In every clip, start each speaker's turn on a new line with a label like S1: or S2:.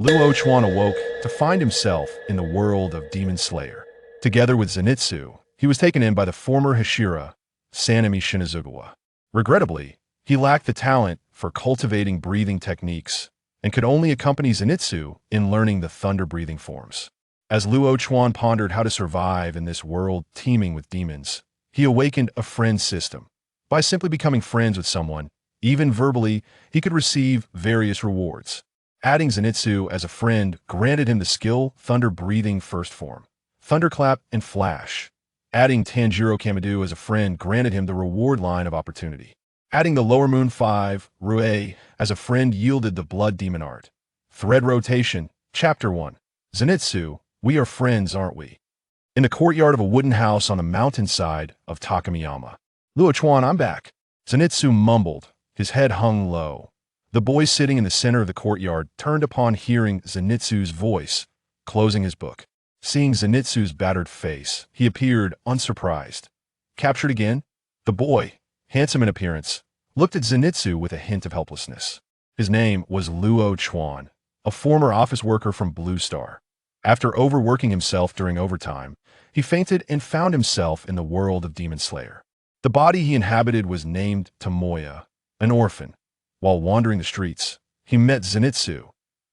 S1: Luo Chuan awoke to find himself in the world of Demon Slayer. Together with Zenitsu, he was taken in by the former Hashira, Sanemi Shinazugawa. Regrettably, he lacked the talent for cultivating breathing techniques and could only accompany Zenitsu in learning the thunder breathing forms. As Luo Chuan pondered how to survive in this world teeming with demons, he awakened a friend system. By simply becoming friends with someone, even verbally, he could receive various rewards. Adding Zenitsu as a friend granted him the skill Thunder Breathing First Form, Thunderclap and Flash. Adding Tanjiro Kamado as a friend granted him the reward line of opportunity. Adding the Lower Moon 5, Rue, as a friend yielded the Blood Demon Art. Thread Rotation, Chapter 1. Zenitsu, we are friends, aren't we? In the courtyard of a wooden house on the mountainside of Takamiyama. Luo Chuan, I'm back. Zenitsu mumbled, his head hung low. The boy sitting in the center of the courtyard turned upon hearing Zenitsu's voice, closing his book. Seeing Zenitsu's battered face, he appeared unsurprised. Captured again? The boy, handsome in appearance, looked at Zenitsu with a hint of helplessness. His name was Luo Chuan, a former office worker from Blue Star. After overworking himself during overtime, he fainted and found himself in the world of Demon Slayer. The body he inhabited was named Tomoya, an orphan. While wandering the streets, he met Zenitsu.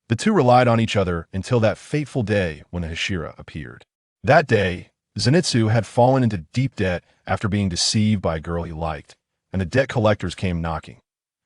S1: The two relied on each other until that fateful day when the Hashira appeared. That day, Zenitsu had fallen into deep debt after being deceived by a girl he liked, and the debt collectors came knocking.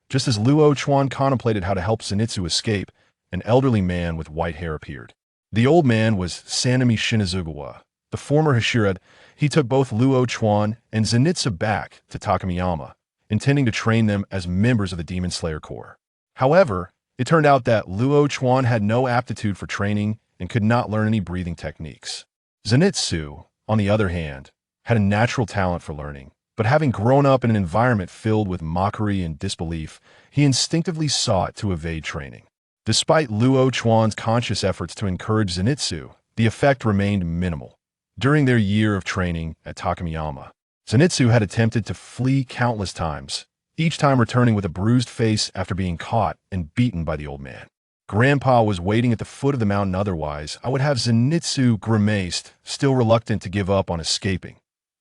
S1: Just as Luo Chuan contemplated how to help Zenitsu escape, an elderly man with white hair appeared. The old man was Sanemi Shinazugawa, the former Hashira. He took both Luo Chuan and Zenitsu back to Takamiyama, intending to train them as members of the Demon Slayer Corps. However, it turned out that Luo Chuan had no aptitude for training and could not learn any breathing techniques. Zenitsu, on the other hand, had a natural talent for learning, but having grown up in an environment filled with mockery and disbelief, he instinctively sought to evade training. Despite Luo Chuan's conscious efforts to encourage Zenitsu, the effect remained minimal. During their year of training at Takamiyama, Zenitsu had attempted to flee countless times, each time returning with a bruised face after being caught and beaten by the old man. Grandpa was waiting at the foot of the mountain, otherwise I would have Zenitsu grimaced, still reluctant to give up on escaping.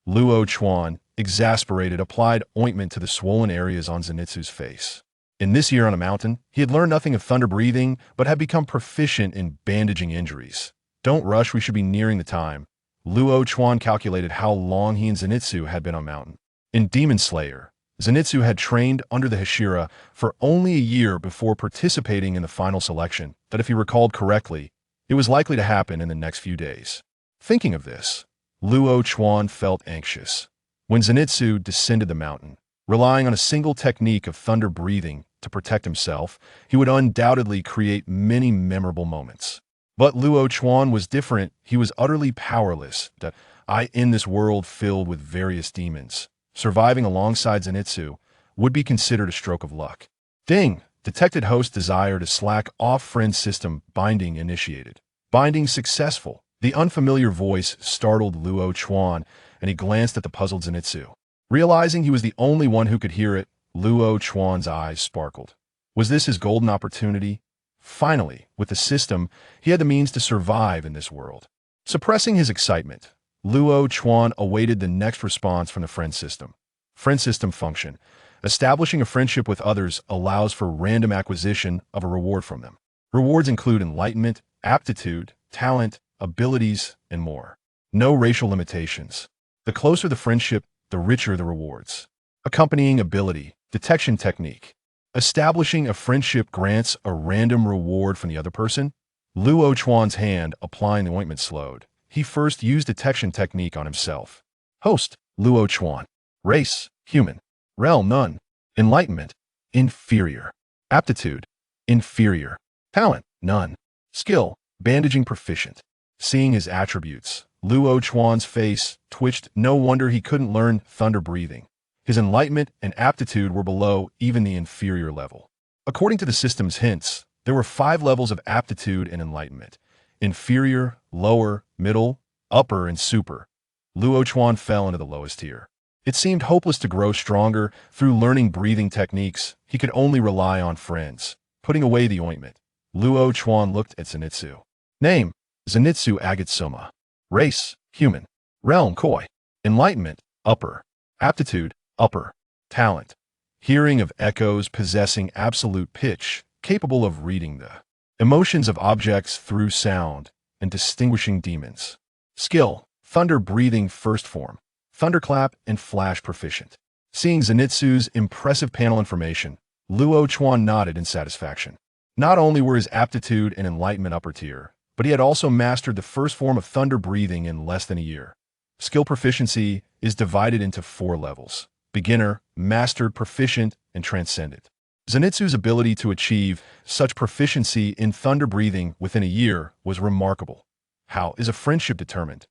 S1: Luo Chuan, exasperated, applied ointment to the swollen areas on Zenitsu's face. In this year on a mountain, he had learned nothing of thunder breathing, but had become proficient in bandaging injuries. Don't rush, we should be nearing the time. Luo Chuan calculated how long he and Zenitsu had been on mountain. In Demon Slayer, Zenitsu had trained under the Hashira for only a year before participating in the final selection, that if he recalled correctly, it was likely to happen in the next few days. Thinking of this, Luo Chuan felt anxious. When Zenitsu descended the mountain, relying on a single technique of thunder breathing to protect himself, he would undoubtedly create many memorable moments. But Luo Chuan was different. He was utterly powerless. In this world filled with various demons, surviving alongside Zenitsu would be considered a stroke of luck. Ding! Detected host desire to slack off friend system binding initiated. Binding successful. The unfamiliar voice startled Luo Chuan, and he glanced at the puzzled Zenitsu. Realizing he was the only one who could hear it, Luo Chuan's eyes sparkled. Was this his golden opportunity? Finally, with the system, he had the means to survive in this world. Suppressing his excitement, Luo Chuan awaited the next response from the friend system. Friend system function. Establishing a friendship with others allows for random acquisition of a reward from them. Rewards include enlightenment, aptitude, talent, abilities, and more. No racial limitations. The closer the friendship, the richer the rewards. Accompanying ability, detection technique. Establishing a friendship grants a random reward from the other person. Luo Chuan's hand applying the ointment slowed. He first used detection technique on himself. Host, Luo Chuan. Race, human. Realm, none. Enlightenment, inferior. Aptitude, inferior. Talent, none. Skill, bandaging proficient. Seeing his attributes, Luo Chuan's face twitched. No wonder he couldn't learn thunder breathing. His enlightenment and aptitude were below even the inferior level. According to the system's hints, there were 5 levels of aptitude and enlightenment: inferior, lower, middle, upper, and super. Luo Chuan fell into the lowest tier. It seemed hopeless to grow stronger through learning breathing techniques. He could only rely on friends. Putting away the ointment, Luo Chuan looked at Zenitsu. Name, Zenitsu Agatsuma. Race, human. Realm, koi. Enlightenment, upper. Aptitude, upper. Talent, hearing of echoes possessing absolute pitch, capable of reading the emotions of objects through sound and distinguishing demons. Skill, thunder breathing first form. Thunderclap and Flash proficient. Seeing Zenitsu's impressive panel information, Luo Chuan nodded in satisfaction. Not only were his aptitude and enlightenment upper tier, but he had also mastered the first form of thunder breathing in less than a year. Skill proficiency is divided into 4 levels: beginner, mastered, proficient, and transcendent. Zenitsu's ability to achieve such proficiency in thunder breathing within a year was remarkable. How is a friendship determined?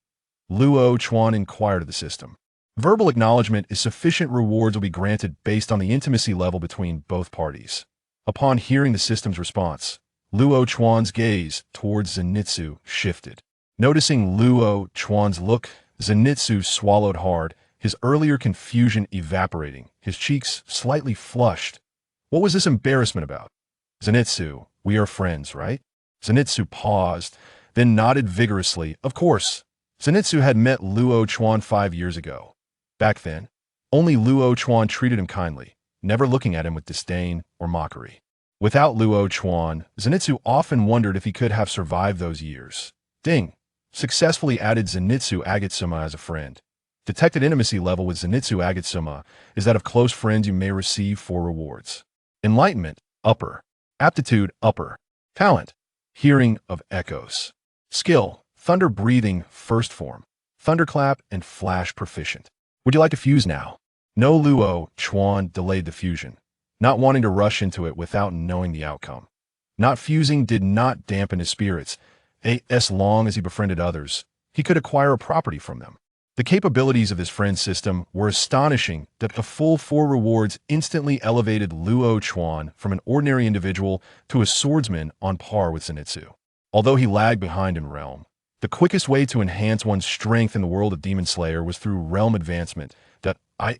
S1: Luo Chuan inquired of the system. Verbal acknowledgement is sufficient. Rewards will be granted based on the intimacy level between both parties. Upon hearing the system's response, Luo Chuan's gaze towards Zenitsu shifted. Noticing Luo Chuan's look, Zenitsu swallowed hard, his earlier confusion evaporating, his cheeks slightly flushed. What was this embarrassment about? Zenitsu, we are friends, right? Zenitsu paused, then nodded vigorously. Of course. Zenitsu had met Luo Chuan 5 years ago. Back then, only Luo Chuan treated him kindly, never looking at him with disdain or mockery. Without Luo Chuan, Zenitsu often wondered if he could have survived those years. Ding! Successfully added Zenitsu Agatsuma as a friend. Detected intimacy level with Zenitsu Agatsuma is that of close friends. You may receive 4 rewards. Enlightenment, upper. Aptitude, upper. Talent, hearing of echoes. Skill, thunder breathing first form. Thunderclap and Flash proficient. Would you like to fuse now? No. Luo Chuan delayed the fusion, not wanting to rush into it without knowing the outcome. Not fusing did not dampen his spirits. As long as he befriended others, he could acquire a property from them. The capabilities of his friend system were astonishing that the full 4 rewards instantly elevated Luo Chuan from an ordinary individual to a swordsman on par with Zenitsu. Although he lagged behind in realm, the quickest way to enhance one's strength in the world of Demon Slayer was through realm advancement.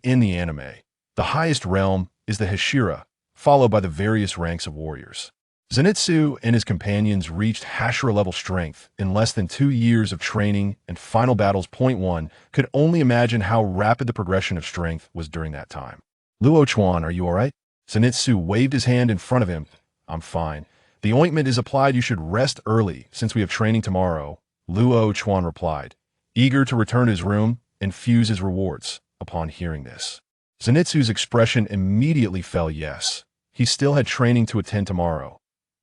S1: In the anime, the highest realm is the Hashira, followed by the various ranks of warriors. Zenitsu and his companions reached Hashira level strength in less than 2 years of training and final battles. Point 1 could only imagine how rapid the progression of strength was during that time. Luo Chuan, are you alright? Zenitsu waved his hand in front of him. I'm fine. The ointment is applied. You should rest early since we have training tomorrow, Luo Chuan replied, eager to return to his room and fuse his rewards. Upon hearing this, Zenitsu's expression immediately fell. Yes, he still had training to attend tomorrow.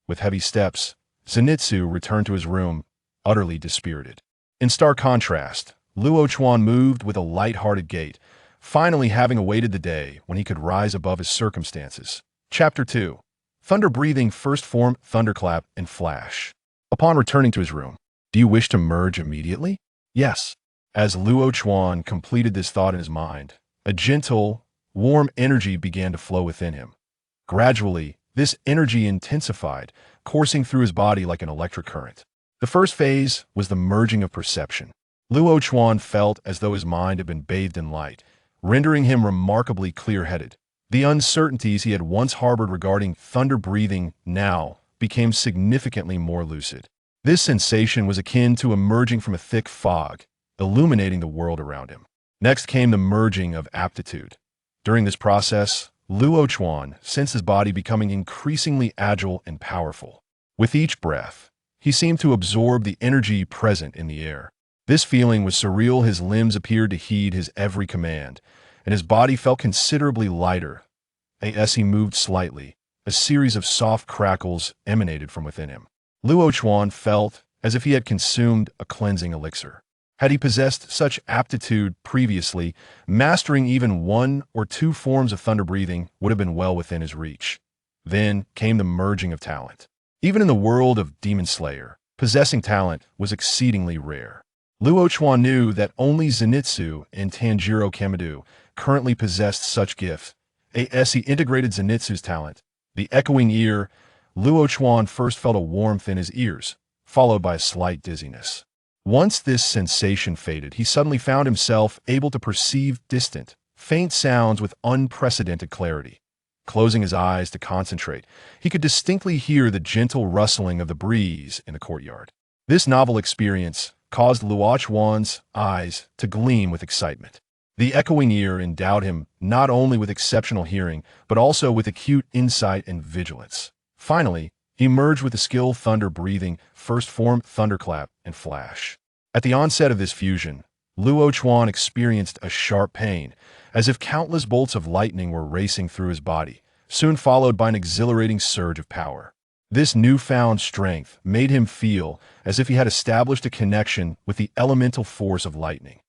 S1: With heavy steps, Zenitsu returned to his room, utterly dispirited. In stark contrast, Luo Chuan moved with a light-hearted gait, finally having awaited the day when he could rise above his circumstances. Chapter 2. Thunder breathing first form, Thunderclap and Flash. Upon returning to his room, do you wish to merge immediately? Yes. As Luo Chuan completed this thought in his mind, a gentle, warm energy began to flow within him. Gradually, this energy intensified, coursing through his body like an electric current. The first phase was the merging of perception. Luo Chuan felt as though his mind had been bathed in light, rendering him remarkably clear-headed. The uncertainties he had once harbored regarding thunder breathing now became significantly more lucid. This sensation was akin to emerging from a thick fog, illuminating the world around him. Next came the merging of aptitude. During this process, Luo Chuan sensed his body becoming increasingly agile and powerful. With each breath, he seemed to absorb the energy present in the air. This feeling was surreal. His limbs appeared to heed his every command, and his body felt considerably lighter. As he moved slightly, a series of soft crackles emanated from within him. Luo Chuan felt as if he had consumed a cleansing elixir. Had he possessed such aptitude previously, mastering even 1 or 2 forms of thunder breathing would have been well within his reach. Then came the merging of talent. Even in the world of Demon Slayer, possessing talent was exceedingly rare. Luo Chuan knew that only Zenitsu and Tanjiro Kamado currently possessed such gifts. As he integrated Zenitsu's talent, the echoing ear, Luo Chuan first felt a warmth in his ears, followed by a slight dizziness. Once this sensation faded, he suddenly found himself able to perceive distant, faint sounds with unprecedented clarity. Closing his eyes to concentrate, he could distinctly hear the gentle rustling of the breeze in the courtyard. This novel experience caused Luo Chuan's eyes to gleam with excitement. The echoing ear endowed him not only with exceptional hearing, but also with acute insight and vigilance. Finally, he merged with the skill thunder breathing, first form Thunderclap and Flash. At the onset of this fusion, Luo Chuan experienced a sharp pain, as if countless bolts of lightning were racing through his body, soon followed by an exhilarating surge of power. This newfound strength made him feel as if he had established a connection with the elemental force of lightning.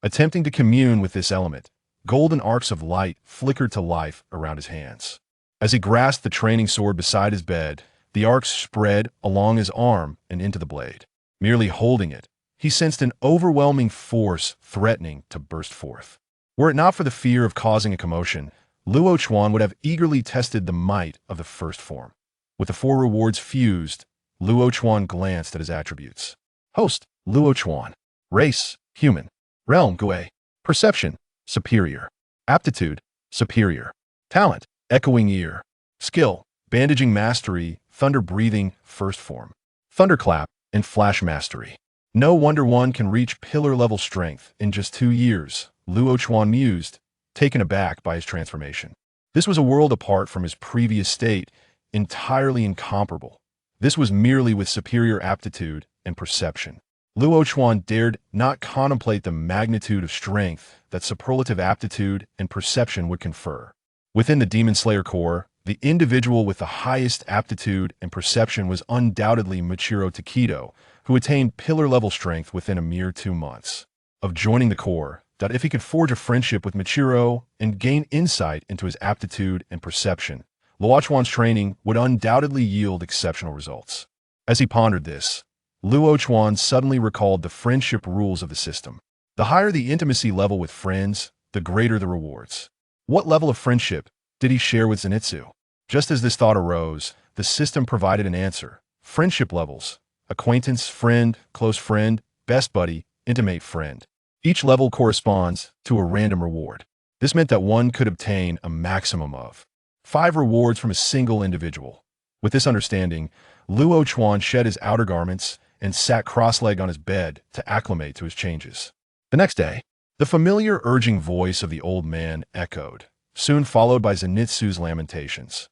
S1: Attempting to commune with this element, golden arcs of light flickered to life around his hands. As he grasped the training sword beside his bed, the arcs spread along his arm and into the blade. Merely holding it, he sensed an overwhelming force threatening to burst forth. Were it not for the fear of causing a commotion, Luo Chuan would have eagerly tested the might of the first form. With the 4 rewards fused, Luo Chuan glanced at his attributes. Host, Luo Chuan. Race, human. Realm, Gui. Perception, superior. Aptitude, superior. Talent, echoing ear. Skill, bandaging mastery, thunder breathing, first form. Thunderclap and Flash mastery. No wonder one can reach pillar-level strength in just 2 years, Luo Chuan mused, taken aback by his transformation. This was a world apart from his previous state, entirely incomparable. This was merely with superior aptitude and perception. Luo Chuan dared not contemplate the magnitude of strength that superlative aptitude and perception would confer. Within the Demon Slayer Corps, the individual with the highest aptitude and perception was undoubtedly Michiro Takedo, who attained pillar-level strength within a mere 2 months of joining the Corps. That if he could forge a friendship with Michiro and gain insight into his aptitude and perception, Luo Chuan's training would undoubtedly yield exceptional results. As he pondered this, Luo Chuan suddenly recalled the friendship rules of the system. The higher the intimacy level with friends, the greater the rewards. What level of friendship did he share with Zenitsu? Just as this thought arose, the system provided an answer. Friendship levels: acquaintance, friend, close friend, best buddy, intimate friend. Each level corresponds to a random reward. This meant that one could obtain a maximum of 5 rewards from a single individual. With this understanding, Luo Chuan shed his outer garments and sat cross-legged on his bed to acclimate to his changes. The next day, the familiar urging voice of the old man echoed, soon followed by Zenitsu's lamentations.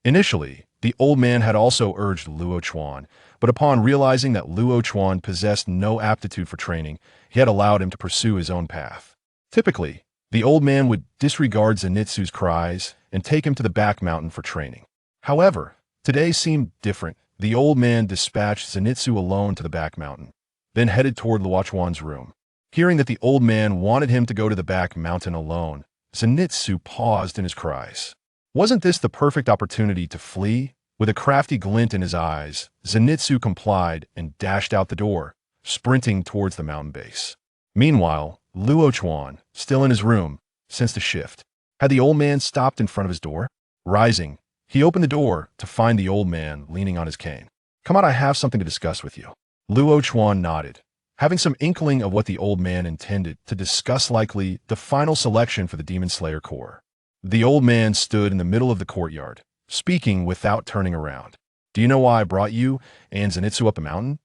S1: Initially, the old man had also urged Luo Chuan, but upon realizing that Luo Chuan possessed no aptitude for training, he had allowed him to pursue his own path. Typically, the old man would disregard Zenitsu's cries and take him to the back mountain for training. However, today seemed different. The old man dispatched Zenitsu alone to the back mountain, then headed toward Luo Chuan's room. Hearing that the old man wanted him to go to the back mountain alone, Zenitsu paused in his cries. Wasn't this the perfect opportunity to flee? With a crafty glint in his eyes, Zenitsu complied and dashed out the door, sprinting towards the mountain base. Meanwhile, Luo Chuan, still in his room, sensed a shift. Had the old man stopped in front of his door? Rising, he opened the door to find the old man leaning on his cane. Come out, I have something to discuss with you. Luo Chuan nodded, having some inkling of what the old man intended to discuss, likely the final selection for the Demon Slayer Corps. The old man stood in the middle of the courtyard, speaking without turning around. Do you know why I brought you and Zenitsu up a mountain?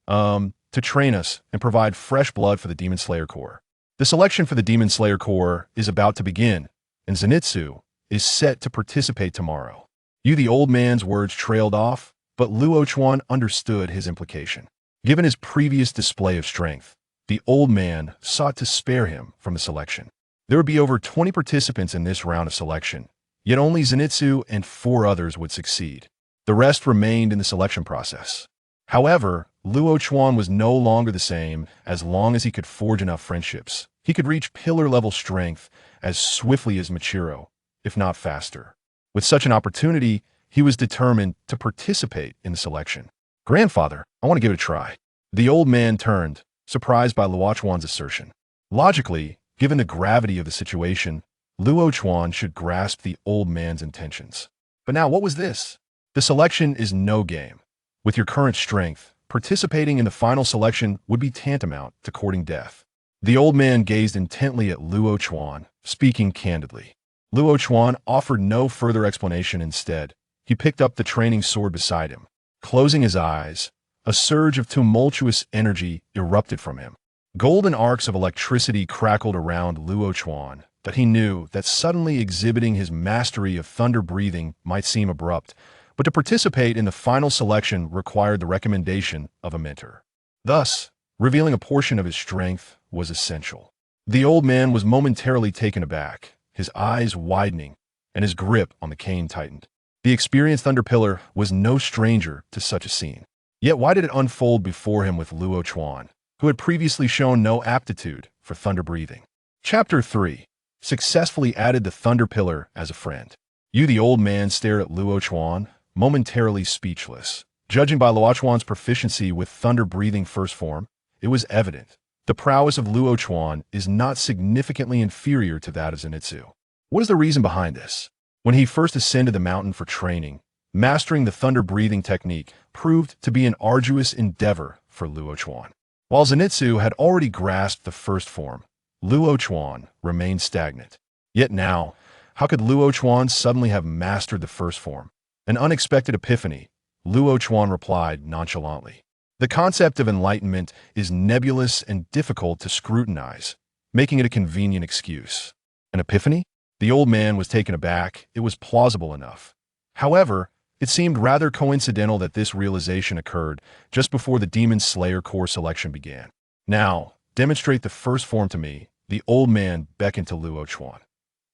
S1: To train us and provide fresh blood for the Demon Slayer Corps. The selection for the Demon Slayer Corps is about to begin, and Zenitsu is set to participate tomorrow. The old man's words trailed off, but Luo Chuan understood his implication. Given his previous display of strength, the old man sought to spare him from the selection. There would be over 20 participants in this round of selection, yet only Zenitsu and 4 others would succeed. The rest remained in the selection process. However, Luo Chuan was no longer the same. As long as he could forge enough friendships, he could reach pillar-level strength as swiftly as Michiro, if not faster. With such an opportunity, he was determined to participate in the selection. Grandfather, I want to give it a try. The old man turned, surprised by Luo Chuan's assertion. Logically, given the gravity of the situation, Luo Chuan should grasp the old man's intentions. But now, what was this? The selection is no game. With your current strength, participating in the final selection would be tantamount to courting death. The old man gazed intently at Luo Chuan, speaking candidly. Luo Chuan offered no further explanation. Instead, he picked up the training sword beside him. Closing his eyes, a surge of tumultuous energy erupted from him. Golden arcs of electricity crackled around Luo Chuan, but he knew that suddenly exhibiting his mastery of thunder breathing might seem abrupt, but to participate in the final selection required the recommendation of a mentor. Thus, revealing a portion of his strength was essential. The old man was momentarily taken aback, his eyes widening, and his grip on the cane tightened. The experienced Thunder Pillar was no stranger to such a scene. Yet why did it unfold before him with Luo Chuan, who had previously shown no aptitude for thunder breathing? Chapter 3. Successfully added the Thunder Pillar as a friend. The old man stared at Luo Chuan, momentarily speechless. Judging by Luo Chuan's proficiency with thunder breathing first form, it was evident the prowess of Luo Chuan is not significantly inferior to that of Zenitsu. What is the reason behind this? When he first ascended the mountain for training, mastering the thunder breathing technique proved to be an arduous endeavor for Luo Chuan. While Zenitsu had already grasped the first form, Luo Chuan remained stagnant. Yet now, how could Luo Chuan suddenly have mastered the first form? An unexpected epiphany, Luo Chuan replied nonchalantly. The concept of enlightenment is nebulous and difficult to scrutinize, making it a convenient excuse. An epiphany? The old man was taken aback. It was plausible enough. However, it seemed rather coincidental that this realization occurred just before the Demon Slayer core selection began. Now, demonstrate the first form to me, the old man beckoned to Luo Chuan.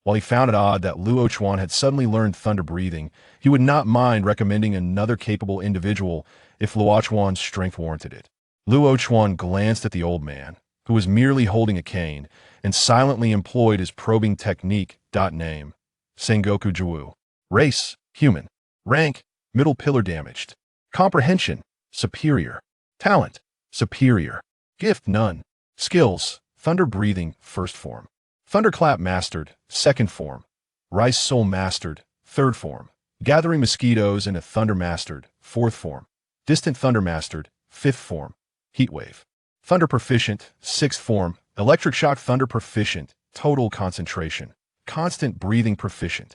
S1: While he found it odd that Luo Chuan had suddenly learned thunder breathing, he would not mind recommending another capable individual if Luo Chuan's strength warranted it. Luo Chuan glanced at the old man, who was merely holding a cane, and silently employed his probing technique. Name: Sengoku Jiwu. Race: human. Rank: middle pillar damaged. Comprehension: superior. Talent: superior. Gift: none. Skills: thunder breathing first form. Thunderclap mastered, second form. Rice Soul mastered, third form. Gathering mosquitoes in a thunder mastered, fourth form. Distant thunder mastered, fifth form. Heatwave. Thunder proficient, sixth form. Electric shock thunder proficient, total concentration. Constant breathing proficient.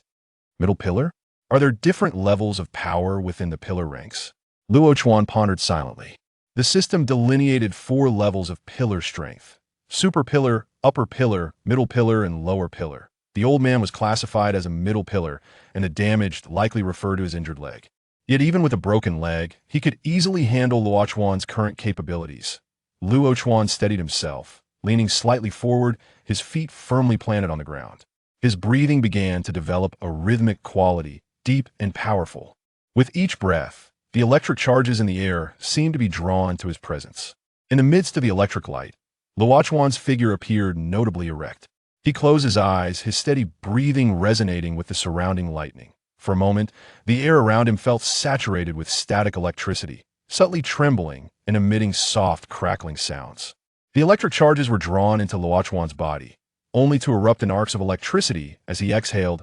S1: Middle pillar? Are there different levels of power within the pillar ranks? Luo Chuan pondered silently. The system delineated 4 levels of pillar strength. Super pillar, upper pillar, middle pillar, and lower pillar. The old man was classified as a middle pillar, and the damaged likely referred to his injured leg. Yet even with a broken leg, he could easily handle Luo Chuan's current capabilities. Luo Chuan steadied himself, leaning slightly forward, his feet firmly planted on the ground. His breathing began to develop a rhythmic quality, deep and powerful. With each breath, the electric charges in the air seemed to be drawn to his presence. In the midst of the electric light, Luo Chuan's figure appeared notably erect. He closed his eyes, his steady breathing resonating with the surrounding lightning. For a moment, the air around him felt saturated with static electricity, subtly trembling and emitting soft, crackling sounds. The electric charges were drawn into Luo Chuan's body, only to erupt in arcs of electricity as he exhaled.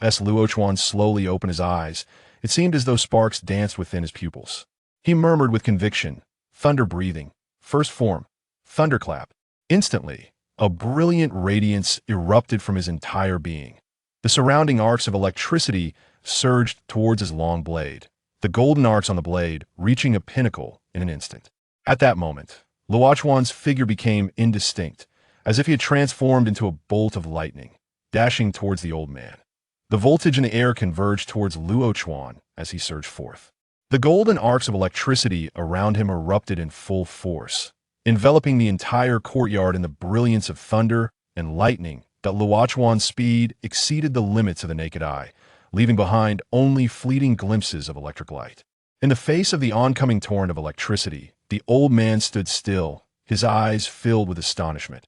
S1: As Luo Chuan slowly opened his eyes, it seemed as though sparks danced within his pupils. He murmured with conviction, "Thunder breathing, first form, Thunderclap." Instantly, a brilliant radiance erupted from his entire being. The surrounding arcs of electricity surged towards his long blade, the golden arcs on the blade reaching a pinnacle in an instant. At that moment, Luo Chuan's figure became indistinct, as if he had transformed into a bolt of lightning, dashing towards the old man. The voltage in the air converged towards Luo Chuan as he surged forth. The golden arcs of electricity around him erupted in full force, enveloping the entire courtyard in the brilliance of thunder and lightning. That Luo Chuan's speed exceeded the limits of the naked eye, leaving behind only fleeting glimpses of electric light. In the face of the oncoming torrent of electricity, the old man stood still, his eyes filled with astonishment.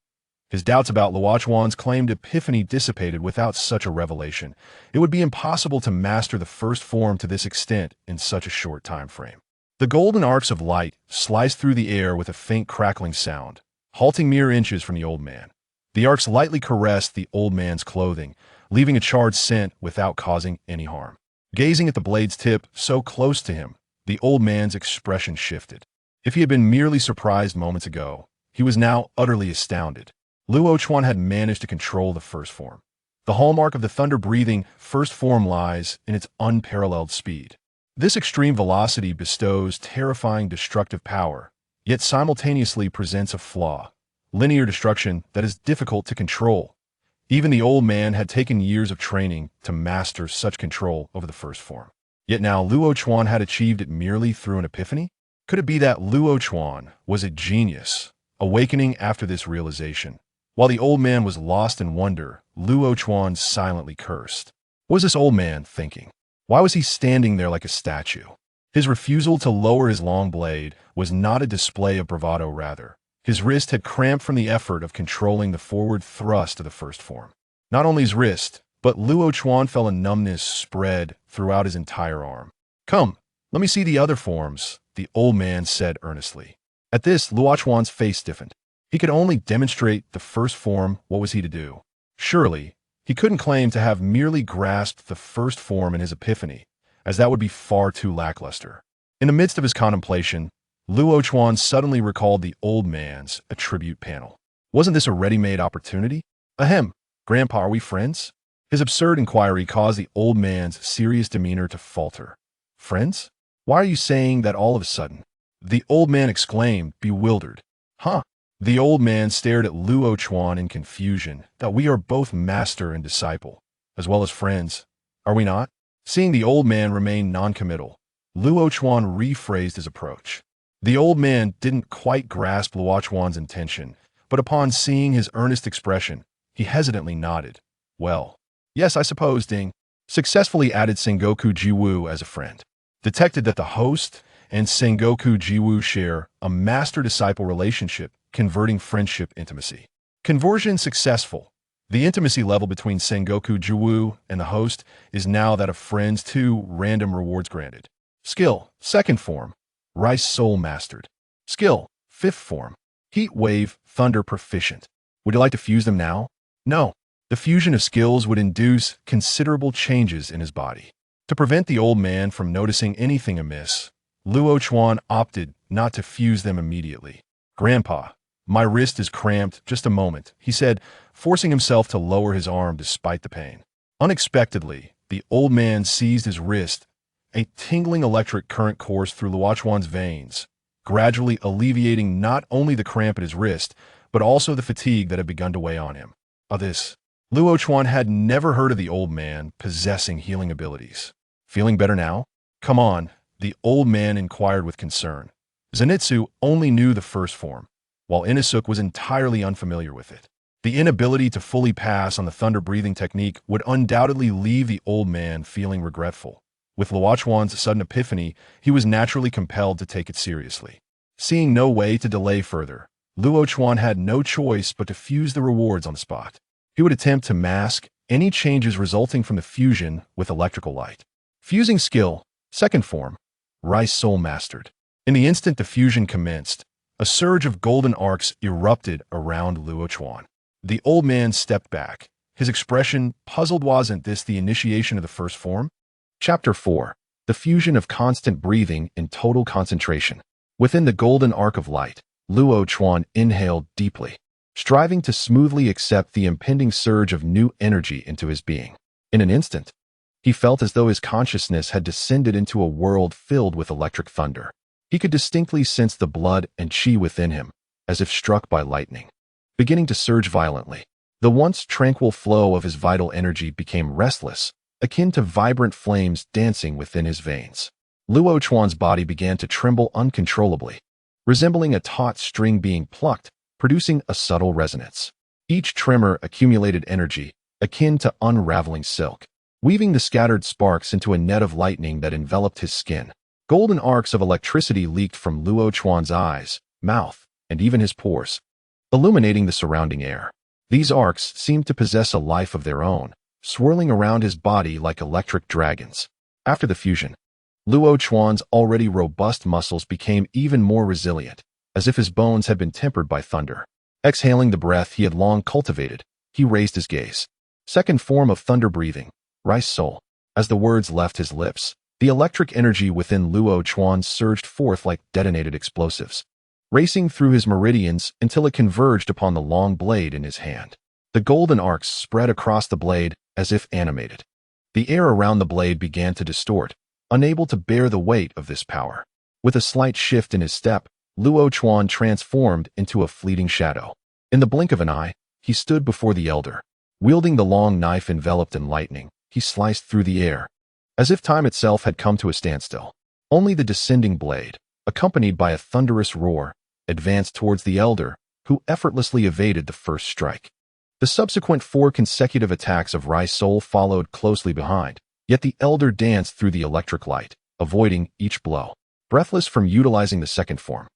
S1: His doubts about Luo Chuan's claimed epiphany dissipated without such a revelation. It would be impossible to master the first form to this extent in such a short time frame. The golden arcs of light sliced through the air with a faint crackling sound, halting mere inches from the old man. The arcs lightly caressed the old man's clothing, leaving a charred scent without causing any harm. Gazing at the blade's tip so close to him, the old man's expression shifted. If he had been merely surprised moments ago, he was now utterly astounded. Luo Chuan had managed to control the first form. The hallmark of the thunder-breathing first form lies in its unparalleled speed. This extreme velocity bestows terrifying destructive power, yet simultaneously presents a flaw: linear destruction that is difficult to control. Even the old man had taken years of training to master such control over the first form. Yet now Luo Chuan had achieved it merely through an epiphany? Could it be that Luo Chuan was a genius, awakening after this realization? While the old man was lost in wonder, Luo Chuan silently cursed. What was this old man thinking? Why was he standing there like a statue? His refusal to lower his long blade was not a display of bravado, rather. His wrist had cramped from the effort of controlling the forward thrust of the first form. Not only his wrist, but Luo Chuan felt a numbness spread throughout his entire arm. "Come, let me see the other forms," the old man said earnestly. At this, Luo Chuan's face stiffened. He could only demonstrate the first form. What was he to do? Surely, he couldn't claim to have merely grasped the first form in his epiphany, as that would be far too lackluster. In the midst of his contemplation, Luo Chuan suddenly recalled the old man's attribute panel. Wasn't this a ready-made opportunity? Ahem, Grandpa, are we friends? His absurd inquiry caused the old man's serious demeanor to falter. Friends? Why are you saying that all of a sudden? The old man exclaimed, bewildered. Huh? The old man stared at Luo Chuan in confusion. That we are both master and disciple, as well as friends, are we not? Seeing the old man remain noncommittal, Luo Chuan rephrased his approach. The old man didn't quite grasp Luo Chuan's intention, but upon seeing his earnest expression, he hesitantly nodded. Well, yes, I suppose, Ding. Successfully added Sengoku Jiwoo as a friend. Detected that the host and Sengoku Jiwoo share a master-disciple relationship, converting friendship intimacy. Conversion successful. The intimacy level between Sengoku Jiwoo and the host is now that of friends. 2 random rewards granted. Skill, second form. Rice Soul mastered. Skill, fifth form. Heat Wave, Thunder proficient. Would you like to fuse them now? No. The fusion of skills would induce considerable changes in his body. To prevent the old man from noticing anything amiss, Luo Chuan opted not to fuse them immediately. Grandpa, my wrist is cramped. Just a moment, he said, forcing himself to lower his arm despite the pain. Unexpectedly, the old man seized his wrist. A tingling electric current coursed through Luo Chuan's veins, gradually alleviating not only the cramp at his wrist, but also the fatigue that had begun to weigh on him. Of this, Luo Chuan had never heard of the old man possessing healing abilities. Feeling better now? Come on, the old man inquired with concern. Zenitsu only knew the first form, while Inosuke was entirely unfamiliar with it. The inability to fully pass on the thunder-breathing technique would undoubtedly leave the old man feeling regretful. With Luo Chuan's sudden epiphany, he was naturally compelled to take it seriously. Seeing no way to delay further, Luo Chuan had no choice but to fuse the rewards on the spot. He would attempt to mask any changes resulting from the fusion with electrical light. Fusing skill, second form, Rice Soul mastered. In the instant the fusion commenced, a surge of golden arcs erupted around Luo Chuan. The old man stepped back, his expression puzzled. Wasn't this the initiation of the first form? Chapter 4. The fusion of constant breathing in total concentration. Within the golden arc of light, Luo Chuan inhaled deeply, striving to smoothly accept the impending surge of new energy into his being. In an instant, he felt as though his consciousness had descended into a world filled with electric thunder. He could distinctly sense the blood and chi within him, as if struck by lightning, beginning to surge violently. The once tranquil flow of his vital energy became restless, akin to vibrant flames dancing within his veins. Luo Chuan's body began to tremble uncontrollably, resembling a taut string being plucked, producing a subtle resonance. Each tremor accumulated energy, akin to unraveling silk, weaving the scattered sparks into a net of lightning that enveloped his skin. Golden arcs of electricity leaked from Luo Chuan's eyes, mouth, and even his pores, illuminating the surrounding air. These arcs seemed to possess a life of their own, swirling around his body like electric dragons. After the fusion, Luo Chuan's already robust muscles became even more resilient, as if his bones had been tempered by thunder. Exhaling the breath he had long cultivated, he raised his gaze. Second form of thunder breathing, Rice Soul. As the words left his lips, the electric energy within Luo Chuan surged forth like detonated explosives, racing through his meridians until it converged upon the long blade in his hand. The golden arcs spread across the blade as if animated. The air around the blade began to distort, unable to bear the weight of this power. With a slight shift in his step, Luo Chuan transformed into a fleeting shadow. In the blink of an eye, he stood before the elder. Wielding the long knife enveloped in lightning, he sliced through the air, as if time itself had come to a standstill. Only the descending blade, accompanied by a thunderous roar, advanced towards the elder, who effortlessly evaded the first strike. The subsequent 4 consecutive attacks of Rai Soul followed closely behind, yet the elder danced through the electric light, avoiding each blow. Breathless from utilizing the second form,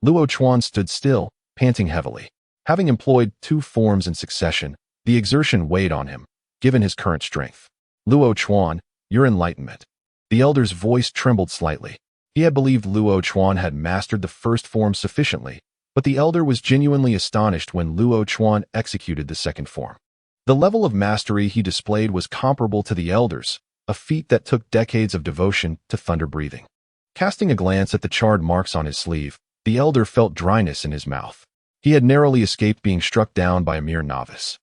S1: Luo Chuan stood still, panting heavily. Having employed 2 forms in succession, the exertion weighed on him, given his current strength. Luo Chuan, your enlightenment. The elder's voice trembled slightly. He had believed Luo Chuan had mastered the first form sufficiently, but the elder was genuinely astonished when Luo Chuan executed the second form. The level of mastery he displayed was comparable to the elder's, a feat that took decades of devotion to thunder breathing. Casting a glance at the charred marks on his sleeve, the elder felt dryness in his mouth. He had narrowly escaped being struck down by a mere novice.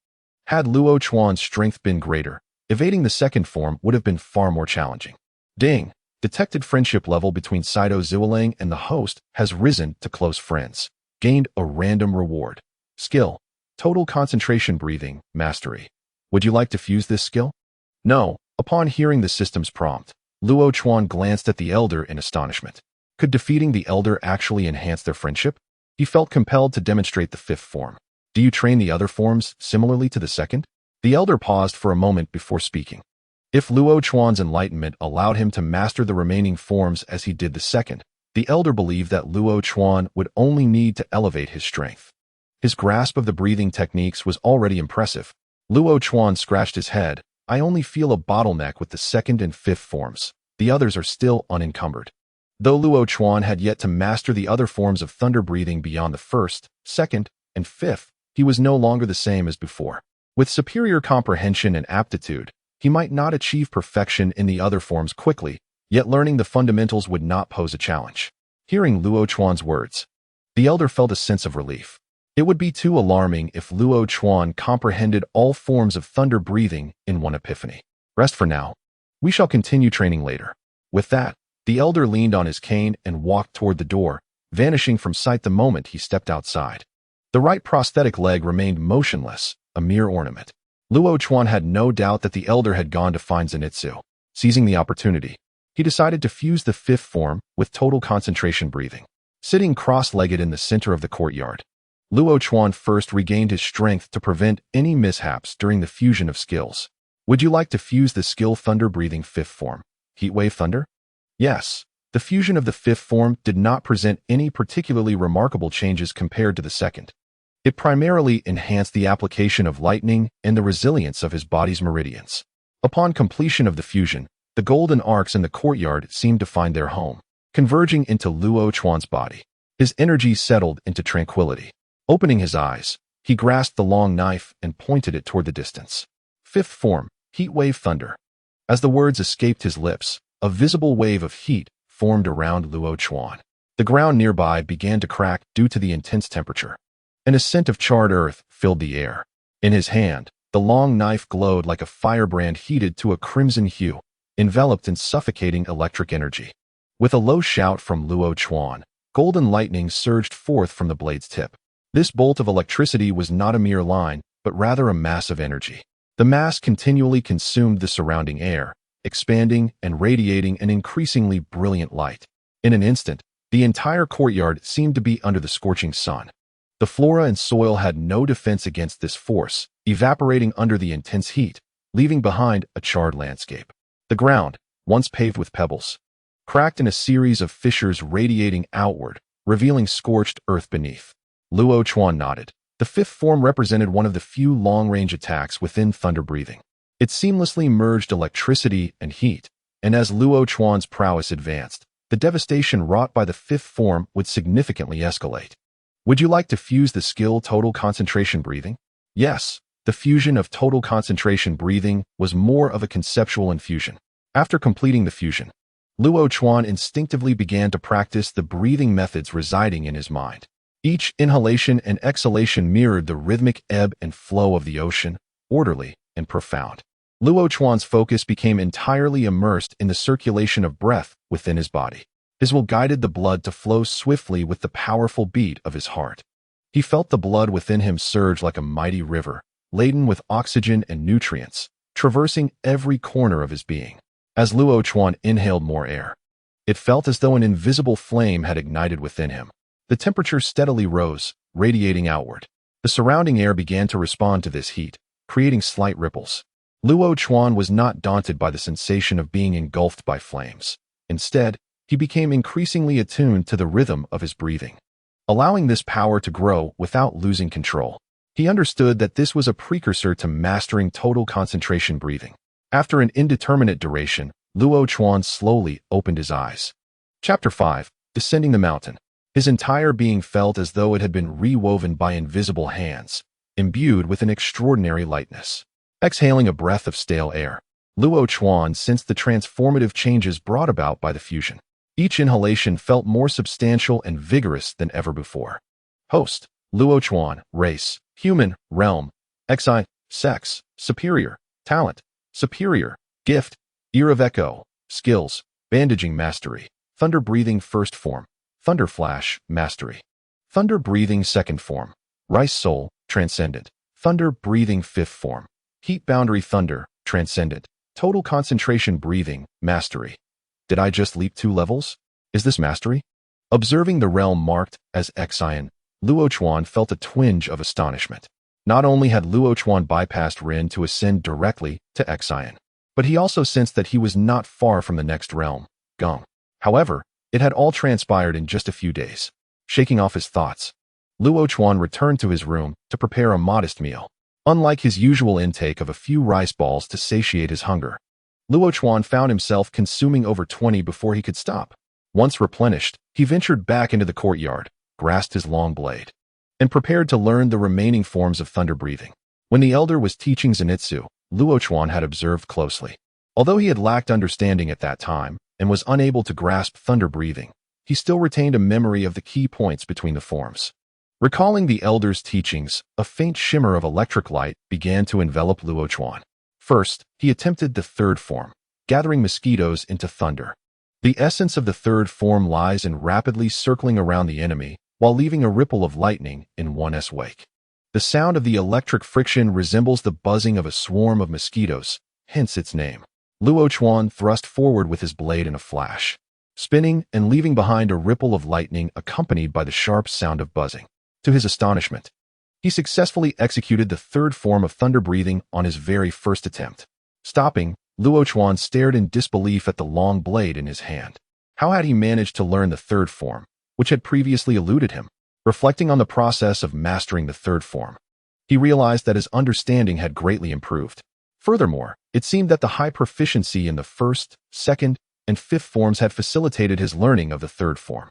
S1: Had Luo Chuan's strength been greater, evading the second form would have been far more challenging. Ding! Detected friendship level between Saito Ziwalang and the host has risen to close friends. Gained a random reward. Skill: Total Concentration Breathing, Mastery. Would you like to fuse this skill? No. Upon hearing the system's prompt, Luo Chuan glanced at the elder in astonishment. Could defeating the elder actually enhance their friendship? He felt compelled to demonstrate the 5th form. Do you train the other forms similarly to the second? The elder paused for a moment before speaking. If Luo Chuan's enlightenment allowed him to master the remaining forms as he did the second, the elder believed that Luo Chuan would only need to elevate his strength. His grasp of the breathing techniques was already impressive. Luo Chuan scratched his head. I only feel a bottleneck with the 2nd and 5th forms. The others are still unencumbered. Though Luo Chuan had yet to master the other forms of thunder breathing beyond the 1st, 2nd, and 5th, he was no longer the same as before. With superior comprehension and aptitude, he might not achieve perfection in the other forms quickly, yet learning the fundamentals would not pose a challenge. Hearing Luo Chuan's words, the elder felt a sense of relief. It would be too alarming if Luo Chuan comprehended all forms of thunder breathing in one epiphany. Rest for now. We shall continue training later. With that, the elder leaned on his cane and walked toward the door, vanishing from sight the moment he stepped outside. The right prosthetic leg remained motionless, a mere ornament. Luo Chuan had no doubt that the elder had gone to find Zenitsu. Seizing the opportunity, he decided to fuse the 5th form with total concentration breathing. Sitting cross-legged in the center of the courtyard, Luo Chuan first regained his strength to prevent any mishaps during the fusion of skills. Would you like to fuse the skill Thunder Breathing 5th form, Heatwave Thunder? Yes. The fusion of the 5th form did not present any particularly remarkable changes compared to the second. It primarily enhanced the application of lightning and the resilience of his body's meridians. Upon completion of the fusion, the golden arcs in the courtyard seemed to find their home, converging into Luo Chuan's body. His energy settled into tranquility. Opening his eyes, he grasped the long knife and pointed it toward the distance. 5th form, Heatwave Thunder. As the words escaped his lips, a visible wave of heat formed around Luo Chuan. The ground nearby began to crack due to the intense temperature. An scent of charred earth filled the air. In his hand, the long knife glowed like a firebrand heated to a crimson hue, enveloped in suffocating electric energy. With a low shout from Luo Chuan, golden lightning surged forth from the blade's tip. This bolt of electricity was not a mere line, but rather a mass of energy. The mass continually consumed the surrounding air, expanding and radiating an increasingly brilliant light. In an instant, the entire courtyard seemed to be under the scorching sun. The flora and soil had no defense against this force, evaporating under the intense heat, leaving behind a charred landscape. The ground, once paved with pebbles, cracked in a series of fissures radiating outward, revealing scorched earth beneath. Luo Chuan nodded. The 5th form represented one of the few long-range attacks within thunder breathing. It seamlessly merged electricity and heat, and as Luo Chuan's prowess advanced, the devastation wrought by the 5th form would significantly escalate. Would you like to fuse the skill Total Concentration Breathing? Yes, the fusion of Total Concentration Breathing was more of a conceptual infusion. After completing the fusion, Luo Chuan instinctively began to practice the breathing methods residing in his mind. Each inhalation and exhalation mirrored the rhythmic ebb and flow of the ocean, orderly and profound. Luo Chuan's focus became entirely immersed in the circulation of breath within his body. His will guided the blood to flow swiftly with the powerful beat of his heart. He felt the blood within him surge like a mighty river, laden with oxygen and nutrients, traversing every corner of his being. As Luo Chuan inhaled more air, it felt as though an invisible flame had ignited within him. The temperature steadily rose, radiating outward. The surrounding air began to respond to this heat, creating slight ripples. Luo Chuan was not daunted by the sensation of being engulfed by flames. Instead, he became increasingly attuned to the rhythm of his breathing, allowing this power to grow without losing control. He understood that this was a precursor to mastering total concentration breathing. After an indeterminate duration, Luo Chuan slowly opened his eyes. Chapter 5. Descending the Mountain. His entire being felt as though it had been rewoven by invisible hands, imbued with an extraordinary lightness. Exhaling a breath of stale air, Luo Chuan sensed the transformative changes brought about by the fusion. Each inhalation felt more substantial and vigorous than ever before. Host: Luo Chuan. Race: human. Realm: Xi. Sex: superior. Talent: superior. Gift: Ear of Echo. Skills: bandaging mastery. Thunder breathing first form. Thunder Flash, mastery. Thunder breathing second form. Rice soul, transcendent. Thunder breathing fifth form. Heat boundary thunder, transcendent. Total concentration breathing, mastery. Did I just leap 2 levels? Is this mastery? Observing the realm marked as Xian, Luo Chuan felt a twinge of astonishment. Not only had Luo Chuan bypassed Rin to ascend directly to Xian, but he also sensed that he was not far from the next realm, Gong. However, it had all transpired in just a few days. Shaking off his thoughts, Luo Chuan returned to his room to prepare a modest meal. Unlike his usual intake of a few rice balls to satiate his hunger, Luo Chuan found himself consuming over 20 before he could stop. Once replenished, he ventured back into the courtyard, grasped his long blade, and prepared to learn the remaining forms of thunder breathing. When the elder was teaching Zenitsu, Luo Chuan had observed closely. Although he had lacked understanding at that time, and was unable to grasp thunder breathing, he still retained a memory of the key points between the forms. Recalling the elder's teachings, a faint shimmer of electric light began to envelop Luo Chuan. First, he attempted the third form, gathering mosquitoes into thunder. The essence of the third form lies in rapidly circling around the enemy while leaving a ripple of lightning in one's wake. The sound of the electric friction resembles the buzzing of a swarm of mosquitoes, hence its name. Luo Chuan thrust forward with his blade in a flash, spinning and leaving behind a ripple of lightning accompanied by the sharp sound of buzzing. To his astonishment, he successfully executed the third form of thunder breathing on his very first attempt. Stopping, Luo Chuan stared in disbelief at the long blade in his hand. How had he managed to learn the third form, which had previously eluded him? Reflecting on the process of mastering the third form, he realized that his understanding had greatly improved. Furthermore, it seemed that the high proficiency in the first, second, and fifth forms had facilitated his learning of the third form.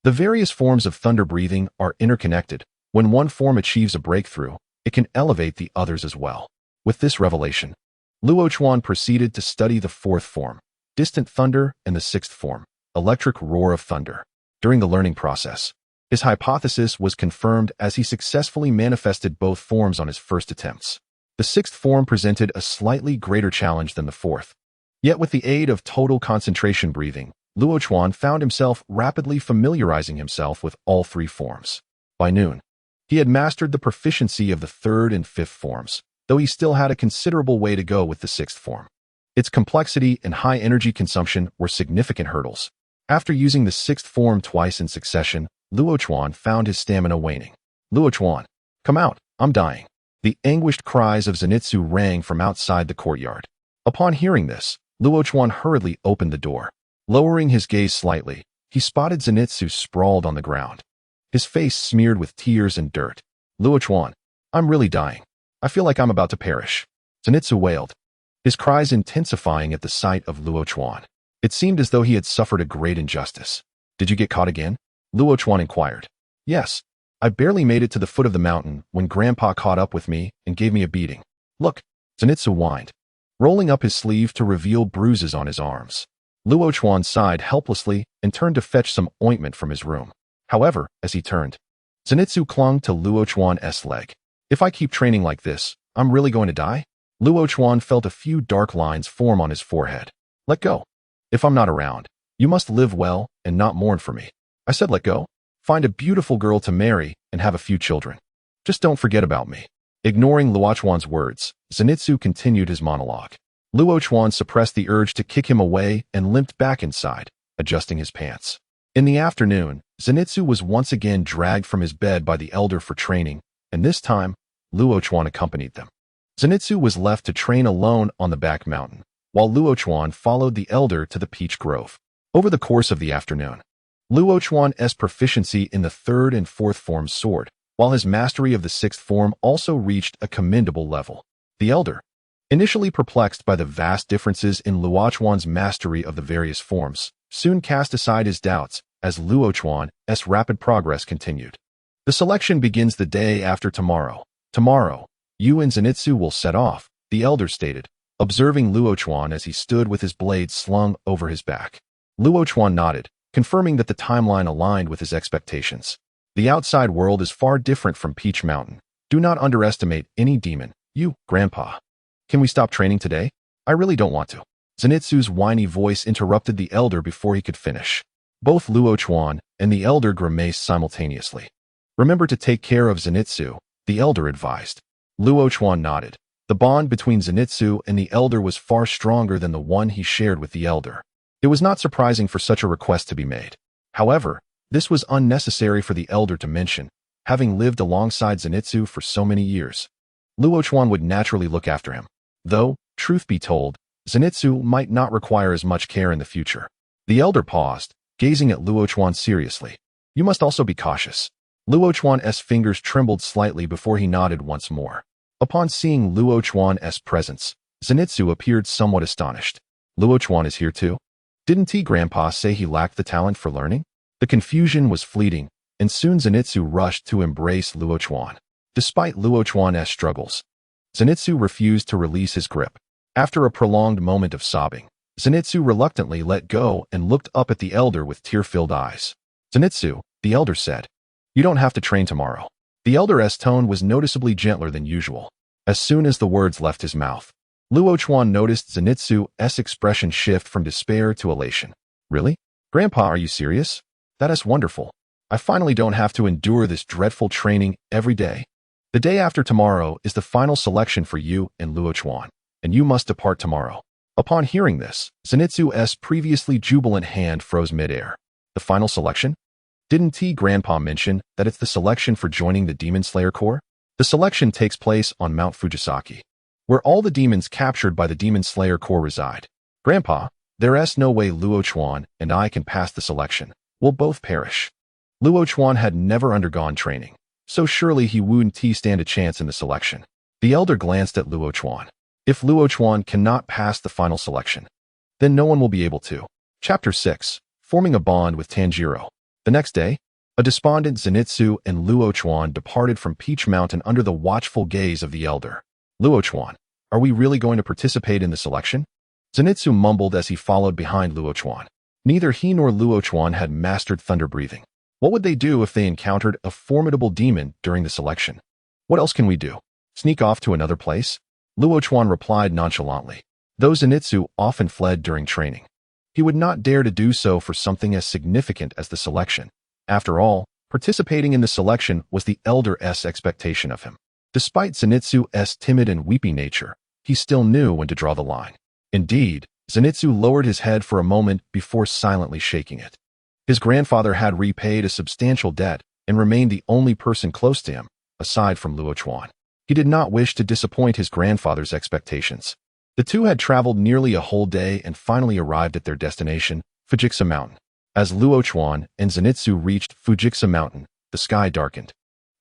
S1: The various forms of thunder breathing are interconnected. When one form achieves a breakthrough, it can elevate the others as well. With this revelation, Luo Chuan proceeded to study the fourth form, distant thunder, and the sixth form, electric roar of thunder. During the learning process, his hypothesis was confirmed as he successfully manifested both forms on his first attempts. The sixth form presented a slightly greater challenge than the fourth. Yet with the aid of total concentration breathing, Luo Chuan found himself rapidly familiarizing himself with all 3 forms. By noon, he had mastered the proficiency of the third and fifth forms, though he still had a considerable way to go with the sixth form. Its complexity and high energy consumption were significant hurdles. After using the sixth form twice in succession, Luo Chuan found his stamina waning. Luo Chuan, come out, I'm dying. The anguished cries of Zenitsu rang from outside the courtyard. Upon hearing this, Luo Chuan hurriedly opened the door. Lowering his gaze slightly, he spotted Zenitsu sprawled on the ground, his face smeared with tears and dirt. Luo Chuan, I'm really dying. I feel like I'm about to perish. Zenitsu wailed, his cries intensifying at the sight of Luo Chuan. It seemed as though he had suffered a great injustice. Did you get caught again? Luo Chuan inquired. Yes. I barely made it to the foot of the mountain when Grandpa caught up with me and gave me a beating. Look, Zenitsu whined, rolling up his sleeve to reveal bruises on his arms. Luo Chuan sighed helplessly and turned to fetch some ointment from his room. However, as he turned, Zenitsu clung to Luo Chuan's leg. If I keep training like this, I'm really going to die? Luo Chuan felt a few dark lines form on his forehead. Let go. If I'm not around, you must live well and not mourn for me. I said let go. Find a beautiful girl to marry and have a few children. Just don't forget about me. Ignoring Luo Chuan's words, Zenitsu continued his monologue. Luo Chuan suppressed the urge to kick him away and limped back inside, adjusting his pants. In the afternoon, Zenitsu was once again dragged from his bed by the elder for training, and this time, Luo Chuan accompanied them. Zenitsu was left to train alone on the back mountain, while Luo Chuan followed the elder to the peach grove. Over the course of the afternoon, Luo Chuan's proficiency in the 3rd and 4th forms soared, while his mastery of the 6th form also reached a commendable level. The elder, initially perplexed by the vast differences in Luo Chuan's mastery of the various forms, soon cast aside his doubts as Luo Chuan's rapid progress continued. The selection begins the day after tomorrow. Tomorrow, you and Zenitsu will set off, the elder stated, observing Luo Chuan as he stood with his blade slung over his back. Luo Chuan nodded, confirming that the timeline aligned with his expectations. The outside world is far different from Peach Mountain. Do not underestimate any demon. You, Grandpa. Can we stop training today? I really don't want to. Zenitsu's whiny voice interrupted the elder before he could finish. Both Luo Chuan and the elder grimaced simultaneously. Remember to take care of Zenitsu, the elder advised. Luo Chuan nodded. The bond between Zenitsu and the elder was far stronger than the one he shared with the elder. It was not surprising for such a request to be made. However, this was unnecessary for the elder to mention, having lived alongside Zenitsu for so many years. Luo Chuan would naturally look after him. Though, truth be told, Zenitsu might not require as much care in the future. The elder paused, gazing at Luo Chuan seriously. You must also be cautious. Luo Chuan's fingers trembled slightly before he nodded once more. Upon seeing Luo Chuan's presence, Zenitsu appeared somewhat astonished. Luo Chuan is here too? Didn't Grandpa say he lacked the talent for learning? The confusion was fleeting, and soon Zenitsu rushed to embrace Luo Chuan. Despite Luo Chuan's struggles, Zenitsu refused to release his grip. After a prolonged moment of sobbing, Zenitsu reluctantly let go and looked up at the elder with tear-filled eyes. Zenitsu, the elder said, you don't have to train tomorrow. The elder's tone was noticeably gentler than usual. As soon as the words left his mouth, Luo Chuan noticed Zenitsu's expression shift from despair to elation. Really? Grandpa, are you serious? That is wonderful. I finally don't have to endure this dreadful training every day. The day after tomorrow is the final selection for you and Luo Chuan, and you must depart tomorrow. Upon hearing this, Zenitsu's previously jubilant hand froze midair. The final selection? Didn't Grandpa mention that it's the selection for joining the Demon Slayer Corps? The selection takes place on Mount Fujisaki, where all the demons captured by the Demon Slayer Corps reside. Grandpa, there's no way Luo Chuan and I can pass the selection. We'll both perish. Luo Chuan had never undergone training, so surely he wouldn't stand a chance in the selection. The elder glanced at Luo Chuan. If Luo Chuan cannot pass the final selection, then no one will be able to. Chapter 6. Forming a bond with Tanjiro. The next day, a despondent Zenitsu and Luo Chuan departed from Peach Mountain under the watchful gaze of the elder. Luo Chuan, are we really going to participate in the selection? Zenitsu mumbled as he followed behind Luo Chuan. Neither he nor Luo Chuan had mastered thunder breathing. What would they do if they encountered a formidable demon during the selection? What else can we do? Sneak off to another place? Luo Chuan replied nonchalantly. Though Zenitsu often fled during training, he would not dare to do so for something as significant as the selection. After all, participating in the selection was the elder's expectation of him. Despite Zenitsu's timid and weepy nature, he still knew when to draw the line. Indeed, Zenitsu lowered his head for a moment before silently shaking it. His grandfather had repaid a substantial debt and remained the only person close to him, aside from Luo Chuan. He did not wish to disappoint his grandfather's expectations. The two had traveled nearly a whole day and finally arrived at their destination, Fujitsu Mountain. As Luo Chuan and Zenitsu reached Fujitsu Mountain, the sky darkened,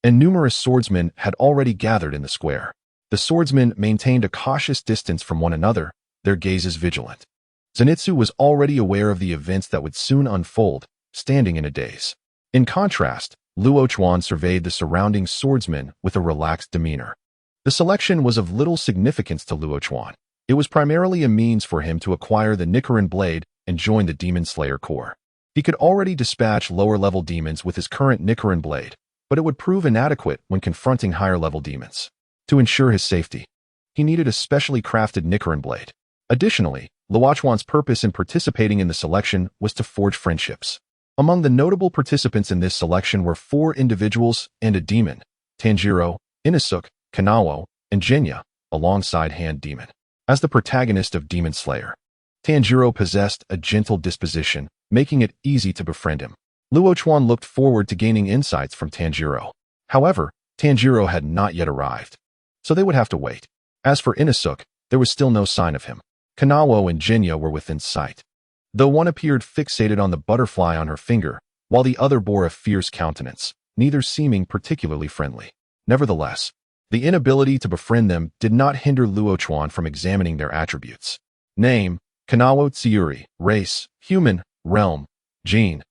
S1: and numerous swordsmen had already gathered in the square. The swordsmen maintained a cautious distance from one another, their gazes vigilant. Zenitsu was already aware of the events that would soon unfold, standing in a daze. In contrast, Luo Chuan surveyed the surrounding swordsmen with a relaxed demeanor. The selection was of little significance to Luo Chuan. It was primarily a means for him to acquire the Nichiren blade and join the Demon Slayer Corps. He could already dispatch lower-level demons with his current Nichiren blade, but it would prove inadequate when confronting higher-level demons. To ensure his safety, he needed a specially crafted Nichiren blade. Additionally, Luo Chuan's purpose in participating in the selection was to forge friendships. Among the notable participants in this selection were 4 individuals and a demon: Tanjiro, Inosuke, Kanawo, and Jinya, alongside Hand Demon. As the protagonist of Demon Slayer, Tanjiro possessed a gentle disposition, making it easy to befriend him. Luo Chuan looked forward to gaining insights from Tanjiro. However, Tanjiro had not yet arrived, so they would have to wait. As for Inosuke, there was still no sign of him. Kanawo and Jinya were within sight, though one appeared fixated on the butterfly on her finger, while the other bore a fierce countenance, neither seeming particularly friendly. Nevertheless, the inability to befriend them did not hinder Luo Chuan from examining their attributes. Name: Kanawo Tsuyuri. Race: human. Realm: gene.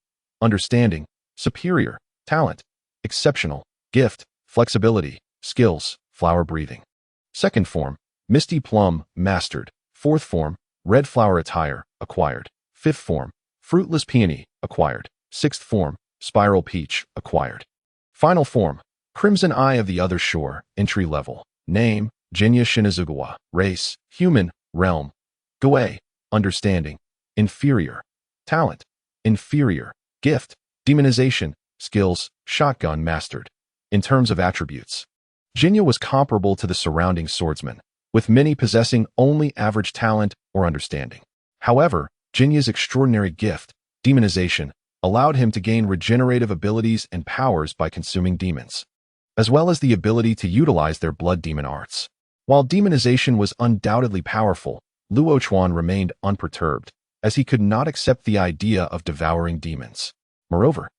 S1: Understanding: superior. Talent: exceptional. Gift: flexibility. Skills: flower breathing. Second form: Misty Plum, mastered. Fourth form: Red Flower Attire, acquired. Fifth form: Fruitless Peony, acquired. Sixth form: Spiral Peach, acquired. Final form: Crimson Eye of the Other Shore, entry level. Name: Jinya Shinazugawa. Race: human. Realm: Gue. Understanding: inferior. Talent: inferior. Gift: demonization. Skills: shotgun, mastered. In terms of attributes, Jinya was comparable to the surrounding swordsmen, with many possessing only average talent or understanding. However, Jinya's extraordinary gift, demonization, allowed him to gain regenerative abilities and powers by consuming demons, as well as the ability to utilize their blood demon arts. While demonization was undoubtedly powerful, Luo Chuan remained unperturbed, as he could not accept the idea of devouring demons. Moreover,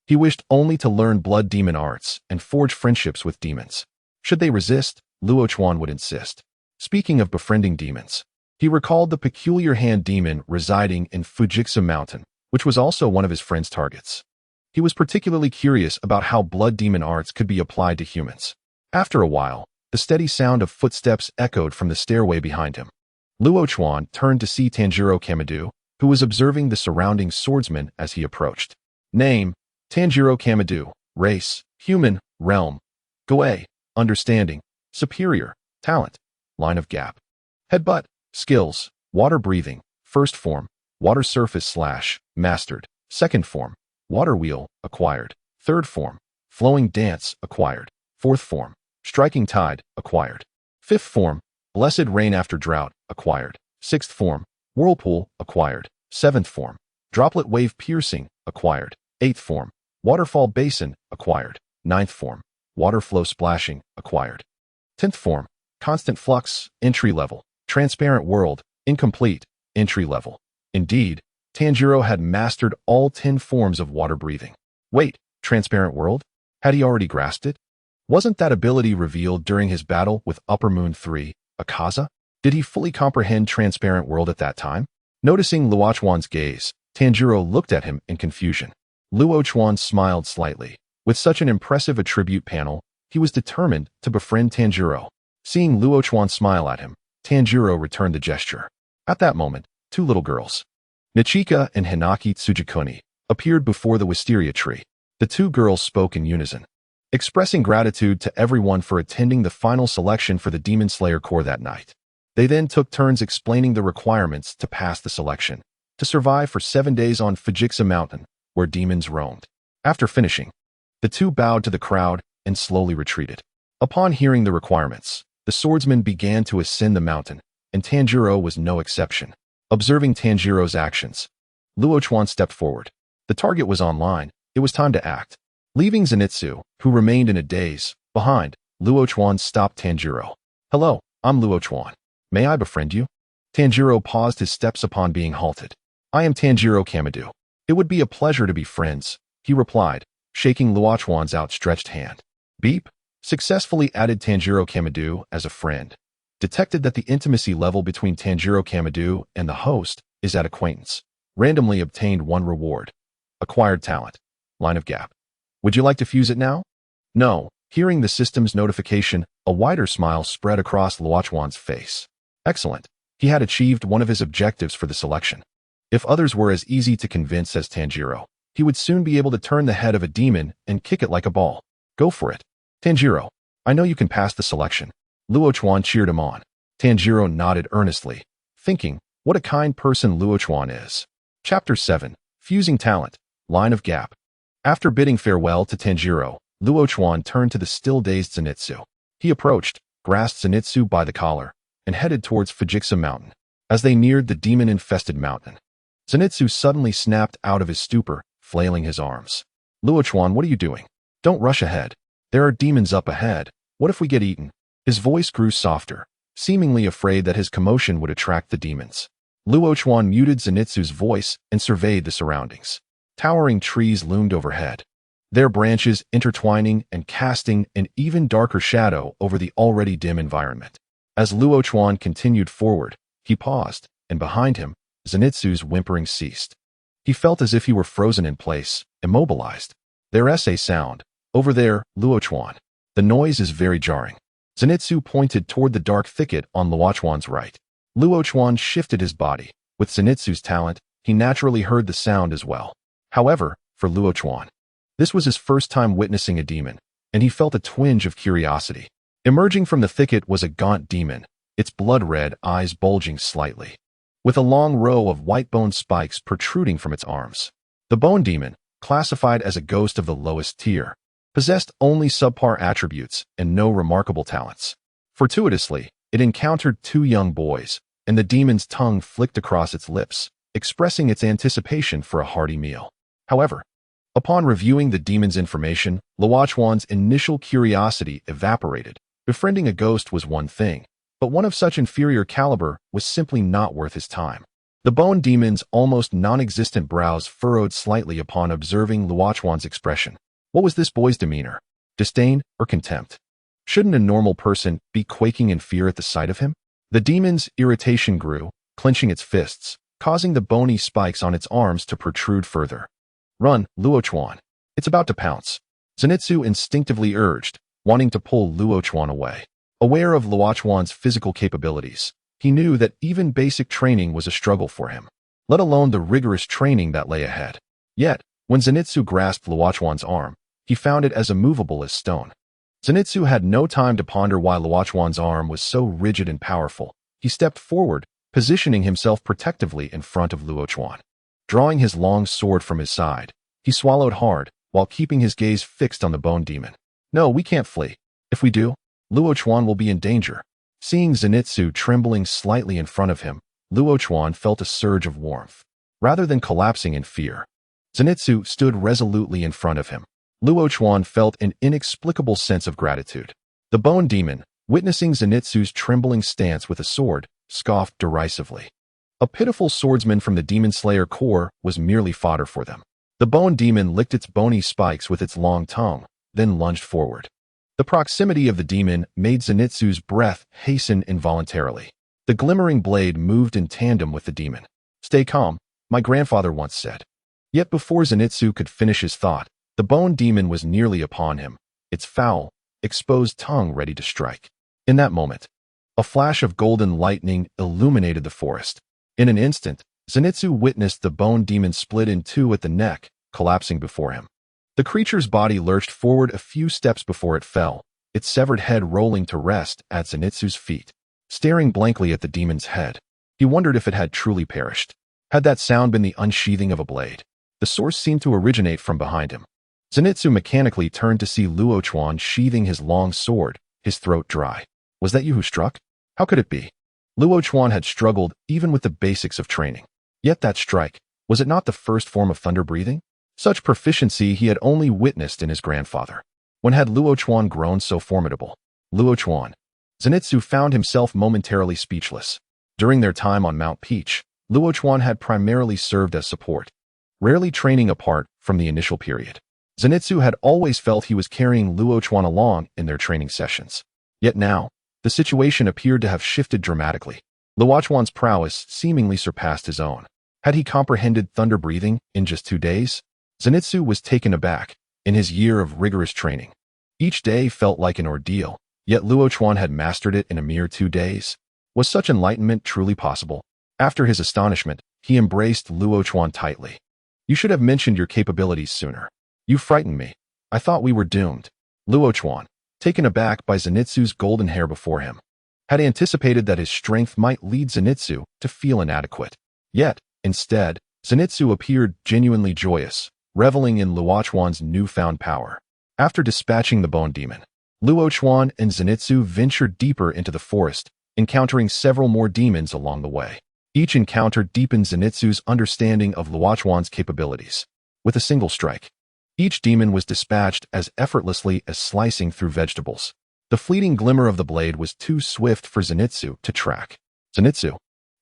S1: he wished only to learn blood demon arts and forge friendships with demons. Should they resist, Luo Chuan would insist. Speaking of befriending demons, he recalled the peculiar hand demon residing in Fujitsu Mountain, which was also one of his friend's targets. He was particularly curious about how blood demon arts could be applied to humans. After a while, the steady sound of footsteps echoed from the stairway behind him. Luo Chuan turned to see Tanjiro Kamado, who was observing the surrounding swordsmen as he approached. Name: Tanjiro Kamado. Race: human. Realm: Gue. Understanding: superior. Talent: line of gap. Headbutt. Skills: water breathing. First form: water surface slash, mastered. Second form: water wheel, acquired. Third form: flowing dance, acquired. Fourth form: striking tide, acquired. Fifth form: blessed rain after drought, acquired. Sixth form: whirlpool, acquired. Seventh form: droplet wave piercing, acquired. Eighth form: waterfall basin, acquired. Ninth form: water flow splashing, acquired. 10th form: constant flux, entry level. Transparent world, incomplete, entry level. Indeed, Tanjiro had mastered all 10 forms of water breathing. Wait, transparent world? Had he already grasped it? Wasn't that ability revealed during his battle with Upper Moon 3, Akaza? Did he fully comprehend transparent world at that time? Noticing Luo Chuan's gaze, Tanjiro looked at him in confusion. Luo Chuan smiled slightly. With such an impressive attribute panel, he was determined to befriend Tanjiro. Seeing Luo Chuan smile at him, Tanjiro returned the gesture. At that moment, 2 little girls, Nichika and Hinaki Tsujikuni, appeared before the wisteria tree. The 2 girls spoke in unison, expressing gratitude to everyone for attending the final selection for the Demon Slayer Corps that night. They then took turns explaining the requirements to pass the selection, to survive for 7 days on Fujitsu Mountain, where demons roamed. After finishing, the 2 bowed to the crowd and slowly retreated. Upon hearing the requirements, the swordsmen began to ascend the mountain, and Tanjiro was no exception. Observing Tanjiro's actions, Luo Chuan stepped forward. The target was online. It was time to act. Leaving Zenitsu, who remained in a daze, behind, Luo Chuan stopped Tanjiro. Hello, I'm Luo Chuan. May I befriend you? Tanjiro paused his steps upon being halted. I am Tanjiro Kamado. It would be a pleasure to be friends, he replied, shaking Luo Chuan's outstretched hand. Beep. Successfully added Tanjiro Kamado as a friend. Detected that the intimacy level between Tanjiro Kamado and the host is at acquaintance. Randomly obtained 1 reward. Acquired talent. Line of gap. Would you like to fuse it now? No. Hearing the system's notification, a wider smile spread across Luo Chuan's face. Excellent. He had achieved one of his objectives for the selection. If others were as easy to convince as Tanjiro, he would soon be able to turn the head of a demon and kick it like a ball. Go for it. Tanjiro, I know you can pass the selection. Luo Chuan cheered him on. Tanjiro nodded earnestly, thinking, what a kind person Luo Chuan is. Chapter 7. Fusing Talent. Line of Gap. After bidding farewell to Tanjiro, Luo Chuan turned to the still-dazed Zenitsu. He approached, grasped Zenitsu by the collar, and headed towards Fujitsu Mountain. As they neared the demon-infested mountain, Zenitsu suddenly snapped out of his stupor, flailing his arms. Luo Chuan, what are you doing? Don't rush ahead. There are demons up ahead. What if we get eaten? His voice grew softer, seemingly afraid that his commotion would attract the demons. Luo Chuan muted Zenitsu's voice and surveyed the surroundings. Towering trees loomed overhead, their branches intertwining and casting an even darker shadow over the already dim environment. As Luo Chuan continued forward, he paused, and behind him, Zenitsu's whimpering ceased. He felt as if he were frozen in place, immobilized. There's a sound. Over there, Luo Chuan. The noise is very jarring. Zenitsu pointed toward the dark thicket on Luo Chuan's right. Luo Chuan shifted his body. With Zenitsu's talent, he naturally heard the sound as well. However, for Luo Chuan, this was his first time witnessing a demon, and he felt a twinge of curiosity. Emerging from the thicket was a gaunt demon, its blood-red eyes bulging slightly, with a long row of white bone spikes protruding from its arms. The bone demon, classified as a ghost of the lowest tier, possessed only subpar attributes and no remarkable talents. Fortuitously, it encountered two young boys, and the demon's tongue flicked across its lips, expressing its anticipation for a hearty meal. However, upon reviewing the demon's information, Luo Chuan's initial curiosity evaporated. Befriending a ghost was one thing, but one of such inferior caliber was simply not worth his time. The bone demon's almost non-existent brows furrowed slightly upon observing Luo Chuan's expression. What was this boy's demeanor? Disdain or contempt? Shouldn't a normal person be quaking in fear at the sight of him? The demon's irritation grew, clenching its fists, causing the bony spikes on its arms to protrude further. Run, Luo Chuan. It's about to pounce. Zenitsu instinctively urged, wanting to pull Luo Chuan away. Aware of Luo Chuan's physical capabilities, he knew that even basic training was a struggle for him, let alone the rigorous training that lay ahead. Yet, when Zenitsu grasped Luo Chuan's arm, he found it as immovable as stone. Zenitsu had no time to ponder why Luo Chuan's arm was so rigid and powerful. He stepped forward, positioning himself protectively in front of Luo Chuan. Drawing his long sword from his side, he swallowed hard, while keeping his gaze fixed on the bone demon. No, we can't flee. If we do, Luo Chuan will be in danger. Seeing Zenitsu trembling slightly in front of him, Luo Chuan felt a surge of warmth. Rather than collapsing in fear, Zenitsu stood resolutely in front of him. Luo Chuan felt an inexplicable sense of gratitude. The bone demon, witnessing Zenitsu's trembling stance with a sword, scoffed derisively. A pitiful swordsman from the Demon Slayer Corps was merely fodder for them. The bone demon licked its bony spikes with its long tongue, then lunged forward. The proximity of the demon made Zenitsu's breath hasten involuntarily. The glimmering blade moved in tandem with the demon. Stay calm, my grandfather once said. Yet before Zenitsu could finish his thought, the bone demon was nearly upon him, its foul, exposed tongue ready to strike. In that moment, a flash of golden lightning illuminated the forest. In an instant, Zenitsu witnessed the bone demon split in two at the neck, collapsing before him. The creature's body lurched forward a few steps before it fell, its severed head rolling to rest at Zenitsu's feet. Staring blankly at the demon's head, he wondered if it had truly perished. Had that sound been the unsheathing of a blade? The source seemed to originate from behind him. Zenitsu mechanically turned to see Luo Chuan sheathing his long sword, his throat dry. Was that you who struck? How could it be? Luo Chuan had struggled even with the basics of training. Yet that strike, was it not the first form of thunder breathing? Such proficiency he had only witnessed in his grandfather. When had Luo Chuan grown so formidable? Luo Chuan. Zenitsu found himself momentarily speechless. During their time on Mount Peach, Luo Chuan had primarily served as support, rarely training apart from the initial period. Zenitsu had always felt he was carrying Luo Chuan along in their training sessions. Yet now, the situation appeared to have shifted dramatically. Luo Chuan's prowess seemingly surpassed his own. Had he comprehended thunder breathing in just 2 days? Zenitsu was taken aback in his year of rigorous training. Each day felt like an ordeal, yet Luo Chuan had mastered it in a mere 2 days. Was such enlightenment truly possible? After his astonishment, he embraced Luo Chuan tightly. You should have mentioned your capabilities sooner. You frightened me. I thought we were doomed. Luo Chuan, taken aback by Zenitsu's golden hair before him, had anticipated that his strength might lead Zenitsu to feel inadequate. Yet, instead, Zenitsu appeared genuinely joyous, reveling in Luo Chuan's newfound power. After dispatching the bone demon, Luo Chuan and Zenitsu ventured deeper into the forest, encountering several more demons along the way. Each encounter deepened Zenitsu's understanding of Luo Chuan's capabilities. With a single strike, each demon was dispatched as effortlessly as slicing through vegetables. The fleeting glimmer of the blade was too swift for Zenitsu to track. Zenitsu,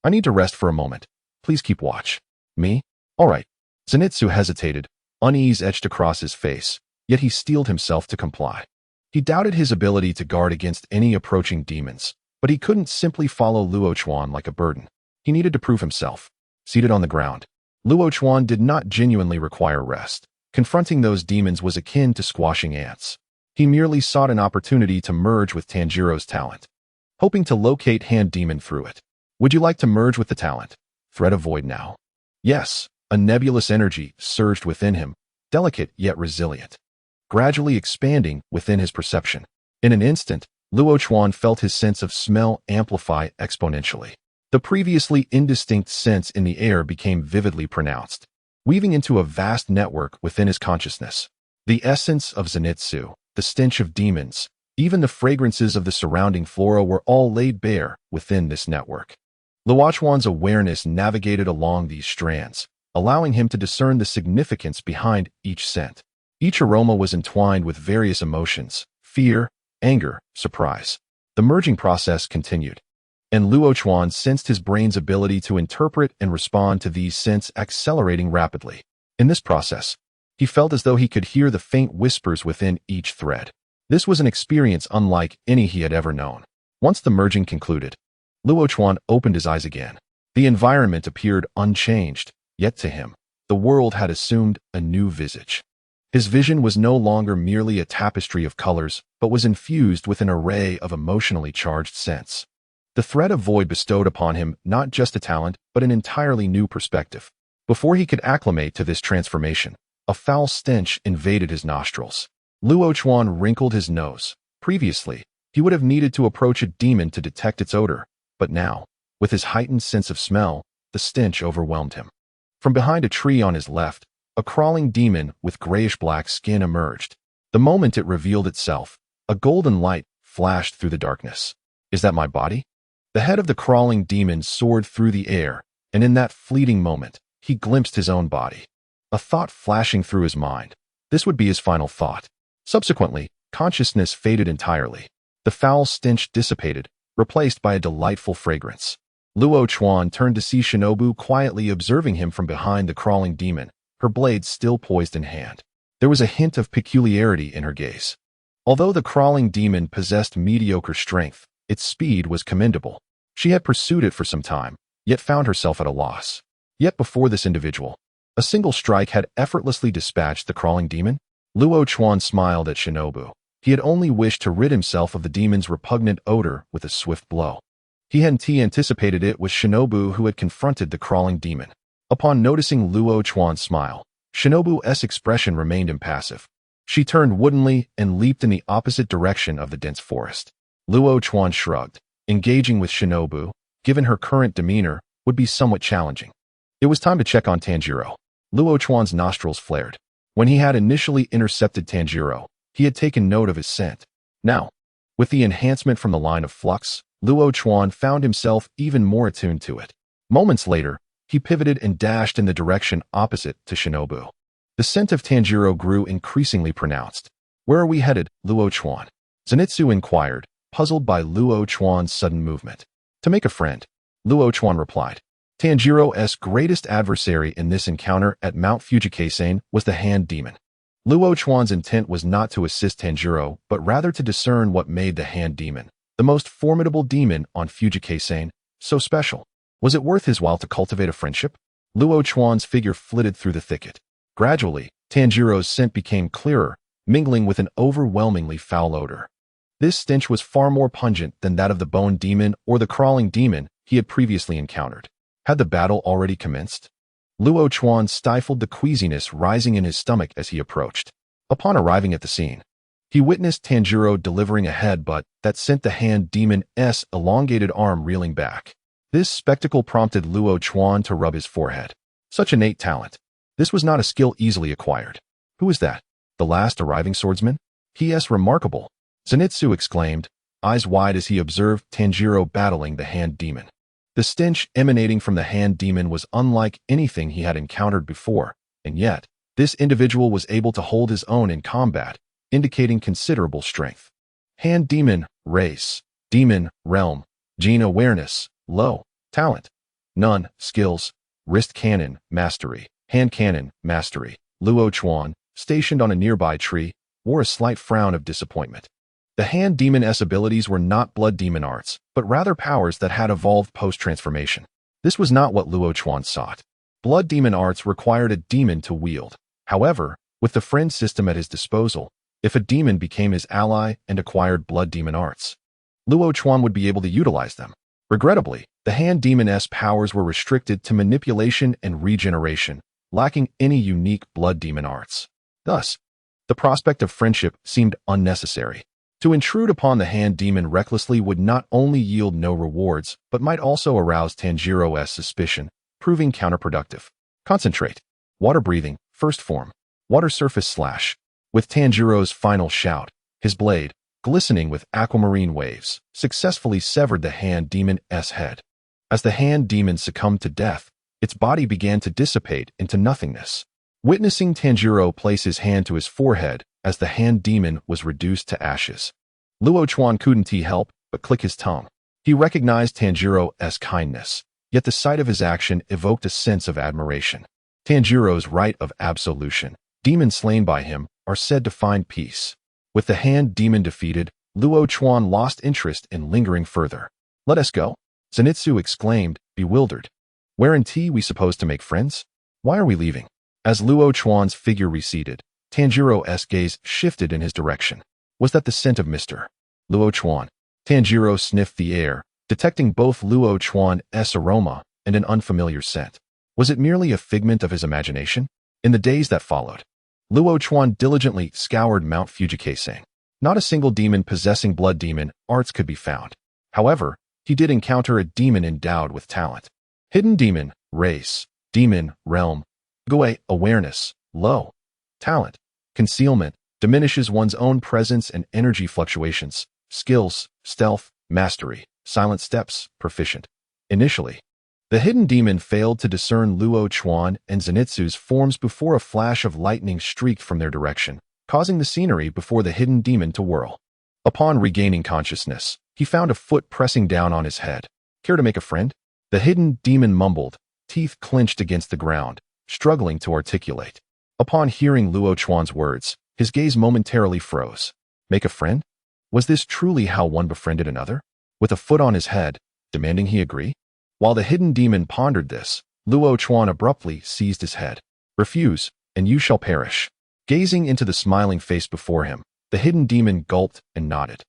S1: I need to rest for a moment. Please keep watch. Me? All right. Zenitsu hesitated, unease etched across his face, yet he steeled himself to comply. He doubted his ability to guard against any approaching demons, but he couldn't simply follow Luo Chuan like a burden. He needed to prove himself. Seated on the ground, Luo Chuan did not genuinely require rest. Confronting those demons was akin to squashing ants. He merely sought an opportunity to merge with Tanjiro's talent, hoping to locate Hand Demon through it. Would you like to merge with the talent? Thread of Void now. Yes, a nebulous energy surged within him, delicate yet resilient, gradually expanding within his perception. In an instant, Luo Chuan felt his sense of smell amplify exponentially. The previously indistinct sense in the air became vividly pronounced, weaving into a vast network within his consciousness. The essence of Zenitsu, the stench of demons, even the fragrances of the surrounding flora were all laid bare within this network. Luo Chuan's awareness navigated along these strands, allowing him to discern the significance behind each scent. Each aroma was entwined with various emotions: fear, anger, surprise. The merging process continued, and Luo Chuan sensed his brain's ability to interpret and respond to these scents accelerating rapidly. In this process, he felt as though he could hear the faint whispers within each thread. This was an experience unlike any he had ever known. Once the merging concluded, Luo Chuan opened his eyes again. The environment appeared unchanged, yet to him, the world had assumed a new visage. His vision was no longer merely a tapestry of colors, but was infused with an array of emotionally charged scents. The thread of void bestowed upon him not just a talent, but an entirely new perspective. Before he could acclimate to this transformation, a foul stench invaded his nostrils. Luo Chuan wrinkled his nose. Previously, he would have needed to approach a demon to detect its odor, but now, with his heightened sense of smell, the stench overwhelmed him. From behind a tree on his left, a crawling demon with grayish-black skin emerged. The moment it revealed itself, a golden light flashed through the darkness. Is that my body? The head of the crawling demon soared through the air, and in that fleeting moment, he glimpsed his own body. A thought flashing through his mind. This would be his final thought. Subsequently, consciousness faded entirely. The foul stench dissipated, replaced by a delightful fragrance. Luo Chuan turned to see Shinobu quietly observing him from behind the crawling demon, her blade still poised in hand. There was a hint of peculiarity in her gaze. Although the crawling demon possessed mediocre strength, its speed was commendable. She had pursued it for some time, yet found herself at a loss. Yet before this individual, a single strike had effortlessly dispatched the crawling demon. Luo Chuan smiled at Shinobu. He had only wished to rid himself of the demon's repugnant odor with a swift blow. He hadn't anticipated it was Shinobu who had confronted the crawling demon. Upon noticing Luo Chuan's smile, Shinobu's expression remained impassive. She turned woodenly and leaped in the opposite direction of the dense forest. Luo Chuan shrugged. Engaging with Shinobu, given her current demeanor, would be somewhat challenging. It was time to check on Tanjiro. Luo Chuan's nostrils flared. When he had initially intercepted Tanjiro, he had taken note of his scent. Now, with the enhancement from the line of flux, Luo Chuan found himself even more attuned to it. Moments later, he pivoted and dashed in the direction opposite to Shinobu. The scent of Tanjiro grew increasingly pronounced. Where are we headed, Luo Chuan? Zenitsu inquired, puzzled by Luo Chuan's sudden movement. To make a friend, Luo Chuan replied. Tanjiro's greatest adversary in this encounter at Mount Fujikaisen was the Hand Demon. Luo Chuan's intent was not to assist Tanjiro, but rather to discern what made the Hand Demon, the most formidable demon on Fujikaisen, so special. Was it worth his while to cultivate a friendship? Luo Chuan's figure flitted through the thicket. Gradually, Tanjiro's scent became clearer, mingling with an overwhelmingly foul odor. This stench was far more pungent than that of the bone demon or the crawling demon he had previously encountered. Had the battle already commenced? Luo Chuan stifled the queasiness rising in his stomach as he approached. Upon arriving at the scene, He witnessed Tanjiro delivering a headbutt that sent the hand demon's elongated arm reeling back. This spectacle prompted Luo Chuan to rub his forehead. Such innate talent. This was not a skill easily acquired. Who is that? The last arriving swordsman? He is remarkable. Zenitsu exclaimed, eyes wide as he observed Tanjiro battling the hand demon. The stench emanating from the hand demon was unlike anything he had encountered before, and yet, this individual was able to hold his own in combat, indicating considerable strength. Hand demon, race, demon, realm, gene awareness, low, talent, none, skills, wrist cannon, mastery, hand cannon, mastery. Luo Chuan, stationed on a nearby tree, wore a slight frown of disappointment. The hand demon's abilities were not blood demon arts, but rather powers that had evolved post-transformation. This was not what Luo Chuan sought. Blood demon arts required a demon to wield. However, with the friend system at his disposal, if a demon became his ally and acquired blood demon arts, Luo Chuan would be able to utilize them. Regrettably, the hand demon's powers were restricted to manipulation and regeneration, lacking any unique blood demon arts. Thus, the prospect of friendship seemed unnecessary. To intrude upon the hand demon recklessly would not only yield no rewards, but might also arouse Tanjiro's suspicion, proving counterproductive. Concentrate. Water breathing, first form. Water surface slash. With Tanjiro's final shout, his blade, glistening with aquamarine waves, successfully severed the hand demon's head. As the hand demon succumbed to death, its body began to dissipate into nothingness. Witnessing Tanjiro place his hand to his forehead as the hand demon was reduced to ashes, Luo Chuan couldn't help but click his tongue. He recognized Tanjiro's kindness, yet the sight of his action evoked a sense of admiration. Tanjiro's rite of absolution, demons slain by him, are said to find peace. With the hand demon defeated, Luo Chuan lost interest in lingering further. Let us go, Zenitsu exclaimed, bewildered. Weren't we supposed to make friends? Why are we leaving? As Luo Chuan's figure receded, Tanjiro's gaze shifted in his direction. Was that the scent of Mr. Luo Chuan? Tanjiro sniffed the air, detecting both Luo Chuan's aroma and an unfamiliar scent. Was it merely a figment of his imagination? In the days that followed, Luo Chuan diligently scoured Mount Fujikase. Not a single demon possessing blood demon arts could be found. However, he did encounter a demon endowed with talent. Hidden demon, race, demon, realm, Goe, awareness, low, talent, concealment, diminishes one's own presence and energy fluctuations, skills, stealth, mastery, silent steps, proficient. Initially, the hidden demon failed to discern Luo Chuan and Zenitsu's forms before a flash of lightning streaked from their direction, causing the scenery before the hidden demon to whirl. Upon regaining consciousness, he found a foot pressing down on his head. Care to make a friend? The hidden demon mumbled, teeth clenched against the ground, struggling to articulate. Upon hearing Luo Chuan's words, his gaze momentarily froze. Make a friend? Was this truly how one befriended another? With a foot on his head, demanding he agree? While the hidden demon pondered this, Luo Chuan abruptly seized his head. Refuse, and you shall perish. Gazing into the smiling face before him, the hidden demon gulped and nodded.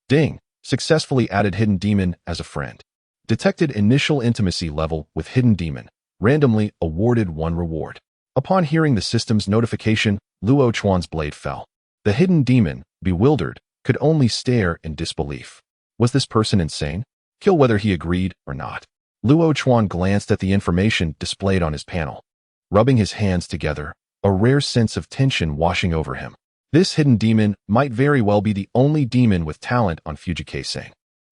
S1: Ding, successfully added hidden demon as a friend. Detected initial intimacy level with hidden demon. Randomly awarded 1 reward. Upon hearing the system's notification, Luo Chuan's blade fell. The hidden demon, bewildered, could only stare in disbelief. Was this person insane? Kill whether he agreed or not. Luo Chuan glanced at the information displayed on his panel. Rubbing his hands together, a rare sense of tension washing over him. This hidden demon might very well be the only demon with talent on Fujikase.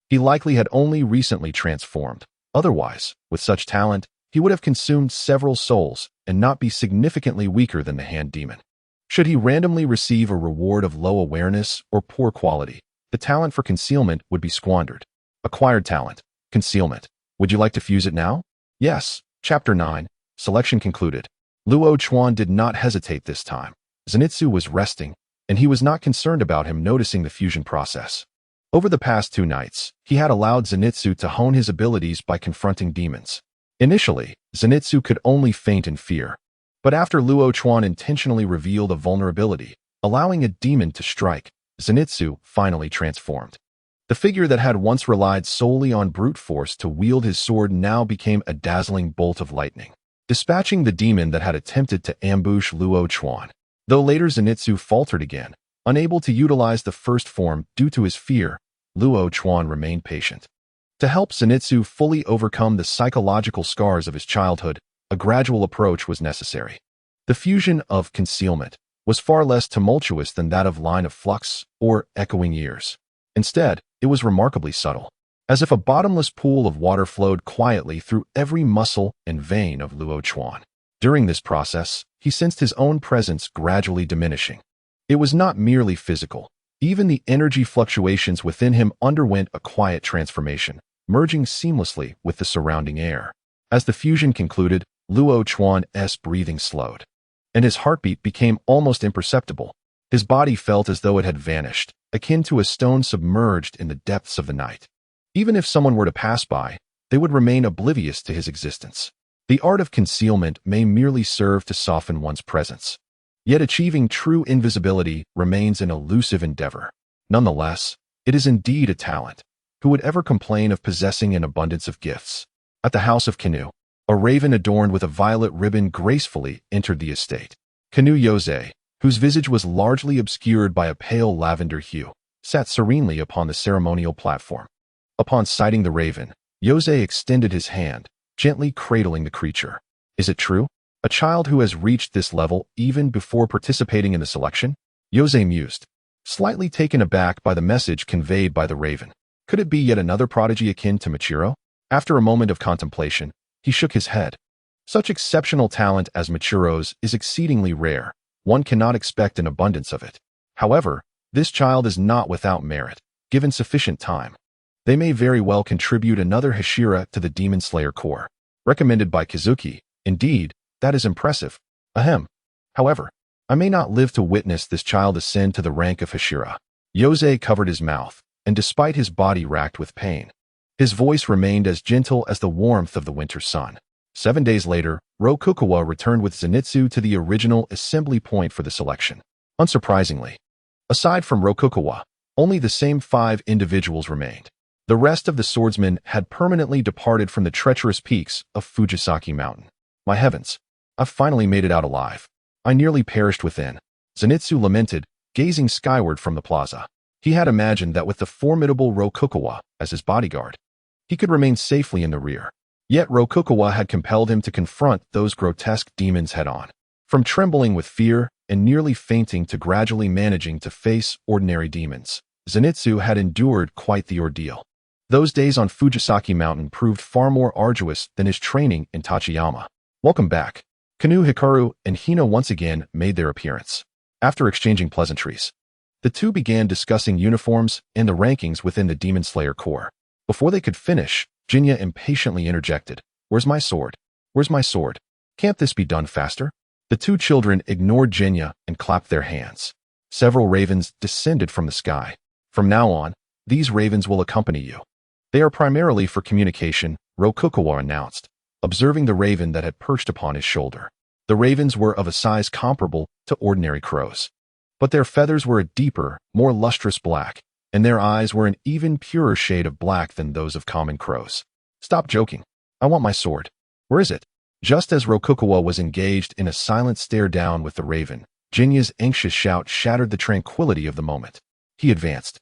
S1: He likely had only recently transformed. Otherwise, with such talent, he would have consumed several souls and not be significantly weaker than the hand demon. Should he randomly receive a reward of low awareness or poor quality, the talent for concealment would be squandered. Acquired talent, concealment. Would you like to fuse it now? Yes. Chapter 9. Selection concluded. Luo Chuan did not hesitate this time. Zenitsu was resting, and he was not concerned about him noticing the fusion process. Over the past 2 nights, he had allowed Zenitsu to hone his abilities by confronting demons. Initially, Zenitsu could only faint in fear. But after Luo Chuan intentionally revealed a vulnerability, allowing a demon to strike, Zenitsu finally transformed. The figure that had once relied solely on brute force to wield his sword now became a dazzling bolt of lightning, dispatching the demon that had attempted to ambush Luo Chuan. Though later Zenitsu faltered again, Unable to utilize the first form due to his fear, Luo Chuan remained patient. To help Zenitsu fully overcome the psychological scars of his childhood, a gradual approach was necessary. The fusion of concealment was far less tumultuous than that of line of flux or echoing years. Instead, it was remarkably subtle, as if a bottomless pool of water flowed quietly through every muscle and vein of Luo Chuan. During this process, he sensed his own presence gradually diminishing. It was not merely physical. Even the energy fluctuations within him underwent a quiet transformation, merging seamlessly with the surrounding air. As the fusion concluded, Luo Chuan's breathing slowed, and his heartbeat became almost imperceptible. His body felt as though it had vanished, akin to a stone submerged in the depths of the night. Even if someone were to pass by, they would remain oblivious to his existence. The art of concealment may merely serve to soften one's presence. Yet achieving true invisibility remains an elusive endeavor. Nonetheless, it is indeed a talent. Who would ever complain of possessing an abundance of gifts? At the house of Kanu, a raven adorned with a violet ribbon gracefully entered the estate. Kanu Yose, whose visage was largely obscured by a pale lavender hue, sat serenely upon the ceremonial platform. Upon sighting the raven, Yose extended his hand, gently cradling the creature. Is it true? A child who has reached this level even before participating in the selection? Yose mused, slightly taken aback by the message conveyed by the raven. Could it be yet another prodigy akin to Michiro? After a moment of contemplation, he shook his head. Such exceptional talent as Michiro's is exceedingly rare. One cannot expect an abundance of it. However, this child is not without merit, given sufficient time. They may very well contribute another Hashira to the Demon Slayer Corps. Recommended by Kazuki. Indeed, that is impressive. Ahem. However, I may not live to witness this child ascend to the rank of Hashira. Yose covered his mouth, and despite his body racked with pain, his voice remained as gentle as the warmth of the winter sun. 7 days later, Rokukawa returned with Zenitsu to the original assembly point for the selection. Unsurprisingly, aside from Rokukawa, only the same 5 individuals remained. The rest of the swordsmen had permanently departed from the treacherous peaks of Fujisaki Mountain. My heavens, I've finally made it out alive. I nearly perished within. Zenitsu lamented, gazing skyward from the plaza. He had imagined that with the formidable Rokukawa as his bodyguard, he could remain safely in the rear. Yet Rokukawa had compelled him to confront those grotesque demons head-on. From trembling with fear and nearly fainting to gradually managing to face ordinary demons, Zenitsu had endured quite the ordeal. Those days on Fujisaki Mountain proved far more arduous than his training in Tachiyama. Welcome back. Kanu, Hikaru, and Hina once again made their appearance. After exchanging pleasantries, the two began discussing uniforms and the rankings within the Demon Slayer Corps. Before they could finish, Jinya impatiently interjected. Where's my sword? Where's my sword? Can't this be done faster? The two children ignored Jinya and clapped their hands. Several ravens descended from the sky. From now on, these ravens will accompany you. They are primarily for communication, Rokukawa announced, observing the raven that had perched upon his shoulder. The ravens were of a size comparable to ordinary crows, but their feathers were a deeper, more lustrous black, and their eyes were an even purer shade of black than those of common crows. Stop joking. I want my sword. Where is it? Just as Rokukawa was engaged in a silent stare down with the raven, Jinya's anxious shout shattered the tranquility of the moment. He advanced,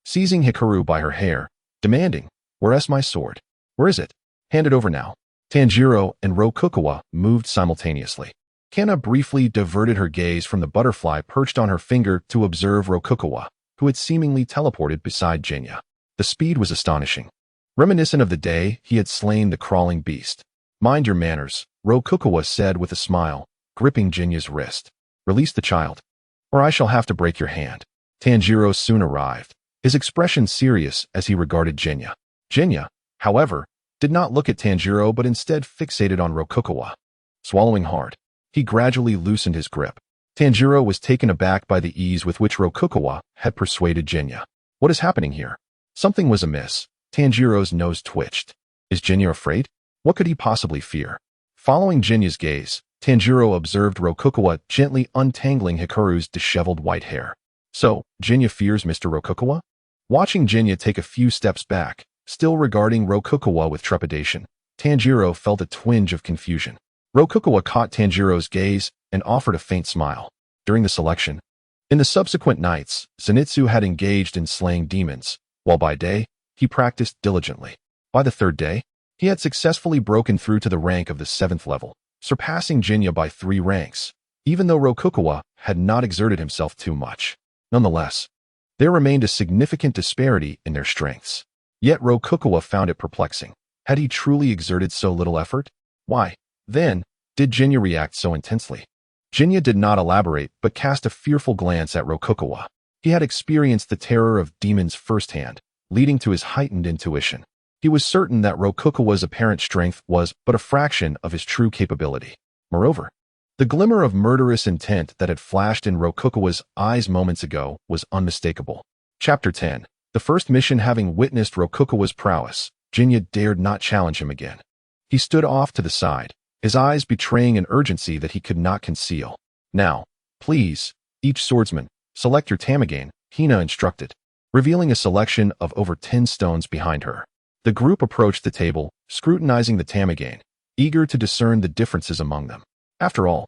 S1: seizing Hikaru by her hair, demanding, Where's my sword? Where is it? Hand it over now. Tanjiro and Rokukawa moved simultaneously. Kana briefly diverted her gaze from the butterfly perched on her finger to observe Rokukawa, who had seemingly teleported beside Jinya. The speed was astonishing, reminiscent of the day he had slain the crawling beast. Mind your manners, Rokukawa said with a smile, gripping Jinya's wrist. Release the child, or I shall have to break your hand. Tanjiro soon arrived, his expression serious as he regarded Jinya. Jinya, however, did not look at Tanjiro but instead fixated on Rokukawa. Swallowing hard, he gradually loosened his grip. Tanjiro was taken aback by the ease with which Rokukawa had persuaded Jinya. What is happening here? Something was amiss. Tanjiro's nose twitched. Is Jinya afraid? What could he possibly fear? Following Jinya's gaze, Tanjiro observed Rokukawa gently untangling Hikaru's disheveled white hair. So, Jinya fears Mr. Rokukawa? Watching Jinya take a few steps back, still regarding Rokukawa with trepidation, Tanjiro felt a twinge of confusion. Rokukawa caught Tanjiro's gaze and offered a faint smile. During the selection, In the subsequent nights, Zenitsu had engaged in slaying demons, while by day, he practiced diligently. By the third day, he had successfully broken through to the rank of the 7th level, surpassing Jinya by 3 ranks, even though Rokugawa had not exerted himself too much. Nonetheless, there remained a significant disparity in their strengths. Yet Rokugawa found it perplexing. Had he truly exerted so little effort? Why, then, did Jinya react so intensely? Jinya did not elaborate, but cast a fearful glance at Rokugawa. He had experienced the terror of demons firsthand, leading to his heightened intuition. He was certain that Rokugawa's apparent strength was but a fraction of his true capability. Moreover, the glimmer of murderous intent that had flashed in Rokugawa's eyes moments ago was unmistakable. Chapter 10. The first mission. Having witnessed Rokugawa's prowess, Jinya dared not challenge him again. He stood off to the side, his eyes betraying an urgency that he could not conceal. Now, please, each swordsman, select your tamagane, Hina instructed, revealing a selection of over 10 stones behind her. The group approached the table, scrutinizing the tamagane, eager to discern the differences among them. After all,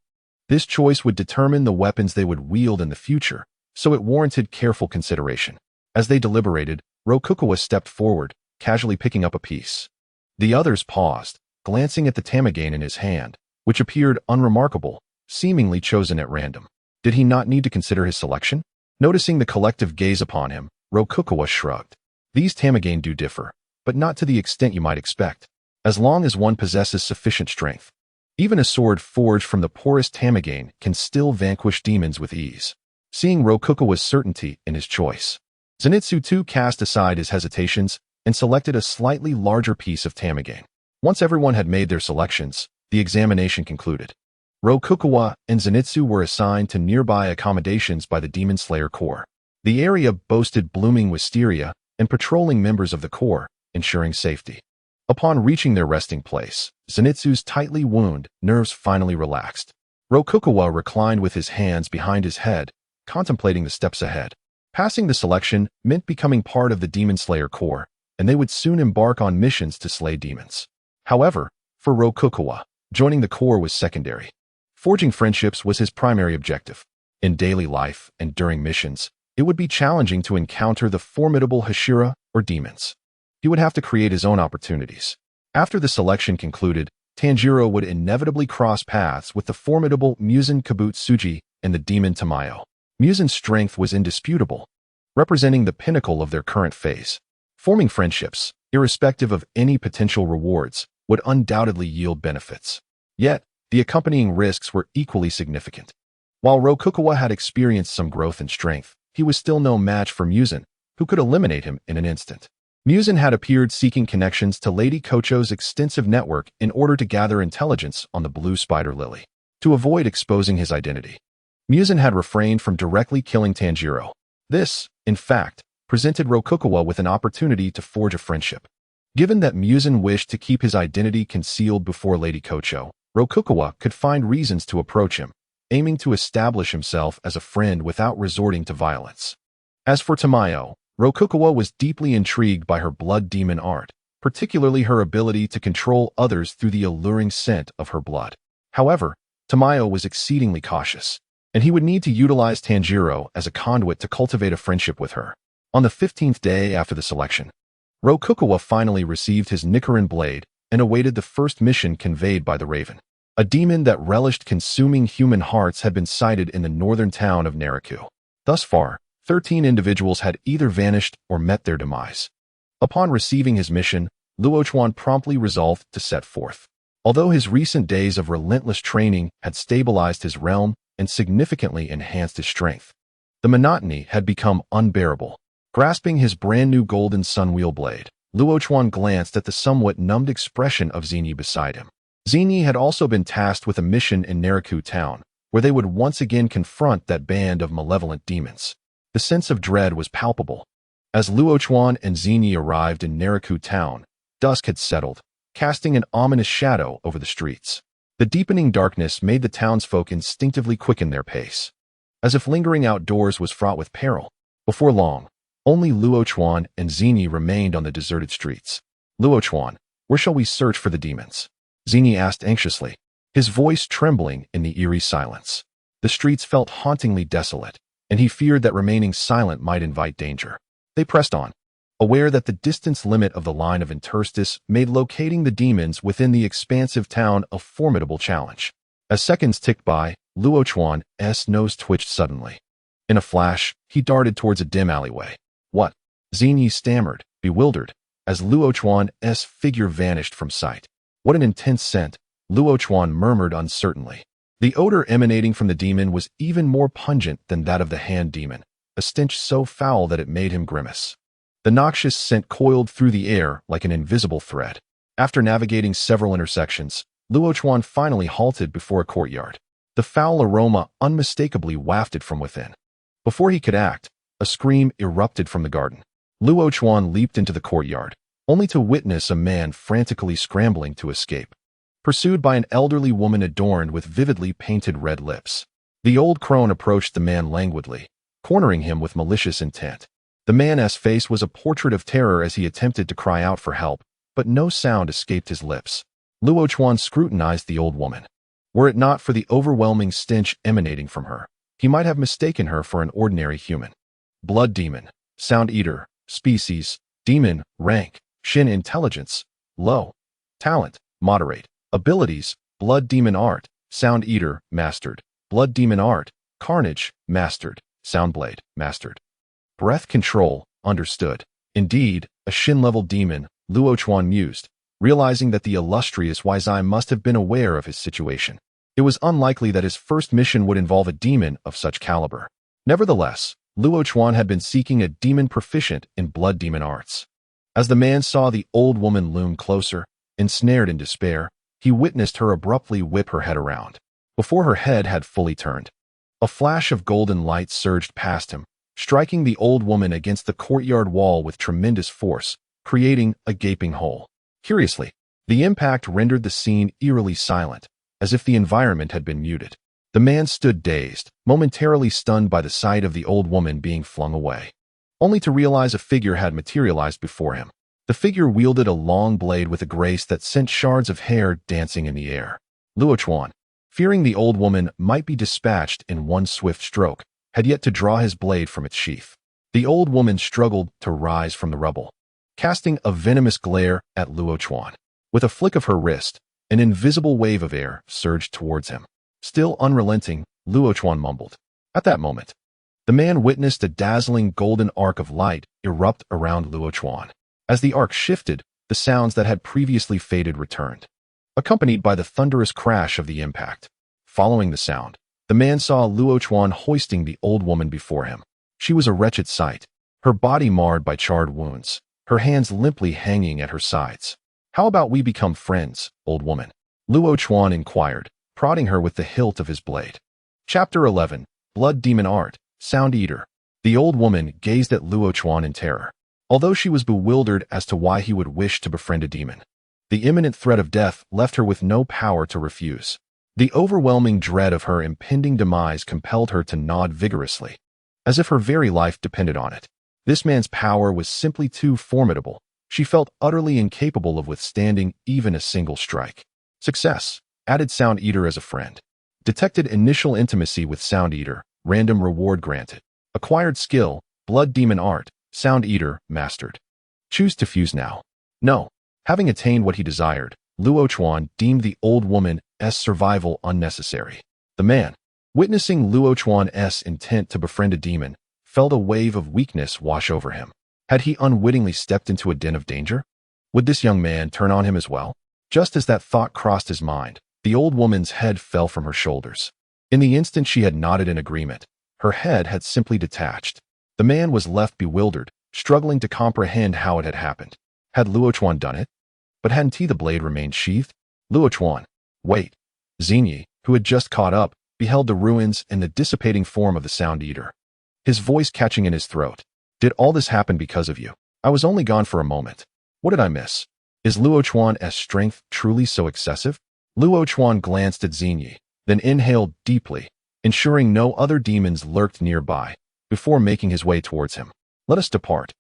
S1: this choice would determine the weapons they would wield in the future, so it warranted careful consideration. As they deliberated, Rokugawa stepped forward, casually picking up a piece. The others paused, glancing at the tamagane in his hand, which appeared unremarkable, seemingly chosen at random. Did he not need to consider his selection? Noticing the collective gaze upon him, Rokugawa shrugged. These tamagane do differ, but not to the extent you might expect. As long as one possesses sufficient strength, even a sword forged from the poorest tamagane can still vanquish demons with ease. Seeing Rokugawa's certainty in his choice, Zenitsu too cast aside his hesitations and selected a slightly larger piece of tamagane. Once everyone had made their selections, the examination concluded. Rokugawa and Zenitsu were assigned to nearby accommodations by the Demon Slayer Corps. The area boasted blooming wisteria and patrolling members of the Corps, ensuring safety. Upon reaching their resting place, Zenitsu's tightly wound nerves finally relaxed. Rokugawa reclined with his hands behind his head, contemplating the steps ahead. Passing the selection meant becoming part of the Demon Slayer Corps, and they would soon embark on missions to slay demons. However, for Rokugawa, joining the Corps was secondary. Forging friendships was his primary objective. In daily life and during missions, it would be challenging to encounter the formidable Hashira or demons. He would have to create his own opportunities. After the selection concluded, Tanjiro would inevitably cross paths with the formidable Muzan Kabutsuji and the demon Tamayo. Muzan's strength was indisputable, representing the pinnacle of their current phase. Forming friendships, irrespective of any potential rewards, would undoubtedly yield benefits. Yet, the accompanying risks were equally significant. While Rokugawa had experienced some growth in strength, he was still no match for Muzan, who could eliminate him in an instant. Muzan had appeared seeking connections to Lady Kocho's extensive network in order to gather intelligence on the blue spider lily. To avoid exposing his identity, Muzan had refrained from directly killing Tanjiro. This, in fact, presented Rokugawa with an opportunity to forge a friendship. Given that Muzan wished to keep his identity concealed before Lady Kocho, Rokugawa could find reasons to approach him, aiming to establish himself as a friend without resorting to violence. As for Tamayo, Rokugawa was deeply intrigued by her blood demon art, particularly her ability to control others through the alluring scent of her blood. However, Tamayo was exceedingly cautious, and he would need to utilize Tanjiro as a conduit to cultivate a friendship with her. On the 15th day after the selection, Rokugawa finally received his Nichiren blade and awaited the first mission conveyed by the Raven. A demon that relished consuming human hearts had been sighted in the northern town of Naraku. Thus far, 13 individuals had either vanished or met their demise. Upon receiving his mission, Luo Chuan promptly resolved to set forth. Although his recent days of relentless training had stabilized his realm and significantly enhanced his strength, the monotony had become unbearable. Grasping his brand-new golden sunwheel blade, Luo Chuan glanced at the somewhat numbed expression of Zenitsu beside him. Zenitsu had also been tasked with a mission in Naraku town, where they would once again confront that band of malevolent demons. The sense of dread was palpable. As Luo Chuan and Zenitsu arrived in Naraku town, dusk had settled, casting an ominous shadow over the streets. The deepening darkness made the townsfolk instinctively quicken their pace, as if lingering outdoors was fraught with peril. Before long, only Luo Chuan and Zenitsu remained on the deserted streets. Luo Chuan, where shall we search for the demons? Zenitsu asked anxiously, his voice trembling in the eerie silence. The streets felt hauntingly desolate, and he feared that remaining silent might invite danger. They pressed on, aware that the distance limit of the line of interstice made locating the demons within the expansive town a formidable challenge. As seconds ticked by, Luo Chuan's nose twitched suddenly. In a flash, he darted towards a dim alleyway. What? Zenitsu stammered, bewildered, as Luo Chuan's figure vanished from sight. What an intense scent, Luo Chuan murmured uncertainly. The odor emanating from the demon was even more pungent than that of the hand demon, a stench so foul that it made him grimace. The noxious scent coiled through the air like an invisible thread. After navigating several intersections, Luo Chuan finally halted before a courtyard. The foul aroma unmistakably wafted from within. Before he could act, a scream erupted from the garden. Luo Chuan leaped into the courtyard, only to witness a man frantically scrambling to escape, pursued by an elderly woman adorned with vividly painted red lips. The old crone approached the man languidly, cornering him with malicious intent. The man's face was a portrait of terror as he attempted to cry out for help, but no sound escaped his lips. Luo Chuan scrutinized the old woman. Were it not for the overwhelming stench emanating from her, he might have mistaken her for an ordinary human. Blood demon, sound eater, species, demon, rank, Shin intelligence, low, talent, moderate, abilities, blood demon art, sound eater, mastered, blood demon art, carnage, mastered, sound blade, mastered. Breath control, understood. Indeed, a Shin-level demon, Luo Chuan mused, realizing that the illustrious Wizai must have been aware of his situation. It was unlikely that his first mission would involve a demon of such caliber. Nevertheless, Luo Chuan had been seeking a demon proficient in blood demon arts. As the man saw the old woman loom closer, ensnared in despair, he witnessed her abruptly whip her head around. Before her head had fully turned, a flash of golden light surged past him, striking the old woman against the courtyard wall with tremendous force, creating a gaping hole. Curiously, the impact rendered the scene eerily silent, as if the environment had been muted. The man stood dazed, momentarily stunned by the sight of the old woman being flung away, only to realize a figure had materialized before him. The figure wielded a long blade with a grace that sent shards of hair dancing in the air. Luo Chuan, fearing the old woman might be dispatched in one swift stroke, had yet to draw his blade from its sheath. The old woman struggled to rise from the rubble, casting a venomous glare at Luo Chuan. With a flick of her wrist, an invisible wave of air surged towards him. Still unrelenting, Luo Chuan mumbled. At that moment, the man witnessed a dazzling golden arc of light erupt around Luo Chuan. As the arc shifted, the sounds that had previously faded returned, accompanied by the thunderous crash of the impact. Following the sound, the man saw Luo Chuan hoisting the old woman before him. She was a wretched sight, her body marred by charred wounds, her hands limply hanging at her sides. How about we become friends, old woman? Luo Chuan inquired, prodding her with the hilt of his blade. Chapter 11, Blood Demon Art, Sound Eater. The old woman gazed at Luo Chuan in terror, although she was bewildered as to why he would wish to befriend a demon. The imminent threat of death left her with no power to refuse. The overwhelming dread of her impending demise compelled her to nod vigorously, as if her very life depended on it. This man's power was simply too formidable. She felt utterly incapable of withstanding even a single strike. Success. Added Sound Eater as a friend. Detected initial intimacy with Sound Eater. Random reward granted. Acquired skill. Blood Demon Art. Sound Eater mastered. Choose to fuse now. No. Having attained what he desired, Luo Chuan deemed the old woman's survival unnecessary. The man, witnessing Luo Chuan's intent to befriend a demon, felt a wave of weakness wash over him. Had he unwittingly stepped into a den of danger? Would this young man turn on him as well? Just as that thought crossed his mind, the old woman's head fell from her shoulders. In the instant she had nodded in agreement, her head had simply detached. The man was left bewildered, struggling to comprehend how it had happened. Had Luo Chuan done it? But hadn't he the blade remained sheathed? Luo Chuan. Wait. Zenitsu, who had just caught up, beheld the ruins and the dissipating form of the Sound Eater, his voice catching in his throat. Did all this happen because of you? I was only gone for a moment. What did I miss? Is Luo Chuan's strength truly so excessive? Luo Chuan glanced at Zenitsu, then inhaled deeply, ensuring no other demons lurked nearby, before making his way towards him. Let us depart.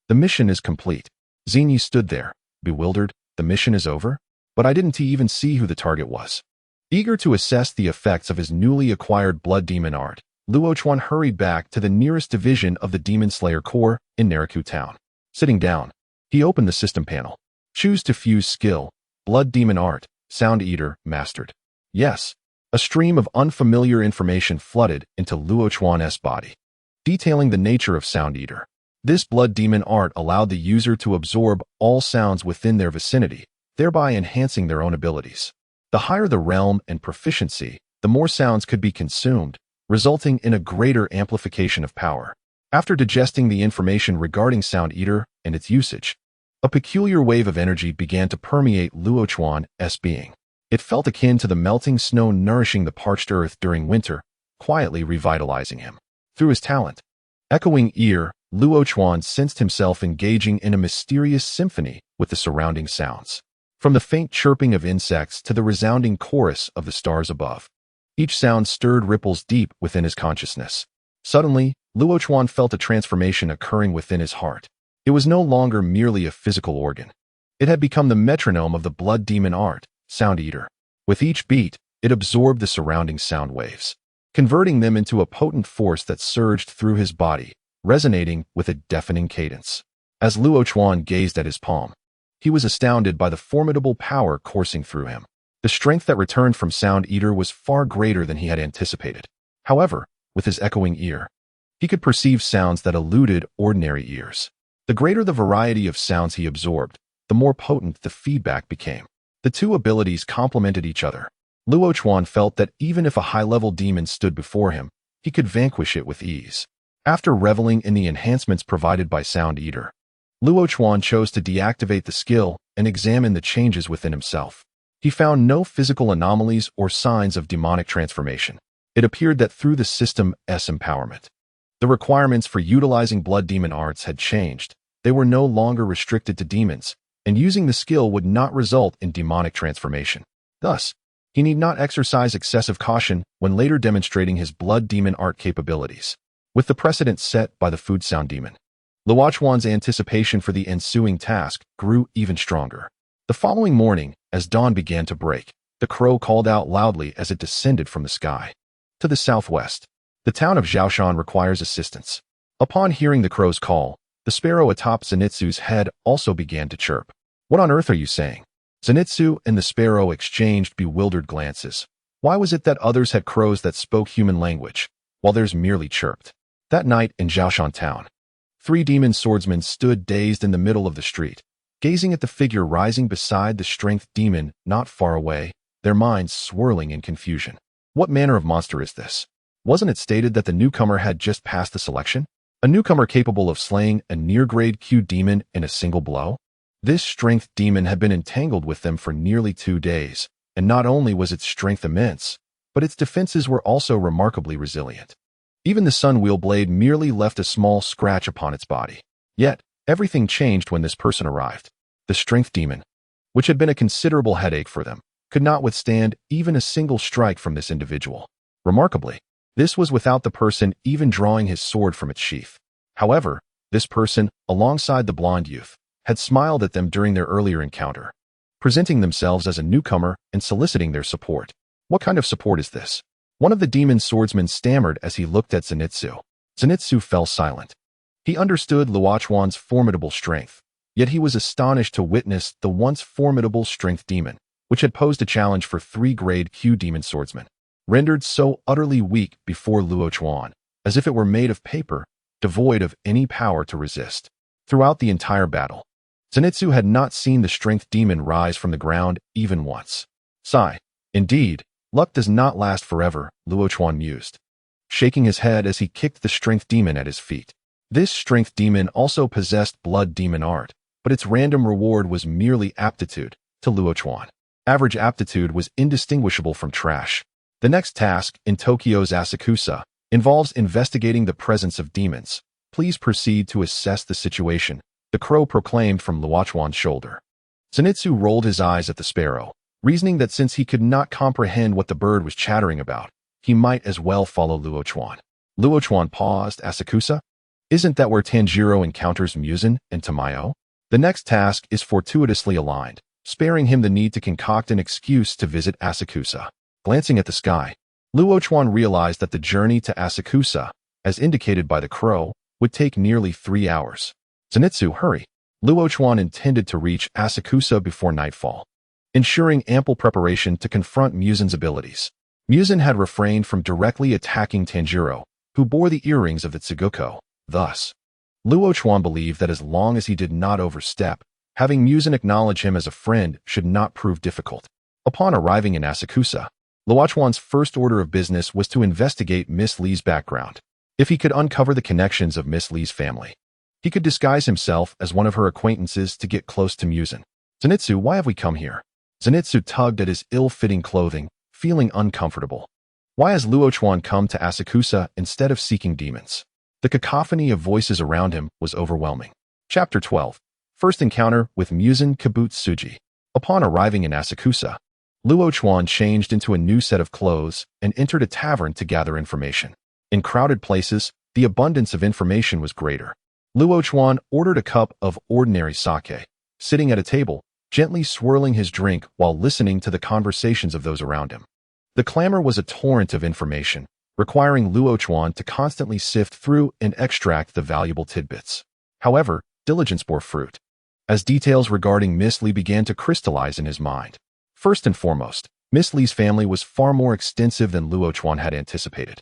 S1: The mission is complete. Zenitsu stood there, bewildered. The mission is over? But I didn't even see who the target was. Eager to assess the effects of his newly acquired blood demon art, Luo Chuan hurried back to the nearest division of the Demon Slayer Corps in Naraku Town. Sitting down, he opened the system panel. Choose to fuse skill, Blood Demon Art, Sound Eater, Mastered. Yes. A stream of unfamiliar information flooded into Luo Chuan's body, detailing the nature of Sound Eater. This Blood Demon Art allowed the user to absorb all sounds within their vicinity, thereby enhancing their own abilities. The higher the realm and proficiency, the more sounds could be consumed, resulting in a greater amplification of power. After digesting the information regarding Sound Eater and its usage, a peculiar wave of energy began to permeate Luo Chuan's being. It felt akin to the melting snow nourishing the parched earth during winter, quietly revitalizing him. Through his talent, Echoing Ear, Luo Chuan sensed himself engaging in a mysterious symphony with the surrounding sounds. From the faint chirping of insects to the resounding chorus of the stars above, each sound stirred ripples deep within his consciousness. Suddenly, Luo Chuan felt a transformation occurring within his heart. It was no longer merely a physical organ. It had become the metronome of the Blood Demon Art, Sound Eater. With each beat, it absorbed the surrounding sound waves, converting them into a potent force that surged through his body, resonating with a deafening cadence. As Luo Chuan gazed at his palm, he was astounded by the formidable power coursing through him. The strength that returned from Sound Eater was far greater than he had anticipated. However, with his echoing ear, he could perceive sounds that eluded ordinary ears. The greater the variety of sounds he absorbed, the more potent the feedback became. The two abilities complemented each other. Luo Chuan felt that even if a high-level demon stood before him, he could vanquish it with ease. After reveling in the enhancements provided by Sound Eater, Luo Chuan chose to deactivate the skill and examine the changes within himself. He found no physical anomalies or signs of demonic transformation. It appeared that through the system's empowerment, the requirements for utilizing Blood Demon Arts had changed. They were no longer restricted to demons, and using the skill would not result in demonic transformation. Thus, he need not exercise excessive caution when later demonstrating his Blood Demon Art capabilities. With the precedent set by the Food Sound Demon, Luo Chuan's anticipation for the ensuing task grew even stronger. The following morning, as dawn began to break, the crow called out loudly as it descended from the sky. To the southwest, the town of Zhaoshan requires assistance. Upon hearing the crow's call, the sparrow atop Zenitsu's head also began to chirp. What on earth are you saying? Zenitsu and the sparrow exchanged bewildered glances. Why was it that others had crows that spoke human language, while theirs merely chirped? That night in Zhaoshan town, 3 demon swordsmen stood dazed in the middle of the street, gazing at the figure rising beside the strength demon not far away, their minds swirling in confusion. What manner of monster is this? Wasn't it stated that the newcomer had just passed the selection? A newcomer capable of slaying a near-grade Q demon in a single blow? This strength demon had been entangled with them for nearly 2 days, and not only was its strength immense, but its defenses were also remarkably resilient. Even the sun wheel blade merely left a small scratch upon its body. Yet, everything changed when this person arrived. The strength demon, which had been a considerable headache for them, could not withstand even a single strike from this individual. Remarkably, this was without the person even drawing his sword from its sheath. However, this person, alongside the blonde youth, had smiled at them during their earlier encounter, presenting themselves as a newcomer and soliciting their support. What kind of support is this? One of the demon swordsmen stammered as he looked at Zenitsu. Zenitsu fell silent. He understood Luo Chuan's formidable strength, yet he was astonished to witness the once formidable strength demon, which had posed a challenge for 3-grade Q demon swordsmen, rendered so utterly weak before Luo Chuan, as if it were made of paper, devoid of any power to resist. Throughout the entire battle, Zenitsu had not seen the strength demon rise from the ground even once. Sigh. Indeed, luck does not last forever, Luo Chuan mused, shaking his head as he kicked the strength demon at his feet. This strength demon also possessed Blood Demon Art, but its random reward was merely aptitude to Luo Chuan. Average aptitude was indistinguishable from trash. The next task in Tokyo's Asakusa involves investigating the presence of demons. Please proceed to assess the situation, the crow proclaimed from Luo Chuan's shoulder. Zenitsu rolled his eyes at the sparrow, reasoning that since he could not comprehend what the bird was chattering about, he might as well follow Luo Chuan. Luo Chuan paused. Asakusa? Isn't that where Tanjiro encounters Muzan and Tamayo? The next task is fortuitously aligned, sparing him the need to concoct an excuse to visit Asakusa. Glancing at the sky, Luo Chuan realized that the journey to Asakusa, as indicated by the crow, would take nearly 3 hours. Zenitsu, hurry. Luo Chuan intended to reach Asakusa before nightfall, ensuring ample preparation to confront Musen's abilities. Musen had refrained from directly attacking Tanjiro, who bore the earrings of the Tsuguko. Thus, Luo Chuan believed that as long as he did not overstep, having Musen acknowledge him as a friend should not prove difficult. Upon arriving in Asakusa, Luo Chuan's first order of business was to investigate Miss Li's background. If he could uncover the connections of Miss Li's family, he could disguise himself as one of her acquaintances to get close to Musen. Zenitsu, why have we come here? Zenitsu tugged at his ill-fitting clothing, feeling uncomfortable. Why has Luo Chuan come to Asakusa instead of seeking demons? The cacophony of voices around him was overwhelming. Chapter 12. First Encounter with Musen Kibutsuji. Upon arriving in Asakusa, Luo Chuan changed into a new set of clothes and entered a tavern to gather information. In crowded places, the abundance of information was greater. Luo Chuan ordered a cup of ordinary sake, sitting at a table, gently swirling his drink while listening to the conversations of those around him. The clamor was a torrent of information, requiring Luo Chuan to constantly sift through and extract the valuable tidbits. However, diligence bore fruit, as details regarding Miss Li began to crystallize in his mind. First and foremost, Miss Li's family was far more extensive than Luo Chuan had anticipated.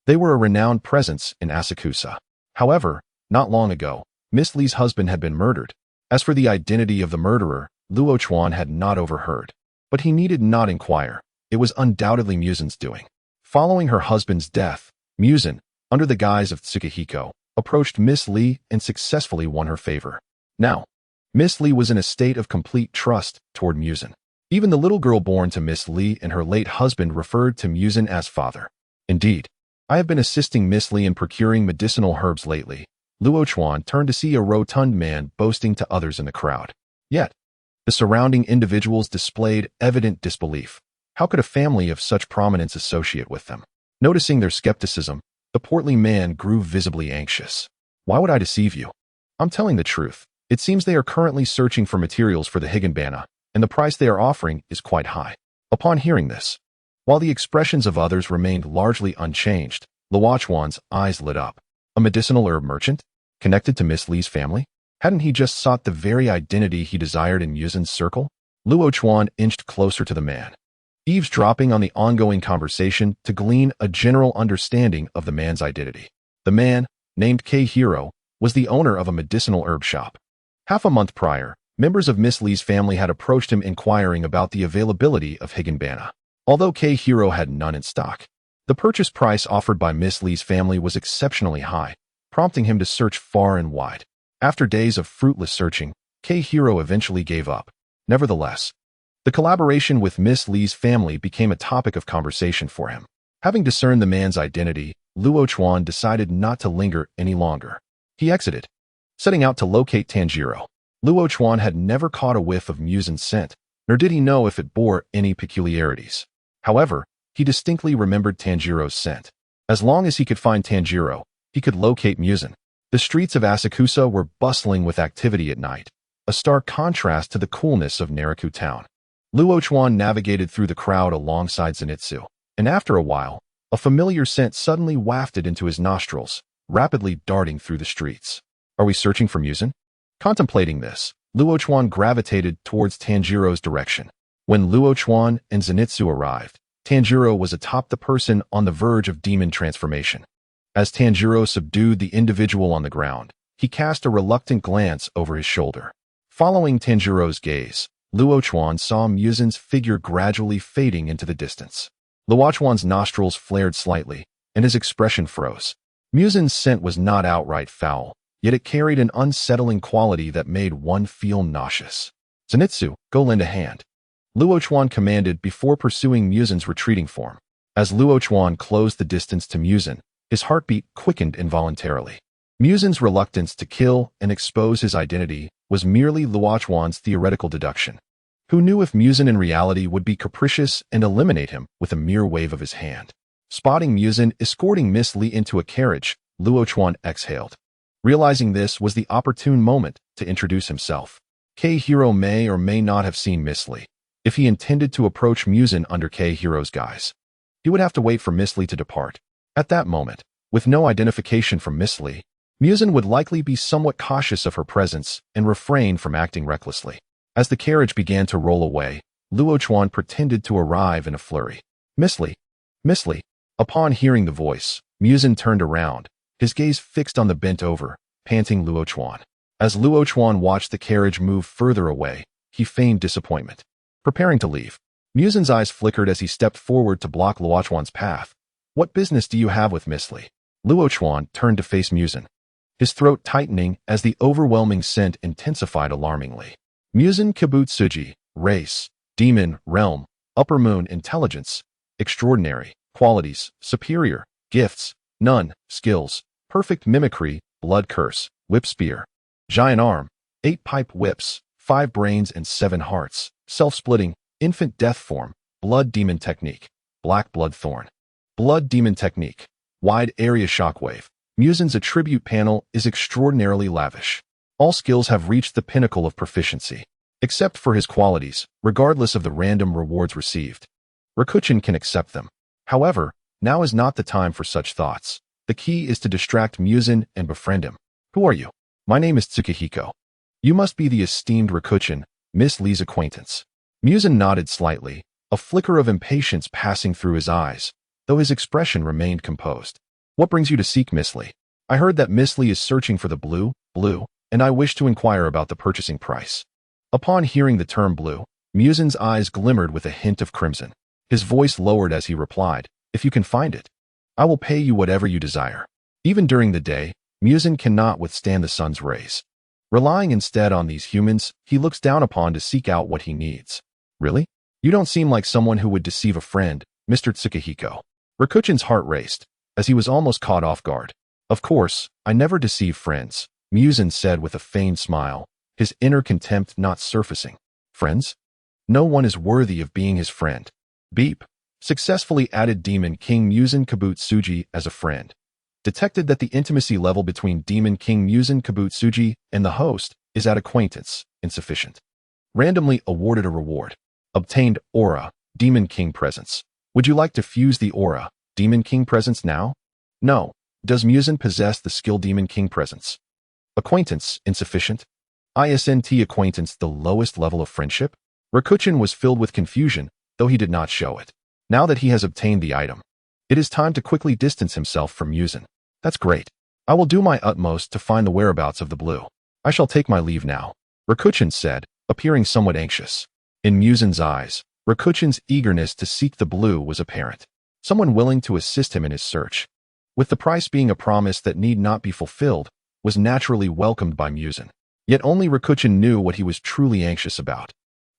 S1: They were a renowned presence in Asakusa. However, not long ago, Miss Li's husband had been murdered. As for the identity of the murderer, Luo Chuan had not overheard. But he needed not inquire. It was undoubtedly Musen's doing. Following her husband's death, Musen, under the guise of Tsukihiko, approached Miss Li and successfully won her favor. Now, Miss Li was in a state of complete trust toward Musen. Even the little girl born to Miss Li and her late husband referred to Musen as father. Indeed, I have been assisting Miss Li in procuring medicinal herbs lately. Luo Chuan turned to see a rotund man boasting to others in the crowd. Yet, the surrounding individuals displayed evident disbelief. How could a family of such prominence associate with them? Noticing their skepticism, the portly man grew visibly anxious. Why would I deceive you? I'm telling the truth. It seems they are currently searching for materials for the Higanbana, and the price they are offering is quite high. Upon hearing this, while the expressions of others remained largely unchanged, Luo Chuan's eyes lit up. A medicinal herb merchant? Connected to Miss Li's family? Hadn't he just sought the very identity he desired in Musen's circle? Luo Chuan inched closer to the man, eavesdropping on the ongoing conversation to glean a general understanding of the man's identity. The man, named K-Hiro, was the owner of a medicinal herb shop. Half a month prior, members of Miss Li's family had approached him inquiring about the availability of Higanbana. Although K-Hiro had none in stock, the purchase price offered by Miss Li's family was exceptionally high, prompting him to search far and wide. After days of fruitless searching, K-Hiro eventually gave up. Nevertheless, the collaboration with Miss Li's family became a topic of conversation for him. Having discerned the man's identity, Luo Chuan decided not to linger any longer. He exited, setting out to locate Tanjiro. Luo Chuan had never caught a whiff of Musen's scent, nor did he know if it bore any peculiarities. However, he distinctly remembered Tanjiro's scent. As long as he could find Tanjiro, he could locate Musen. The streets of Asakusa were bustling with activity at night, a stark contrast to the coolness of Naraku town. Luo Chuan navigated through the crowd alongside Zenitsu, and after a while, a familiar scent suddenly wafted into his nostrils, rapidly darting through the streets. Are we searching for Musen? Contemplating this, Luo Chuan gravitated towards Tanjiro's direction. When Luo Chuan and Zenitsu arrived, Tanjiro was atop the person on the verge of demon transformation. As Tanjiro subdued the individual on the ground, he cast a reluctant glance over his shoulder. Following Tanjiro's gaze, Luo Chuan saw Musen's figure gradually fading into the distance. Luo Chuan's nostrils flared slightly, and his expression froze. Musen's scent was not outright foul, yet it carried an unsettling quality that made one feel nauseous. Zenitsu, go lend a hand, Luo Chuan commanded before pursuing Musen's retreating form. As Luo Chuan closed the distance to Musen, his heartbeat quickened involuntarily. Musen's reluctance to kill and expose his identity was merely Luo Chuan's theoretical deduction. Who knew if Musen in reality would be capricious and eliminate him with a mere wave of his hand? Spotting Musen escorting Miss Li into a carriage, Luo Chuan exhaled. Realizing this was the opportune moment to introduce himself. K-Hiro may or may not have seen Miss Li, if he intended to approach Musen under K-Hiro's guise. He would have to wait for Miss Lee to depart. At that moment, with no identification from Miss Lee, Muzin would likely be somewhat cautious of her presence and refrain from acting recklessly. As the carriage began to roll away, Luo Chuan pretended to arrive in a flurry. Miss Lee! Miss Lee! Upon hearing the voice, Muzin turned around, his gaze fixed on the bent-over, panting Luo Chuan. As Luo Chuan watched the carriage move further away, he feigned disappointment. Preparing to leave, Muzin's eyes flickered as he stepped forward to block Luo Chuan's path. What business do you have with Miss Lee? Luo Chuan turned to face Muzin, his throat tightening as the overwhelming scent intensified alarmingly. Muzin Kibutsuji, race, demon, realm, upper moon, intelligence, extraordinary, qualities, superior, gifts, none, skills, perfect mimicry, blood curse, whip spear, giant arm, 8 pipe whips, 5 brains and 7 hearts, self-splitting, infant death form, blood demon technique, black blood thorn, blood demon technique, wide area shockwave. Muzin's attribute panel is extraordinarily lavish. All skills have reached the pinnacle of proficiency, except for his qualities, regardless of the random rewards received. Rikuchin can accept them. However, now is not the time for such thoughts. The key is to distract Muzin and befriend him. Who are you? My name is Tsukihiko. You must be the esteemed Rikuchin, Miss Lee's acquaintance. Muzin nodded slightly, a flicker of impatience passing through his eyes, though his expression remained composed. What brings you to seek Miss Lee? I heard that Miss Lee is searching for the blue, and I wish to inquire about the purchasing price. Upon hearing the term blue, Muzin's eyes glimmered with a hint of crimson. His voice lowered as he replied, if you can find it, I will pay you whatever you desire. Even during the day, Muzin cannot withstand the sun's rays. Relying instead on these humans, he looks down upon to seek out what he needs. Really? You don't seem like someone who would deceive a friend, Mr. Tsukihiko. Rikuchin's heart raced, as he was almost caught off guard. Of course, I never deceive friends, Muzin said with a feigned smile, his inner contempt not surfacing. Friends? No one is worthy of being his friend. Beep. Successfully added Demon King Muzin Kibutsuji as a friend. Detected that the intimacy level between Demon King Muzin Kibutsuji and the host is at acquaintance, insufficient. Randomly awarded a reward. Obtained Aura, Demon King Presence. Would you like to fuse the Aura, Demon King Presence now? No. Does Muzin possess the skill Demon King Presence? Acquaintance, insufficient. ISNT acquaintance, the lowest level of friendship? Rikuchin was filled with confusion, though he did not show it. Now that he has obtained the item, it is time to quickly distance himself from Muzin. That's great. I will do my utmost to find the whereabouts of the blue. I shall take my leave now, Rikuchin said, appearing somewhat anxious. In Muzin's eyes, Rikuchin's eagerness to seek the blue was apparent. Someone willing to assist him in his search, with the price being a promise that need not be fulfilled, was naturally welcomed by Muzin. Yet only Rikuchin knew what he was truly anxious about.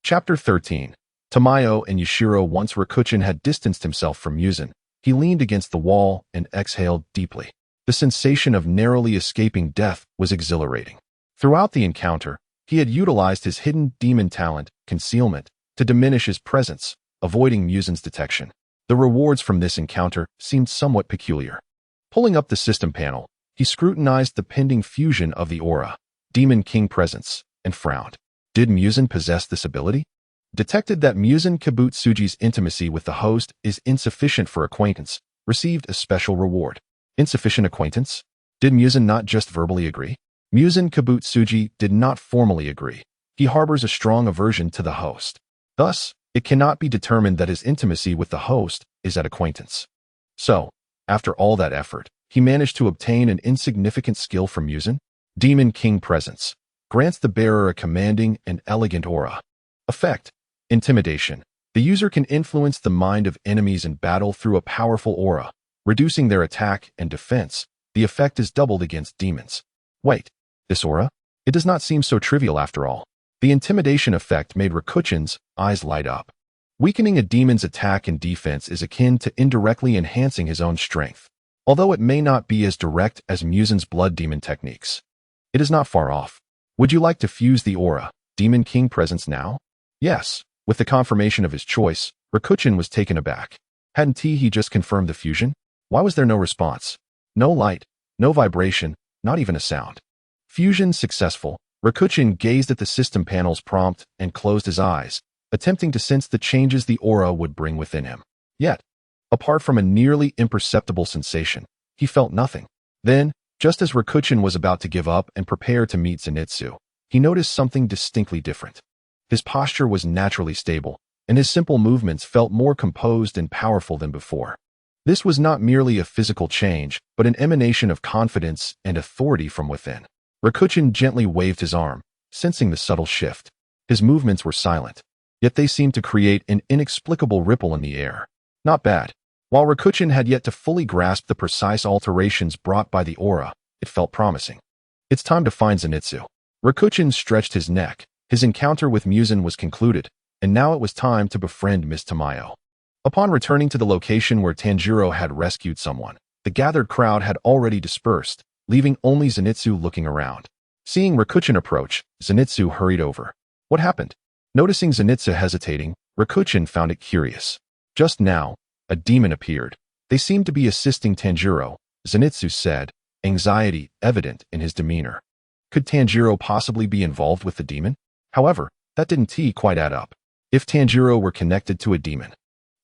S1: Chapter 13. Tamayo and Yashiro. Once Rikuchin had distanced himself from Muzin, he leaned against the wall and exhaled deeply. The sensation of narrowly escaping death was exhilarating. Throughout the encounter, he had utilized his hidden demon talent, concealment, to diminish his presence, avoiding Muzin's detection. The rewards from this encounter seemed somewhat peculiar. Pulling up the system panel, he scrutinized the pending fusion of the Aura, Demon King Presence, and frowned. Did Muzin possess this ability? Detected that Muzin Kibutsuji's intimacy with the host is insufficient for acquaintance, received a special reward. Insufficient acquaintance? Did Muzin not just verbally agree? Muzin Kibutsuji did not formally agree. He harbors a strong aversion to the host. Thus, it cannot be determined that his intimacy with the host is at acquaintance. So, after all that effort, he managed to obtain an insignificant skill from Muzin. Demon King Presence grants the bearer a commanding and elegant aura. Effect: intimidation. The user can influence the mind of enemies in battle through a powerful aura, reducing their attack and defense. The effect is doubled against demons. Wait, this aura? It does not seem so trivial after all. The intimidation effect made Rikuchin's eyes light up. Weakening a demon's attack and defense is akin to indirectly enhancing his own strength. Although it may not be as direct as Muzin's blood demon techniques, it is not far off. Would you like to fuse the aura, Demon King Presence now? Yes. With the confirmation of his choice, Rikuchin was taken aback. Hadn't he just confirmed the fusion? Why was there no response? No light, no vibration, not even a sound. Fusion successful. Rikuchin gazed at the system panel's prompt and closed his eyes, attempting to sense the changes the aura would bring within him. Yet, Apart from a nearly imperceptible sensation, he felt nothing. Then, just as Rikuchin was about to give up and prepare to meet Zenitsu, he noticed something distinctly different. His posture was naturally stable, and his simple movements felt more composed and powerful than before. This was not merely a physical change, but an emanation of confidence and authority from within. Rikuchin gently waved his arm, sensing the subtle shift. His movements were silent, yet they seemed to create an inexplicable ripple in the air. Not bad. While Rikuchin had yet to fully grasp the precise alterations brought by the aura, it felt promising. It's time to find Zenitsu. Rikuchin stretched his neck. His encounter with Muzan was concluded, and now it was time to befriend Miss Tamayo. Upon returning to the location where Tanjiro had rescued someone, the gathered crowd had already dispersed, leaving only Zenitsu looking around. Seeing Rikuchin approach, Zenitsu hurried over. What happened? Noticing Zenitsu hesitating, Rikuchin found it curious. Just now, a demon appeared. They seemed to be assisting Tanjiro, Zenitsu said, anxiety evident in his demeanor. Could Tanjiro possibly be involved with the demon? However, that didn't quite add up. If Tanjiro were connected to a demon,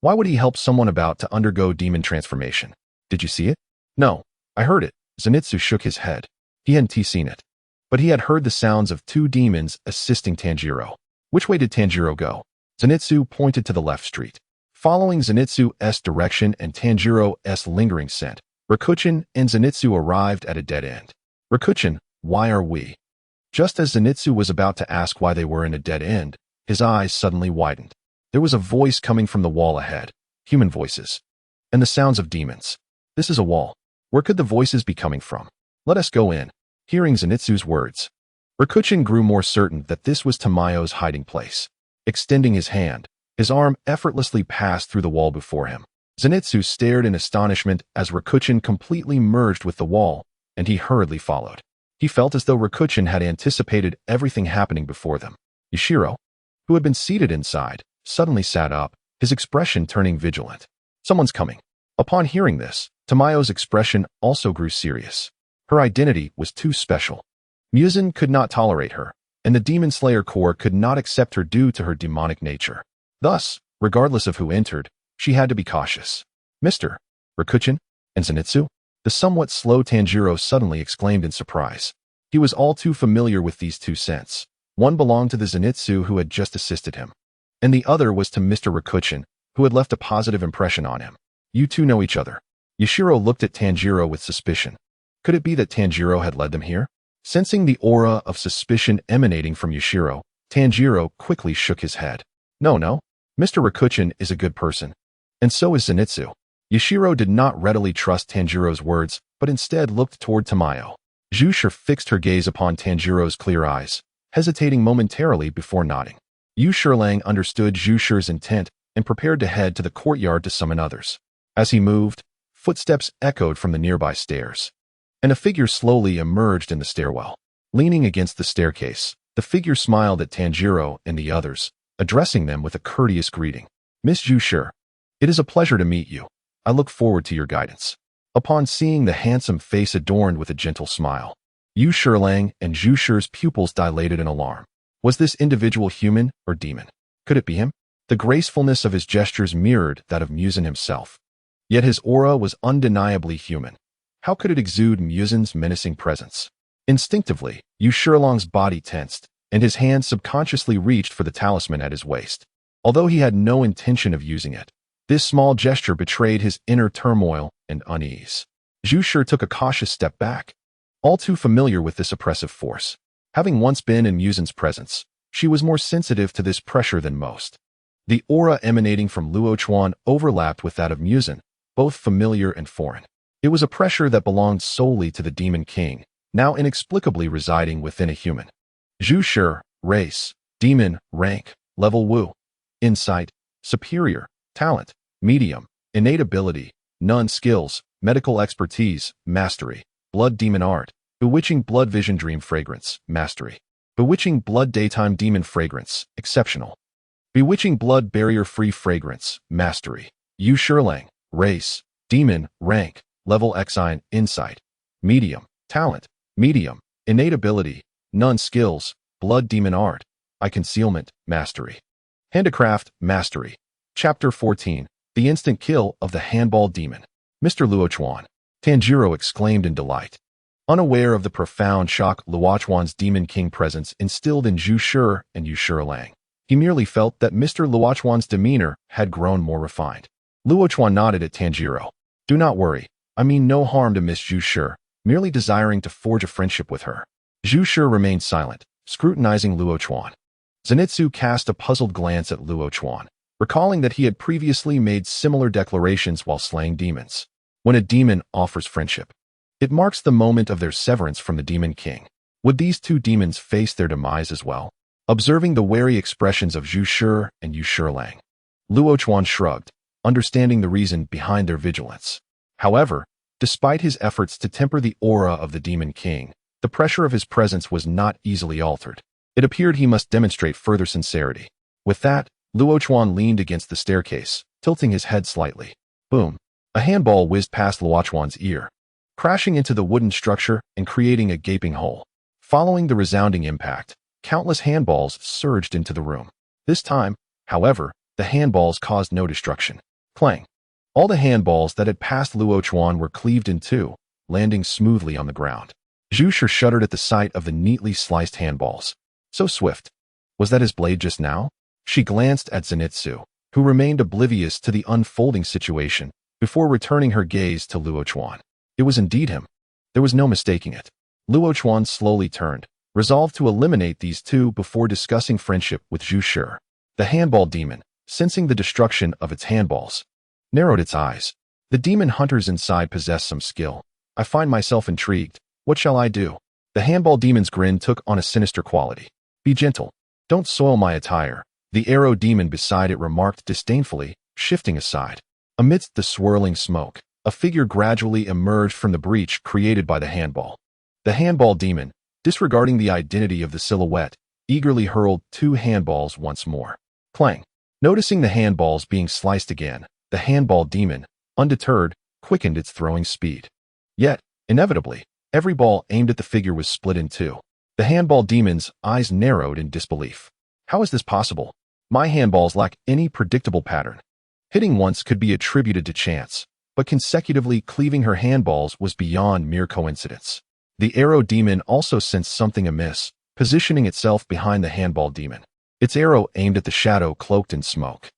S1: why would he help someone about to undergo demon transformation? Did you see it? No, I heard it. Zenitsu shook his head. He hadn't seen it. But he had heard the sounds of two demons assisting Tanjiro. Which way did Tanjiro go? Zenitsu pointed to the left street. Following Zenitsu's direction and Tanjiro's lingering scent, Rikuchin and Zenitsu arrived at a dead end. Rikuchin, why are we? Just as Zenitsu was about to ask why they were in a dead end, his eyes suddenly widened. There was a voice coming from the wall ahead. Human voices. And the sounds of demons. This is a wall. Where could the voices be coming from? Let us go in. Hearing Zenitsu's words, Rikuchin grew more certain that this was Tamayo's hiding place. Extending his hand, his arm effortlessly passed through the wall before him. Zenitsu stared in astonishment as Rikuchin completely merged with the wall, and he hurriedly followed. He felt as though Rikuchin had anticipated everything happening before them. Yashiro, who had been seated inside, suddenly sat up, his expression turning vigilant. Someone's coming. Upon hearing this, Tamayo's expression also grew serious. Her identity was too special. Muzan could not tolerate her, and the Demon Slayer Corps could not accept her due to her demonic nature. Thus, regardless of who entered, she had to be cautious. Mr. Rikuchin and Zenitsu? The somewhat slow Tanjiro suddenly exclaimed in surprise. He was all too familiar with these two scents. One belonged to the Zenitsu who had just assisted him, and the other was to Mr. Rikuchin, who had left a positive impression on him. You two know each other. Yashiro looked at Tanjiro with suspicion. Could it be that Tanjiro had led them here? Sensing the aura of suspicion emanating from Yashiro, Tanjiro quickly shook his head. No. Mr. Rikuchin is a good person. And so is Zenitsu. Yashiro did not readily trust Tanjiro's words, but instead looked toward Tamayo. Jusher fixed her gaze upon Tanjiro's clear eyes, hesitating momentarily before nodding. Yu Shilang understood Jusher's intent and prepared to head to the courtyard to summon others. As he moved, footsteps echoed from the nearby stairs, and a figure slowly emerged in the stairwell. Leaning against the staircase, the figure smiled at Tanjiro and the others, addressing them with a courteous greeting. Miss Jusher, it is a pleasure to meet you. I look forward to your guidance. Upon seeing the handsome face adorned with a gentle smile, Yu Shilang and Jusher's pupils dilated in alarm. Was this individual human or demon? Could it be him? The gracefulness of his gestures mirrored that of Muzan himself. Yet his aura was undeniably human. How could it exude Muzan's menacing presence? Instinctively, Yu Shilang's body tensed, and his hand subconsciously reached for the talisman at his waist. Although he had no intention of using it, this small gesture betrayed his inner turmoil and unease. Jusher took a cautious step back. All too familiar with this oppressive force, having once been in Muzan's presence, she was more sensitive to this pressure than most. The aura emanating from Luo Chuan overlapped with that of Muzan, both familiar and foreign. It was a pressure that belonged solely to the Demon King, now inexplicably residing within a human. Jusher, race, demon, rank, level Wu, insight, superior, talent, medium, innate ability, none skills, medical expertise, mastery, blood demon art, bewitching blood vision dream fragrance, mastery, bewitching blood daytime demon fragrance, exceptional, bewitching blood barrier free fragrance, mastery. Yu Shilang, race, demon, rank, level Xine, insight, medium, talent, medium, innate ability, none skills, blood demon art, eye concealment, mastery. Handicraft, mastery. Chapter 14, The instant kill of the handball demon. Mr. Luo Chuan. Tanjiro exclaimed in delight. Unaware of the profound shock Luo Chuan's Demon King presence instilled in Zhu Shi and Yu Shilang, he merely felt that Mr. Luo Chuan's demeanor had grown more refined. Luo Chuan nodded at Tanjiro. Do not worry. I mean no harm to Miss Zhu Shi, merely desiring to forge a friendship with her. Zhu Shi remained silent, scrutinizing Luo Chuan. Zenitsu cast a puzzled glance at Luo Chuan, recalling that he had previously made similar declarations while slaying demons. When a demon offers friendship, it marks the moment of their severance from the Demon King. Would these two demons face their demise as well? Observing the wary expressions of Zhu Shi and Yu Shilang, Luo Chuan shrugged, understanding the reason behind their vigilance. However, despite his efforts to temper the aura of the Demon King, the pressure of his presence was not easily altered. It appeared he must demonstrate further sincerity. With that, Luo Chuan leaned against the staircase, tilting his head slightly. Boom! A handball whizzed past Luo Chuan's ear, crashing into the wooden structure and creating a gaping hole. Following the resounding impact, countless handballs surged into the room. This time, however, the handballs caused no destruction. Clang! All the handballs that had passed Luo Chuan were cleaved in two, landing smoothly on the ground. Zhu Shi shuddered at the sight of the neatly sliced handballs. So swift. Was that his blade just now? She glanced at Zenitsu, who remained oblivious to the unfolding situation, before returning her gaze to Luo Chuan. It was indeed him. There was no mistaking it. Luo Chuan slowly turned, resolved to eliminate these two before discussing friendship with Zhu Shi. The handball demon, sensing the destruction of its handballs, narrowed its eyes. The demon hunters inside possess some skill. I find myself intrigued. What shall I do? The handball demon's grin took on a sinister quality. Be gentle. Don't soil my attire. The arrow demon beside it remarked disdainfully, shifting aside. Amidst the swirling smoke, a figure gradually emerged from the breach created by the handball. The handball demon, disregarding the identity of the silhouette, eagerly hurled two handballs once more. Clang! Noticing the handballs being sliced again, the handball demon, undeterred, quickened its throwing speed. Yet, inevitably, every ball aimed at the figure was split in two. The handball demon's eyes narrowed in disbelief. How is this possible? My handballs lack any predictable pattern. Hitting once could be attributed to chance, but consecutively cleaving her handballs was beyond mere coincidence. The arrow demon also sensed something amiss, positioning itself behind the handball demon. Its arrow aimed at the shadow cloaked in smoke.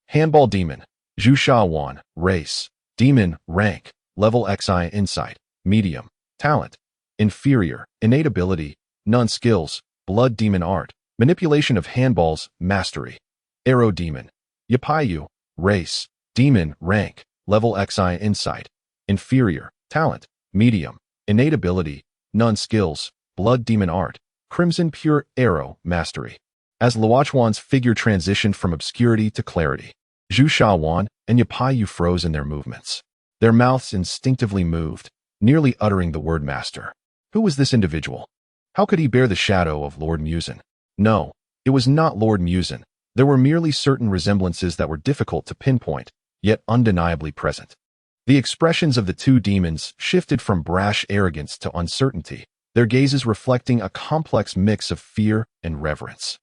S1: Handball demon, Zhu Shi, race, demon, rank, level XI, insight, medium, talent, inferior, innate ability, none skills, blood demon art, manipulation of handballs, mastery. Arrow demon, Yapayu, race, demon, rank, level XI, insight, inferior, talent, medium, innate ability, none skills, blood demon art, crimson pure arrow, mastery. As Luo Chuan's figure transitioned from obscurity to clarity, Zhu Shi and Yapayu froze in their movements. Their mouths instinctively moved, nearly uttering the word master. Who was this individual? How could he bear the shadow of Lord Muzan? No, it was not Lord Muzan. There were merely certain resemblances that were difficult to pinpoint, yet undeniably present. The expressions of the two demons shifted from brash arrogance to uncertainty, their gazes reflecting a complex mix of fear and reverence.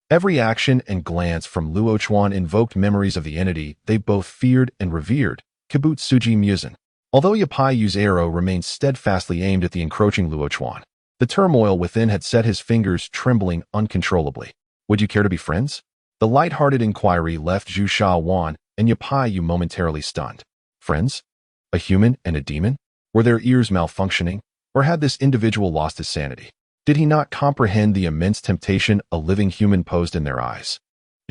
S1: Every action and glance from Luo Chuan invoked memories of the entity they both feared and revered, Kibutsuji Muzan. Although Yapayu's arrow remained steadfastly aimed at the encroaching Luo Chuan, the turmoil within had set his fingers trembling uncontrollably. Would you care to be friends? The light-hearted inquiry left Zhu Shi and Yapayu momentarily stunned. Friends? A human and a demon? Were their ears malfunctioning, or had this individual lost his sanity? Did he not comprehend the immense temptation a living human posed in their eyes?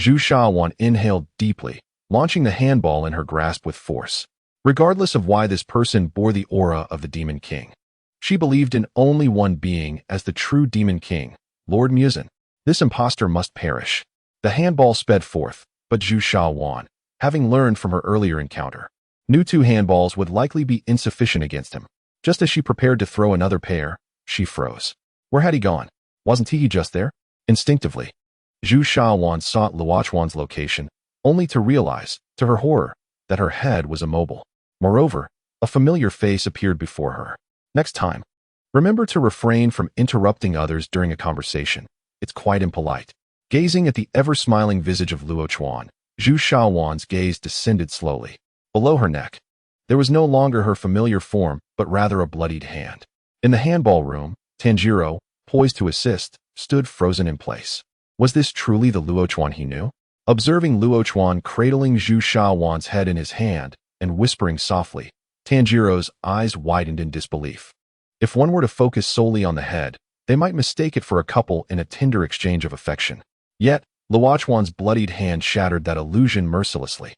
S1: Zhu Shi inhaled deeply, launching the handball in her grasp with force. Regardless of why this person bore the aura of the Demon King, she believed in only one being as the true Demon King, Lord Muzan. This impostor must perish. The handball sped forth, but Zhu Shi, having learned from her earlier encounter, knew two handballs would likely be insufficient against him. Just as she prepared to throw another pair, she froze. Where had he gone? Wasn't he just there? Instinctively, Zhu Shi sought Luo Chuan's location, only to realize, to her horror, that her head was immobile. Moreover, a familiar face appeared before her. Next time, remember to refrain from interrupting others during a conversation. It's quite impolite. Gazing at the ever-smiling visage of Luo Chuan, Zhu Shaowan's gaze descended slowly. Below her neck, there was no longer her familiar form, but rather a bloodied hand. In the handball room, Tanjiro, poised to assist, stood frozen in place. Was this truly the Luo Chuan he knew? Observing Luo Chuan cradling Zhu Shaowan's head in his hand and whispering softly, Tanjiro's eyes widened in disbelief. If one were to focus solely on the head, they might mistake it for a couple in a tender exchange of affection. Yet, Luo Chuan's bloodied hand shattered that illusion mercilessly.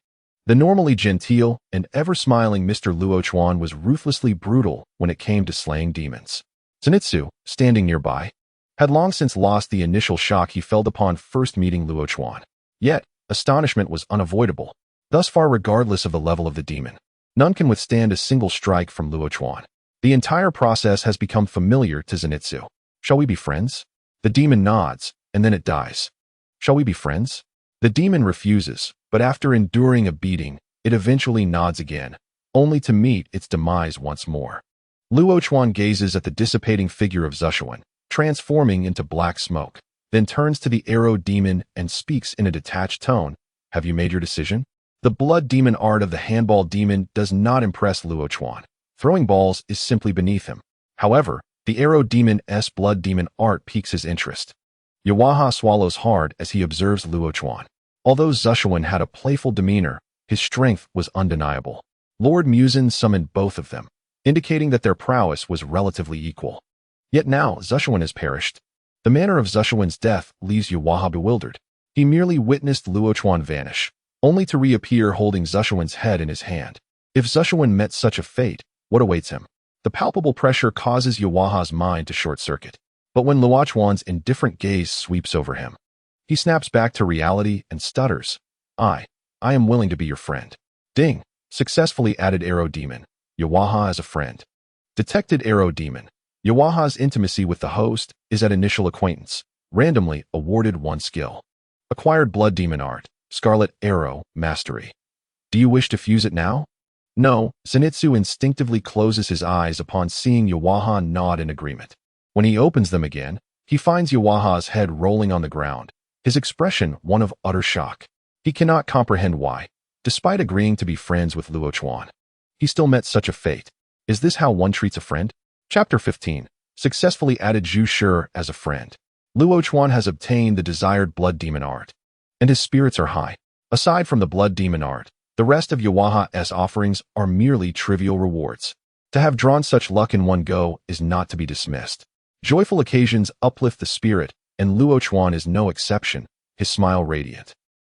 S1: The normally genteel and ever-smiling Mr. Luo Chuan was ruthlessly brutal when it came to slaying demons. Zenitsu, standing nearby, had long since lost the initial shock he felt upon first meeting Luo Chuan. Yet, astonishment was unavoidable. Thus far, regardless of the level of the demon, none can withstand a single strike from Luo Chuan. The entire process has become familiar to Zenitsu. Shall we be friends? The demon nods, and then it dies. Shall we be friends? The demon refuses, but after enduring a beating, it eventually nods again, only to meet its demise once more. Luo Chuan gazes at the dissipating figure of Zushuan, transforming into black smoke, then turns to the arrow demon and speaks in a detached tone. Have you made your decision? The blood demon art of the handball demon does not impress Luo Chuan. Throwing balls is simply beneath him. However, the arrow demon's blood demon art piques his interest. Yawaha swallows hard as he observes Luo Chuan. Although Zushuan had a playful demeanor, his strength was undeniable. Lord Muzin summoned both of them, indicating that their prowess was relatively equal. Yet now Zushuan has perished. The manner of Zushuan's death leaves Yawaha bewildered. He merely witnessed Luo Chuan vanish, only to reappear holding Zushuan's head in his hand. If Zushuan met such a fate, what awaits him? The palpable pressure causes Yawaha's mind to short-circuit. But when Luo Chuan's indifferent gaze sweeps over him, he snaps back to reality and stutters. I am willing to be your friend. Ding! Successfully added Arrow Demon. Yawaha as a friend. Detected Arrow Demon. Yawaha's intimacy with the host is at initial acquaintance. Randomly awarded 1 skill. Acquired Blood Demon Art. Scarlet Arrow Mastery. Do you wish to fuse it now? No. Zenitsu instinctively closes his eyes upon seeing Yawaha nod in agreement. When he opens them again, he finds Yawaha's head rolling on the ground, his expression one of utter shock. He cannot comprehend why, despite agreeing to be friends with Luo Chuan, he still met such a fate. Is this how one treats a friend? Chapter 15. Successfully added Zhu Shi as a friend. Luo Chuan has obtained the desired Blood Demon Art, and his spirits are high. Aside from the Blood Demon Art, the rest of Yawaha's offerings are merely trivial rewards. To have drawn such luck in one go is not to be dismissed. Joyful occasions uplift the spirit, and Luo Chuan is no exception, his smile radiant.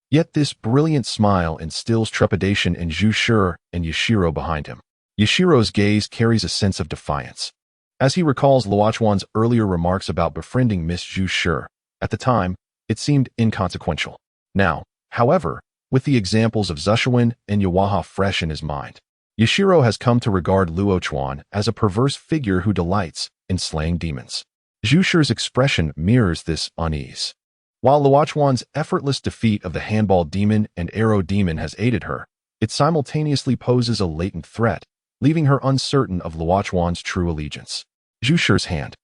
S1: Yet this brilliant smile instills trepidation in Zhu Shi and Yashiro behind him. Yashiro's gaze carries a sense of defiance. As he recalls Luo Chuan's earlier remarks about befriending Miss Zhu Shi, at the time, it seemed inconsequential. Now, however, with the examples of Zushuan and Yawaha fresh in his mind, Yashiro has come to regard Luo Chuan as a perverse figure who delights in slaying demons. Zhu Shi's expression mirrors this unease. While Luo Chuan's effortless defeat of the handball demon and arrow demon has aided her, it simultaneously poses a latent threat, leaving her uncertain of Luo Chuan's true allegiance. Zhu Shi's hand,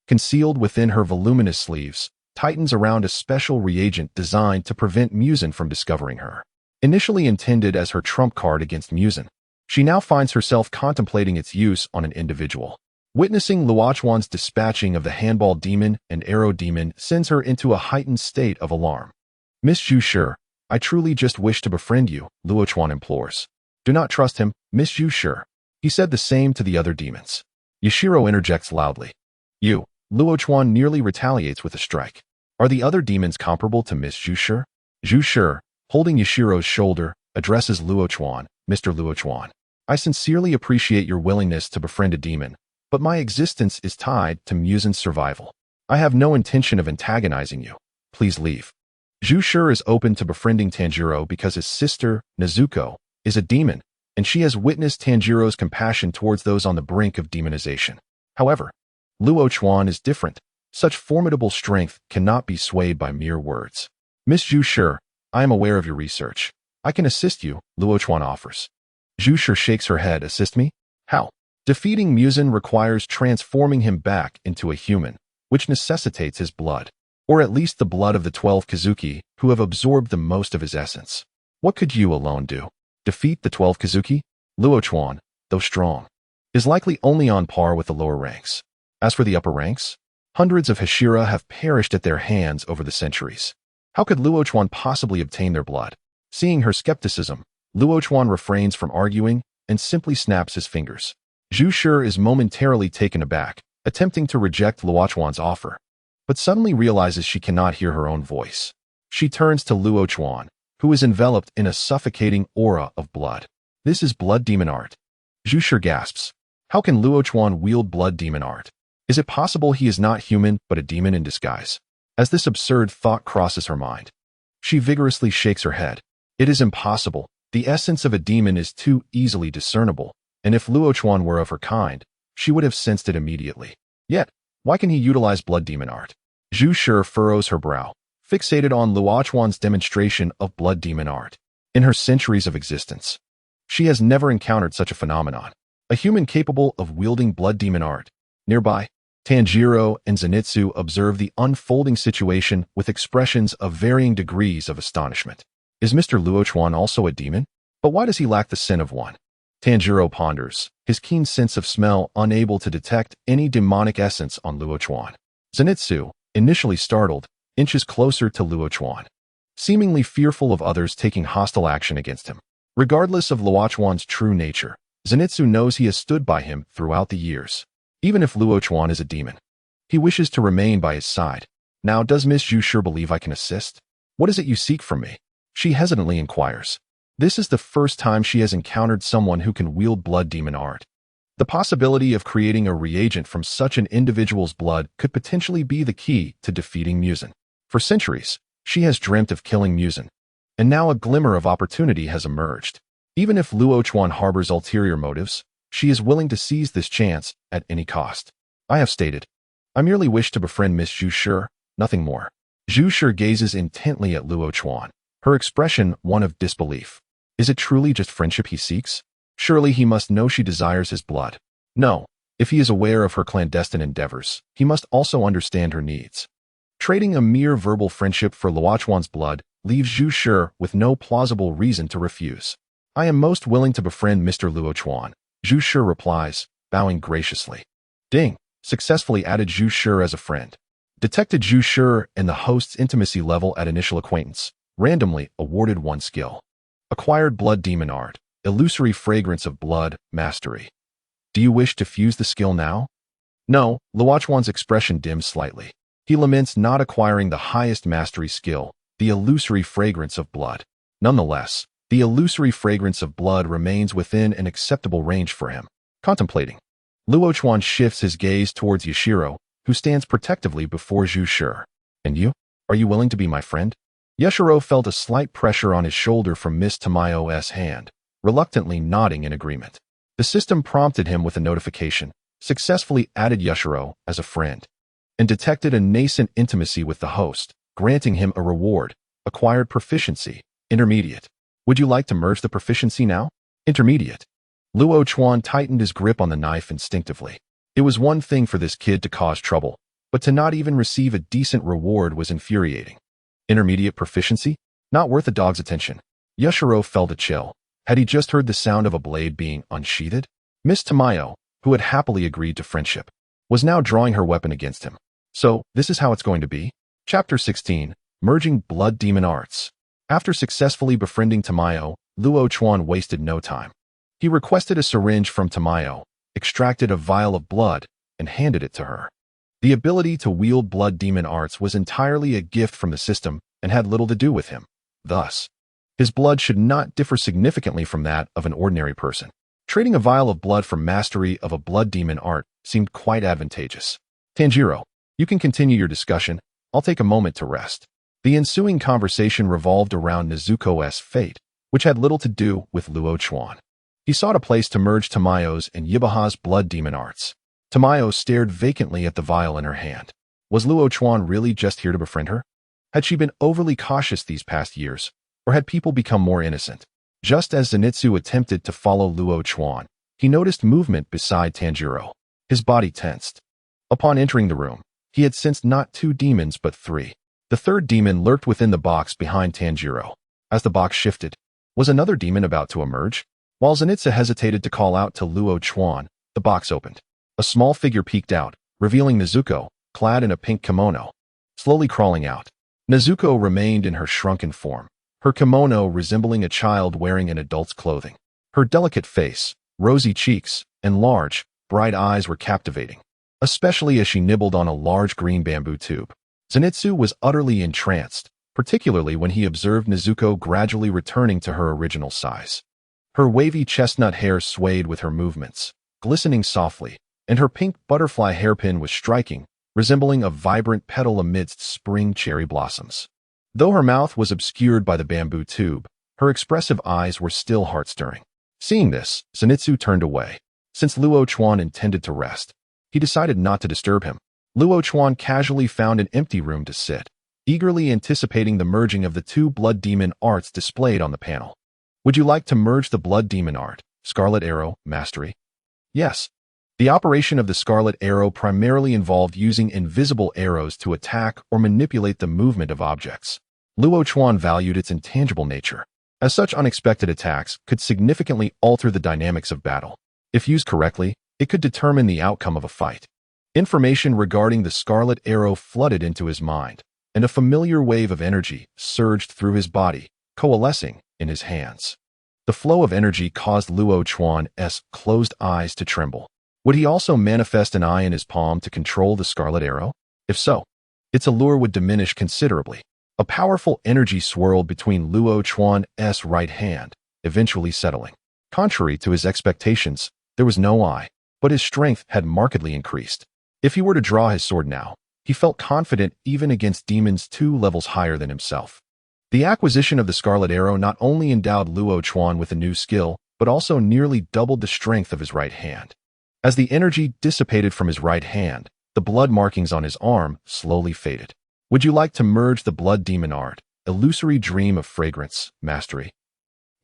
S1: concealed within her voluminous sleeves, tightens around a special reagent designed to prevent Muzin from discovering her. Initially intended as her trump card against Muzin, she now finds herself contemplating its use on an individual. Witnessing Luo Chuan's dispatching of the handball demon and arrow demon sends her into a heightened state of alarm. Miss Zhu Shi, I truly just wish to befriend you, Luo Chuan implores. Do not trust him, Miss Zhu Shi. He said the same to the other demons. Yashiro interjects loudly. Luo Chuan nearly retaliates with a strike. Are the other demons comparable to Miss Zhu Shi? Zhu Shi, holding Yashiro's shoulder, addresses Luo Chuan. Mr. Luo Chuan, I sincerely appreciate your willingness to befriend a demon, but my existence is tied to Muzin's survival. I have no intention of antagonizing you. Please leave. Zhu Shi is open to befriending Tanjiro because his sister, Nezuko, is a demon, and she has witnessed Tanjiro's compassion towards those on the brink of demonization. However, Luo Chuan is different. Such formidable strength cannot be swayed by mere words. Miss Zhu Shi, I am aware of your research. I can assist you, Luo Chuan offers. Zhu Shi shakes her head. Assist me? How? Defeating Muzin requires transforming him back into a human, which necessitates his blood, or at least the blood of the 12 Kazuki who have absorbed the most of his essence. What could you alone do? Defeat the 12 Kazuki? Luo Chuan, though strong, is likely only on par with the lower ranks. As for the upper ranks, hundreds of Hashira have perished at their hands over the centuries. How could Luo Chuan possibly obtain their blood? Seeing her skepticism, Luo Chuan refrains from arguing and simply snaps his fingers. Zhu Shi is momentarily taken aback, attempting to reject Luo Chuan's offer, but suddenly realizes she cannot hear her own voice. She turns to Luo Chuan, who is enveloped in a suffocating aura of blood. This is blood demon art. Zhu Shi gasps. How can Luo Chuan wield blood demon art? Is it possible he is not human but a demon in disguise? As this absurd thought crosses her mind, she vigorously shakes her head. It is impossible. The essence of a demon is too easily discernible, and if Luo Chuan were of her kind, she would have sensed it immediately. Yet, why can he utilize blood demon art? Zhu Shi furrows her brow, fixated on Luo Chuan's demonstration of blood demon art. In her centuries of existence, she has never encountered such a phenomenon. A human capable of wielding blood demon art. Nearby, Tanjiro and Zenitsu observe the unfolding situation with expressions of varying degrees of astonishment. Is Mr. Luo Chuan also a demon? But why does he lack the scent of one? Tanjiro ponders, his keen sense of smell unable to detect any demonic essence on Luo Chuan. Zenitsu, initially startled, inches closer to Luo Chuan, seemingly fearful of others taking hostile action against him. Regardless of Luo Chuan's true nature, Zenitsu knows he has stood by him throughout the years. Even if Luo Chuan is a demon, he wishes to remain by his side. Now, does Miss Zhu Shi believe I can assist? What is it you seek from me? She hesitantly inquires. This is the first time she has encountered someone who can wield blood demon art. The possibility of creating a reagent from such an individual's blood could potentially be the key to defeating Muzan. For centuries, she has dreamt of killing Muzan, and now a glimmer of opportunity has emerged. Even if Luo Chuan harbors ulterior motives, she is willing to seize this chance at any cost. I have stated, I merely wish to befriend Miss Zhu Shi, nothing more. Zhu Shi gazes intently at Luo Chuan, her expression one of disbelief. Is it truly just friendship he seeks? Surely he must know she desires his blood. No, if he is aware of her clandestine endeavors, he must also understand her needs. Trading a mere verbal friendship for Luo Chuan's blood leaves Zhu Shi with no plausible reason to refuse. I am most willing to befriend Mr. Luo Chuan, Zhu Shi replies, bowing graciously. Ding, successfully added Zhu Shi as a friend. Detected Zhu Shi and the host's intimacy level at initial acquaintance, randomly awarded one skill. Acquired blood demon art, illusory fragrance of blood, mastery. Do you wish to fuse the skill now? No, Luo Chuan's expression dims slightly. He laments not acquiring the highest mastery skill, the illusory fragrance of blood. Nonetheless, the illusory fragrance of blood remains within an acceptable range for him. Contemplating, Luo Chuan shifts his gaze towards Yashiro, who stands protectively before Zhu Shi. And you? Are you willing to be my friend? Yashiro felt a slight pressure on his shoulder from Miss Tamayo's hand, reluctantly nodding in agreement. The system prompted him with a notification, successfully added Yashiro as a friend, and detected a nascent intimacy with the host, granting him a reward, acquired proficiency, intermediate. Would you like to merge the proficiency now? Intermediate. Luo Chuan tightened his grip on the knife instinctively. It was one thing for this kid to cause trouble, but to not even receive a decent reward was infuriating. Intermediate proficiency? Not worth a dog's attention. Yashiro felt a chill. Had he just heard the sound of a blade being unsheathed? Miss Tamayo, who had happily agreed to friendship, was now drawing her weapon against him. So, this is how it's going to be? Chapter 16, Merging Blood Demon Arts. After successfully befriending Tamayo, Luo Chuan wasted no time. He requested a syringe from Tamayo, extracted a vial of blood, and handed it to her. The ability to wield blood demon arts was entirely a gift from the system and had little to do with him. Thus, his blood should not differ significantly from that of an ordinary person. Trading a vial of blood for mastery of a blood demon art seemed quite advantageous. Tanjiro, you can continue your discussion. I'll take a moment to rest. The ensuing conversation revolved around Nezuko's fate, which had little to do with Luo Chuan. He sought a place to merge Tamayo's and Yibaha's blood demon arts. Tamayo stared vacantly at the vial in her hand. Was Luo Chuan really just here to befriend her? Had she been overly cautious these past years, or had people become more innocent? Just as Zenitsu attempted to follow Luo Chuan, he noticed movement beside Tanjiro. His body tensed. Upon entering the room, he had sensed not 2 demons but 3. The third demon lurked within the box behind Tanjiro. As the box shifted, Was another demon about to emerge? While Zenitsu hesitated to call out to Luo Chuan, the box opened. A small figure peeked out, revealing Nezuko, clad in a pink kimono, slowly crawling out. Nezuko remained in her shrunken form, her kimono resembling a child wearing an adult's clothing. Her delicate face, rosy cheeks, and large, bright eyes were captivating, especially as she nibbled on a large green bamboo tube. Zenitsu was utterly entranced, particularly when he observed Nezuko gradually returning to her original size. Her wavy chestnut hair swayed with her movements, glistening softly, and her pink butterfly hairpin was striking, resembling a vibrant petal amidst spring cherry blossoms. Though her mouth was obscured by the bamboo tube, her expressive eyes were still heart-stirring. Seeing this, Zenitsu turned away. Since Luo Chuan intended to rest, he decided not to disturb him. Luo Chuan casually found an empty room to sit, eagerly anticipating the merging of the two blood demon arts displayed on the panel. Would you like to merge the blood demon art, Scarlet Arrow, Mastery? Yes. The operation of the Scarlet Arrow primarily involved using invisible arrows to attack or manipulate the movement of objects. Luo Chuan valued its intangible nature, as such unexpected attacks could significantly alter the dynamics of battle. If used correctly, it could determine the outcome of a fight. Information regarding the Scarlet Arrow flooded into his mind, and a familiar wave of energy surged through his body, coalescing in his hands. The flow of energy caused Luo Chuan's closed eyes to tremble. Would he also manifest an eye in his palm to control the Scarlet Arrow? If so, its allure would diminish considerably. A powerful energy swirled between Luo Chuan's right hand, eventually settling. Contrary to his expectations, there was no eye, but his strength had markedly increased. If he were to draw his sword now, he felt confident even against demons 2 levels higher than himself. The acquisition of the Scarlet Arrow not only endowed Luo Chuan with a new skill, but also nearly doubled the strength of his right hand. As the energy dissipated from his right hand, the blood markings on his arm slowly faded. Would you like to merge the blood demon art, Illusory Dream of Fragrance, Mastery?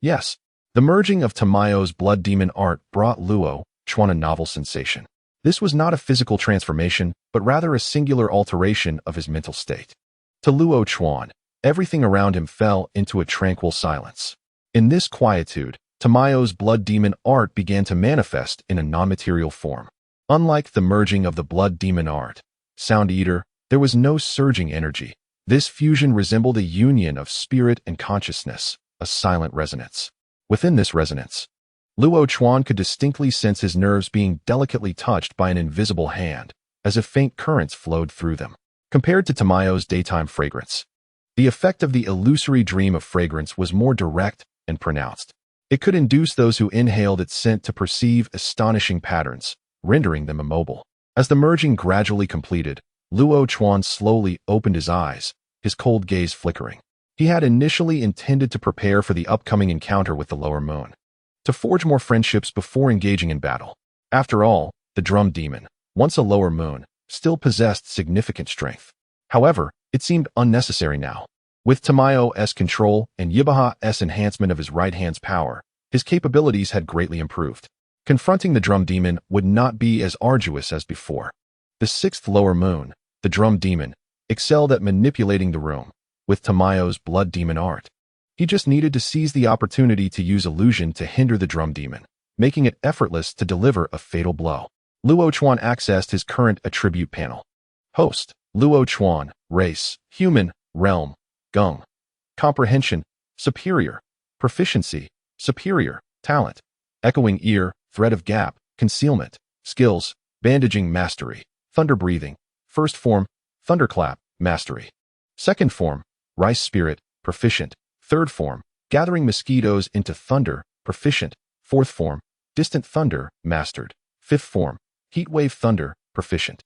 S1: Yes. The merging of Tamayo's blood demon art brought Luo Chuan a novel sensation. This was not a physical transformation, but rather a singular alteration of his mental state. To Luo Chuan, everything around him fell into a tranquil silence. In this quietude, Tamayo's blood demon art began to manifest in a non-material form. Unlike the merging of the blood demon art, Sound Eater, there was no surging energy. This fusion resembled a union of spirit and consciousness, a silent resonance. Within this resonance, Luo Chuan could distinctly sense his nerves being delicately touched by an invisible hand, as if faint currents flowed through them. Compared to Tamayo's daytime fragrance, the effect of the illusory dream of fragrance was more direct and pronounced. It could induce those who inhaled its scent to perceive astonishing patterns, rendering them immobile. As the merging gradually completed, Luo Chuan slowly opened his eyes, his cold gaze flickering. He had initially intended to prepare for the upcoming encounter with the lower moon, to forge more friendships before engaging in battle. After all, the drum demon, once a lower moon, still possessed significant strength. However, it seemed unnecessary now. With Tamayo's control and Yibaha's enhancement of his right hand's power, his capabilities had greatly improved. Confronting the drum demon would not be as arduous as before. The 6th lower moon, the drum demon, excelled at manipulating the room, with Tamayo's blood demon art. He just needed to seize the opportunity to use illusion to hinder the drum demon, making it effortless to deliver a fatal blow. Luo Chuan accessed his current attribute panel. Host, Luo Chuan, Race, Human, Realm, Gung. Comprehension, Superior. Proficiency, Superior. Talent, Echoing Ear, Thread of Gap, Concealment. Skills, Bandaging Mastery. Thunder Breathing. First form, Thunderclap, Mastery. Second form, Rice Spirit, Proficient. Third form, Gathering Mosquitoes into Thunder, Proficient. Fourth form, Distant Thunder, Mastered. Fifth form, Heatwave Thunder, Proficient.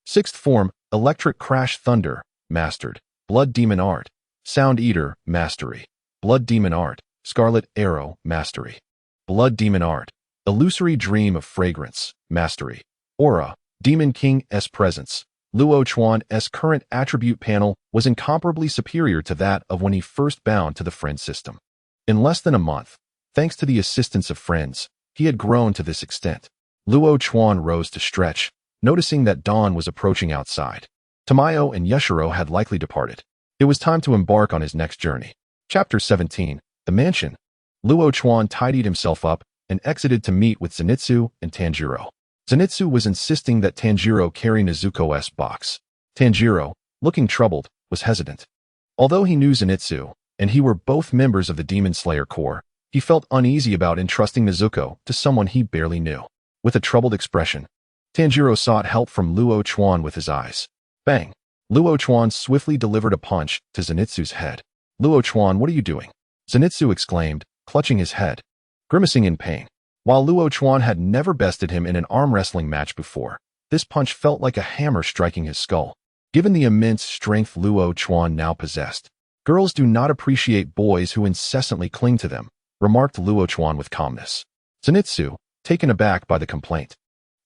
S1: Sixth form, Electric Crash Thunder, Mastered. Blood Demon Art, Sound Eater, Mastery. Blood Demon Art, Scarlet Arrow, Mastery. Blood Demon Art, Illusory Dream of Fragrance, Mastery. Aura, Demon King's Presence. Luo Chuan's current attribute panel was incomparably superior to that of when he first bound to the friend system. In less than a month, thanks to the assistance of friends, he had grown to this extent. Luo Chuan rose to stretch, noticing that dawn was approaching outside. Tamayo and Yashiro had likely departed. It was time to embark on his next journey. Chapter 17, The Mansion. Luo Chuan tidied himself up and exited to meet with Zenitsu and Tanjiro. Zenitsu was insisting that Tanjiro carry Nezuko's box. Tanjiro, looking troubled, was hesitant. Although he knew Zenitsu, and he were both members of the Demon Slayer Corps, he felt uneasy about entrusting Nezuko to someone he barely knew. With a troubled expression, Tanjiro sought help from Luo Chuan with his eyes. Bang! Luo Chuan swiftly delivered a punch to Zenitsu's head. Luo Chuan, what are you doing? Zenitsu exclaimed, clutching his head, grimacing in pain. While Luo Chuan had never bested him in an arm wrestling match before, this punch felt like a hammer striking his skull. Given the immense strength Luo Chuan now possessed, girls do not appreciate boys who incessantly cling to them, remarked Luo Chuan with calmness. Zenitsu, taken aback by the complaint,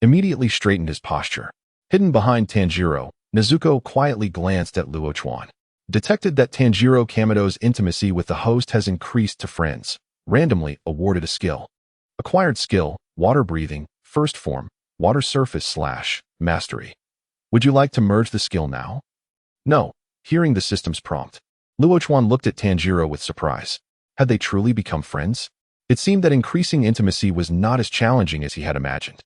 S1: immediately straightened his posture. Hidden behind Tanjiro, Nezuko quietly glanced at Luo Chuan. Detected that Tanjiro Kamado's intimacy with the host has increased to friends. Randomly awarded a skill. Acquired skill, water breathing, first form, water surface / mastery. Would you like to merge the skill now? No. Hearing the system's prompt, Luo Chuan looked at Tanjiro with surprise. Had they truly become friends? It seemed that increasing intimacy was not as challenging as he had imagined.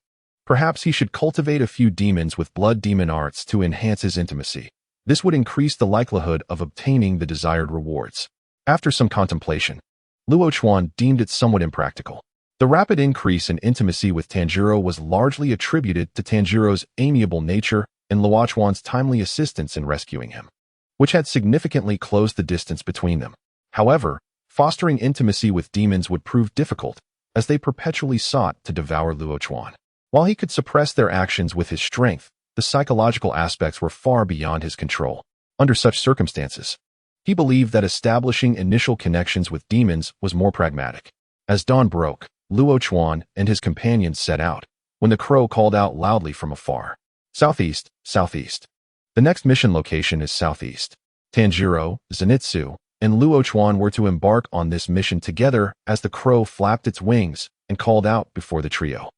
S1: Perhaps he should cultivate a few demons with blood demon arts to enhance his intimacy. This would increase the likelihood of obtaining the desired rewards. After some contemplation, Luo Chuan deemed it somewhat impractical. The rapid increase in intimacy with Tanjiro was largely attributed to Tanjiro's amiable nature and Luo Chuan's timely assistance in rescuing him, which had significantly closed the distance between them. However, fostering intimacy with demons would prove difficult, as they perpetually sought to devour Luo Chuan. While he could suppress their actions with his strength, the psychological aspects were far beyond his control. Under such circumstances, he believed that establishing initial connections with demons was more pragmatic. As dawn broke, Luo Chuan and his companions set out, when the crow called out loudly from afar. Southeast, southeast. The next mission location is southeast. Tanjiro, Zenitsu, and Luo Chuan were to embark on this mission together as the crow flapped its wings and called out before the trio.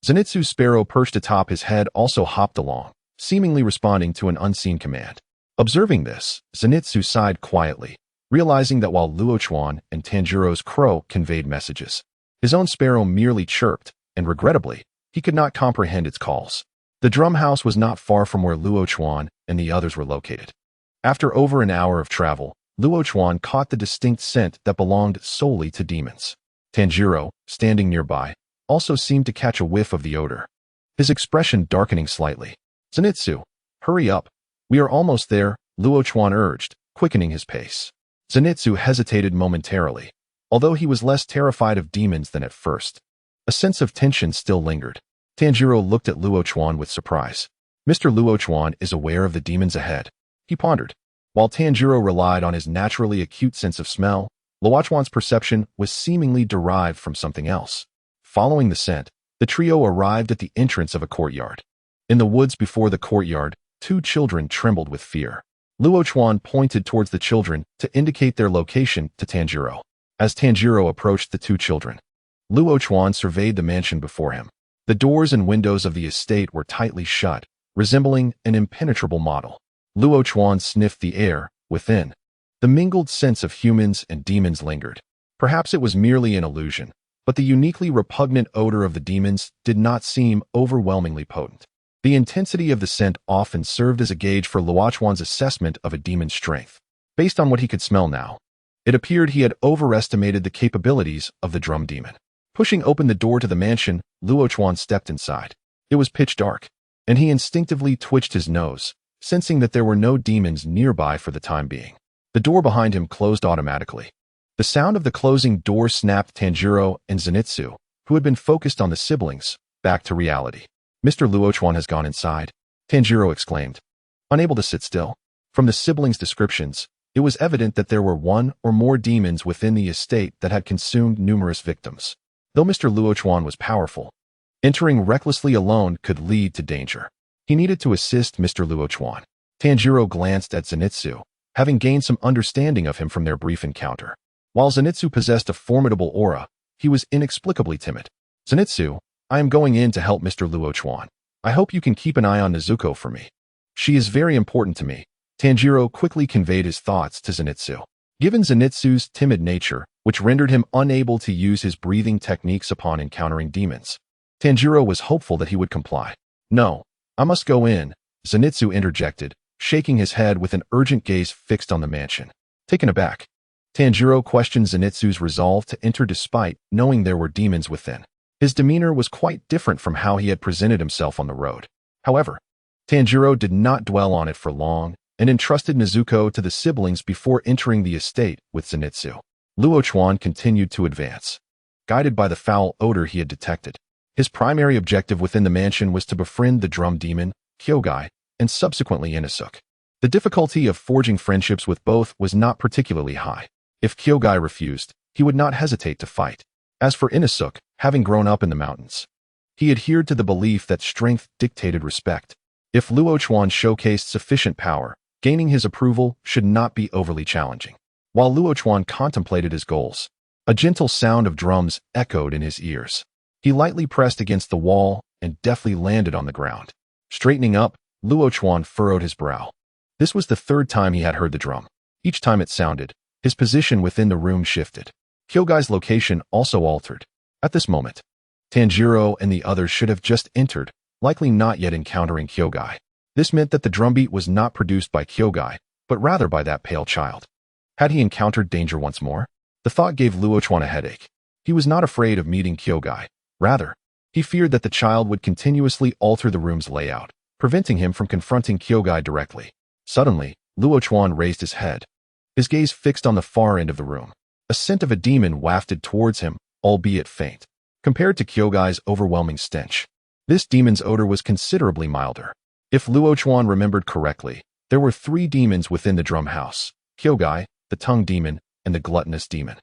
S1: Zenitsu's sparrow perched atop his head also hopped along, seemingly responding to an unseen command. Observing this, Zenitsu sighed quietly, realizing that while Luo Chuan and Tanjiro's crow conveyed messages, his own sparrow merely chirped, and regrettably, he could not comprehend its calls. The drum house was not far from where Luo Chuan and the others were located. After over an hour of travel, Luo Chuan caught the distinct scent that belonged solely to demons. Tanjiro, standing nearby, also seemed to catch a whiff of the odor, his expression darkening slightly. Zenitsu, hurry up. We are almost there, Luo Chuan urged, quickening his pace. Zenitsu hesitated momentarily, although he was less terrified of demons than at first. A sense of tension still lingered. Tanjiro looked at Luo Chuan with surprise. Mr. Luo Chuan is aware of the demons ahead, he pondered. While Tanjiro relied on his naturally acute sense of smell, Luo Chuan's perception was seemingly derived from something else. Following the scent, the trio arrived at the entrance of a courtyard. In the woods before the courtyard, two children trembled with fear. Luo Chuan pointed towards the children to indicate their location to Tanjiro. As Tanjiro approached the two children, Luo Chuan surveyed the mansion before him. The doors and windows of the estate were tightly shut, resembling an impenetrable model. Luo Chuan sniffed the air within. The mingled scents of humans and demons lingered. Perhaps it was merely an illusion, but the uniquely repugnant odor of the demons did not seem overwhelmingly potent. The intensity of the scent often served as a gauge for Luo Chuan's assessment of a demon's strength. Based on what he could smell now, it appeared he had overestimated the capabilities of the drum demon. Pushing open the door to the mansion, Luo Chuan stepped inside. It was pitch dark, and he instinctively twitched his nose, sensing that there were no demons nearby for the time being. The door behind him closed automatically. The sound of the closing door snapped Tanjiro and Zenitsu, who had been focused on the siblings, back to reality. Mr. Luo Chuan has gone inside, Tanjiro exclaimed, unable to sit still. From the siblings' descriptions, it was evident that there were one or more demons within the estate that had consumed numerous victims. Though Mr. Luo Chuan was powerful, entering recklessly alone could lead to danger. He needed to assist Mr. Luo Chuan. Tanjiro glanced at Zenitsu, having gained some understanding of him from their brief encounter. While Zenitsu possessed a formidable aura, he was inexplicably timid. Zenitsu, I am going in to help Mr. Luo Chuan. I hope you can keep an eye on Nezuko for me. She is very important to me. Tanjiro quickly conveyed his thoughts to Zenitsu. Given Zenitsu's timid nature, which rendered him unable to use his breathing techniques upon encountering demons, Tanjiro was hopeful that he would comply. "No, I must go in," Zenitsu interjected, shaking his head with an urgent gaze fixed on the mansion. Taken aback, Tanjiro questioned Zenitsu's resolve to enter despite knowing there were demons within. His demeanor was quite different from how he had presented himself on the road. However, Tanjiro did not dwell on it for long and entrusted Nezuko to the siblings before entering the estate with Zenitsu. Luo Chuan continued to advance, guided by the foul odor he had detected. His primary objective within the mansion was to befriend the drum demon, Kyogai, and subsequently Inosuke. The difficulty of forging friendships with both was not particularly high. If Kyogai refused, he would not hesitate to fight. As for Inosuke, having grown up in the mountains, he adhered to the belief that strength dictated respect. If Luo Chuan showcased sufficient power, gaining his approval should not be overly challenging. While Luo Chuan contemplated his goals, a gentle sound of drums echoed in his ears. He lightly pressed against the wall and deftly landed on the ground. Straightening up, Luo Chuan furrowed his brow. This was the third time he had heard the drum. Each time it sounded, his position within the room shifted. Kyogai's location also altered. At this moment, Tanjiro and the others should have just entered, likely not yet encountering Kyogai. This meant that the drumbeat was not produced by Kyogai, but rather by that pale child. Had he encountered danger once more? The thought gave Luo Chuan a headache. He was not afraid of meeting Kyogai. Rather, he feared that the child would continuously alter the room's layout, preventing him from confronting Kyogai directly. Suddenly, Luo Chuan raised his head, his gaze fixed on the far end of the room. A scent of a demon wafted towards him, albeit faint. Compared to Kyogai's overwhelming stench, this demon's odor was considerably milder. If Luo Chuan remembered correctly, there were 3 demons within the drum house: Kyogai, the tongue demon, and the gluttonous demon.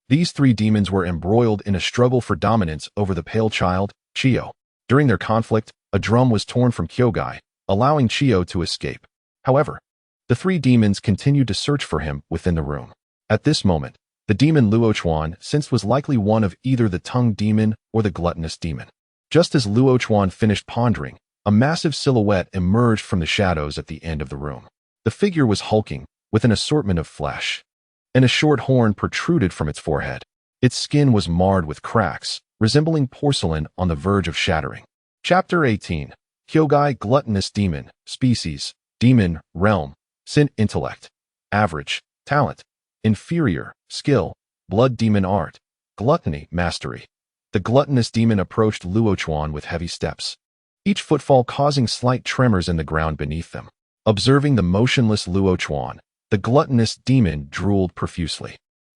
S1: These 3 demons were embroiled in a struggle for dominance over the pale child, Chiyo. During their conflict, a drum was torn from Kyogai, allowing Chiyo to escape. However, the 3 demons continued to search for him within the room. At this moment, the demon Luo Chuan sensed was likely one of either the tongue demon or the gluttonous demon. Just as Luo Chuan finished pondering, a massive silhouette emerged from the shadows at the end of the room. The figure was hulking, with an assortment of flesh, and a short horn protruded from its forehead. Its skin was marred with cracks, resembling porcelain on the verge of shattering. Chapter 18. Kyogai Gluttonous Demon. Species: Demon. Realm: Sin. Intellect: Average. Talent: Inferior. Skill: Blood Demon. Art: Gluttony. Mastery. The gluttonous demon approached Luo Chuan with heavy steps, each footfall causing slight tremors in the ground beneath them. Observing the motionless Luo Chuan, the gluttonous demon drooled profusely.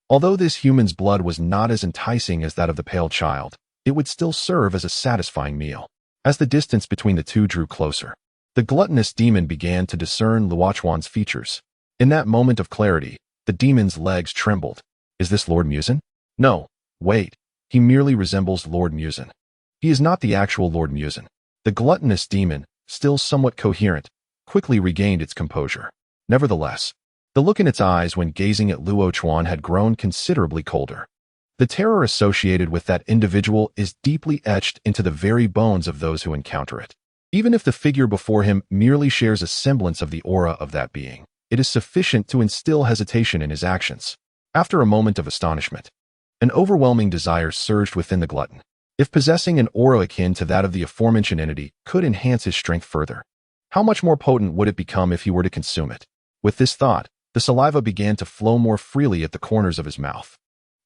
S1: Although this human's blood was not as enticing as that of the pale child, it would still serve as a satisfying meal. As the distance between the two drew closer, the gluttonous demon began to discern Luo Chuan's features. In that moment of clarity, the demon's legs trembled. Is this Lord Muzan? No, wait. He merely resembles Lord Muzan. He is not the actual Lord Muzan. The gluttonous demon, still somewhat coherent, quickly regained its composure. Nevertheless, the look in its eyes when gazing at Luo Chuan had grown considerably colder. The terror associated with that individual is deeply etched into the very bones of those who encounter it. Even if the figure before him merely shares a semblance of the aura of that being, it is sufficient to instill hesitation in his actions. After a moment of astonishment, an overwhelming desire surged within the glutton. If possessing an aura akin to that of the aforementioned entity could enhance his strength further, how much more potent would it become if he were to consume it? With this thought, the saliva began to flow more freely at the corners of his mouth.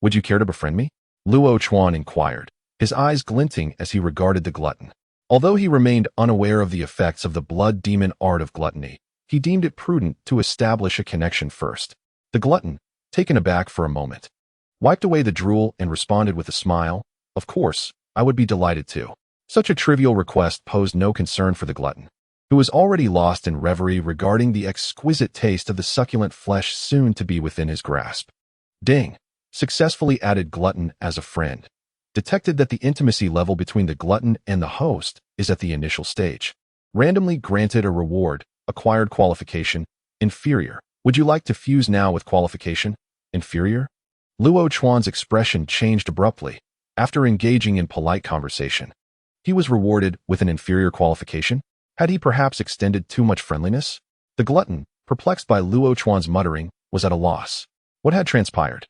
S1: Would you care to befriend me? Luo Chuan inquired, his eyes glinting as he regarded the glutton. Although he remained unaware of the effects of the blood demon art of gluttony, he deemed it prudent to establish a connection first. The glutton, taken aback for a moment, wiped away the drool and responded with a smile. Of course, I would be delighted to. Such a trivial request posed no concern for the glutton, who was already lost in reverie regarding the exquisite taste of the succulent flesh soon to be within his grasp. Ding! Successfully added glutton as a friend. Detected that the intimacy level between the glutton and the host is at the initial stage. Randomly granted a reward. Acquired qualification. Inferior. Would you like to fuse now with qualification? Inferior? Luo Chuan's expression changed abruptly. After engaging in polite conversation, he was rewarded with an inferior qualification? Had he perhaps extended too much friendliness? The glutton, perplexed by Luo Chuan's muttering, was at a loss. What had transpired?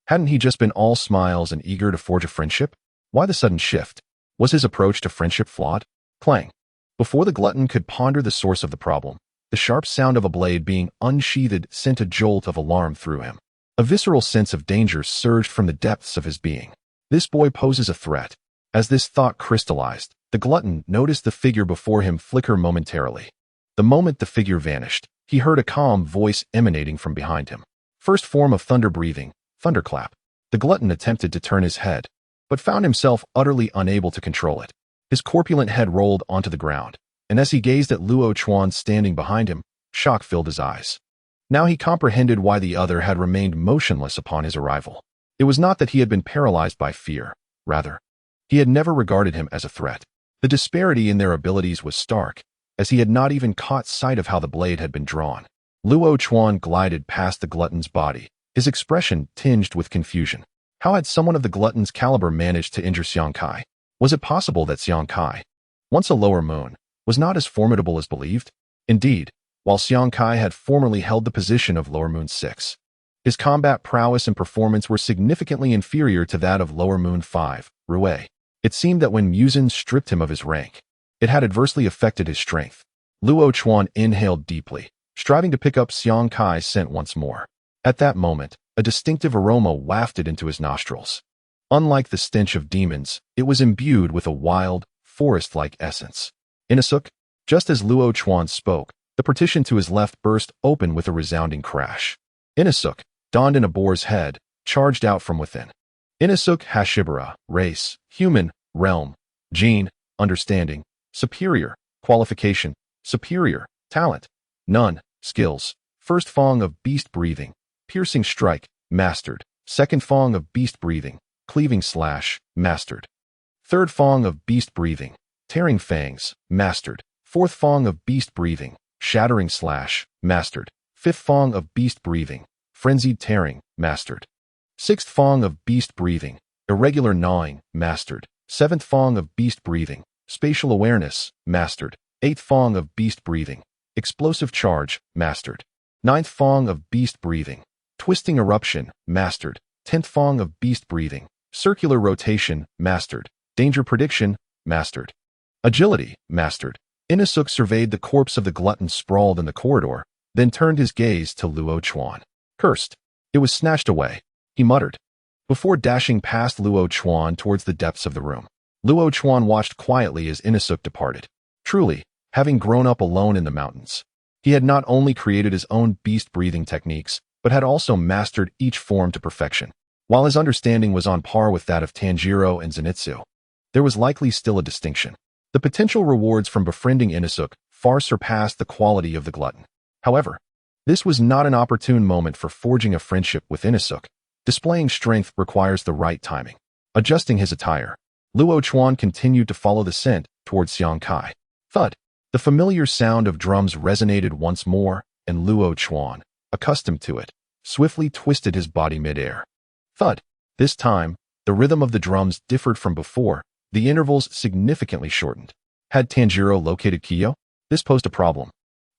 S1: Hadn't he just been all smiles and eager to forge a friendship? Why the sudden shift? Was his approach to friendship flawed? Clang. Before the glutton could ponder the source of the problem, the sharp sound of a blade being unsheathed sent a jolt of alarm through him. A visceral sense of danger surged from the depths of his being. This boy poses a threat. As this thought crystallized, the glutton noticed the figure before him flicker momentarily. The moment the figure vanished, he heard a calm voice emanating from behind him. First form of thunder breathing, Thunderclap. The glutton attempted to turn his head, but found himself utterly unable to control it. His corpulent head rolled onto the ground, and as he gazed at Luo Chuan standing behind him, shock filled his eyes. Now he comprehended why the other had remained motionless upon his arrival. It was not that he had been paralyzed by fear. Rather, he had never regarded him as a threat. The disparity in their abilities was stark, as he had not even caught sight of how the blade had been drawn. Luo Chuan glided past the glutton's body, his expression tinged with confusion. How had someone of the glutton's caliber managed to injure Xiang Kai? Was it possible that Xiang Kai, once a lower moon, was not as formidable as believed? Indeed, while Xiang Kai had formerly held the position of lower moon 6, his combat prowess and performance were significantly inferior to that of lower moon 5, Rue. It seemed that when Muzin stripped him of his rank, it had adversely affected his strength. Luo Chuan inhaled deeply, striving to pick up Xiang Kai's scent once more. At that moment, a distinctive aroma wafted into his nostrils. Unlike the stench of demons, it was imbued with a wild, forest-like essence. Inasuk, just as Luo Chuan spoke, the partition to his left burst open with a resounding crash. Inasuk, donned in a boar's head, charged out from within. Inasuk Hashira, race, human, realm, gene, understanding, superior, qualification, superior, talent, none, skills, first fong of beast breathing, piercing strike, mastered, second fong of beast breathing, cleaving slash, mastered, third fong of beast breathing, tearing fangs, mastered, fourth fong of beast breathing, shattering slash, mastered, fifth fong of beast breathing, frenzied tearing, mastered, sixth fong of beast breathing, irregular gnawing, mastered, seventh fong of beast breathing, spatial awareness, mastered, eighth fong of beast breathing, explosive charge, mastered, ninth fong of beast breathing, twisting eruption, mastered, 10th fong of beast breathing, circular rotation, mastered, danger prediction, mastered, agility, mastered. Inasuk surveyed the corpse of the glutton sprawled in the corridor, then turned his gaze to Luo Chuan. Cursed. It was snatched away, he muttered, before dashing past Luo Chuan towards the depths of the room. Luo Chuan watched quietly as Inasuk departed. Truly, having grown up alone in the mountains, he had not only created his own beast-breathing techniques, but had also mastered each form to perfection. While his understanding was on par with that of Tanjiro and Zenitsu, there was likely still a distinction. The potential rewards from befriending Inasuk far surpassed the quality of the glutton. However, this was not an opportune moment for forging a friendship with Inasuk. Displaying strength requires the right timing. Adjusting his attire, Luo Chuan continued to follow the scent towards Xiang Kai. Thud. The familiar sound of drums resonated once more, and Luo Chuan, accustomed to it, swiftly twisted his body mid-air. Thud. This time, the rhythm of the drums differed from before, the intervals significantly shortened. Had Tanjiro located Kiyo? This posed a problem.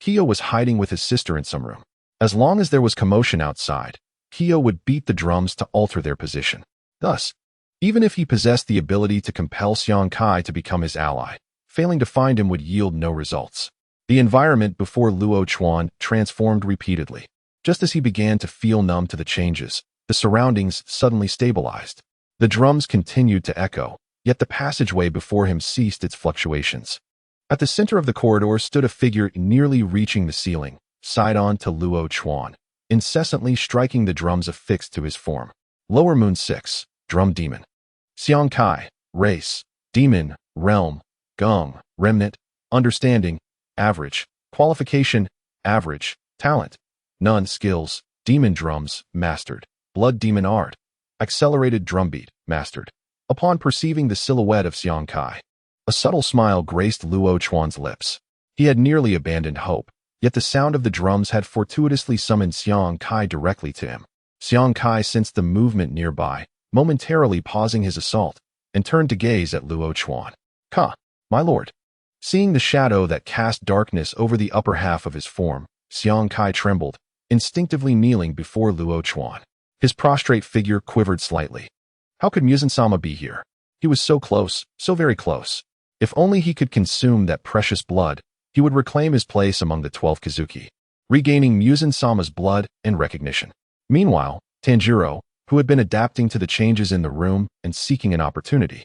S1: Kiyo was hiding with his sister in some room. As long as there was commotion outside, Kiyo would beat the drums to alter their position. Thus, even if he possessed the ability to compel Xiang Kai to become his ally, failing to find him would yield no results. The environment before Luo Chuan transformed repeatedly. Just as he began to feel numb to the changes, the surroundings suddenly stabilized. The drums continued to echo, yet the passageway before him ceased its fluctuations. At the center of the corridor stood a figure nearly reaching the ceiling, side on to Luo Chuan, incessantly striking the drums affixed to his form. Lower Moon 6, Drum Demon. Xiang Kai, Race, Demon, Realm, Gong, Remnant, Understanding, Average, Qualification, Average, Talent, None, Skills, Demon Drums, Mastered, Blood Demon Art, Accelerated Drumbeat, Mastered. Upon perceiving the silhouette of Xiang Kai, a subtle smile graced Luo Chuan's lips. He had nearly abandoned hope, yet the sound of the drums had fortuitously summoned Xiang Kai directly to him. Xiang Kai sensed the movement nearby, momentarily pausing his assault, and turned to gaze at Luo Chuan. "Ka, my lord." Seeing the shadow that cast darkness over the upper half of his form, Xiang Kai trembled, instinctively kneeling before Luo Chuan. His prostrate figure quivered slightly. How could Muzan-sama be here? He was so close, so very close. If only he could consume that precious blood, he would reclaim his place among the 12 Kazuki, regaining Muzan-sama's blood and recognition. Meanwhile, Tanjiro, who had been adapting to the changes in the room and seeking an opportunity,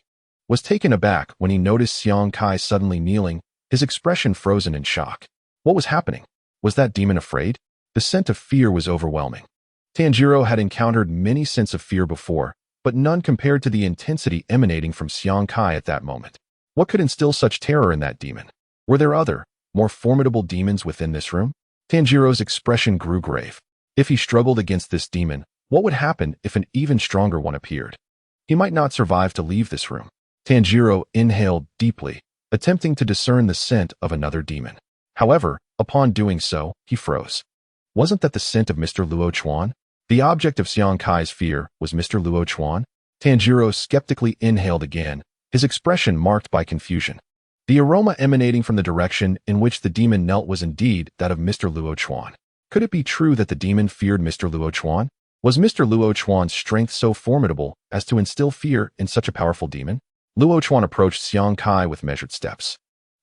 S1: was taken aback when he noticed Xiong Kai suddenly kneeling, his expression frozen in shock. What was happening? Was that demon afraid? The scent of fear was overwhelming. Tanjiro had encountered many scents of fear before, but none compared to the intensity emanating from Xiong Kai at that moment. What could instill such terror in that demon? Were there other, more formidable demons within this room? Tanjiro's expression grew grave. If he struggled against this demon, what would happen if an even stronger one appeared? He might not survive to leave this room. Tanjiro inhaled deeply, attempting to discern the scent of another demon. However, upon doing so, he froze. Wasn't that the scent of Mr. Luo Chuan? The object of Xiong Kai's fear was Mr. Luo Chuan? Tanjiro skeptically inhaled again, his expression marked by confusion. The aroma emanating from the direction in which the demon knelt was indeed that of Mr. Luo Chuan. Could it be true that the demon feared Mr. Luo Chuan? Was Mr. Luo Chuan's strength so formidable as to instill fear in such a powerful demon? Luo Chuan approached Xiong Kai with measured steps.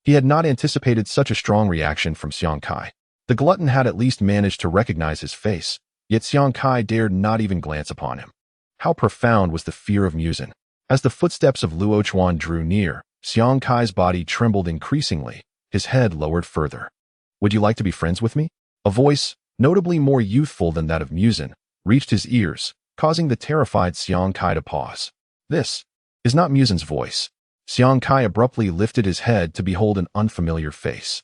S1: He had not anticipated such a strong reaction from Xiong Kai. The glutton had at least managed to recognize his face, yet Xiong Kai dared not even glance upon him. How profound was the fear of Muzan? As the footsteps of Luo Chuan drew near, Xiong Kai's body trembled increasingly, his head lowered further. Would you like to be friends with me? A voice, notably more youthful than that of Muzan, reached his ears, causing the terrified Xiong Kai to pause. This is not Muzan's voice. Xiong Kai abruptly lifted his head to behold an unfamiliar face.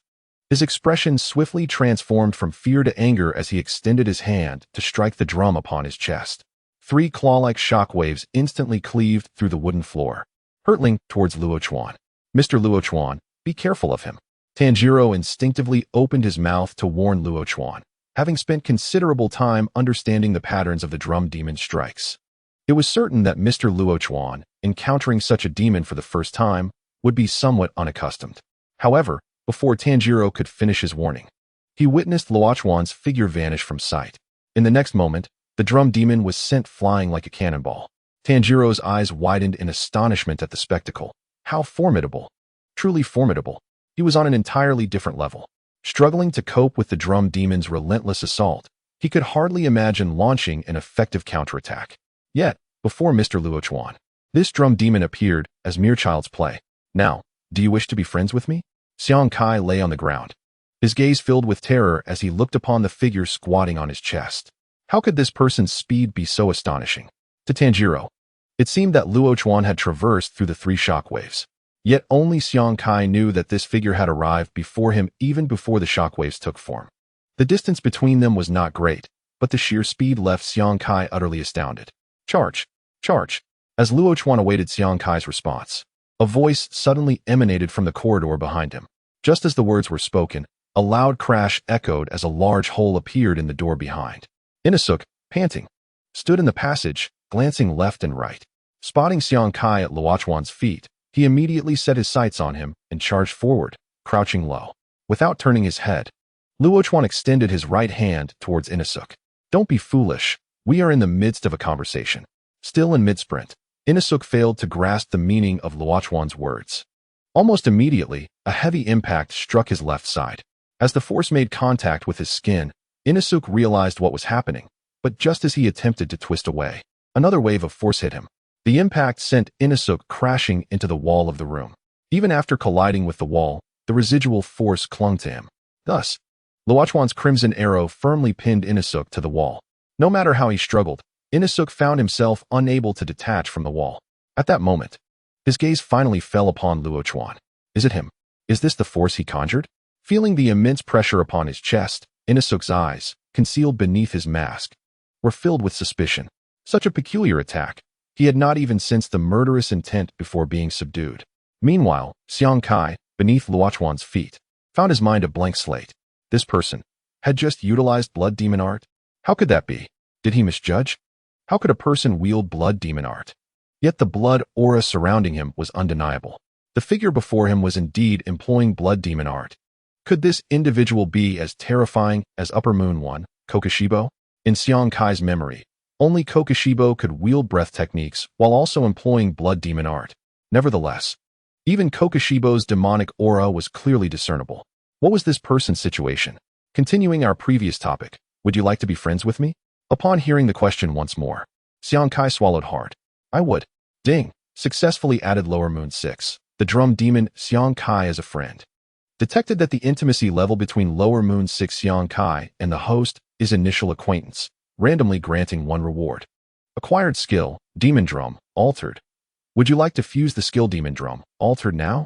S1: His expression swiftly transformed from fear to anger as he extended his hand to strike the drum upon his chest. 3 claw-like shockwaves instantly cleaved through the wooden floor, hurtling towards Luo Chuan. Mr. Luo Chuan, be careful of him. Tanjiro instinctively opened his mouth to warn Luo Chuan, having spent considerable time understanding the patterns of the drum demon's strikes. It was certain that Mr. Luo Chuan, encountering such a demon for the first time, would be somewhat unaccustomed. However, before Tanjiro could finish his warning, he witnessed Luo Chuan's figure vanish from sight. In the next moment, the drum demon was sent flying like a cannonball. Tanjiro's eyes widened in astonishment at the spectacle. How formidable! Truly formidable. He was on an entirely different level. Struggling to cope with the drum demon's relentless assault, he could hardly imagine launching an effective counterattack. Yet, before Mr. Luo Chuan, this drum demon appeared as mere child's play. Now, do you wish to be friends with me? Xiong Kai lay on the ground, his gaze filled with terror as he looked upon the figure squatting on his chest. How could this person's speed be so astonishing? To Tanjiro, it seemed that Luo Chuan had traversed through the 3 shockwaves. Yet only Xiong Kai knew that this figure had arrived before him even before the shockwaves took form. The distance between them was not great, but the sheer speed left Xiong Kai utterly astounded. Charge! Charge! As Luo Chuan awaited Xiong Kai's response, a voice suddenly emanated from the corridor behind him. Just as the words were spoken, a loud crash echoed as a large hole appeared in the door behind. Inosuke, panting, stood in the passage, glancing left and right. Spotting Xiong Kai at Luo Chuan's feet, he immediately set his sights on him and charged forward, crouching low. Without turning his head, Luo Chuan extended his right hand towards Inosuke. Don't be foolish. We are in the midst of a conversation. Still in mid-sprint, Inosuke failed to grasp the meaning of Luo Chuan's words. Almost immediately, a heavy impact struck his left side. As the force made contact with his skin, Inosuke realized what was happening, but just as he attempted to twist away, another wave of force hit him. The impact sent Inosuke crashing into the wall of the room. Even after colliding with the wall, the residual force clung to him. Thus, Luo Chuan's crimson arrow firmly pinned Inosuke to the wall. No matter how he struggled, Inosuke found himself unable to detach from the wall. At that moment, his gaze finally fell upon Luo Chuan. Is it him? Is this the force he conjured? Feeling the immense pressure upon his chest, Inosuke's eyes, concealed beneath his mask, were filled with suspicion. Such a peculiar attack. He had not even sensed the murderous intent before being subdued. Meanwhile, Xiong Kai, beneath Luo Chuan's feet, found his mind a blank slate. This person had just utilized blood demon art? How could that be? Did he misjudge? How could a person wield blood demon art? Yet the blood aura surrounding him was undeniable. The figure before him was indeed employing blood demon art. Could this individual be as terrifying as Upper Moon One, Kokoshibo? In Xiong Kai's memory, Only Kokoshibo could wield breath techniques while also employing blood demon art. Nevertheless, even Kokoshibo's demonic aura was clearly discernible. What was this person's situation? Continuing our previous topic, would you like to be friends with me? Upon hearing the question once more, Xiang Kai swallowed hard. I would. Ding. Successfully added Lower Moon 6. The drum demon Xiang Kai as a friend. Detected that the intimacy level between Lower Moon 6 Xiang Kai and the host is initial acquaintance, randomly granting 1 reward. Acquired skill, Demon Drum, altered. Would you like to fuse the skill Demon Drum, altered now?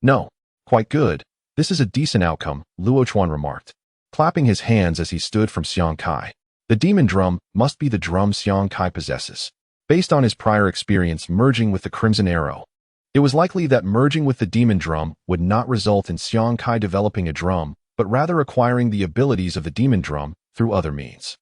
S1: No. Quite good. This is a decent outcome, Luo Chuan remarked, clapping his hands as he stood from Xiang Kai. The Demon Drum must be the drum Xiang Kai possesses. Based on his prior experience merging with the Crimson Arrow, it was likely that merging with the Demon Drum would not result in Xiang Kai developing a drum, but rather acquiring the abilities of the Demon Drum through other means.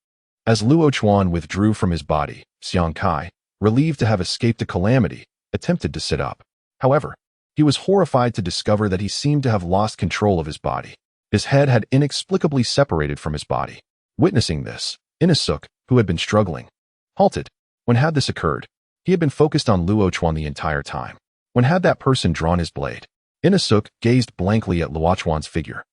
S1: As Luo Chuan withdrew from his body, Xiang Kai, relieved to have escaped a calamity, attempted to sit up. However, he was horrified to discover that he seemed to have lost control of his body. His head had inexplicably separated from his body. Witnessing this, Inasuk, who had been struggling, halted. When had this occurred? He had been focused on Luo Chuan the entire time. When had that person drawn his blade? Inasuk gazed blankly at Luo Chuan's figure,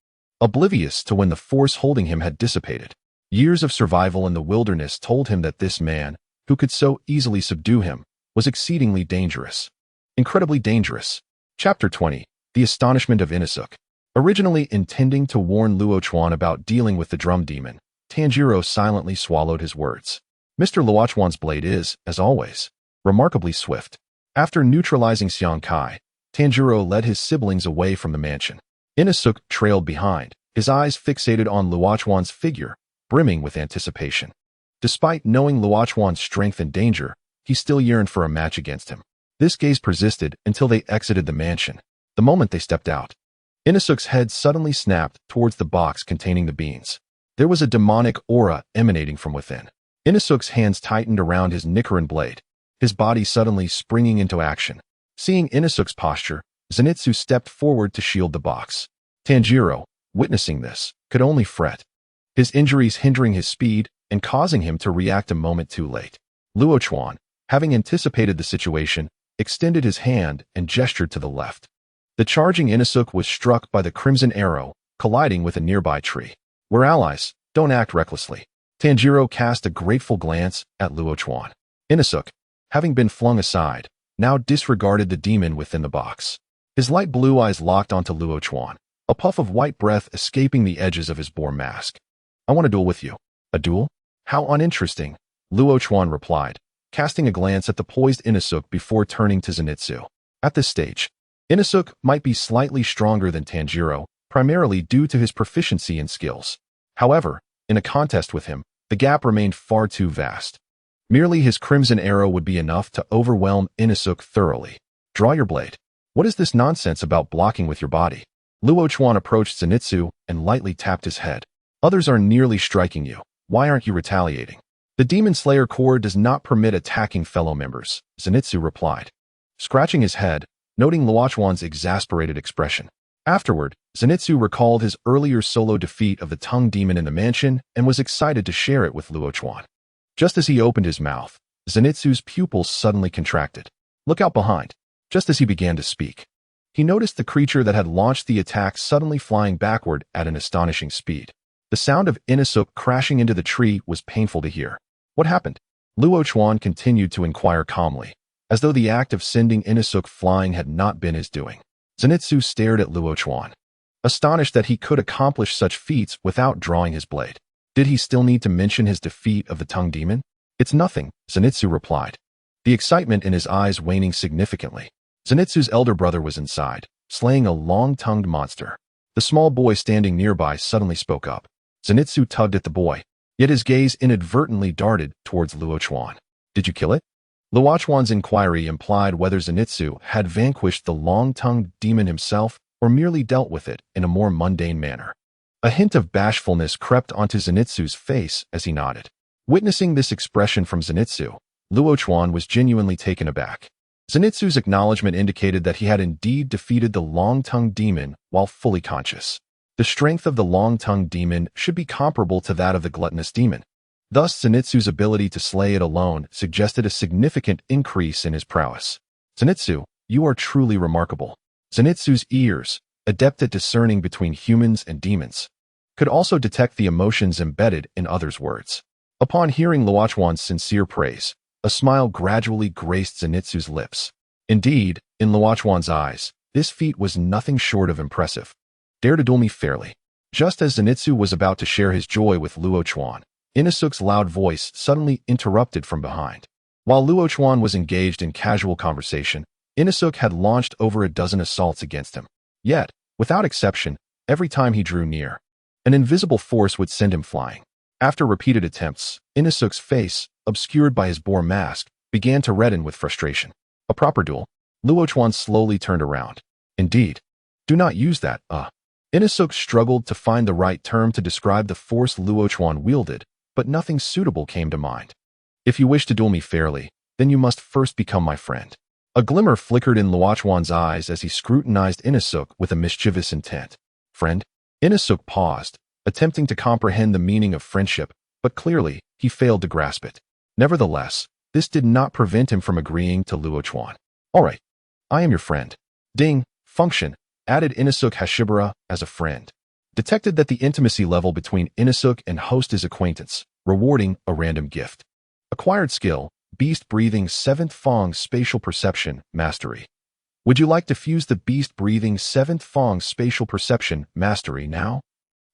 S1: oblivious to when the force holding him had dissipated. Years of survival in the wilderness told him that this man, who could so easily subdue him, was exceedingly dangerous. Incredibly dangerous. Chapter 20. The Astonishment of Inasuk. Originally intending to warn Luo Chuan about dealing with the drum demon, Tanjiro silently swallowed his words. Mr. Luo Chuan's blade is, as always, remarkably swift. After neutralizing Xiang Kai, Tanjiro led his siblings away from the mansion. Inasuk trailed behind, his eyes fixated on Luo Chuan's figure, brimming with anticipation. Despite knowing Luo Chuan's strength and danger, he still yearned for a match against him. This gaze persisted until they exited the mansion. The moment they stepped out, Inasuk's head suddenly snapped towards the box containing the beans. There was a demonic aura emanating from within. Inasuk's hands tightened around his Nichiren blade, his body suddenly springing into action. Seeing Inasuk's posture, Zenitsu stepped forward to shield the box. Tanjiro, witnessing this, could only fret, his injuries hindering his speed and causing him to react a moment too late. Luo Chuan, having anticipated the situation, extended his hand and gestured to the left. The charging Inasuk was struck by the Crimson Arrow, colliding with a nearby tree. We're allies, don't act recklessly. Tanjiro cast a grateful glance at Luo Chuan. Inasuk, having been flung aside, now disregarded the demon within the box. His light blue eyes locked onto Luo Chuan, a puff of white breath escaping the edges of his boar mask. I want to duel with you. A duel? How uninteresting, Luo Chuan replied, casting a glance at the poised Inasuk before turning to Zenitsu. At this stage, Inasuk might be slightly stronger than Tanjiro, primarily due to his proficiency and skills. However, in a contest with him, the gap remained far too vast. Merely his Crimson Arrow would be enough to overwhelm Inasuk thoroughly. Draw your blade. What is this nonsense about blocking with your body? Luo Chuan approached Zenitsu and lightly tapped his head. Others are nearly striking you. Why aren't you retaliating? The Demon Slayer Corps does not permit attacking fellow members, Zenitsu replied, scratching his head, noting Luo Chuan's exasperated expression. Afterward, Zenitsu recalled his earlier solo defeat of the Tongue Demon in the mansion and was excited to share it with Luo Chuan. Just as he opened his mouth, Zenitsu's pupils suddenly contracted. Look out behind. Just as he began to speak, he noticed the creature that had launched the attack suddenly flying backward at an astonishing speed. The sound of Inasuk crashing into the tree was painful to hear. What happened? Luo Chuan continued to inquire calmly, as though the act of sending Inasuk flying had not been his doing. Zenitsu stared at Luo Chuan, astonished that he could accomplish such feats without drawing his blade. Did he still need to mention his defeat of the Tongue Demon? It's nothing, Zenitsu replied, the excitement in his eyes waning significantly. Zenitsu's elder brother was inside, slaying a long-tongued monster. The small boy standing nearby suddenly spoke up. Zenitsu tugged at the boy, yet his gaze inadvertently darted towards Luo Chuan. Did you kill it? Luo Chuan's inquiry implied whether Zenitsu had vanquished the long-tongued demon himself or merely dealt with it in a more mundane manner. A hint of bashfulness crept onto Zenitsu's face as he nodded. Witnessing this expression from Zenitsu, Luo Chuan was genuinely taken aback. Zenitsu's acknowledgement indicated that he had indeed defeated the long-tongued demon while fully conscious. The strength of the long-tongued demon should be comparable to that of the gluttonous demon. Thus, Zenitsu's ability to slay it alone suggested a significant increase in his prowess. Zenitsu, you are truly remarkable. Zenitsu's ears, adept at discerning between humans and demons, could also detect the emotions embedded in others' words. Upon hearing Luo Chuan's sincere praise, a smile gradually graced Zenitsu's lips. Indeed, in Luo Chuan's eyes, this feat was nothing short of impressive. Dare to duel me fairly. Just as Zenitsu was about to share his joy with Luo Chuan, Inosuke's loud voice suddenly interrupted from behind. While Luo Chuan was engaged in casual conversation, Inosuke had launched over a dozen assaults against him. Yet, without exception, every time he drew near, an invisible force would send him flying. After repeated attempts, Inosuke's face, obscured by his boar mask, began to redden with frustration. A proper duel? Luo Chuan slowly turned around. Indeed. Do not use that, Inosuke struggled to find the right term to describe the force Luo Chuan wielded, but nothing suitable came to mind. If you wish to duel me fairly, then you must first become my friend. A glimmer flickered in Luo Chuan's eyes as he scrutinized Inosuke with a mischievous intent. Friend? Inosuke paused, attempting to comprehend the meaning of friendship, but clearly, he failed to grasp it. Nevertheless, this did not prevent him from agreeing to Luo Chuan. All right, I am your friend. Ding, function, added Inosuke Hashira as a friend. Detected that the intimacy level between Inosuke and host is acquaintance, rewarding a random gift. Acquired skill, Beast Breathing 7th Fong Spatial Perception Mastery. Would you like to fuse the Beast Breathing 7th Fong Spatial Perception Mastery now?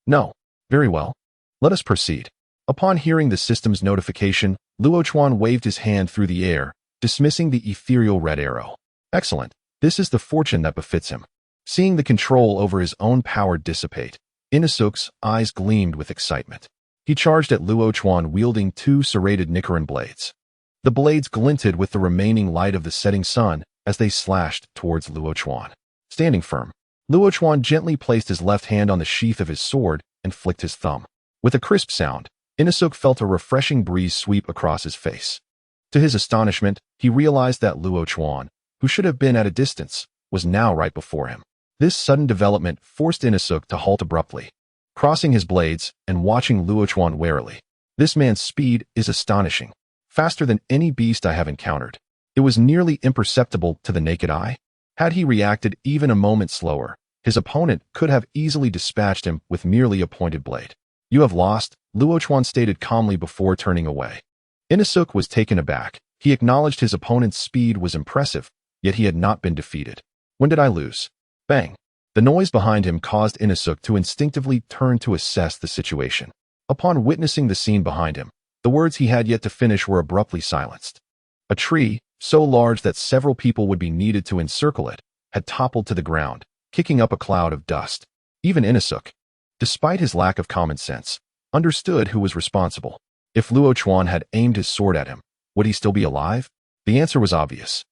S1: No. Very well. Let us proceed. Upon hearing the system's notification, Luo Chuan waved his hand through the air, dismissing the ethereal red arrow. Excellent. This is the fortune that befits him. Seeing the control over his own power dissipate, Inosuke's eyes gleamed with excitement. He charged at Luo Chuan wielding 2 serrated Nichiren blades. The blades glinted with the remaining light of the setting sun as they slashed towards Luo Chuan. Standing firm, Luo Chuan gently placed his left hand on the sheath of his sword and flicked his thumb. With a crisp sound, Inosuke felt a refreshing breeze sweep across his face. To his astonishment, he realized that Luo Chuan, who should have been at a distance, was now right before him. This sudden development forced Inosuke to halt abruptly, crossing his blades and watching Luo Chuan warily. This man's speed is astonishing, faster than any beast I have encountered. It was nearly imperceptible to the naked eye. Had he reacted even a moment slower, his opponent could have easily dispatched him with merely a pointed blade. You have lost, Luo Chuan stated calmly before turning away. Inosuke was taken aback. He acknowledged his opponent's speed was impressive, yet he had not been defeated. When did I lose? Bang! The noise behind him caused Inosuke to instinctively turn to assess the situation. Upon witnessing the scene behind him, the words he had yet to finish were abruptly silenced. A tree, so large that several people would be needed to encircle it, had toppled to the ground, kicking up a cloud of dust. Even Inosuke, despite his lack of common sense, understood who was responsible. If Luo Chuan had aimed his sword at him, would he still be alive? The answer was obvious.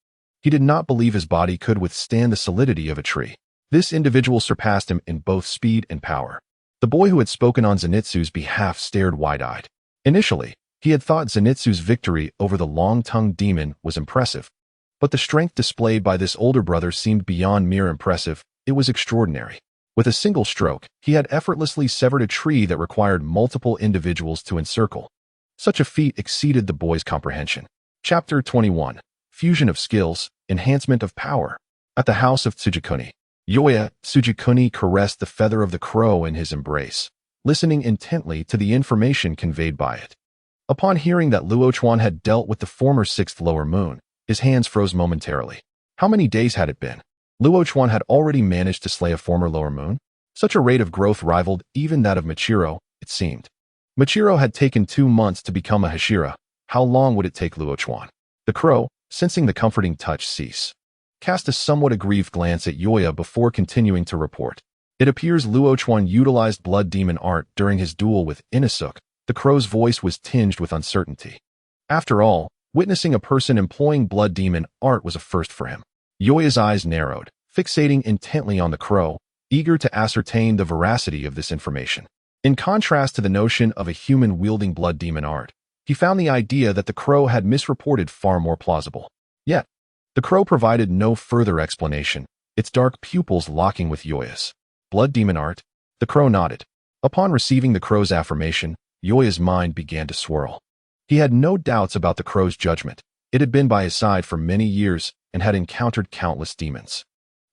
S1: He did not believe his body could withstand the solidity of a tree. This individual surpassed him in both speed and power. The boy who had spoken on Zenitsu's behalf stared wide-eyed. Initially, he had thought Zenitsu's victory over the long-tongued demon was impressive, but the strength displayed by this older brother seemed beyond mere impressive. It was extraordinary. With a single stroke, he had effortlessly severed a tree that required multiple individuals to encircle. Such a feat exceeded the boy's comprehension. Chapter 21. Fusion of Skills, Enhancement of Power. At the house of Tsujikuni, Tsujikuni caressed the feather of the crow in his embrace, listening intently to the information conveyed by it. Upon hearing that Luo Chuan had dealt with the former 6th lower moon, his hands froze momentarily. How many days had it been? Luo Chuan had already managed to slay a former lower moon? Such a rate of growth rivaled even that of Machiro, it seemed. Machiro had taken 2 months to become a Hashira. How long would it take Luo Chuan? The crow, sensing the comforting touch cease, cast a somewhat aggrieved glance at Yoya before continuing to report. It appears Luo Chuan utilized blood demon art during his duel with Inosuke. The crow's voice was tinged with uncertainty. After all, witnessing a person employing blood demon art was a first for him. Yoya's eyes narrowed, fixating intently on the crow, eager to ascertain the veracity of this information. In contrast to the notion of a human wielding blood demon art, he found the idea that the crow had misreported far more plausible. Yet, the crow provided no further explanation, its dark pupils locking with Yoya's. Blood demon art? The crow nodded. Upon receiving the crow's affirmation, Yoya's mind began to swirl. He had no doubts about the crow's judgment. It had been by his side for many years and had encountered countless demons.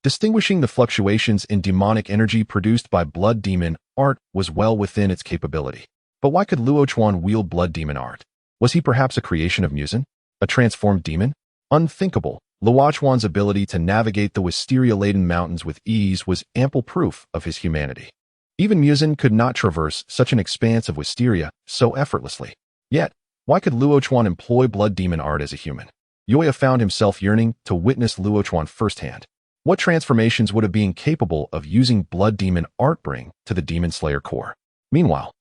S1: Distinguishing the fluctuations in demonic energy produced by blood demon art was well within its capability. But why could Luo Chuan wield blood demon art? Was he perhaps a creation of Muzan? A transformed demon? Unthinkable. Luo Chuan's ability to navigate the wisteria-laden mountains with ease was ample proof of his humanity. Even Muzan could not traverse such an expanse of wisteria so effortlessly. Yet, why could Luo Chuan employ blood demon art as a human? Yoya found himself yearning to witness Luo Chuan firsthand. What transformations would a being capable of using blood demon art bring to the Demon Slayer core? Meanwhile,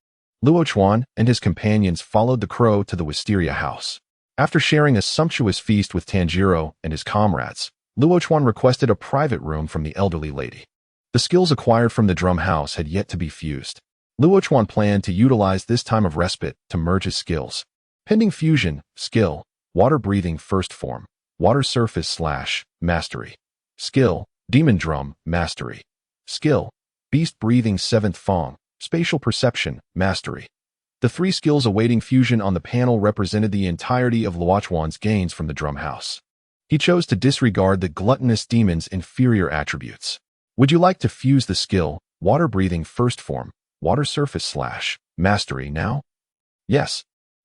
S1: Luo Chuan and his companions followed the crow to the wisteria house. After sharing a sumptuous feast with Tanjiro and his comrades, Luo Chuan requested a private room from the elderly lady. The skills acquired from the drum house had yet to be fused. Luo Chuan planned to utilize this time of respite to merge his skills. Pending fusion, skill, water breathing first form, water surface / mastery. Skill, demon drum, mastery. Skill, beast breathing seventh form, spatial perception, mastery. The three skills awaiting fusion on the panel represented the entirety of Luo Chuan's gains from the drum house. He chose to disregard the gluttonous demon's inferior attributes. Would you like to fuse the skill, water breathing first form, water surface / mastery now? Yes.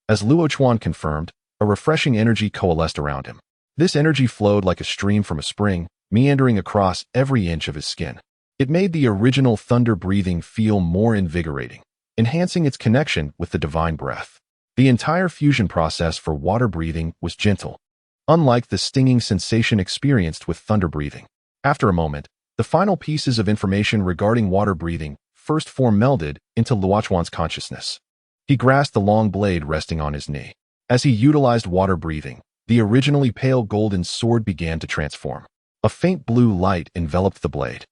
S1: As Luo Chuan confirmed, a refreshing energy coalesced around him. This energy flowed like a stream from a spring, meandering across every inch of his skin. It made the original thunder breathing feel more invigorating, enhancing its connection with the divine breath. The entire fusion process for water breathing was gentle, unlike the stinging sensation experienced with thunder breathing. After a moment, the final pieces of information regarding water breathing first form melded into Luo Chuan's consciousness. He grasped the long blade resting on his knee. As he utilized water breathing, the originally pale golden sword began to transform. A faint blue light enveloped the blade,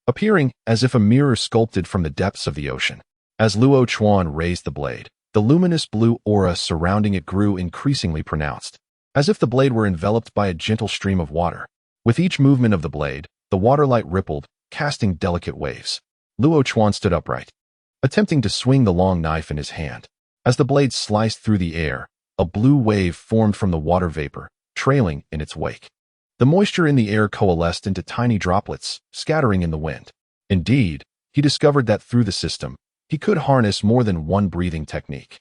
S1: appearing as if a mirror sculpted from the depths of the ocean. As Luo Chuan raised the blade, the luminous blue aura surrounding it grew increasingly pronounced, as if the blade were enveloped by a gentle stream of water. With each movement of the blade, the water light rippled, casting delicate waves. Luo Chuan stood upright, attempting to swing the long knife in his hand. As the blade sliced through the air, a blue wave formed from the water vapor, trailing in its wake. The moisture in the air coalesced into tiny droplets, scattering in the wind. Indeed, he discovered that through the system, he could harness more than one breathing technique.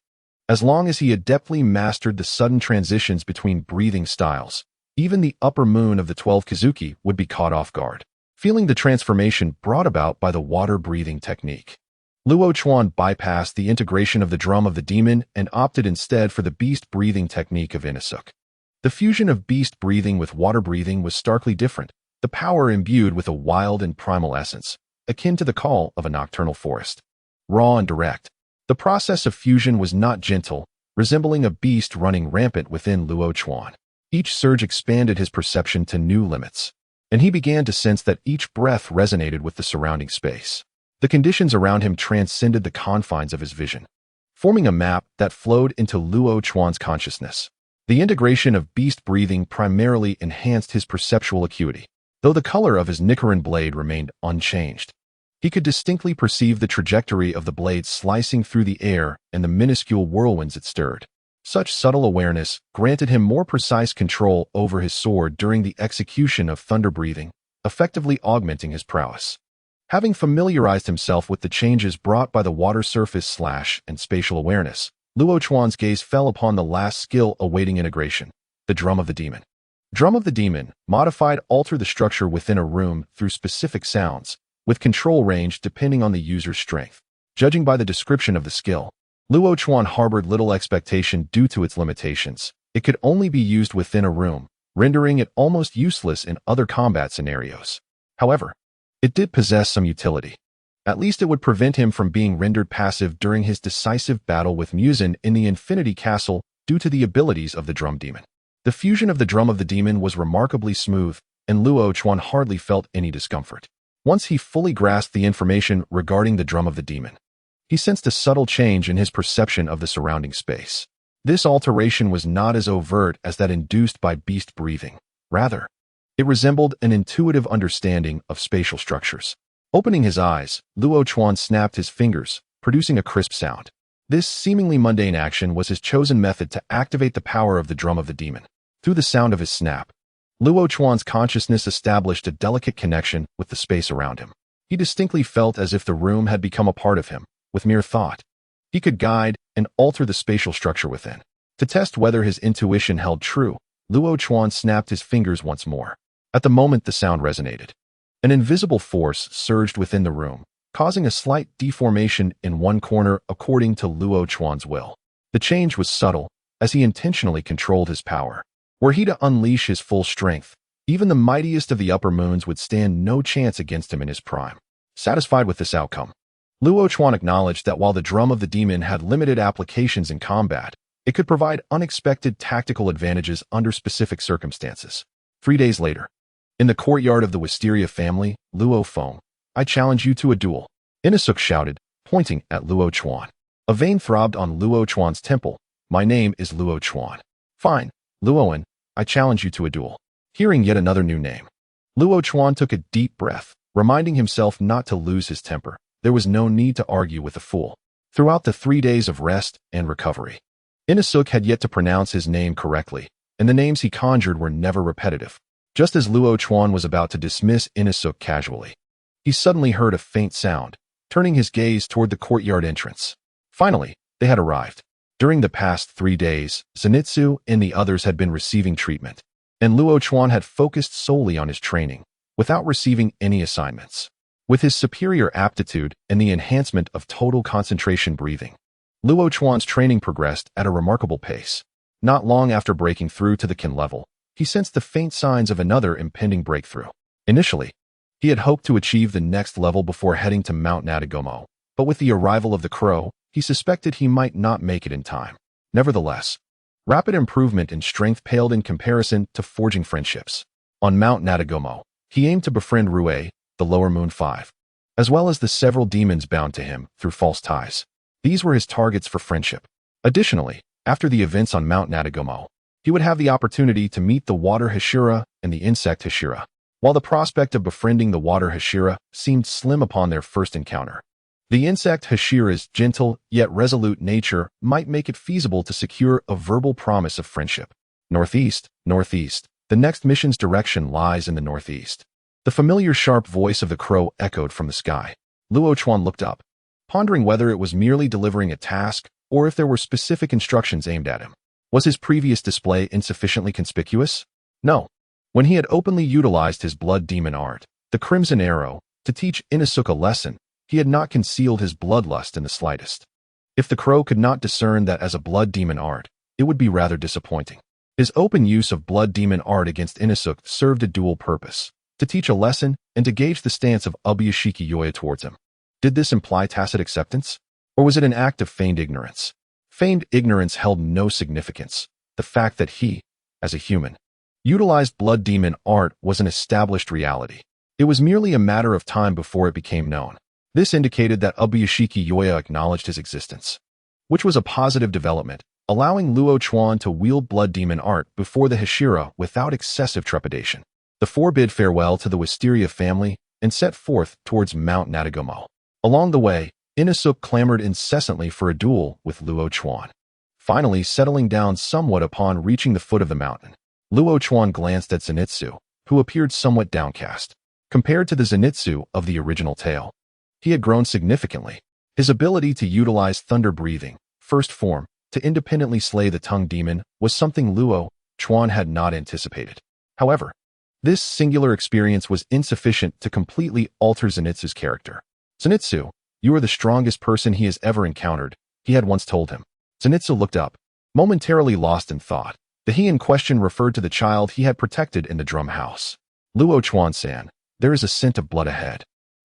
S1: As long as he adeptly mastered the sudden transitions between breathing styles, even the upper moon of the 12 Kazuki would be caught off guard, feeling the transformation brought about by the water breathing technique. Luo Chuan bypassed the integration of the drum of the demon and opted instead for the beast breathing technique of Inosuke. The fusion of beast breathing with water breathing was starkly different, the power imbued with a wild and primal essence, akin to the call of a nocturnal forest. Raw and direct, the process of fusion was not gentle, resembling a beast running rampant within Luo Chuan. Each surge expanded his perception to new limits, and he began to sense that each breath resonated with the surrounding space. The conditions around him transcended the confines of his vision, forming a map that flowed into Luo Chuan's consciousness. The integration of beast breathing primarily enhanced his perceptual acuity, though the color of his Nichiren blade remained unchanged. He could distinctly perceive the trajectory of the blade slicing through the air and the minuscule whirlwinds it stirred. Such subtle awareness granted him more precise control over his sword during the execution of thunder breathing, effectively augmenting his prowess. Having familiarized himself with the changes brought by the water surface / and spatial awareness, Luo Chuan's gaze fell upon the last skill awaiting integration, the drum of the demon. Drum of the demon, modified, alter the structure within a room through specific sounds, with control range depending on the user's strength. Judging by the description of the skill, Luo Chuan harbored little expectation due to its limitations. It could only be used within a room, rendering it almost useless in other combat scenarios. However, it did possess some utility. At least it would prevent him from being rendered passive during his decisive battle with Muzan in the Infinity Castle due to the abilities of the drum demon. The fusion of the drum of the demon was remarkably smooth, and Luo Chuan hardly felt any discomfort. Once he fully grasped the information regarding the drum of the demon, he sensed a subtle change in his perception of the surrounding space. This alteration was not as overt as that induced by beast breathing. Rather, it resembled an intuitive understanding of spatial structures. Opening his eyes, Luo Chuan snapped his fingers, producing a crisp sound. This seemingly mundane action was his chosen method to activate the power of the drum of the demon. Through the sound of his snap, Luo Chuan's consciousness established a delicate connection with the space around him. He distinctly felt as if the room had become a part of him. With mere thought, he could guide and alter the spatial structure within. To test whether his intuition held true, Luo Chuan snapped his fingers once more. At the moment the sound resonated, an invisible force surged within the room, causing a slight deformation in one corner according to Luo Chuan's will. The change was subtle, as he intentionally controlled his power. Were he to unleash his full strength, even the mightiest of the upper moons would stand no chance against him in his prime. Satisfied with this outcome, Luo Chuan acknowledged that while the drum of the demon had limited applications in combat, it could provide unexpected tactical advantages under specific circumstances. 3 days later, in the courtyard of the Wisteria family, Luo Feng, I challenge you to a duel, Inosuke shouted, pointing at Luo Chuan. A vein throbbed on Luo Chuan's temple. My name is Luo Chuan. Fine, Luoan, I challenge you to a duel. Hearing yet another new name, Luo Chuan took a deep breath, reminding himself not to lose his temper. There was no need to argue with the fool. Throughout the 3 days of rest and recovery, Inosuke had yet to pronounce his name correctly, and the names he conjured were never repetitive. Just as Luo Chuan was about to dismiss Inosuke casually, he suddenly heard a faint sound, turning his gaze toward the courtyard entrance. Finally, they had arrived. During the past 3 days, Zenitsu and the others had been receiving treatment, and Luo Chuan had focused solely on his training, without receiving any assignments. With his superior aptitude and the enhancement of total concentration breathing, Luo Chuan's training progressed at a remarkable pace. Not long after breaking through to the kin level, he sensed the faint signs of another impending breakthrough. Initially, he had hoped to achieve the next level before heading to Mount Natagomo, but with the arrival of the crow, he suspected he might not make it in time. Nevertheless, rapid improvement in strength paled in comparison to forging friendships. On Mount Natagomo, he aimed to befriend Rue, the Lower Moon 5, as well as the several demons bound to him through false ties. These were his targets for friendship. Additionally, after the events on Mount Natagomo, he would have the opportunity to meet the water Hashira and the insect Hashira. While the prospect of befriending the water Hashira seemed slim upon their first encounter, the insect Hashira's gentle yet resolute nature might make it feasible to secure a verbal promise of friendship. Northeast, northeast. The next mission's direction lies in the northeast. The familiar sharp voice of the crow echoed from the sky. Luo Chuan looked up, pondering whether it was merely delivering a task or if there were specific instructions aimed at him. Was his previous display insufficiently conspicuous? No. When he had openly utilized his blood demon art, the Crimson Arrow, to teach Inosuke a lesson, he had not concealed his bloodlust in the slightest. If the crow could not discern that as a blood demon art, it would be rather disappointing. His open use of blood demon art against Inosuke served a dual purpose: to teach a lesson and to gauge the stance of Ubuyashiki Yoya towards him. Did this imply tacit acceptance? Or was it an act of feigned ignorance? Feigned ignorance held no significance. The fact that he, as a human, utilized blood demon art was an established reality. It was merely a matter of time before it became known. This indicated that Ubuyashiki Yoya acknowledged his existence, which was a positive development, allowing Luo Chuan to wield blood demon art before the Hashira without excessive trepidation. The four bid farewell to the Wisteria family and set forth towards Mount Natagomo. Along the way, Inosuke clamored incessantly for a duel with Luo Chuan. Finally settling down somewhat upon reaching the foot of the mountain, Luo Chuan glanced at Zenitsu, who appeared somewhat downcast. Compared to the Zenitsu of the original tale, he had grown significantly. His ability to utilize thunder breathing, first form, to independently slay the tongue demon was something Luo Chuan had not anticipated. However, this singular experience was insufficient to completely alter Zenitsu's character. Zenitsu, you are the strongest person he has ever encountered, he had once told him. Zenitsu looked up, momentarily lost in thought. The he in question referred to the child he had protected in the drum house. Luo Chuan-san, there is a scent of blood ahead,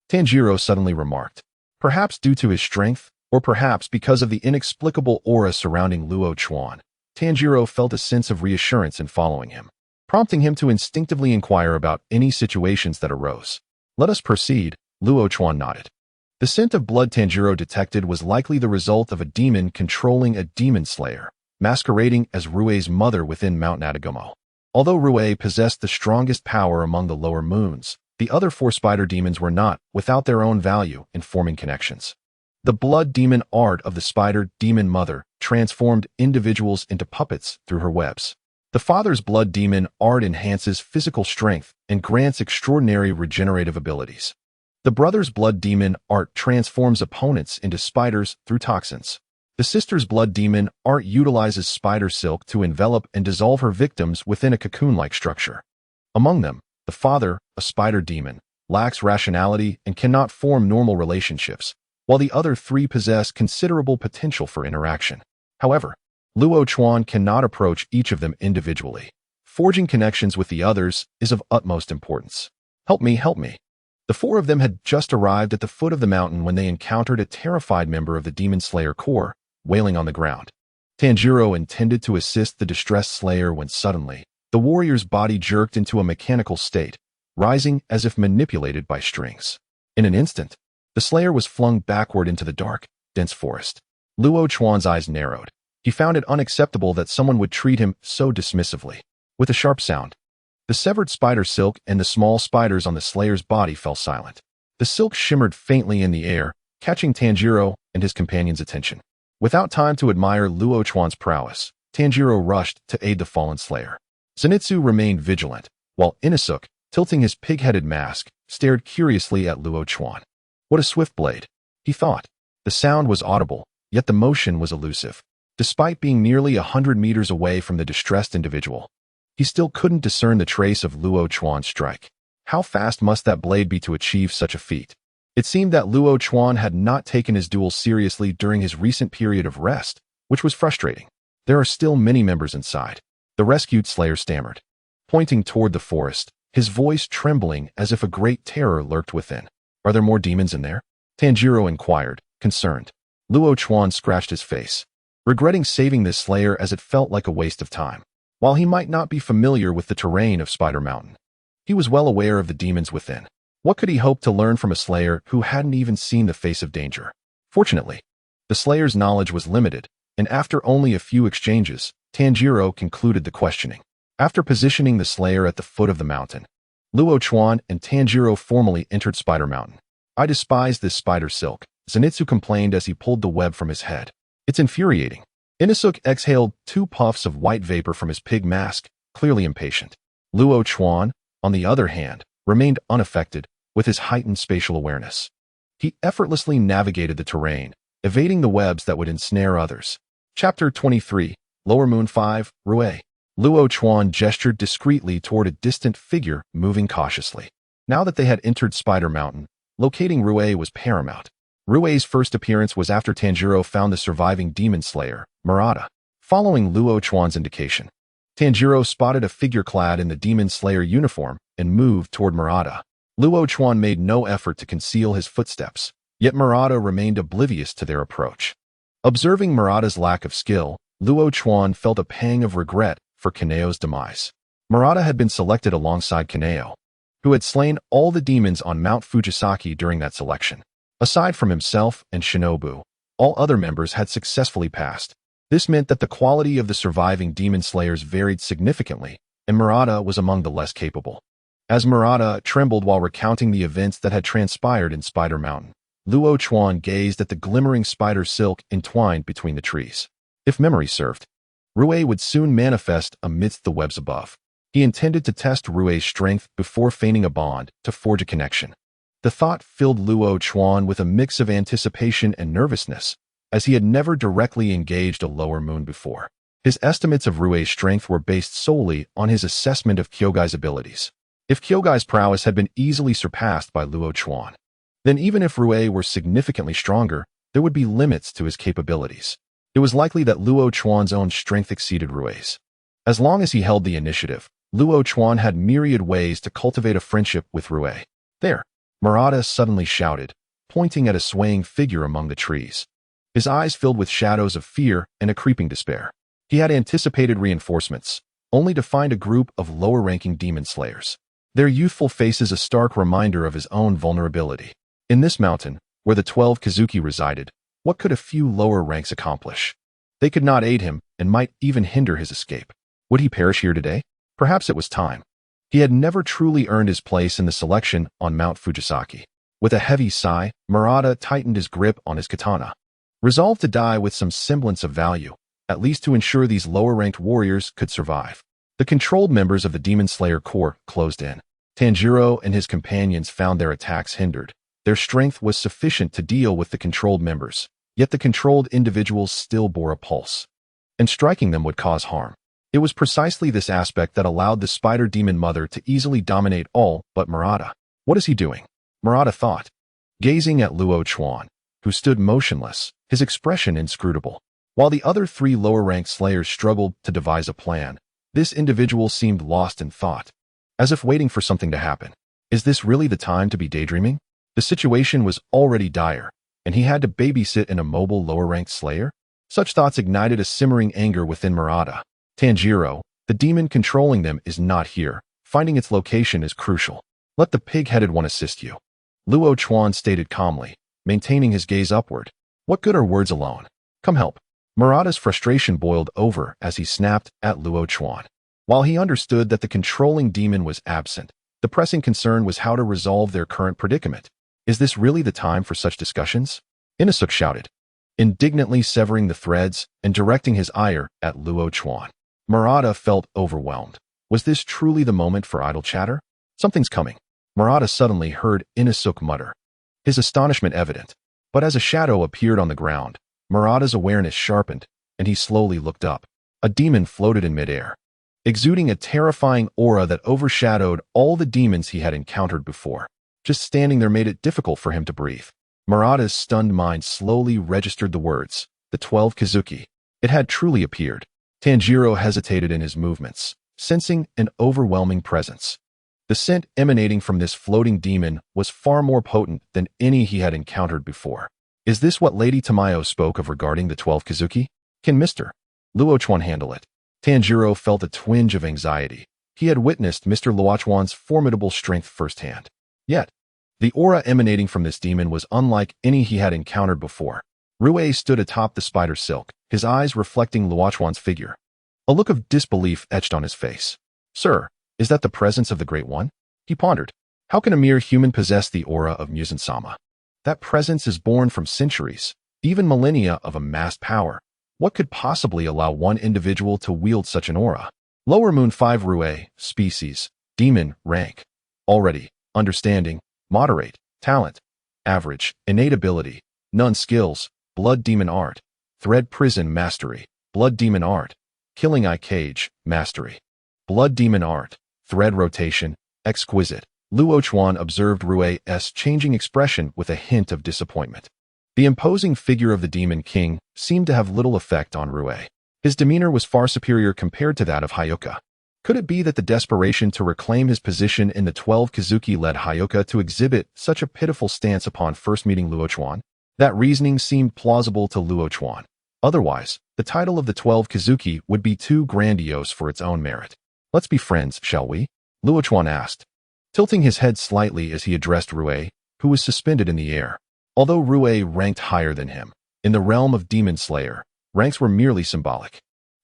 S1: Tanjiro suddenly remarked. Perhaps due to his strength, or perhaps because of the inexplicable aura surrounding Luo Chuan, Tanjiro felt a sense of reassurance in following him, prompting him to instinctively inquire about any situations that arose. Let us proceed, Luo Chuan nodded. The scent of blood Tanjiro detected was likely the result of a demon controlling a demon slayer, masquerading as Rue's mother within Mount Natagomo. Although Rue possessed the strongest power among the lower moons, the other four spider demons were not without their own value in forming connections. The blood demon art of the spider demon mother transformed individuals into puppets through her webs. The father's blood demon art enhances physical strength and grants extraordinary regenerative abilities. The brother's blood demon art transforms opponents into spiders through toxins. The sister's blood demon art utilizes spider silk to envelop and dissolve her victims within a cocoon-like structure. Among them, the father, a spider demon, lacks rationality and cannot form normal relationships, while the other three possess considerable potential for interaction. However, Luo Chuan cannot approach each of them individually. Forging connections with the others is of utmost importance. Help me, help me. The four of them had just arrived at the foot of the mountain when they encountered a terrified member of the Demon Slayer Corps, wailing on the ground. Tanjiro intended to assist the distressed slayer when suddenly, the warrior's body jerked into a mechanical state, rising as if manipulated by strings. In an instant, the slayer was flung backward into the dark, dense forest. Luo Chuan's eyes narrowed. He found it unacceptable that someone would treat him so dismissively. With a sharp sound, the severed spider silk and the small spiders on the slayer's body fell silent. The silk shimmered faintly in the air, catching Tanjiro and his companion's attention. Without time to admire Luo Chuan's prowess, Tanjiro rushed to aid the fallen slayer. Zenitsu remained vigilant, while Inosuke, tilting his pig-headed mask, stared curiously at Luo Chuan. What a swift blade, he thought. The sound was audible, yet the motion was elusive. Despite being nearly 100 meters away from the distressed individual, he still couldn't discern the trace of Luo Chuan's strike. How fast must that blade be to achieve such a feat? It seemed that Luo Chuan had not taken his duel seriously during his recent period of rest, which was frustrating. There are still many members inside, the rescued slayer stammered, pointing toward the forest, his voice trembling as if a great terror lurked within. Are there more demons in there? Tanjiro inquired, concerned. Luo Chuan scratched his face, regretting saving this slayer as it felt like a waste of time. While he might not be familiar with the terrain of Spider Mountain, he was well aware of the demons within. What could he hope to learn from a slayer who hadn't even seen the face of danger? Fortunately, the slayer's knowledge was limited, and after only a few exchanges, Tanjiro concluded the questioning. After positioning the slayer at the foot of the mountain, Luo Chuan and Tanjiro formally entered Spider Mountain. I despise this spider silk, Zenitsu complained as he pulled the web from his head. It's infuriating. Inosuke exhaled 2 puffs of white vapor from his pig mask, clearly impatient. Luo Chuan, on the other hand, remained unaffected, with his heightened spatial awareness. He effortlessly navigated the terrain, evading the webs that would ensnare others. Chapter 23, Lower Moon 5, Rue. Luo Chuan gestured discreetly toward a distant figure moving cautiously. Now that they had entered Spider Mountain, locating Rue was paramount. Rue's first appearance was after Tanjiro found the surviving demon slayer, Murata. Following Luo Chuan's indication, Tanjiro spotted a figure clad in the demon slayer uniform and moved toward Murata. Luo Chuan made no effort to conceal his footsteps, yet Murata remained oblivious to their approach. Observing Murata's lack of skill, Luo Chuan felt a pang of regret for Kaneo's demise. Murata had been selected alongside Kaneo, who had slain all the demons on Mount Fujisaki during that selection. Aside from himself and Shinobu, all other members had successfully passed. This meant that the quality of the surviving demon slayers varied significantly, and Murata was among the less capable. As Murata trembled while recounting the events that had transpired in Spider Mountain, Luo Chuan gazed at the glimmering spider silk entwined between the trees. If memory served, Rue would soon manifest amidst the webs above. He intended to test Rue's strength before feigning a bond to forge a connection. The thought filled Luo Chuan with a mix of anticipation and nervousness, as he had never directly engaged a lower moon before. His estimates of Rue's strength were based solely on his assessment of Kyogai's abilities. If Kyogai's prowess had been easily surpassed by Luo Chuan, then even if Rue were significantly stronger, there would be limits to his capabilities. It was likely that Luo Chuan's own strength exceeded Rue's. As long as he held the initiative, Luo Chuan had myriad ways to cultivate a friendship with Rue. There, Murata suddenly shouted, pointing at a swaying figure among the trees. His eyes filled with shadows of fear and a creeping despair. He had anticipated reinforcements, only to find a group of lower-ranking demon slayers. Their youthful faces a stark reminder of his own vulnerability. In this mountain, where the 12 Kazuki resided, what could a few lower ranks accomplish? They could not aid him and might even hinder his escape. Would he perish here today? Perhaps it was time. He had never truly earned his place in the selection on Mount Fujisaki. With a heavy sigh, Murata tightened his grip on his katana. Resolved to die with some semblance of value, at least to ensure these lower-ranked warriors could survive. The controlled members of the Demon Slayer Corps closed in. Tanjiro and his companions found their attacks hindered. Their strength was sufficient to deal with the controlled members, yet the controlled individuals still bore a pulse. And striking them would cause harm. It was precisely this aspect that allowed the Spider Demon Mother to easily dominate all but Murata. What is he doing? Murata thought, gazing at Luo Chuan, who stood motionless, his expression inscrutable. While the other three lower-ranked slayers struggled to devise a plan, this individual seemed lost in thought, as if waiting for something to happen. Is this really the time to be daydreaming? The situation was already dire, and he had to babysit an immobile lower-ranked slayer? Such thoughts ignited a simmering anger within Murata. Tanjiro, the demon controlling them, is not here. Finding its location is crucial. Let the pig-headed one assist you. Luo Chuan stated calmly, maintaining his gaze upward. What good are words alone? Come help. Murata's frustration boiled over as he snapped at Luo Chuan. While he understood that the controlling demon was absent, the pressing concern was how to resolve their current predicament. Is this really the time for such discussions? Inosuke shouted, indignantly severing the threads and directing his ire at Luo Chuan. Murata felt overwhelmed. Was this truly the moment for idle chatter? Something's coming. Murata suddenly heard Inosuke mutter, his astonishment evident. But as a shadow appeared on the ground, Murata's awareness sharpened, and he slowly looked up. A demon floated in midair, exuding a terrifying aura that overshadowed all the demons he had encountered before. Just standing there made it difficult for him to breathe. Murata's stunned mind slowly registered the words, the 12 Kizuki. It had truly appeared. Tanjiro hesitated in his movements, sensing an overwhelming presence. The scent emanating from this floating demon was far more potent than any he had encountered before. Is this what Lady Tamayo spoke of regarding the 12 Kizuki? Can Mr. Luo Chuan handle it? Tanjiro felt a twinge of anxiety. He had witnessed Mr. Luo Chuan's formidable strength firsthand. Yet, the aura emanating from this demon was unlike any he had encountered before. Rue stood atop the spider silk, his eyes reflecting Luo Chuan's figure. A look of disbelief etched on his face. Sir, is that the presence of the Great One? He pondered. How can a mere human possess the aura of Muzan-sama? That presence is born from centuries, even millennia of amassed power. What could possibly allow one individual to wield such an aura? Lower Moon 5 Rue, species, demon, rank. Already, understanding, moderate, talent, average, innate ability, none skills, blood demon art, thread prison mastery, blood demon art, killing eye cage, mastery, blood demon art, thread rotation, exquisite. Luo Chuan observed Rue's changing expression with a hint of disappointment. The imposing figure of the Demon King seemed to have little effect on Rue. His demeanor was far superior compared to that of Hyoka. Could it be that the desperation to reclaim his position in the 12 Kizuki led Hyoka to exhibit such a pitiful stance upon first meeting Luo Chuan? That reasoning seemed plausible to Luo Chuan. Otherwise, the title of the 12 Kizuki would be too grandiose for its own merit. Let's be friends, shall we? Luo Chuan asked, tilting his head slightly as he addressed Rue, who was suspended in the air. Although Rue ranked higher than him, in the realm of Demon Slayer, ranks were merely symbolic.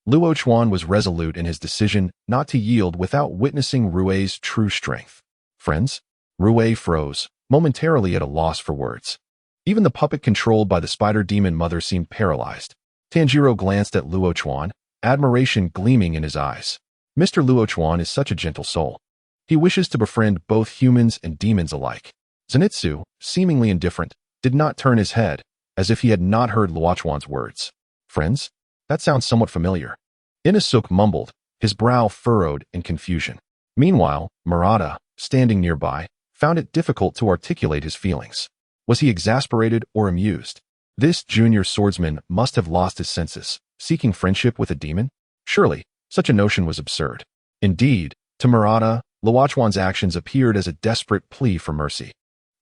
S1: Luo Chuan was resolute in his decision not to yield without witnessing Rue's true strength. Friends? Rue froze, momentarily at a loss for words. Even the puppet controlled by the spider demon mother seemed paralyzed. Tanjiro glanced at Luo Chuan, admiration gleaming in his eyes. Mr. Luo Chuan is such a gentle soul. He wishes to befriend both humans and demons alike. Zenitsu, seemingly indifferent, did not turn his head, as if he had not heard Luo Chuan's words. Friends? That sounds somewhat familiar. Inosuke mumbled, his brow furrowed in confusion. Meanwhile, Murata, standing nearby, found it difficult to articulate his feelings. Was he exasperated or amused? This junior swordsman must have lost his senses, seeking friendship with a demon? Surely, such a notion was absurd. Indeed, to Murata, Luo Chuan's actions appeared as a desperate plea for mercy.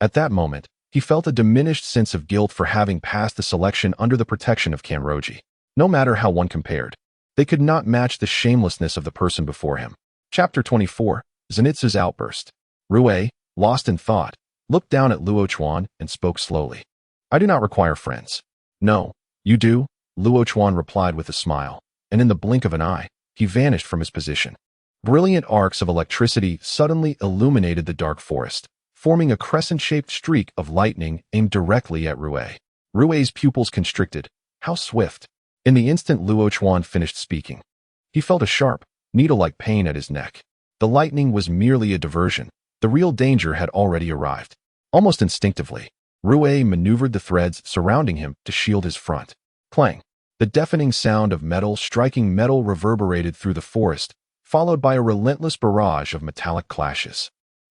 S1: At that moment, he felt a diminished sense of guilt for having passed the selection under the protection of Kanroji. No matter how one compared, they could not match the shamelessness of the person before him. Chapter 24, Zenitsu's Outburst. Rue, lost in thought, looked down at Luo Chuan and spoke slowly. I do not require friends. No, you do, Luo Chuan replied with a smile, and in the blink of an eye, he vanished from his position. Brilliant arcs of electricity suddenly illuminated the dark forest, forming a crescent-shaped streak of lightning aimed directly at Rue. Rue's pupils constricted. How swift! In the instant Luo Chuan finished speaking, he felt a sharp, needle-like pain at his neck. The lightning was merely a diversion. The real danger had already arrived. Almost instinctively, Rue maneuvered the threads surrounding him to shield his front. Clang! The deafening sound of metal striking metal reverberated through the forest, followed by a relentless barrage of metallic clashes.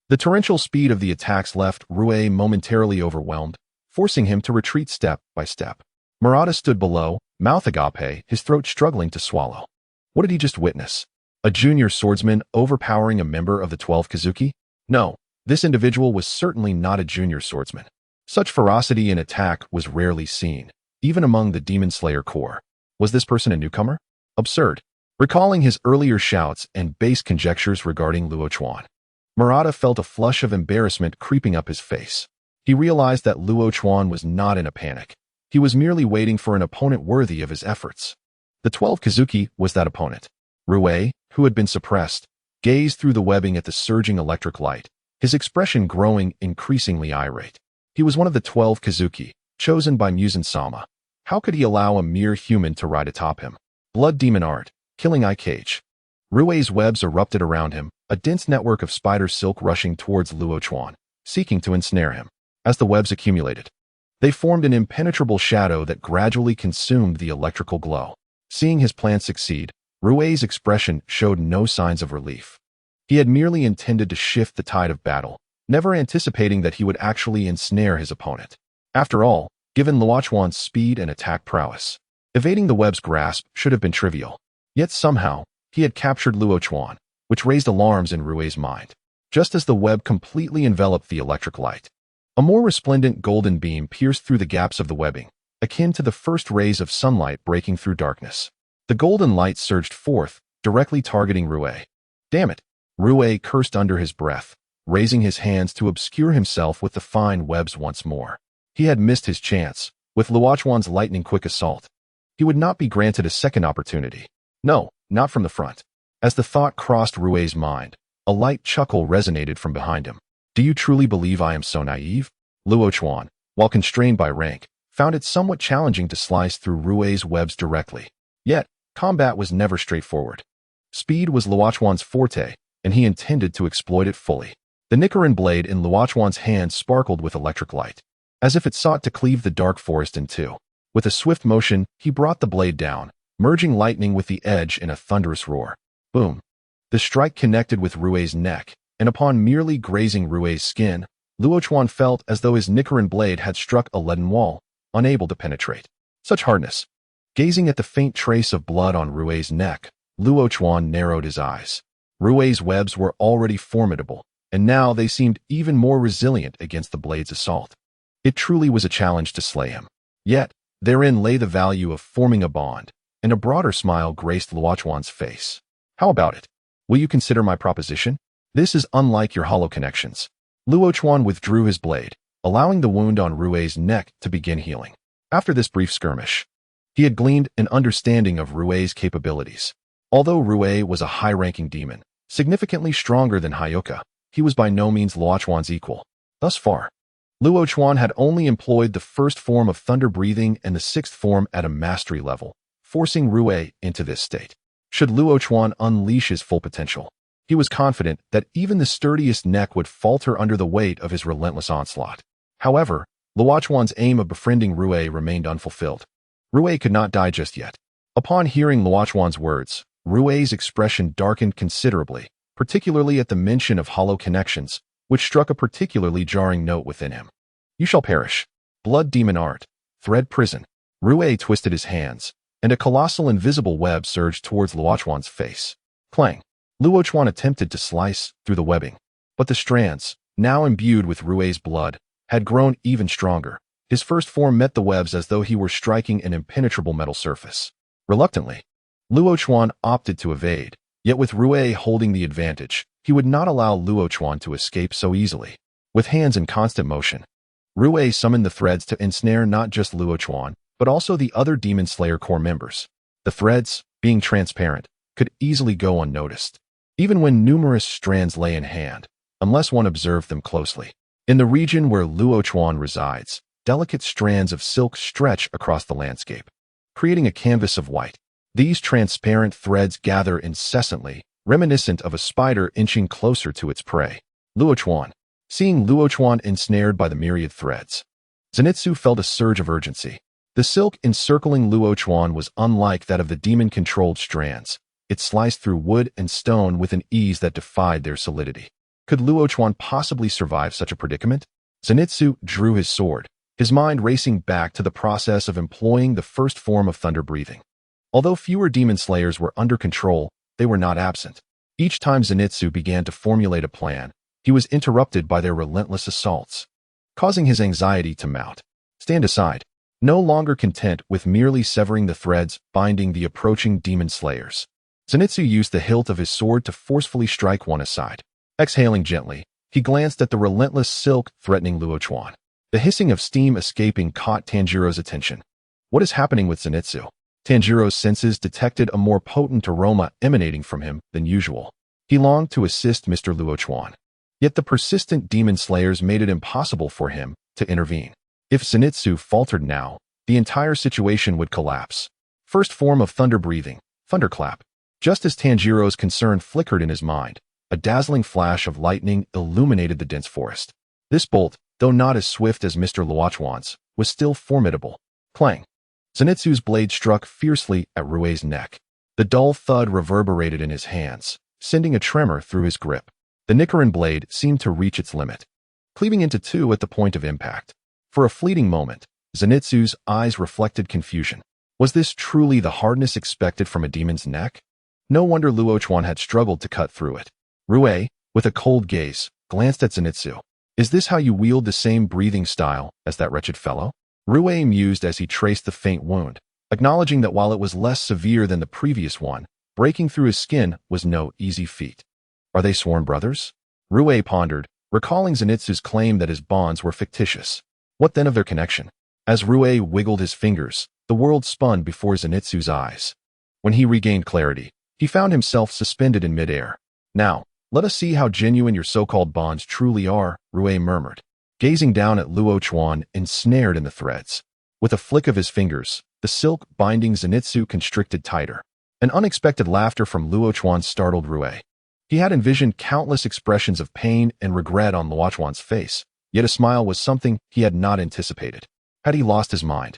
S1: The torrential speed of the attacks left Rue momentarily overwhelmed, forcing him to retreat step by step. Murata stood below, mouth agape, his throat struggling to swallow. What did he just witness? A junior swordsman overpowering a member of the 12 Kazuki? No, this individual was certainly not a junior swordsman. Such ferocity in attack was rarely seen, even among the Demon Slayer Corps. Was this person a newcomer? Absurd. Recalling his earlier shouts and base conjectures regarding Luo Chuan, Murata felt a flush of embarrassment creeping up his face. He realized that Luo Chuan was not in a panic. He was merely waiting for an opponent worthy of his efforts. The 12 Kazuki was that opponent. Rue, who had been suppressed, gazed through the webbing at the surging electric light, his expression growing increasingly irate. He was one of the 12 Kazuki, chosen by Muzan-sama. How could he allow a mere human to ride atop him? Blood demon art, killing eye cage. Rue's webs erupted around him, a dense network of spider silk rushing towards Luo Chuan, seeking to ensnare him. As the webs accumulated, they formed an impenetrable shadow that gradually consumed the electrical glow. Seeing his plan succeed, Rue's expression showed no signs of relief. He had merely intended to shift the tide of battle, never anticipating that he would actually ensnare his opponent. After all, given Luo Chuan's speed and attack prowess, evading the web's grasp should have been trivial. Yet somehow, he had captured Luo Chuan, which raised alarms in Rue's mind. Just as the web completely enveloped the electric light, a more resplendent golden beam pierced through the gaps of the webbing, akin to the first rays of sunlight breaking through darkness. The golden light surged forth, directly targeting Rue. Damn it! Rue cursed under his breath, raising his hands to obscure himself with the fine webs once more. He had missed his chance. With Luo Chuan's lightning-quick assault, he would not be granted a second opportunity. No, not from the front. As the thought crossed Rue's mind, a light chuckle resonated from behind him. Do you truly believe I am so naive? Luo Chuan, while constrained by rank, found it somewhat challenging to slice through Rue's webs directly. Yet, combat was never straightforward. Speed was Luo Chuan's forte, and he intended to exploit it fully. The Nichiren blade in Luo Chuan's hand sparkled with electric light, as if it sought to cleave the dark forest in two. With a swift motion, he brought the blade down, merging lightning with the edge in a thunderous roar. Boom! The strike connected with Rue's neck, and upon merely grazing Rue's skin, Luo Chuan felt as though his Nichiren blade had struck a leaden wall, unable to penetrate. Such hardness! Gazing at the faint trace of blood on Rue's neck, Luo Chuan narrowed his eyes. Rue's webs were already formidable, and now they seemed even more resilient against the blade's assault. It truly was a challenge to slay him. Yet, therein lay the value of forming a bond, and a broader smile graced Luo Chuan's face. How about it? Will you consider my proposition? This is unlike your hollow connections. Luo Chuan withdrew his blade, allowing the wound on Rue's neck to begin healing. After this brief skirmish, he had gleaned an understanding of Rue's capabilities. Although Rue was a high-ranking demon, significantly stronger than Hyoka, he was by no means Luo Chuan's equal. Thus far, Luo Chuan had only employed the first form of thunder breathing and the sixth form at a mastery level, forcing Rue into this state. Should Luo Chuan unleash his full potential, he was confident that even the sturdiest neck would falter under the weight of his relentless onslaught. However, Luo Chuan's aim of befriending Rue remained unfulfilled. Rue could not die just yet. Upon hearing Luo Chuan's words, Rue's expression darkened considerably, particularly at the mention of hollow connections, which struck a particularly jarring note within him. You shall perish. Blood demon art. Thread prison. Rue twisted his hands, and a colossal invisible web surged towards Luo Chuan's face. Clang. Luo Chuan attempted to slice through the webbing, but the strands, now imbued with Rue's blood, had grown even stronger. His first form met the webs as though he were striking an impenetrable metal surface. Reluctantly, Luo Chuan opted to evade, yet with Rue holding the advantage, he would not allow Luo Chuan to escape so easily. With hands in constant motion, Rue summoned the threads to ensnare not just Luo Chuan, but also the other Demon Slayer Corps members. The threads, being transparent, could easily go unnoticed, even when numerous strands lay in hand, unless one observed them closely. In the region where Luo Chuan resides, delicate strands of silk stretch across the landscape, creating a canvas of white. These transparent threads gather incessantly, reminiscent of a spider inching closer to its prey. Luo Chuan. Seeing Luo Chuan ensnared by the myriad threads, Zenitsu felt a surge of urgency. The silk encircling Luo Chuan was unlike that of the demon-controlled strands. It sliced through wood and stone with an ease that defied their solidity. Could Luo Chuan possibly survive such a predicament? Zenitsu drew his sword, his mind racing back to the process of employing the first form of thunder breathing. Although fewer demon slayers were under control, they were not absent. Each time Zenitsu began to formulate a plan, he was interrupted by their relentless assaults, causing his anxiety to mount. Stand aside. No longer content with merely severing the threads binding the approaching demon slayers, Zenitsu used the hilt of his sword to forcefully strike one aside. Exhaling gently, he glanced at the relentless silk threatening Luo Chuan. The hissing of steam escaping caught Tanjiro's attention. What is happening with Zenitsu? Tanjiro's senses detected a more potent aroma emanating from him than usual. He longed to assist Mr. Luo Chuan. Yet the persistent demon slayers made it impossible for him to intervene. If Zenitsu faltered now, the entire situation would collapse. First form of thunder breathing, Thunderclap. Just as Tanjiro's concern flickered in his mind, a dazzling flash of lightning illuminated the dense forest. This bolt, though not as swift as Mr. Luo Chuan's, was still formidable. Clang. Zenitsu's blade struck fiercely at Rue's neck. The dull thud reverberated in his hands, sending a tremor through his grip. The Nichiren blade seemed to reach its limit, cleaving into two at the point of impact. For a fleeting moment, Zenitsu's eyes reflected confusion. Was this truly the hardness expected from a demon's neck? No wonder Luo Chuan had struggled to cut through it. Rue, with a cold gaze, glanced at Zenitsu. Is this how you wield the same breathing style as that wretched fellow? Rue mused as he traced the faint wound, acknowledging that while it was less severe than the previous one, breaking through his skin was no easy feat. Are they sworn brothers? Rue pondered, recalling Zenitsu's claim that his bonds were fictitious. What then of their connection? As Rue wiggled his fingers, the world spun before Zenitsu's eyes. When he regained clarity, he found himself suspended in midair. Now, let us see how genuine your so-called bonds truly are, Rue murmured, gazing down at Luo Chuan ensnared in the threads. With a flick of his fingers, the silk binding Zenitsu constricted tighter. An unexpected laughter from Luo Chuan startled Rue. He had envisioned countless expressions of pain and regret on Luo Chuan's face, yet a smile was something he had not anticipated. Had he lost his mind?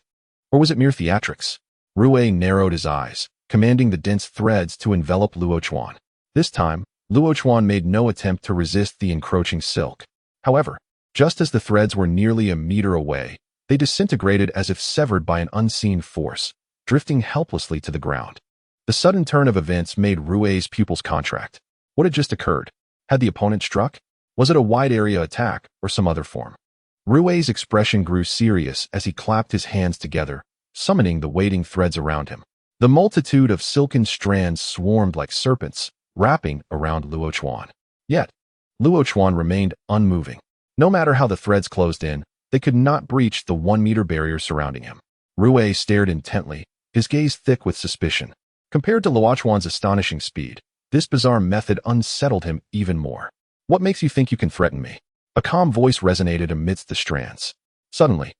S1: Or was it mere theatrics? Rue narrowed his eyes, commanding the dense threads to envelop Luo Chuan. This time, Luo Chuan made no attempt to resist the encroaching silk. However, just as the threads were nearly a meter away, they disintegrated as if severed by an unseen force, drifting helplessly to the ground. The sudden turn of events made Rue's pupils contract. What had just occurred? Had the opponent struck? Was it a wide-area attack or some other form? Rue's expression grew serious as he clapped his hands together, summoning the waiting threads around him. The multitude of silken strands swarmed like serpents, wrapping around Luo Chuan. Yet, Luo Chuan remained unmoving. No matter how the threads closed in, they could not breach the 1-meter barrier surrounding him. Rue stared intently, his gaze thick with suspicion. Compared to Luo Chuan's astonishing speed, this bizarre method unsettled him even more. What makes you think you can threaten me? A calm voice resonated amidst the strands. Suddenly,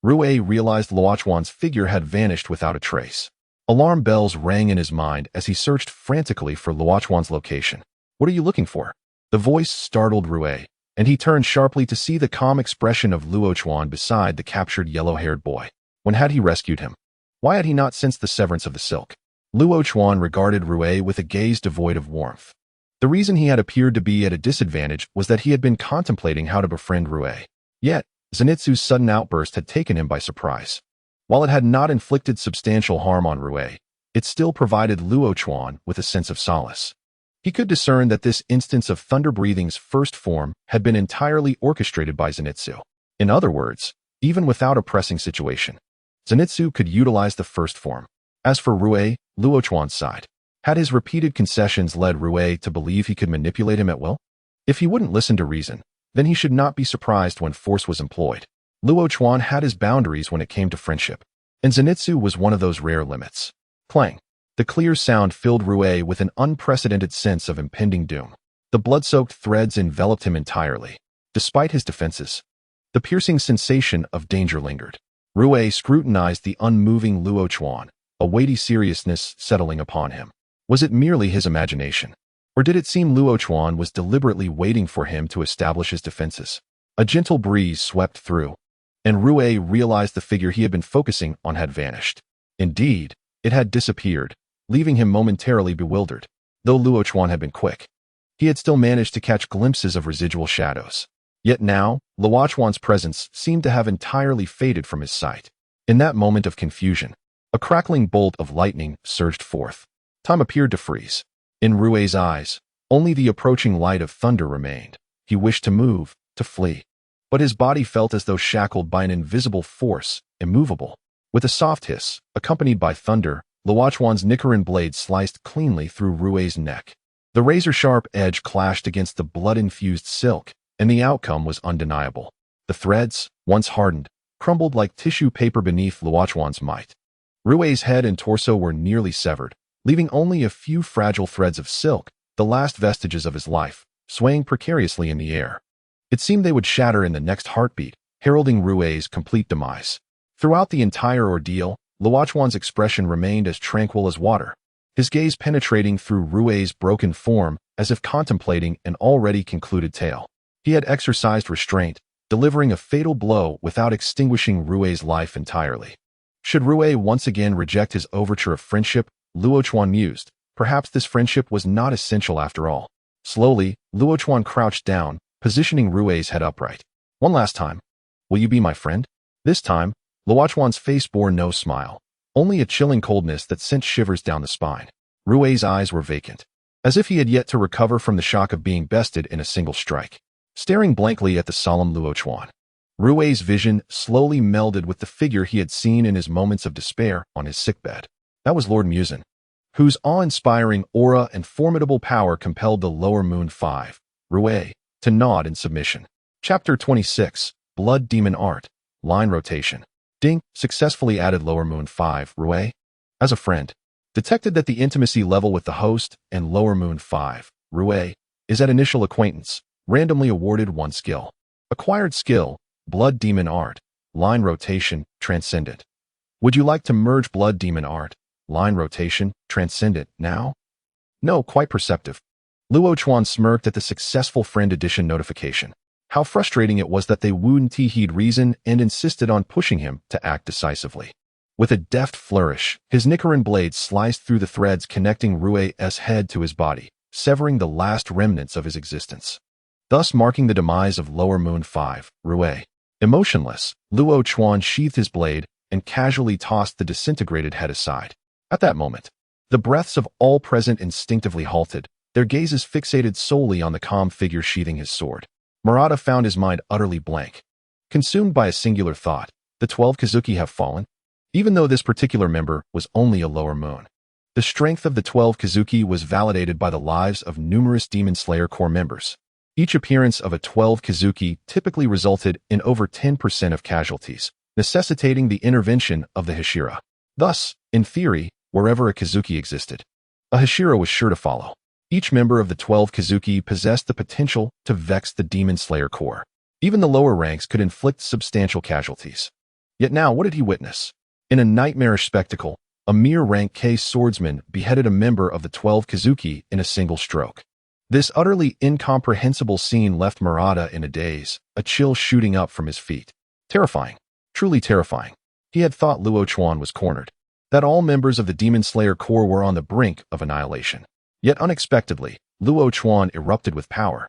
S1: Rue realized Luo Chuan's figure had vanished without a trace. Alarm bells rang in his mind as he searched frantically for Luo Chuan's location. What are you looking for? The voice startled Rue, and he turned sharply to see the calm expression of Luo Chuan beside the captured yellow-haired boy. When had he rescued him? Why had he not sensed the severance of the silk? Luo Chuan regarded Rue with a gaze devoid of warmth. The reason he had appeared to be at a disadvantage was that he had been contemplating how to befriend Rue. Yet, Zenitsu's sudden outburst had taken him by surprise. While it had not inflicted substantial harm on Rue, it still provided Luo Chuan with a sense of solace. He could discern that this instance of thunder breathing's first form had been entirely orchestrated by Zenitsu. In other words, even without a pressing situation, Zenitsu could utilize the first form. As for Rue, Luo Chuan's side, had his repeated concessions led Rue to believe he could manipulate him at will? If he wouldn't listen to reason, then he should not be surprised when force was employed. Luo Chuan had his boundaries when it came to friendship, and Zenitsu was one of those rare limits. Clang. The clear sound filled Rue with an unprecedented sense of impending doom. The blood-soaked threads enveloped him entirely, despite his defenses. The piercing sensation of danger lingered. Rue scrutinized the unmoving Luo Chuan, a weighty seriousness settling upon him. Was it merely his imagination? Or did it seem Luo Chuan was deliberately waiting for him to establish his defenses? A gentle breeze swept through, and Rue realized the figure he had been focusing on had vanished. Indeed, it had disappeared, leaving him momentarily bewildered. Though Luo Chuan had been quick, he had still managed to catch glimpses of residual shadows. Yet now, Luo Chuan's presence seemed to have entirely faded from his sight. In that moment of confusion, a crackling bolt of lightning surged forth. Time appeared to freeze. In Rue's eyes, only the approaching light of thunder remained. He wished to move, to flee. But his body felt as though shackled by an invisible force, immovable. With a soft hiss, accompanied by thunder, Luo Chuan's Nichiren blade sliced cleanly through Rue's neck. The razor-sharp edge clashed against the blood-infused silk, and the outcome was undeniable. The threads, once hardened, crumbled like tissue paper beneath Luo Chuan's might. Rue's head and torso were nearly severed, leaving only a few fragile threads of silk, the last vestiges of his life, swaying precariously in the air. It seemed they would shatter in the next heartbeat, heralding Rue's complete demise. Throughout the entire ordeal, Luo Chuan's expression remained as tranquil as water, his gaze penetrating through Rue's broken form as if contemplating an already concluded tale. He had exercised restraint, delivering a fatal blow without extinguishing Rue's life entirely. Should Rue once again reject his overture of friendship, Luo Chuan mused, perhaps this friendship was not essential after all. Slowly, Luo Chuan crouched down, positioning Rue's head upright. One last time. Will you be my friend? This time, Luo Chuan's face bore no smile, only a chilling coldness that sent shivers down the spine. Rue's eyes were vacant, as if he had yet to recover from the shock of being bested in a single strike. Staring blankly at the solemn Luo Chuan, Rue's vision slowly melded with the figure he had seen in his moments of despair on his sickbed. That was Lord Muzan, whose awe-inspiring aura and formidable power compelled the lower moon 5, Rue, to nod in submission. Chapter 26, Blood Demon Art, Line Rotation. Ding, successfully added lower moon 5, Rue. As a friend, detected that the intimacy level with the host and lower moon 5, Rue, is at initial acquaintance. Randomly awarded 1 skill. Acquired skill, Blood Demon Art, Line Rotation, Transcendent. Would you like to merge Blood Demon Art, Line Rotation, Transcendent, now? No, quite perceptive. Luo Chuan smirked at the successful friend edition notification. How frustrating it was that they wouldn't heed reason and insisted on pushing him to act decisively. With a deft flourish, his Nichiren blade sliced through the threads connecting Rue's head to his body, severing the last remnants of his existence, thus marking the demise of lower moon 5, Rue. Emotionless, Luo Chuan sheathed his blade and casually tossed the disintegrated head aside. At that moment, the breaths of all present instinctively halted, their gazes fixated solely on the calm figure sheathing his sword. Murata found his mind utterly blank. Consumed by a singular thought, the 12 Kazuki have fallen? Even though this particular member was only a lower moon, the strength of the 12 Kazuki was validated by the lives of numerous Demon Slayer Corps members. Each appearance of a 12 Kazuki typically resulted in over 10% of casualties, necessitating the intervention of the Hashira. Thus, in theory, wherever a Kazuki existed, a Hashira was sure to follow. Each member of the 12 Kazuki possessed the potential to vex the Demon Slayer Corps. Even the lower ranks could inflict substantial casualties. Yet now, what did he witness? In a nightmarish spectacle, a mere rank K swordsman beheaded a member of the 12 Kazuki in a single stroke. This utterly incomprehensible scene left Murata in a daze, a chill shooting up from his feet. Terrifying. Truly terrifying. He had thought Luo Chuan was cornered, that all members of the Demon Slayer Corps were on the brink of annihilation. Yet unexpectedly, Luo Chuan erupted with power,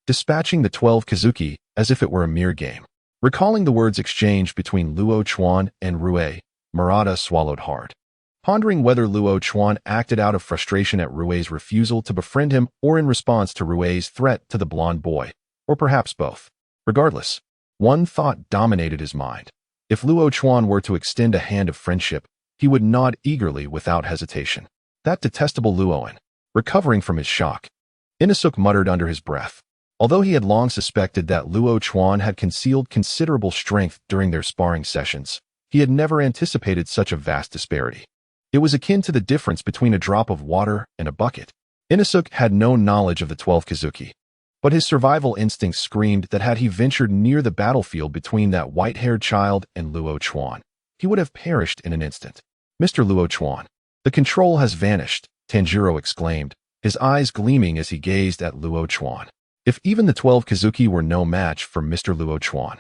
S1: dispatching the 12 Kazuki as if it were a mere game. Recalling the words exchanged between Luo Chuan and Rue, Murata swallowed hard, pondering whether Luo Chuan acted out of frustration at Rue's refusal to befriend him or in response to Rue's threat to the blonde boy, or perhaps both. Regardless, one thought dominated his mind. If Luo Chuan were to extend a hand of friendship, he would nod eagerly without hesitation. That detestable Luoan. Recovering from his shock, Inosuke muttered under his breath. Although he had long suspected that Luo Chuan had concealed considerable strength during their sparring sessions, he had never anticipated such a vast disparity. It was akin to the difference between a drop of water and a bucket. Inosuke had no knowledge of the 12 Kazuki, But his survival instincts screamed that had he ventured near the battlefield between that white-haired child and Luo Chuan, he would have perished in an instant. Mr. Luo Chuan. The control has vanished, Tanjiro exclaimed, his eyes gleaming as he gazed at Luo Chuan. If even the 12 Kazuki were no match for Mr. Luo Chuan,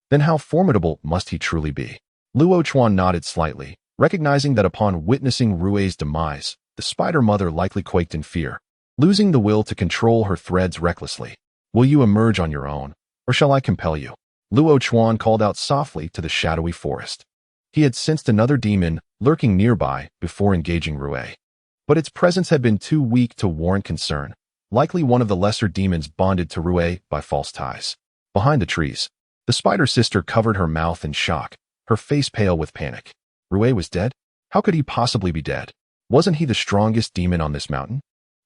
S1: then how formidable must he truly be? Luo Chuan nodded slightly, recognizing that upon witnessing Rue's demise, the Spider Mother likely quaked in fear, losing the will to control her threads recklessly. Will you emerge on your own, or shall I compel you? Luo Chuan called out softly to the shadowy forest. He had sensed another demon lurking nearby before engaging Rue. But its presence had been too weak to warrant concern, likely one of the lesser demons bonded to Rue by false ties. Behind the trees, the spider sister covered her mouth in shock, her face pale with panic. Rue was dead? How could he possibly be dead? Wasn't he the strongest demon on this mountain?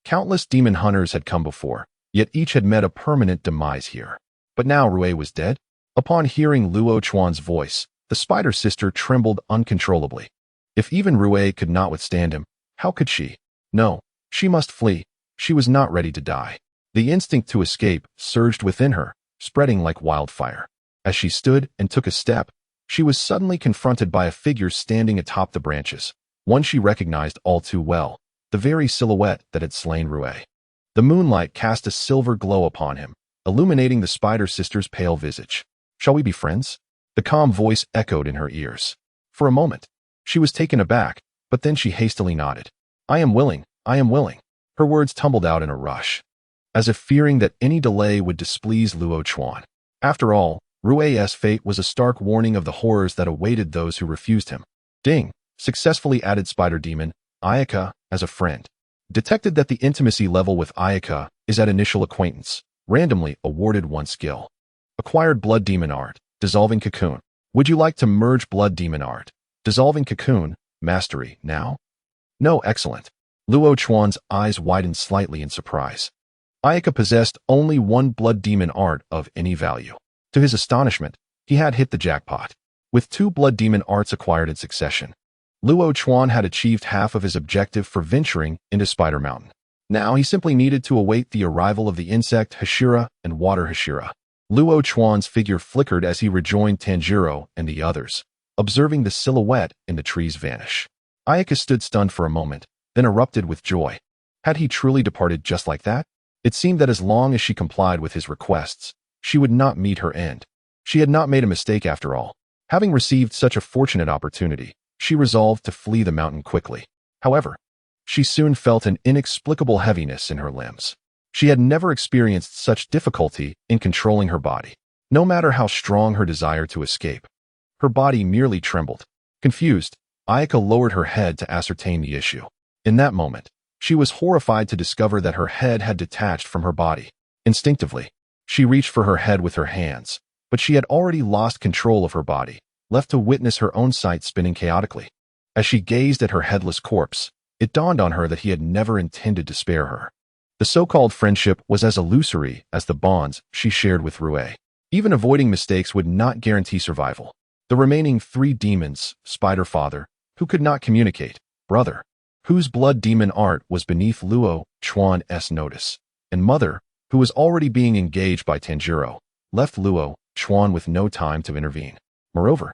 S1: Countless demon hunters had come before, yet each had met a permanent demise here. But now Rue was dead? Upon hearing Luo Chuan's voice, the spider sister trembled uncontrollably. If even Rue could not withstand him, how could she? No, she must flee. She was not ready to die. The instinct to escape surged within her, spreading like wildfire. As she stood and took a step, she was suddenly confronted by a figure standing atop the branches, one she recognized all too well, the very silhouette that had slain Rue. The moonlight cast a silver glow upon him, illuminating the spider sister's pale visage. Shall we be friends? The calm voice echoed in her ears. For a moment, she was taken aback, but then she hastily nodded. I am willing, I am willing. Her words tumbled out in a rush, as if fearing that any delay would displease Luo Chuan. After all, Rue's fate was a stark warning of the horrors that awaited those who refused him. Ding, successfully added Spider Demon, Ayaka, as a friend. Detected that the intimacy level with Ayaka is at initial acquaintance. Randomly awarded 1 skill. Acquired Blood Demon Art, Dissolving Cocoon. Would you like to merge Blood Demon Art, Dissolving Cocoon, Mastery, now? No, excellent. Luo Chuan's eyes widened slightly in surprise. Ayaka possessed only 1 Blood Demon Art of any value. To his astonishment, he had hit the jackpot. With 2 Blood Demon Arts acquired in succession, Luo Chuan had achieved half of his objective for venturing into Spider Mountain. Now he simply needed to await the arrival of the insect Hashira and water Hashira. Luo Chuan's figure flickered as he rejoined Tanjiro and the others, observing the silhouette in the trees vanish. Ayaka stood stunned for a moment, then erupted with joy. Had he truly departed just like that? It seemed that as long as she complied with his requests, she would not meet her end. She had not made a mistake after all. Having received such a fortunate opportunity, she resolved to flee the mountain quickly. However, she soon felt an inexplicable heaviness in her limbs. She had never experienced such difficulty in controlling her body. No matter how strong her desire to escape, her body merely trembled. Confused, Ayaka lowered her head to ascertain the issue. In that moment, she was horrified to discover that her head had detached from her body. Instinctively, she reached for her head with her hands, but she had already lost control of her body, left to witness her own sight spinning chaotically. As she gazed at her headless corpse, it dawned on her that he had never intended to spare her. The so-called friendship was as illusory as the bonds she shared with Rue. Even avoiding mistakes would not guarantee survival. The remaining 3 demons, Spider Father, who could not communicate, Brother, whose Blood Demon Art was beneath Luo Chuan's notice, and Mother, who was already being engaged by Tanjiro, left Luo Chuan with no time to intervene. Moreover,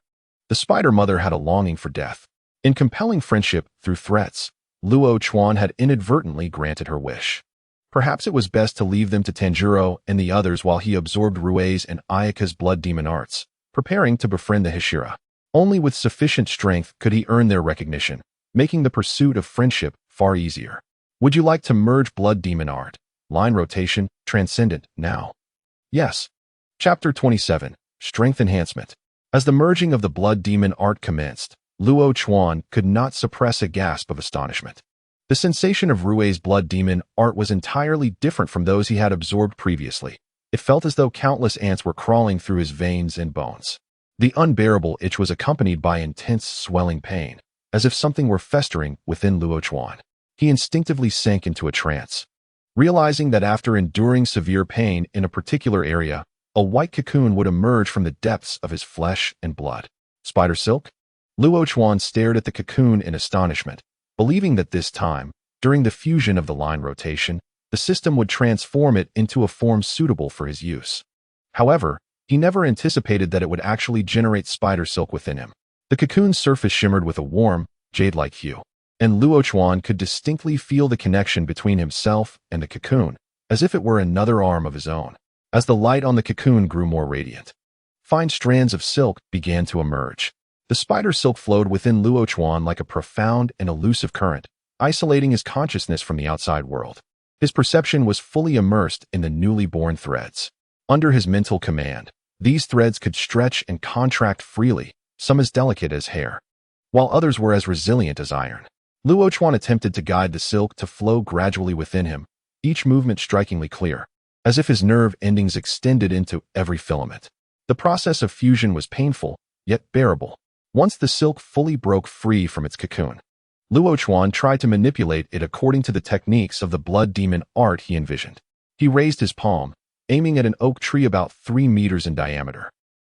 S1: the Spider Mother had a longing for death. In compelling friendship through threats, Luo Chuan had inadvertently granted her wish. Perhaps it was best to leave them to Tanjiro and the others while he absorbed Rue's and Ayaka's Blood Demon Arts, preparing to befriend the Hashira. Only with sufficient strength could he earn their recognition, making the pursuit of friendship far easier. Would you like to merge Blood Demon Art, Line Rotation, Transcendent, now? Yes. Chapter 27, Strength Enhancement. As the merging of the Blood Demon Art commenced, Luo Chuan could not suppress a gasp of astonishment. The sensation of Rue's Blood Demon Art was entirely different from those he had absorbed previously. It felt as though countless ants were crawling through his veins and bones. The unbearable itch was accompanied by intense swelling pain, as if something were festering within Luo Chuan. He instinctively sank into a trance, realizing that after enduring severe pain in a particular area, a white cocoon would emerge from the depths of his flesh and blood. Spider silk? Luo Chuan stared at the cocoon in astonishment, believing that this time, during the fusion of the line rotation, the system would transform it into a form suitable for his use. However, he never anticipated that it would actually generate spider silk within him. The cocoon's surface shimmered with a warm, jade-like hue, and Luo Chuan could distinctly feel the connection between himself and the cocoon, as if it were another arm of his own. As the light on the cocoon grew more radiant, fine strands of silk began to emerge. The spider silk flowed within Luo Chuan like a profound and elusive current, isolating his consciousness from the outside world. His perception was fully immersed in the newly born threads. Under his mental command, these threads could stretch and contract freely, some as delicate as hair, while others were as resilient as iron. Luo Chuan attempted to guide the silk to flow gradually within him, each movement strikingly clear, as if his nerve endings extended into every filament. The process of fusion was painful, yet bearable. Once the silk fully broke free from its cocoon, Luo Chuan tried to manipulate it according to the techniques of the blood demon art he envisioned. He raised his palm, aiming at an oak tree about 3 meters in diameter,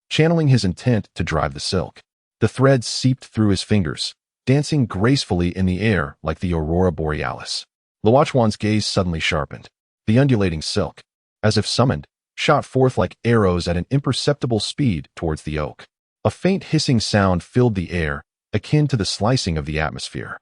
S1: channeling his intent to drive the silk. The threads seeped through his fingers, dancing gracefully in the air like the aurora borealis. Luo Chuan's gaze suddenly sharpened. The undulating silk, as if summoned, shot forth like arrows at an imperceptible speed towards the oak. A faint hissing sound filled the air, akin to the slicing of the atmosphere.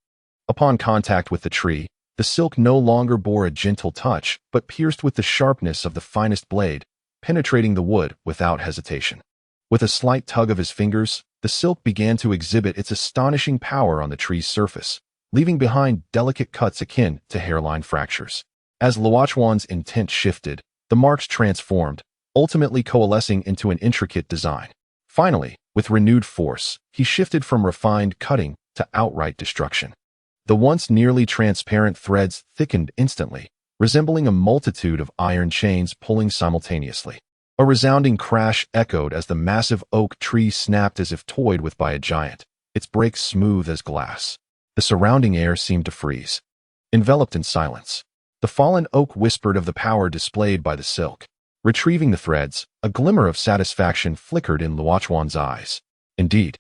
S1: Upon contact with the tree, the silk no longer bore a gentle touch, but pierced with the sharpness of the finest blade, penetrating the wood without hesitation. With a slight tug of his fingers, the silk began to exhibit its astonishing power on the tree's surface, leaving behind delicate cuts akin to hairline fractures. As Luo Chuan's intent shifted, the marks transformed, ultimately coalescing into an intricate design. Finally, with renewed force, he shifted from refined cutting to outright destruction. The once nearly transparent threads thickened instantly, resembling a multitude of iron chains pulling simultaneously. A resounding crash echoed as the massive oak tree snapped as if toyed with by a giant, its breaks smooth as glass. The surrounding air seemed to freeze. Enveloped in silence, the fallen oak whispered of the power displayed by the silk. Retrieving the threads, a glimmer of satisfaction flickered in Luo Chuan's eyes. Indeed,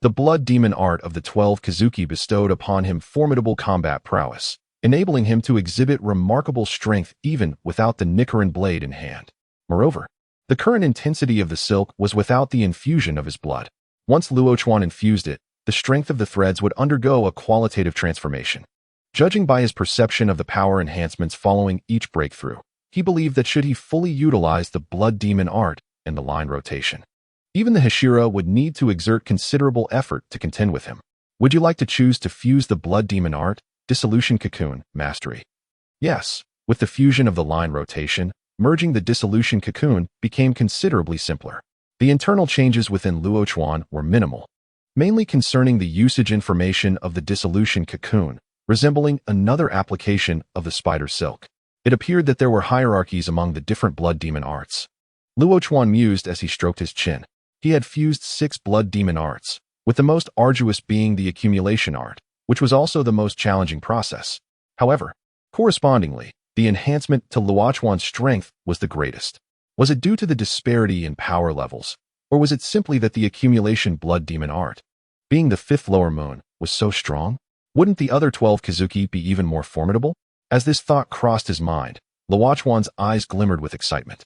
S1: the blood demon art of the 12 Kazuki bestowed upon him formidable combat prowess, enabling him to exhibit remarkable strength even without the Nichiren blade in hand. Moreover, the current intensity of the silk was without the infusion of his blood. Once Luo Chuan infused it, the strength of the threads would undergo a qualitative transformation. Judging by his perception of the power enhancements following each breakthrough, he believed that should he fully utilize the blood demon art and the line rotation, even the Hashira would need to exert considerable effort to contend with him. Would you like to choose to fuse the blood demon art, dissolution cocoon, mastery? Yes, with the fusion of the line rotation, merging the dissolution cocoon became considerably simpler. The internal changes within Luo Chuan were minimal, mainly concerning the usage information of the dissolution cocoon, resembling another application of the spider silk. It appeared that there were hierarchies among the different blood demon arts. Luo Chuan mused as he stroked his chin. He had fused 6 blood demon arts, with the most arduous being the accumulation art, which was also the most challenging process. However, correspondingly, the enhancement to Luo Chuan's strength was the greatest. Was it due to the disparity in power levels, or was it simply that the accumulation blood demon art, being the 5th lower moon, was so strong? Wouldn't the other 12 Kazuki be even more formidable? As this thought crossed his mind, Luo Chuan's eyes glimmered with excitement,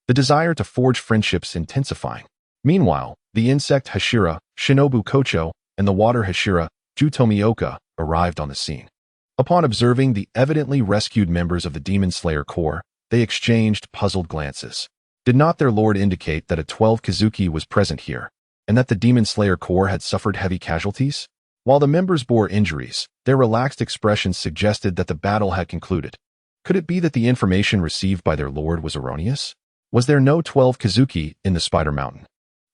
S1: the desire to forge friendships intensifying. Meanwhile, the insect Hashira, Shinobu Kocho, and the water Hashira, Jutomioka, arrived on the scene. Upon observing the evidently rescued members of the Demon Slayer Corps, they exchanged puzzled glances. Did not their lord indicate that a 12 Kazuki was present here, and that the Demon Slayer Corps had suffered heavy casualties? While the members bore injuries, their relaxed expressions suggested that the battle had concluded. Could it be that the information received by their lord was erroneous? Was there no 12 Kazuki in the Spider Mountain?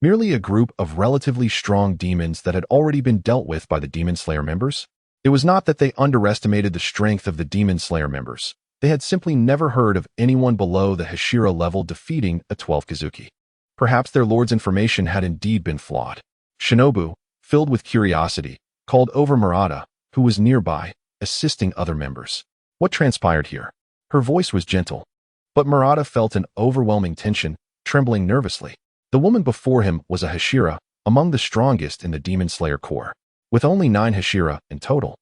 S1: Merely a group of relatively strong demons that had already been dealt with by the Demon Slayer members? It was not that they underestimated the strength of the Demon Slayer members. They had simply never heard of anyone below the Hashira level defeating a 12 Kazuki. Perhaps their lord's information had indeed been flawed. Shinobu, filled with curiosity, called over Murata, who was nearby, assisting other members. What transpired here? Her voice was gentle, but Murata felt an overwhelming tension, trembling nervously. The woman before him was a Hashira, among the strongest in the Demon Slayer Corps, with only 9 Hashira in total.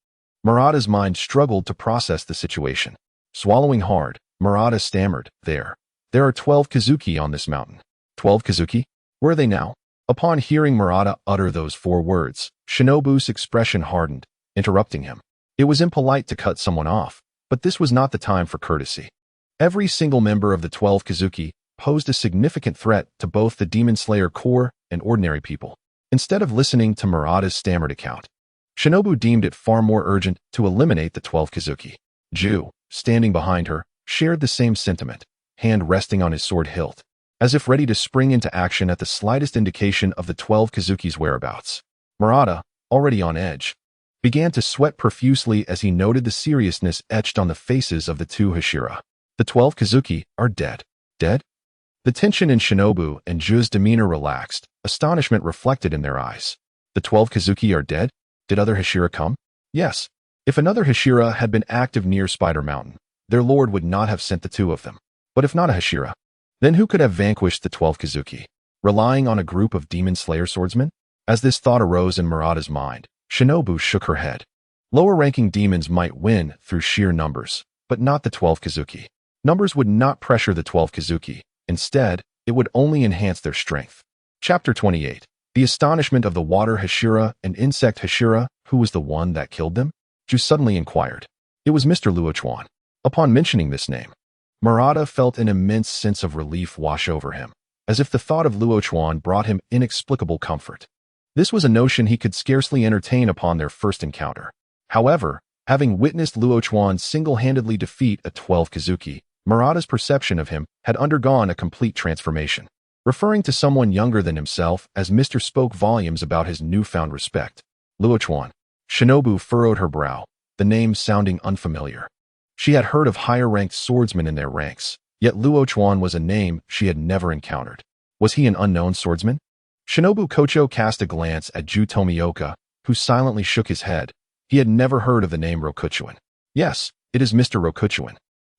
S1: Murata's mind struggled to process the situation. Swallowing hard, Murata stammered. There are 12 Kazuki on this mountain. 12 Kazuki? Where are they now? Upon hearing Murata utter those 4 words, Shinobu's expression hardened, interrupting him. It was impolite to cut someone off, but this was not the time for courtesy. Every single member of the 12 Kazuki posed a significant threat to both the Demon Slayer Corps and ordinary people. Instead of listening to Murata's stammered account, Shinobu deemed it far more urgent to eliminate the 12 Kazuki. Ju, standing behind her, shared the same sentiment, hand resting on his sword hilt, as if ready to spring into action at the slightest indication of the 12 Kazuki's whereabouts. Murata, already on edge, began to sweat profusely as he noted the seriousness etched on the faces of the 2 Hashira. The 12 Kazuki are dead. Dead? The tension in Shinobu and Ju's demeanor relaxed, astonishment reflected in their eyes. The 12 Kazuki are dead? Did other Hashira come? Yes. If another Hashira had been active near Spider Mountain, their lord would not have sent the 2 of them. But if not a Hashira, then who could have vanquished the 12 Kazuki? Relying on a group of Demon Slayer swordsmen? As this thought arose in Murata's mind, Shinobu shook her head. Lower-ranking demons might win through sheer numbers, but not the 12 Kazuki. Numbers would not pressure the 12 Kazuki. Instead, it would only enhance their strength. Chapter 28. The astonishment of the water Hashira and insect Hashira. Who was the one that killed them? Ju suddenly inquired. It was Mr. Luo Chuan. Upon mentioning this name, Murata felt an immense sense of relief wash over him, as if the thought of Luo Chuan brought him inexplicable comfort. This was a notion he could scarcely entertain upon their first encounter. However, having witnessed Luo Chuan single-handedly defeat a 12 Kazuki, Murata's perception of him had undergone a complete transformation. Referring to someone younger than himself as Mr. spoke volumes about his newfound respect. Luo Chuan. Shinobu furrowed her brow, the name sounding unfamiliar. She had heard of higher-ranked swordsmen in their ranks, yet Luo Chuan was a name she had never encountered. Was he an unknown swordsman? Shinobu Kocho cast a glance at Ju Tomioka, who silently shook his head. He had never heard of the name Rokuchuan. Yes, it is Mr. Rokuchuan.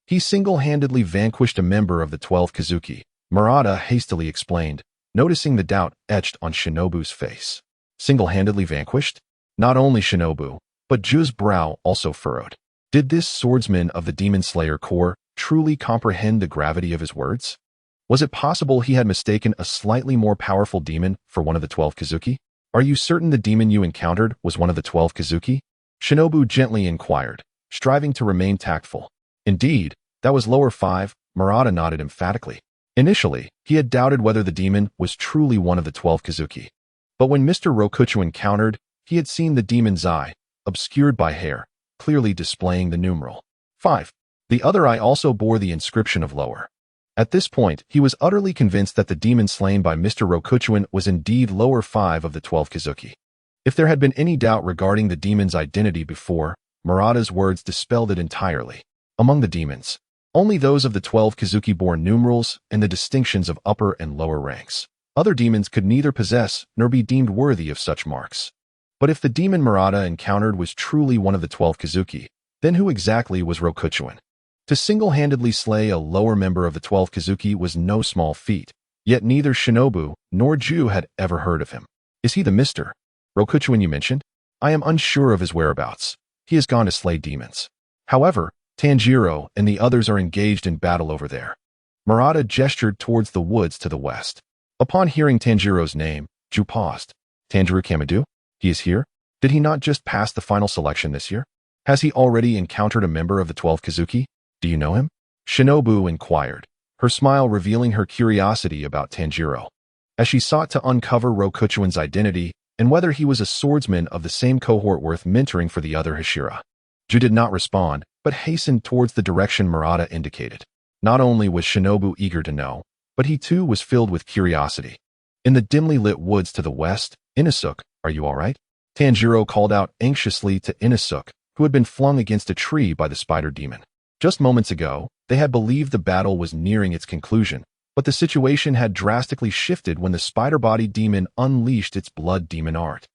S1: He single-handedly vanquished a member of the 12 Kazuki, Murata hastily explained, noticing the doubt etched on Shinobu's face. Single-handedly vanquished? Not only Shinobu, but Ju's brow also furrowed. Did this swordsman of the Demon Slayer Corps truly comprehend the gravity of his words? Was it possible he had mistaken a slightly more powerful demon for one of the 12 Kazuki? Are you certain the demon you encountered was one of the 12 Kazuki? Shinobu gently inquired, striving to remain tactful. Indeed, that was lower 5, Murata nodded emphatically. Initially, he had doubted whether the demon was truly one of the 12 Kazuki. But when Mr. Rokuchu encountered, he had seen the demon's eye, obscured by hair, clearly displaying the numeral 5. The other eye also bore the inscription of lower. At this point, he was utterly convinced that the demon slain by Mr. Rokuchuan was indeed lower 5 of the 12 Kazuki. If there had been any doubt regarding the demon's identity before, Murata's words dispelled it entirely. Among the demons, only those of the 12 Kazuki bore numerals and the distinctions of upper and lower ranks. Other demons could neither possess nor be deemed worthy of such marks. But if the demon Murata encountered was truly one of the 12 Kazuki, then who exactly was Rokuchuan? To single-handedly slay a lower member of the 12 Kazuki was no small feat, yet neither Shinobu nor Ju had ever heard of him. Is he the Mr. Rokuchuan you mentioned? I am unsure of his whereabouts. He has gone to slay demons. However, Tanjiro and the others are engaged in battle over there. Murata gestured towards the woods to the west. Upon hearing Tanjiro's name, Ju paused. Tanjiro Kamado? He is here? Did he not just pass the final selection this year? Has he already encountered a member of the 12 Kazuki? Do you know him? Shinobu inquired, her smile revealing her curiosity about Tanjiro. As she sought to uncover Rokuchuan's identity and whether he was a swordsman of the same cohort worth mentoring for the other Hashira. Ju did not respond, but hastened towards the direction Murata indicated. Not only was Shinobu eager to know, but he too was filled with curiosity. In the dimly lit woods to the west, Inosuke, are you all right? Tanjiro called out anxiously to Inosuke, who had been flung against a tree by the spider demon. Just moments ago, they had believed the battle was nearing its conclusion, but the situation had drastically shifted when the spider-bodied demon unleashed its blood demon art.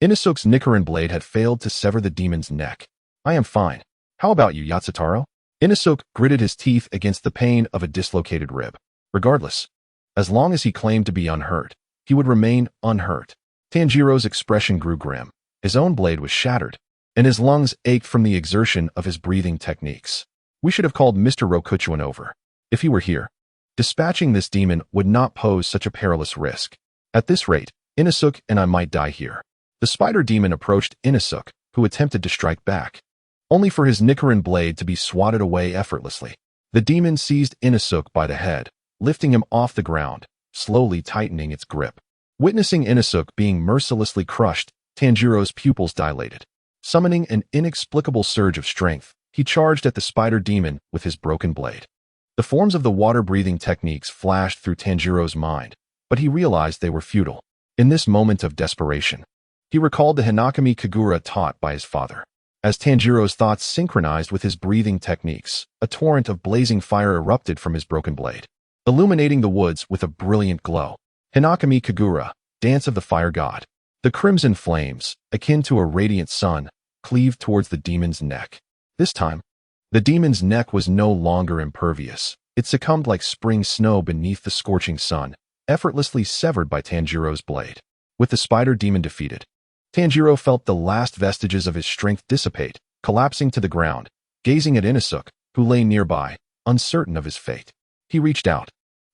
S1: Inosuke's Nichiren blade had failed to sever the demon's neck. I am fine. How about you, Yatsutaro? Inosuke gritted his teeth against the pain of a dislocated rib. Regardless, as long as he claimed to be unhurt, he would remain unhurt. Tanjiro's expression grew grim. His own blade was shattered, and his lungs ached from the exertion of his breathing techniques. We should have called Mr. Rokuchuan over. If he were here, dispatching this demon would not pose such a perilous risk. At this rate, Inosuke and I might die here. The spider demon approached Inosuke, who attempted to strike back, only for his Nichiren blade to be swatted away effortlessly. The demon seized Inosuke by the head, lifting him off the ground, slowly tightening its grip. Witnessing Inosuke being mercilessly crushed, Tanjiro's pupils dilated. Summoning an inexplicable surge of strength, he charged at the spider demon with his broken blade. The forms of the water-breathing techniques flashed through Tanjiro's mind, but he realized they were futile. In this moment of desperation, he recalled the Hinakami Kagura taught by his father. As Tanjiro's thoughts synchronized with his breathing techniques, a torrent of blazing fire erupted from his broken blade, illuminating the woods with a brilliant glow. Hinakami Kagura, Dance of the Fire God. The crimson flames, akin to a radiant sun, cleaved towards the demon's neck. This time, the demon's neck was no longer impervious. It succumbed like spring snow beneath the scorching sun, effortlessly severed by Tanjiro's blade. With the spider demon defeated, Tanjiro felt the last vestiges of his strength dissipate, collapsing to the ground, gazing at Inosuke, who lay nearby, uncertain of his fate. He reached out,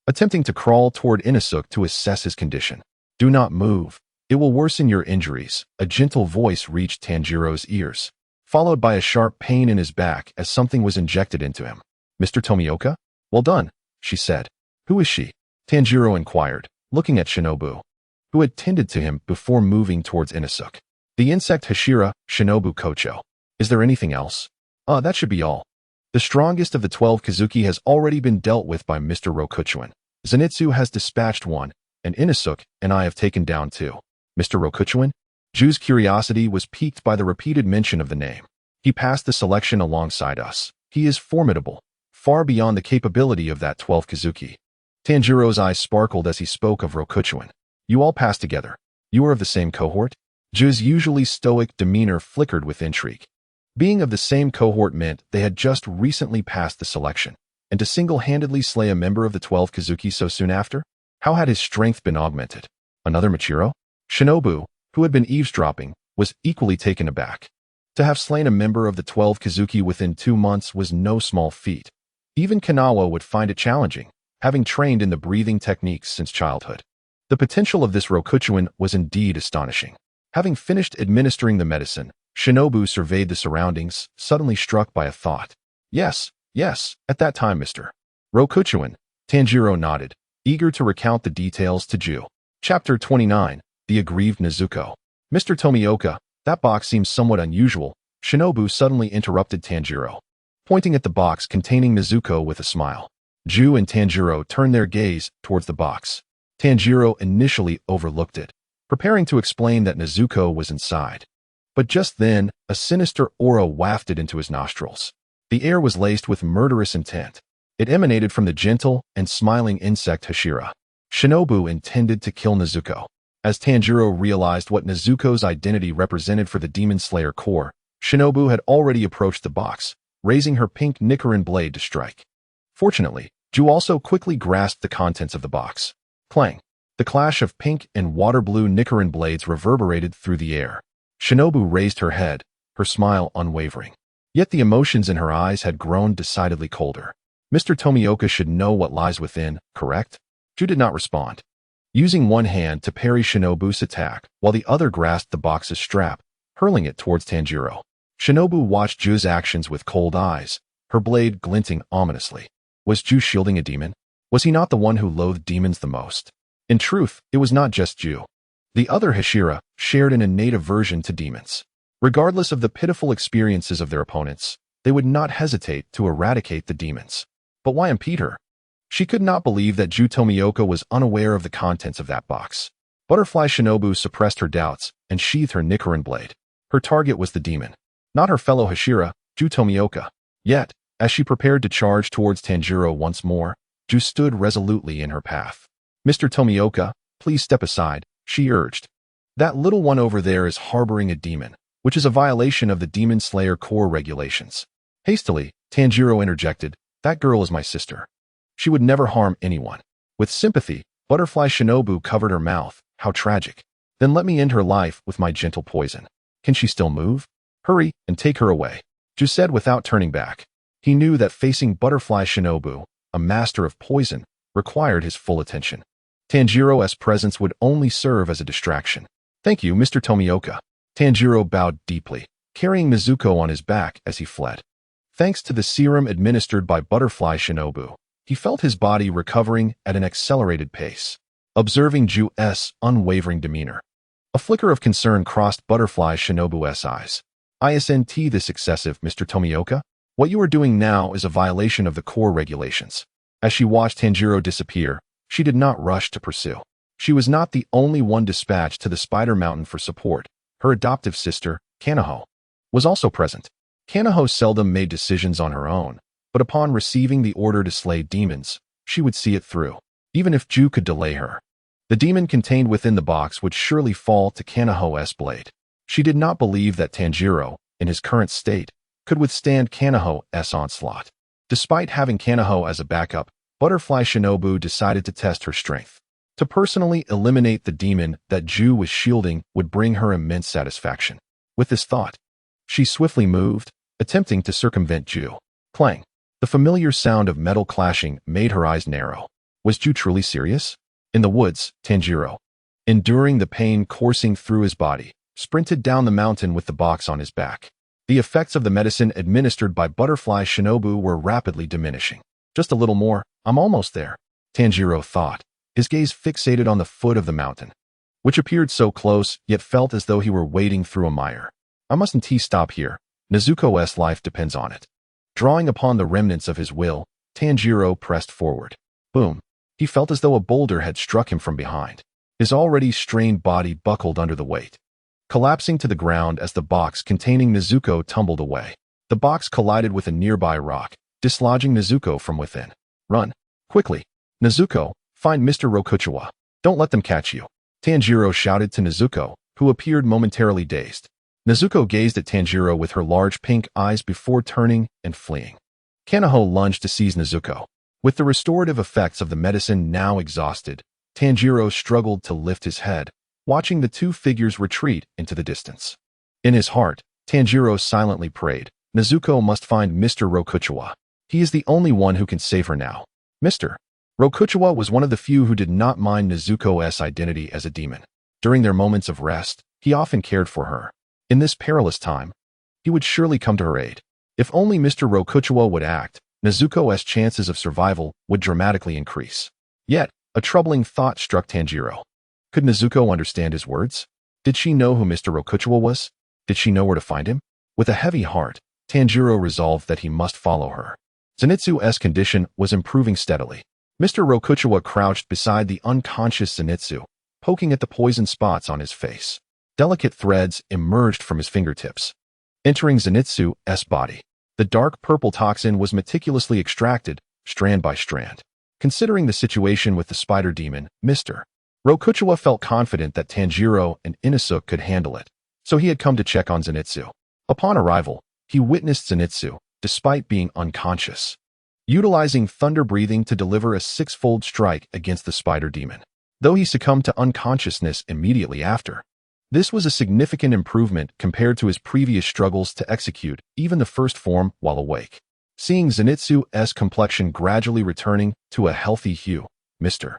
S1: attempting to crawl toward Inosuke to assess his condition. "Do not move. It will worsen your injuries," a gentle voice reached Tanjiro's ears, followed by a sharp pain in his back as something was injected into him. "Mr. Tomioka? Well done," she said. "Who is she?" Tanjiro inquired, looking at Shinobu, who had tended to him before moving towards Inosuke. "The insect Hashira, Shinobu Kocho. Is there anything else?" That should be all. The strongest of the 12 Kazuki has already been dealt with by Mr. Rokuchuan. Zenitsu has dispatched one, and Inosuke and I have taken down two. Mr. Rokuchuan? Ju's curiosity was piqued by the repeated mention of the name. He passed the selection alongside us. He is formidable, far beyond the capability of that 12 Kazuki. Tanjiro's eyes sparkled as he spoke of Rokuchuan. "You all passed together. You are of the same cohort?" Ju's usually stoic demeanor flickered with intrigue. Being of the same cohort meant they had just recently passed the selection, and to single-handedly slay a member of the 12 Kazuki so soon after? How had his strength been augmented? Another Machiro? Shinobu, who had been eavesdropping, was equally taken aback. To have slain a member of the 12 Kazuki within 2 months was no small feat. Even Kanawa would find it challenging, having trained in the breathing techniques since childhood. The potential of this Rokuchuan was indeed astonishing. Having finished administering the medicine, Shinobu surveyed the surroundings, suddenly struck by a thought. Yes, at that time, Mr. Rokuchuan." Tanjiro nodded, eager to recount the details to Ju. Chapter 29, The Aggrieved Nezuko. "Mr. Tomioka, that box seems somewhat unusual," Shinobu suddenly interrupted Tanjiro, pointing at the box containing Nezuko with a smile. Ju and Tanjiro turned their gaze towards the box. Tanjiro initially overlooked it, preparing to explain that Nezuko was inside. But just then, a sinister aura wafted into his nostrils. The air was laced with murderous intent. It emanated from the gentle and smiling insect Hashira. Shinobu intended to kill Nezuko. As Tanjiro realized what Nezuko's identity represented for the Demon Slayer Corps, Shinobu had already approached the box, raising her pink Nichiren blade to strike. Fortunately, Ju also quickly grasped the contents of the box. Clang! The clash of pink and water blue Nichiren blades reverberated through the air. Shinobu raised her head, her smile unwavering. Yet the emotions in her eyes had grown decidedly colder. Mr. Tomioka should know what lies within, correct? Ju did not respond, using one hand to parry Shinobu's attack, while the other grasped the box's strap, hurling it towards Tanjiro. Shinobu watched Ju's actions with cold eyes, her blade glinting ominously. Was Ju shielding a demon? Was he not the one who loathed demons the most? In truth, it was not just Ju. The other Hashira shared an innate aversion to demons. Regardless of the pitiful experiences of their opponents, they would not hesitate to eradicate the demons. But why impede her? She could not believe that Ju Tomioka was unaware of the contents of that box. Butterfly Shinobu suppressed her doubts and sheathed her Nichiren blade. Her target was the demon, not her fellow Hashira, Ju Tomioka. Yet, as she prepared to charge towards Tanjiro once more, Ju stood resolutely in her path. "Mr. Tomioka, please step aside," she urged. "That little one over there is harboring a demon, which is a violation of the Demon Slayer Corps regulations." Hastily, Tanjiro interjected, "That girl is my sister. She would never harm anyone." With sympathy, Butterfly Shinobu covered her mouth. "How tragic. Then let me end her life with my gentle poison. Can she still move? Hurry and take her away," Ju said without turning back. He knew that facing Butterfly Shinobu, a master of poison, required his full attention. Tanjiro's presence would only serve as a distraction. Thank you, Mr. Tomioka. Tanjiro bowed deeply, carrying Nezuko on his back as he fled. Thanks to the serum administered by Butterfly Shinobu, he felt his body recovering at an accelerated pace. Observing Ju's unwavering demeanor, a flicker of concern crossed Butterfly Shinobu's eyes. Isn't this excessive, Mr. Tomioka? What you are doing now is a violation of the core regulations. As she watched Tanjiro disappear, she did not rush to pursue. She was not the only one dispatched to the Spider Mountain for support. Her adoptive sister, Kanoho, was also present. Kanoho seldom made decisions on her own, but upon receiving the order to slay demons, she would see it through, even if Ju could delay her. The demon contained within the box would surely fall to Kanoho's blade. She did not believe that Tanjiro, in his current state, could withstand Kanoho's onslaught. Despite having Kanoho as a backup, Butterfly Shinobu decided to test her strength. To personally eliminate the demon that Ju was shielding would bring her immense satisfaction. With this thought, she swiftly moved, attempting to circumvent Ju. Clang. The familiar sound of metal clashing made her eyes narrow. Was Ju truly serious? In the woods, Tanjiro, enduring the pain coursing through his body, sprinted down the mountain with the box on his back. The effects of the medicine administered by Butterfly Shinobu were rapidly diminishing. Just a little more, I'm almost there, Tanjiro thought, his gaze fixated on the foot of the mountain, which appeared so close yet felt as though he were wading through a mire. I mustn't stop here. Nezuko's life depends on it. Drawing upon the remnants of his will, Tanjiro pressed forward. Boom. He felt as though a boulder had struck him from behind. His already strained body buckled under the weight, collapsing to the ground as the box containing Nezuko tumbled away. The box collided with a nearby rock, dislodging Nezuko from within. Run. Quickly. Nezuko, find Mr. Rokuchiwa. Don't let them catch you. Tanjiro shouted to Nezuko, who appeared momentarily dazed. Nezuko gazed at Tanjiro with her large pink eyes before turning and fleeing. Kanoho lunged to seize Nezuko. With the restorative effects of the medicine now exhausted, Tanjiro struggled to lift his head, watching the two figures retreat into the distance. In his heart, Tanjiro silently prayed, Nezuko must find Mr. Rokuchiwa. He is the only one who can save her now. Mr. Rokuchiwa was one of the few who did not mind Nezuko's identity as a demon. During their moments of rest, he often cared for her. In this perilous time, he would surely come to her aid. If only Mr. Rokuchiwa would act, Nezuko's chances of survival would dramatically increase. Yet, a troubling thought struck Tanjiro. Could Nezuko understand his words? Did she know who Mr. Rokuchiwa was? Did she know where to find him? With a heavy heart, Tanjiro resolved that he must follow her. Zenitsu's condition was improving steadily. Mr. Rokuchiwa crouched beside the unconscious Zenitsu, poking at the poison spots on his face. Delicate threads emerged from his fingertips, entering Zenitsu's body. The dark purple toxin was meticulously extracted, strand by strand. Considering the situation with the spider demon, Mr. Rokuchiwa felt confident that Tanjiro and Inosuke could handle it, so he had come to check on Zenitsu. Upon arrival, he witnessed Zenitsu, despite being unconscious, utilizing thunder breathing to deliver a six-fold strike against the spider demon, though he succumbed to unconsciousness immediately after. This was a significant improvement compared to his previous struggles to execute even the first form while awake. Seeing Zenitsu's complexion gradually returning to a healthy hue, Mr.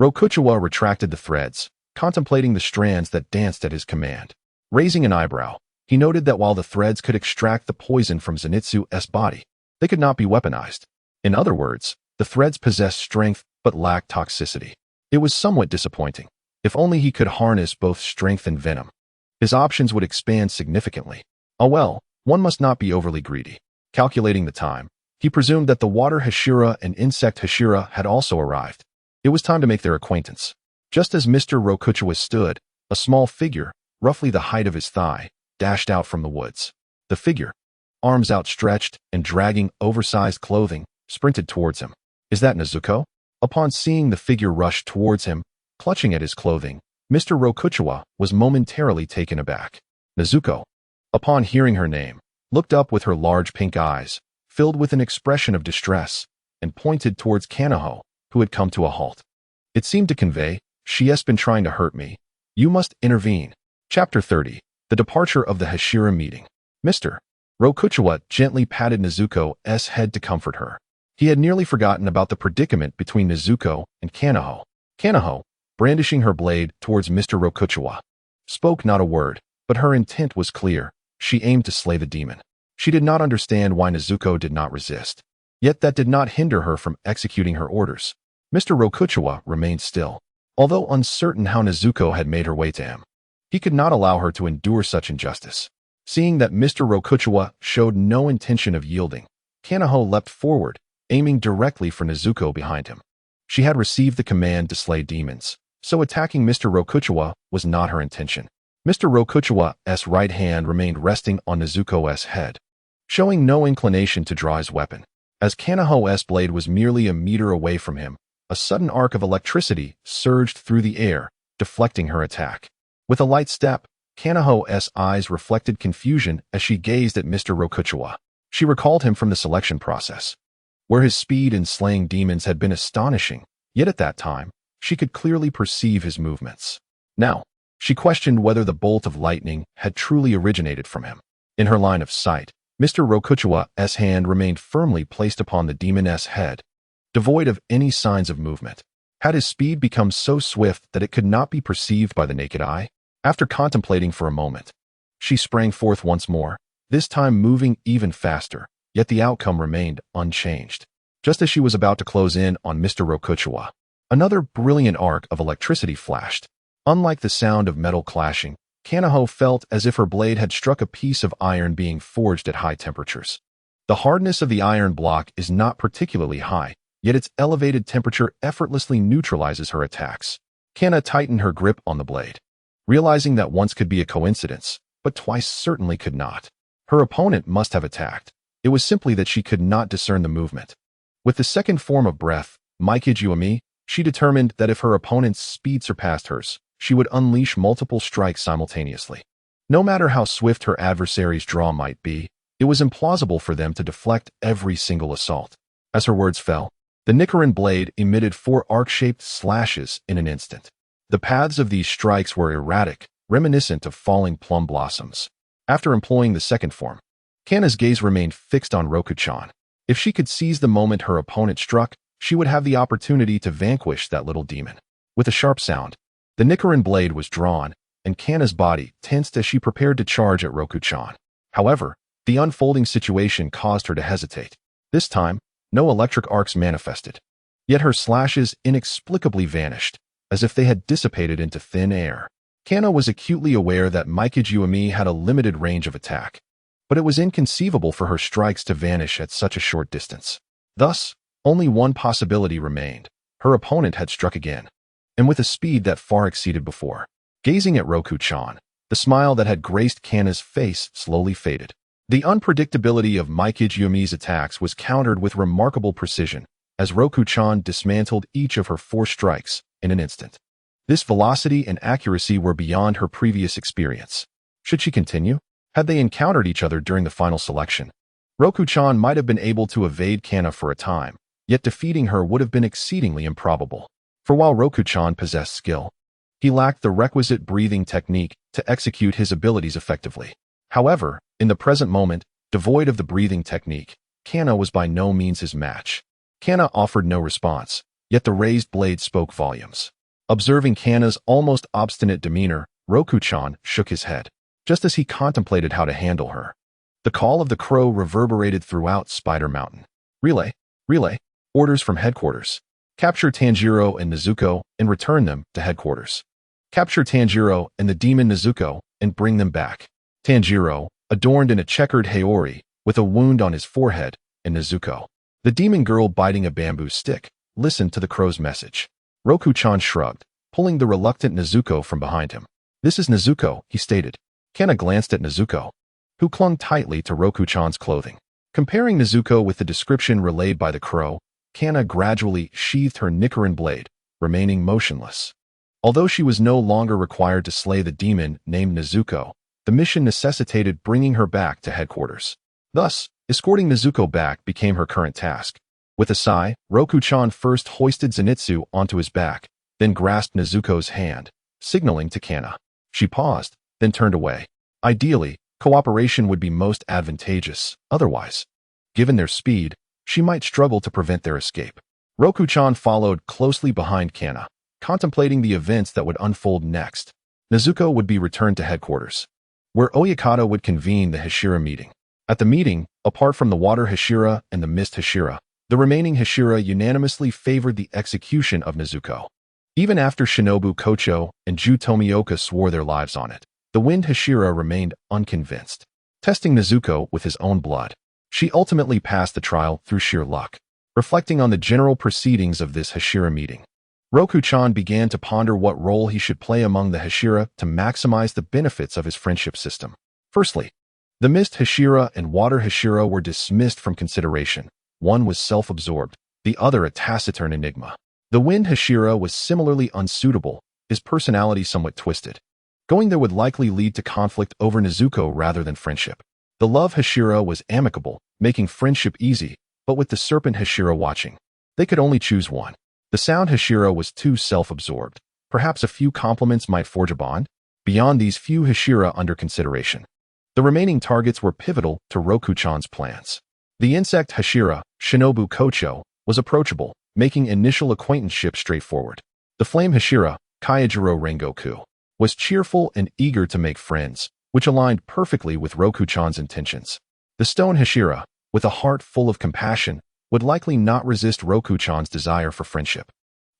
S1: Rokuchiwa retracted the threads, contemplating the strands that danced at his command. Raising an eyebrow, he noted that while the threads could extract the poison from Zenitsu's body, they could not be weaponized. In other words, the threads possessed strength but lacked toxicity. It was somewhat disappointing. If only he could harness both strength and venom, his options would expand significantly. Oh well, one must not be overly greedy. Calculating the time, he presumed that the water Hashira and insect Hashira had also arrived. It was time to make their acquaintance. Just as Mr. Rokuchiwa stood, a small figure, roughly the height of his thigh, dashed out from the woods. The figure, arms outstretched and dragging oversized clothing, sprinted towards him. Is that Nezuko? Upon seeing the figure rush towards him, clutching at his clothing, Mr. Rokuchiwa was momentarily taken aback. Nezuko, upon hearing her name, looked up with her large pink eyes, filled with an expression of distress, and pointed towards Kanoho, who had come to a halt. It seemed to convey, she has been trying to hurt me. You must intervene. Chapter 30. The departure of the Hashira meeting. Mr. Rokuchiwa gently patted Nezuko's head to comfort her. He had nearly forgotten about the predicament between Nezuko and Kanoho. Kanoho, brandishing her blade towards Mr. Rokuchiwa, spoke not a word, but her intent was clear. She aimed to slay the demon. She did not understand why Nezuko did not resist. Yet that did not hinder her from executing her orders. Mr. Rokuchiwa remained still. Although uncertain how Nezuko had made her way to him, he could not allow her to endure such injustice. Seeing that Mr. Rokuchiwa showed no intention of yielding, Kanoho leapt forward, aiming directly for Nezuko behind him. She had received the command to slay demons, so attacking Mr. Rokuchiwa was not her intention. Mr. Rokuchiwa's right hand remained resting on Nezuko's head, showing no inclination to draw his weapon. As Kanoho's blade was merely a meter away from him, a sudden arc of electricity surged through the air, deflecting her attack. With a light step, Kanoho's eyes reflected confusion as she gazed at Mr. Rokuchiwa. She recalled him from the selection process, where his speed in slaying demons had been astonishing, yet at that time, she could clearly perceive his movements. Now, she questioned whether the bolt of lightning had truly originated from him. In her line of sight, Mr. Rokuchiwa's hand remained firmly placed upon the demon's head, devoid of any signs of movement. Had his speed become so swift that it could not be perceived by the naked eye? After contemplating for a moment, she sprang forth once more, this time moving even faster, yet the outcome remained unchanged. Just as she was about to close in on Mr. Rokuchiwa, another brilliant arc of electricity flashed. Unlike the sound of metal clashing, Kanoho felt as if her blade had struck a piece of iron being forged at high temperatures. The hardness of the iron block is not particularly high, yet its elevated temperature effortlessly neutralizes her attacks. Kana tightened her grip on the blade, realizing that once could be a coincidence, but twice certainly could not. Her opponent must have attacked. It was simply that she could not discern the movement. With the second form of breath, Maikijumi, she determined that if her opponent's speed surpassed hers, she would unleash multiple strikes simultaneously. No matter how swift her adversary's draw might be, it was implausible for them to deflect every single assault. As her words fell, the Nichiren blade emitted 4 arc-shaped slashes in an instant. The paths of these strikes were erratic, reminiscent of falling plum blossoms. After employing the second form, Kana's gaze remained fixed on Roku-chan. If she could seize the moment her opponent struck, she would have the opportunity to vanquish that little demon. With a sharp sound, the Nichiren blade was drawn, and Kana's body tensed as she prepared to charge at Roku-chan. However, the unfolding situation caused her to hesitate. This time, no electric arcs manifested. Yet her slashes inexplicably vanished, as if they had dissipated into thin air. Kana was acutely aware that Maikijumi had a limited range of attack, but it was inconceivable for her strikes to vanish at such a short distance. Thus, only one possibility remained. Her opponent had struck again, and with a speed that far exceeded before. Gazing at Roku-chan, the smile that had graced Kana's face slowly faded. The unpredictability of Maikigumi's attacks was countered with remarkable precision, as Roku-chan dismantled each of her 4 strikes in an instant. This velocity and accuracy were beyond her previous experience. Should she continue? Had they encountered each other during the final selection, Roku-chan might have been able to evade Kana for a time, yet defeating her would have been exceedingly improbable. For while Roku-chan possessed skill, he lacked the requisite breathing technique to execute his abilities effectively. However, in the present moment, devoid of the breathing technique, Kana was by no means his match. Kana offered no response, yet the raised blade spoke volumes. Observing Kana's almost obstinate demeanor, Roku-chan shook his head, just as he contemplated how to handle her. The call of the crow reverberated throughout Spider Mountain. Relay, relay, orders from headquarters. Capture Tanjiro and Nezuko and return them to headquarters. Capture Tanjiro and the demon Nezuko and bring them back. Tanjiro, adorned in a checkered haori, with a wound on his forehead, and Nezuko, the demon girl biting a bamboo stick, listened to the crow's message. Roku-chan shrugged, pulling the reluctant Nezuko from behind him. This is Nezuko, he stated. Kana glanced at Nezuko, who clung tightly to Roku-chan's clothing. Comparing Nezuko with the description relayed by the crow, Kana gradually sheathed her Nichiren blade, remaining motionless. Although she was no longer required to slay the demon named Nezuko, the mission necessitated bringing her back to headquarters. Thus, escorting Nezuko back became her current task. With a sigh, Roku-chan first hoisted Zenitsu onto his back, then grasped Nezuko's hand, signaling to Kana. She paused, then turned away. Ideally, Cooperation would be most advantageous, otherwise. Given their speed, she might struggle to prevent their escape. Roku-chan followed closely behind Kana, contemplating the events that would unfold next. Nezuko would be returned to headquarters, where Oyakata would convene the Hashira meeting. At the meeting, apart from the Water Hashira and the Mist Hashira, the remaining Hashira unanimously favored the execution of Nezuko. Even after Shinobu Kocho and Ju Tomioka swore their lives on it, the Wind Hashira remained unconvinced. Testing Nezuko with his own blood, she ultimately passed the trial through sheer luck. Reflecting on the general proceedings of this Hashira meeting, Roku-chan began to ponder what role he should play among the Hashira to maximize the benefits of his friendship system. Firstly, the Mist Hashira and Water Hashira were dismissed from consideration. One was self-absorbed, the other a taciturn enigma. The Wind Hashira was similarly unsuitable, his personality somewhat twisted. Going there would likely lead to conflict over Nezuko rather than friendship. The Love Hashira was amicable, making friendship easy, but with the Serpent Hashira watching, they could only choose one. The Sound Hashira was too self-absorbed. Perhaps a few compliments might forge a bond? Beyond these few Hashira under consideration, the remaining targets were pivotal to Roku-chan's plans. The Insect Hashira, Shinobu Kocho, was approachable, making initial acquaintanceship straightforward. The Flame Hashira, Kyajiro Rengoku, was cheerful and eager to make friends, which aligned perfectly with Roku-chan's intentions. The Stone Hashira, with a heart full of compassion, would likely not resist Roku-chan's desire for friendship.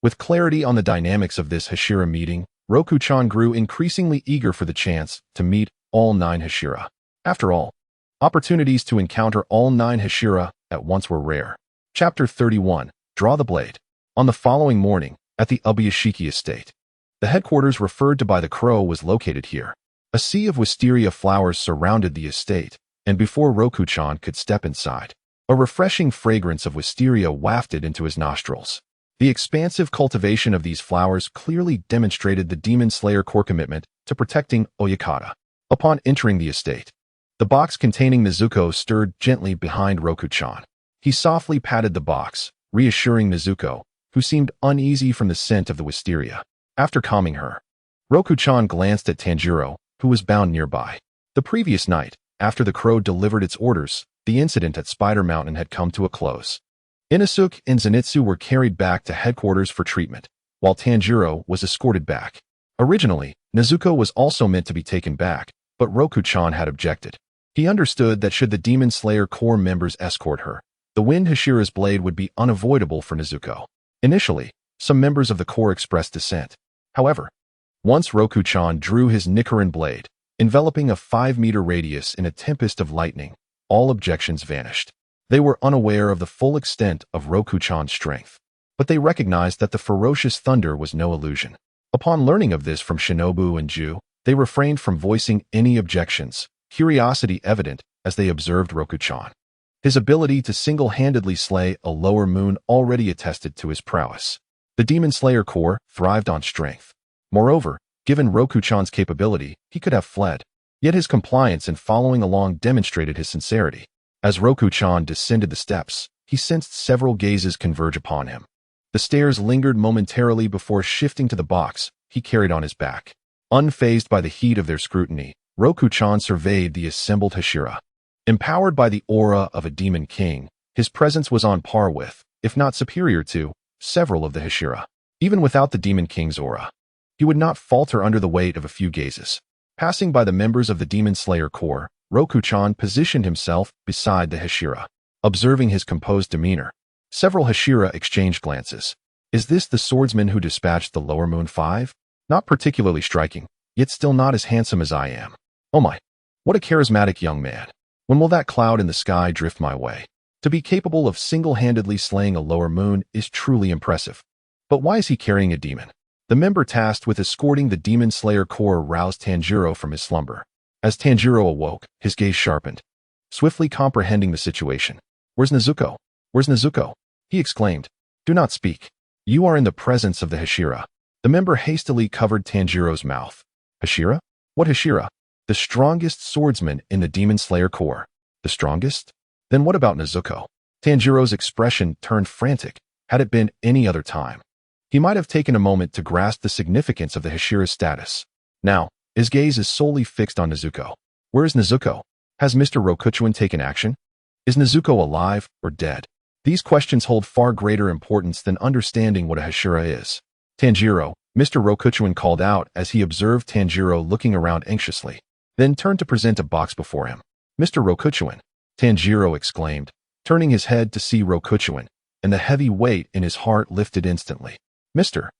S1: With clarity on the dynamics of this Hashira meeting, Roku-chan grew increasingly eager for the chance to meet all 9 Hashira. After all, opportunities to encounter all 9 Hashira at once were rare. Chapter 31, Draw the Blade. On the following morning, at the Ubuyashiki estate, the headquarters referred to by the crow was located here. A sea of wisteria flowers surrounded the estate, and before Roku-chan could step inside, a refreshing fragrance of wisteria wafted into his nostrils. The expansive cultivation of these flowers clearly demonstrated the Demon Slayer core commitment to protecting Oyakata. Upon entering the estate, the box containing Nezuko stirred gently behind Roku-chan. He softly patted the box, reassuring Nezuko, who seemed uneasy from the scent of the wisteria. After calming her, Roku-chan glanced at Tanjiro, who was bound nearby. The previous night, after the crow delivered its orders, the incident at Spider Mountain had come to a close. Inosuke and Zenitsu were carried back to headquarters for treatment, while Tanjiro was escorted back. Originally, Nezuko was also meant to be taken back, but Roku-chan had objected. He understood that should the Demon Slayer Corps members escort her, the Wind Hashira's blade would be unavoidable for Nezuko. Initially, some members of the Corps expressed dissent. However, once Roku-chan drew his Nichiren blade, enveloping a 5-meter radius in a tempest of lightning, all objections vanished. They were unaware of the full extent of Roku-chan's strength, but they recognized that the ferocious thunder was no illusion. Upon learning of this from Shinobu and Ju, they refrained from voicing any objections, curiosity evident as they observed Roku-chan. His ability to single-handedly slay a lower moon already attested to his prowess. The Demon Slayer Corps thrived on strength. Moreover, given Roku-chan's capability, he could have fled. Yet his compliance and following along demonstrated his sincerity. As Roku-chan descended the steps, he sensed several gazes converge upon him. The stares lingered momentarily before shifting to the box he carried on his back. Unfazed by the heat of their scrutiny, Roku-chan surveyed the assembled Hashira. Empowered by the aura of a demon king, his presence was on par with, if not superior to, several of the Hashira. Even without the demon king's aura, he would not falter under the weight of a few gazes. Passing by the members of the Demon Slayer Corps, Roku-chan positioned himself beside the Hashira. Observing his composed demeanor, several Hashira exchanged glances. Is this the swordsman who dispatched the Lower Moon 5? Not particularly striking, yet still not as handsome as I am. Oh my, what a charismatic young man. When will that cloud in the sky drift my way? To be capable of single-handedly slaying a Lower Moon is truly impressive. But why is he carrying a demon? The member tasked with escorting the Demon Slayer Corps roused Tanjiro from his slumber. As Tanjiro awoke, his gaze sharpened, swiftly comprehending the situation. Where's Nezuko? Where's Nezuko? He exclaimed. Do not speak. You are in the presence of the Hashira. The member hastily covered Tanjiro's mouth. Hashira? What Hashira? The strongest swordsman in the Demon Slayer Corps. The strongest? Then what about Nezuko? Tanjiro's expression turned frantic. Had it been any other time, he might have taken a moment to grasp the significance of the Hashira's status. Now, his gaze is solely fixed on Nezuko. Where is Nezuko? Has Mr. Rokuchuan taken action? Is Nezuko alive or dead? These questions hold far greater importance than understanding what a Hashira is. Tanjiro, Mr. Rokuchuan called out as he observed Tanjiro looking around anxiously, then turned to present a box before him. Mr. Rokuchuan, Tanjiro exclaimed, turning his head to see Rokuchuan, and the heavy weight in his heart lifted instantly. Mr.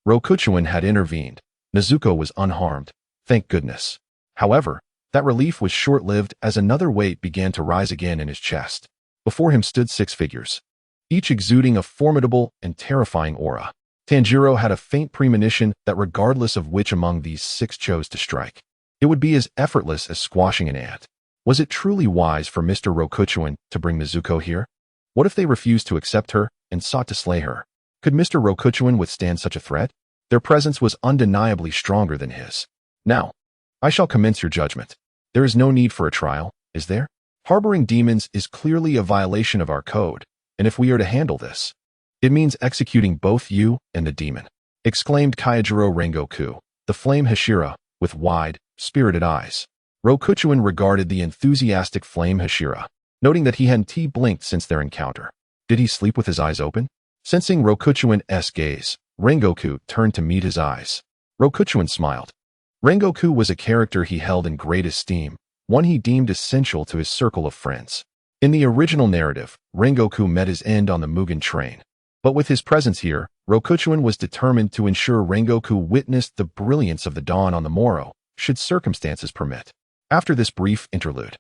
S1: Rokuchuan had intervened. Nezuko was unharmed, thank goodness. However, that relief was short-lived as another weight began to rise again in his chest. Before him stood 6 figures, each exuding a formidable and terrifying aura. Tanjiro had a faint premonition that regardless of which among these 6 chose to strike, it would be as effortless as squashing an ant. Was it truly wise for Mr. Rokuchuan to bring Nezuko here? What if they refused to accept her and sought to slay her? Could Mr. Rokuchuan withstand such a threat? Their presence was undeniably stronger than his. Now, I shall commence your judgment. There is no need for a trial, is there? Harboring demons is clearly a violation of our code, and if we are to handle this, it means executing both you and the demon, exclaimed Kyojuro Rengoku, the flame Hashira, with wide, spirited eyes. Rokuchuan regarded the enthusiastic flame Hashira, noting that he hadn't blinked since their encounter. Did he sleep with his eyes open? Sensing Rokuchuan's gaze, Rengoku turned to meet his eyes. Rokuchuan smiled. Rengoku was a character he held in great esteem, one he deemed essential to his circle of friends. In the original narrative, Rengoku met his end on the Mugen train. But with his presence here, Rokuchuan was determined to ensure Rengoku witnessed the brilliance of the dawn on the morrow, should circumstances permit. After this brief interlude,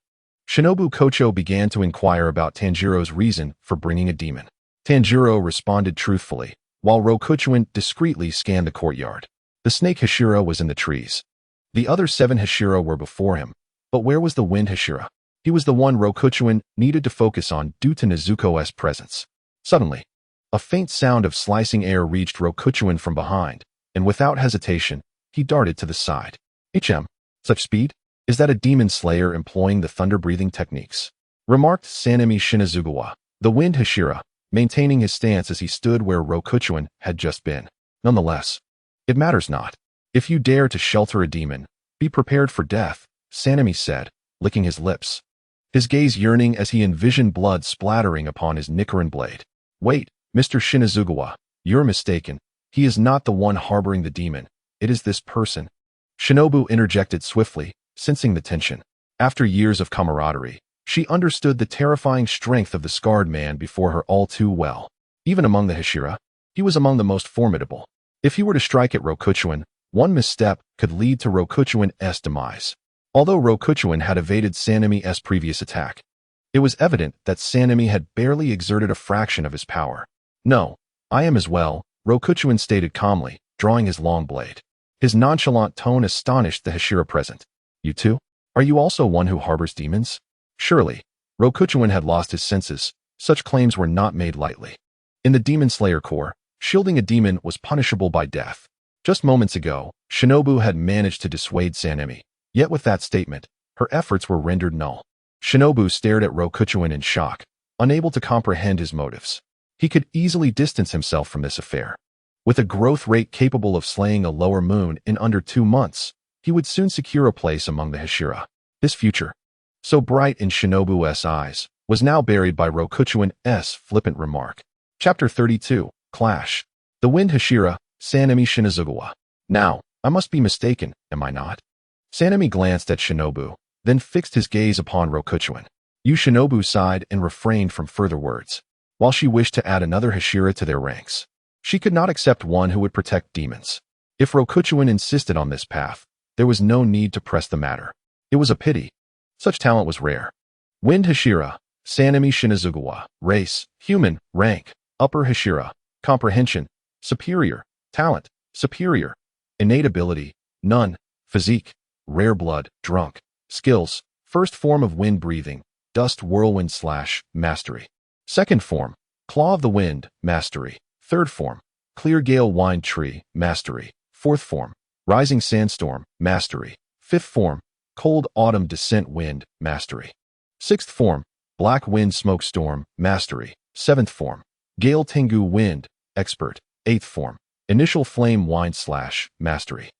S1: Shinobu Kocho began to inquire about Tanjiro's reason for bringing a demon. Tanjiro responded truthfully, while Rokuchuan discreetly scanned the courtyard. The snake Hashira was in the trees. The other 7 Hashira were before him, but where was the wind Hashira? He was the one Rokuchuan needed to focus on due to Nezuko's presence. Suddenly, a faint sound of slicing air reached Rokuchuan from behind, and without hesitation, he darted to the side. Such speed? Is that a demon slayer employing the thunder-breathing techniques? Remarked Sanemi Shinazugawa, the wind Hashira, maintaining his stance as he stood where Rokuchuan had just been. Nonetheless, it matters not. If you dare to shelter a demon, be prepared for death, Sanemi said, licking his lips, his gaze yearning as he envisioned blood splattering upon his Nichiren blade. Wait, Mr. Shinazugawa, you're mistaken. He is not the one harboring the demon. It is this person. Shinobu interjected swiftly, sensing the tension. After years of camaraderie, she understood the terrifying strength of the scarred man before her all too well. Even among the Hashira, he was among the most formidable. If he were to strike at Rokuchuan, one misstep could lead to Rokuchuan's demise. Although Rokuchuan had evaded Sanemi's previous attack, it was evident that Sanemi had barely exerted a fraction of his power. No, I am as well, Rokuchuan stated calmly, drawing his long blade. His nonchalant tone astonished the Hashira present. You too? Are you also one who harbors demons? Surely, Rokuchuan had lost his senses. Such claims were not made lightly. In the Demon Slayer Corps, shielding a demon was punishable by death. Just moments ago, Shinobu had managed to dissuade Sanemi. Yet with that statement, her efforts were rendered null. Shinobu stared at Rokuchuan in shock, unable to comprehend his motives. He could easily distance himself from this affair. With a growth rate capable of slaying a lower moon in under 2 months, he would soon secure a place among the Hashira. His future, so bright in Shinobu's eyes, was now buried by Rokuchuan's flippant remark. Chapter 32, Clash. The Wind Hashira, Sanemi Shinazugawa. Now, I must be mistaken, am I not? Sanemi glanced at Shinobu, then fixed his gaze upon Rokuchuan. Shinobu sighed and refrained from further words. While she wished to add another Hashira to their ranks, she could not accept one who would protect demons. If Rokuchuan insisted on this path, there was no need to press the matter. It was a pity. Such talent was rare. Wind Hashira, Sanemi Shinazugawa. Race, human. Rank, upper Hashira. Comprehension, superior. Talent, superior. Innate ability, none. Physique, rare blood, drunk. Skills, first form of wind breathing, dust whirlwind / mastery. Second form, claw of the wind, mastery. Third form, clear gale wind tree, mastery. Fourth form, rising sandstorm, mastery. Fifth form, cold autumn descent wind, mastery. Sixth form, black wind smoke storm, mastery. Seventh form, gale tengu wind, expert. Eighth form, initial flame wind / mastery.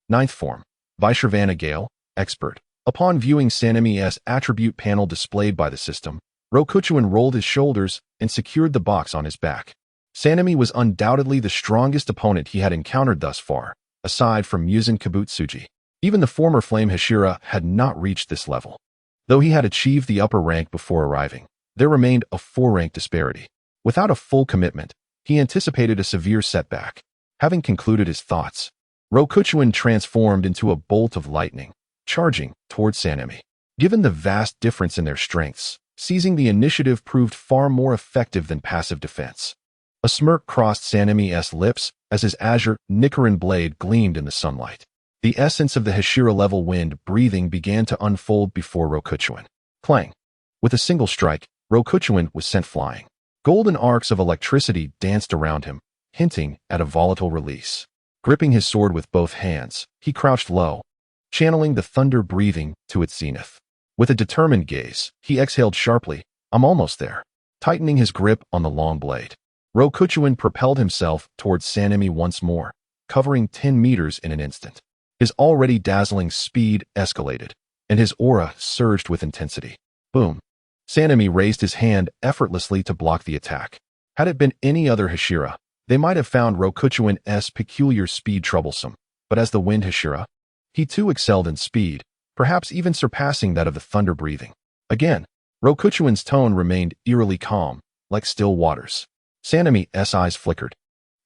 S1: Ninth form, Vaishravana gale, expert. Upon viewing Sanemi's attribute panel displayed by the system, Rokuchuan rolled his shoulders and secured the box on his back. Sanemi was undoubtedly the strongest opponent he had encountered thus far, aside from Muzan Kabutsuji. Even the former Flame Hashira had not reached this level. Though he had achieved the upper rank before arriving, there remained a 4-rank disparity. Without a full commitment, he anticipated a severe setback. Having concluded his thoughts, Rokuchuan transformed into a bolt of lightning, charging towards Sanemi. Given the vast difference in their strengths, seizing the initiative proved far more effective than passive defense. A smirk crossed Sanemi's lips as his azure Nichiren blade gleamed in the sunlight. The essence of the Hashira-level wind breathing began to unfold before Rokuchuan. Clang! With a single strike, Rokuchuan was sent flying. Golden arcs of electricity danced around him, hinting at a volatile release. Gripping his sword with both hands, he crouched low, channeling the thunder breathing to its zenith. With a determined gaze, he exhaled sharply, "I'm almost there." Tightening his grip on the long blade, Rokuchuan propelled himself towards Sanemi once more, covering 10 meters in an instant. His already dazzling speed escalated, and his aura surged with intensity. Boom! Sanemi raised his hand effortlessly to block the attack. Had it been any other Hashira, they might have found Rokuchuan's peculiar speed troublesome, but as the wind Hashira, he too excelled in speed, perhaps even surpassing that of the thunder breathing. Again, Rokuchuan's tone remained eerily calm, like still waters. Sanemi's eyes flickered.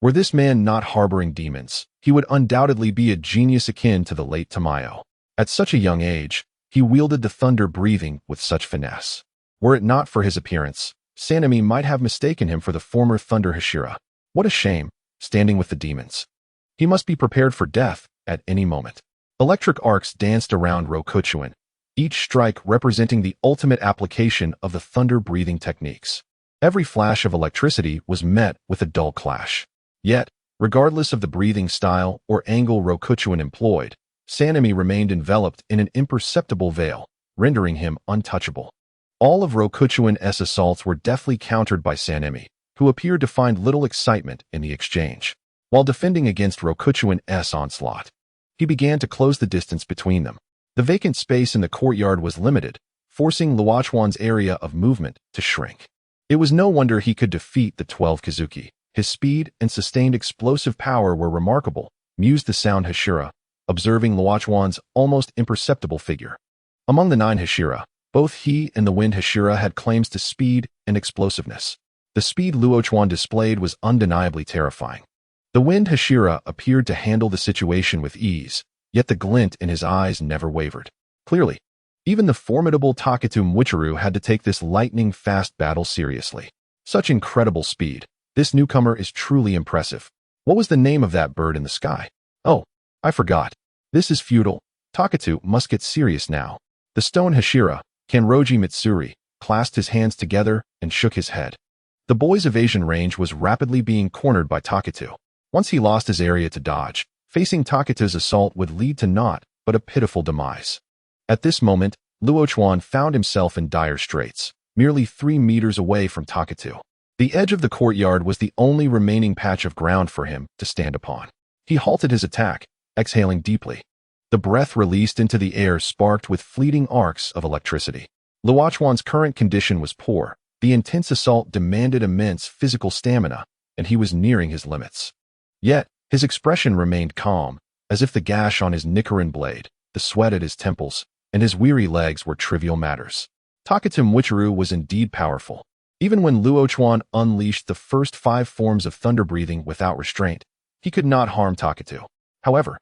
S1: Were this man not harboring demons, he would undoubtedly be a genius akin to the late Tamayo. At such a young age, he wielded the thunder breathing with such finesse. Were it not for his appearance, Sanemi might have mistaken him for the former Thunder Hashira. What a shame, standing with the demons. He must be prepared for death at any moment. Electric arcs danced around Rokuchuan, each strike representing the ultimate application of the thunder-breathing techniques. Every flash of electricity was met with a dull clash. Yet, regardless of the breathing style or angle Rokuchuan employed, Sanemi remained enveloped in an imperceptible veil, rendering him untouchable. All of Rokuchuan's assaults were deftly countered by Sanemi, who appeared to find little excitement in the exchange. While defending against Rokuchuan's onslaught, he began to close the distance between them. The vacant space in the courtyard was limited, forcing Luo Chuan's area of movement to shrink. It was no wonder he could defeat the 12 Kazuki. His speed and sustained explosive power were remarkable, mused the sound Hashira, observing Luo Chuan's almost imperceptible figure. Among the 9 Hashira, both he and the wind Hashira had claims to speed and explosiveness. The speed Luo Chuan displayed was undeniably terrifying. The wind Hashira appeared to handle the situation with ease, yet the glint in his eyes never wavered. Clearly, even the formidable Takatu Mwichiru had to take this lightning-fast battle seriously. Such incredible speed. This newcomer is truly impressive. What was the name of that bird in the sky? Oh, I forgot. This is futile. Takatu must get serious now. The stone Hashira, Kanroji Mitsuri, clasped his hands together and shook his head. The boy's evasion range was rapidly being cornered by Takatu. Once he lost his area to dodge, facing Takatu's assault would lead to naught but a pitiful demise. At this moment, Luo Chuan found himself in dire straits, merely 3 meters away from Takatu. The edge of the courtyard was the only remaining patch of ground for him to stand upon. He halted his attack, exhaling deeply. The breath released into the air sparked with fleeting arcs of electricity. Luo Chuan's current condition was poor. The intense assault demanded immense physical stamina, and he was nearing his limits. Yet, his expression remained calm, as if the gash on his Nichiren blade, the sweat at his temples, and his weary legs were trivial matters. Takatu Mwichiru was indeed powerful. Even when Luo Chuan unleashed the first 5 forms of thunder breathing without restraint, he could not harm Takatu. However,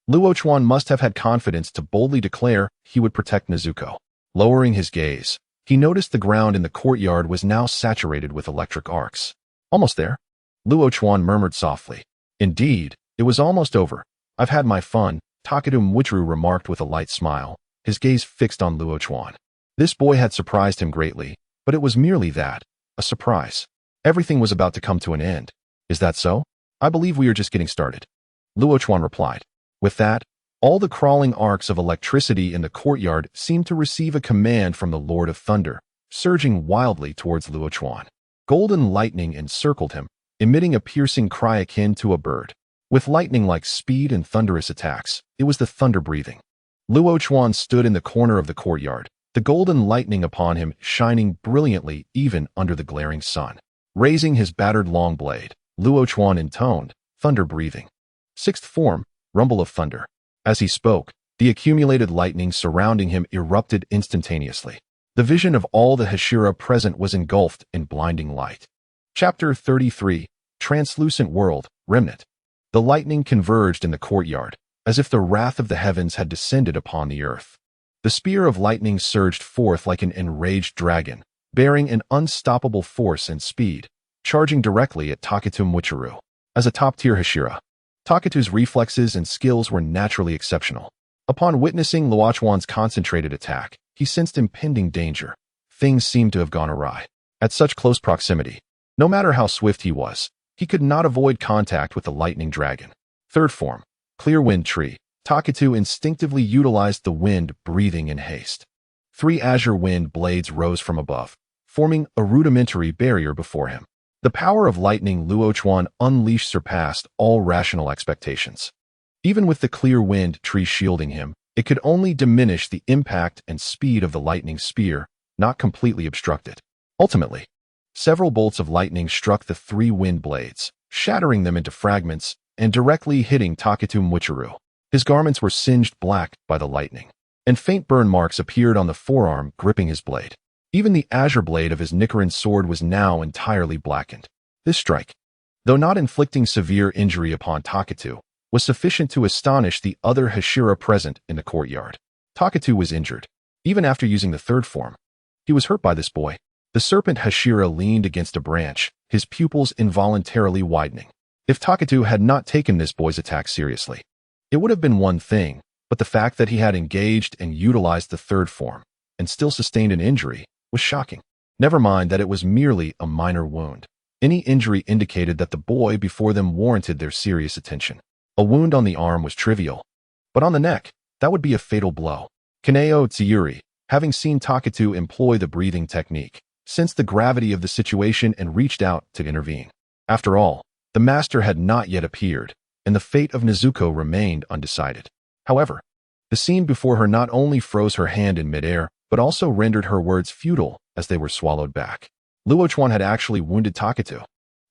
S1: Luo Chuan must have had confidence to boldly declare he would protect Nezuko. Lowering his gaze, he noticed the ground in the courtyard was now saturated with electric arcs. Almost there, Luo Chuan murmured softly. Indeed, it was almost over. I've had my fun, Takatu Mwichiru remarked with a light smile, his gaze fixed on Luo Chuan. This boy had surprised him greatly, but it was merely that, a surprise. Everything was about to come to an end. Is that so? I believe we are just getting started. Luo Chuan replied. With that, all the crawling arcs of electricity in the courtyard seemed to receive a command from the Lord of Thunder, surging wildly towards Luo Chuan. Golden lightning encircled him, emitting a piercing cry akin to a bird. With lightning-like speed and thunderous attacks, it was the thunder breathing. Luo Chuan stood in the corner of the courtyard, the golden lightning upon him shining brilliantly even under the glaring sun. Raising his battered long blade, Luo Chuan intoned, thunder breathing. Sixth form, rumble of thunder. As he spoke, the accumulated lightning surrounding him erupted instantaneously. The vision of all the Hashira present was engulfed in blinding light. Chapter 33, Translucent World, Remnant. The lightning converged in the courtyard, as if the wrath of the heavens had descended upon the earth. The spear of lightning surged forth like an enraged dragon, bearing an unstoppable force and speed, charging directly at Takatu Michiru. As a top-tier Hashira, Takatu's reflexes and skills were naturally exceptional. Upon witnessing Luo Chuan's concentrated attack, he sensed impending danger. Things seemed to have gone awry. At such close proximity, no matter how swift he was, he could not avoid contact with the lightning dragon. Third form, clear wind tree. Takatu instinctively utilized the wind, breathing in haste. 3 azure wind blades rose from above, forming a rudimentary barrier before him. The power of lightning Luo Chuan unleashed surpassed all rational expectations. Even with the clear wind tree shielding him, it could only diminish the impact and speed of the lightning spear, not completely obstruct it. Ultimately, several bolts of lightning struck the 3 wind blades, shattering them into fragments and directly hitting Takatu Michiru. His garments were singed black by the lightning, and faint burn marks appeared on the forearm gripping his blade. Even the azure blade of his Nichiren sword was now entirely blackened. This strike, though not inflicting severe injury upon Takatu, was sufficient to astonish the other Hashira present in the courtyard. Takatu was injured. Even after using the third form, he was hurt by this boy. The serpent Hashira leaned against a branch, his pupils involuntarily widening. If Takatu had not taken this boy's attack seriously, it would have been one thing, but the fact that he had engaged and utilized the third form, and still sustained an injury, was shocking. Never mind that it was merely a minor wound. Any injury indicated that the boy before them warranted their serious attention. A wound on the arm was trivial, but on the neck, that would be a fatal blow. Kaneo Tsuyuri, having seen Takatu employ the breathing technique, sensed the gravity of the situation and reached out to intervene. After all, the master had not yet appeared, and the fate of Nezuko remained undecided. However, the scene before her not only froze her hand in midair, but also rendered her words futile as they were swallowed back. Luo Chuan had actually wounded Takatu.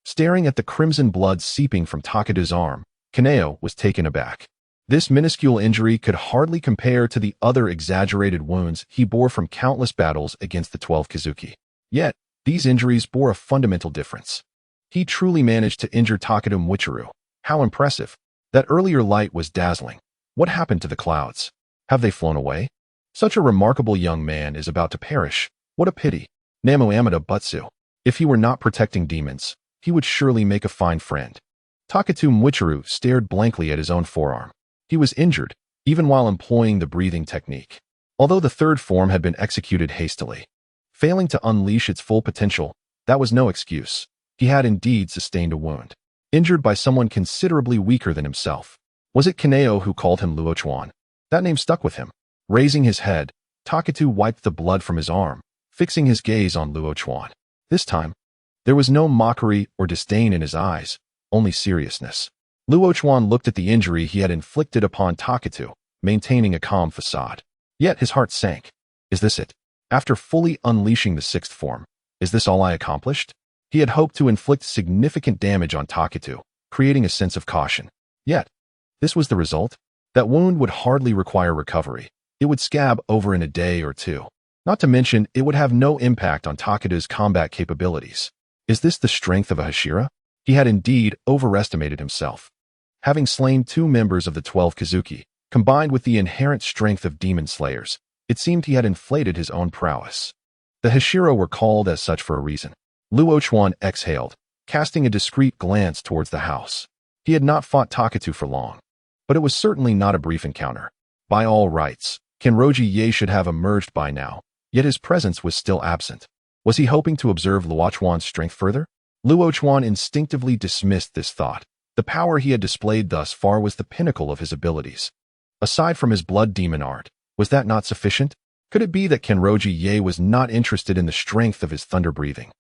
S1: Staring at the crimson blood seeping from Takatu's arm, Kaneo was taken aback. This minuscule injury could hardly compare to the other exaggerated wounds he bore from countless battles against the 12 Kizuki. Yet, these injuries bore a fundamental difference. He truly managed to injure Takatu Michiru. How impressive. That earlier light was dazzling. What happened to the clouds? Have they flown away? Such a remarkable young man is about to perish. What a pity. Namu Amida Butsu. If he were not protecting demons, he would surely make a fine friend. Takatu Michiru stared blankly at his own forearm. He was injured, even while employing the breathing technique. Although the third form had been executed hastily, failing to unleash its full potential, that was no excuse. He had indeed sustained a wound. Injured by someone considerably weaker than himself. Was it Kaneo who called him Luo Chuan? That name stuck with him. Raising his head, Takatu wiped the blood from his arm, fixing his gaze on Luo Chuan. This time, there was no mockery or disdain in his eyes, only seriousness. Luo Chuan looked at the injury he had inflicted upon Takatu, maintaining a calm facade. Yet his heart sank. Is this it? After fully unleashing the sixth form, is this all I accomplished? He had hoped to inflict significant damage on Takatu, creating a sense of caution. Yet, this was the result. That wound would hardly require recovery. It would scab over in a day or two. Not to mention, it would have no impact on Takatu's combat capabilities. Is this the strength of a Hashira? He had indeed overestimated himself. Having slain 2 members of the 12 Kizuki, combined with the inherent strength of demon slayers, it seemed he had inflated his own prowess. The Hashira were called as such for a reason. Luo Chuan exhaled, casting a discreet glance towards the house. He had not fought Takatu for long, but it was certainly not a brief encounter. By all rights, Kenroji Ye should have emerged by now, yet his presence was still absent. Was he hoping to observe Luo Chuan's strength further? Luo Chuan instinctively dismissed this thought. The power he had displayed thus far was the pinnacle of his abilities. Aside from his blood demon art, was that not sufficient? Could it be that Kenroji Ye was not interested in the strength of his thunder breathing,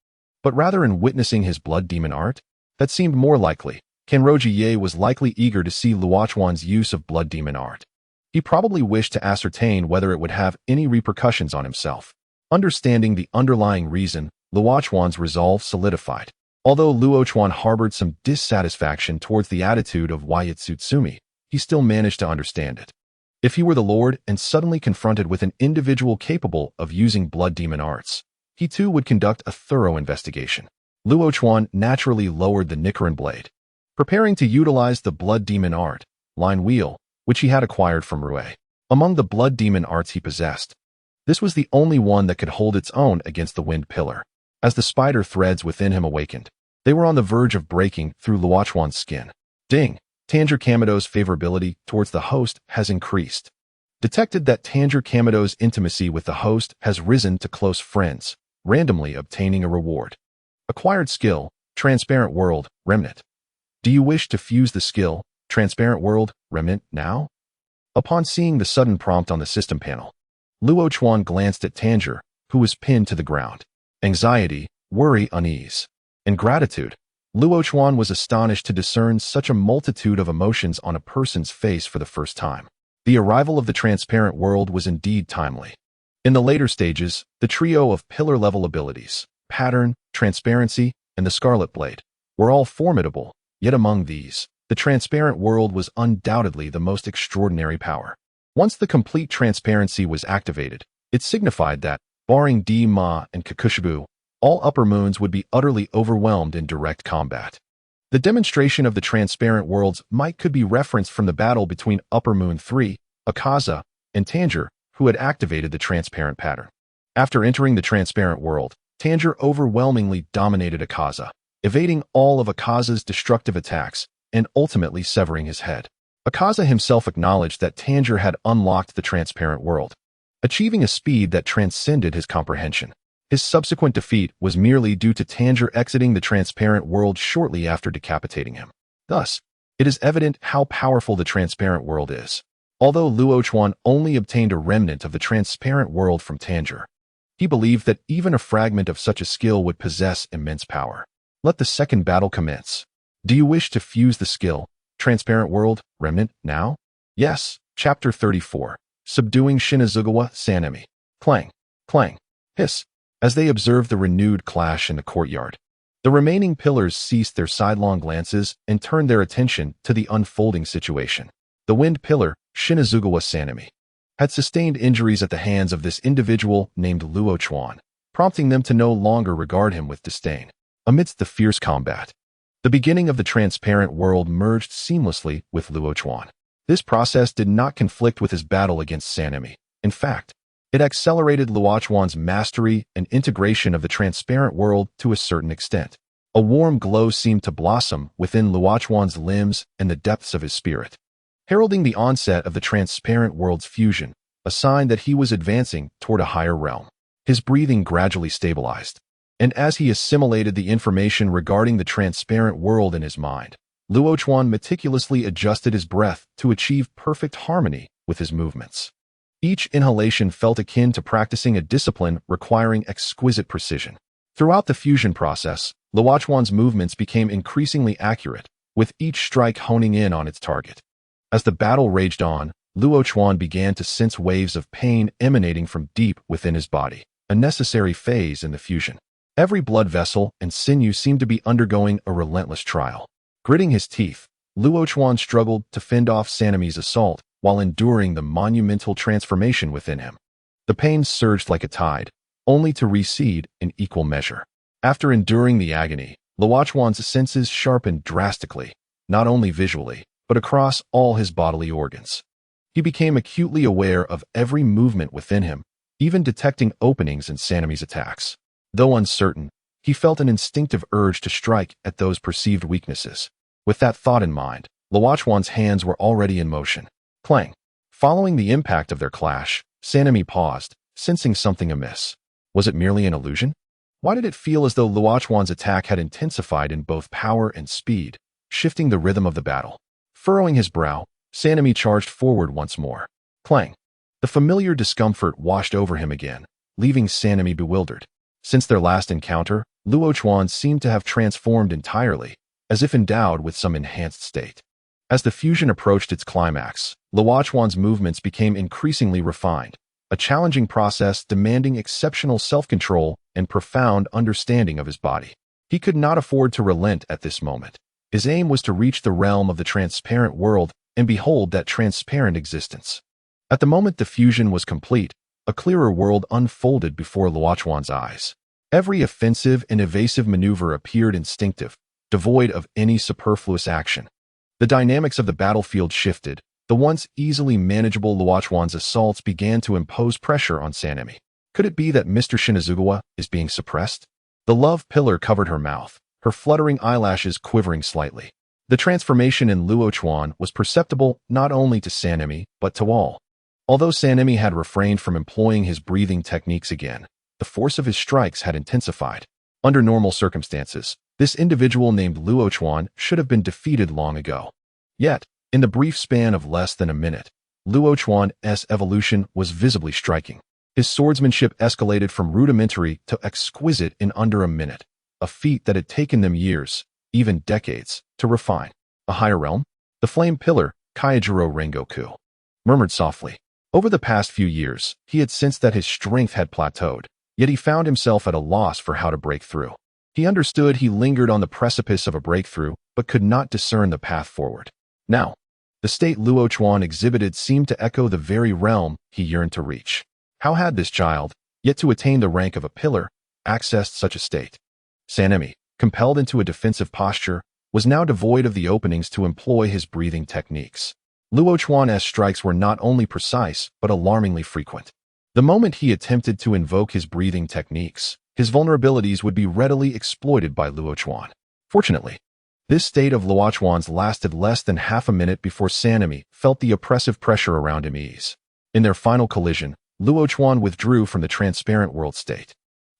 S1: but rather in witnessing his blood demon art? That seemed more likely. Kenroji Ye was likely eager to see Luo Chuan's use of blood demon art. He probably wished to ascertain whether it would have any repercussions on himself. Understanding the underlying reason, Luo Chuan's resolve solidified. Although Luo Chuan harbored some dissatisfaction towards the attitude of Tsutsumi, he still managed to understand it. If he were the Lord and suddenly confronted with an individual capable of using blood demon arts, he too would conduct a thorough investigation. Luo Chuan naturally lowered the Nichiren blade, preparing to utilize the blood demon art, line wheel, which he had acquired from Rue. Among the blood demon arts he possessed, this was the only one that could hold its own against the wind pillar. As the spider threads within him awakened, they were on the verge of breaking through Luo Chuan's skin. Ding! Tanjiro Kamado's favorability towards the host has increased. Detected that Tanjiro Kamado's intimacy with the host has risen to close friends, randomly obtaining a reward. Acquired skill, Transparent World, Remnant. Do you wish to fuse the skill, Transparent World, Remnant, now? Upon seeing the sudden prompt on the system panel, Luo Chuan glanced at Tanjiro, who was pinned to the ground. Anxiety, worry, unease, and gratitude. Luo Chuan was astonished to discern such a multitude of emotions on a person's face for the first time. The arrival of the Transparent World was indeed timely. In the later stages, the trio of pillar-level abilities, Pattern, Transparency, and the Scarlet Blade, were all formidable, yet among these, the Transparent World was undoubtedly the most extraordinary power. Once the complete transparency was activated, it signified that, barring Ma and Kakushibu, all upper moons would be utterly overwhelmed in direct combat. The demonstration of the Transparent World's might could be referenced from the battle between Upper Moon 3, Akaza, and Tanjiro, who had activated the Transparent Pattern. After entering the Transparent World, Tanjiro overwhelmingly dominated Akaza, evading all of Akaza's destructive attacks and ultimately severing his head. Akaza himself acknowledged that Tanjiro had unlocked the Transparent World, achieving a speed that transcended his comprehension. His subsequent defeat was merely due to Tanjiro exiting the Transparent World shortly after decapitating him. Thus, it is evident how powerful the Transparent World is. Although Luo Chuan only obtained a remnant of the Transparent World from Tanjiro, he believed that even a fragment of such a skill would possess immense power. Let the second battle commence. Do you wish to fuse the skill, Transparent World, Remnant, now? Yes. Chapter 34. Subduing Shinazugawa, Sanemi. Clang. Clang. Hiss. As they observed the renewed clash in the courtyard, the remaining pillars ceased their sidelong glances and turned their attention to the unfolding situation. The wind pillar, Shinazugawa Sanemi, had sustained injuries at the hands of this individual named Luo Chuan, prompting them to no longer regard him with disdain. Amidst the fierce combat, the beginning of the Transparent World merged seamlessly with Luo Chuan. This process did not conflict with his battle against Sanemi. In fact, it accelerated Luo Chuan's mastery and integration of the Transparent World to a certain extent. A warm glow seemed to blossom within Luo Chuan's limbs and the depths of his spirit, heralding the onset of the Transparent World's fusion, a sign that he was advancing toward a higher realm. His breathing gradually stabilized, and as he assimilated the information regarding the Transparent World in his mind, Luo Chuan meticulously adjusted his breath to achieve perfect harmony with his movements. Each inhalation felt akin to practicing a discipline requiring exquisite precision. Throughout the fusion process, Luo Chuan's movements became increasingly accurate, with each strike honing in on its target. As the battle raged on, Luo Chuan began to sense waves of pain emanating from deep within his body, a necessary phase in the fusion. Every blood vessel and sinew seemed to be undergoing a relentless trial. Gritting his teeth, Luo Chuan struggled to fend off Sanemi's assault while enduring the monumental transformation within him. The pain surged like a tide, only to recede in equal measure. After enduring the agony, Luo Chuan's senses sharpened drastically, not only visually, but across all his bodily organs. He became acutely aware of every movement within him, even detecting openings in Sanemi's attacks. Though uncertain, he felt an instinctive urge to strike at those perceived weaknesses. With that thought in mind, Luo Chuan's hands were already in motion. Clang. Following the impact of their clash, Sanemi paused, sensing something amiss. Was it merely an illusion? Why did it feel as though Luo Chuan's attack had intensified in both power and speed, shifting the rhythm of the battle? Furrowing his brow, Sanemi charged forward once more. Clang. The familiar discomfort washed over him again, leaving Sanemi bewildered. Since their last encounter, Luo Chuan seemed to have transformed entirely, as if endowed with some enhanced state. As the fusion approached its climax, Luo Chuan's movements became increasingly refined, a challenging process demanding exceptional self-control and profound understanding of his body. He could not afford to relent at this moment. His aim was to reach the realm of the transparent world and behold that transparent existence. At the moment the fusion was complete, a clearer world unfolded before Luo Chuan's eyes. Every offensive and evasive maneuver appeared instinctive, devoid of any superfluous action. The dynamics of the battlefield shifted. The once easily manageable Luo Chuan's assaults began to impose pressure on Sanemi. Could it be that Mr. Shinazugawa is being suppressed? The love pillar covered her mouth, her fluttering eyelashes quivering slightly. The transformation in Luo Chuan was perceptible not only to Sanemi, but to all. Although Sanemi had refrained from employing his breathing techniques again, the force of his strikes had intensified. Under normal circumstances, this individual named Luo Chuan should have been defeated long ago. Yet, in the brief span of less than a minute, Luo Chuan's evolution was visibly striking. His swordsmanship escalated from rudimentary to exquisite in under a minute, a feat that had taken them years, even decades, to refine. A higher realm? The flame pillar, Kaijiro Rengoku, murmured softly. Over the past few years, he had sensed that his strength had plateaued, yet he found himself at a loss for how to break through. He understood he lingered on the precipice of a breakthrough, but could not discern the path forward. Now, the state Luo Chuan exhibited seemed to echo the very realm he yearned to reach. How had this child, yet to attain the rank of a pillar, accessed such a state? Sanemi, compelled into a defensive posture, was now devoid of the openings to employ his breathing techniques. Luo Chuan's strikes were not only precise, but alarmingly frequent. The moment he attempted to invoke his breathing techniques, his vulnerabilities would be readily exploited by Luo Chuan. Fortunately, this state of Luo Chuan's lasted less than half a minute before Sanemi felt the oppressive pressure around him ease. In their final collision, Luo Chuan withdrew from the transparent world state.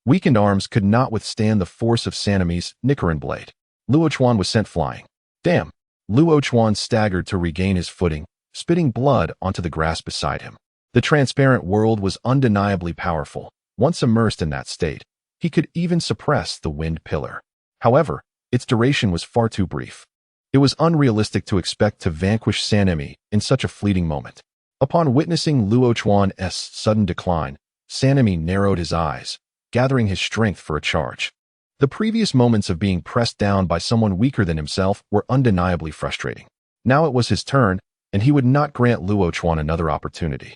S1: Weakened arms could not withstand the force of Sanemi's Nichiren blade. Luo Chuan was sent flying. Damn! Luo Chuan staggered to regain his footing, spitting blood onto the grass beside him. The transparent world was undeniably powerful. Once immersed in that state, he could even suppress the wind pillar. However, its duration was far too brief. It was unrealistic to expect to vanquish Sanemi in such a fleeting moment. Upon witnessing Luo Chuan's sudden decline, Sanemi narrowed his eyes, gathering his strength for a charge. The previous moments of being pressed down by someone weaker than himself were undeniably frustrating. Now it was his turn, and he would not grant Luo Chuan another opportunity.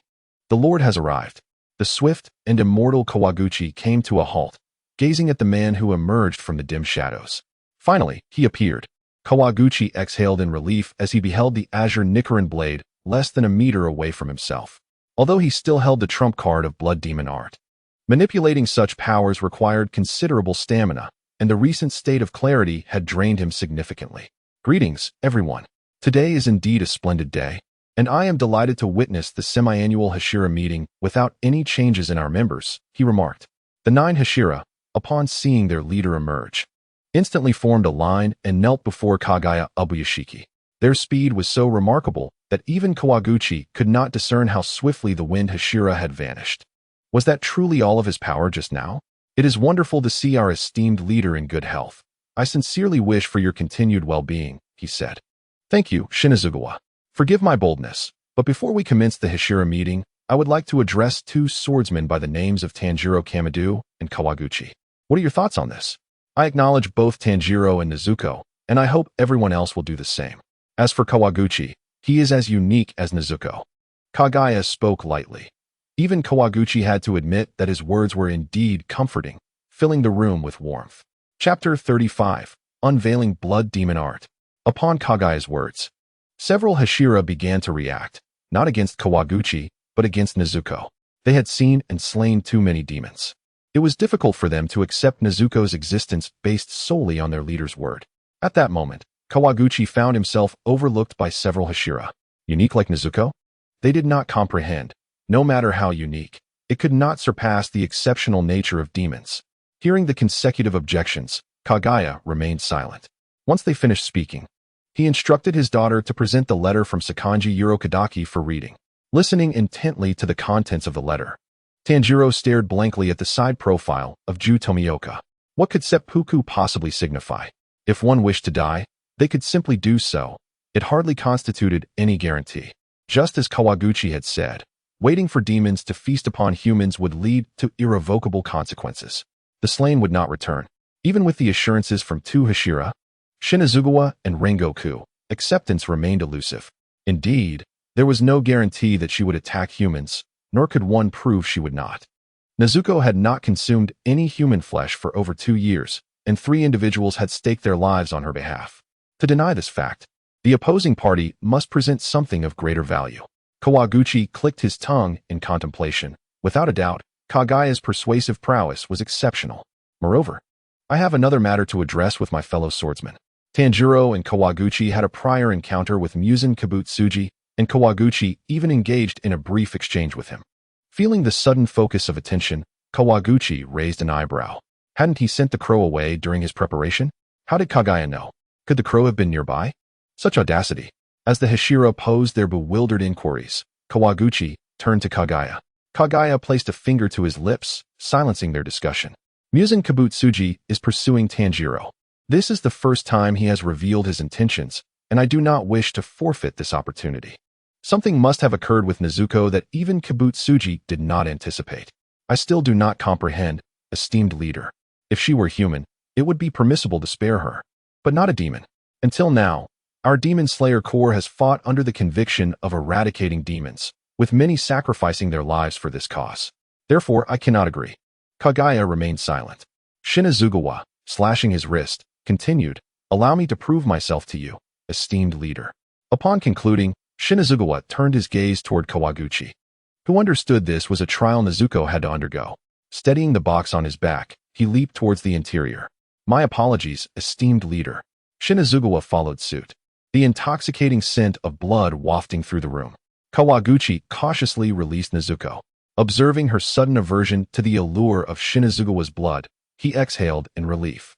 S1: The Lord has arrived. The swift and immortal Kawaguchi came to a halt, gazing at the man who emerged from the dim shadows. Finally, he appeared. Kawaguchi exhaled in relief as he beheld the azure Nichiren blade less than a meter away from himself, although he still held the trump card of blood demon art. Manipulating such powers required considerable stamina, and the recent state of clarity had drained him significantly. Greetings, everyone. Today is indeed a splendid day, and I am delighted to witness the semi-annual Hashira meeting without any changes in our members, he remarked. The 9 Hashira, upon seeing their leader emerge, instantly formed a line and knelt before Kagaya Ubuyashiki. Their speed was so remarkable that even Kawaguchi could not discern how swiftly the wind Hashira had vanished. Was that truly all of his power just now? It is wonderful to see our esteemed leader in good health. I sincerely wish for your continued well-being, he said. Thank you, Shinazugawa. Forgive my boldness, but before we commence the Hashira meeting, I would like to address 2 swordsmen by the names of Tanjiro Kamado and Kawaguchi. What are your thoughts on this? I acknowledge both Tanjiro and Nezuko, and I hope everyone else will do the same. As for Kawaguchi, he is as unique as Nezuko. Kagaya spoke lightly. Even Kawaguchi had to admit that his words were indeed comforting, filling the room with warmth. Chapter 35, Unveiling Blood Demon Art. Upon Kagaya's words, several Hashira began to react, not against Kawaguchi, but against Nezuko. They had seen and slain too many demons. It was difficult for them to accept Nezuko's existence based solely on their leader's word. At that moment, Kawaguchi found himself overlooked by several Hashira. Unique like Nezuko? They did not comprehend. No matter how unique, it could not surpass the exceptional nature of demons. Hearing the consecutive objections, Kagaya remained silent. Once they finished speaking, he instructed his daughter to present the letter from Sakanji Urokadaki for reading. Listening intently to the contents of the letter, Tanjiro stared blankly at the side profile of Ju Tomioka. What could seppuku possibly signify? If one wished to die, they could simply do so, It hardly constituted any guarantee. Just as Kawaguchi had said, waiting for demons to feast upon humans would lead to irrevocable consequences. The slain would not return. Even with the assurances from two Hashira, Shinazugawa and Rengoku, acceptance remained elusive. Indeed, there was no guarantee that she would attack humans, nor could one prove she would not. Nezuko had not consumed any human flesh for over 2 years, and 3 individuals had staked their lives on her behalf. To deny this fact, the opposing party must present something of greater value. Kawaguchi clicked his tongue in contemplation. Without a doubt, Kagaya's persuasive prowess was exceptional. Moreover, I have another matter to address with my fellow swordsmen. Tanjiro and Kawaguchi had a prior encounter with Muzan Kibutsuji, and Kawaguchi even engaged in a brief exchange with him. Feeling the sudden focus of attention, Kawaguchi raised an eyebrow. Hadn't he sent the crow away during his preparation? How did Kagaya know? Could the crow have been nearby? Such audacity. As the Hashira posed their bewildered inquiries, Kawaguchi turned to Kagaya. Kagaya placed a finger to his lips, silencing their discussion. Muzan Kibutsuji is pursuing Tanjiro. This is the first time he has revealed his intentions, and I do not wish to forfeit this opportunity. Something must have occurred with Nezuko that even Kibutsuji did not anticipate. I still do not comprehend, esteemed leader. If she were human, it would be permissible to spare her, but not a demon. Until now, our Demon Slayer Corps has fought under the conviction of eradicating demons, with many sacrificing their lives for this cause. Therefore, I cannot agree. Kagaya remained silent. Shinazugawa, slashing his wrist, continued, "Allow me to prove myself to you, esteemed leader." Upon concluding, Shinazugawa turned his gaze toward Kawaguchi, who understood this was a trial Nezuko had to undergo. Steadying the box on his back, he leaped towards the interior. "My apologies, esteemed leader." Shinazugawa followed suit, the intoxicating scent of blood wafting through the room. Kawaguchi cautiously released Nezuko. Observing her sudden aversion to the allure of Shinazugawa's blood, he exhaled in relief,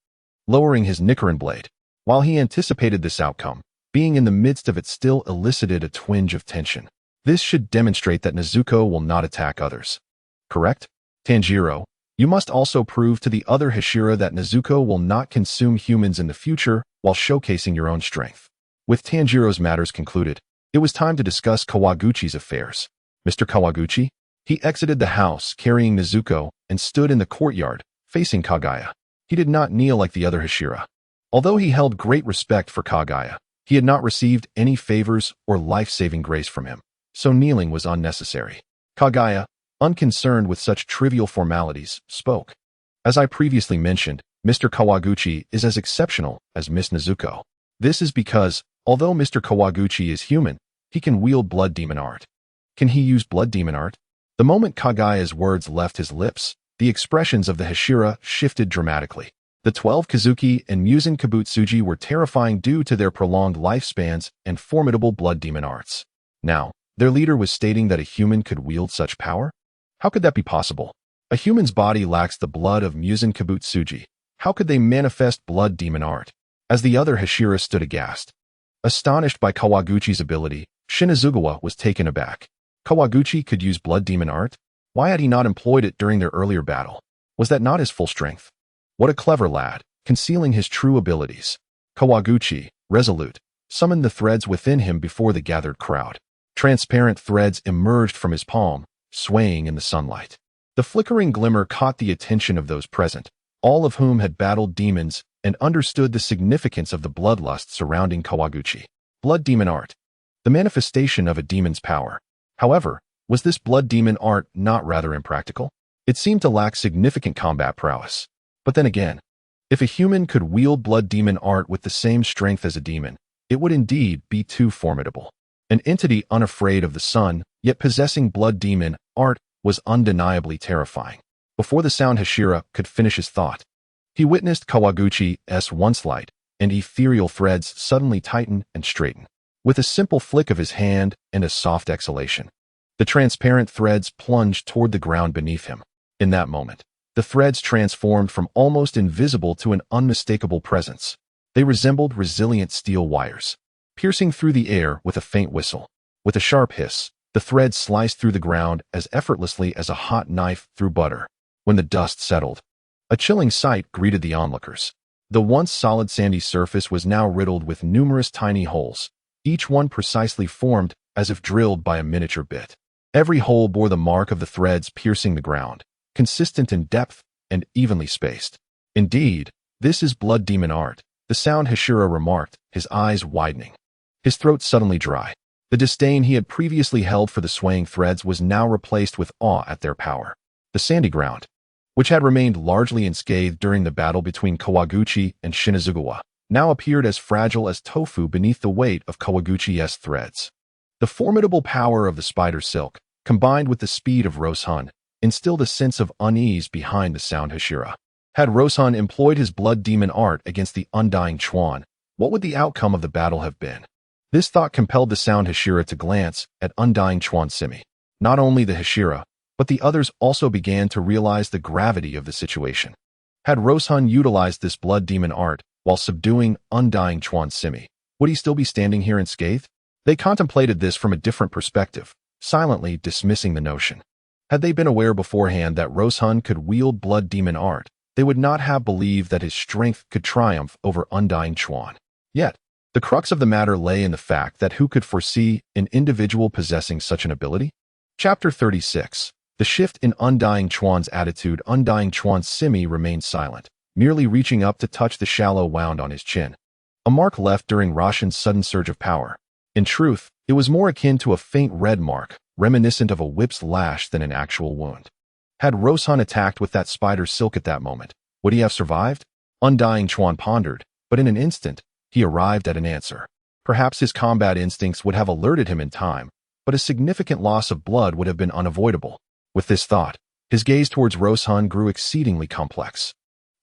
S1: lowering his Nichiren blade. While he anticipated this outcome, being in the midst of it still elicited a twinge of tension. This should demonstrate that Nezuko will not attack others. Correct? Tanjiro, you must also prove to the other Hashira that Nezuko will not consume humans in the future while showcasing your own strength. With Tanjiro's matters concluded, it was time to discuss Kawaguchi's affairs. Mr. Kawaguchi? He exited the house carrying Nezuko and stood in the courtyard, facing Kagaya. He did not kneel like the other Hashira. Although he held great respect for Kagaya, he had not received any favors or life-saving grace from him, so kneeling was unnecessary. Kagaya, unconcerned with such trivial formalities, spoke. As I previously mentioned, Mr. Kawaguchi is as exceptional as Miss Nezuko. This is because, although Mr. Kawaguchi is human, he can wield blood demon art. Can he use blood demon art? The moment Kagaya's words left his lips, the expressions of the Hashira shifted dramatically. The 12 Kazuki and Muzan Kibutsuji were terrifying due to their prolonged lifespans and formidable blood demon arts. Now, their leader was stating that a human could wield such power? How could that be possible? A human's body lacks the blood of Muzan Kibutsuji. How could they manifest blood demon art? As the other Hashira stood aghast. Astonished by Kawaguchi's ability, Shinazugawa was taken aback. Kawaguchi could use blood demon art? Why had he not employed it during their earlier battle? Was that not his full strength? What a clever lad, concealing his true abilities. Kawaguchi, resolute, summoned the threads within him before the gathered crowd. Transparent threads emerged from his palm, swaying in the sunlight. The flickering glimmer caught the attention of those present, all of whom had battled demons and understood the significance of the bloodlust surrounding Kawaguchi. Blood demon art, the manifestation of a demon's power. However, was this blood demon art not rather impractical? It seemed to lack significant combat prowess. But then again, if a human could wield blood demon art with the same strength as a demon, it would indeed be too formidable. An entity unafraid of the sun, yet possessing blood demon art, was undeniably terrifying. Before the sound Hashira could finish his thought, he witnessed Kawaguchi's once light and ethereal threads suddenly tighten and straighten. With a simple flick of his hand and a soft exhalation, the transparent threads plunged toward the ground beneath him. In that moment, the threads transformed from almost invisible to an unmistakable presence. They resembled resilient steel wires, piercing through the air with a faint whistle. With a sharp hiss, the threads sliced through the ground as effortlessly as a hot knife through butter. When the dust settled, a chilling sight greeted the onlookers. The once solid sandy surface was now riddled with numerous tiny holes, each one precisely formed as if drilled by a miniature bit. Every hole bore the mark of the threads piercing the ground, consistent in depth and evenly spaced. Indeed, this is blood demon art, the sound Hashira remarked, his eyes widening. His throat suddenly dry. The disdain he had previously held for the swaying threads was now replaced with awe at their power. The sandy ground, which had remained largely unscathed during the battle between Kawaguchi and Shinazugawa, now appeared as fragile as tofu beneath the weight of Kawaguchi's threads. The formidable power of the spider silk, combined with the speed of Roshun, instilled a sense of unease behind the sound Hashira. Had Roshun employed his blood demon art against the undying Chuan, what would the outcome of the battle have been? This thought compelled the sound Hashira to glance at undying Chuan Simi. Not only the Hashira, but the others also began to realize the gravity of the situation. Had Roshun utilized this blood demon art while subduing undying Chuan Simi, would he still be standing here unscathed? They contemplated this from a different perspective, silently dismissing the notion. Had they been aware beforehand that Roshun could wield blood demon art, they would not have believed that his strength could triumph over undying Chuan. Yet, the crux of the matter lay in the fact that who could foresee an individual possessing such an ability? Chapter 36. The shift in undying Chuan's attitude. Undying Chuan Simi remained silent, merely reaching up to touch the shallow wound on his chin. A mark left during Roshan's sudden surge of power. In truth, it was more akin to a faint red mark, reminiscent of a whip's lash than an actual wound. Had Roshun attacked with that spider silk at that moment, would he have survived? Undying Chuan pondered, but in an instant, he arrived at an answer. Perhaps his combat instincts would have alerted him in time, but a significant loss of blood would have been unavoidable. With this thought, his gaze towards Roshun grew exceedingly complex.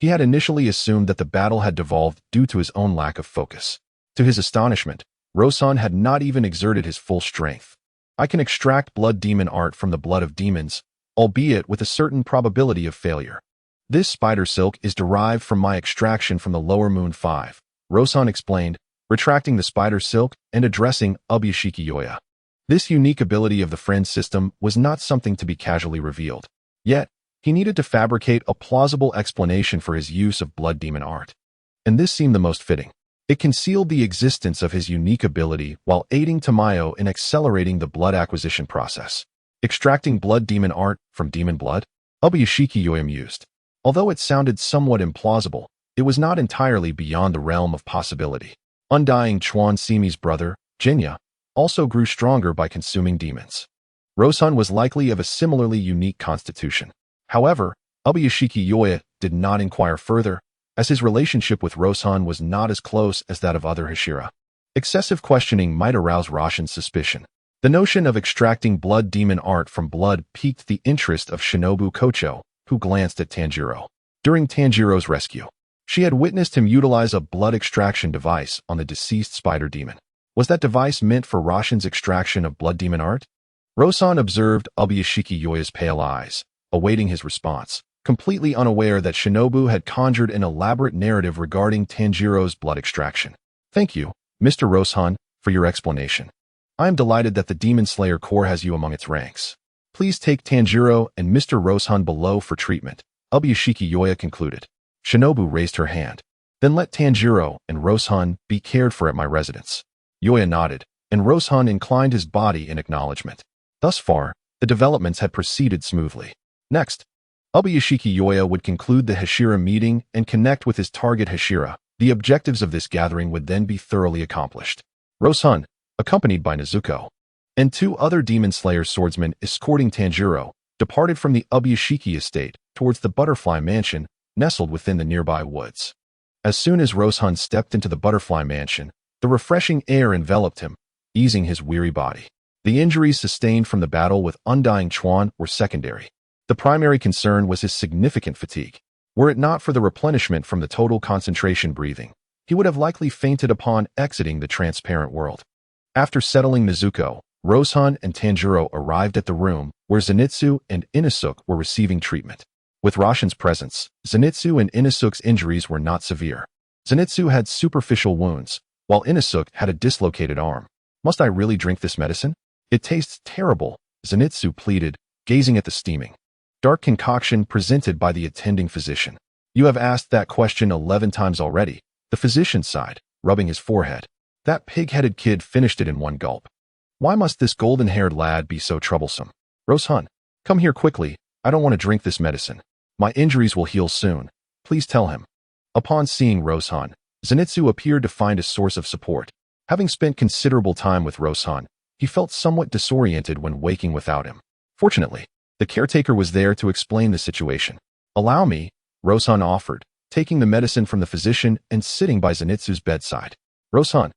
S1: He had initially assumed that the battle had devolved due to his own lack of focus. To his astonishment, Roshun had not even exerted his full strength. I can extract blood demon art from the blood of demons, albeit with a certain probability of failure. This spider silk is derived from my extraction from the lower moon 5, Roshun explained, retracting the spider silk and addressing Ubuyashiki Yoya. This unique ability of the friend system was not something to be casually revealed. Yet, he needed to fabricate a plausible explanation for his use of blood demon art. And this seemed the most fitting. It concealed the existence of his unique ability while aiding Tamayo in accelerating the blood acquisition process. Extracting blood demon art from demon blood? Ubuyashiki Yoya mused. Although it sounded somewhat implausible, it was not entirely beyond the realm of possibility. Undying Chuan Simi's brother, Jinya, also grew stronger by consuming demons. Roshun was likely of a similarly unique constitution. However, Ubuyashiki Yoya did not inquire further, as his relationship with Roshun was not as close as that of other Hashira. Excessive questioning might arouse Roshan's suspicion. The notion of extracting blood demon art from blood piqued the interest of Shinobu Kocho, who glanced at Tanjiro. During Tanjiro's rescue, she had witnessed him utilize a blood extraction device on the deceased spider demon. Was that device meant for Roshan's extraction of blood demon art? Roshun observed Ubuyashiki Yoya's pale eyes, awaiting his response, completely unaware that Shinobu had conjured an elaborate narrative regarding Tanjiro's blood extraction. Thank you, Mr. Roshun, for your explanation. I am delighted that the Demon Slayer Corps has you among its ranks. Please take Tanjiro and Mr. Roshun below for treatment, Ubuyashiki Yoya concluded. Shinobu raised her hand. Then let Tanjiro and Roshun be cared for at my residence. Yoya nodded, and Roshun inclined his body in acknowledgement. Thus far, the developments had proceeded smoothly. Next, Ubuyashiki Yoya would conclude the Hashira meeting and connect with his target Hashira. The objectives of this gathering would then be thoroughly accomplished. Roshun, accompanied by Nezuko, and 2 other Demon Slayer swordsmen escorting Tanjiro, departed from the Ubuyashiki estate towards the Butterfly Mansion, nestled within the nearby woods. As soon as Roshun stepped into the Butterfly Mansion, the refreshing air enveloped him, easing his weary body. The injuries sustained from the battle with Undying Chuan were secondary. The primary concern was his significant fatigue. Were it not for the replenishment from the total concentration breathing, he would have likely fainted upon exiting the transparent world. After settling Nezuko, Roshun and Tanjiro arrived at the room where Zenitsu and Inosuke were receiving treatment. With Roshan's presence, Zenitsu and Inosuke's injuries were not severe. Zenitsu had superficial wounds, while Inosuke had a dislocated arm. Must I really drink this medicine? It tastes terrible, Zenitsu pleaded, gazing at the steaming, dark concoction presented by the attending physician. You have asked that question 11 times already, the physician sighed, rubbing his forehead. That pig-headed kid finished it in one gulp. Why must this golden-haired lad be so troublesome? Rose-hun, come here quickly. I don't want to drink this medicine. My injuries will heal soon. Please tell him. Upon seeing Rose-hun, Zenitsu appeared to find a source of support. Having spent considerable time with Rose-hun, he felt somewhat disoriented when waking without him. Fortunately, the caretaker was there to explain the situation. Allow me, Rose-hun offered, taking the medicine from the physician and sitting by Zenitsu's bedside. Rose-hun,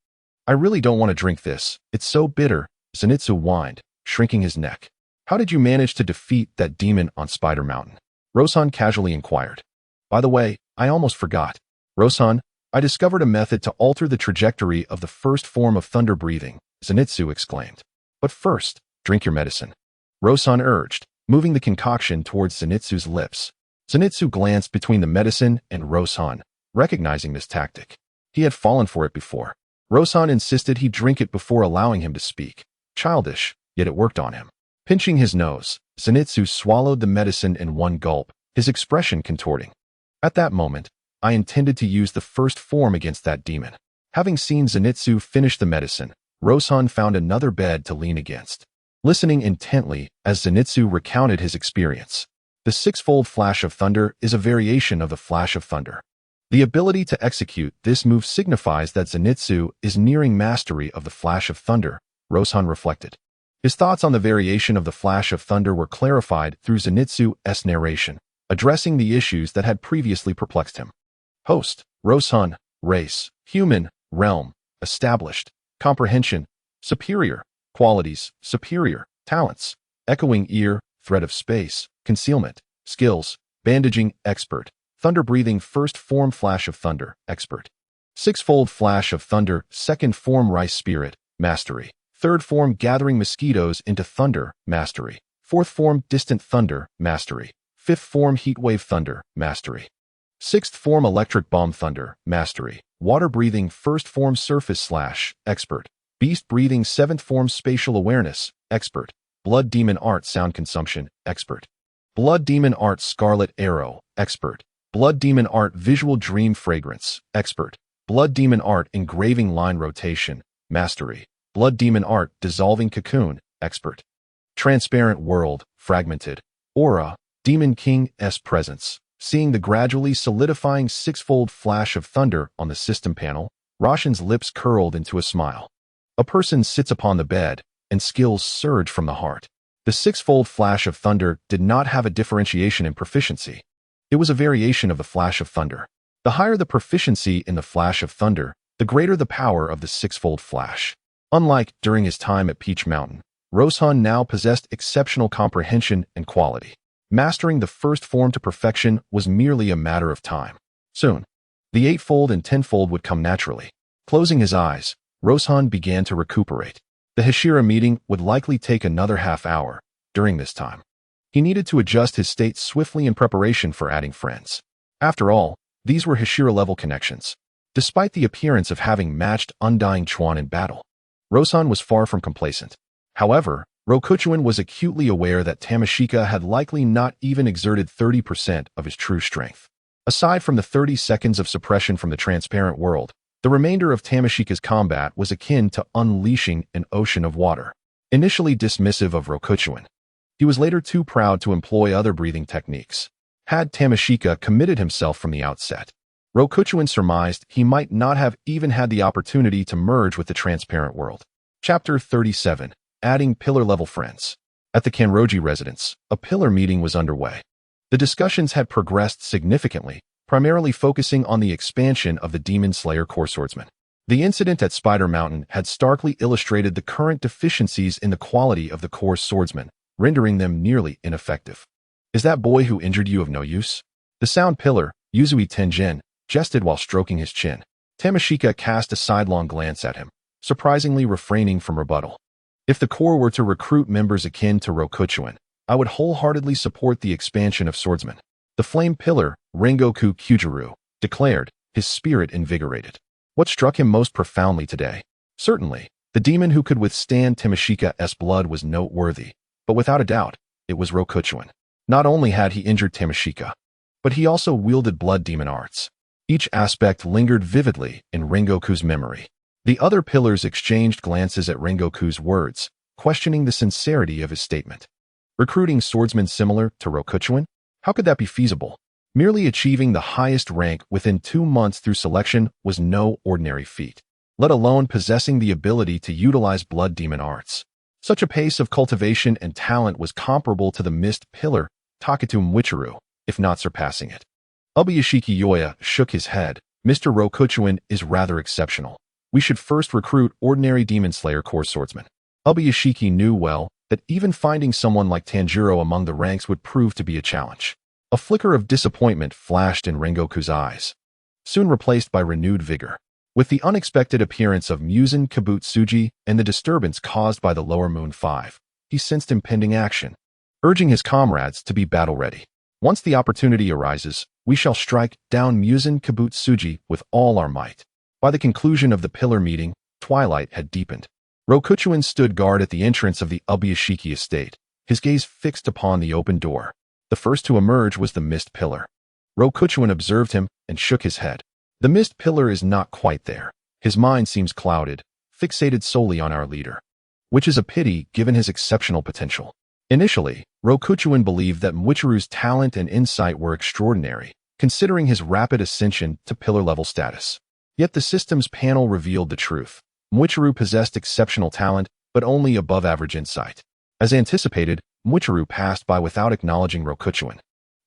S1: I really don't want to drink this. It's so bitter, Zenitsu whined, shrinking his neck. How did you manage to defeat that demon on Spider Mountain? Rose-hun casually inquired. By the way, I almost forgot. Rose-hun, I discovered a method to alter the trajectory of the first form of thunder breathing, Zenitsu exclaimed. But first, drink your medicine. Rose-hun urged, moving the concoction towards Zenitsu's lips. Zenitsu glanced between the medicine and Rose-hun, recognizing this tactic. He had fallen for it before. Rose-hun insisted he drink it before allowing him to speak. Childish, yet it worked on him. Pinching his nose, Zenitsu swallowed the medicine in one gulp, his expression contorting. At that moment, I intended to use the first form against that demon. Having seen Zenitsu finish the medicine, Rose-hun found another bed to lean against, listening intently as Zenitsu recounted his experience. The six-fold flash of thunder is a variation of the flash of thunder. The ability to execute this move signifies that Zenitsu is nearing mastery of the flash of thunder, Rose-hun reflected. His thoughts on the variation of the flash of thunder were clarified through Zenitsu's narration, addressing the issues that had previously perplexed him. Host, Rose-hun, race, human, realm, established, comprehension, superior, qualities, superior, talents, echoing ear, thread of space, concealment, skills, bandaging, expert, thunder breathing first form flash of thunder, expert. Six-fold flash of thunder, second form rice spirit, mastery. Third form gathering mosquitoes into thunder, mastery. Fourth form distant thunder, mastery. Fifth form heatwave thunder, mastery. Sixth form electric bomb thunder, mastery. Water breathing first form surface slash, expert. Beast breathing seventh form spatial awareness, expert. Blood demon art sound consumption, expert. Blood demon art scarlet arrow, expert. Blood demon art visual dream fragrance, expert. Blood demon art engraving line rotation, mastery. Blood demon art dissolving cocoon, expert. Transparent world, fragmented. Aura, Demon King's presence. Seeing the gradually solidifying six-fold flash of thunder on the system panel, Roshan's lips curled into a smile. A person sits upon the bed, and skills surge from the heart. The six-fold flash of thunder did not have a differentiation in proficiency. It was a variation of the flash of thunder. The higher the proficiency in the flash of thunder, the greater the power of the six-fold flash. Unlike during his time at Peach Mountain, Rose-hun now possessed exceptional comprehension and quality. Mastering the first form to perfection was merely a matter of time. Soon, the eightfold and tenfold would come naturally. Closing his eyes, Rose-hun began to recuperate. The Hashira meeting would likely take another half hour. During this time, he needed to adjust his state swiftly in preparation for adding friends. After all, these were Hashira-level connections. Despite the appearance of having matched Undying Chuan in battle, Rose-hun was far from complacent. However, Rokuchuan was acutely aware that Tamashika had likely not even exerted 30% of his true strength. Aside from the 30 seconds of suppression from the transparent world, the remainder of Tamashika's combat was akin to unleashing an ocean of water. Initially dismissive of Rokuchuan, he was later too proud to employ other breathing techniques. Had Tamashika committed himself from the outset, Rokuchuan surmised he might not have even had the opportunity to merge with the transparent world. Chapter 37. Adding pillar-level friends. At the Kanroji residence, a pillar meeting was underway. The discussions had progressed significantly, primarily focusing on the expansion of the Demon Slayer Core Swordsman. The incident at Spider Mountain had starkly illustrated the current deficiencies in the quality of the Core Swordsman, rendering them nearly ineffective. Is that boy who injured you of no use? The sound pillar, Yuzui Tenjin, jested while stroking his chin. Tamashika cast a sidelong glance at him, surprisingly refraining from rebuttal. If the Corps were to recruit members akin to Rokuchuan, I would wholeheartedly support the expansion of swordsmen. The flame pillar, Rengoku Kyujuru, declared, his spirit invigorated. What struck him most profoundly today? Certainly, the demon who could withstand Tamashika's blood was noteworthy, but without a doubt, it was Rokuchuan. Not only had he injured Tamashika, but he also wielded blood demon arts. Each aspect lingered vividly in Rengoku's memory. The other pillars exchanged glances at Rengoku's words, questioning the sincerity of his statement. Recruiting swordsmen similar to Rokuchuan? How could that be feasible? Merely achieving the highest rank within 2 months through selection was no ordinary feat, let alone possessing the ability to utilize blood demon arts. Such a pace of cultivation and talent was comparable to the mist pillar Taketu Mwichiru, if not surpassing it. Ubuyashiki Yoya shook his head. Mr. Rokuchuan is rather exceptional. We should first recruit ordinary Demon Slayer Corps swordsmen. Ubuyashiki knew well that even finding someone like Tanjiro among the ranks would prove to be a challenge. A flicker of disappointment flashed in Rengoku's eyes, soon replaced by renewed vigor. With the unexpected appearance of Muzan Kabutsuji and the disturbance caused by the Lower Moon 5, he sensed impending action, urging his comrades to be battle-ready. Once the opportunity arises, we shall strike down Muzan Kabutsuji with all our might. By the conclusion of the pillar meeting, twilight had deepened. Rokuchuan stood guard at the entrance of the Ubuyashiki estate, his gaze fixed upon the open door. The first to emerge was the mist pillar. Rokuchuan observed him and shook his head. The mist pillar is not quite there. His mind seems clouded, fixated solely on our leader, which is a pity given his exceptional potential. Initially, Rokuchuan believed that Mwichiru's talent and insight were extraordinary, considering his rapid ascension to pillar-level status. Yet the systems panel revealed the truth. Mwichiru possessed exceptional talent, but only above-average insight. As anticipated, Mwichiru passed by without acknowledging Rokuchuan,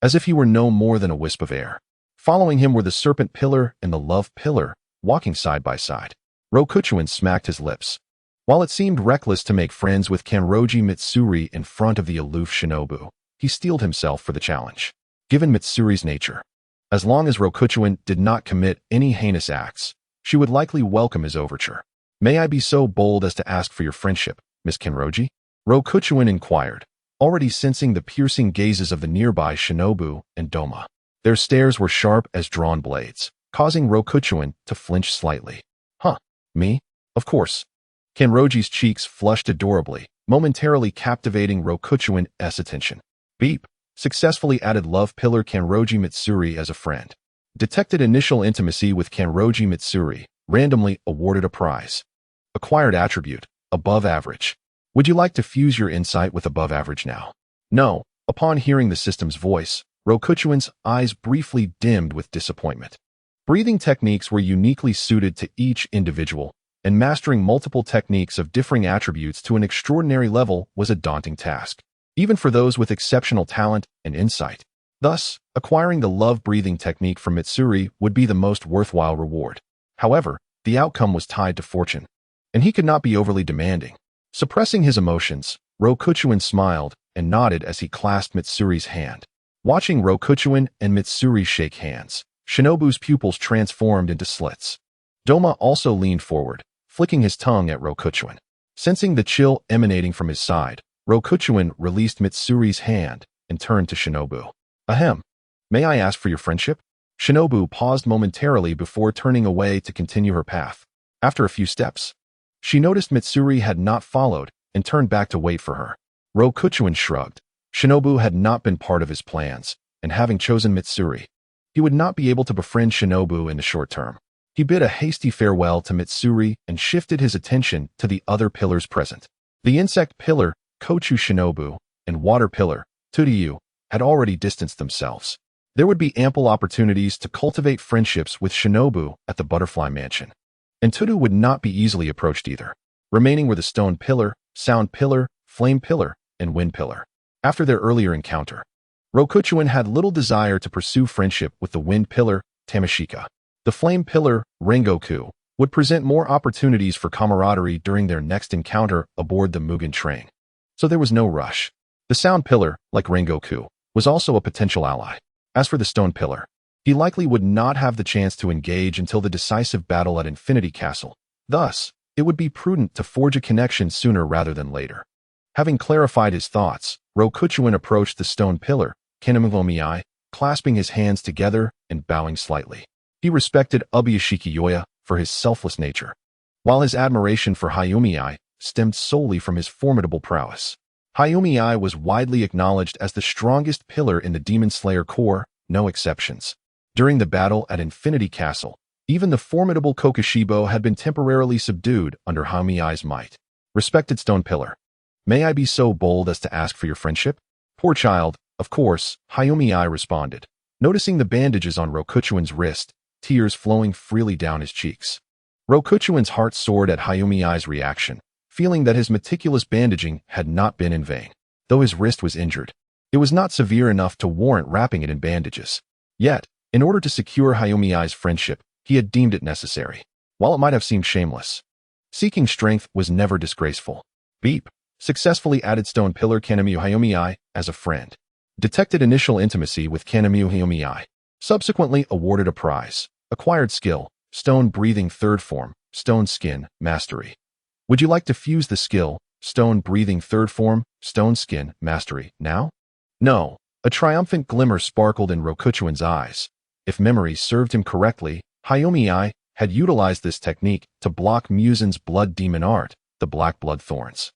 S1: as if he were no more than a wisp of air. Following him were the Serpent Pillar and the Love Pillar, walking side by side. Rokuchuan smacked his lips. While it seemed reckless to make friends with Kanroji Mitsuri in front of the aloof shinobu, he steeled himself for the challenge. Given Mitsuri's nature, as long as Rokuchuan did not commit any heinous acts, she would likely welcome his overture. May I be so bold as to ask for your friendship, Miss Kanroji? Rokuchuan inquired, already sensing the piercing gazes of the nearby shinobu and doma. Their stares were sharp as drawn blades, causing Rokuchuan to flinch slightly. Huh, me? Of course. Kanroji's cheeks flushed adorably, momentarily captivating Rokuchuan's attention. Beep. Successfully added Love Pillar Kanroji Mitsuri as a friend. Detected initial intimacy with Kanroji Mitsuri, randomly awarded a prize. Acquired attribute, above average. Would you like to fuse your insight with above average now? No. Upon hearing the system's voice, Rokuchuan's eyes briefly dimmed with disappointment. Breathing techniques were uniquely suited to each individual, and mastering multiple techniques of differing attributes to an extraordinary level was a daunting task, even for those with exceptional talent and insight. Thus, acquiring the love-breathing technique from Mitsuri would be the most worthwhile reward. However, the outcome was tied to fortune, and he could not be overly demanding. Suppressing his emotions, Rokuchuan smiled and nodded as he clasped Mitsuri's hand. Watching Rokuchuan and Mitsuri shake hands, Shinobu's pupils transformed into slits. Doma also leaned forward, flicking his tongue at Rokuchuan. Sensing the chill emanating from his side, Rokuchuan released Mitsuri's hand and turned to Shinobu. Ahem. May I ask for your friendship? Shinobu paused momentarily before turning away to continue her path. After a few steps, she noticed Mitsuri had not followed and turned back to wait for her. Rokuchuan shrugged. Shinobu had not been part of his plans, and having chosen Mitsuri, he would not be able to befriend Shinobu in the short term. He bid a hasty farewell to Mitsuri and shifted his attention to the other pillars present. The insect pillar, Kochu Shinobu, and water pillar, Turiyu, had already distanced themselves. There would be ample opportunities to cultivate friendships with Shinobu at the Butterfly Mansion, and Turu would not be easily approached either. Remaining were the Stone Pillar, Sound Pillar, Flame Pillar, and Wind Pillar. After their earlier encounter, Rokuchuan had little desire to pursue friendship with the Wind Pillar, Tamashika. The Flame Pillar, Rengoku, would present more opportunities for camaraderie during their next encounter aboard the Mugen train, so there was no rush. The Sound Pillar, like Rengoku, was also a potential ally. As for the Stone Pillar, he likely would not have the chance to engage until the decisive battle at Infinity Castle. Thus, it would be prudent to forge a connection sooner rather than later. Having clarified his thoughts, Rokuchuan approached the Stone Pillar, Kanamigomii, clasping his hands together and bowing slightly. He respected Ubuyashiki Yoya for his selfless nature, while his admiration for Hayumi stemmed solely from his formidable prowess. Hayumi was widely acknowledged as the strongest pillar in the Demon Slayer Corps, no exceptions. During the battle at Infinity Castle, Even the formidable Kokoshibo had been temporarily subdued under Hayumi's might. Respected stone pillar, may I be so bold as to ask for your friendship? Poor child, of course, Hayumi responded, noticing the bandages on Rokuchuan's wrist, tears flowing freely down his cheeks. Rokuchuan's heart soared at Hayumi's reaction, feeling that his meticulous bandaging had not been in vain. Though his wrist was injured, it was not severe enough to warrant wrapping it in bandages. Yet, in order to secure Hayumi's friendship, he had deemed it necessary, while it might have seemed shameless. Seeking strength was never disgraceful. Beep. Successfully added stone pillar Kanemu Hayumi as a friend. Detected initial intimacy with Kanemu Hayumi. Subsequently awarded a prize. Acquired skill, stone breathing third form, stone skin, mastery. Would you like to fuse the skill, stone breathing third form, stone skin, mastery, now? No. A triumphant glimmer sparkled in Rokuchuan's eyes. If memory served him correctly, Hayumi had utilized this technique to block Musen's blood demon art, the Black Blood Thorns.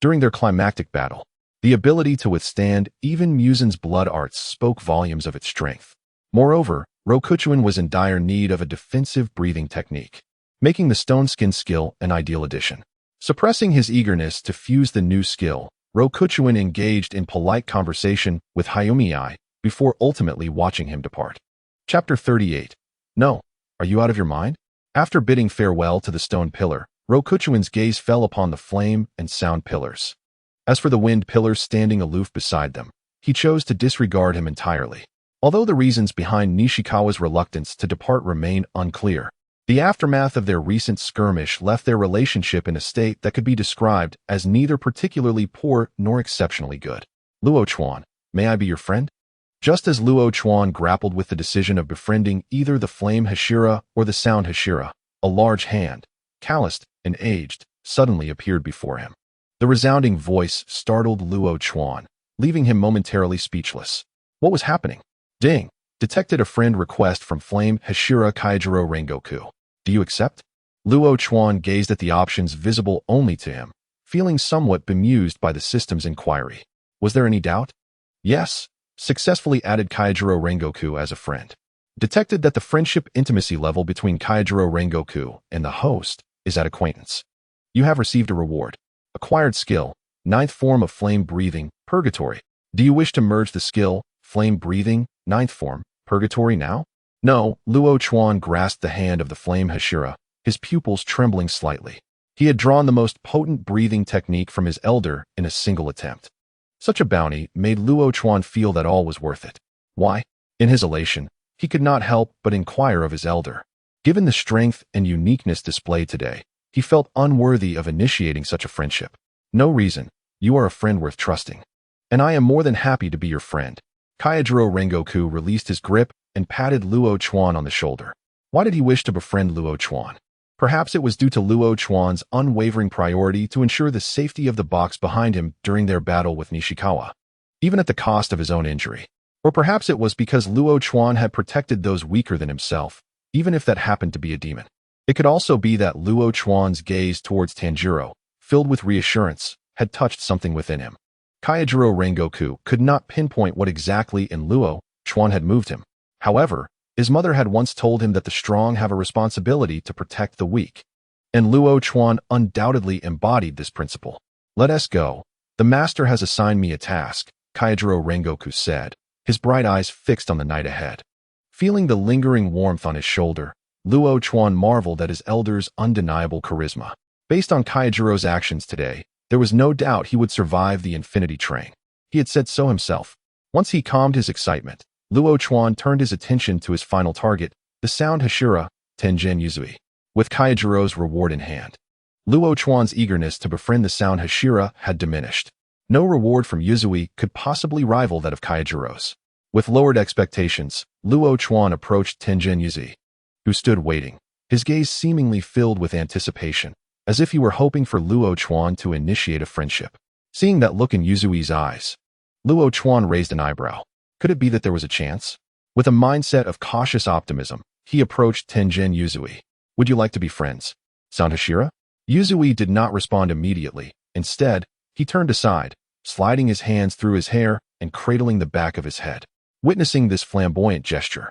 S1: During their climactic battle, the ability to withstand even Musen's blood arts spoke volumes of its strength. Moreover, Rokuchuan was in dire need of a defensive breathing technique, making the stone skin skill an ideal addition. Suppressing his eagerness to fuse the new skill, Rokuchuan engaged in polite conversation with Hayumi before ultimately watching him depart. Chapter 38. No. Are you out of your mind? After bidding farewell to the stone pillar, Rokuchuan's gaze fell upon the flame and sound pillars. As for the wind pillars standing aloof beside them, he chose to disregard him entirely. Although the reasons behind Nishikawa's reluctance to depart remain unclear, the aftermath of their recent skirmish left their relationship in a state that could be described as neither particularly poor nor exceptionally good. Luo Chuan, may I be your friend? Just as Luo Chuan grappled with the decision of befriending either the flame Hashira or the sound Hashira, a large hand, calloused and aged, suddenly appeared before him. The resounding voice startled Luo Chuan, leaving him momentarily speechless. What was happening? Ding! Detected a friend request from flame Hashira Kaijiro Rengoku. Do you accept? Luo Chuan gazed at the options visible only to him, feeling somewhat bemused by the system's inquiry. Was there any doubt? Yes. Successfully added Kaijiro Rengoku as a friend. Detected that the friendship intimacy level between Kaijiro Rengoku and the host is at acquaintance. You have received a reward. Acquired skill, 9th form of flame breathing, purgatory. Do you wish to merge the skill, flame breathing, 9th form, purgatory now? No. Luo Chuan grasped the hand of the flame Hashira, his pupils trembling slightly. He had drawn the most potent breathing technique from his elder in a single attempt. Such a bounty made Luo Chuan feel that all was worth it. Why? In his elation, he could not help but inquire of his elder. Given the strength and uniqueness displayed today, he felt unworthy of initiating such a friendship. No reason. You are a friend worth trusting. And I am more than happy to be your friend. Kaijiro Rengoku released his grip and patted Luo Chuan on the shoulder. Why did he wish to befriend Luo Chuan? Perhaps it was due to Luo Chuan's unwavering priority to ensure the safety of the box behind him during their battle with Nishikawa, even at the cost of his own injury. Or perhaps it was because Luo Chuan had protected those weaker than himself, even if that happened to be a demon. It could also be that Luo Chuan's gaze towards Tanjiro, filled with reassurance, had touched something within him. Kaijiro Rengoku could not pinpoint what exactly in Luo Chuan had moved him. However, his mother had once told him that the strong have a responsibility to protect the weak, and Luo Chuan undoubtedly embodied this principle. Let us go. The master has assigned me a task, Kaijiro Rengoku said, his bright eyes fixed on the night ahead. Feeling the lingering warmth on his shoulder, Luo Chuan marveled at his elder's undeniable charisma. Based on Kaijiro's actions today, there was no doubt he would survive the Infinity Train. He had said so himself. Once he calmed his excitement, Luo Chuan turned his attention to his final target, the sound Hashira, Tenjin Yuzui. With Kaijiro's reward in hand, Luo Chuan's eagerness to befriend the sound Hashira had diminished. No reward from Yuzui could possibly rival that of Kaijiro's. With lowered expectations, Luo Chuan approached Tenjin Yuzui, who stood waiting, his gaze seemingly filled with anticipation, as if he were hoping for Luo Chuan to initiate a friendship. Seeing that look in Yuzui's eyes, Luo Chuan raised an eyebrow. Could it be that there was a chance? With a mindset of cautious optimism, he approached Tenjin Yuzui. Would you like to be friends? Sound Hashira? Yuzui did not respond immediately. Instead, he turned aside, sliding his hands through his hair and cradling the back of his head. Witnessing this flamboyant gesture,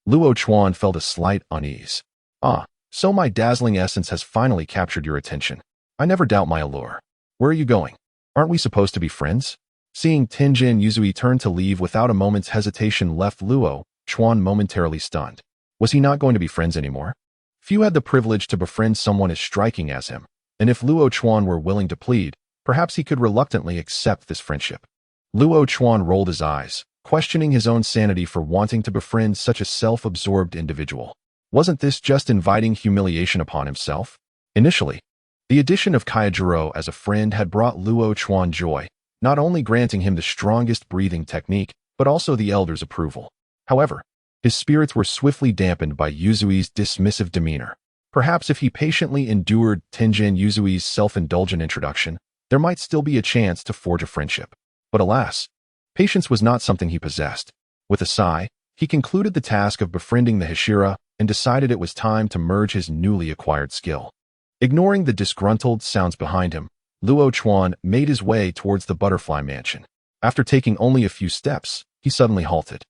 S1: Luo Chuan felt a slight unease. Ah, so my dazzling essence has finally captured your attention. I never doubt my allure. Where are you going? Aren't we supposed to be friends? Seeing Tenjin Yuzui turn to leave without a moment's hesitation left Luo Chuan momentarily stunned. Was he not going to be friends anymore? Few had the privilege to befriend someone as striking as him, and if Luo Chuan were willing to plead, perhaps he could reluctantly accept this friendship. Luo Chuan rolled his eyes, questioning his own sanity for wanting to befriend such a self-absorbed individual. Wasn't this just inviting humiliation upon himself? Initially, the addition of Kaijiro as a friend had brought Luo Chuan joy, not only granting him the strongest breathing technique, but also the elder's approval. However, his spirits were swiftly dampened by Yuzui's dismissive demeanor. Perhaps if he patiently endured Tenjin Yuzui's self-indulgent introduction, there might still be a chance to forge a friendship. But alas, patience was not something he possessed. With a sigh, he concluded the task of befriending the Hashira and decided it was time to merge his newly acquired skill. Ignoring the disgruntled sounds behind him, Luo Chuan made his way towards the butterfly mansion. After taking only a few steps, he suddenly halted.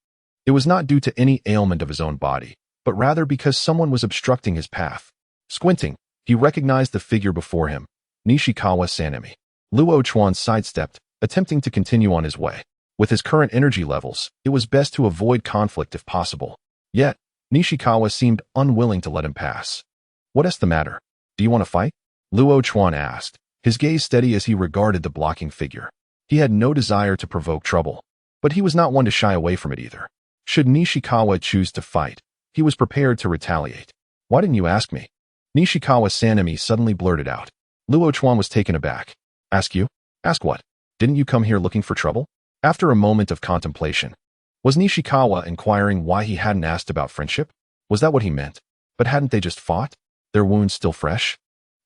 S1: It was not due to any ailment of his own body, but rather because someone was obstructing his path. Squinting, he recognized the figure before him, Nishikawa Sanemi. Luo Chuan sidestepped, attempting to continue on his way. With his current energy levels, it was best to avoid conflict if possible. Yet, Nishikawa seemed unwilling to let him pass. "What is the matter? Do you want to fight?" Luo Chuan asked, his gaze steady as he regarded the blocking figure. He had no desire to provoke trouble, but he was not one to shy away from it either. Should Nishikawa choose to fight, he was prepared to retaliate. "Why didn't you ask me?" Nishikawa Sanemi suddenly blurted out. Luo Chuan was taken aback. "Ask you? Ask what? Didn't you come here looking for trouble?" After a moment of contemplation, was Nishikawa inquiring why he hadn't asked about friendship? Was that what he meant? But hadn't they just fought? Their wounds still fresh?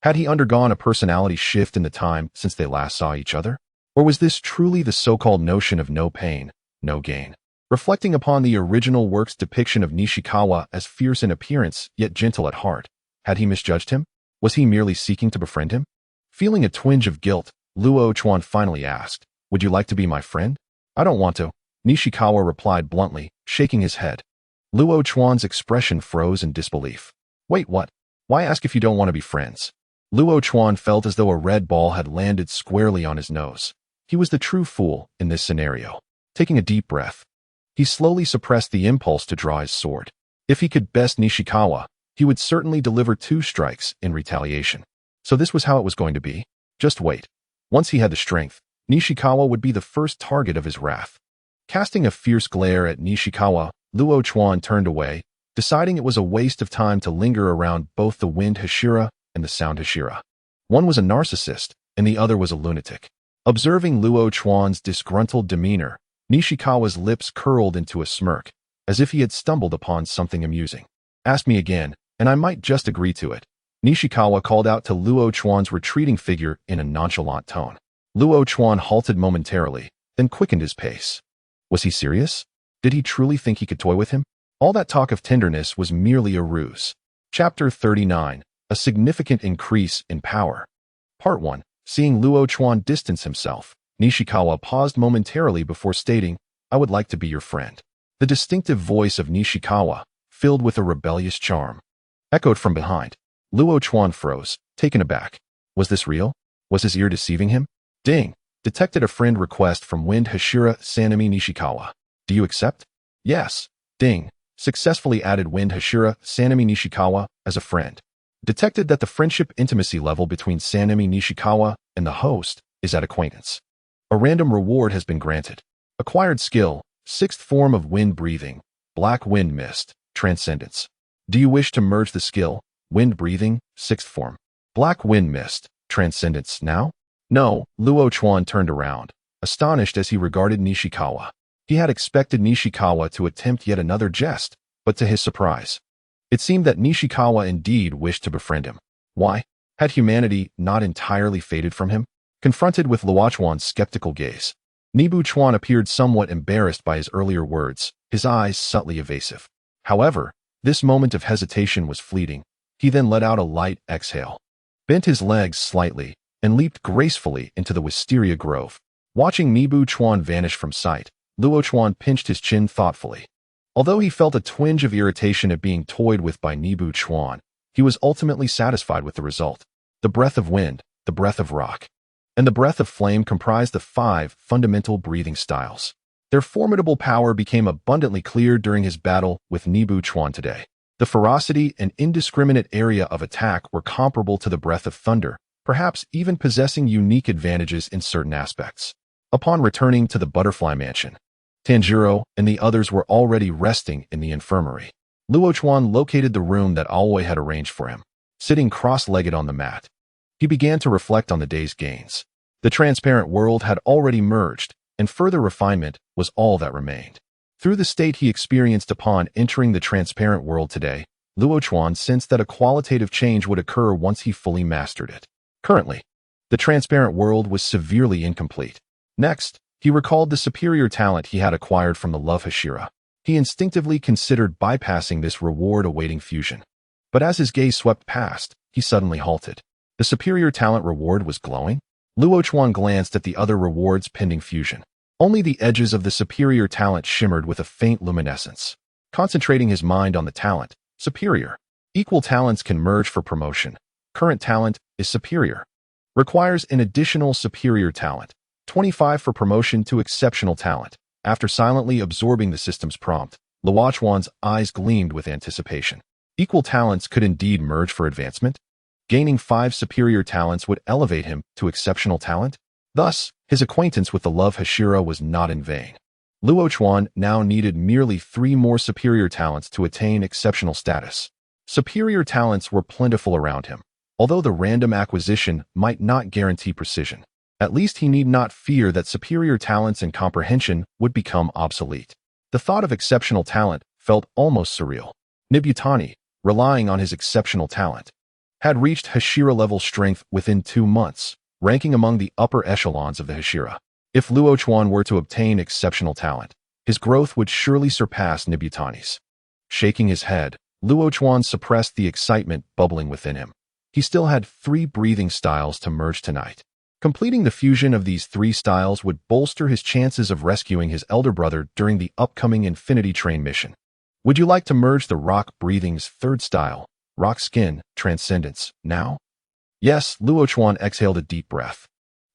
S1: Had he undergone a personality shift in the time since they last saw each other? Or was this truly the so-called notion of no pain, no gain? Reflecting upon the original work's depiction of Nishikawa as fierce in appearance yet gentle at heart, had he misjudged him? Was he merely seeking to befriend him? Feeling a twinge of guilt, Luo Chuan finally asked, "Would you like to be my friend?" "I don't want to," Nishikawa replied bluntly, shaking his head. Luo Chuan's expression froze in disbelief. "Wait, what? Why ask if you don't want to be friends?" Luo Chuan felt as though a red ball had landed squarely on his nose. He was the true fool in this scenario. Taking a deep breath, he slowly suppressed the impulse to draw his sword. If he could best Nishikawa, he would certainly deliver 2 strikes in retaliation. So this was how it was going to be? Just wait. Once he had the strength, Nishikawa would be the first target of his wrath. Casting a fierce glare at Nishikawa, Luo Chuan turned away, deciding it was a waste of time to linger around both the wind Hashira and the sound Hashira. One was a narcissist, and the other was a lunatic. Observing Luo Chuan's disgruntled demeanor, Nishikawa's lips curled into a smirk, as if he had stumbled upon something amusing. "Ask me again, and I might just agree to it," Nishikawa called out to Luo Chuan's retreating figure in a nonchalant tone. Luo Chuan halted momentarily, then quickened his pace. Was he serious? Did he truly think he could toy with him? All that talk of tenderness was merely a ruse. Chapter 39. A significant increase in power. Part 1. Seeing Luo Chuan distance himself, Nishikawa paused momentarily before stating, "I would like to be your friend." The distinctive voice of Nishikawa, filled with a rebellious charm, echoed from behind. Luo Chuan froze, taken aback. Was this real? Was his ear deceiving him? Ding! Detected a friend request from Wind Hashira Sanemi Nishikawa. Do you accept? Yes. Ding! Successfully added Wind Hashira Sanemi Nishikawa as a friend. Detected that the friendship intimacy level between Sanemi Nishikawa and the host is at acquaintance. A random reward has been granted. Acquired skill, 6th form of wind breathing, black wind mist, transcendence. Do you wish to merge the skill, wind breathing, 6th form, black wind mist, transcendence now? No, Luo Chuan turned around, astonished as he regarded Nishikawa. He had expected Nishikawa to attempt yet another jest, but to his surprise, it seemed that Nishikawa indeed wished to befriend him. Why? Had humanity not entirely faded from him? Confronted with Luo Chuan's skeptical gaze, Nibu Chuan appeared somewhat embarrassed by his earlier words, his eyes subtly evasive. However, this moment of hesitation was fleeting. He then let out a light exhale, bent his legs slightly, and leaped gracefully into the wisteria grove. Watching Nibu Chuan vanish from sight, Luo Chuan pinched his chin thoughtfully. Although he felt a twinge of irritation at being toyed with by Nibu Chuan, he was ultimately satisfied with the result. The breath of wind, the breath of rock, and the breath of flame comprised the 5 fundamental breathing styles. Their formidable power became abundantly clear during his battle with Luo Chuan today. The ferocity and indiscriminate area of attack were comparable to the breath of thunder, perhaps even possessing unique advantages in certain aspects. Upon returning to the Butterfly Mansion, Tanjiro and the others were already resting in the infirmary. Luo Chuan located the room that Awoke had arranged for him. Sitting cross-legged on the mat, he began to reflect on the day's gains. The transparent world had already merged, and further refinement was all that remained. Through the state he experienced upon entering the transparent world today, Luo Chuan sensed that a qualitative change would occur once he fully mastered it. Currently, the transparent world was severely incomplete. Next, he recalled the superior talent he had acquired from the love Hashira. He instinctively considered bypassing this reward-awaiting fusion. But as his gaze swept past, he suddenly halted. The superior talent reward was glowing? Luo Chuan glanced at the other rewards pending fusion. Only the edges of the superior talent shimmered with a faint luminescence. Concentrating his mind on the talent, superior. Equal talents can merge for promotion. Current talent is superior. Requires an additional superior talent. 25 for promotion to exceptional talent. After silently absorbing the system's prompt, Luo Chuan's eyes gleamed with anticipation. Equal talents could indeed merge for advancement. Gaining 5 superior talents would elevate him to exceptional talent. Thus, his acquaintance with the love Hashira was not in vain. Luo Chuan now needed merely 3 more superior talents to attain exceptional status. Superior talents were plentiful around him, although the random acquisition might not guarantee precision. At least he need not fear that superior talents and comprehension would become obsolete. The thought of exceptional talent felt almost surreal. Nibutani, relying on his exceptional talent, had reached Hashira-level strength within 2 months, ranking among the upper echelons of the Hashira. If Luo Chuan were to obtain exceptional talent, his growth would surely surpass Nibutani's. Shaking his head, Luo Chuan suppressed the excitement bubbling within him. He still had 3 breathing styles to merge tonight. Completing the fusion of these 3 styles would bolster his chances of rescuing his elder brother during the upcoming Infinity Train mission. Would you like to merge the Rock Breathing's 3rd style, Rock Skin, Transcendence, now? Yes, Luo Chuan exhaled a deep breath.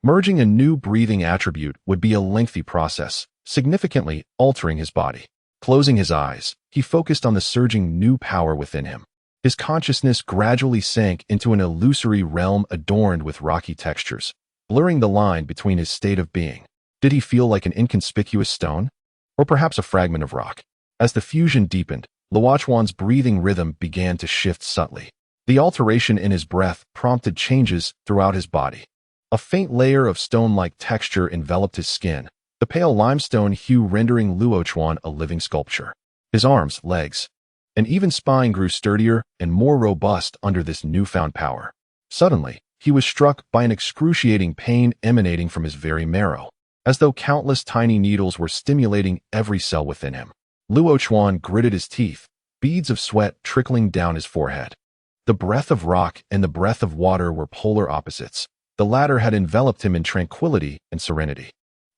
S1: Merging a new breathing attribute would be a lengthy process, significantly altering his body. Closing his eyes, he focused on the surging new power within him. His consciousness gradually sank into an illusory realm adorned with rocky textures, blurring the line between his state of being. Did he feel like an inconspicuous stone? Or perhaps a fragment of rock? As the fusion deepened, Luo Chuan's breathing rhythm began to shift subtly. The alteration in his breath prompted changes throughout his body. A faint layer of stone-like texture enveloped his skin, the pale limestone hue rendering Luo Chuan a living sculpture. His arms, legs, and even spine grew sturdier and more robust under this newfound power. Suddenly, he was struck by an excruciating pain emanating from his very marrow, as though countless tiny needles were stimulating every cell within him. Luo Chuan gritted his teeth, beads of sweat trickling down his forehead. The breath of rock and the breath of water were polar opposites. The latter had enveloped him in tranquility and serenity,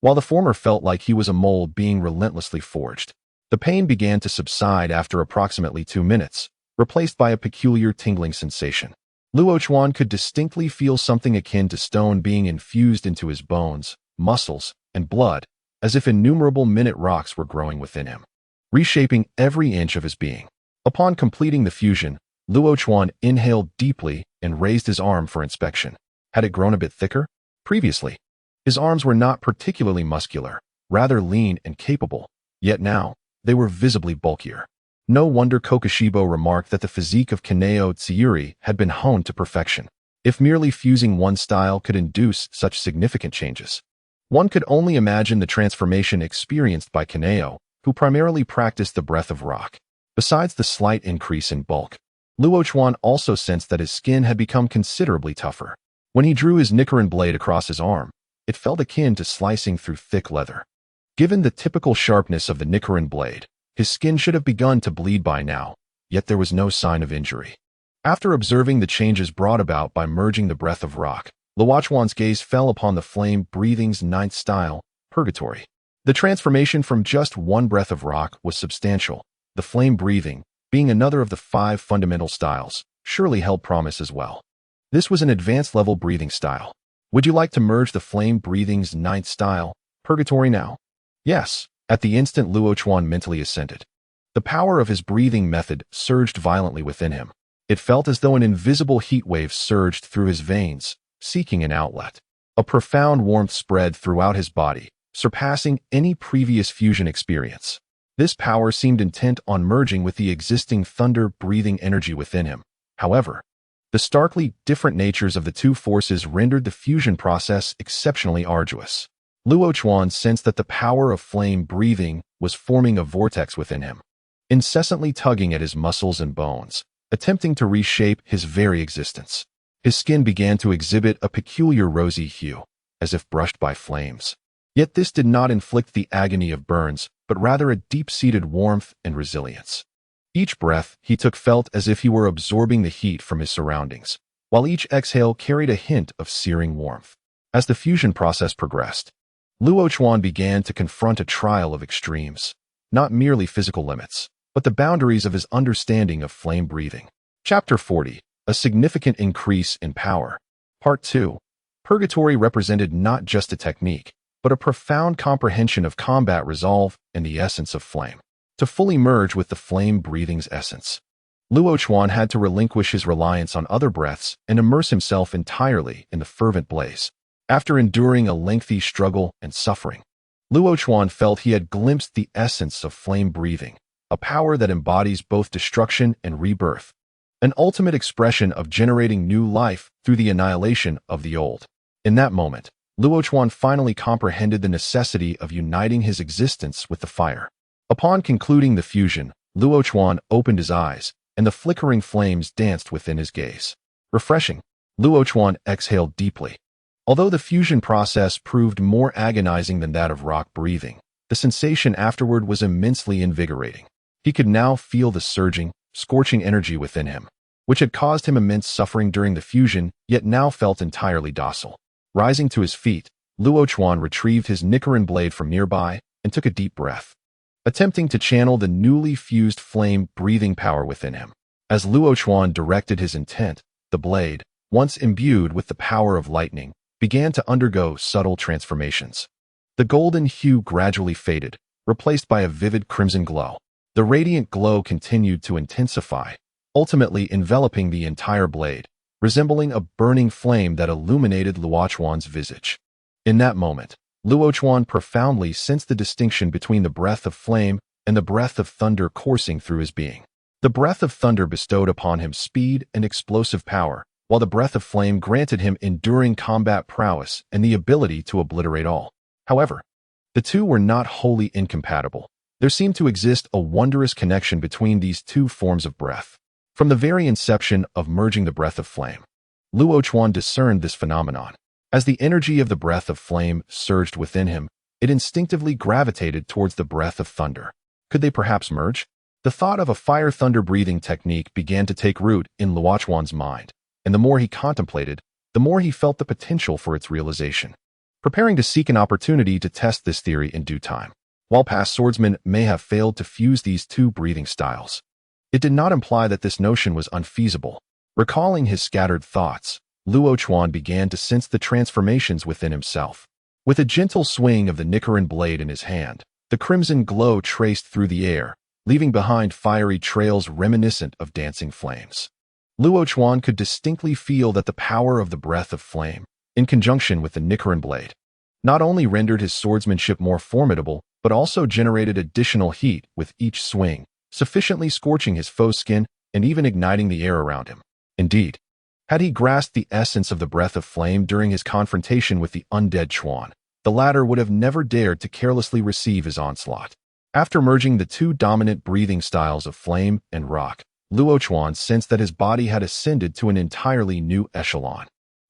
S1: while the former felt like he was a mold being relentlessly forged. The pain began to subside after approximately 2 minutes, replaced by a peculiar tingling sensation. Luo Chuan could distinctly feel something akin to stone being infused into his bones, muscles, and blood, as if innumerable minute rocks were growing within him, reshaping every inch of his being. Upon completing the fusion, Luo Chuan inhaled deeply and raised his arm for inspection. Had it grown a bit thicker? Previously, his arms were not particularly muscular, rather lean and capable, yet now, they were visibly bulkier. No wonder Kokushibo remarked that the physique of Kaneo Tsuyuri had been honed to perfection. If merely fusing one style could induce such significant changes, one could only imagine the transformation experienced by Kaneo, who primarily practiced the breath of rock. Besides the slight increase in bulk, Luo Chuan also sensed that his skin had become considerably tougher. When he drew his Nichiren blade across his arm, it felt akin to slicing through thick leather. Given the typical sharpness of the Nichiren blade, his skin should have begun to bleed by now, yet there was no sign of injury. After observing the changes brought about by merging the breath of rock, Luo Chuan's gaze fell upon the flame breathing's 9th style, Purgatory. The transformation from just one breath of rock was substantial, the flame breathing, being another of the 5 fundamental styles, surely held promise as well. This was an advanced-level breathing style. Would you like to merge the flame breathing's ninth style, Purgatory, now? Yes. At the instant, Luo Chuan mentally assented. The power of his breathing method surged violently within him. It felt as though an invisible heat wave surged through his veins, seeking an outlet. A profound warmth spread throughout his body, surpassing any previous fusion experience. This power seemed intent on merging with the existing thunder-breathing energy within him. However, the starkly different natures of the two forces rendered the fusion process exceptionally arduous. Luo Chuan sensed that the power of flame breathing was forming a vortex within him, incessantly tugging at his muscles and bones, attempting to reshape his very existence. His skin began to exhibit a peculiar rosy hue, as if brushed by flames. Yet this did not inflict the agony of burns, but rather a deep-seated warmth and resilience. Each breath he took felt as if he were absorbing the heat from his surroundings, while each exhale carried a hint of searing warmth. As the fusion process progressed, Luo Chuan began to confront a trial of extremes, not merely physical limits, but the boundaries of his understanding of flame breathing. Chapter 40. A significant increase in power. Part 2. Purgatory represented not just a technique, but a profound comprehension of combat resolve and the essence of flame. To fully merge with the flame breathing's essence, Luo Chuan had to relinquish his reliance on other breaths and immerse himself entirely in the fervent blaze. After enduring a lengthy struggle and suffering, Luo Chuan felt he had glimpsed the essence of flame breathing, a power that embodies both destruction and rebirth, an ultimate expression of generating new life through the annihilation of the old. In that moment, Luo Chuan finally comprehended the necessity of uniting his existence with the fire. Upon concluding the fusion, Luo Chuan opened his eyes, and the flickering flames danced within his gaze. Refreshing, Luo Chuan exhaled deeply. Although the fusion process proved more agonizing than that of rock breathing, the sensation afterward was immensely invigorating. He could now feel the surging, scorching energy within him, which had caused him immense suffering during the fusion, yet now felt entirely docile. Rising to his feet, Luo Chuan retrieved his Nichiren blade from nearby and took a deep breath, attempting to channel the newly fused flame breathing power within him. As Luo Chuan directed his intent, the blade, once imbued with the power of lightning, began to undergo subtle transformations. The golden hue gradually faded, replaced by a vivid crimson glow. The radiant glow continued to intensify, ultimately enveloping the entire blade, resembling a burning flame that illuminated Luo Chuan's visage. In that moment, Luo Chuan profoundly sensed the distinction between the breath of flame and the breath of thunder coursing through his being. The breath of thunder bestowed upon him speed and explosive power, while the breath of flame granted him enduring combat prowess and the ability to obliterate all. However, the two were not wholly incompatible. There seemed to exist a wondrous connection between these two forms of breath. From the very inception of merging the breath of flame, Luo Chuan discerned this phenomenon. As the energy of the breath of flame surged within him, it instinctively gravitated towards the breath of thunder. Could they perhaps merge? The thought of a fire-thunder breathing technique began to take root in Luo Chuan's mind, and the more he contemplated, the more he felt the potential for its realization. Preparing to seek an opportunity to test this theory in due time. While past swordsmen may have failed to fuse these two breathing styles, it did not imply that this notion was unfeasible. Recalling his scattered thoughts, Luo Chuan began to sense the transformations within himself. With a gentle swing of the Nichiren blade in his hand, the crimson glow traced through the air, leaving behind fiery trails reminiscent of dancing flames. Luo Chuan could distinctly feel that the power of the breath of flame, in conjunction with the Nichiren blade, not only rendered his swordsmanship more formidable, but also generated additional heat with each swing, sufficiently scorching his foe's skin and even igniting the air around him. Indeed, had he grasped the essence of the breath of flame during his confrontation with the undead Chuan, the latter would have never dared to carelessly receive his onslaught. After merging the two dominant breathing styles of flame and rock, Luo Chuan sensed that his body had ascended to an entirely new echelon.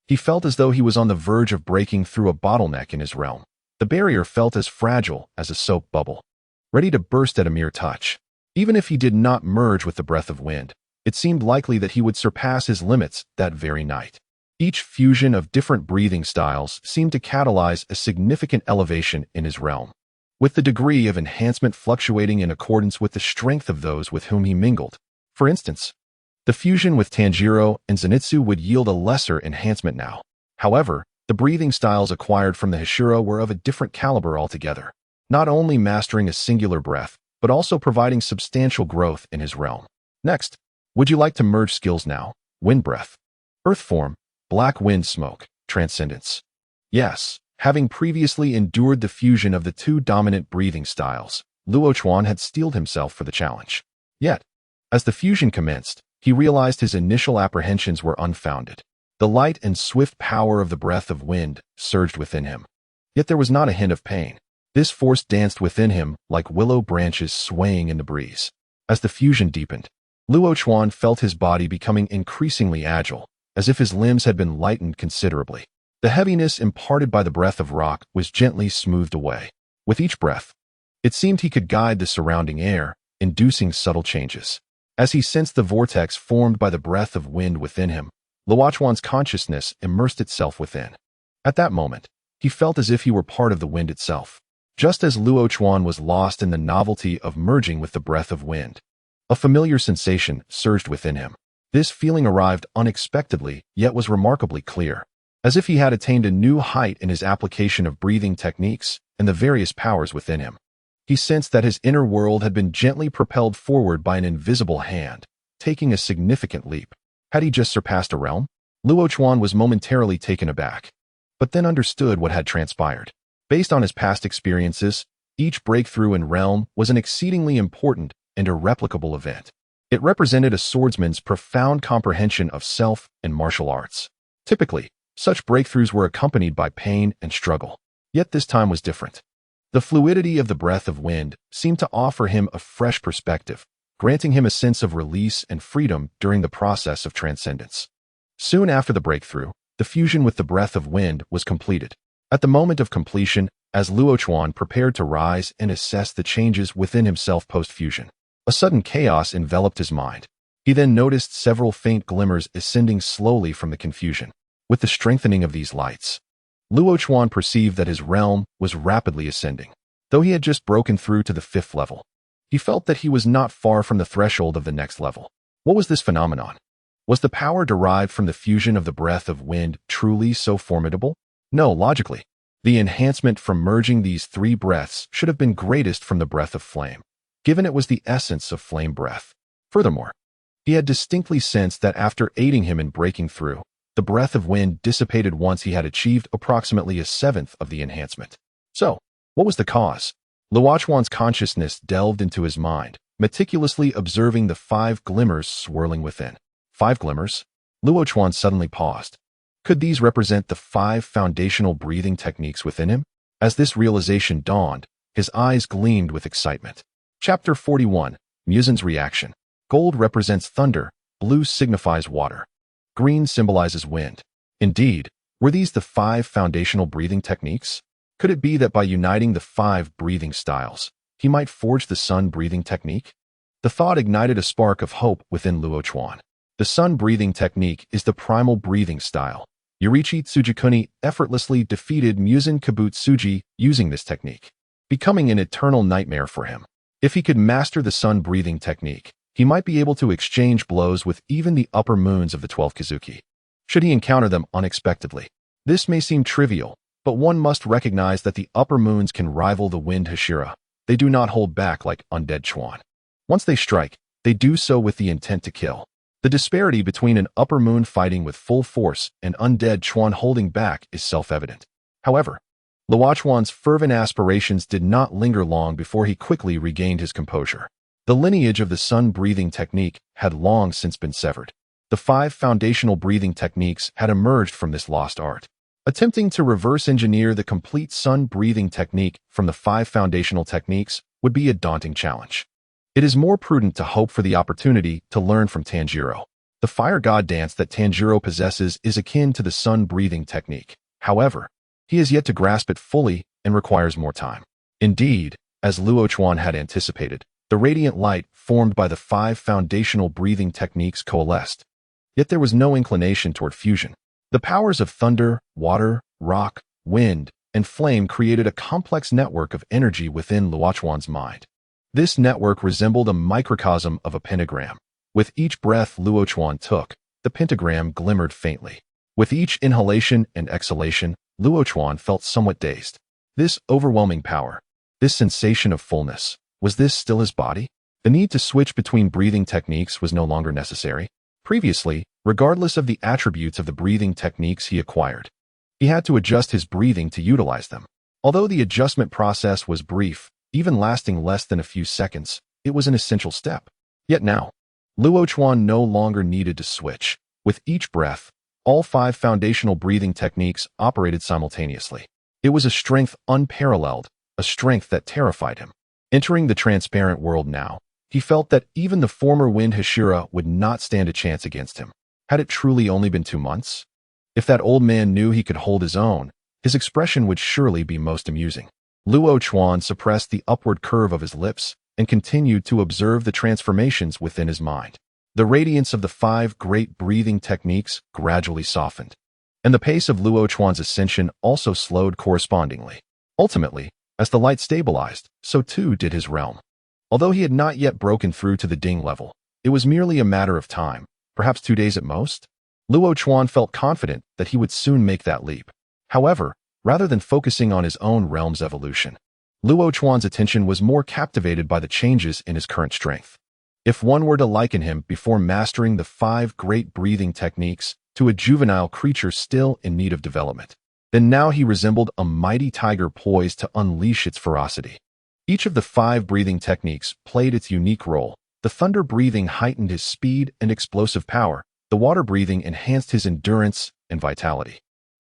S1: He felt as though he was on the verge of breaking through a bottleneck in his realm. The barrier felt as fragile as a soap bubble, ready to burst at a mere touch. Even if he did not merge with the breath of wind, it seemed likely that he would surpass his limits that very night. Each fusion of different breathing styles seemed to catalyze a significant elevation in his realm, with the degree of enhancement fluctuating in accordance with the strength of those with whom he mingled. For instance, The fusion with Tanjiro and Zenitsu would yield a lesser enhancement now. However, the breathing styles acquired from the Hashira were of a different caliber altogether, not only mastering a singular breath, but also providing substantial growth in his realm. Next, would you like to merge skills now? Wind breath, earth form, black wind smoke, transcendence. Yes, having previously endured the fusion of the two dominant breathing styles, Luo Chuan had steeled himself for the challenge. Yet, as the fusion commenced, he realized his initial apprehensions were unfounded. The light and swift power of the breath of wind surged within him. Yet there was not a hint of pain. This force danced within him like willow branches swaying in the breeze. As the fusion deepened, Luo Chuan felt his body becoming increasingly agile, as if his limbs had been lightened considerably. The heaviness imparted by the breath of rock was gently smoothed away. With each breath, it seemed he could guide the surrounding air, inducing subtle changes. As he sensed the vortex formed by the breath of wind within him, Luo Chuan's consciousness immersed itself within. At that moment, he felt as if he were part of the wind itself. Just as Luo Chuan was lost in the novelty of merging with the breath of wind, a familiar sensation surged within him. This feeling arrived unexpectedly, yet was remarkably clear. As if he had attained a new height in his application of breathing techniques and the various powers within him. He sensed that his inner world had been gently propelled forward by an invisible hand, taking a significant leap. Had he just surpassed a realm? Luo Chuan was momentarily taken aback, but then understood what had transpired. Based on his past experiences, each breakthrough in realm was an exceedingly important and irreplicable event. It represented a swordsman's profound comprehension of self and martial arts. Typically, such breakthroughs were accompanied by pain and struggle. Yet this time was different. The fluidity of the breath of wind seemed to offer him a fresh perspective, granting him a sense of release and freedom during the process of transcendence. Soon after the breakthrough, the fusion with the breath of wind was completed. At the moment of completion, as Luo Chuan prepared to rise and assess the changes within himself post-fusion, a sudden chaos enveloped his mind. He then noticed several faint glimmers ascending slowly from the confusion. With the strengthening of these lights, Luo Chuan perceived that his realm was rapidly ascending. Though he had just broken through to the 5th level, he felt that he was not far from the threshold of the next level. What was this phenomenon? Was the power derived from the fusion of the breath of wind truly so formidable? No, logically, the enhancement from merging these three breaths should have been greatest from the breath of flame, given it was the essence of flame breath. Furthermore, he had distinctly sensed that after aiding him in breaking through, the breath of wind dissipated once he had achieved approximately a 7th of the enhancement. So, what was the cause? Luo Chuan's consciousness delved into his mind, meticulously observing the 5 glimmers swirling within. 5 glimmers? Luo Chuan suddenly paused. Could these represent the 5 foundational breathing techniques within him? As this realization dawned, his eyes gleamed with excitement. Chapter 41, Musen's Reaction. Gold represents thunder, blue signifies water, green symbolizes wind. Indeed, were these the 5 foundational breathing techniques? Could it be that by uniting the 5 breathing styles, he might forge the sun breathing technique? The thought ignited a spark of hope within Luo Chuan. The sun breathing technique is the primal breathing style. Yorichi Tsujikuni effortlessly defeated Musen Kabutsuji using this technique, becoming an eternal nightmare for him. If he could master the sun breathing technique, he might be able to exchange blows with even the upper moons of the 12 Kazuki. Should he encounter them unexpectedly? This may seem trivial, but one must recognize that the upper moons can rival the wind Hashira. They do not hold back like undead Chuan. Once they strike, they do so with the intent to kill. The disparity between an upper moon fighting with full force and undead Chuan holding back is self-evident. However, Luo Chuan's fervent aspirations did not linger long before he quickly regained his composure. The lineage of the sun breathing technique had long since been severed. The 5 foundational breathing techniques had emerged from this lost art. Attempting to reverse engineer the complete sun breathing technique from the 5 foundational techniques would be a daunting challenge. It is more prudent to hope for the opportunity to learn from Tanjiro. The fire god dance that Tanjiro possesses is akin to the sun breathing technique. However, he has yet to grasp it fully and requires more time. Indeed, as Luo Chuan had anticipated, the radiant light formed by the 5 foundational breathing techniques coalesced. Yet there was no inclination toward fusion. The powers of thunder, water, rock, wind, and flame created a complex network of energy within Luo Chuan's mind. This network resembled a microcosm of a pentagram, With each breath Luo Chuan took, the pentagram glimmered faintly. With each inhalation and exhalation, Luo Chuan felt somewhat dazed. This overwhelming power, this sensation of fullness, was this still his body? The need to switch between breathing techniques was no longer necessary. Previously, regardless of the attributes of the breathing techniques he acquired, he had to adjust his breathing to utilize them. Although the adjustment process was brief, even lasting less than a few seconds, it was an essential step. Yet now, Luo Chuan no longer needed to switch. With each breath, all 5 foundational breathing techniques operated simultaneously. It was a strength unparalleled, a strength that terrified him. Entering the transparent world now, he felt that even the former wind Hashira would not stand a chance against him. Had it truly only been 2 months? If that old man knew he could hold his own, his expression would surely be most amusing. Luo Chuan suppressed the upward curve of his lips and continued to observe the transformations within his mind. The radiance of the 5 great breathing techniques gradually softened, and the pace of Luo Chuan's ascension also slowed correspondingly. Ultimately, as the light stabilized, so too did his realm. Although he had not yet broken through to the Ding level, it was merely a matter of time, perhaps 2 days at most. Luo Chuan felt confident that he would soon make that leap. However, rather than focusing on his own realm's evolution, Luo Chuan's attention was more captivated by the changes in his current strength. If one were to liken him before mastering the 5 great breathing techniques to a juvenile creature still in need of development, then now he resembled a mighty tiger poised to unleash its ferocity. Each of the 5 breathing techniques played its unique role. The thunder breathing heightened his speed and explosive power. The water breathing enhanced his endurance and vitality.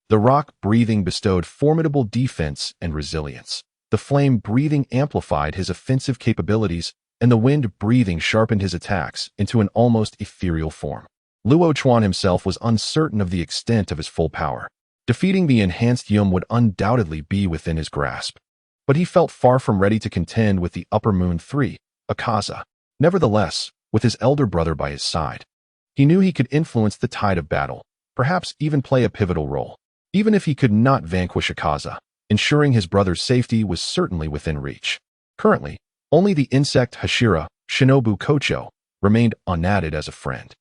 S1: The rock breathing bestowed formidable defense and resilience. The flame breathing amplified his offensive capabilities, and the wind breathing sharpened his attacks into an almost ethereal form. Luo Chuan himself was uncertain of the extent of his full power. Defeating the enhanced Yum would undoubtedly be within his grasp. But he felt far from ready to contend with the Upper Moon 3, Akaza. Nevertheless, with his elder brother by his side, he knew he could influence the tide of battle, perhaps even play a pivotal role. Even if he could not vanquish Akaza, ensuring his brother's safety was certainly within reach. Currently, only the insect Hashira, Shinobu Kocho, remained unadded as a friend.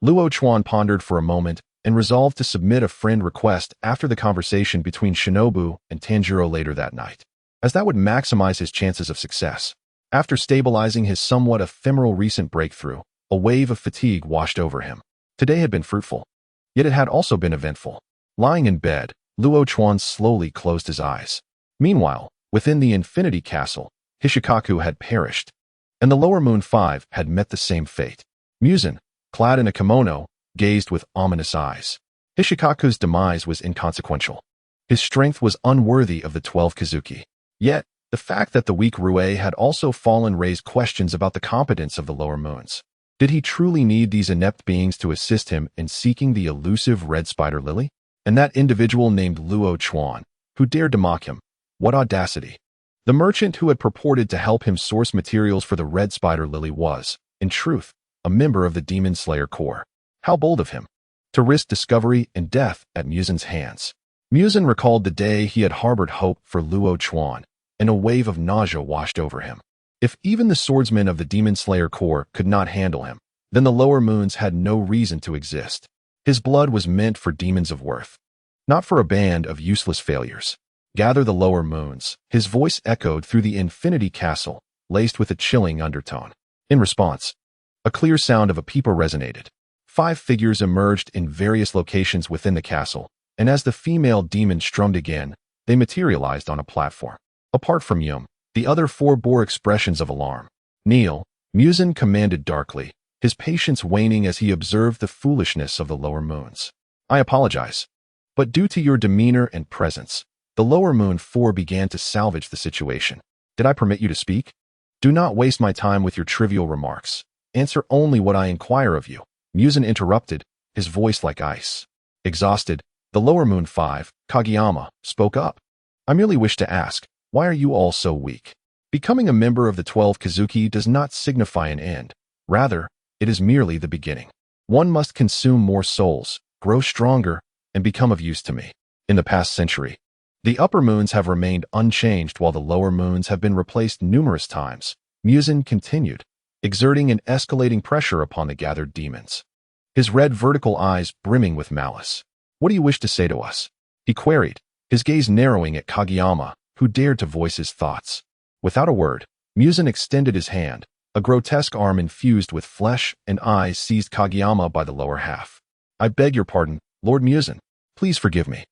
S1: Luo Chuan pondered for a moment and resolved to submit a friend request after the conversation between Shinobu and Tanjiro later that night, as that would maximize his chances of success. After stabilizing his somewhat ephemeral recent breakthrough, a wave of fatigue washed over him. Today had been fruitful, yet it had also been eventful. Lying in bed, Luo Chuan slowly closed his eyes. Meanwhile, within the Infinity Castle, Hishikaku had perished, and the Lower Moon 5 had met the same fate. Muzan, clad in a kimono, gazed with ominous eyes. Hishikaku's demise was inconsequential. His strength was unworthy of the 12 Kazuki. Yet, the fact that the weak Rue had also fallen raised questions about the competence of the Lower Moons. Did he truly need these inept beings to assist him in seeking the elusive red spider lily? And that individual named Luo Chuan, who dared to mock him. What audacity! The merchant who had purported to help him source materials for the red spider lily was, in truth, a member of the Demon Slayer Corps. How bold of him, to risk discovery and death at Muzan's hands. Muzan recalled the day he had harbored hope for Luo Chuan, and a wave of nausea washed over him. If even the swordsmen of the Demon Slayer Corps could not handle him, then the Lower Moons had no reason to exist. His blood was meant for demons of worth, not for a band of useless failures. Gather the Lower Moons. His voice echoed through the Infinity Castle, laced with a chilling undertone. In response, a clear sound of a peeper resonated. 5 figures emerged in various locations within the castle, and as the female demon strummed again, they materialized on a platform. Apart from Yum, the other 4 bore expressions of alarm. Kneel, Muzan commanded darkly, his patience waning as he observed the foolishness of the Lower Moons. I apologize, but due to your demeanor and presence, the Lower Moon 4 began to salvage the situation. Did I permit you to speak? Do not waste my time with your trivial remarks. Answer only what I inquire of you. Muzan interrupted, his voice like ice. Exhausted, the Lower Moon 5, Kageyama, spoke up. I merely wish to ask, why are you all so weak? Becoming a member of the 12 Kazuki does not signify an end. Rather, it is merely the beginning. One must consume more souls, grow stronger, and become of use to me. In the past century, the Upper Moons have remained unchanged while the Lower Moons have been replaced numerous times. Muzan continued. exerting an escalating pressure upon the gathered demons. His red vertical eyes brimming with malice. "What do you wish to say to us?" he queried, his gaze narrowing at Kageyama, who dared to voice his thoughts. Without a word, Muzan extended his hand. A grotesque arm infused with flesh and eyes seized Kageyama by the lower half. "I beg your pardon, Lord Muzan. Please forgive me,"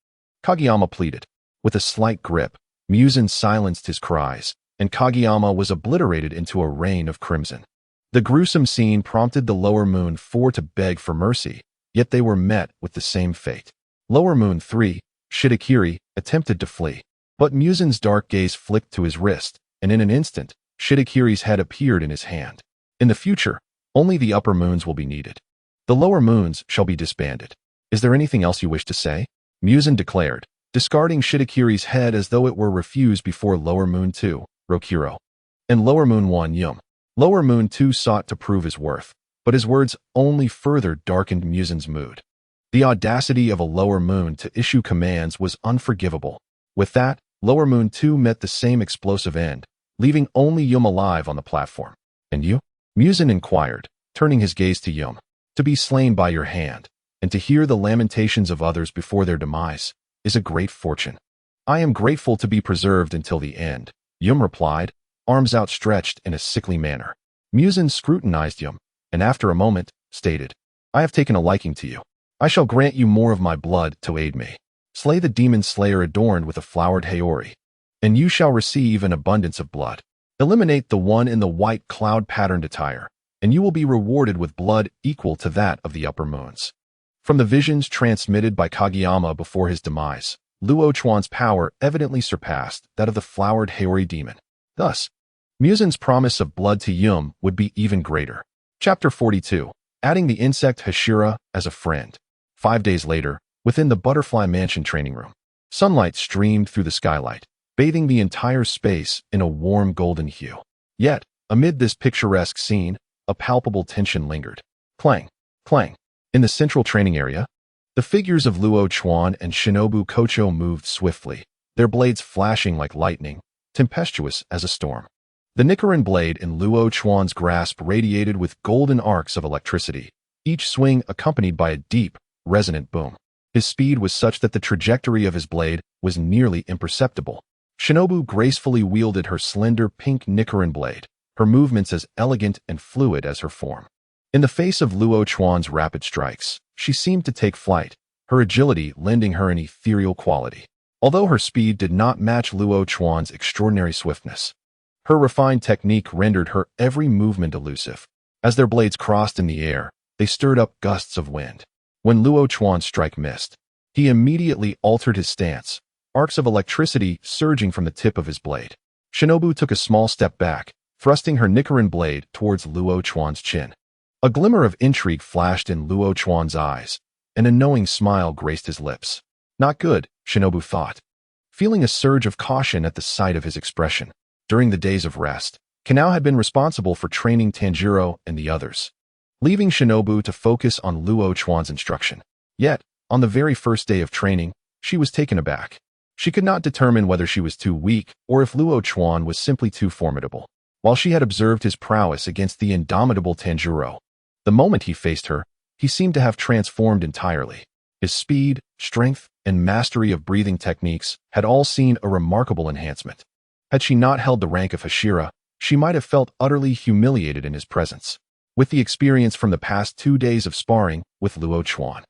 S1: Kageyama pleaded. With a slight grip, Muzan silenced his cries, and Kageyama was obliterated into a rain of crimson. The gruesome scene prompted the Lower Moon 4 to beg for mercy, yet they were met with the same fate. Lower Moon 3, Shitakiri, attempted to flee, but Muzan's dark gaze flicked to his wrist, and in an instant, Shitakiri's head appeared in his hand. In the future, only the upper moons will be needed. The lower moons shall be disbanded. "Is there anything else you wish to say?" Muzan declared, discarding Shitakiri's head as though it were refused before Lower Moon 2, Rokuro, and Lower Moon 1, Yum. Lower Moon 2 sought to prove his worth, but his words only further darkened Muzan's mood. The audacity of a Lower Moon to issue commands was unforgivable. With that, Lower Moon 2 met the same explosive end, leaving only Yum alive on the platform. "And you?" Muzan inquired, turning his gaze to Yum. "To be slain by your hand, and to hear the lamentations of others before their demise, is a great fortune." "I am grateful to be preserved until the end," Yum replied, arms outstretched in a sickly manner. Muzan scrutinized Yum, and after a moment, stated, "I have taken a liking to you. I shall grant you more of my blood to aid me. Slay the demon slayer adorned with a flowered Haori, and you shall receive an abundance of blood. Eliminate the one in the white cloud-patterned attire, and you will be rewarded with blood equal to that of the upper moons." From the visions transmitted by Kageyama before his demise, Luo Chuan's power evidently surpassed that of the flowered Haori demon. Thus, Muzan's promise of blood to Yum would be even greater. Chapter 42. Adding the insect Hashira as a friend. 5 days later, within the Butterfly Mansion training room, sunlight streamed through the skylight, bathing the entire space in a warm golden hue. Yet, amid this picturesque scene, a palpable tension lingered. Clang, clang. In the central training area, the figures of Luo Chuan and Shinobu Kocho moved swiftly, their blades flashing like lightning, tempestuous as a storm. The Nichiren blade in Luo Chuan's grasp radiated with golden arcs of electricity, each swing accompanied by a deep, resonant boom. His speed was such that the trajectory of his blade was nearly imperceptible. Shinobu gracefully wielded her slender pink Nichiren blade, her movements as elegant and fluid as her form. In the face of Luo Chuan's rapid strikes, she seemed to take flight, her agility lending her an ethereal quality. Although her speed did not match Luo Chuan's extraordinary swiftness, her refined technique rendered her every movement elusive. As their blades crossed in the air, they stirred up gusts of wind. When Luo Chuan's strike missed, he immediately altered his stance, arcs of electricity surging from the tip of his blade. Shinobu took a small step back, thrusting her Nichiren blade towards Luo Chuan's chin. A glimmer of intrigue flashed in Luo Chuan's eyes, and a knowing smile graced his lips. Not good, Shinobu thought, feeling a surge of caution at the sight of his expression. During the days of rest, Kanao had been responsible for training Tanjiro and the others, leaving Shinobu to focus on Luo Chuan's instruction. Yet, on the very first day of training, she was taken aback. She could not determine whether she was too weak or if Luo Chuan was simply too formidable. While she had observed his prowess against the indomitable Tanjiro, the moment he faced her, he seemed to have transformed entirely. His speed, strength, and mastery of breathing techniques had all seen a remarkable enhancement. Had she not held the rank of Hashira, she might have felt utterly humiliated in his presence. With the experience from the past 2 days of sparring with Luo Chuan,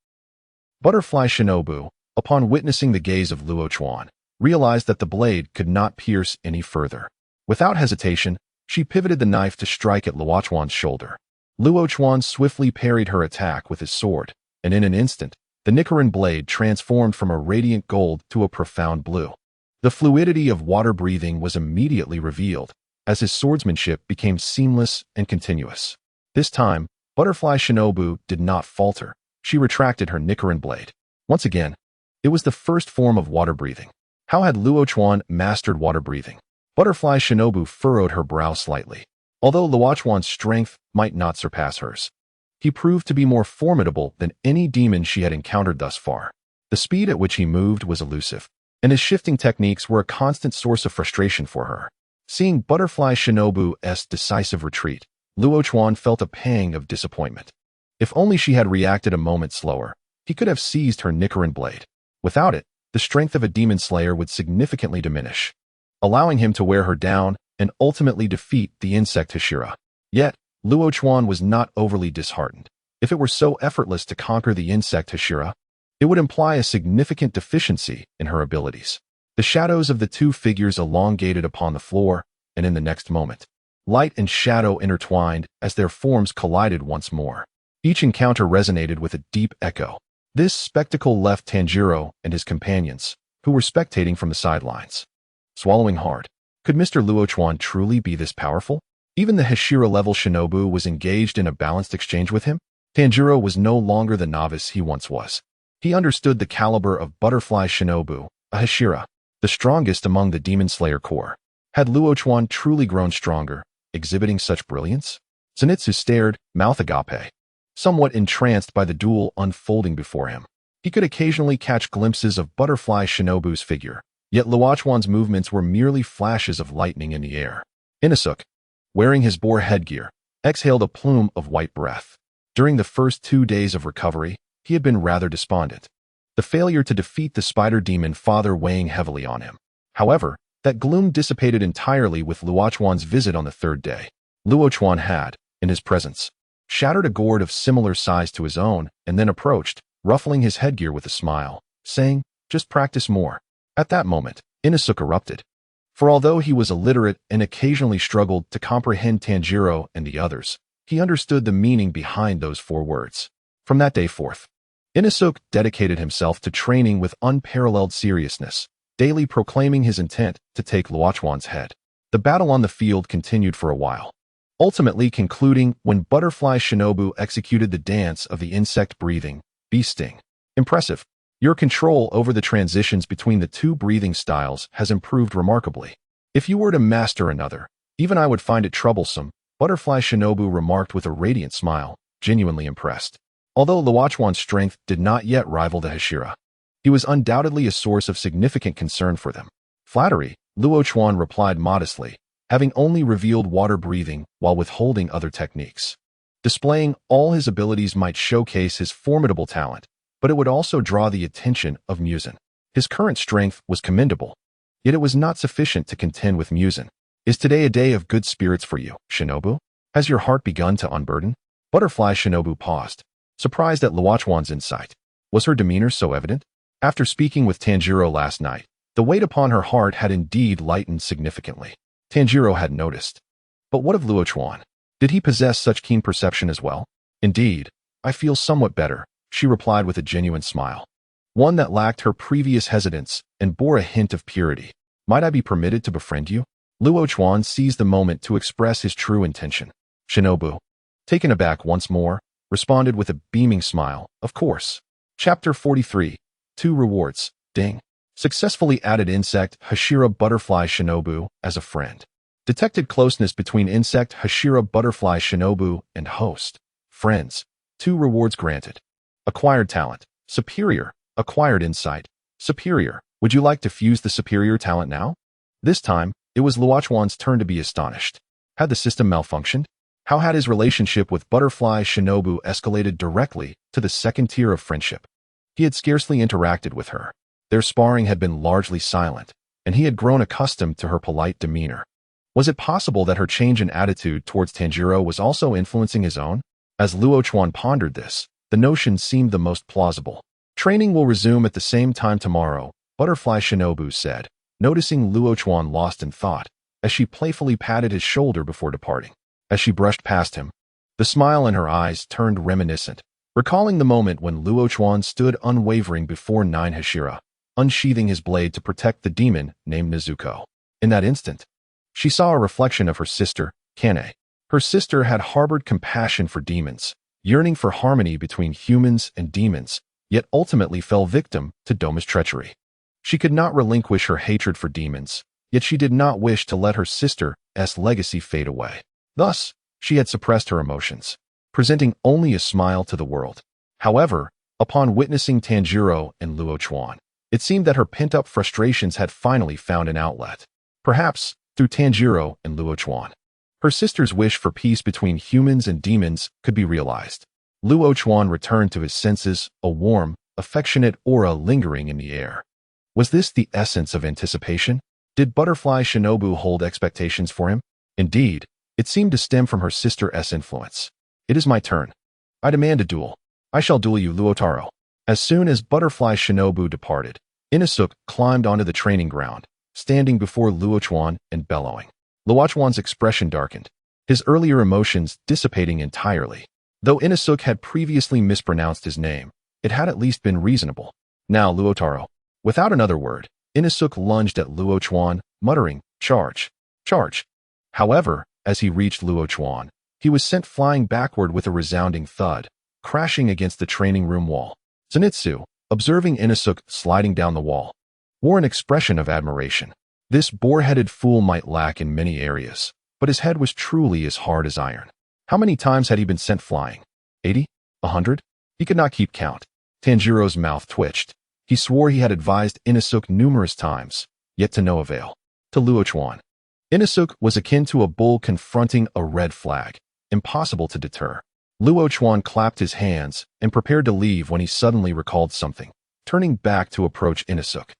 S1: Butterfly Shinobu, upon witnessing the gaze of Luo Chuan, realized that the blade could not pierce any further. Without hesitation, she pivoted the knife to strike at Luo Chuan's shoulder. Luo Chuan swiftly parried her attack with his sword, and in an instant, the Nichiren blade transformed from a radiant gold to a profound blue. The fluidity of water breathing was immediately revealed, as his swordsmanship became seamless and continuous. This time, Butterfly Shinobu did not falter. She retracted her Nichiren blade. Once again, it was the first form of water breathing. How had Luo Chuan mastered water breathing? Butterfly Shinobu furrowed her brow slightly. Although Luo Chuan's strength might not surpass hers, he proved to be more formidable than any demon she had encountered thus far. The speed at which he moved was elusive, and his shifting techniques were a constant source of frustration for her. Seeing Butterfly Shinobu's decisive retreat, Luo Chuan felt a pang of disappointment. If only she had reacted a moment slower, he could have seized her Nichiren blade. Without it, the strength of a demon slayer would significantly diminish, allowing him to wear her down and ultimately defeat the insect Hashira. Yet, Luo Chuan was not overly disheartened. If it were so effortless to conquer the insect Hashira, it would imply a significant deficiency in her abilities. The shadows of the two figures elongated upon the floor, and in the next moment, light and shadow intertwined as their forms collided once more. Each encounter resonated with a deep echo. This spectacle left Tanjiro and his companions, who were spectating from the sidelines, swallowing hard. Could Mr. Luo Chuan truly be this powerful? Even the Hashira-level shinobu was engaged in a balanced exchange with him. Tanjiro was no longer the novice he once was. He understood the caliber of butterfly shinobu, a Hashira, the strongest among the Demon Slayer corps. Had Luo Chuan truly grown stronger, exhibiting such brilliance? Zenitsu stared, mouth agape, somewhat entranced by the duel unfolding before him. He could occasionally catch glimpses of butterfly shinobu's figure, yet Luo Chuan's movements were merely flashes of lightning in the air. Inosuke, wearing his boar headgear, exhaled a plume of white breath. During the first 2 days of recovery, he had been rather despondent, the failure to defeat the spider demon father weighing heavily on him. However, that gloom dissipated entirely with Luo Chuan's visit on the 3rd day. Luo Chuan had, in his presence, shattered a gourd of similar size to his own and then approached, ruffling his headgear with a smile, saying, "Just practice more." At that moment, Inosuke erupted. For although he was illiterate and occasionally struggled to comprehend Tanjiro and the others, he understood the meaning behind those 4 words. From that day forth, Inosuke dedicated himself to training with unparalleled seriousness, daily proclaiming his intent to take Luo Chuan's head. The battle on the field continued for a while, ultimately concluding when Butterfly Shinobu executed the dance of the insect breathing, bee sting. Impressive. Your control over the transitions between the 2 breathing styles has improved remarkably. If you were to master another, even I would find it troublesome, Butterfly Shinobu remarked with a radiant smile, genuinely impressed. Although Luo Chuan's strength did not yet rival the Hashira, he was undoubtedly a source of significant concern for them. Flattery, Luo Chuan replied modestly, having only revealed water breathing while withholding other techniques. Displaying all his abilities might showcase his formidable talent, but it would also draw the attention of Muzan. His current strength was commendable, yet it was not sufficient to contend with Muzan. Is today a day of good spirits for you, Shinobu? Has your heart begun to unburden? Butterfly Shinobu paused, surprised at Luo Chuan's insight. Was her demeanor so evident? After speaking with Tanjiro last night, the weight upon her heart had indeed lightened significantly. Tanjiro had noticed. But what of Luo Chuan? Did he possess such keen perception as well? Indeed, I feel somewhat better, she replied with a genuine smile, one that lacked her previous hesitance and bore a hint of purity. Might I be permitted to befriend you? Luo Chuan seized the moment to express his true intention. Shinobu, taken aback once more, responded with a beaming smile, "Of course." Chapter 43, 2 Rewards, Ding. Successfully added insect Hashira Butterfly Shinobu as a friend. Detected closeness between insect Hashira Butterfly Shinobu and host. Friends. 2 rewards granted. Acquired talent. Superior. Acquired insight. Superior. Would you like to fuse the superior talent now? This time, it was Luo Chuan's turn to be astonished. Had the system malfunctioned? How had his relationship with Butterfly Shinobu escalated directly to the 2nd tier of friendship? He had scarcely interacted with her. Their sparring had been largely silent, and he had grown accustomed to her polite demeanor. Was it possible that her change in attitude towards Tanjiro was also influencing his own? As Luo Chuan pondered this, the notion seemed the most plausible. Training will resume at the same time tomorrow, Butterfly Shinobu said, noticing Luo Chuan lost in thought, as she playfully patted his shoulder before departing. As she brushed past him, the smile in her eyes turned reminiscent, recalling the moment when Luo Chuan stood unwavering before 9 Hashira, unsheathing his blade to protect the demon named Nezuko. In that instant, she saw a reflection of her sister, Kane. Her sister had harbored compassion for demons, yearning for harmony between humans and demons, yet ultimately fell victim to Doma's treachery. She could not relinquish her hatred for demons, yet she did not wish to let her sister's legacy fade away. Thus, she had suppressed her emotions, presenting only a smile to the world. However, upon witnessing Tanjiro and Luo Chuan, it seemed that her pent-up frustrations had finally found an outlet. Perhaps through Tanjiro and Luo Chuan. Her sister's wish for peace between humans and demons could be realized. Luo Chuan returned to his senses, a warm, affectionate aura lingering in the air. Was this the essence of anticipation? Did Butterfly Shinobu hold expectations for him? Indeed, it seemed to stem from her sister-S influence. It is my turn. I demand a duel. I shall duel you, Luotaro. As soon as Butterfly Shinobu departed, Inosuke climbed onto the training ground, standing before Luo Chuan and bellowing. Luo Chuan's expression darkened, his earlier emotions dissipating entirely. Though Inosuke had previously mispronounced his name, it had at least been reasonable. Now, Luotaro. Without another word, Inosuke lunged at Luo Chuan, muttering, "Charge! Charge!" However, as he reached Luo Chuan, he was sent flying backward with a resounding thud, crashing against the training room wall. Zenitsu, observing Inosuke sliding down the wall, wore an expression of admiration. This boar-headed fool might lack in many areas, but his head was truly as hard as iron. How many times had he been sent flying? 80? 100? He could not keep count. Tanjiro's mouth twitched. He swore he had advised Inosuke numerous times, yet to no avail. To Luo Chuan, Inosuke was akin to a bull confronting a red flag, impossible to deter. Luo Chuan clapped his hands and prepared to leave when he suddenly recalled something, turning back to approach Inosuke,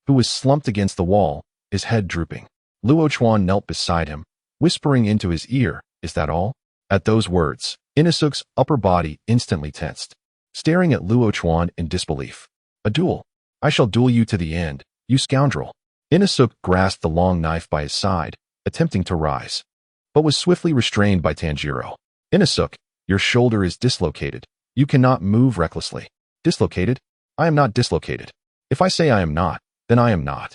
S1: who was slumped against the wall, his head drooping. Luo Chuan knelt beside him, whispering into his ear, "Is that all?" At those words, Inosuke's upper body instantly tensed, staring at Luo Chuan in disbelief. "A duel. I shall duel you to the end, you scoundrel." Inosuke grasped the long knife by his side, attempting to rise, but was swiftly restrained by Tanjiro. "Inosuke, your shoulder is dislocated. You cannot move recklessly." "Dislocated? I am not dislocated. If I say I am not, then I am not."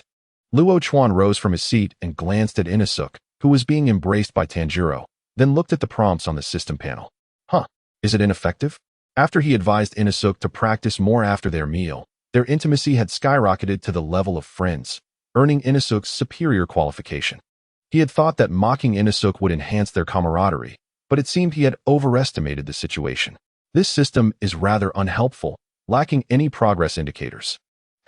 S1: Luo Chuan rose from his seat and glanced at Inosuke, who was being embraced by Tanjiro, then looked at the prompts on the system panel. Huh, is it ineffective? After he advised Inosuke to practice more after their meal, their intimacy had skyrocketed to the level of friends, earning Inosuke's superior qualification. He had thought that mocking Inosuke would enhance their camaraderie, but it seemed he had overestimated the situation. This system is rather unhelpful, lacking any progress indicators.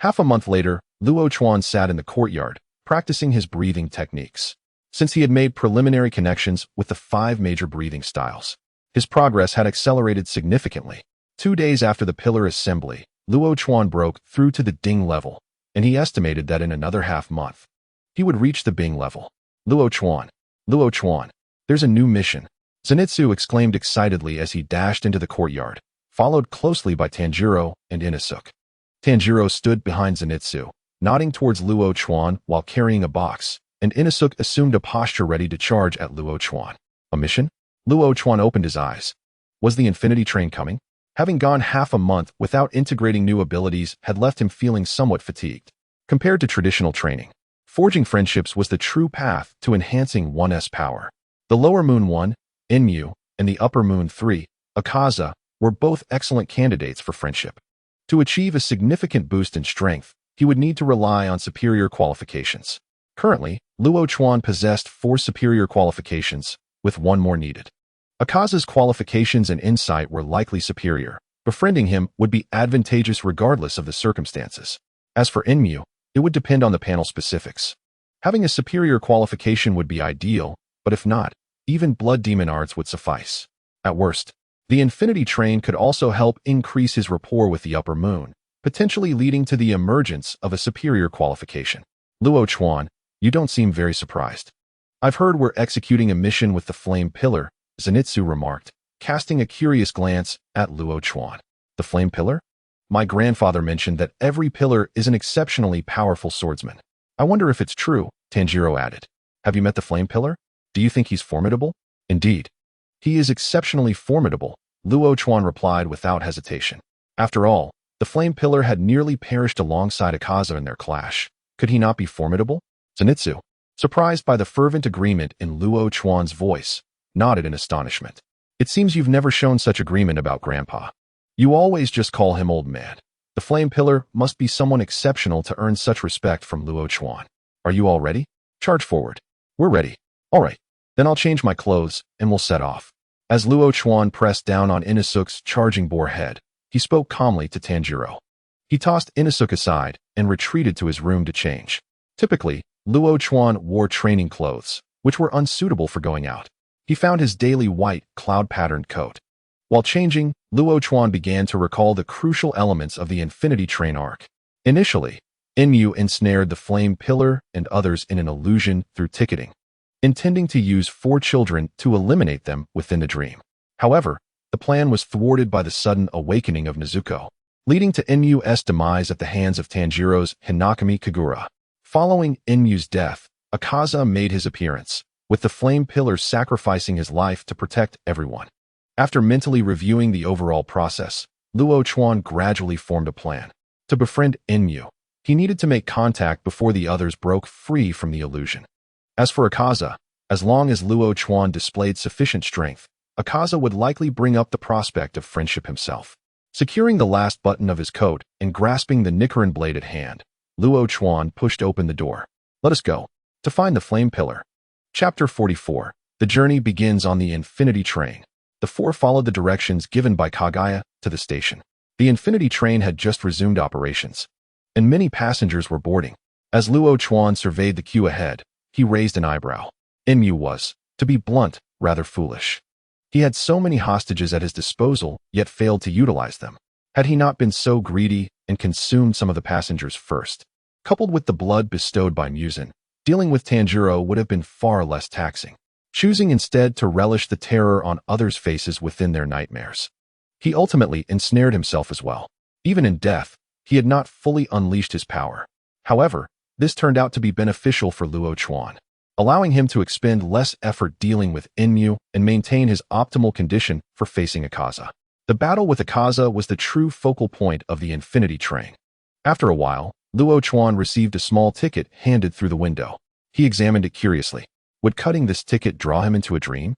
S1: Half a month later, Luo Chuan sat in the courtyard, practicing his breathing techniques. Since he had made preliminary connections with the 5 major breathing styles, his progress had accelerated significantly. 2 days after the pillar assembly, Luo Chuan broke through to the Ding level, and he estimated that in another half-month, he would reach the Bing level. Luo Chuan, there's a new mission," Zenitsu exclaimed excitedly as he dashed into the courtyard, followed closely by Tanjiro and Inosuke. Tanjiro stood behind Zenitsu, nodding towards Luo Chuan while carrying a box, and Inosuke assumed a posture ready to charge at Luo Chuan. A mission? Luo Chuan opened his eyes. Was the Infinity Train coming? Having gone half a month without integrating new abilities had left him feeling somewhat fatigued. Compared to traditional training, forging friendships was the true path to enhancing one's power. The Lower Moon 1, Enmu, and the Upper Moon 3, Akaza, were both excellent candidates for friendship. To achieve a significant boost in strength, he would need to rely on superior qualifications. Currently, Luo Chuan possessed 4 superior qualifications, with 1 more needed. Akaza's qualifications and insight were likely superior. Befriending him would be advantageous regardless of the circumstances. As for Enmu, it would depend on the panel specifics. Having a superior qualification would be ideal, but if not, even Blood Demon Arts would suffice. At worst, the Infinity Train could also help increase his rapport with the Upper Moon, potentially leading to the emergence of a superior qualification. Luo Chuan, you don't seem very surprised. I've heard we're executing a mission with the Flame Pillar, Zenitsu remarked, casting a curious glance at Luo Chuan. The Flame Pillar? My grandfather mentioned that every pillar is an exceptionally powerful swordsman. I wonder if it's true, Tanjiro added. Have you met the Flame Pillar? Do you think he's formidable? Indeed. He is exceptionally formidable, Luo Chuan replied without hesitation. After all, the Flame Pillar had nearly perished alongside Akaza in their clash. Could he not be formidable? Zenitsu, surprised by the fervent agreement in Luo Chuan's voice, nodded in astonishment. It seems you've never shown such agreement about Grandpa. You always just call him old man. The Flame Pillar must be someone exceptional to earn such respect from Luo Chuan. Are you all ready? Charge forward. We're ready. All right. Then I'll change my clothes, and we'll set off. As Luo Chuan pressed down on Inosuke's charging boar head, he spoke calmly to Tanjiro. He tossed Inosuke aside and retreated to his room to change. Typically, Luo Chuan wore training clothes, which were unsuitable for going out. he found his daily white, cloud-patterned coat. While changing, Luo Chuan began to recall the crucial elements of the Infinity Train arc. Initially, Enmu ensnared the Flame Pillar and others in an illusion through ticketing, intending to use 4 children to eliminate them within the dream. However, the plan was thwarted by the sudden awakening of Nezuko, leading to Enmu's demise at the hands of Tanjiro's Hinakami Kagura. Following Enmu's death, Akaza made his appearance, with the Flame Pillar sacrificing his life to protect everyone. After mentally reviewing the overall process, Luo Chuan gradually formed a plan. To befriend Enmu, he needed to make contact before the others broke free from the illusion. As for Akaza, as long as Luo Chuan displayed sufficient strength, Akaza would likely bring up the prospect of friendship himself. Securing the last button of his coat and grasping the Nichiren-bladed hand, Luo Chuan pushed open the door. Let us go. To find the Flame Pillar. Chapter 44. The journey begins on the Infinity Train. The 4 followed the directions given by Kaguya to the station. The Infinity Train had just resumed operations, and many passengers were boarding. As Luo Chuan surveyed the queue ahead, he raised an eyebrow. Enmu was, to be blunt, rather foolish. He had so many hostages at his disposal, yet failed to utilize them. Had he not been so greedy and consumed some of the passengers first, coupled with the blood bestowed by Muzan, dealing with Tanjiro would have been far less taxing, choosing instead to relish the terror on others' faces within their nightmares. He ultimately ensnared himself as well. Even in death, he had not fully unleashed his power. However, this turned out to be beneficial for Luo Chuan, allowing him to expend less effort dealing with Enmu and maintain his optimal condition for facing Akaza. The battle with Akaza was the true focal point of the Infinity Train. After a while, Luo Chuan received a small ticket handed through the window. He examined it curiously. Would cutting this ticket draw him into a dream?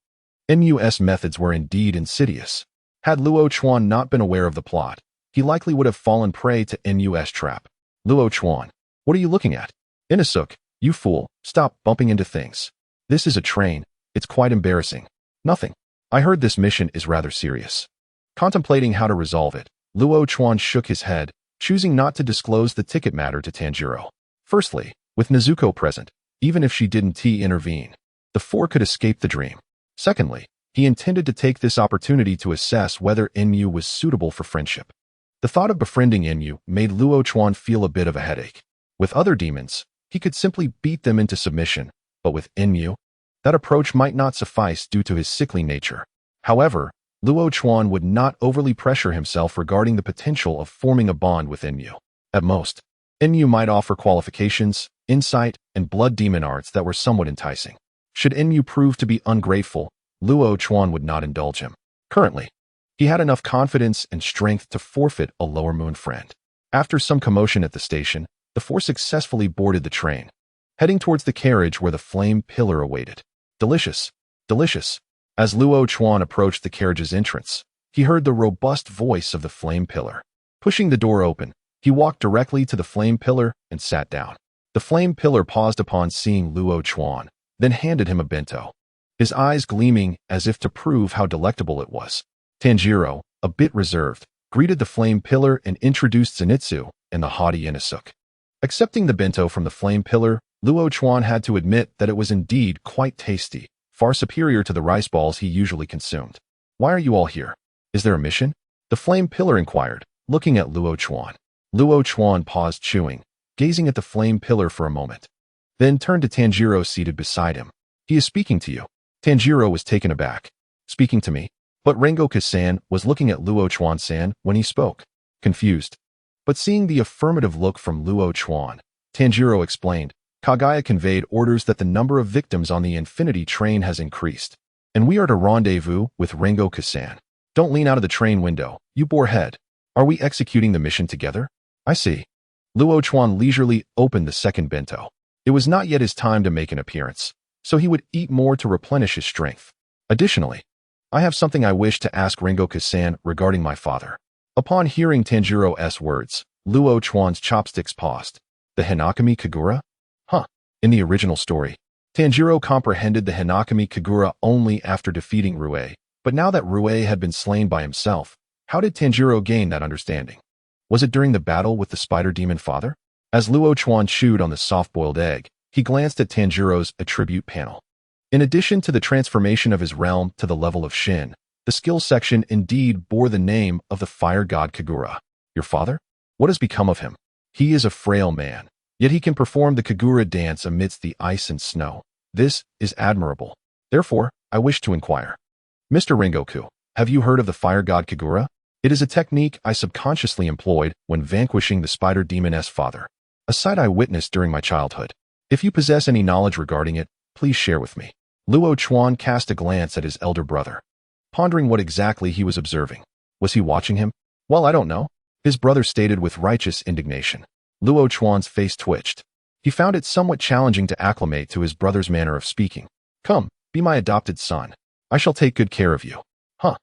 S1: Enmu's methods were indeed insidious. Had Luo Chuan not been aware of the plot, he likely would have fallen prey to Enmu's trap. Luo Chuan, what are you looking at? Inosuke, you fool, stop bumping into things. This is a train, it's quite embarrassing. Nothing. I heard this mission is rather serious. Contemplating how to resolve it, Luo Chuan shook his head, choosing not to disclose the ticket matter to Tanjiro. Firstly, with Nezuko present, even if she didn't intervene, the 4 could escape the dream. Secondly, he intended to take this opportunity to assess whether Enmu was suitable for friendship. The thought of befriending Enmu made Luo Chuan feel a bit of a headache. With other demons, he could simply beat them into submission, but with Enmu, that approach might not suffice due to his sickly nature. However, Luo Chuan would not overly pressure himself regarding the potential of forming a bond with Enmu. At most, Enmu might offer qualifications, insight, and blood demon arts that were somewhat enticing. Should Enmu prove to be ungrateful, Luo Chuan would not indulge him. Currently, he had enough confidence and strength to forfeit a lower moon friend. After some commotion at the station, the 4 successfully boarded the train, heading towards the carriage where the Flame Pillar awaited. Delicious, delicious. As Luo Chuan approached the carriage's entrance, he heard the robust voice of the Flame Pillar. Pushing the door open, he walked directly to the Flame Pillar and sat down. The Flame Pillar paused upon seeing Luo Chuan, then handed him a bento, his eyes gleaming as if to prove how delectable it was. Tanjiro, a bit reserved, greeted the Flame Pillar and introduced Zenitsu and the haughty Inosuke. Accepting the bento from the Flame Pillar, Luo Chuan had to admit that it was indeed quite tasty, far superior to the rice balls he usually consumed. Why are you all here? Is there a mission? The Flame Pillar inquired, looking at Luo Chuan. Luo Chuan paused chewing, gazing at the Flame Pillar for a moment, then turned to Tanjiro seated beside him. He is speaking to you. Tanjiro was taken aback. Speaking to me? But Rengoku-san was looking at Luo Chuan-san when he spoke, confused. But seeing the affirmative look from Luo Chuan, Tanjiro explained, Kaguya conveyed orders that the number of victims on the Infinity Train has increased, and we are to rendezvous with Rengoku-san. Don't lean out of the train window, you boarhead. Are we executing the mission together? I see. Luo Chuan leisurely opened the second bento. It was not yet his time to make an appearance, so he would eat more to replenish his strength. Additionally, I have something I wish to ask Rengoku-san regarding my father. Upon hearing Tanjiro's words, Luo Chuan's chopsticks paused. The Hinakami Kagura? Huh. In the original story, Tanjiro comprehended the Hinakami Kagura only after defeating Rue, but now that Rue had been slain by himself, how did Tanjiro gain that understanding? Was it during the battle with the spider demon father? As Luo Chuan chewed on the soft-boiled egg, he glanced at Tanjiro's attribute panel. In addition to the transformation of his realm to the level of Shin, the skill section indeed bore the name of the fire god Kagura. Your father? What has become of him? He is a frail man, yet he can perform the Kagura dance amidst the ice and snow. This is admirable. Therefore, I wish to inquire. Mr. Rengoku, have you heard of the fire god Kagura? It is a technique I subconsciously employed when vanquishing the spider demon's father. A sight I witnessed during my childhood. If you possess any knowledge regarding it, please share with me. Luo Chuan cast a glance at his elder brother, pondering what exactly he was observing. Was he watching him? Well, I don't know, his brother stated with righteous indignation. Luo Chuan's face twitched. He found it somewhat challenging to acclimate to his brother's manner of speaking. Come, be my adopted son. I shall take good care of you. Huh.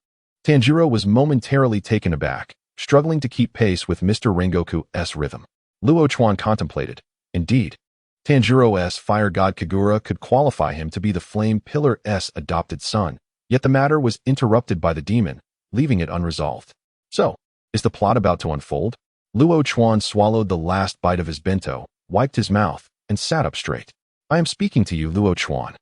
S1: Tanjiro was momentarily taken aback, struggling to keep pace with Mr. Rengoku's rhythm. Luo Chuan contemplated. Indeed, Tanjiro's fire god Kagura could qualify him to be the Flame Pillar's adopted son, yet the matter was interrupted by the demon, leaving it unresolved. So, is the plot about to unfold? Luo Chuan swallowed the last bite of his bento, wiped his mouth, and sat up straight. I am speaking to you, Luo Chuan.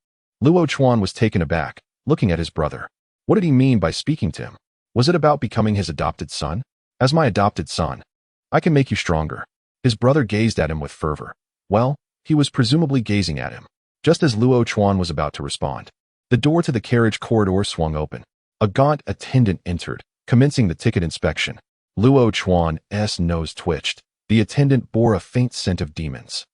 S1: Luo Chuan was taken aback, looking at his brother. What did he mean by speaking to him? Was it about becoming his adopted son? As my adopted son, I can make you stronger. His brother gazed at him with fervor. Well, he was presumably gazing at him. Just as Luo Chuan was about to respond, the door to the carriage corridor swung open. A gaunt attendant entered, commencing the ticket inspection. Luo Chuan's nose twitched. The attendant bore a faint scent of demons.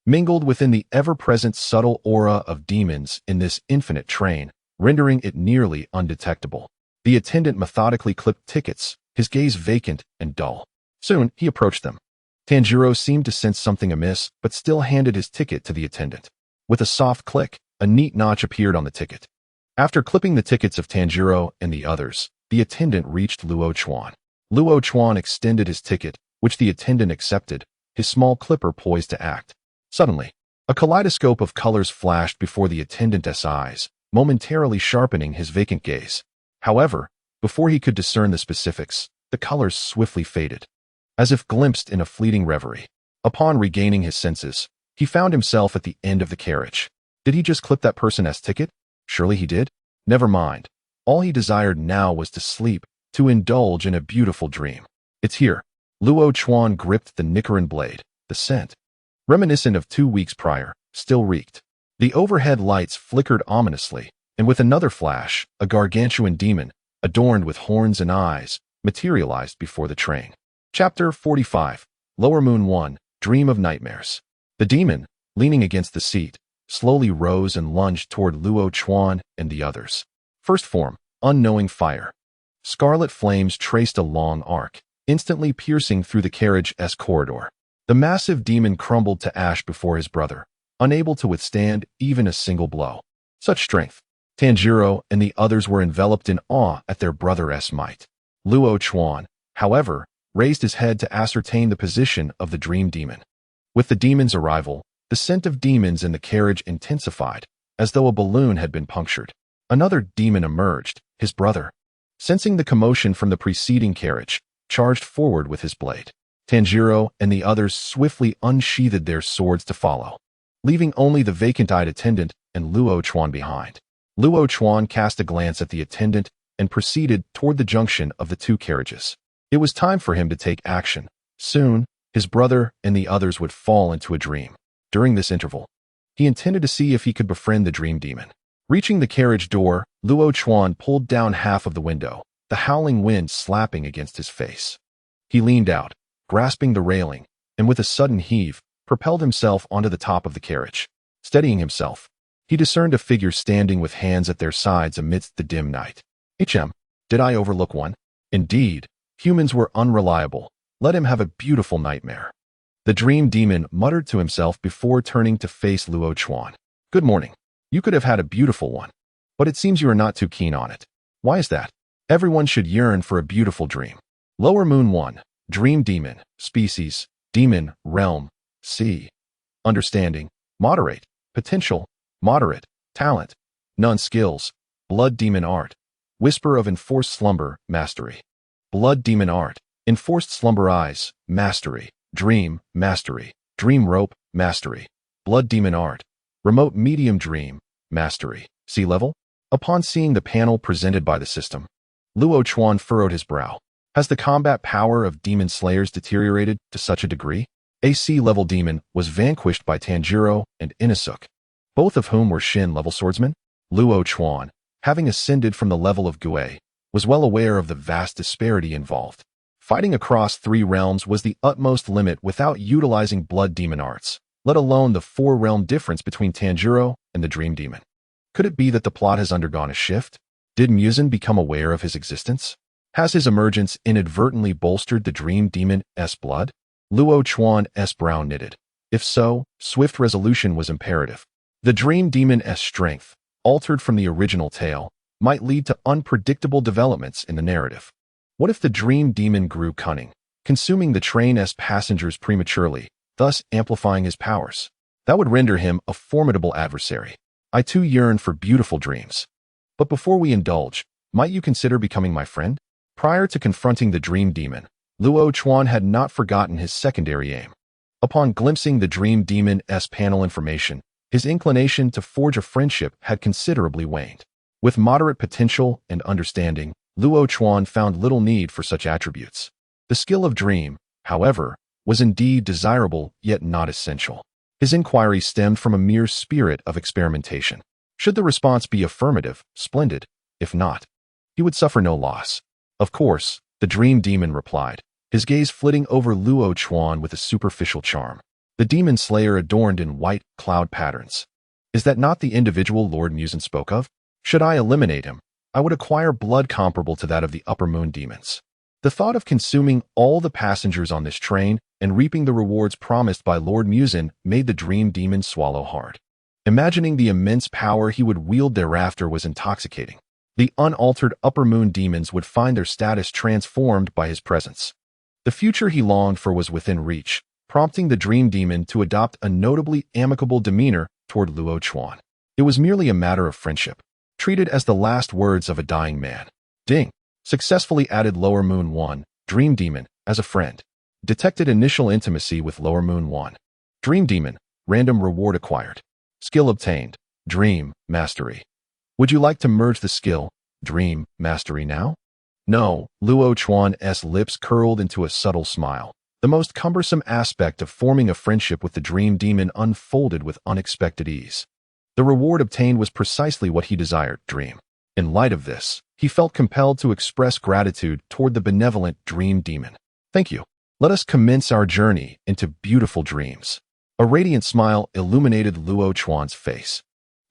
S1: Mingled within the ever-present subtle aura of demons in this infinite train, rendering it nearly undetectable. The attendant methodically clipped tickets, his gaze vacant and dull. Soon, he approached them. Tanjiro seemed to sense something amiss, but still handed his ticket to the attendant. With a soft click, a neat notch appeared on the ticket. After clipping the tickets of Tanjiro and the others, the attendant reached Luo Chuan. Luo Chuan extended his ticket, which the attendant accepted, his small clipper poised to act. Suddenly, a kaleidoscope of colors flashed before the attendant's eyes, momentarily sharpening his vacant gaze. However, before he could discern the specifics, the colors swiftly faded, as if glimpsed in a fleeting reverie. Upon regaining his senses, he found himself at the end of the carriage. Did he just clip that person's ticket? Surely he did. Never mind. All he desired now was to sleep, to indulge in a beautiful dream. It's here. Luo Chuan gripped the Nicaran blade. The scent, reminiscent of 2 weeks prior, still reeked. The overhead lights flickered ominously, and with another flash, a gargantuan demon, adorned with horns and eyes, materialized before the train. Chapter 45. Lower Moon 1, Dream of Nightmares. The demon, leaning against the seat, slowly rose and lunged toward Luo Chuan and the others. First form, unknowing fire. Scarlet flames traced a long arc, instantly piercing through the carriage's corridor. The massive demon crumbled to ash before his brother, unable to withstand even a single blow. Such strength. Tanjiro and the others were enveloped in awe at their brother's might. Luo Chuan, however, raised his head to ascertain the position of the dream demon. With the demon's arrival, the scent of demons in the carriage intensified, as though a balloon had been punctured. Another demon emerged, his brother. Sensing the commotion from the preceding carriage, charged forward with his blade. Tanjiro and the others swiftly unsheathed their swords to follow, leaving only the vacant-eyed attendant and Luo Chuan behind. Luo Chuan cast a glance at the attendant and proceeded toward the junction of the two carriages. It was time for him to take action. Soon, his brother and the others would fall into a dream. During this interval, he intended to see if he could befriend the dream demon. Reaching the carriage door, Luo Chuan pulled down half of the window, the howling wind slapping against his face. He leaned out, grasping the railing, and with a sudden heave, propelled himself onto the top of the carriage. Steadying himself, he discerned a figure standing with hands at their sides amidst the dim night. Did I overlook one? Indeed, humans were unreliable. Let him have a beautiful nightmare. The dream demon muttered to himself before turning to face Luo Chuan. Good morning. You could have had a beautiful one, but it seems you are not too keen on it. Why is that? Everyone should yearn for a beautiful dream. Lower Moon 1, Dream Demon, Species, Demon, Realm, C. Understanding, Moderate, Potential, Moderate, Talent, None Skills, Blood Demon Art, Whisper of Enforced Slumber, Mastery. Blood Demon Art, Enforced Slumber Eyes, Mastery, Dream, Mastery, Dream Rope, Mastery. Blood Demon Art, Remote Medium Dream, Mastery. Sea level? Upon seeing the panel presented by the system, Luo Chuan furrowed his brow. Has the combat power of demon slayers deteriorated to such a degree? A sea-level demon was vanquished by Tanjiro and Inosuke, both of whom were Shin-level swordsmen. Luo Chuan, having ascended from the level of Gue, was well aware of the vast disparity involved. Fighting across 3 realms was the utmost limit without utilizing blood demon arts, let alone the 4-realm difference between Tanjiro and the Dream Demon. Could it be that the plot has undergone a shift? Did Muzan become aware of his existence? Has his emergence inadvertently bolstered the Dream Demon's blood? Luo Chuan's brow knitted. If so, swift resolution was imperative. The Dream Demon's strength, altered from the original tale, might lead to unpredictable developments in the narrative. What if the Dream Demon grew cunning, consuming the train's passengers prematurely, thus amplifying his powers? That would render him a formidable adversary. I too yearn for beautiful dreams. But before we indulge, might you consider becoming my friend? Prior to confronting the Dream Demon, Luo Chuan had not forgotten his secondary aim. Upon glimpsing the Dream Demon's panel information, his inclination to forge a friendship had considerably waned. With moderate potential and understanding, Luo Chuan found little need for such attributes. The skill of Dream, however, was indeed desirable yet not essential. His inquiry stemmed from a mere spirit of experimentation. Should the response be affirmative, splendid. If not, he would suffer no loss. Of course, the Dream Demon replied, his gaze flitting over Luo Chuan with a superficial charm. The Demon Slayer adorned in white cloud patterns. Is that not the individual Lord Muzan spoke of? Should I eliminate him, I would acquire blood comparable to that of the Upper Moon demons. The thought of consuming all the passengers on this train and reaping the rewards promised by Lord Muzan made the Dream Demon swallow hard. Imagining the immense power he would wield thereafter was intoxicating. The unaltered Upper Moon demons would find their status transformed by his presence. The future he longed for was within reach, prompting the Dream Demon to adopt a notably amicable demeanor toward Luo Chuan. It was merely a matter of friendship, treated as the last words of a dying man. Ding! Successfully added Lower Moon 1, Dream Demon, as a friend. Detected initial intimacy with Lower Moon 1. Dream Demon, random reward acquired. Skill obtained, Dream Mastery. Would you like to merge the skill, Dream Mastery now? No, Luo Chuan's lips curled into a subtle smile. The most cumbersome aspect of forming a friendship with the Dream Demon unfolded with unexpected ease. The reward obtained was precisely what he desired, Dream. In light of this, he felt compelled to express gratitude toward the benevolent Dream Demon. Thank you. Let us commence our journey into beautiful dreams. A radiant smile illuminated Luo Chuan's face.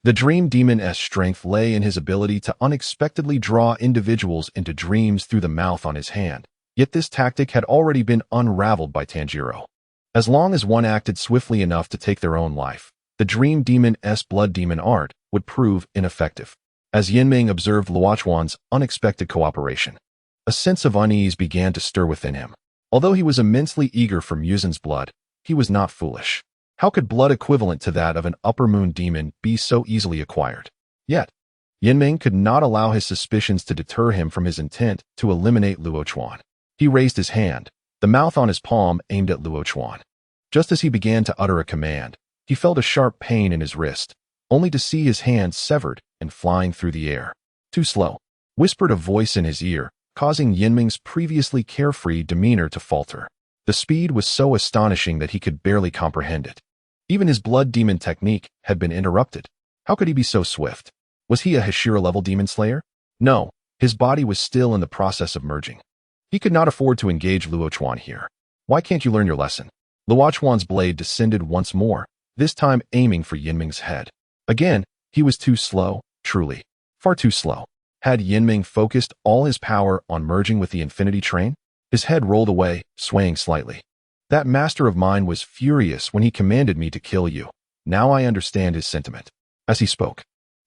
S1: The Dream Demon's strength lay in his ability to unexpectedly draw individuals into dreams through the mouth on his hand, yet this tactic had already been unraveled by Tanjiro. As long as one acted swiftly enough to take their own life, the Dream Demon's blood demon art would prove ineffective. As Yinming observed Luo Chuan's unexpected cooperation, a sense of unease began to stir within him. Although he was immensely eager for Muzan's blood, he was not foolish. How could blood equivalent to that of an Upper Moon demon be so easily acquired? Yet, Yinming could not allow his suspicions to deter him from his intent to eliminate Luo Chuan. He raised his hand, the mouth on his palm aimed at Luo Chuan. Just as he began to utter a command, he felt a sharp pain in his wrist, only to see his hand severed and flying through the air. Too slow, whispered a voice in his ear, causing Yinming's previously carefree demeanor to falter. The speed was so astonishing that he could barely comprehend it. Even his blood demon technique had been interrupted. How could he be so swift? Was he a Hashira-level demon slayer? No, his body was still in the process of merging. He could not afford to engage Luo Chuan here. Why can't you learn your lesson? Luo Chuan's blade descended once more, this time aiming for Yinming's head. Again, he was too slow, truly. Far too slow. Had Yinming focused all his power on merging with the infinity train? His head rolled away, swaying slightly. That master of mine was furious when he commanded me to kill you. Now I understand his sentiment. As he spoke,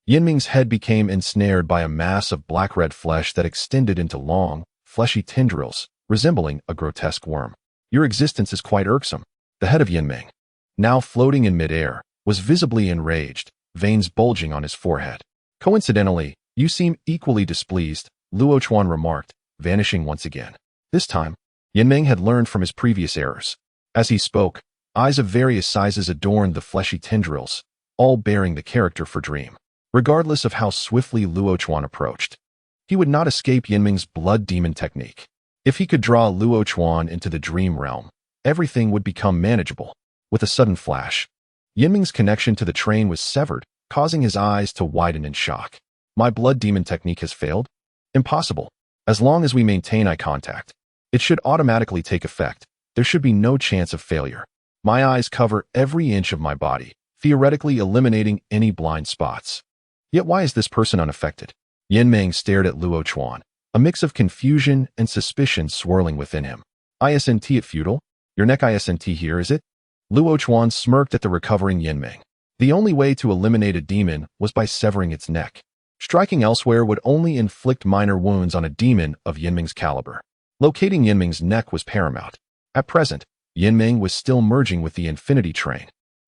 S1: Yinming's head became ensnared by a mass of black-red flesh that extended into long, fleshy tendrils, resembling a grotesque worm. Your existence is quite irksome. The head of Yinming, now floating in midair, was visibly enraged, veins bulging on his forehead. Coincidentally, you seem equally displeased, Luo Chuan remarked, vanishing once again. This time, Yinming had learned from his previous errors. As he spoke, eyes of various sizes adorned the fleshy tendrils, all bearing the character for Dream. regardless of how swiftly Luo Chuan approached. He would not escape Yinming's blood demon technique. If he could draw Luo Chuan into the dream realm, everything would become manageable. With a sudden flash, Yinming's connection to the train was severed, causing his eyes to widen in shock. My blood demon technique has failed? Impossible. As long as we maintain eye contact, it should automatically take effect. There should be no chance of failure. My eyes cover every inch of my body, theoretically eliminating any blind spots. Yet why is this person unaffected? Yinming stared at Luo Chuan, a mix of confusion and suspicion swirling within him. Isn't it futile? Your neck isn't here, is it? Luo Chuan smirked at the recovering Yinming. The only way to eliminate a demon was by severing its neck. Striking elsewhere would only inflict minor wounds on a demon of Yinming's caliber. Locating Yinming's neck was paramount. At present, Yinming was still merging with the infinity train,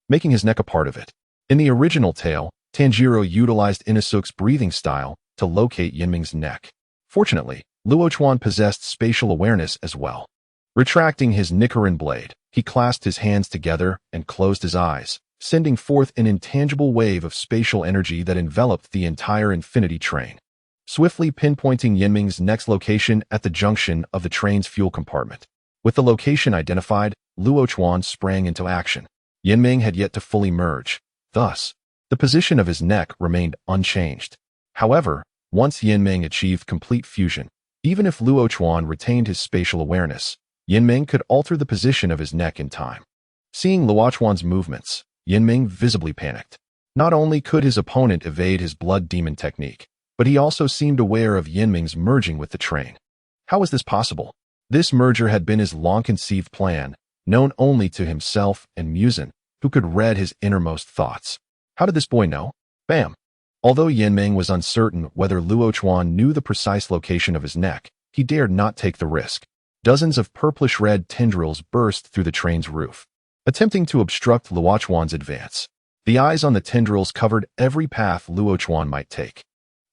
S1: making his neck a part of it. In the original tale, Tanjiro utilized Inosuke's breathing style to locate Yinming's neck. Fortunately, Luo Chuan possessed spatial awareness as well. Retracting his Nichiren blade, he clasped his hands together and closed his eyes, sending forth an intangible wave of spatial energy that enveloped the entire infinity train, swiftly pinpointing Yinming's next location at the junction of the train's fuel compartment. With the location identified, Luo Chuan sprang into action. Yinming had yet to fully merge. Thus, the position of his neck remained unchanged. However, once Yinming achieved complete fusion, even if Luo Chuan retained his spatial awareness, Yinming could alter the position of his neck in time. Seeing Luo Chuan's movements, Yinming visibly panicked. Not only could his opponent evade his blood demon technique, but he also seemed aware of Yinming's merging with the train. How was this possible? This merger had been his long-conceived plan, known only to himself and Muzan, who could read his innermost thoughts. How did this boy know? Bam! Although Yinming was uncertain whether Luo Chuan knew the precise location of his neck, he dared not take the risk. Dozens of purplish-red tendrils burst through the train's roof, attempting to obstruct Luo Chuan's advance. The eyes on the tendrils covered every path Luo Chuan might take.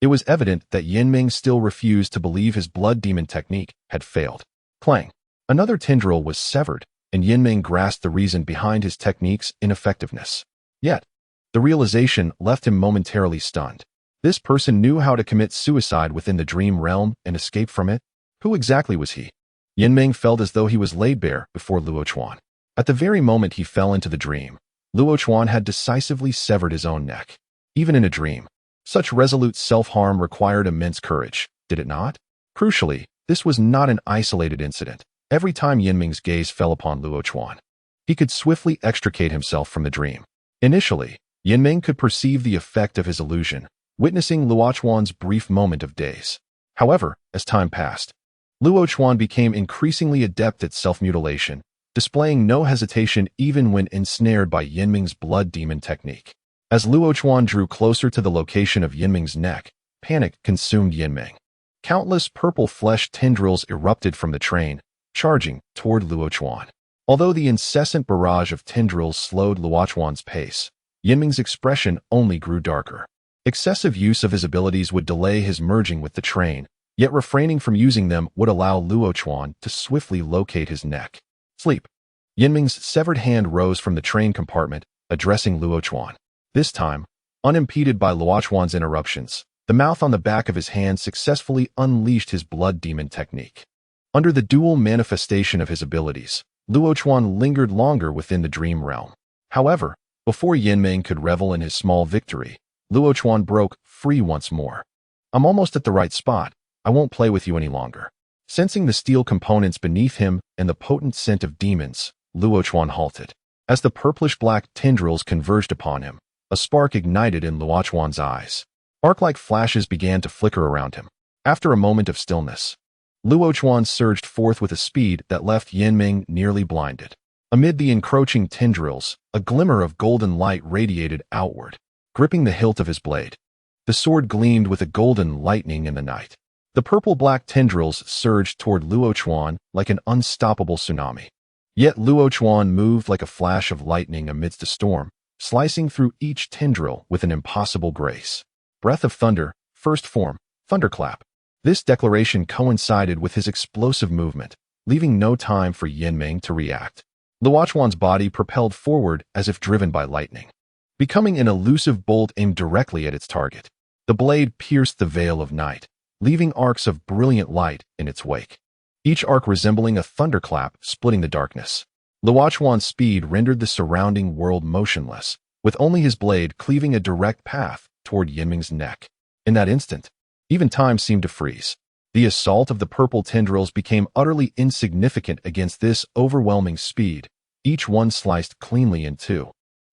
S1: It was evident that Yinming still refused to believe his blood demon technique had failed. Clang! Another tendril was severed, and Yinming grasped the reason behind his technique's ineffectiveness. Yet, the realization left him momentarily stunned. This person knew how to commit suicide within the dream realm and escape from it? Who exactly was he? Yinming felt as though he was laid bare before Luo Chuan. At the very moment he fell into the dream, Luo Chuan had decisively severed his own neck. Even in a dream, such resolute self-harm required immense courage, did it not? Crucially, this was not an isolated incident. Every time Yinming's gaze fell upon Luo Chuan, he could swiftly extricate himself from the dream. Initially, Yinming could perceive the effect of his illusion, witnessing Luo Chuan's brief moment of daze. However, as time passed, Luo Chuan became increasingly adept at self-mutilation, displaying no hesitation even when ensnared by Yinming's blood demon technique. As Luo Chuan drew closer to the location of Yinming's neck, panic consumed Yinming. Countless purple flesh tendrils erupted from the train, charging toward Luo Chuan. Although the incessant barrage of tendrils slowed Luo Chuan's pace, Yinming's expression only grew darker. Excessive use of his abilities would delay his merging with the train, yet refraining from using them would allow Luo Chuan to swiftly locate his neck. Sleep. Yinming's severed hand rose from the train compartment, addressing Luo Chuan. This time, unimpeded by Luo Chuan's interruptions, the mouth on the back of his hand successfully unleashed his blood demon technique. Under the dual manifestation of his abilities, Luo Chuan lingered longer within the dream realm. However, before Yinming could revel in his small victory, Luo Chuan broke free once more. I'm almost at the right spot. I won't play with you any longer. Sensing the steel components beneath him and the potent scent of demons, Luo Chuan halted. As the purplish-black tendrils converged upon him, a spark ignited in Luo Chuan's eyes. Arc-like flashes began to flicker around him. After a moment of stillness, Luo Chuan surged forth with a speed that left Yinming nearly blinded. Amid the encroaching tendrils, a glimmer of golden light radiated outward, gripping the hilt of his blade. The sword gleamed with a golden lightning in the night. The purple-black tendrils surged toward Luo Chuan like an unstoppable tsunami. Yet Luo Chuan moved like a flash of lightning amidst a storm, slicing through each tendril with an impossible grace. Breath of thunder, first form, Thunderclap. This declaration coincided with his explosive movement, leaving no time for Yinming to react. Luo Chuan's body propelled forward as if driven by lightning. becoming an elusive bolt aimed directly at its target. The blade pierced the veil of night, leaving arcs of brilliant light in its wake, each arc resembling a thunderclap splitting the darkness. Luo Chuan's speed rendered the surrounding world motionless, with only his blade cleaving a direct path toward Yinming's neck. In that instant, even time seemed to freeze. The assault of the purple tendrils became utterly insignificant against this overwhelming speed, each one sliced cleanly in two,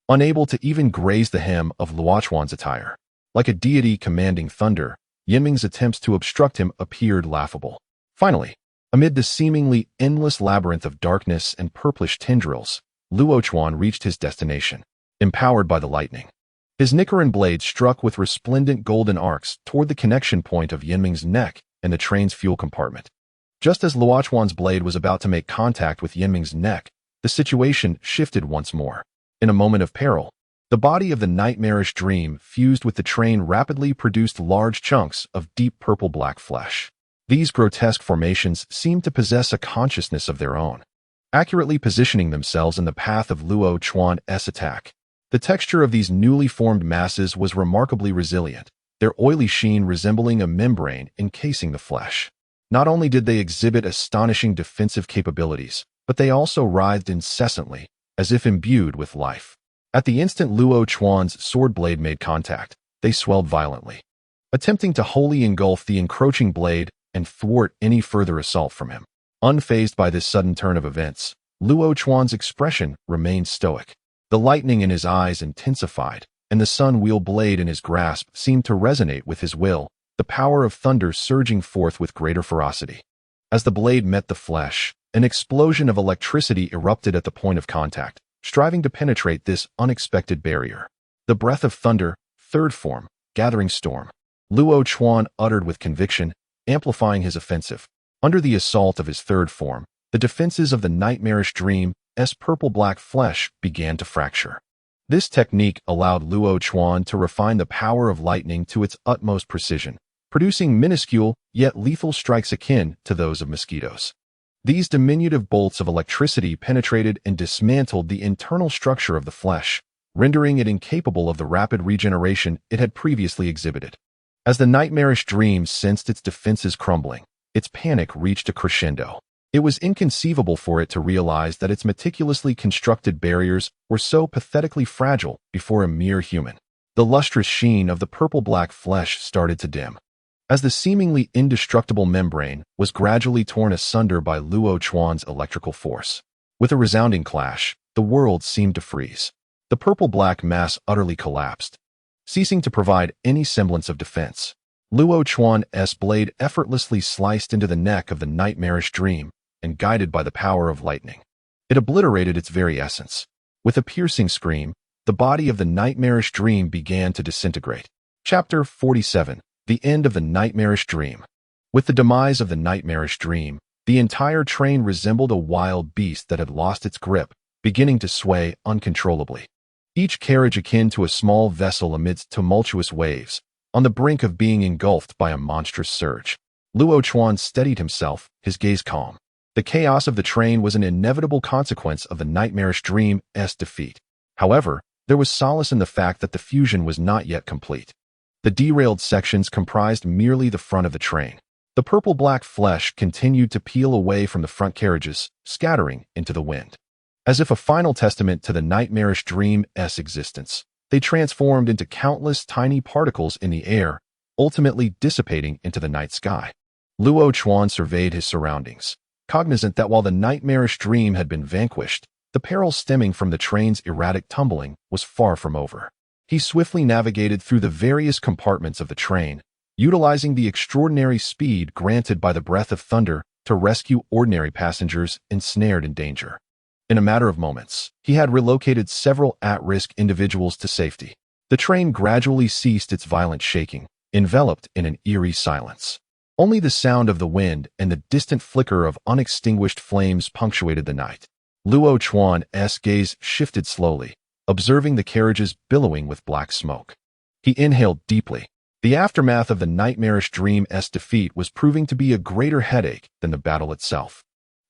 S1: unable to even graze the hem of Luo Chuan's attire. Like a deity commanding thunder, Yinming's attempts to obstruct him appeared laughable. Finally, amid the seemingly endless labyrinth of darkness and purplish tendrils, Luo Chuan reached his destination, empowered by the lightning. His Nichiren blade struck with resplendent golden arcs toward the connection point of Yinming's neck and the train's fuel compartment. Just as Luo Chuan's blade was about to make contact with Yinming's neck, the situation shifted once more. In a moment of peril, the body of the nightmarish dream fused with the train rapidly produced large chunks of deep purple-black flesh. These grotesque formations seemed to possess a consciousness of their own, accurately positioning themselves in the path of Luo Chuan's attack. The texture of these newly formed masses was remarkably resilient, their oily sheen resembling a membrane encasing the flesh. Not only did they exhibit astonishing defensive capabilities, but they also writhed incessantly, as if imbued with life. At the instant Luo Chuan's sword blade made contact, they swelled violently, attempting to wholly engulf the encroaching blade and thwart any further assault from him. Unfazed by this sudden turn of events, Luo Chuan's expression remained stoic. The lightning in his eyes intensified, and the sun-wheel blade in his grasp seemed to resonate with his will, the power of thunder surging forth with greater ferocity. As the blade met the flesh, an explosion of electricity erupted at the point of contact, striving to penetrate this unexpected barrier. The breath of thunder, third form, gathering storm, Luo Chuan uttered with conviction, amplifying his offensive. Under the assault of his third form, the defenses of the nightmarish dream's purple-black flesh began to fracture. This technique allowed Luo Chuan to refine the power of lightning to its utmost precision, producing minuscule yet lethal strikes akin to those of mosquitoes. These diminutive bolts of electricity penetrated and dismantled the internal structure of the flesh, rendering it incapable of the rapid regeneration it had previously exhibited. As the nightmarish dream sensed its defenses crumbling, its panic reached a crescendo. It was inconceivable for it to realize that its meticulously constructed barriers were so pathetically fragile before a mere human. The lustrous sheen of the purple-black flesh started to dim, as the seemingly indestructible membrane was gradually torn asunder by Luo Chuan's electrical force. With a resounding clash, the world seemed to freeze. The purple-black mass utterly collapsed, ceasing to provide any semblance of defense. Luo Chuan's blade effortlessly sliced into the neck of the nightmarish dream, and guided by the power of lightning, it obliterated its very essence. With a piercing scream, the body of the nightmarish dream began to disintegrate. Chapter 47. The End of the Nightmarish Dream. With the demise of the nightmarish dream, the entire train resembled a wild beast that had lost its grip, beginning to sway uncontrollably. Each carriage akin to a small vessel amidst tumultuous waves, on the brink of being engulfed by a monstrous surge. Luo Chuan steadied himself, his gaze calm. The chaos of the train was an inevitable consequence of the nightmarish dream's defeat. However, there was solace in the fact that the fusion was not yet complete. The derailed sections comprised merely the front of the train. The purple-black flesh continued to peel away from the front carriages, scattering into the wind. As if a final testament to the nightmarish dream's existence, they transformed into countless tiny particles in the air, ultimately dissipating into the night sky. Luo Chuan surveyed his surroundings, cognizant that while the nightmarish dream had been vanquished, the peril stemming from the train's erratic tumbling was far from over. He swiftly navigated through the various compartments of the train, utilizing the extraordinary speed granted by the breath of thunder to rescue ordinary passengers ensnared in danger. In a matter of moments, he had relocated several at-risk individuals to safety. The train gradually ceased its violent shaking, enveloped in an eerie silence. Only the sound of the wind and the distant flicker of unextinguished flames punctuated the night. Luo Chuan's gaze shifted slowly, observing the carriages billowing with black smoke. He inhaled deeply. The aftermath of the nightmarish dream's defeat was proving to be a greater headache than the battle itself.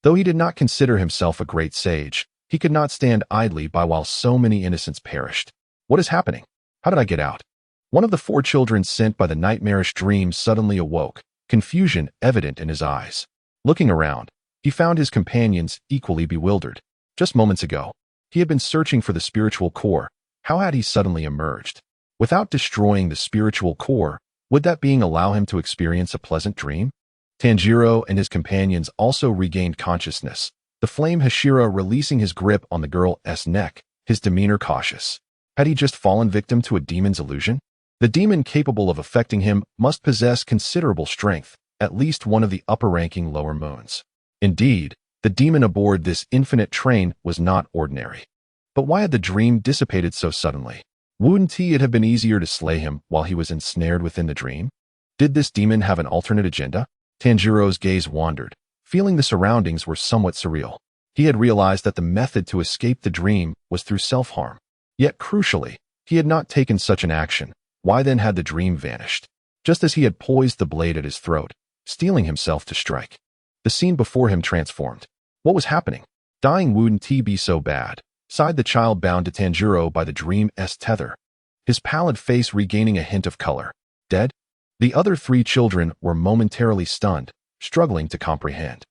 S1: Though he did not consider himself a great sage, he could not stand idly by while so many innocents perished. What is happening? How did I get out? One of the 4 children sent by the nightmarish dream suddenly awoke, confusion evident in his eyes. Looking around, he found his companions equally bewildered. Just moments ago, he had been searching for the spiritual core. How had he suddenly emerged? Without destroying the spiritual core, would that being allow him to experience a pleasant dream? Tanjiro and his companions also regained consciousness, the flame Hashira releasing his grip on the girl's neck, his demeanor cautious. Had he just fallen victim to a demon's illusion? The demon capable of affecting him must possess considerable strength, at least one of the upper-ranking lower moons. Indeed, the demon aboard this infinite train was not ordinary. But why had the dream dissipated so suddenly? Wouldn't it have been easier to slay him while he was ensnared within the dream? Did this demon have an alternate agenda? Tanjiro's gaze wandered, feeling the surroundings were somewhat surreal. He had realized that the method to escape the dream was through self-harm. Yet crucially, he had not taken such an action. Why then had the dream vanished? Just as he had poised the blade at his throat, steeling himself to strike. The scene before him transformed. What was happening? Dying wouldn't be so bad, sighed the child bound to Tanjiro by the dream's tether, his pallid face regaining a hint of color. Dead? The other 3 children were momentarily stunned, struggling to comprehend.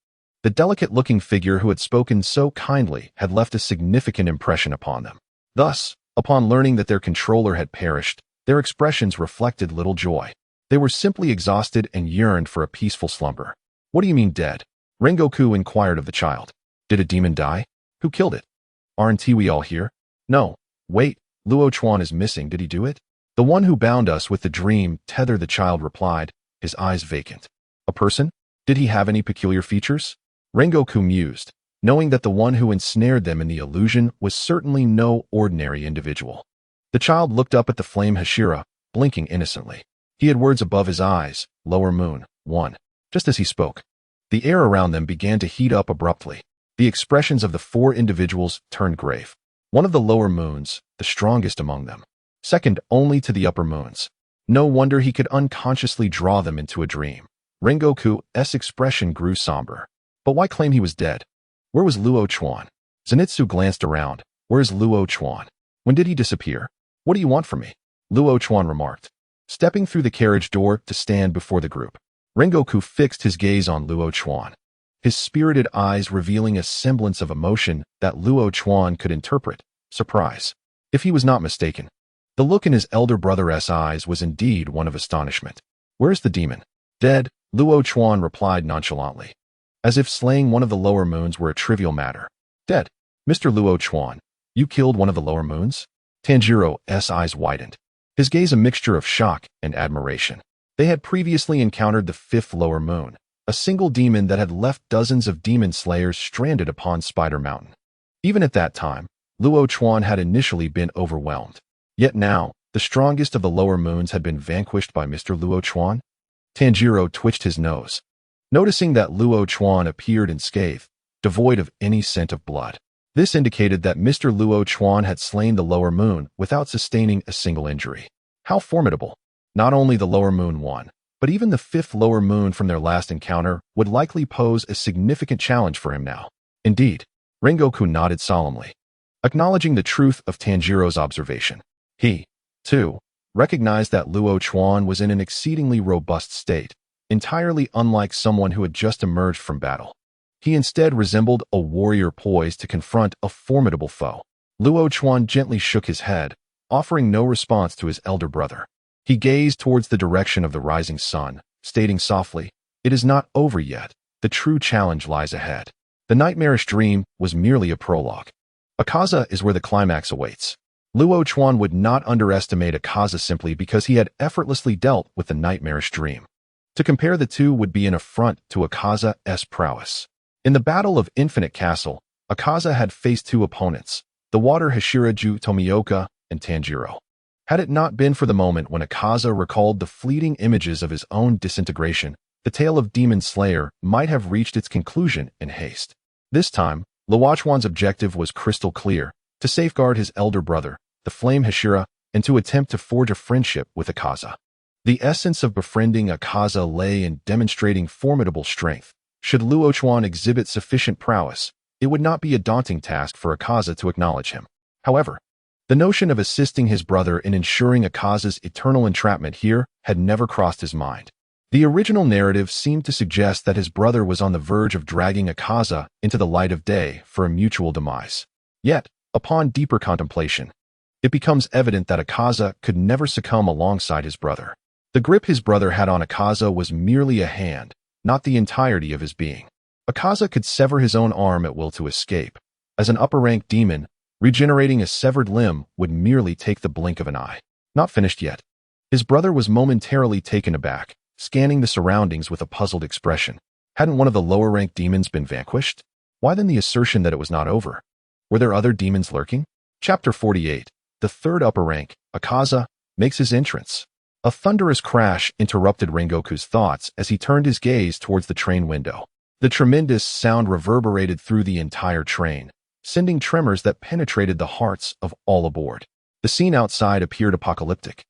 S1: The delicate-looking figure who had spoken so kindly had left a significant impression upon them. Thus, upon learning that their controller had perished, their expressions reflected little joy. They were simply exhausted and yearned for a peaceful slumber. What do you mean dead? Rengoku inquired of the child. Did a demon die? Who killed it? Aren't we all here? No. Wait, Luo Chuan is missing. Did he do it? The one who bound us with the dream tether, the child replied, his eyes vacant. A person? Did he have any peculiar features? Rengoku mused, knowing that the one who ensnared them in the illusion was certainly no ordinary individual. The child looked up at the flame Hashira, blinking innocently. He had words above his eyes, lower moon, 1. Just as he spoke, the air around them began to heat up abruptly. The expressions of the 4 individuals turned grave. One of the lower moons, the strongest among them, second only to the upper moons. No wonder he could unconsciously draw them into a dream. Rengoku's expression grew somber. But why claim he was dead? Where was Luo Chuan? Zenitsu glanced around. Where is Luo Chuan? When did he disappear? What do you want from me? Luo Chuan remarked, stepping through the carriage door to stand before the group. Rengoku fixed his gaze on Luo Chuan, his spirited eyes revealing a semblance of emotion that Luo Chuan could interpret, surprise, if he was not mistaken. The look in his elder brother's eyes was indeed one of astonishment. Where's the demon? Dead, Luo Chuan replied nonchalantly, as if slaying one of the lower moons were a trivial matter. Dead? Mr. Luo Chuan, you killed one of the lower moons? Tanjiro's eyes widened, his gaze a mixture of shock and admiration. They had previously encountered the 5th lower moon, a single demon that had left dozens of demon slayers stranded upon Spider Mountain. Even at that time, Luo Chuan had initially been overwhelmed. Yet now, the strongest of the lower moons had been vanquished by Mr. Luo Chuan? Tanjiro twitched his nose, noticing that Luo Chuan appeared unscathed, devoid of any scent of blood. This indicated that Mr. Luo Chuan had slain the lower moon without sustaining a single injury. How formidable! Not only the lower moon 1, but even the 5th lower moon from their last encounter would likely pose a significant challenge for him now. Indeed, Rengoku nodded solemnly, acknowledging the truth of Tanjiro's observation. He, too, recognized that Luo Chuan was in an exceedingly robust state, entirely unlike someone who had just emerged from battle. He instead resembled a warrior poised to confront a formidable foe. Luo Chuan gently shook his head, offering no response to his elder brother. He gazed towards the direction of the rising sun, stating softly, "It is not over yet. The true challenge lies ahead." The nightmarish dream was merely a prologue. Akaza is where the climax awaits. Luo Chuan would not underestimate Akaza simply because he had effortlessly dealt with the nightmarish dream. To compare the two would be an affront to Akaza's prowess. In the Battle of Infinite Castle, Akaza had faced 2 opponents, the water Hashira Tomioka and Tanjiro. Had it not been for the moment when Akaza recalled the fleeting images of his own disintegration, the tale of Demon Slayer might have reached its conclusion in haste. This time, Luo Chuan's objective was crystal clear, to safeguard his elder brother, the flame Hashira, and to attempt to forge a friendship with Akaza. The essence of befriending Akaza lay in demonstrating formidable strength. Should Luo Chuan exhibit sufficient prowess, it would not be a daunting task for Akaza to acknowledge him. However, The notion of assisting his brother in ensuring Akaza's eternal entrapment here had never crossed his mind. The original narrative seemed to suggest that his brother was on the verge of dragging Akaza into the light of day for a mutual demise. Yet, upon deeper contemplation, it becomes evident that Akaza could never succumb alongside his brother. The grip his brother had on Akaza was merely a hand, not the entirety of his being. Akaza could sever his own arm at will to escape. As an upper-rank demon, regenerating a severed limb would merely take the blink of an eye. Not finished yet. His brother was momentarily taken aback, scanning the surroundings with a puzzled expression. Hadn't one of the lower-ranked demons been vanquished? Why then the assertion that it was not over? Were there other demons lurking? Chapter 48. The third upper rank, Akaza, makes his entrance. A thunderous crash interrupted Rengoku's thoughts as he turned his gaze towards the train window. The tremendous sound reverberated through the entire train, sending tremors that penetrated the hearts of all aboard. The scene outside appeared apocalyptic,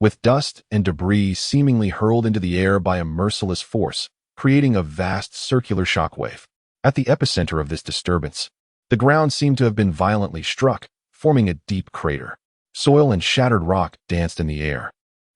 S1: with dust and debris seemingly hurled into the air by a merciless force, creating a vast circular shockwave. At the epicenter of this disturbance, the ground seemed to have been violently struck, forming a deep crater. Soil and shattered rock danced in the air,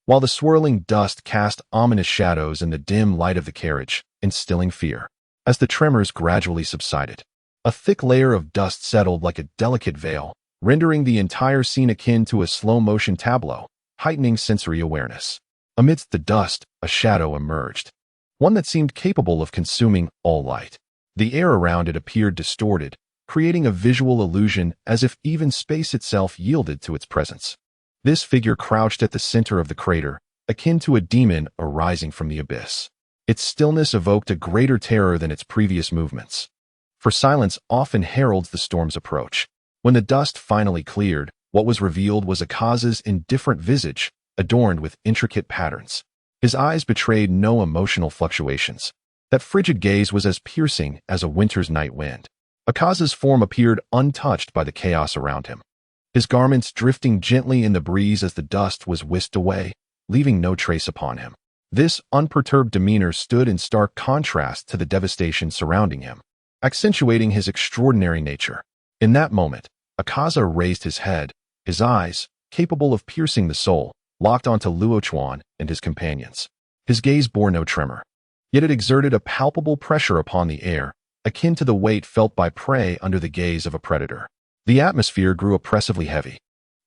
S1: while the swirling dust cast ominous shadows in the dim light of the carriage, instilling fear. As the tremors gradually subsided, a thick layer of dust settled like a delicate veil, rendering the entire scene akin to a slow-motion tableau, heightening sensory awareness. Amidst the dust, a shadow emerged, one that seemed capable of consuming all light. The air around it appeared distorted, creating a visual illusion as if even space itself yielded to its presence. This figure crouched at the center of the crater, akin to a demon arising from the abyss. Its stillness evoked a greater terror than its previous movements, for silence often heralds the storm's approach. When the dust finally cleared, what was revealed was Akaza's indifferent visage, adorned with intricate patterns. His eyes betrayed no emotional fluctuations. That frigid gaze was as piercing as a winter's night wind. Akaza's form appeared untouched by the chaos around him, his garments drifting gently in the breeze as the dust was whisked away, leaving no trace upon him. This unperturbed demeanor stood in stark contrast to the devastation surrounding him, accentuating his extraordinary nature. In that moment, Akaza raised his head, his eyes, capable of piercing the soul, locked onto Luo Chuan and his companions. His gaze bore no tremor, yet it exerted a palpable pressure upon the air, akin to the weight felt by prey under the gaze of a predator. The atmosphere grew oppressively heavy,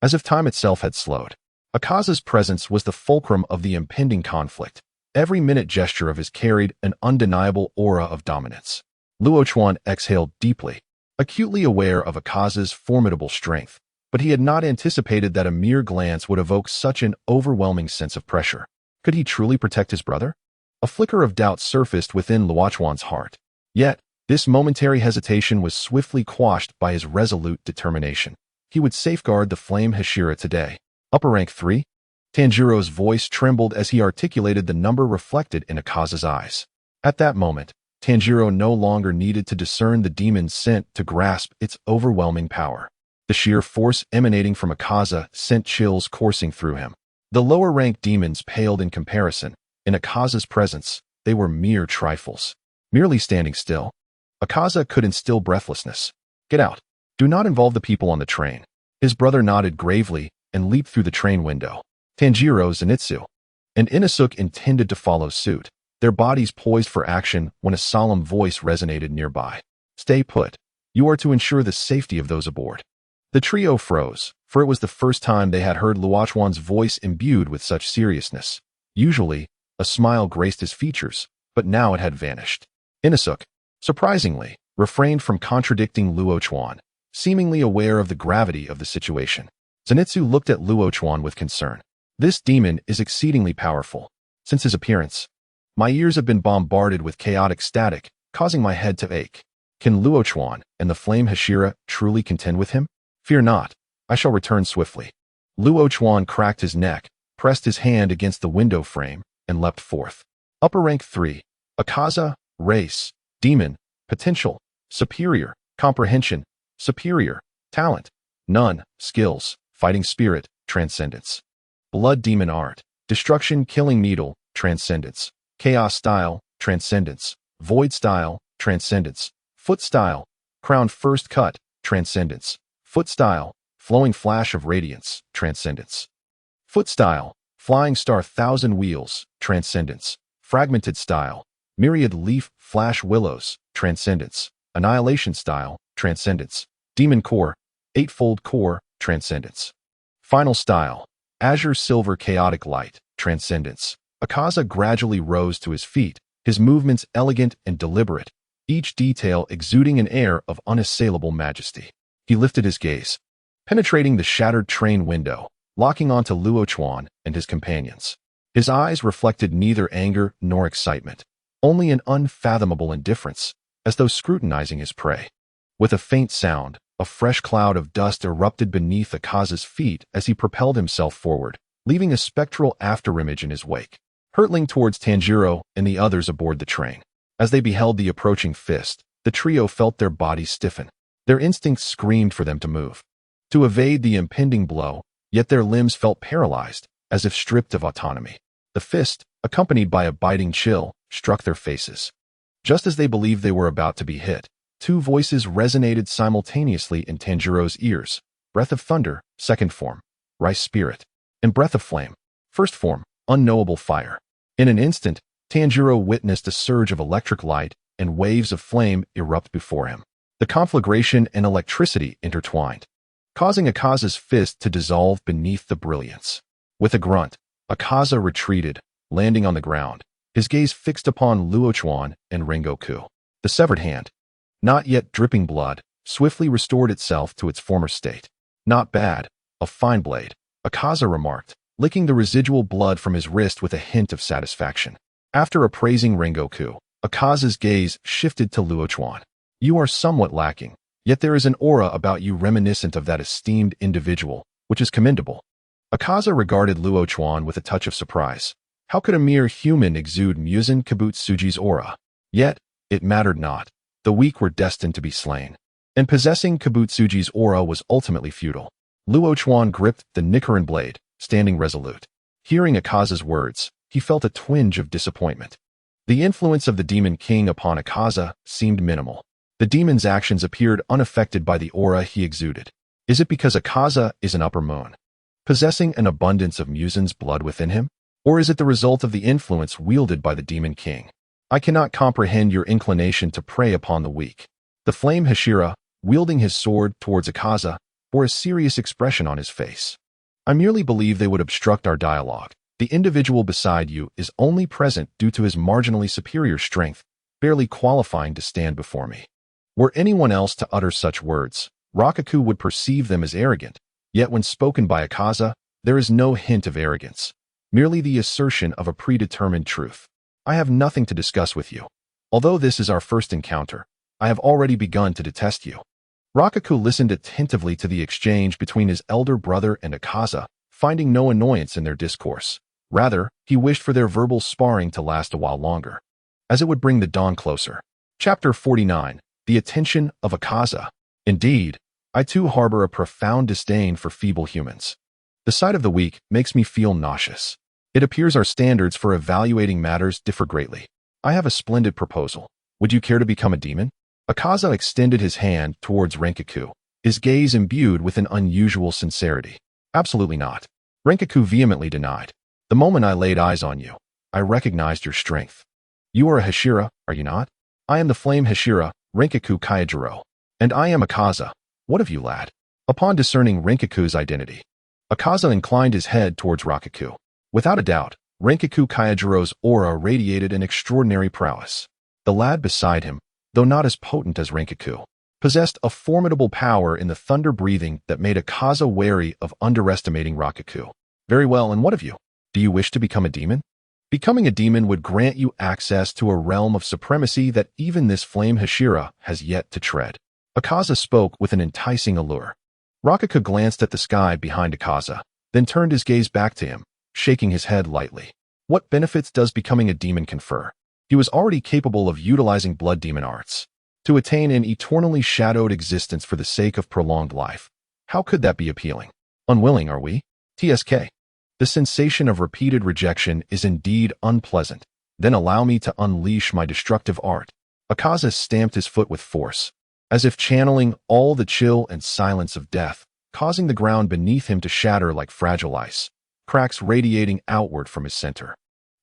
S1: as if time itself had slowed. Akaza's presence was the fulcrum of the impending conflict. Every minute gesture of his carried an undeniable aura of dominance. Luo Chuan exhaled deeply, acutely aware of Akaza's formidable strength, but he had not anticipated that a mere glance would evoke such an overwhelming sense of pressure. Could he truly protect his brother? A flicker of doubt surfaced within Luo Chuan's heart. Yet, this momentary hesitation was swiftly quashed by his resolute determination. He would safeguard the flame Hashira today. Upper rank 3? Tanjiro's voice trembled as he articulated the number reflected in Akaza's eyes. At that moment, Tanjiro no longer needed to discern the demon's scent to grasp its overwhelming power. The sheer force emanating from Akaza sent chills coursing through him. The lower-ranked demons paled in comparison. In Akaza's presence, they were mere trifles. Merely standing still, Akaza could instill breathlessness. Get out. Do not involve the people on the train. His brother nodded gravely and leaped through the train window. Tanjiro, Zenitsu, and Inosuke intended to follow suit, their bodies poised for action when a solemn voice resonated nearby. Stay put. You are to ensure the safety of those aboard. The trio froze, for it was the first time they had heard Luo Chuan's voice imbued with such seriousness. Usually, a smile graced his features, but now it had vanished. Inosuke, surprisingly, refrained from contradicting Luo Chuan, seemingly aware of the gravity of the situation. Zenitsu looked at Luo Chuan with concern. This demon is exceedingly powerful. Since his appearance, my ears have been bombarded with chaotic static, causing my head to ache. Can Luo Chuan and the flame Hashira truly contend with him? Fear not, I shall return swiftly. Luo Chuan cracked his neck, pressed his hand against the window frame, and leapt forth. Upper rank 3. Akaza, race, demon, potential, superior, comprehension, superior, talent, none, skills, fighting spirit, transcendence. Blood demon art, destruction killing needle, transcendence. Chaos style, transcendence. Void style, transcendence. Foot style, crown first cut, transcendence. Foot style, flowing flash of radiance, transcendence. Foot style, flying star thousand wheels, transcendence. Fragmented style, myriad leaf flash willows, transcendence. Annihilation style, transcendence. Demon core, eightfold core, transcendence. Final style, azure silver chaotic light, transcendence. Akaza gradually rose to his feet, his movements elegant and deliberate, each detail exuding an air of unassailable majesty. He lifted his gaze, penetrating the shattered train window, locking onto Luo Chuan and his companions. His eyes reflected neither anger nor excitement, only an unfathomable indifference, as though scrutinizing his prey. With a faint sound, a fresh cloud of dust erupted beneath Akaza's feet as he propelled himself forward, leaving a spectral afterimage in his wake, hurtling towards Tanjiro and the others aboard the train. As they beheld the approaching fist, the trio felt their bodies stiffen. Their instincts screamed for them to move, to evade the impending blow, yet their limbs felt paralyzed, as if stripped of autonomy. The fist, accompanied by a biting chill, struck their faces. Just as they believed they were about to be hit, two voices resonated simultaneously in Tanjiro's ears: Breath of Thunder, second form, Rice Spirit, and Breath of Flame, first form, Unknowable Fire. In an instant, Tanjiro witnessed a surge of electric light and waves of flame erupt before him. The conflagration and electricity intertwined, causing Akaza's fist to dissolve beneath the brilliance. With a grunt, Akaza retreated, landing on the ground, his gaze fixed upon Luo Chuan and Rengoku. The severed hand, not yet dripping blood, swiftly restored itself to its former state. Not bad, a fine blade, Akaza remarked, licking the residual blood from his wrist with a hint of satisfaction. After appraising Rengoku, Akaza's gaze shifted to Luo Chuan. You are somewhat lacking, yet there is an aura about you reminiscent of that esteemed individual, which is commendable. Akaza regarded Luo Chuan with a touch of surprise. How could a mere human exude Muzan Kibutsuji's aura? Yet, it mattered not. The weak were destined to be slain, and possessing Kibutsuji's aura was ultimately futile. Luo Chuan gripped the Nichiren blade, standing resolute. Hearing Akaza's words, he felt a twinge of disappointment. The influence of the Demon King upon Akaza seemed minimal. The demon's actions appeared unaffected by the aura he exuded. Is it because Akaza is an upper moon, possessing an abundance of Muzan's blood within him? Or is it the result of the influence wielded by the Demon King? I cannot comprehend your inclination to prey upon the weak. The flame Hashira, wielding his sword towards Akaza, bore a serious expression on his face. I merely believe they would obstruct our dialogue. The individual beside you is only present due to his marginally superior strength, barely qualifying to stand before me. Were anyone else to utter such words, Rakaku would perceive them as arrogant, yet when spoken by Akaza, there is no hint of arrogance, merely the assertion of a predetermined truth. I have nothing to discuss with you. Although this is our first encounter, I have already begun to detest you. Rakaku listened attentively to the exchange between his elder brother and Akaza, finding no annoyance in their discourse. Rather, he wished for their verbal sparring to last a while longer, as it would bring the dawn closer. Chapter 49. The Attention of Akaza. Indeed, I too harbor a profound disdain for feeble humans. The sight of the weak makes me feel nauseous. It appears our standards for evaluating matters differ greatly. I have a splendid proposal. Would you care to become a demon? Akaza extended his hand towards Rengoku, his gaze imbued with an unusual sincerity. Absolutely not. Rengoku vehemently denied. The moment I laid eyes on you, I recognized your strength. You are a Hashira, are you not? I am the flame Hashira, Rengoku Kaijiro. And I am Akaza. What of you, lad? Upon discerning Rengoku's identity, Akaza inclined his head towards Rakaku. Without a doubt, Rengoku Kaijiro's aura radiated an extraordinary prowess. The lad beside him, though not as potent as Rengoku, possessed a formidable power in the thunder breathing that made Akaza wary of underestimating Rakaku. Very well, and what of you? Do you wish to become a demon? Becoming a demon would grant you access to a realm of supremacy that even this flame Hashira has yet to tread. Akaza spoke with an enticing allure. Rakaku glanced at the sky behind Akaza, then turned his gaze back to him, shaking his head lightly. What benefits does becoming a demon confer? He was already capable of utilizing blood demon arts to attain an eternally shadowed existence for the sake of prolonged life. How could that be appealing? Unwilling, are we? TSK. The sensation of repeated rejection is indeed unpleasant. Then allow me to unleash my destructive art. Akaza stamped his foot with force, as if channeling all the chill and silence of death, causing the ground beneath him to shatter like fragile ice, cracks radiating outward from his center.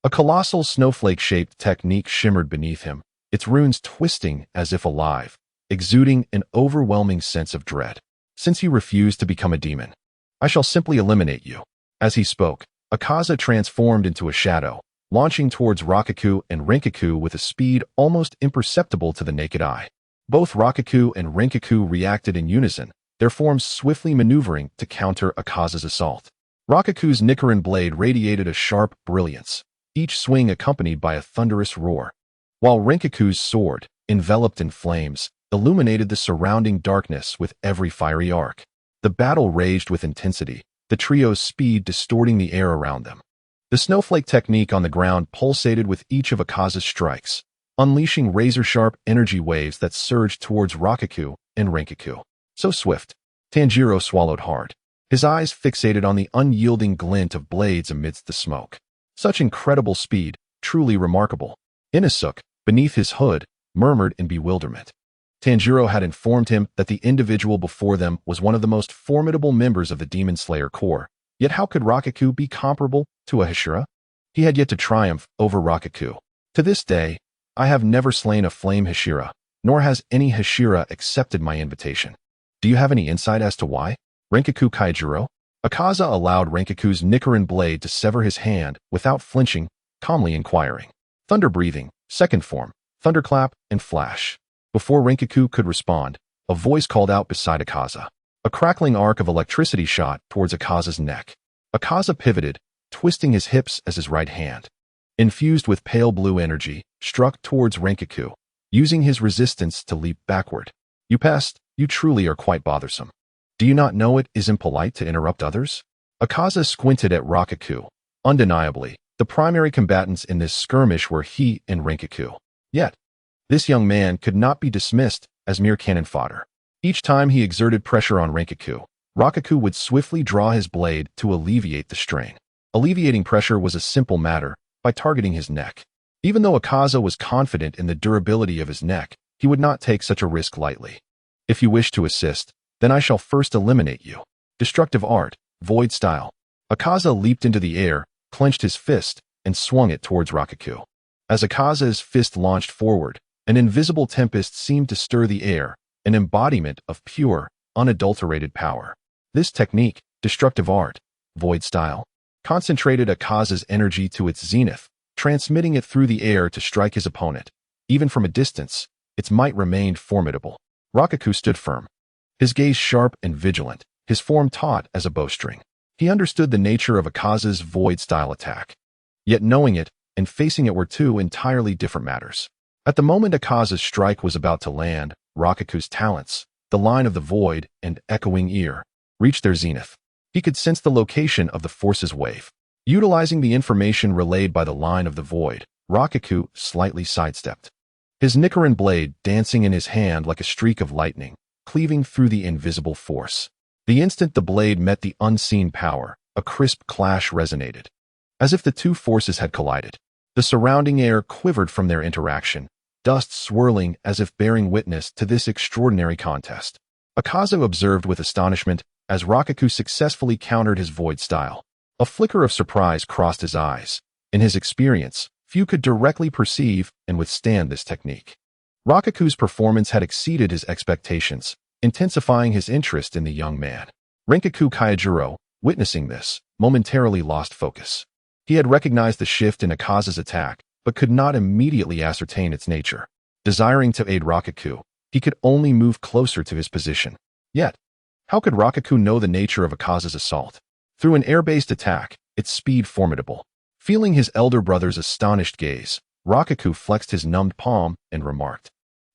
S1: A colossal snowflake-shaped technique shimmered beneath him, its runes twisting as if alive, exuding an overwhelming sense of dread. Since you refuse to become a demon, I shall simply eliminate you. As he spoke, Akaza transformed into a shadow, launching towards Rakaku and Renkaku with a speed almost imperceptible to the naked eye. Both Rakaku and Renkaku reacted in unison, their forms swiftly maneuvering to counter Akaza's assault. Rakaku's Nichiren blade radiated a sharp brilliance, each swing accompanied by a thunderous roar, while Renkaku's sword, enveloped in flames, illuminated the surrounding darkness with every fiery arc. The battle raged with intensity, the trio's speed distorting the air around them. The snowflake technique on the ground pulsated with each of Akaza's strikes, unleashing razor-sharp energy waves that surged towards Rakaku and Renkaku. So swift, Tanjiro swallowed hard, his eyes fixated on the unyielding glint of blades amidst the smoke. Such incredible speed, truly remarkable. Inosuke, beneath his hood, murmured in bewilderment. Tanjiro had informed him that the individual before them was one of the most formidable members of the Demon Slayer Corps, yet how could Rakaku be comparable to a Hashira? He had yet to triumph over Rakaku. To this day, I have never slain a flame Hashira, nor has any Hashira accepted my invitation. Do you have any insight as to why? Renkaku Kaijuro? Akaza allowed Renkaku's Nichiren blade to sever his hand without flinching, calmly inquiring. Thunder breathing, second form, Thunderclap and Flash. Before Renkaku could respond, a voice called out beside Akaza. A crackling arc of electricity shot towards Akaza's neck. Akaza pivoted, twisting his hips as his right hand, infused with pale blue energy, struck towards Renkaku, using his resistance to leap backward. You pest, you truly are quite bothersome. Do you not know it is impolite to interrupt others? Akaza squinted at Rakaku. Undeniably, the primary combatants in this skirmish were he and Renkaku. Yet, this young man could not be dismissed as mere cannon fodder. Each time he exerted pressure on Renkaku, Rakaku would swiftly draw his blade to alleviate the strain. Alleviating pressure was a simple matter by targeting his neck. Even though Akaza was confident in the durability of his neck, he would not take such a risk lightly. If you wish to assist, then I shall first eliminate you. Destructive art, void style. Akaza leaped into the air, clenched his fist, and swung it towards Rakaku. As Akaza's fist launched forward, an invisible tempest seemed to stir the air, an embodiment of pure, unadulterated power. This technique, destructive art, void style, concentrated Akaza's energy to its zenith, transmitting it through the air to strike his opponent. Even from a distance, its might remained formidable. Rakaku stood firm, his gaze sharp and vigilant, his form taut as a bowstring. He understood the nature of Akaza's void-style attack. Yet knowing it and facing it were two entirely different matters. At the moment Akaza's strike was about to land, Rakaku's talents, the line of the void and echoing ear, reached their zenith. He could sense the location of the force's wave. Utilizing the information relayed by the line of the void, Rakaku slightly sidestepped, his Nichiren blade dancing in his hand like a streak of lightning, cleaving through the invisible force. The instant the blade met the unseen power, a crisp clash resonated. As if the two forces had collided. The surrounding air quivered from their interaction, dust swirling as if bearing witness to this extraordinary contest. Akaza observed with astonishment as Rakaku successfully countered his void style. A flicker of surprise crossed his eyes. In his experience, few could directly perceive and withstand this technique. Rakaku's performance had exceeded his expectations, intensifying his interest in the young man. Renkaku Kaijuro, witnessing this, momentarily lost focus. He had recognized the shift in Akaza's attack, but could not immediately ascertain its nature. Desiring to aid Rakaku, he could only move closer to his position. Yet, how could Rakaku know the nature of Akaza's assault? Through an air-based attack, its speed formidable. Feeling his elder brother's astonished gaze, Rakaku flexed his numbed palm and remarked,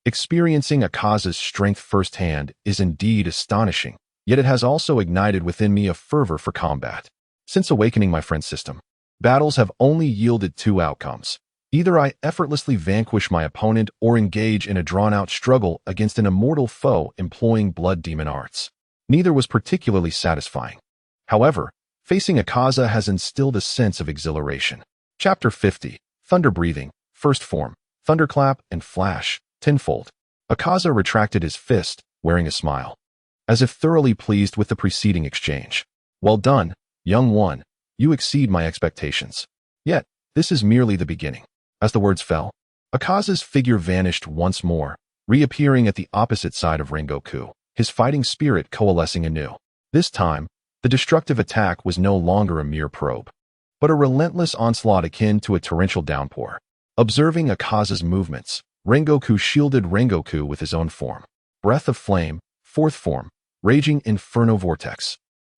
S1: "Experiencing Akaza's strength firsthand is indeed astonishing, yet it has also ignited within me a fervor for combat. Since awakening my friend's system, battles have only yielded two outcomes. Either I effortlessly vanquish my opponent or engage in a drawn-out struggle against an immortal foe employing blood demon arts. Neither was particularly satisfying. However, facing Akaza has instilled a sense of exhilaration." Chapter 50, Thunder Breathing, First Form, Thunderclap and Flash, Tenfold. Akaza retracted his fist, wearing a smile. as if thoroughly pleased with the preceding exchange. Well done, young one. You exceed my expectations. Yet, this is merely the beginning. As the words fell, Akaza's figure vanished once more, reappearing at the opposite side of Rengoku, his fighting spirit coalescing anew. This time, the destructive attack was no longer a mere probe, but a relentless onslaught akin to a torrential downpour. Observing Akaza's movements, Rengoku shielded Rengoku with his own form. Breath of Flame, fourth form, Raging Inferno Vortex.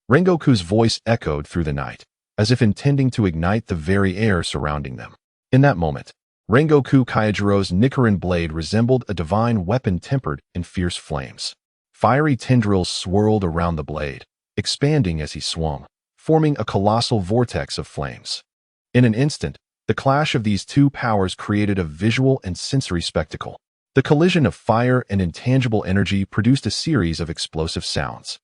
S1: Rengoku's voice echoed through the night, as if intending to ignite the very air surrounding them. In that moment, Rengoku Kaijiro's Nichiren blade resembled a divine weapon tempered in fierce flames. Fiery tendrils swirled around the blade, expanding as he swung, forming a colossal vortex of flames. In an instant, the clash of these two powers created a visual and sensory spectacle. The collision of fire and intangible energy produced a series of explosive sounds,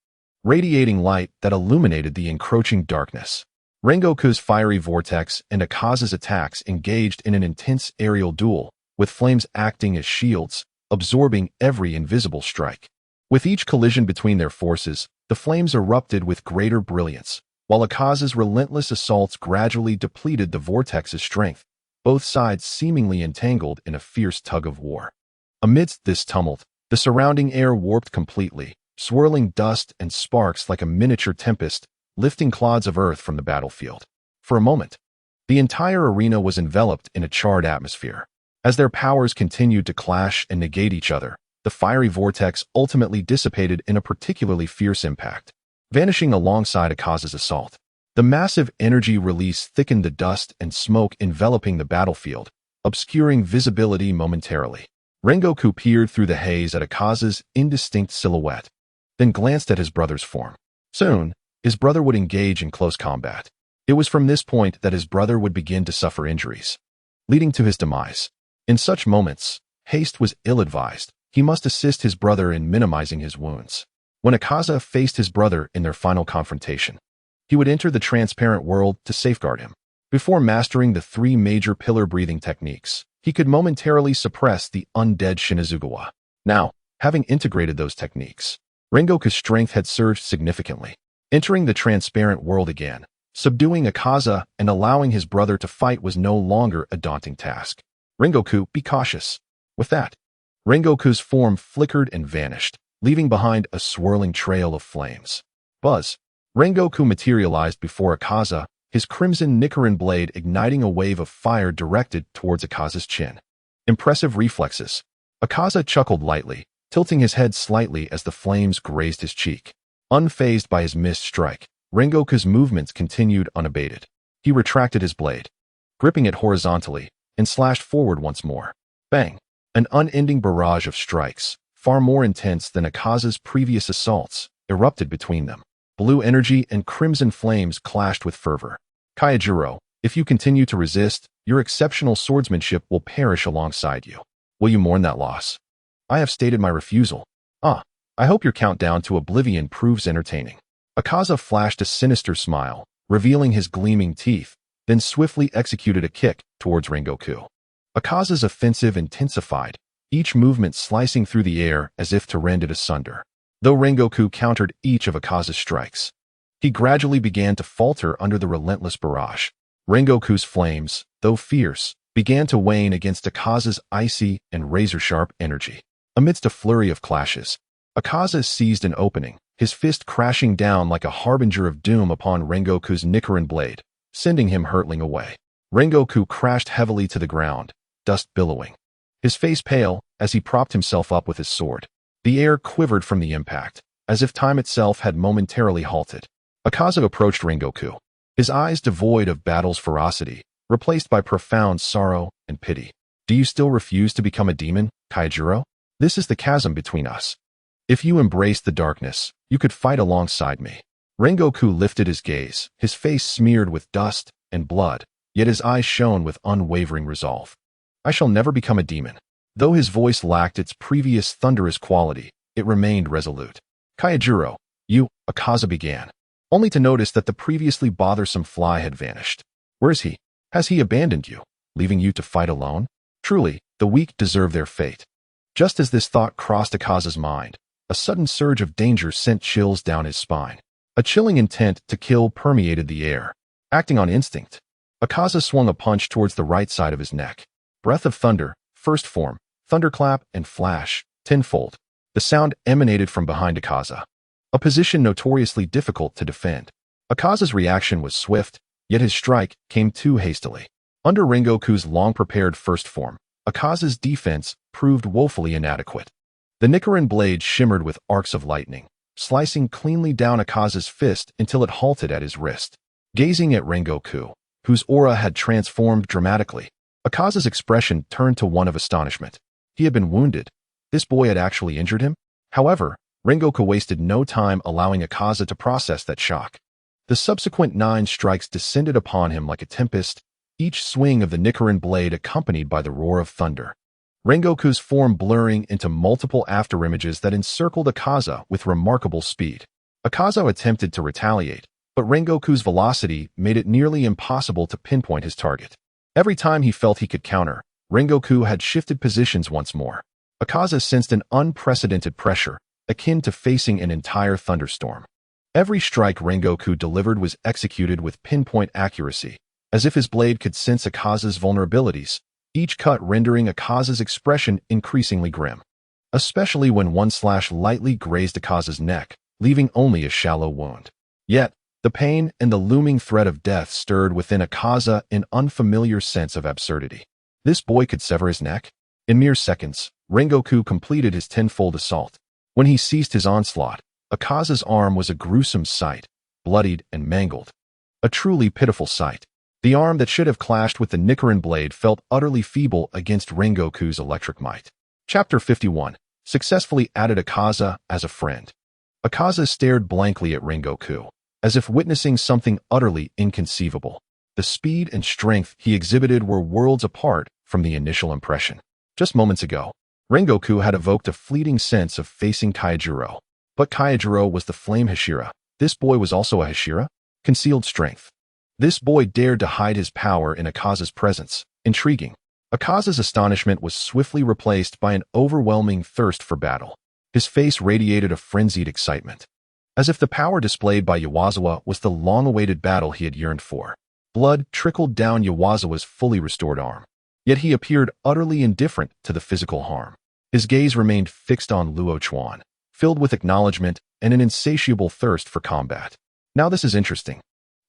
S1: radiating light that illuminated the encroaching darkness. Rengoku's fiery vortex and Akaza's attacks engaged in an intense aerial duel, with flames acting as shields, absorbing every invisible strike. With each collision between their forces, the flames erupted with greater brilliance, while Akaza's relentless assaults gradually depleted the vortex's strength, both sides seemingly entangled in a fierce tug-of-war. Amidst this tumult, the surrounding air warped completely, swirling dust and sparks like a miniature tempest, lifting clods of earth from the battlefield. For a moment, the entire arena was enveloped in a charred atmosphere. As their powers continued to clash and negate each other, the fiery vortex ultimately dissipated in a particularly fierce impact, vanishing alongside Akaza's assault. The massive energy release thickened the dust and smoke enveloping the battlefield, obscuring visibility momentarily. Rengoku peered through the haze at Akaza's indistinct silhouette, then glanced at his brother's form. Soon, his brother would engage in close combat. It was from this point that his brother would begin to suffer injuries, leading to his demise. In such moments, haste was ill-advised. He must assist his brother in minimizing his wounds. When Akaza faced his brother in their final confrontation, he would enter the transparent world to safeguard him. Before mastering the three major pillar breathing techniques, he could momentarily suppress the undead Shinazugawa. Now, having integrated those techniques, Rengoku's strength had surged significantly. Entering the transparent world again, subduing Akaza and allowing his brother to fight was no longer a daunting task. Rengoku, be cautious. With that, Rengoku's form flickered and vanished, leaving behind a swirling trail of flames. Buzz. Rengoku materialized before Akaza, his crimson Nichiren blade igniting a wave of fire directed towards Akaza's chin. Impressive reflexes. Akaza chuckled lightly, tilting his head slightly as the flames grazed his cheek. Unfazed by his missed strike, Rengoku's movements continued unabated. He retracted his blade, gripping it horizontally, and slashed forward once more. Bang! An unending barrage of strikes, far more intense than Akaza's previous assaults, erupted between them. Blue energy and crimson flames clashed with fervor. Kaijiro, if you continue to resist, your exceptional swordsmanship will perish alongside you. Will you mourn that loss? I have stated my refusal. I hope your countdown to oblivion proves entertaining. Akaza flashed a sinister smile, revealing his gleaming teeth, then swiftly executed a kick towards Rengoku. Akaza's offensive intensified, each movement slicing through the air as if to rend it asunder. Though Rengoku countered each of Akaza's strikes, he gradually began to falter under the relentless barrage. Rengoku's flames, though fierce, began to wane against Akaza's icy and razor-sharp energy. Amidst a flurry of clashes, Akaza seized an opening, his fist crashing down like a harbinger of doom upon Rengoku's Nichiren blade, sending him hurtling away. Rengoku crashed heavily to the ground, dust billowing, his face pale as he propped himself up with his sword. The air quivered from the impact, as if time itself had momentarily halted. Akaza approached Rengoku, his eyes devoid of battle's ferocity, replaced by profound sorrow and pity. Do you still refuse to become a demon, Kaijiro? This is the chasm between us. If you embrace the darkness, you could fight alongside me. Rengoku lifted his gaze, his face smeared with dust and blood, yet his eyes shone with unwavering resolve. I shall never become a demon. Though his voice lacked its previous thunderous quality, it remained resolute. Kaijiro, you, Akaza began, only to notice that the previously bothersome fly had vanished. Where is he? Has he abandoned you, leaving you to fight alone? Truly, the weak deserve their fate. Just as this thought crossed Akaza's mind, A sudden surge of danger sent chills down his spine. A chilling intent to kill permeated the air. Acting on instinct, Akaza swung a punch towards the right side of his neck. Breath of Thunder, first form, Thunderclap and Flash, tenfold. The sound emanated from behind Akaza, a position notoriously difficult to defend. Akaza's reaction was swift, yet his strike came too hastily. Under Rengoku's long-prepared first form, Akaza's defense proved woefully inadequate. The Nichiren blade shimmered with arcs of lightning, slicing cleanly down Akaza's fist until it halted at his wrist. Gazing at Rengoku, whose aura had transformed dramatically, Akaza's expression turned to one of astonishment. He had been wounded. This boy had actually injured him? However, Rengoku wasted no time allowing Akaza to process that shock. The subsequent 9 strikes descended upon him like a tempest, each swing of the Nichiren blade accompanied by the roar of thunder. Rengoku's form blurring into multiple afterimages that encircled Akaza with remarkable speed. Akaza attempted to retaliate, but Rengoku's velocity made it nearly impossible to pinpoint his target. Every time he felt he could counter, Rengoku had shifted positions once more. Akaza sensed an unprecedented pressure, akin to facing an entire thunderstorm. Every strike Rengoku delivered was executed with pinpoint accuracy, as if his blade could sense Akaza's vulnerabilities, each cut rendering Akaza's expression increasingly grim. Especially when one slash lightly grazed Akaza's neck, leaving only a shallow wound. Yet, the pain and the looming threat of death stirred within Akaza an unfamiliar sense of absurdity. This boy could sever his neck? In mere seconds, Rengoku completed his tenfold assault. When he ceased his onslaught, Akaza's arm was a gruesome sight, bloodied and mangled. A truly pitiful sight. The arm that should have clashed with the Nichiren blade felt utterly feeble against Rengoku's electric might. Chapter 51. Successfully added Akaza as a friend. Akaza stared blankly at Rengoku, as if witnessing something utterly inconceivable. The speed and strength he exhibited were worlds apart from the initial impression. Just moments ago, Rengoku had evoked a fleeting sense of facing Kaijiro. But Kaijiro was the flame Hashira. This boy was also a Hashira? Concealed strength. This boy dared to hide his power in Akaza's presence. Intriguing. Akaza's astonishment was swiftly replaced by an overwhelming thirst for battle. His face radiated a frenzied excitement, as if the power displayed by Yawazawa was the long-awaited battle he had yearned for. Blood trickled down Yawazawa's fully restored arm. Yet he appeared utterly indifferent to the physical harm. His gaze remained fixed on Luo Chuan, filled with acknowledgement and an insatiable thirst for combat. Now this is interesting.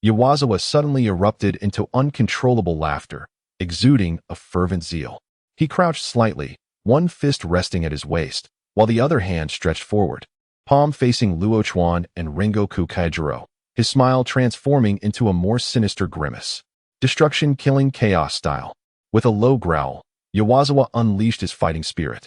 S1: Yawazawa suddenly erupted into uncontrollable laughter, exuding a fervent zeal. He crouched slightly, one fist resting at his waist, while the other hand stretched forward, palm facing Luo Chuan and Rengoku Kaijiro, his smile transforming into a more sinister grimace. Destruction killing chaos style. With a low growl, Yawazawa unleashed his fighting spirit,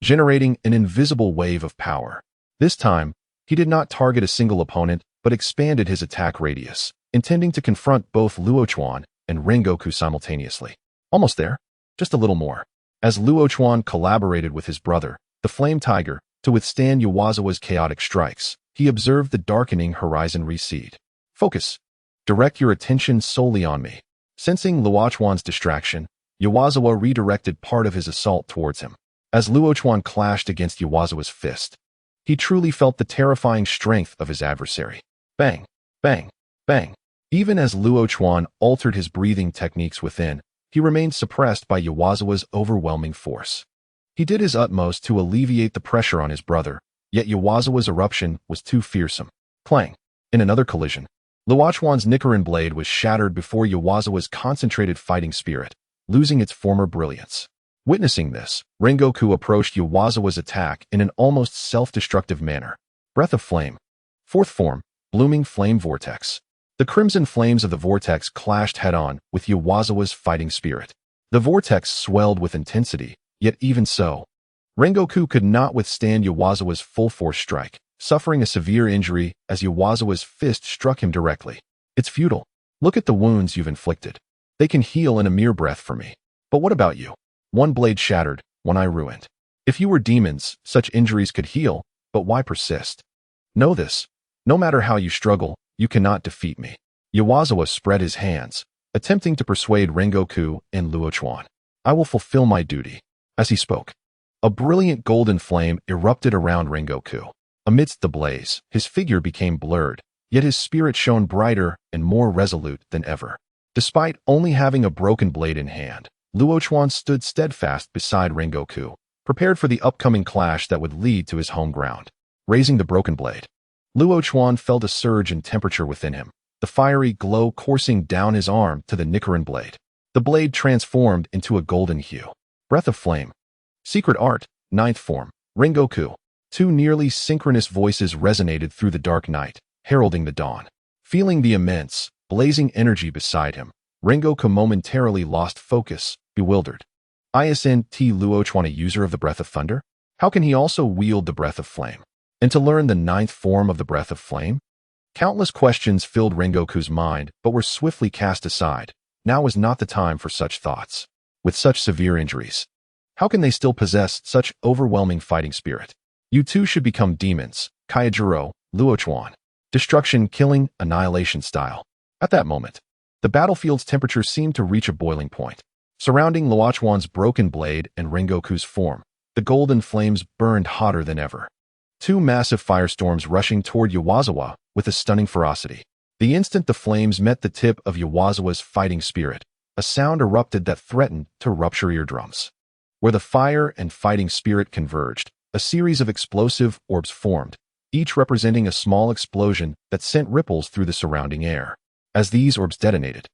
S1: generating an invisible wave of power. This time, he did not target a single opponent, but expanded his attack radius, intending to confront both Luo Chuan and Rengoku simultaneously. Almost there. Just a little more. As Luo Chuan collaborated with his brother, the Flame Tiger, to withstand Yawazawa's chaotic strikes, he observed the darkening horizon recede. Focus. Direct your attention solely on me. Sensing Luo Chuan's distraction, Yawazawa redirected part of his assault towards him. As Luo Chuan clashed against Yawazawa's fist, he truly felt the terrifying strength of his adversary. Bang, bang, bang. Even as Luo Chuan altered his breathing techniques within, he remained suppressed by Yawazawa's overwhelming force. He did his utmost to alleviate the pressure on his brother, yet Yawazawa's eruption was too fearsome. Clang. In another collision, Luo Chuan's Nichiren blade was shattered before Yawazawa's concentrated fighting spirit, losing its former brilliance. Witnessing this, Rengoku approached Yawazawa's attack in an almost self-destructive manner. Breath of Flame. Fourth form, Blooming Flame Vortex. The crimson flames of the vortex clashed head-on with Yawazawa's fighting spirit. The vortex swelled with intensity, yet even so, Rengoku could not withstand Yawazawa's full-force strike, suffering a severe injury as Yawazawa's fist struck him directly. It's futile. Look at the wounds you've inflicted. They can heal in a mere breath for me. But what about you? One blade shattered, one eye ruined. If you were demons, such injuries could heal, but why persist? Know this. No matter how you struggle, you cannot defeat me. Yawazawa spread his hands, attempting to persuade Rengoku and Luo Chuan. I will fulfill my duty. As he spoke, A brilliant golden flame erupted around Rengoku. Amidst the blaze, his figure became blurred, yet his spirit shone brighter and more resolute than ever. Despite only having a broken blade in hand, Luo Chuan stood steadfast beside Rengoku, prepared for the upcoming clash that would lead to his home ground. Raising the broken blade, Luo Chuan felt a surge in temperature within him, the fiery glow coursing down his arm to the Nichiren blade. The blade transformed into a golden hue. Breath of Flame. Secret Art, 9th Form, Rengoku. Two nearly synchronous voices resonated through the dark night, heralding the dawn. Feeling the immense, blazing energy beside him, Rengoku momentarily lost focus, bewildered. Isn't Luo Chuan a user of the Breath of Thunder? How can he also wield the Breath of Flame? And to learn the 9th form of the Breath of Flame? Countless questions filled Rengoku's mind, but were swiftly cast aside. Now was not the time for such thoughts. With such severe injuries, how can they still possess such overwhelming fighting spirit? You two should become demons, Kaijiro, Luo Chuan. Destruction, killing, annihilation style. At that moment, the battlefield's temperature seemed to reach a boiling point. Surrounding Luo Chuan's broken blade and Rengoku's form, the golden flames burned hotter than ever. Two massive firestorms rushing toward Yawazawa with a stunning ferocity. The instant the flames met the tip of Yawazawa's fighting spirit, a sound erupted that threatened to rupture eardrums. Where the fire and fighting spirit converged, a series of explosive orbs formed, each representing a small explosion that sent ripples through the surrounding air. As these orbs detonated,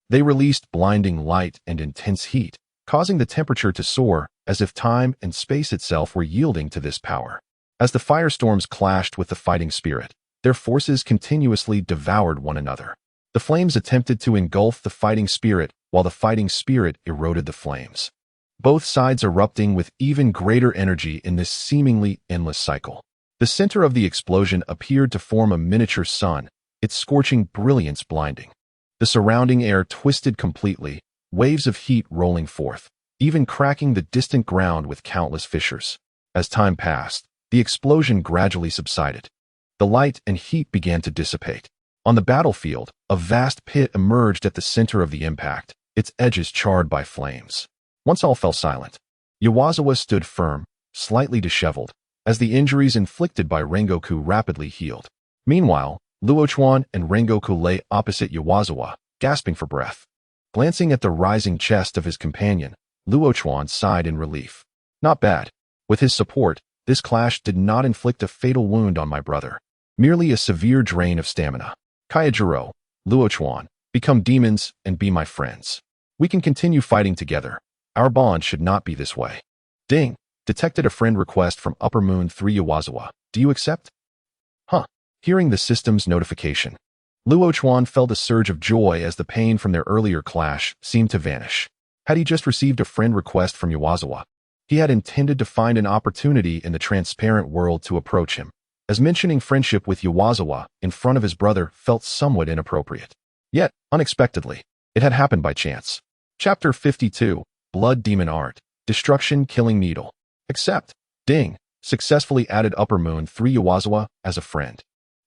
S1: they released blinding light and intense heat, causing the temperature to soar as if time and space itself were yielding to this power. As the firestorms clashed with the fighting spirit, their forces continuously devoured one another. The flames attempted to engulf the fighting spirit, while the fighting spirit eroded the flames. Both sides erupting with even greater energy in this seemingly endless cycle. The center of the explosion appeared to form a miniature sun, its scorching brilliance blinding. The surrounding air twisted completely, waves of heat rolling forth, even cracking the distant ground with countless fissures. As time passed, the explosion gradually subsided. The light and heat began to dissipate. On the battlefield, a vast pit emerged at the center of the impact, its edges charred by flames. Once all fell silent, Yawazawa stood firm, slightly disheveled, as the injuries inflicted by Rengoku rapidly healed. Meanwhile, Luo Chuan and Rengoku lay opposite Yawazawa, gasping for breath. Glancing at the rising chest of his companion, Luo Chuan sighed in relief. Not bad. With his support, this clash did not inflict a fatal wound on my brother. Merely a severe drain of stamina. Kaijiro, Luo Chuan, become demons and be my friends. We can continue fighting together. Our bond should not be this way. Ding. Detected a friend request from Upper Moon 3 Yawazawa. Do you accept? Huh. Hearing the system's notification, Luo Chuan felt a surge of joy as the pain from their earlier clash seemed to vanish. Had he just received a friend request from Yawazawa? He had intended to find an opportunity in the transparent world to approach him, as mentioning friendship with Yawazawa in front of his brother felt somewhat inappropriate. Yet, unexpectedly, it had happened by chance. Chapter 52, Blood Demon Art, Destruction Killing Needle. Accept. Ding. Successfully added Upper Moon 3 Yawazawa as a friend.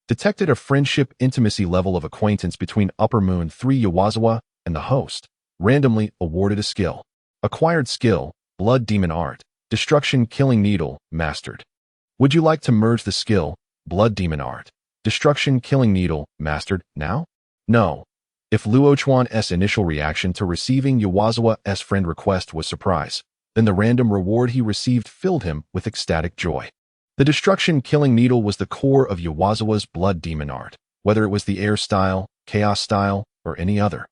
S1: Detected a friendship intimacy level of acquaintance between Upper Moon 3 Yawazawa and the host. Randomly awarded a skill. Acquired skill, Blood Demon Art, Destruction Killing Needle, mastered. Would you like to merge the skill, Blood Demon Art, Destruction Killing Needle, mastered, now? No. If Luo Chuan's initial reaction to receiving Yawazawa's friend request was surprise, then the random reward he received filled him with ecstatic joy. The Destruction Killing Needle was the core of Yawazawa's Blood Demon Art, whether it was the air style, chaos style, or any other.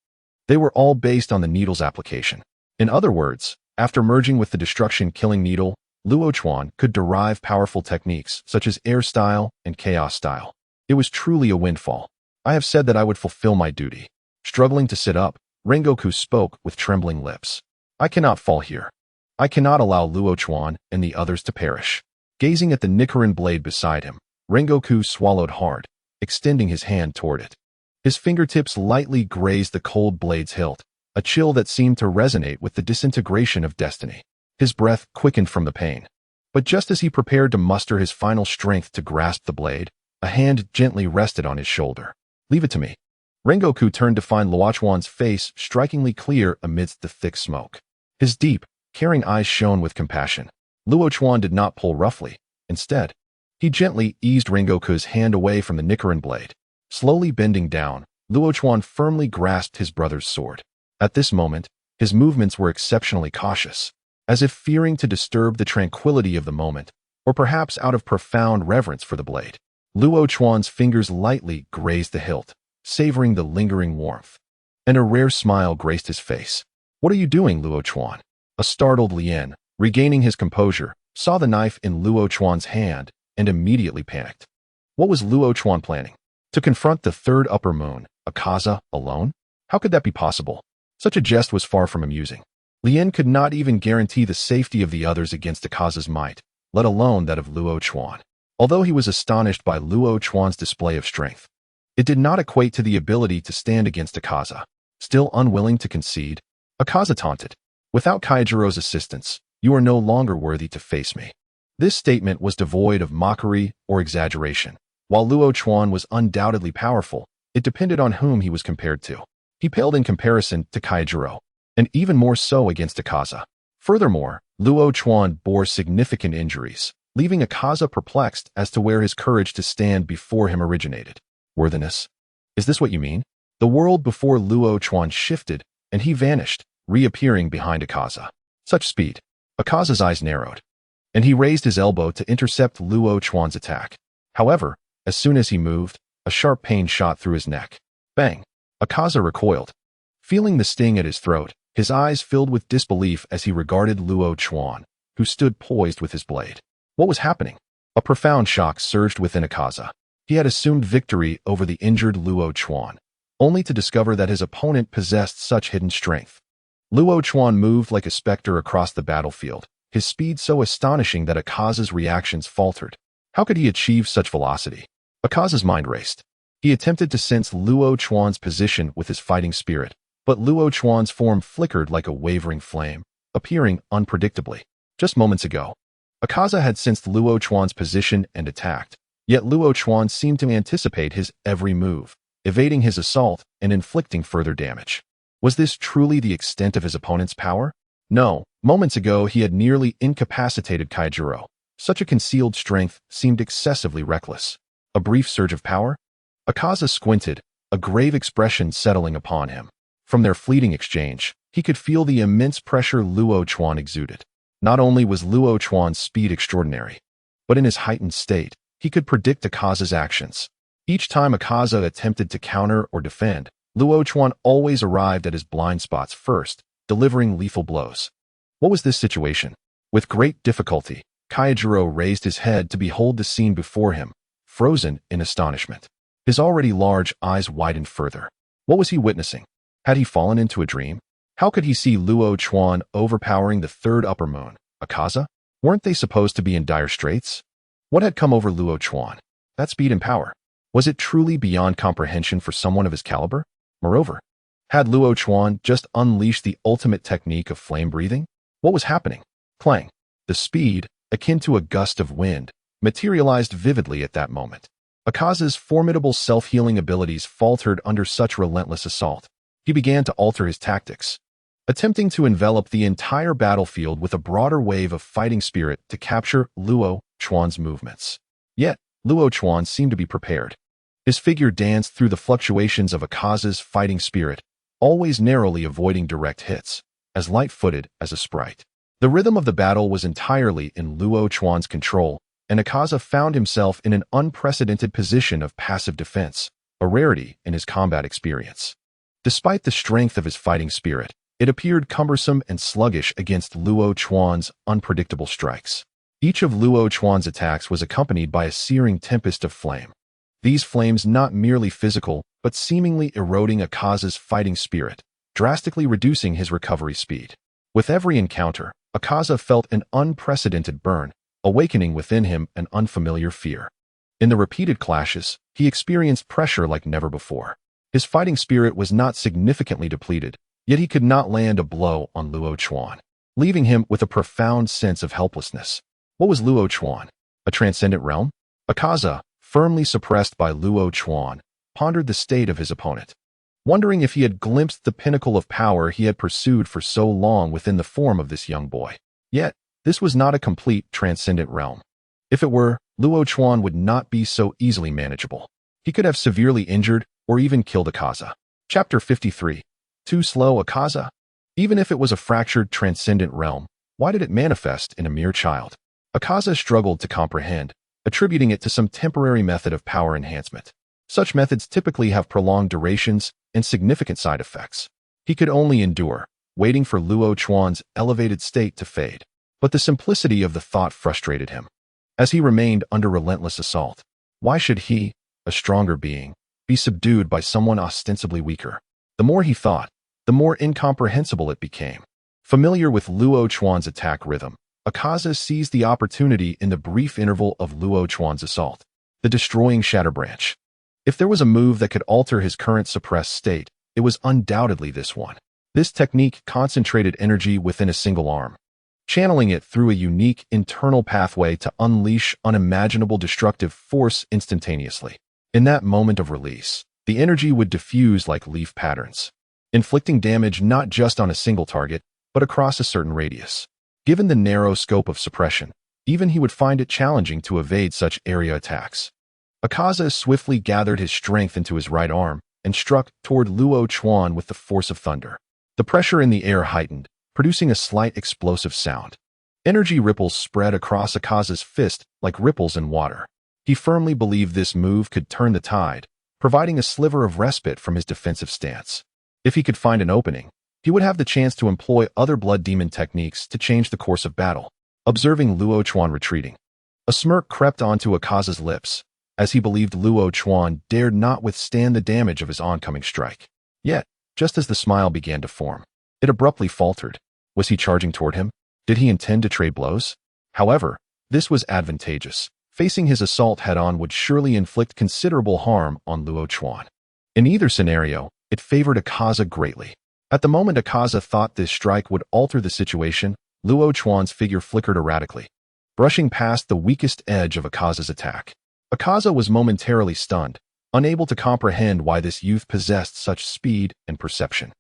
S1: They were all based on the needle's application. In other words, after merging with the Destruction Killing Needle, Luo Chuan could derive powerful techniques such as air style and chaos style. It was truly a windfall. I have said that I would fulfill my duty. Struggling to sit up, Rengoku spoke with trembling lips. I cannot fall here. I cannot allow Luo Chuan and the others to perish. Gazing at the Nichiren blade beside him, Rengoku swallowed hard, extending his hand toward it. His fingertips lightly grazed the cold blade's hilt, a chill that seemed to resonate with the disintegration of destiny. His breath quickened from the pain. But just as he prepared to muster his final strength to grasp the blade, a hand gently rested on his shoulder. Leave it to me. Rengoku turned to find Luo Chuan's face strikingly clear amidst the thick smoke. His deep, caring eyes shone with compassion. Luo Chuan did not pull roughly. Instead, he gently eased Rengoku's hand away from the Nichiren blade. Slowly bending down, Luo Chuan firmly grasped his brother's sword. At this moment, his movements were exceptionally cautious, as if fearing to disturb the tranquility of the moment, or perhaps out of profound reverence for the blade. Luo Chuan's fingers lightly grazed the hilt, savoring the lingering warmth, and a rare smile graced his face. "What are you doing, Luo Chuan?" A startled Lien, regaining his composure, saw the knife in Luo Chuan's hand and immediately panicked. What was Luo Chuan planning? To confront the third upper moon, Akaza, alone? How could that be possible? Such a jest was far from amusing. Lien could not even guarantee the safety of the others against Akaza's might, let alone that of Luo Chuan. Although he was astonished by Luo Chuan's display of strength, it did not equate to the ability to stand against Akaza. Still unwilling to concede, Akaza taunted, "Without Kaijiro's assistance, you are no longer worthy to face me." This statement was devoid of mockery or exaggeration. While Luo Chuan was undoubtedly powerful, it depended on whom he was compared to. He paled in comparison to Kaijiro, and even more so against Akaza. Furthermore, Luo Chuan bore significant injuries, leaving Akaza perplexed as to where his courage to stand before him originated. Worthiness? Is this what you mean? The world before Luo Chuan shifted, and he vanished, reappearing behind Akaza. Such speed. Akaza's eyes narrowed, and he raised his elbow to intercept Luo Chuan's attack. However, as soon as he moved, a sharp pain shot through his neck. Bang! Akaza recoiled. Feeling the sting at his throat, his eyes filled with disbelief as he regarded Luo Chuan, who stood poised with his blade. What was happening? A profound shock surged within Akaza. He had assumed victory over the injured Luo Chuan, only to discover that his opponent possessed such hidden strength. Luo Chuan moved like a specter across the battlefield, his speed so astonishing that Akaza's reactions faltered. How could he achieve such velocity? Akaza's mind raced. He attempted to sense Luo Chuan's position with his fighting spirit, but Luo Chuan's form flickered like a wavering flame, appearing unpredictably. Just moments ago, Akaza had sensed Luo Chuan's position and attacked, yet Luo Chuan seemed to anticipate his every move, evading his assault and inflicting further damage. Was this truly the extent of his opponent's power? No, moments ago he had nearly incapacitated Kaijiro. Such a concealed strength seemed excessively reckless. A brief surge of power? Akaza squinted, a grave expression settling upon him. From their fleeting exchange, he could feel the immense pressure Luo Chuan exuded. Not only was Luo Chuan's speed extraordinary, but in his heightened state, he could predict Akaza's actions. Each time Akaza attempted to counter or defend, Luo Chuan always arrived at his blind spots first, delivering lethal blows. What was this situation? With great difficulty, Kaijiro raised his head to behold the scene before him, frozen in astonishment. His already large eyes widened further. What was he witnessing? Had he fallen into a dream? How could he see Luo Chuan overpowering the third upper moon? Akaza? Weren't they supposed to be in dire straits? What had come over Luo Chuan? That speed and power. Was it truly beyond comprehension for someone of his caliber? Moreover, had Luo Chuan just unleashed the ultimate technique of flame breathing? What was happening? Clang. The speed, akin to a gust of wind, materialized vividly at that moment. Akaza's formidable self-healing abilities faltered under such relentless assault. He began to alter his tactics, attempting to envelop the entire battlefield with a broader wave of fighting spirit to capture Luo Chuan's movements. Yet, Luo Chuan seemed to be prepared. His figure danced through the fluctuations of Akaza's fighting spirit, always narrowly avoiding direct hits, as light-footed as a sprite. The rhythm of the battle was entirely in Luo Chuan's control, and Akaza found himself in an unprecedented position of passive defense, a rarity in his combat experience. Despite the strength of his fighting spirit, it appeared cumbersome and sluggish against Luo Chuan's unpredictable strikes. Each of Luo Chuan's attacks was accompanied by a searing tempest of flame. These flames not merely physical, but seemingly eroding Akaza's fighting spirit, drastically reducing his recovery speed. With every encounter, Akaza felt an unprecedented burn, awakening within him an unfamiliar fear. In the repeated clashes, he experienced pressure like never before. His fighting spirit was not significantly depleted, yet he could not land a blow on Luo Chuan, leaving him with a profound sense of helplessness. What was Luo Chuan? A transcendent realm? Akaza, firmly suppressed by Luo Chuan, pondered the state of his opponent, wondering if he had glimpsed the pinnacle of power he had pursued for so long within the form of this young boy. Yet, This was not a complete transcendent realm. If it were, Luo Chuan would not be so easily manageable. He could have severely injured or even killed Akaza. Chapter 53. Too slow, Akaza? Even if it was a fractured transcendent realm, why did it manifest in a mere child? Akaza struggled to comprehend, attributing it to some temporary method of power enhancement. Such methods typically have prolonged durations and significant side effects. He could only endure, waiting for Luo Chuan's elevated state to fade. But the simplicity of the thought frustrated him. As he remained under relentless assault, why should he, a stronger being, be subdued by someone ostensibly weaker? The more he thought, the more incomprehensible it became. Familiar with Luo Chuan's attack rhythm, Akaza seized the opportunity in the brief interval of Luo Chuan's assault, the destroying Shatterbranch. If there was a move that could alter his current suppressed state, it was undoubtedly this one. This technique concentrated energy within a single arm, channeling it through a unique internal pathway to unleash unimaginable destructive force instantaneously. In that moment of release, the energy would diffuse like leaf patterns, inflicting damage not just on a single target, but across a certain radius. Given the narrow scope of suppression, even he would find it challenging to evade such area attacks. Akaza swiftly gathered his strength into his right arm and struck toward Luo Chuan with the force of thunder. The pressure in the air heightened, producing a slight explosive sound. Energy ripples spread across Akaza's fist like ripples in water. He firmly believed this move could turn the tide, providing a sliver of respite from his defensive stance. If he could find an opening, he would have the chance to employ other blood demon techniques to change the course of battle. Observing Luo Chuan retreating, a smirk crept onto Akaza's lips, as he believed Luo Chuan dared not withstand the damage of his oncoming strike. Yet, just as the smile began to form, it abruptly faltered. Was he charging toward him? Did he intend to trade blows? However, this was advantageous. Facing his assault head-on would surely inflict considerable harm on Luo Chuan. In either scenario, it favored Akaza greatly. At the moment Akaza thought this strike would alter the situation, Luo Chuan's figure flickered erratically, brushing past the weakest edge of Akaza's attack. Akaza was momentarily stunned, unable to comprehend why this youth possessed such speed and perception.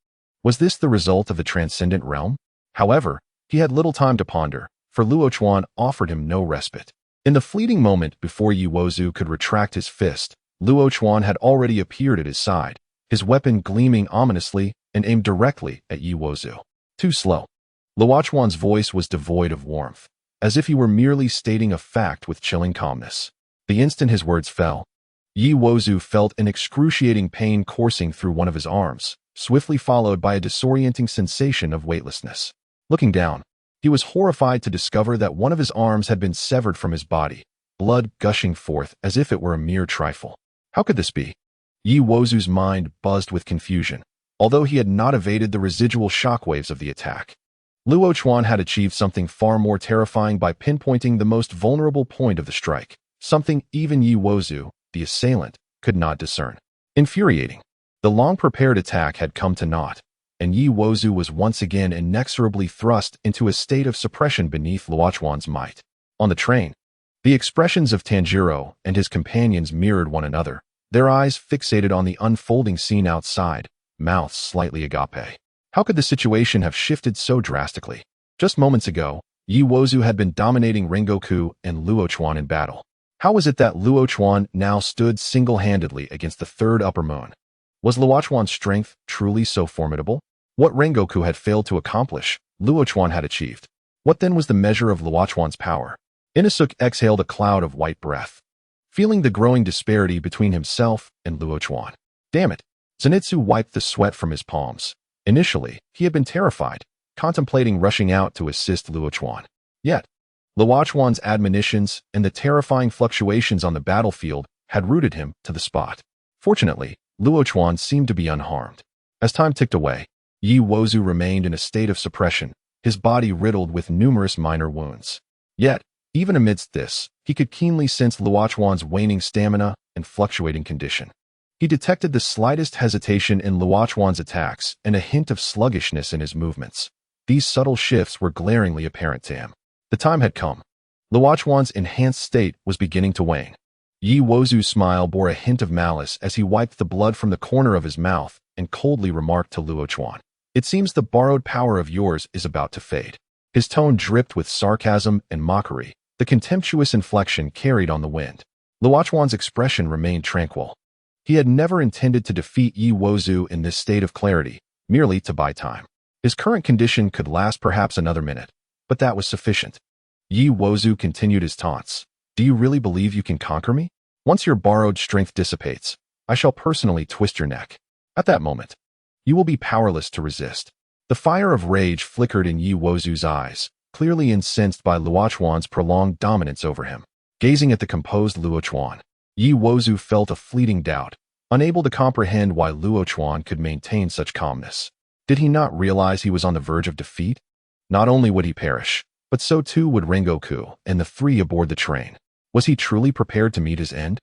S1: Was this the result of the transcendent realm? However, he had little time to ponder, for Luo Chuan offered him no respite. In the fleeting moment before Yi Wozu could retract his fist, Luo Chuan had already appeared at his side, his weapon gleaming ominously and aimed directly at Yi Wozu. Too slow. Luo Chuan's voice was devoid of warmth, as if he were merely stating a fact with chilling calmness. The instant his words fell, Yi Wozu felt an excruciating pain coursing through one of his arms, swiftly followed by a disorienting sensation of weightlessness. Looking down, he was horrified to discover that one of his arms had been severed from his body, blood gushing forth as if it were a mere trifle. How could this be? Yi Wozu's mind buzzed with confusion, although he had not evaded the residual shockwaves of the attack. Luo Chuan had achieved something far more terrifying by pinpointing the most vulnerable point of the strike, something even Yi Wozu, the assailant, could not discern. Infuriating. The long-prepared attack had come to naught, and Yi Wozu was once again inexorably thrust into a state of suppression beneath Luo Chuan's might. On the train, the expressions of Tanjiro and his companions mirrored one another, their eyes fixated on the unfolding scene outside, mouths slightly agape. How could the situation have shifted so drastically? Just moments ago, Yi Wozu had been dominating Rengoku and Luo Chuan in battle. How was it that Luo Chuan now stood single-handedly against the third upper moon? Was Luo Chuan's strength truly so formidable? What Rengoku had failed to accomplish, Luo Chuan had achieved. What then was the measure of Luo Chuan's power? Inosuke exhaled a cloud of white breath, feeling the growing disparity between himself and Luo Chuan. Damn it! Zenitsu wiped the sweat from his palms. Initially, he had been terrified, contemplating rushing out to assist Luo Chuan. Yet, Luo Chuan's admonitions and the terrifying fluctuations on the battlefield had rooted him to the spot. Fortunately, Luo Chuan seemed to be unharmed. As time ticked away, Yi Wozu remained in a state of suppression, his body riddled with numerous minor wounds. Yet, even amidst this, he could keenly sense Luo Chuan's waning stamina and fluctuating condition. He detected the slightest hesitation in Luo Chuan's attacks and a hint of sluggishness in his movements. These subtle shifts were glaringly apparent to him. The time had come. Luo Chuan's enhanced state was beginning to wane. Yi Wozu's smile bore a hint of malice as he wiped the blood from the corner of his mouth and coldly remarked to Luo Chuan, "It seems the borrowed power of yours is about to fade." His tone dripped with sarcasm and mockery, the contemptuous inflection carried on the wind. Luo Chuan's expression remained tranquil. He had never intended to defeat Yi Wozu in this state of clarity, merely to buy time. His current condition could last perhaps another minute, but that was sufficient. Yi Wozu continued his taunts. Do you really believe you can conquer me? Once your borrowed strength dissipates, I shall personally twist your neck. At that moment, you will be powerless to resist. The fire of rage flickered in Yi Wozu's eyes, clearly incensed by Luo Chuan's prolonged dominance over him. Gazing at the composed Luo Chuan, Yi Wozu felt a fleeting doubt, unable to comprehend why Luo Chuan could maintain such calmness. Did he not realize he was on the verge of defeat? Not only would he perish, but so too would Rengoku and the three aboard the train. Was he truly prepared to meet his end?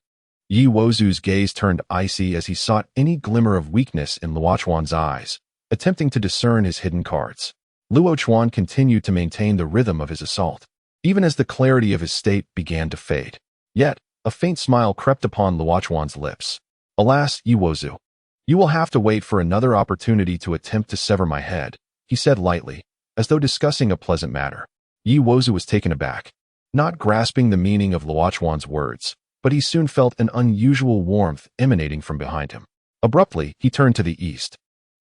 S1: Yi Wozu's gaze turned icy as he sought any glimmer of weakness in Luo Chuan's eyes, attempting to discern his hidden cards. Luo Chuan continued to maintain the rhythm of his assault, even as the clarity of his state began to fade. Yet, a faint smile crept upon Luo Chuan's lips. Alas, Yi Wozu, you will have to wait for another opportunity to attempt to sever my head, he said lightly, as though discussing a pleasant matter. Yi Wozu was taken aback, not grasping the meaning of Luo Chuan's words, but he soon felt an unusual warmth emanating from behind him. Abruptly, he turned to the east,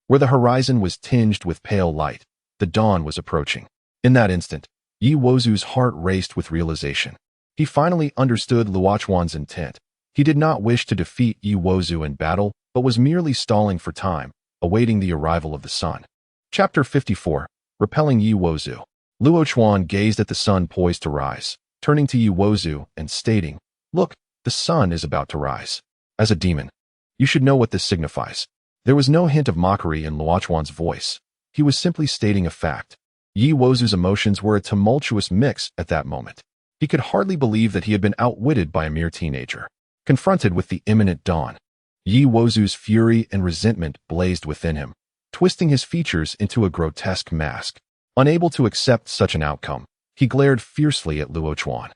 S1: where the horizon was tinged with pale light. The dawn was approaching. In that instant, Yi Wozu's heart raced with realization. He finally understood Luo Chuan's intent. He did not wish to defeat Yi Wozu in battle, but was merely stalling for time, awaiting the arrival of the sun. Chapter 54. Repelling Yi Wozu. Luo Chuan gazed at the sun poised to rise, turning to Yi Wozu and stating, "Look, the sun is about to rise. As a demon, you should know what this signifies." There was no hint of mockery in Luo Chuan's voice. He was simply stating a fact. Yi Wozu's emotions were a tumultuous mix at that moment. He could hardly believe that he had been outwitted by a mere teenager. Confronted with the imminent dawn, Yi Wozu's fury and resentment blazed within him, twisting his features into a grotesque mask. Unable to accept such an outcome, he glared fiercely at Luo Chuan.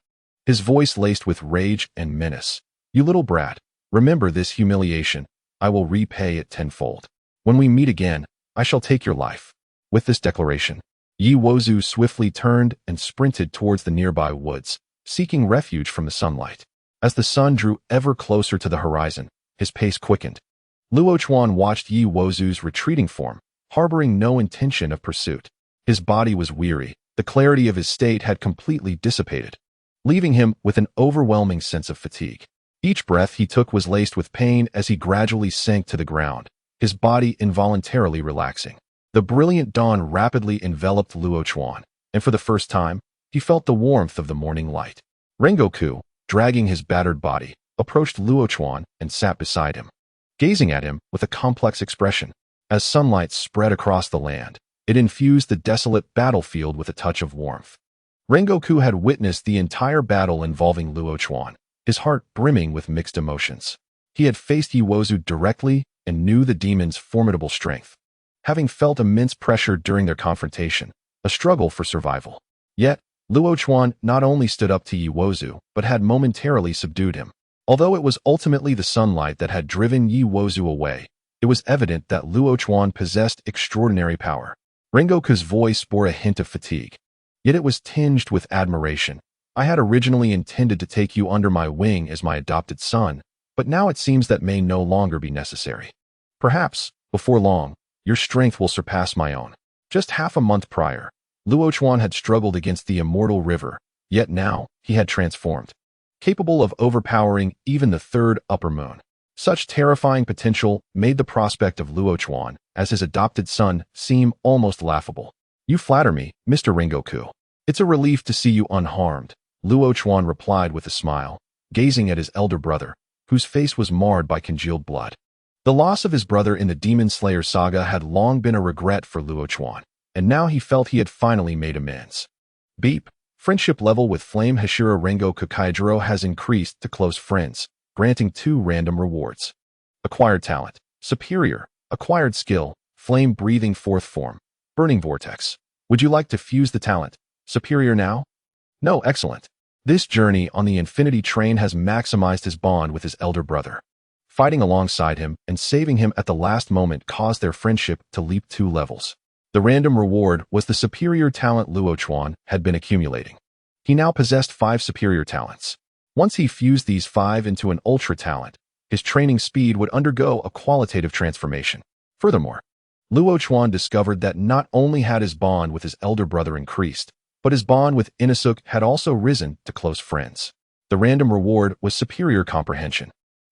S1: His voice laced with rage and menace. "You little brat, remember this humiliation. I will repay it tenfold. When we meet again, I shall take your life." With this declaration, Yi Wozu swiftly turned and sprinted towards the nearby woods, seeking refuge from the sunlight. As the sun drew ever closer to the horizon, his pace quickened. Luo Chuan watched Yi Wozu's retreating form, harboring no intention of pursuit. His body was weary, the clarity of his state had completely dissipated, leaving him with an overwhelming sense of fatigue. Each breath he took was laced with pain as he gradually sank to the ground, his body involuntarily relaxing. The brilliant dawn rapidly enveloped Luo Chuan, and for the first time, he felt the warmth of the morning light. Rengoku, dragging his battered body, approached Luo Chuan and sat beside him, gazing at him with a complex expression. As sunlight spread across the land, it infused the desolate battlefield with a touch of warmth. Rengoku had witnessed the entire battle involving Luo Chuan, his heart brimming with mixed emotions. He had faced Yi Wozu directly and knew the demon's formidable strength, having felt immense pressure during their confrontation, a struggle for survival. Yet, Luo Chuan not only stood up to Yi Wozu, but had momentarily subdued him. Although it was ultimately the sunlight that had driven Yi Wozu away, it was evident that Luo Chuan possessed extraordinary power. Rengoku's voice bore a hint of fatigue, yet it was tinged with admiration. "I had originally intended to take you under my wing as my adopted son, but now it seems that may no longer be necessary. Perhaps, before long, your strength will surpass my own." Just half a month prior, Luo Chuan had struggled against the immortal river, yet now he had transformed, capable of overpowering even the third upper moon. Such terrifying potential made the prospect of Luo Chuan as his adopted son seem almost laughable. "You flatter me, Mr. Rengoku. It's a relief to see you unharmed," Luo Chuan replied with a smile, gazing at his elder brother, whose face was marred by congealed blood. The loss of his brother in the Demon Slayer saga had long been a regret for Luo Chuan, and now he felt he had finally made amends. Beep. Friendship level with Flame Hashira Rengoku Kaijiro has increased to close friends, granting 2 random rewards. Acquired talent, superior. Acquired skill, flame breathing fourth form, burning vortex. Would you like to fuse the talent, superior now? No, excellent. This journey on the Infinity Train has maximized his bond with his elder brother. Fighting alongside him and saving him at the last moment caused their friendship to leap 2 levels. The random reward was the superior talent Luo Chuan had been accumulating. He now possessed 5 superior talents. Once he fused these 5 into an ultra talent, his training speed would undergo a qualitative transformation. Furthermore, Luo Chuan discovered that not only had his bond with his elder brother increased, but his bond with Inosuke had also risen to close friends. The random reward was superior comprehension.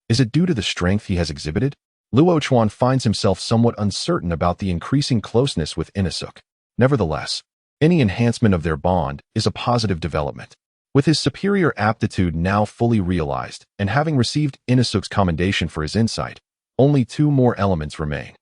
S1: Is it due to the strength he has exhibited? Luo Chuan finds himself somewhat uncertain about the increasing closeness with Inosuke. Nevertheless, any enhancement of their bond is a positive development. With his superior aptitude now fully realized and having received Inosuke's commendation for his insight, only 2 more elements remain.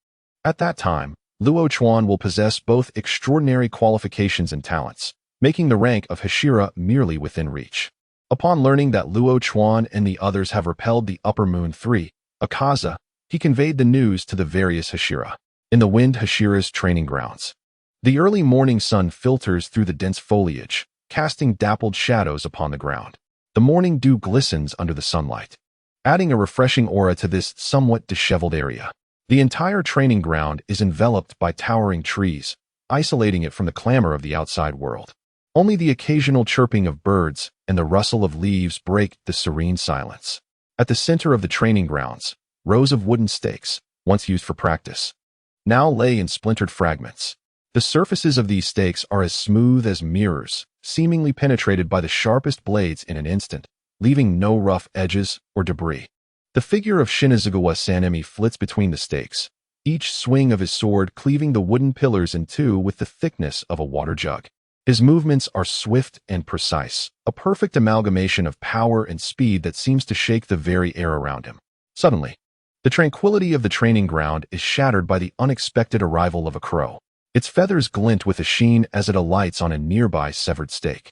S1: At that time, Luo Chuan will possess both extraordinary qualifications and talents, making the rank of Hashira merely within reach. Upon learning that Luo Chuan and the others have repelled the Upper Moon 3, Akaza, he conveyed the news to the various Hashira. In the wind Hashira's training grounds. The early morning sun filters through the dense foliage, casting dappled shadows upon the ground. The morning dew glistens under the sunlight, adding a refreshing aura to this somewhat disheveled area. The entire training ground is enveloped by towering trees, isolating it from the clamor of the outside world. Only the occasional chirping of birds and the rustle of leaves break the serene silence. At the center of the training grounds, rows of wooden stakes, once used for practice, now lay in splintered fragments. The surfaces of these stakes are as smooth as mirrors, seemingly penetrated by the sharpest blades in an instant, leaving no rough edges or debris. The figure of Shinazugawa Sanemi flits between the stakes, each swing of his sword cleaving the wooden pillars in 2 with the thickness of a water jug. His movements are swift and precise, a perfect amalgamation of power and speed that seems to shake the very air around him. Suddenly, the tranquility of the training ground is shattered by the unexpected arrival of a crow. Its feathers glint with a sheen as it alights on a nearby severed stake.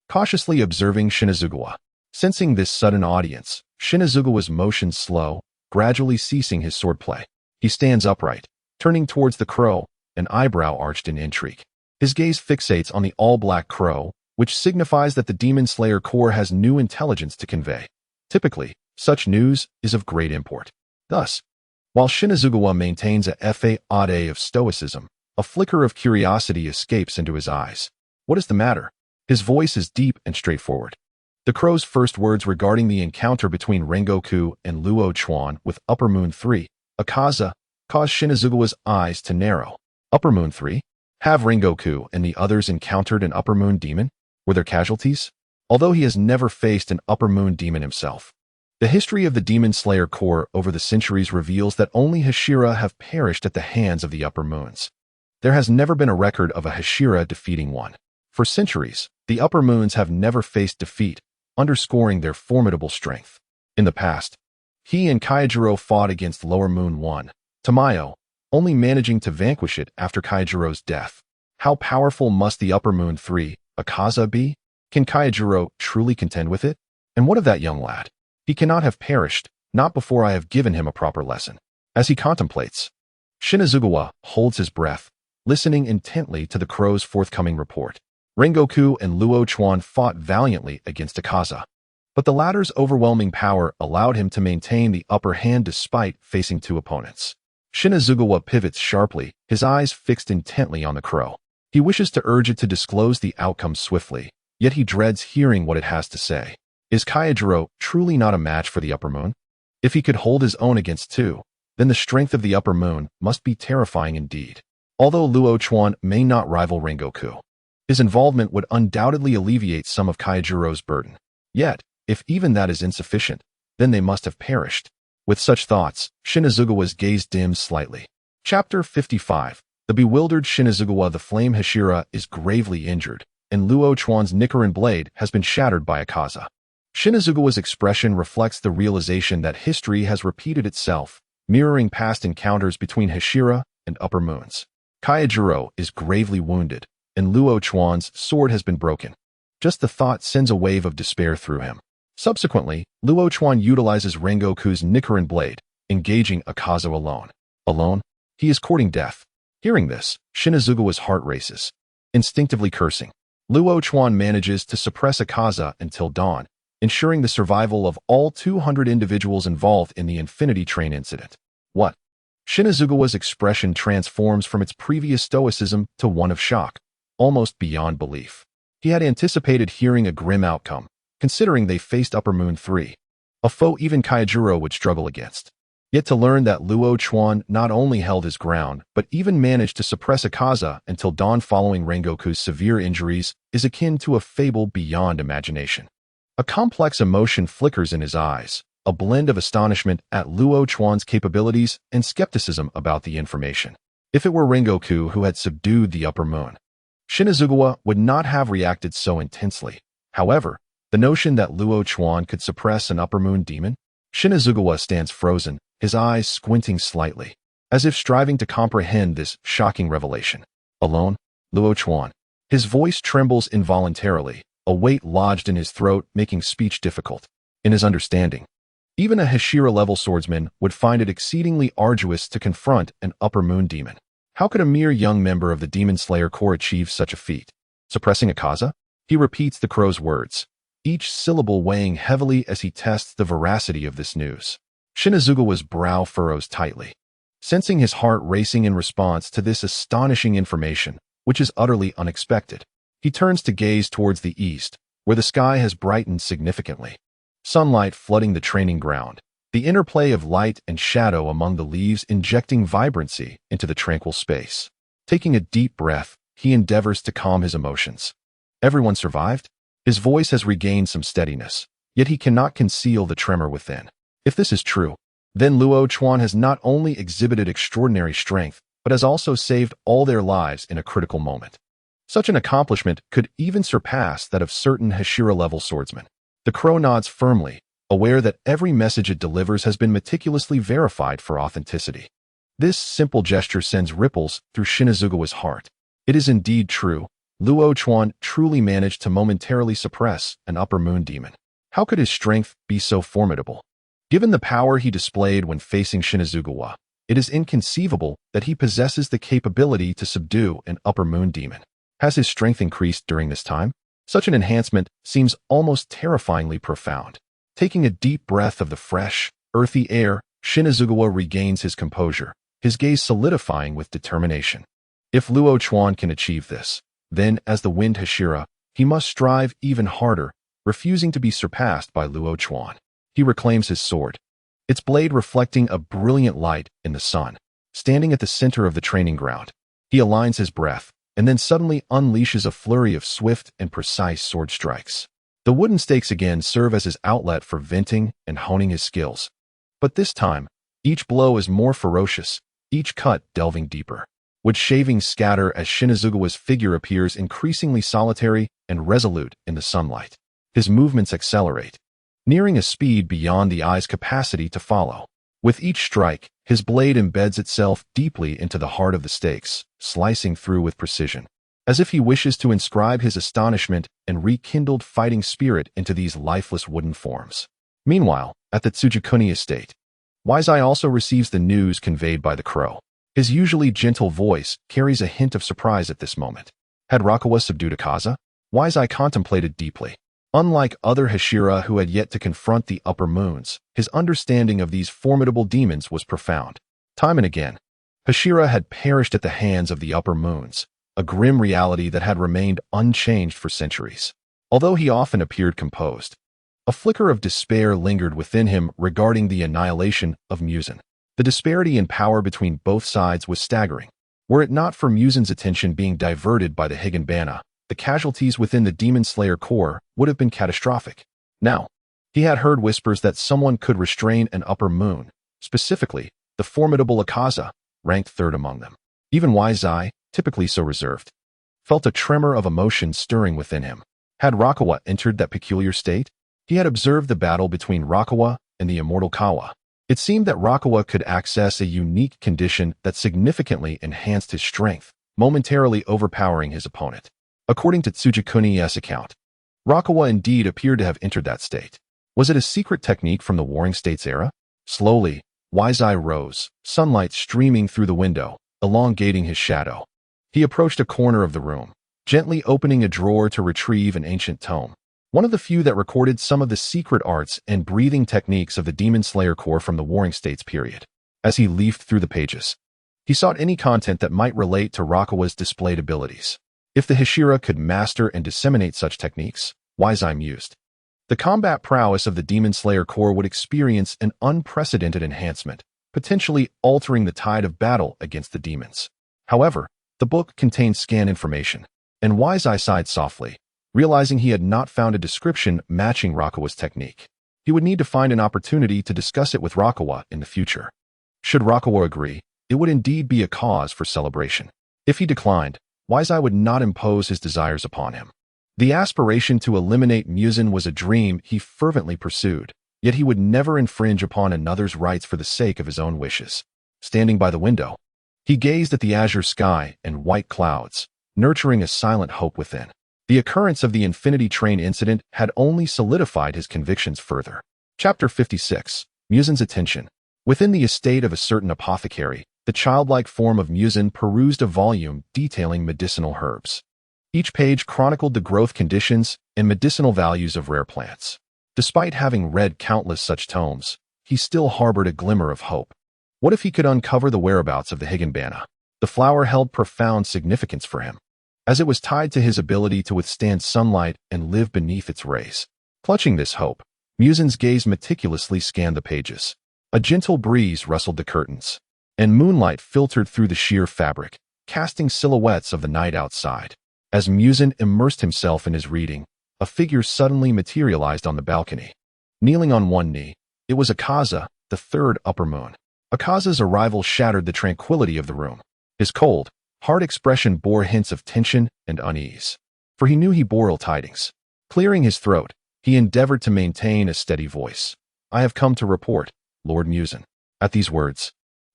S1: Cautiously observing Shinazugawa, sensing this sudden audience, Shinazugawa's motions slow, gradually ceasing his swordplay. He stands upright, turning towards the crow, an eyebrow arched in intrigue. His gaze fixates on the all-black crow, which signifies that the Demon Slayer Corps has new intelligence to convey. Typically, such news is of great import. Thus, while Shinazugawa maintains a fade of stoicism, a flicker of curiosity escapes into his eyes. What is the matter? His voice is deep and straightforward. The crow's first words regarding the encounter between Rengoku and Luo Chuan with Upper Moon 3, Akaza, caused Shinazugawa's eyes to narrow. Upper Moon 3? Have Rengoku and the others encountered an Upper Moon demon? Were there casualties? Although he has never faced an Upper Moon demon himself, the history of the Demon Slayer Corps over the centuries reveals that only Hashira have perished at the hands of the Upper Moons. There has never been a record of a Hashira defeating one. For centuries, the Upper Moons have never faced defeat, underscoring their formidable strength. In the past, he and Kaijiro fought against Lower Moon 1, Tamayo, only managing to vanquish it after Kaijiro's death. How powerful must the Upper Moon 3, Akaza, be? Can Kaijiro truly contend with it? And what of that young lad? He cannot have perished, not before I have given him a proper lesson. As he contemplates, Shinazugawa holds his breath, listening intently to the crow's forthcoming report. Rengoku and Luo Chuan fought valiantly against Akaza, but the latter's overwhelming power allowed him to maintain the upper hand despite facing 2 opponents. Shinazugawa pivots sharply, his eyes fixed intently on the crow. He wishes to urge it to disclose the outcome swiftly, yet he dreads hearing what it has to say. Is Kaijiro truly not a match for the Upper Moon? If he could hold his own against 2, then the strength of the Upper Moon must be terrifying indeed. Although Luo Chuan may not rival Rengoku, his involvement would undoubtedly alleviate some of Kaijiro's burden. Yet, if even that is insufficient, then they must have perished. With such thoughts, Shinazugawa's gaze dims slightly. Chapter 55. The bewildered Shinazugawa. The flame Hashira is gravely injured, and Luo Chuan's Nichiren blade has been shattered by Akaza. Shinazugawa's expression reflects the realization that history has repeated itself, mirroring past encounters between Hashira and Upper Moons. Kaijiro is gravely wounded, and Luo Chuan's sword has been broken. Just the thought sends a wave of despair through him. Subsequently, Luo Chuan utilizes Rengoku's Nichiren blade, engaging Akaza alone. Alone, he is courting death. Hearing this, Shinazugawa's heart races. Instinctively cursing, Luo Chuan manages to suppress Akaza until dawn, ensuring the survival of all 200 individuals involved in the Infinity Train incident. What? Shinazugawa's expression transforms from its previous stoicism to one of shock, almost beyond belief. He had anticipated hearing a grim outcome, considering they faced Upper Moon 3, a foe even Kaijuro would struggle against. Yet to learn that Luo Chuan not only held his ground, but even managed to suppress Akaza until dawn following Rengoku's severe injuries is akin to a fable beyond imagination. A complex emotion flickers in his eyes, a blend of astonishment at Luo Chuan's capabilities and skepticism about the information. If it were Rengoku who had subdued the Upper Moon, Shinazugawa would not have reacted so intensely. However, the notion that Luo Chuan could suppress an Upper Moon demon? Shinazugawa stands frozen, his eyes squinting slightly, as if striving to comprehend this shocking revelation. Alone, Luo Chuan. His voice trembles involuntarily, a weight lodged in his throat making speech difficult. In his understanding, even a Hashira-level swordsman would find it exceedingly arduous to confront an Upper Moon demon. How could a mere young member of the Demon Slayer Corps achieve such a feat? Suppressing Akaza? He repeats the crow's words, each syllable weighing heavily as he tests the veracity of this news. Shinazugawa's brow furrows tightly, sensing his heart racing in response to this astonishing information, which is utterly unexpected. He turns to gaze towards the east, where the sky has brightened significantly. Sunlight flooding the training ground, the interplay of light and shadow among the leaves injecting vibrancy into the tranquil space. Taking a deep breath, he endeavors to calm his emotions. Everyone survived? His voice has regained some steadiness, yet he cannot conceal the tremor within. If this is true, then Luo Chuan has not only exhibited extraordinary strength, but has also saved all their lives in a critical moment. Such an accomplishment could even surpass that of certain Hashira-level swordsmen. The crow nods firmly, aware that every message it delivers has been meticulously verified for authenticity. This simple gesture sends ripples through Shinazugawa's heart. It is indeed true. Luo Chuan truly managed to momentarily suppress an Upper Moon demon. How could his strength be so formidable? Given the power he displayed when facing Shinazugawa, it is inconceivable that he possesses the capability to subdue an Upper Moon demon. Has his strength increased during this time? Such an enhancement seems almost terrifyingly profound. Taking a deep breath of the fresh, earthy air, Shinazugawa regains his composure, his gaze solidifying with determination. If Luo Chuan can achieve this, then, as the Wind Hashira, he must strive even harder, refusing to be surpassed by Luo Chuan. He reclaims his sword, its blade reflecting a brilliant light in the sun. Standing at the center of the training ground, he aligns his breath, and then suddenly unleashes a flurry of swift and precise sword strikes. The wooden stakes again serve as his outlet for venting and honing his skills. But this time, each blow is more ferocious, each cut delving deeper. Wood shavings scatter as Shinazugawa's figure appears increasingly solitary and resolute in the sunlight. His movements accelerate, nearing a speed beyond the eye's capacity to follow. With each strike, his blade embeds itself deeply into the heart of the stakes, slicing through with precision, as if he wishes to inscribe his astonishment and rekindled fighting spirit into these lifeless wooden forms. Meanwhile, at the Tsujikuni estate, Wise-Eye also receives the news conveyed by the crow. His usually gentle voice carries a hint of surprise at this moment. Had Rakawa subdued Akaza? Wise-Eye contemplated deeply. Unlike other Hashira who had yet to confront the Upper Moons, his understanding of these formidable demons was profound. Time and again, Hashira had perished at the hands of the Upper Moons, a grim reality that had remained unchanged for centuries. Although he often appeared composed, a flicker of despair lingered within him regarding the annihilation of Muzan. The disparity in power between both sides was staggering. Were it not for Muzan's attention being diverted by the Higanbana, the casualties within the Demon Slayer Corps would have been catastrophic. Now, he had heard whispers that someone could restrain an Upper Moon, specifically, the formidable Akaza, ranked third among them. Even Wise-Eye, typically so reserved, felt a tremor of emotion stirring within him. Had Rakawa entered that peculiar state? He had observed the battle between Rakawa and the immortal Kawa. It seemed that Rakawa could access a unique condition that significantly enhanced his strength, momentarily overpowering his opponent. According to Tsujikuni's account, Rakawa indeed appeared to have entered that state. Was it a secret technique from the Warring States era? Slowly, Wise-Eye rose, sunlight streaming through the window, elongating his shadow. He approached a corner of the room, gently opening a drawer to retrieve an ancient tome, one of the few that recorded some of the secret arts and breathing techniques of the Demon Slayer Corps from the Warring States period. as he leafed through the pages. He sought any content that might relate to Rakawa's displayed abilities. If the Hashira could master and disseminate such techniques, Wise-Eye mused, the combat prowess of the Demon Slayer Corps would experience an unprecedented enhancement, potentially altering the tide of battle against the demons. However, the book contained scan information, and Wise-Eye sighed softly, realizing he had not found a description matching Rakawa's technique. He would need to find an opportunity to discuss it with Rakawa in the future. Should Rakawa agree, it would indeed be a cause for celebration. If he declined, Wise-Eye would not impose his desires upon him. The aspiration to eliminate Muzan was a dream he fervently pursued, yet he would never infringe upon another's rights for the sake of his own wishes. Standing by the window, he gazed at the azure sky and white clouds, nurturing a silent hope within. The occurrence of the Infinity Train incident had only solidified his convictions further. Chapter 56. Muzan's Attention. Within the estate of a certain apothecary, the childlike form of Muzan perused a volume detailing medicinal herbs. Each page chronicled the growth conditions and medicinal values of rare plants. Despite having read countless such tomes, he still harbored a glimmer of hope. What if he could uncover the whereabouts of the Higanbana? The flower held profound significance for him, as it was tied to his ability to withstand sunlight and live beneath its rays. Clutching this hope, Muzan's gaze meticulously scanned the pages. A gentle breeze rustled the curtains, and moonlight filtered through the sheer fabric, casting silhouettes of the night outside. As Muzan immersed himself in his reading, a figure suddenly materialized on the balcony. Kneeling on one knee, it was Akaza, the third upper moon. Akaza's arrival shattered the tranquility of the room. His cold, hard expression bore hints of tension and unease, for he knew he bore ill tidings. Clearing his throat, he endeavored to maintain a steady voice. "I have come to report, Lord Muzan." At these words,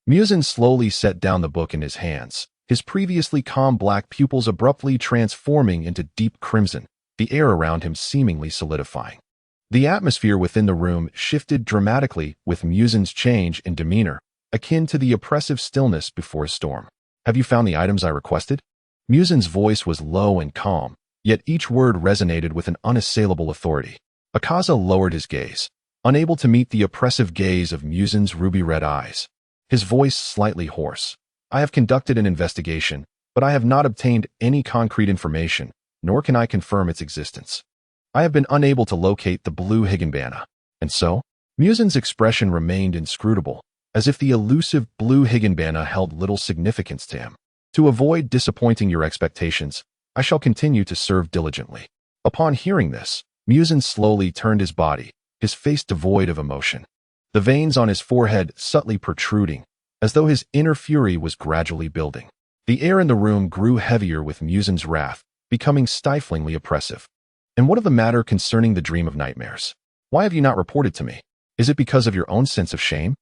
S1: Muzan slowly set down the book in his hands, his previously calm black pupils abruptly transforming into deep crimson, the air around him seemingly solidifying. The atmosphere within the room shifted dramatically with Muzan's change in demeanor, akin to the oppressive stillness before a storm. "Have you found the items I requested?" Muzan's voice was low and calm, yet each word resonated with an unassailable authority. Akaza lowered his gaze, unable to meet the oppressive gaze of Muzan's ruby-red eyes. His voice slightly hoarse. "I have conducted an investigation, but I have not obtained any concrete information, nor can I confirm its existence. I have been unable to locate the blue Higanbana." And so, Muzan's expression remained inscrutable, as if the elusive blue Higanbana held little significance to him. "To avoid disappointing your expectations, I shall continue to serve diligently." Upon hearing this, Muzan slowly turned his body, his face devoid of emotion, the veins on his forehead subtly protruding, as though his inner fury was gradually building. The air in the room grew heavier with Muzan's wrath, becoming stiflingly oppressive. "And what of the matter concerning the dream of nightmares? Why have you not reported to me? Is it because of your own sense of shame?"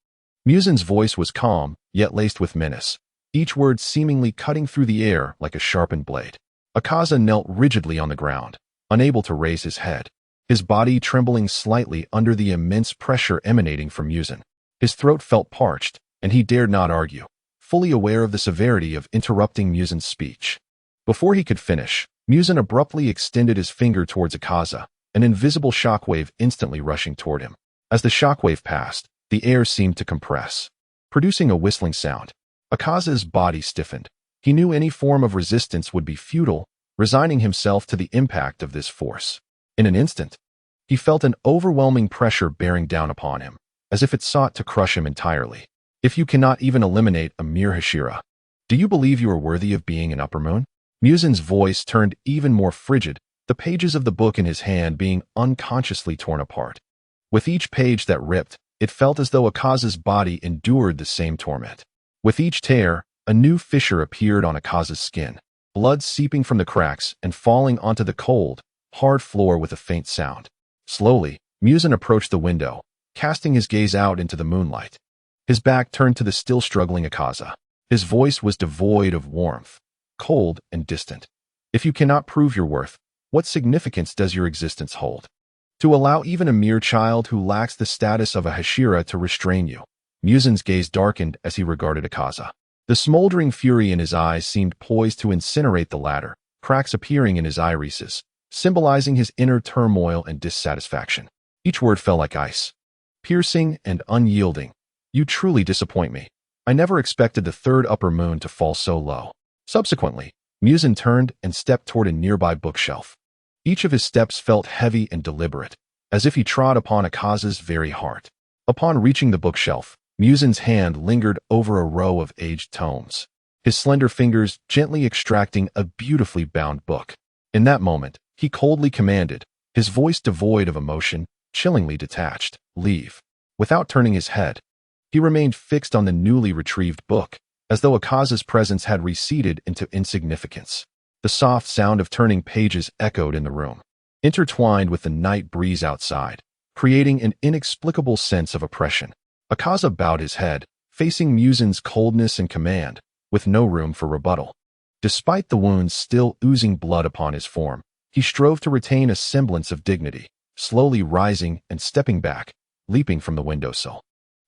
S1: Muzan's voice was calm, yet laced with menace, each word seemingly cutting through the air like a sharpened blade. Akaza knelt rigidly on the ground, unable to raise his head, his body trembling slightly under the immense pressure emanating from Muzan. His throat felt parched, and he dared not argue, fully aware of the severity of interrupting Muzan's speech. Before he could finish, Muzan abruptly extended his finger towards Akaza, an invisible shockwave instantly rushing toward him. As the shockwave passed, the air seemed to compress, producing a whistling sound. Akaza's body stiffened. He knew any form of resistance would be futile, resigning himself to the impact of this force. In an instant, he felt an overwhelming pressure bearing down upon him, as if it sought to crush him entirely. "If you cannot even eliminate a mere Hashira, do you believe you are worthy of being an upper moon?" Muzan's voice turned even more frigid, the pages of the book in his hand being unconsciously torn apart. With each page that ripped, it felt as though Akaza's body endured the same torment. With each tear, a new fissure appeared on Akaza's skin, blood seeping from the cracks and falling onto the cold, hard floor with a faint sound. Slowly, Muzan approached the window, casting his gaze out into the moonlight. His back turned to the still struggling Akaza. His voice was devoid of warmth, cold and distant. "If you cannot prove your worth, what significance does your existence hold? To allow even a mere child who lacks the status of a Hashira to restrain you." Muzan's gaze darkened as he regarded Akaza. The smoldering fury in his eyes seemed poised to incinerate the latter, cracks appearing in his irises, symbolizing his inner turmoil and dissatisfaction. Each word fell like ice, piercing and unyielding, You truly disappoint me. I never expected the third upper moon to fall so low. Subsequently, Muzan turned and stepped toward a nearby bookshelf. Each of his steps felt heavy and deliberate, as if he trod upon Akaza's very heart. Upon reaching the bookshelf, Muzan's hand lingered over a row of aged tomes, his slender fingers gently extracting a beautifully bound book. In that moment, he coldly commanded, his voice devoid of emotion, chillingly detached, "Leave." Without turning his head, he remained fixed on the newly retrieved book, as though Akaza's presence had receded into insignificance. The soft sound of turning pages echoed in the room, intertwined with the night breeze outside, creating an inexplicable sense of oppression. Akaza bowed his head, facing Muzan's coldness and command, with no room for rebuttal. Despite the wounds still oozing blood upon his form, he strove to retain a semblance of dignity, slowly rising and stepping back, leaping from the windowsill.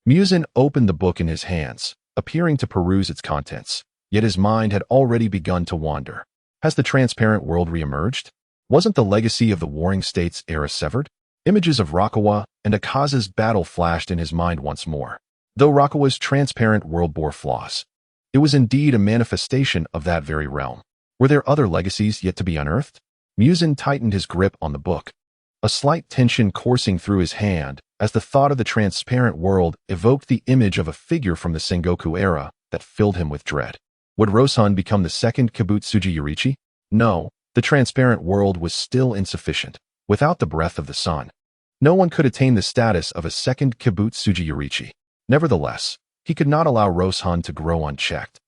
S1: Muzan opened the book in his hands, appearing to peruse its contents, yet his mind had already begun to wander. Has the transparent world reemerged? Wasn't the legacy of the Warring States era severed? Images of Rakawa and Akaza's battle flashed in his mind once more. Though Rakawa's transparent world bore flaws, it was indeed a manifestation of that very realm. Were there other legacies yet to be unearthed? Muzan tightened his grip on the book, a slight tension coursing through his hand as the thought of the transparent world evoked the image of a figure from the Sengoku era that filled him with dread. Would Rosun become the second Kibutsuji Yorichi? No, the transparent world was still insufficient. Without the breath of the sun, no one could attain the status of a second Kibutsuji Yorichi. Nevertheless, he could not allow Rosun to grow unchecked.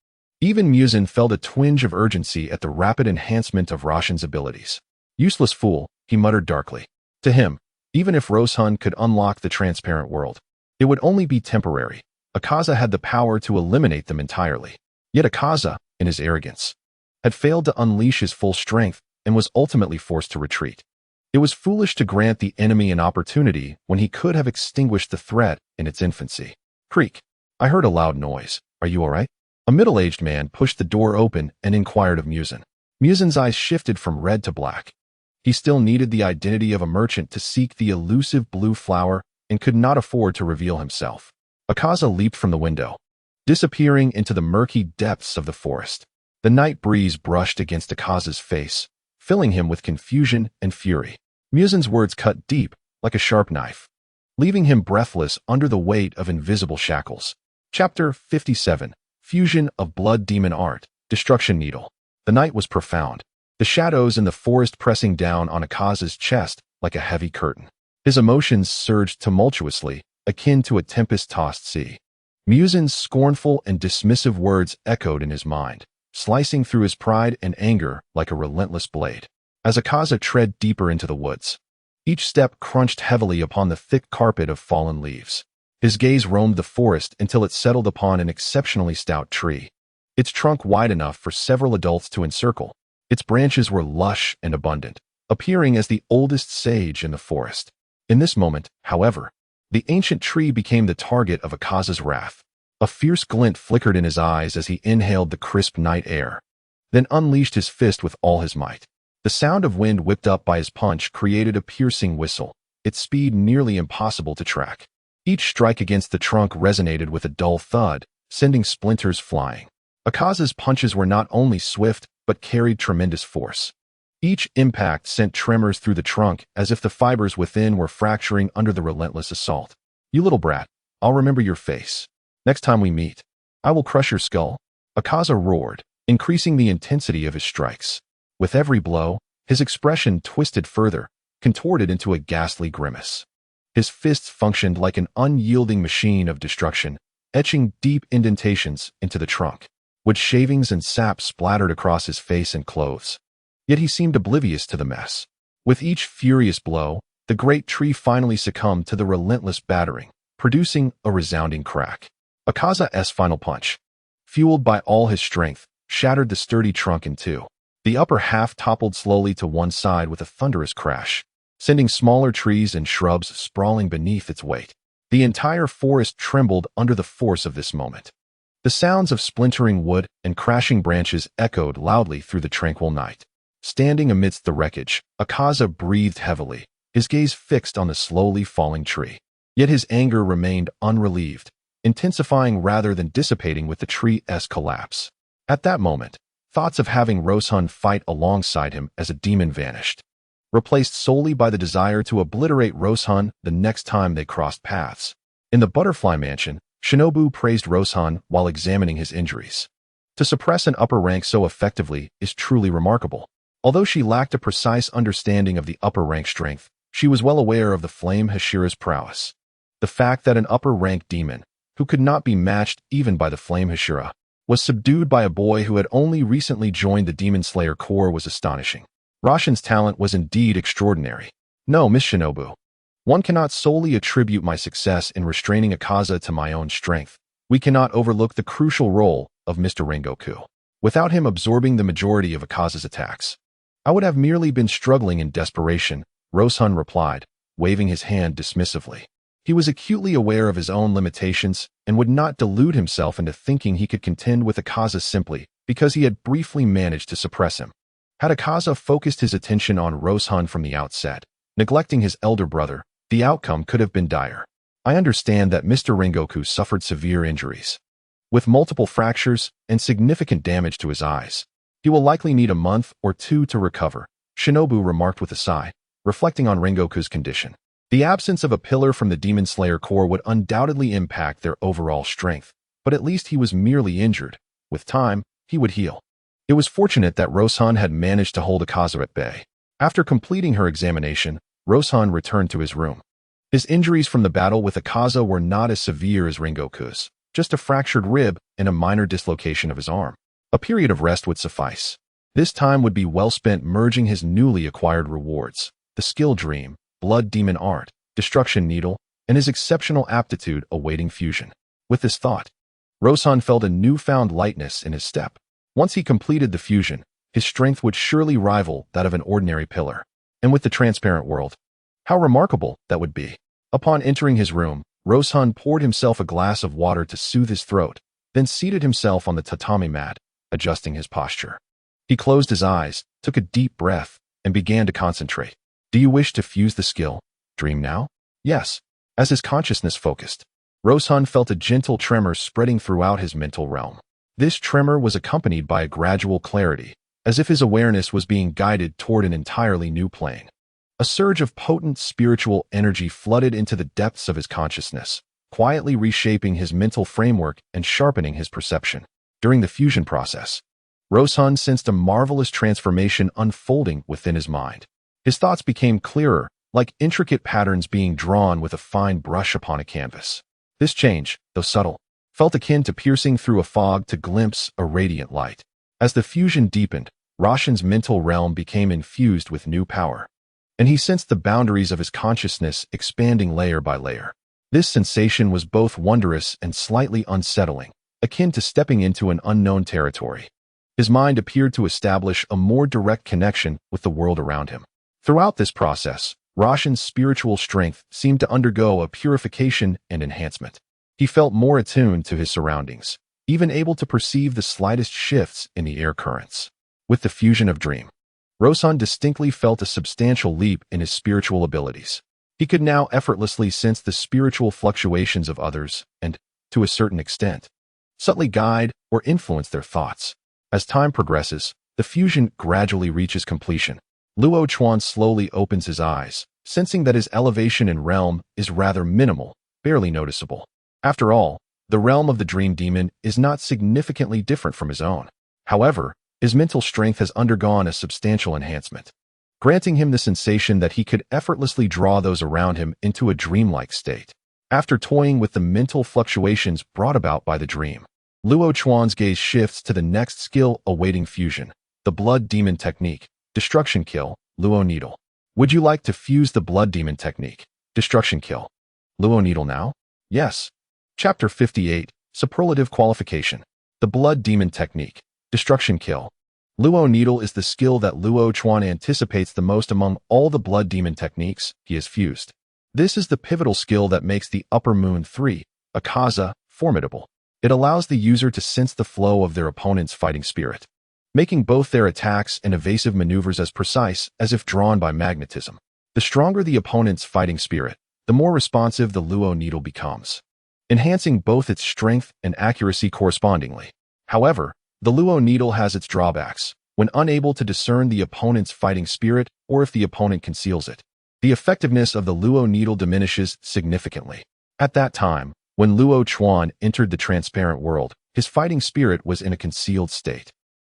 S1: Even Muzan felt a twinge of urgency at the rapid enhancement of Roshan's abilities. Useless fool, he muttered darkly. To him, even if Rosun could unlock the transparent world, it would only be temporary. Akaza had the power to eliminate them entirely. Yet Akaza, in his arrogance, had failed to unleash his full strength and was ultimately forced to retreat. It was foolish to grant the enemy an opportunity when he could have extinguished the threat in its infancy. Creak. I heard a loud noise. Are you all right? A middle-aged man pushed the door open and inquired of Muzan. Muzan's eyes shifted from red to black. He still needed the identity of a merchant to seek the elusive blue flower and could not afford to reveal himself. Akaza leaped from the window, disappearing into the murky depths of the forest. The night breeze brushed against Akaza's face, filling him with confusion and fury. Muzan's words cut deep, like a sharp knife, leaving him breathless under the weight of invisible shackles. Chapter 57. Fusion of Blood Demon Art, Destruction Needle. The night was profound, the shadows in the forest pressing down on Akaza's chest like a heavy curtain. His emotions surged tumultuously, akin to a tempest-tossed sea. Muzan's scornful and dismissive words echoed in his mind, slicing through his pride and anger like a relentless blade. As Akaza tread deeper into the woods, each step crunched heavily upon the thick carpet of fallen leaves. His gaze roamed the forest until it settled upon an exceptionally stout tree, its trunk wide enough for several adults to encircle. Its branches were lush and abundant, appearing as the oldest sage in the forest. In this moment, however, the ancient tree became the target of Akaza's wrath. A fierce glint flickered in his eyes as he inhaled the crisp night air, then unleashed his fist with all his might. The sound of wind whipped up by his punch created a piercing whistle, its speed nearly impossible to track. Each strike against the trunk resonated with a dull thud, sending splinters flying. Akaza's punches were not only swift, but carried tremendous force. Each impact sent tremors through the trunk as if the fibers within were fracturing under the relentless assault. You little brat, I'll remember your face. Next time we meet, I will crush your skull. Akaza roared, increasing the intensity of his strikes. With every blow, his expression twisted further, contorted into a ghastly grimace. His fists functioned like an unyielding machine of destruction, etching deep indentations into the trunk. Wood shavings and sap splattered across his face and clothes. Yet he seemed oblivious to the mess. With each furious blow, the great tree finally succumbed to the relentless battering, producing a resounding crack. Akaza's final punch, fueled by all his strength, shattered the sturdy trunk in two. The upper half toppled slowly to one side with a thunderous crash, sending smaller trees and shrubs sprawling beneath its weight. The entire forest trembled under the force of this moment. The sounds of splintering wood and crashing branches echoed loudly through the tranquil night. Standing amidst the wreckage, Akaza breathed heavily, his gaze fixed on the slowly falling tree. Yet his anger remained unrelieved. intensifying rather than dissipating with the tree's collapse. At that moment, thoughts of having Roshun fight alongside him as a demon vanished, replaced solely by the desire to obliterate Roshun the next time they crossed paths. In the Butterfly Mansion, Shinobu praised Roshun while examining his injuries. To suppress an upper rank so effectively is truly remarkable. Although she lacked a precise understanding of the upper rank strength, she was well aware of the flame Hashira's prowess. The fact that an upper rank demon, who could not be matched even by the flame Hashira, was subdued by a boy who had only recently joined the Demon Slayer Corps was astonishing. Roshin's talent was indeed extraordinary. No, Miss Shinobu. One cannot solely attribute my success in restraining Akaza to my own strength. We cannot overlook the crucial role of Mr. Rengoku. Without him absorbing the majority of Akaza's attacks, I would have merely been struggling in desperation, Roshun replied, waving his hand dismissively. He was acutely aware of his own limitations and would not delude himself into thinking he could contend with Akaza simply because he had briefly managed to suppress him. Had Akaza focused his attention on Roshun from the outset, neglecting his elder brother, the outcome could have been dire. I understand that Mr. Rengoku suffered severe injuries, with multiple fractures and significant damage to his eyes. He will likely need a month or two to recover, Shinobu remarked with a sigh, reflecting on Rengoku's condition. The absence of a pillar from the Demon Slayer Corps would undoubtedly impact their overall strength, but at least he was merely injured. With time, he would heal. It was fortunate that Roshun had managed to hold Akaza at bay. After completing her examination, Roshun returned to his room. His injuries from the battle with Akaza were not as severe as Rengoku's, just a fractured rib and a minor dislocation of his arm. A period of rest would suffice. This time would be well spent merging his newly acquired rewards, the skill dream, blood demon art, destruction needle, and his exceptional aptitude awaiting fusion. With this thought, Roshun felt a newfound lightness in his step. Once he completed the fusion, his strength would surely rival that of an ordinary pillar. And with the transparent world, how remarkable that would be. Upon entering his room, Roshun poured himself a glass of water to soothe his throat, then seated himself on the tatami mat, adjusting his posture. He closed his eyes, took a deep breath, and began to concentrate. Do you wish to fuse the skill dream now? Yes. As his consciousness focused, Roshun felt a gentle tremor spreading throughout his mental realm. This tremor was accompanied by a gradual clarity, as if his awareness was being guided toward an entirely new plane. A surge of potent spiritual energy flooded into the depths of his consciousness, quietly reshaping his mental framework and sharpening his perception. During the fusion process, Roshun sensed a marvelous transformation unfolding within his mind. His thoughts became clearer, like intricate patterns being drawn with a fine brush upon a canvas. This change, though subtle, felt akin to piercing through a fog to glimpse a radiant light. As the fusion deepened, Roshin's mental realm became infused with new power, and he sensed the boundaries of his consciousness expanding layer by layer. This sensation was both wondrous and slightly unsettling, akin to stepping into an unknown territory. His mind appeared to establish a more direct connection with the world around him. Throughout this process, Roshin's spiritual strength seemed to undergo a purification and enhancement. He felt more attuned to his surroundings, even able to perceive the slightest shifts in the air currents. With the fusion of dream, Roshun distinctly felt a substantial leap in his spiritual abilities. He could now effortlessly sense the spiritual fluctuations of others and, to a certain extent, subtly guide or influence their thoughts. As time progresses, the fusion gradually reaches completion. Luo Chuan slowly opens his eyes, sensing that his elevation in realm is rather minimal, barely noticeable. After all, the realm of the Dream Demon is not significantly different from his own. However, his mental strength has undergone a substantial enhancement, granting him the sensation that he could effortlessly draw those around him into a dreamlike state. After toying with the mental fluctuations brought about by the dream, Luo Chuan's gaze shifts to the next skill awaiting fusion, the Blood Demon Technique, Destruction Kill, Luo Needle. Would you like to fuse the Blood Demon Technique, Destruction Kill, Luo Needle now? Yes. Chapter 58, Superlative Qualification. The Blood Demon Technique, Destruction Kill. Luo Needle is the skill that Luo Chuan anticipates the most among all the Blood Demon techniques he has fused. This is the pivotal skill that makes the Upper Moon 3, Akaza, formidable. It allows the user to sense the flow of their opponent's fighting spirit, making both their attacks and evasive maneuvers as precise as if drawn by magnetism. The stronger the opponent's fighting spirit, the more responsive the Luo Needle becomes. enhancing both its strength and accuracy correspondingly. However, the Luo needle has its drawbacks. When unable to discern the opponent's fighting spirit or if the opponent conceals it, the effectiveness of the Luo needle diminishes significantly. At that time, when Luo Chuan entered the transparent world, his fighting spirit was in a concealed state,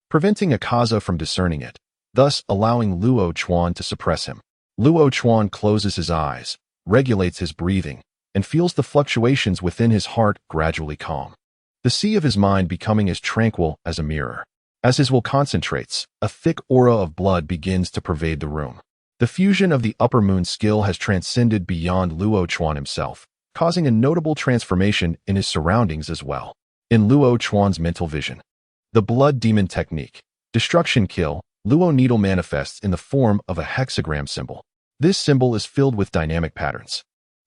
S1: preventing Akaza from discerning it, thus allowing Luo Chuan to suppress him. Luo Chuan closes his eyes, regulates his breathing, and feels the fluctuations within his heart gradually calm, the sea of his mind becoming as tranquil as a mirror. As his will concentrates, a thick aura of blood begins to pervade the room. The fusion of the upper moon skill has transcended beyond Luo Chuan himself, causing a notable transformation in his surroundings as well. In Luo Chuan's mental vision, the blood demon technique, destruction kill, Luo needle manifests in the form of a hexagram symbol. This symbol is filled with dynamic patterns,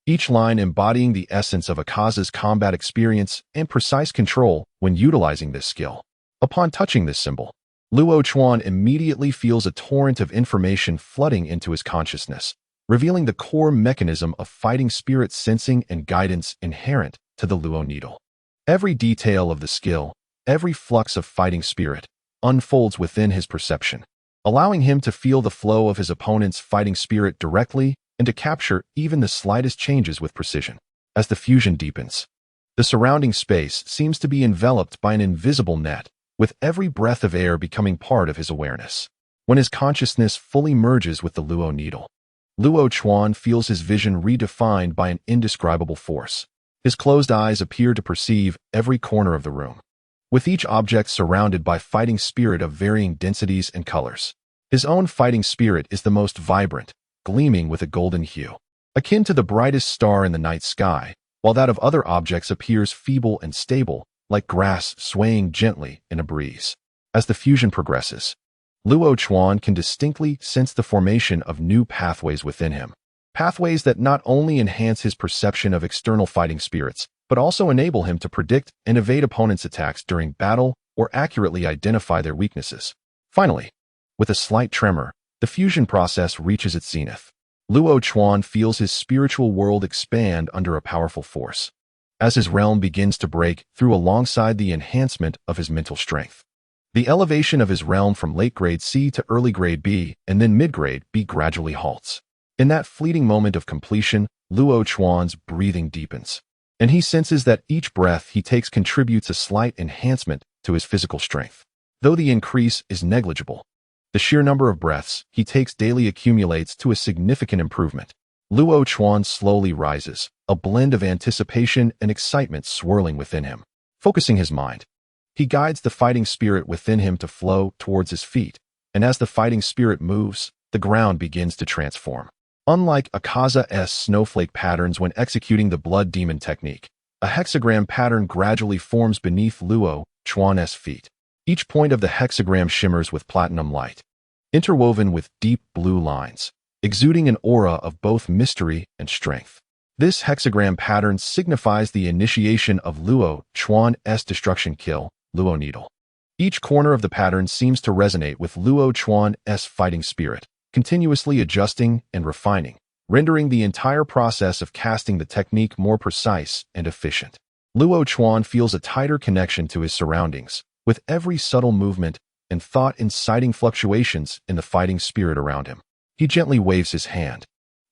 S1: each line embodying the essence of Akaza's combat experience and precise control when utilizing this skill. Upon touching this symbol, Luo Chuan immediately feels a torrent of information flooding into his consciousness, revealing the core mechanism of fighting spirit sensing and guidance inherent to the Luo needle. Every detail of the skill, every flux of fighting spirit, unfolds within his perception, allowing him to feel the flow of his opponent's fighting spirit directly and to capture even the slightest changes with precision. As the fusion deepens, the surrounding space seems to be enveloped by an invisible net, with every breath of air becoming part of his awareness. When his consciousness fully merges with the Luo needle, Luo Chuan feels his vision redefined by an indescribable force. His closed eyes appear to perceive every corner of the room, with each object surrounded by fighting spirit of varying densities and colors. His own fighting spirit is the most vibrant, gleaming with a golden hue, akin to the brightest star in the night sky, while that of other objects appears feeble and stable, like grass swaying gently in a breeze. As the fusion progresses, Luo Chuan can distinctly sense the formation of new pathways within him. Pathways that not only enhance his perception of external fighting spirits, but also enable him to predict and evade opponents' attacks during battle or accurately identify their weaknesses. Finally, with a slight tremor, the fusion process reaches its zenith. Luo Chuan feels his spiritual world expand under a powerful force, as his realm begins to break through alongside the enhancement of his mental strength. The elevation of his realm from late grade C to early grade B and then mid-grade B gradually halts. In that fleeting moment of completion, Luo Chuan's breathing deepens, and he senses that each breath he takes contributes a slight enhancement to his physical strength. Though the increase is negligible, the sheer number of breaths he takes daily accumulates to a significant improvement. Luo Chuan slowly rises, a blend of anticipation and excitement swirling within him. Focusing his mind, he guides the fighting spirit within him to flow towards his feet, and as the fighting spirit moves, the ground begins to transform. Unlike Akaza's snowflake patterns when executing the blood demon technique, a hexagram pattern gradually forms beneath Luo Chuan's feet. Each point of the hexagram shimmers with platinum light, interwoven with deep blue lines, exuding an aura of both mystery and strength. This hexagram pattern signifies the initiation of Luo Chuan's destruction kill, Luo needle. Each corner of the pattern seems to resonate with Luo Chuan's fighting spirit, continuously adjusting and refining, rendering the entire process of casting the technique more precise and efficient. Luo Chuan feels a tighter connection to his surroundings, with every subtle movement and thought inciting fluctuations in the fighting spirit around him. He gently waves his hand,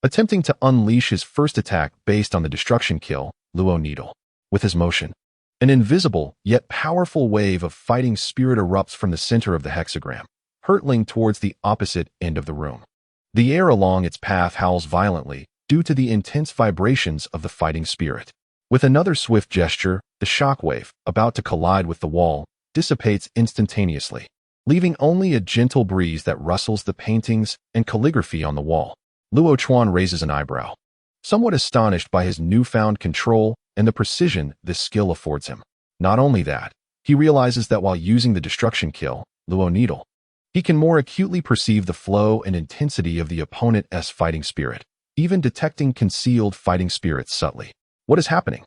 S1: attempting to unleash his first attack based on the destruction kill, Luo needle. With his motion, an invisible yet powerful wave of fighting spirit erupts from the center of the hexagram, hurtling towards the opposite end of the room. The air along its path howls violently due to the intense vibrations of the fighting spirit. With another swift gesture, the shockwave, about to collide with the wall, dissipates instantaneously, leaving only a gentle breeze that rustles the paintings and calligraphy on the wall. Luo Chuan raises an eyebrow, somewhat astonished by his newfound control and the precision this skill affords him. Not only that, he realizes that while using the destruction kill, Luo needle, he can more acutely perceive the flow and intensity of the opponent's fighting spirit, even detecting concealed fighting spirits subtly. What is happening?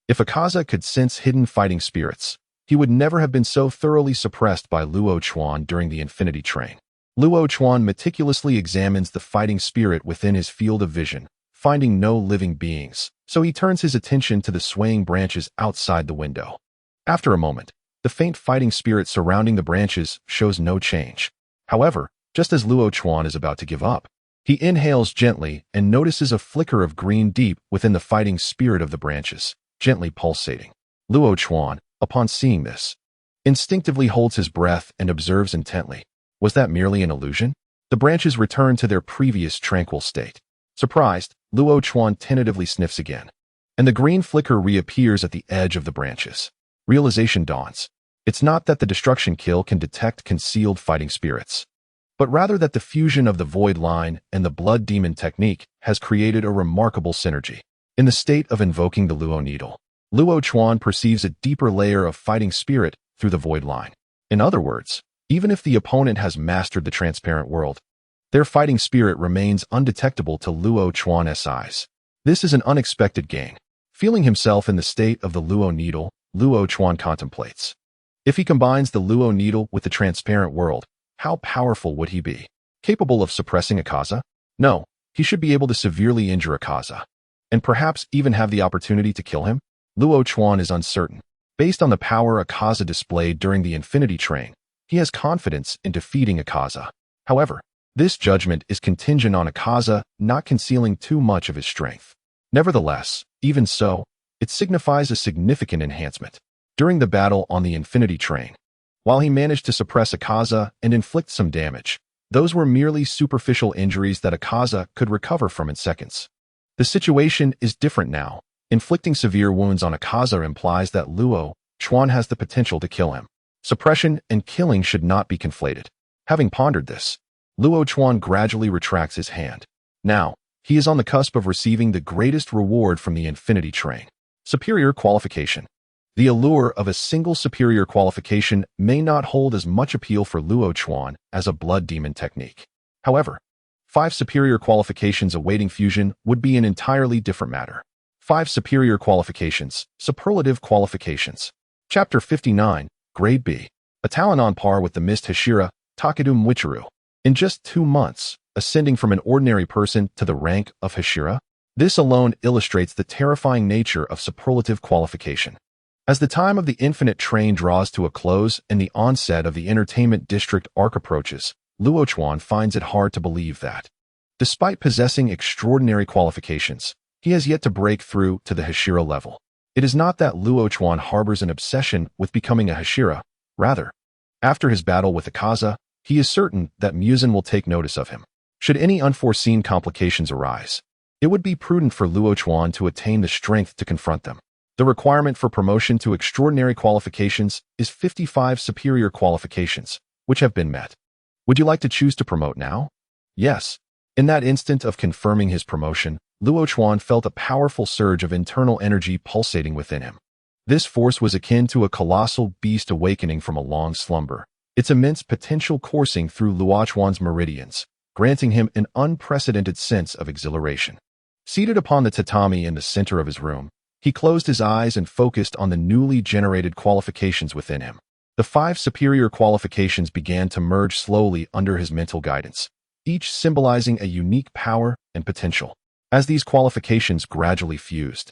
S1: If Akaza could sense hidden fighting spirits, he would never have been so thoroughly suppressed by Luo Chuan during the Infinity Train. Luo Chuan meticulously examines the fighting spirit within his field of vision, finding no living beings, so he turns his attention to the swaying branches outside the window. After a moment, the faint fighting spirit surrounding the branches shows no change. However, just as Luo Chuan is about to give up, he inhales gently and notices a flicker of green deep within the fighting spirit of the branches, gently pulsating. Luo Chuan, upon seeing this, instinctively holds his breath and observes intently. Was that merely an illusion? The branches return to their previous tranquil state. Surprised, Luo Chuan tentatively sniffs again, and the green flicker reappears at the edge of the branches. Realization dawns. It's not that the destruction kill can detect concealed fighting spirits, but rather that the fusion of the void line and the blood demon technique has created a remarkable synergy. In the state of invoking the Luo needle, Luo Chuan perceives a deeper layer of fighting spirit through the void line. In other words, even if the opponent has mastered the transparent world, their fighting spirit remains undetectable to Luo Chuan's eyes. This is an unexpected gain. Feeling himself in the state of the Luo needle, Luo Chuan contemplates. If he combines the Luo needle with the transparent world, how powerful would he be? Capable of suppressing Akaza? No, he should be able to severely injure Akaza, and perhaps even have the opportunity to kill him? Luo Chuan is uncertain. Based on the power Akaza displayed during the Infinity Train, he has confidence in defeating Akaza. However, this judgment is contingent on Akaza not concealing too much of his strength. Nevertheless, even so, it signifies a significant enhancement. During the battle on the Infinity Train, while he managed to suppress Akaza and inflict some damage, those were merely superficial injuries that Akaza could recover from in seconds. The situation is different now. Inflicting severe wounds on Akaza implies that Luo Chuan has the potential to kill him. Suppression and killing should not be conflated. Having pondered this, Luo Chuan gradually retracts his hand. Now, he is on the cusp of receiving the greatest reward from the Infinity Train. Superior qualification. The allure of a single superior qualification may not hold as much appeal for Luo Chuan as a blood demon technique. However, 5 superior qualifications awaiting fusion would be an entirely different matter. 5 superior qualifications, superlative qualifications. Chapter 59, Grade B. A talent on par with the Mist Hashira, Takedu Mwichiru. In just 2 months, ascending from an ordinary person to the rank of Hashira, this alone illustrates the terrifying nature of superlative qualification. As the time of the Infinite Train draws to a close and the onset of the Entertainment District arc approaches, Luo Chuan finds it hard to believe that, despite possessing extraordinary qualifications, he has yet to break through to the Hashira level. It is not that Luo Chuan harbors an obsession with becoming a Hashira. Rather, after his battle with Akaza, he is certain that Muzan will take notice of him. Should any unforeseen complications arise, it would be prudent for Luo Chuan to attain the strength to confront them. The requirement for promotion to extraordinary qualifications is 55 superior qualifications, which have been met. Would you like to choose to promote now? Yes. In that instant of confirming his promotion, Luo Chuan felt a powerful surge of internal energy pulsating within him. This force was akin to a colossal beast awakening from a long slumber, its immense potential coursing through Luo Chuan's meridians, granting him an unprecedented sense of exhilaration. Seated upon the tatami in the center of his room, he closed his eyes and focused on the newly generated qualifications within him. The 5 superior qualifications began to merge slowly under his mental guidance, each symbolizing a unique power and potential. As these qualifications gradually fused,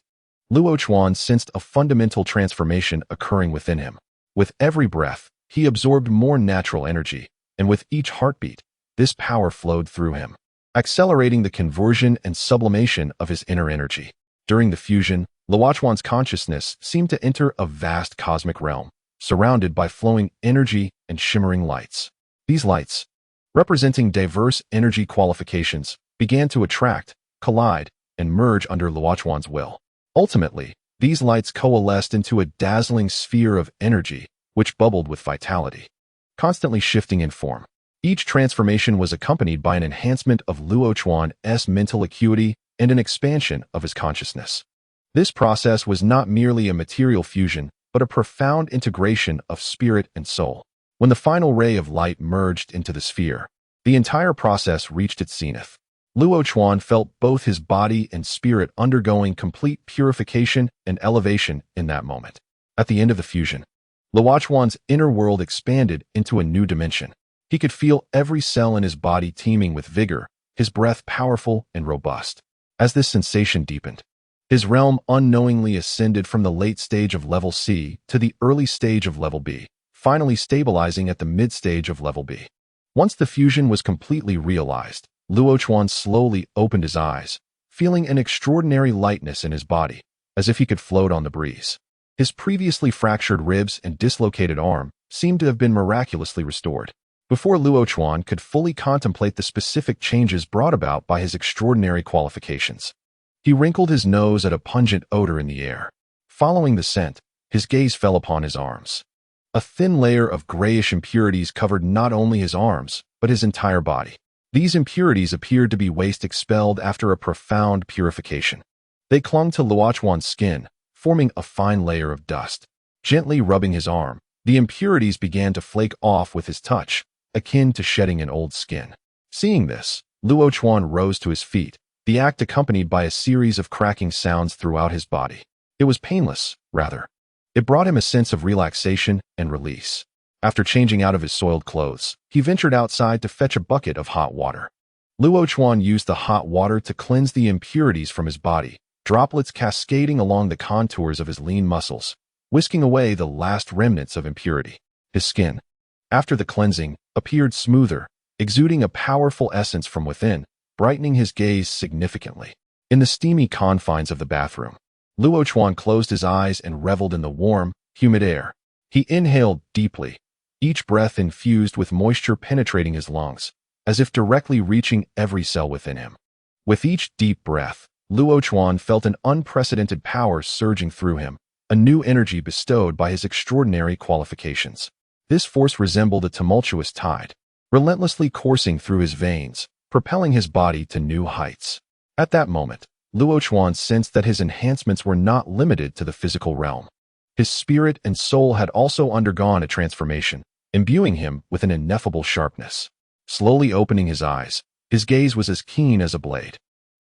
S1: Luo Chuan sensed a fundamental transformation occurring within him. With every breath, he absorbed more natural energy, and with each heartbeat, this power flowed through him, accelerating the conversion and sublimation of his inner energy. During the fusion, Luo Chuan's consciousness seemed to enter a vast cosmic realm, surrounded by flowing energy and shimmering lights. These lights, representing diverse energy qualifications, began to attract, collide, and merge under Luo Chuan's will. Ultimately, these lights coalesced into a dazzling sphere of energy, which bubbled with vitality, constantly shifting in form. Each transformation was accompanied by an enhancement of Luo Chuan's mental acuity and an expansion of his consciousness. This process was not merely a material fusion, but a profound integration of spirit and soul. When the final ray of light merged into the sphere, the entire process reached its zenith. Luo Chuan felt both his body and spirit undergoing complete purification and elevation in that moment. At the end of the fusion, Luo Chuan's inner world expanded into a new dimension. He could feel every cell in his body teeming with vigor, his breath powerful and robust. As this sensation deepened, his realm unknowingly ascended from the late stage of level C to the early stage of level B, finally stabilizing at the mid-stage of level B. Once the fusion was completely realized, Luo Chuan slowly opened his eyes, feeling an extraordinary lightness in his body, as if he could float on the breeze. His previously fractured ribs and dislocated arm seemed to have been miraculously restored. Before Luo Chuan could fully contemplate the specific changes brought about by his extraordinary qualifications, he wrinkled his nose at a pungent odor in the air. Following the scent, his gaze fell upon his arms. A thin layer of grayish impurities covered not only his arms, but his entire body. These impurities appeared to be waste expelled after a profound purification. They clung to Luo Chuan's skin, forming a fine layer of dust. Gently rubbing his arm, the impurities began to flake off with his touch, akin to shedding an old skin. Seeing this, Luo Chuan rose to his feet, the act accompanied by a series of cracking sounds throughout his body. It was painless, rather. It brought him a sense of relaxation and release. After changing out of his soiled clothes, he ventured outside to fetch a bucket of hot water. Luo Chuan used the hot water to cleanse the impurities from his body, droplets cascading along the contours of his lean muscles, whisking away the last remnants of impurity. His skin, after the cleansing, appeared smoother, exuding a powerful essence from within, brightening his gaze significantly. In the steamy confines of the bathroom, Luo Chuan closed his eyes and reveled in the warm, humid air. He inhaled deeply, each breath infused with moisture penetrating his lungs, as if directly reaching every cell within him. With each deep breath, Luo Chuan felt an unprecedented power surging through him, a new energy bestowed by his extraordinary qualifications. This force resembled a tumultuous tide, relentlessly coursing through his veins, propelling his body to new heights. At that moment, Luo Chuan sensed that his enhancements were not limited to the physical realm. His spirit and soul had also undergone a transformation, imbuing him with an ineffable sharpness. Slowly opening his eyes, his gaze was as keen as a blade.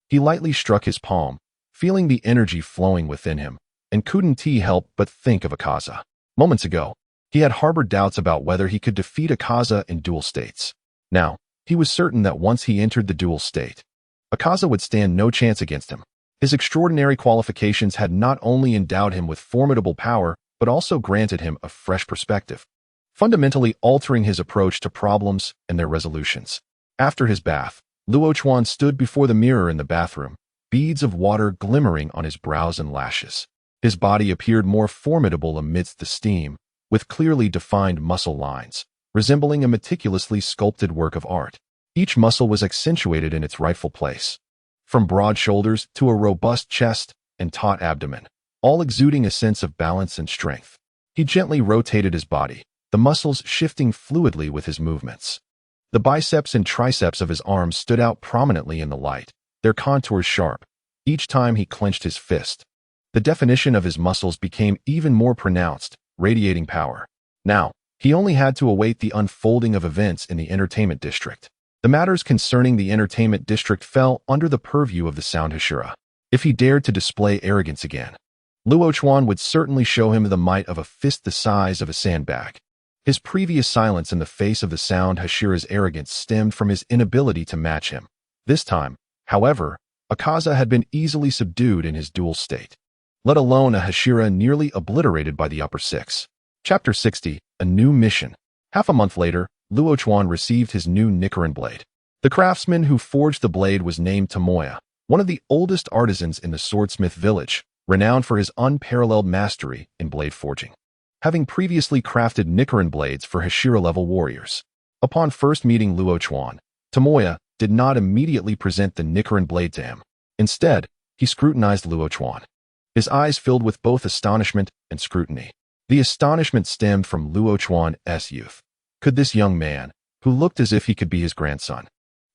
S1: He lightly struck his palm, feeling the energy flowing within him, and couldn't he help but think of Akaza. Moments ago, he had harbored doubts about whether he could defeat Akaza in dual states. Now, he was certain that once he entered the dual state, Akaza would stand no chance against him. His extraordinary qualifications had not only endowed him with formidable power, but also granted him a fresh perspective, fundamentally altering his approach to problems and their resolutions. After his bath, Luo Chuan stood before the mirror in the bathroom, beads of water glimmering on his brows and lashes. His body appeared more formidable amidst the steam, with clearly defined muscle lines, resembling a meticulously sculpted work of art. Each muscle was accentuated in its rightful place, from broad shoulders to a robust chest and taut abdomen, all exuding a sense of balance and strength. He gently rotated his body, the muscles shifting fluidly with his movements. The biceps and triceps of his arms stood out prominently in the light, their contours sharp, each time he clenched his fist. The definition of his muscles became even more pronounced, radiating power. Now, he only had to await the unfolding of events in the entertainment district. The matters concerning the entertainment district fell under the purview of the Sound Hashira. If he dared to display arrogance again, Luo Chuan would certainly show him the might of a fist the size of a sandbag. His previous silence in the face of the Sound Hashira's arrogance stemmed from his inability to match him. This time, however, Akaza had been easily subdued in his dual state, let alone a Hashira nearly obliterated by the upper six. Chapter 60, A New Mission. Half a month later, Luo Chuan received his new Nichiren blade. The craftsman who forged the blade was named Tomoya, one of the oldest artisans in the swordsmith village, renowned for his unparalleled mastery in blade forging, having previously crafted Nichiren blades for Hashira-level warriors. Upon first meeting Luo Chuan, Tomoya did not immediately present the Nichiren blade to him. Instead, he scrutinized Luo Chuan. His eyes filled with both astonishment and scrutiny. The astonishment stemmed from Luo Chuan's youth. Could this young man, who looked as if he could be his grandson,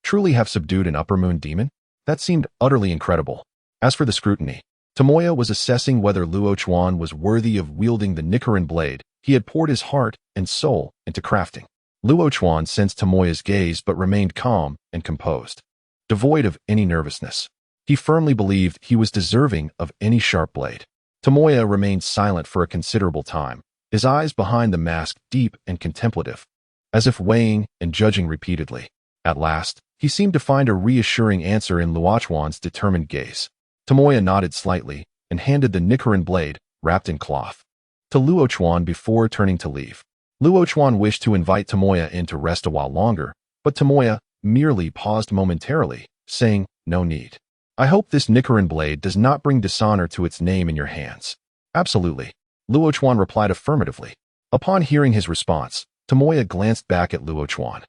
S1: truly have subdued an upper moon demon? That seemed utterly incredible. As for the scrutiny, Tomoya was assessing whether Luo Chuan was worthy of wielding the Nichiren blade he had poured his heart and soul into crafting. Luo Chuan sensed Tomoya's gaze but remained calm and composed, devoid of any nervousness. He firmly believed he was deserving of any sharp blade. Tomoya remained silent for a considerable time, his eyes behind the mask deep and contemplative, as if weighing and judging repeatedly. At last, He seemed to find a reassuring answer in Luo Chuan's determined gaze. Tomoya nodded slightly and handed the Nichiren blade, wrapped in cloth, to Luo Chuan before turning to leave. Luo Chuan wished to invite Tomoya in to rest a while longer, but Tomoya merely paused momentarily, saying, "No need. I hope this Nichiren blade does not bring dishonor to its name in your hands." "Absolutely." Luo Chuan replied affirmatively. Upon hearing his response, Tomoya glanced back at Luo Chuan,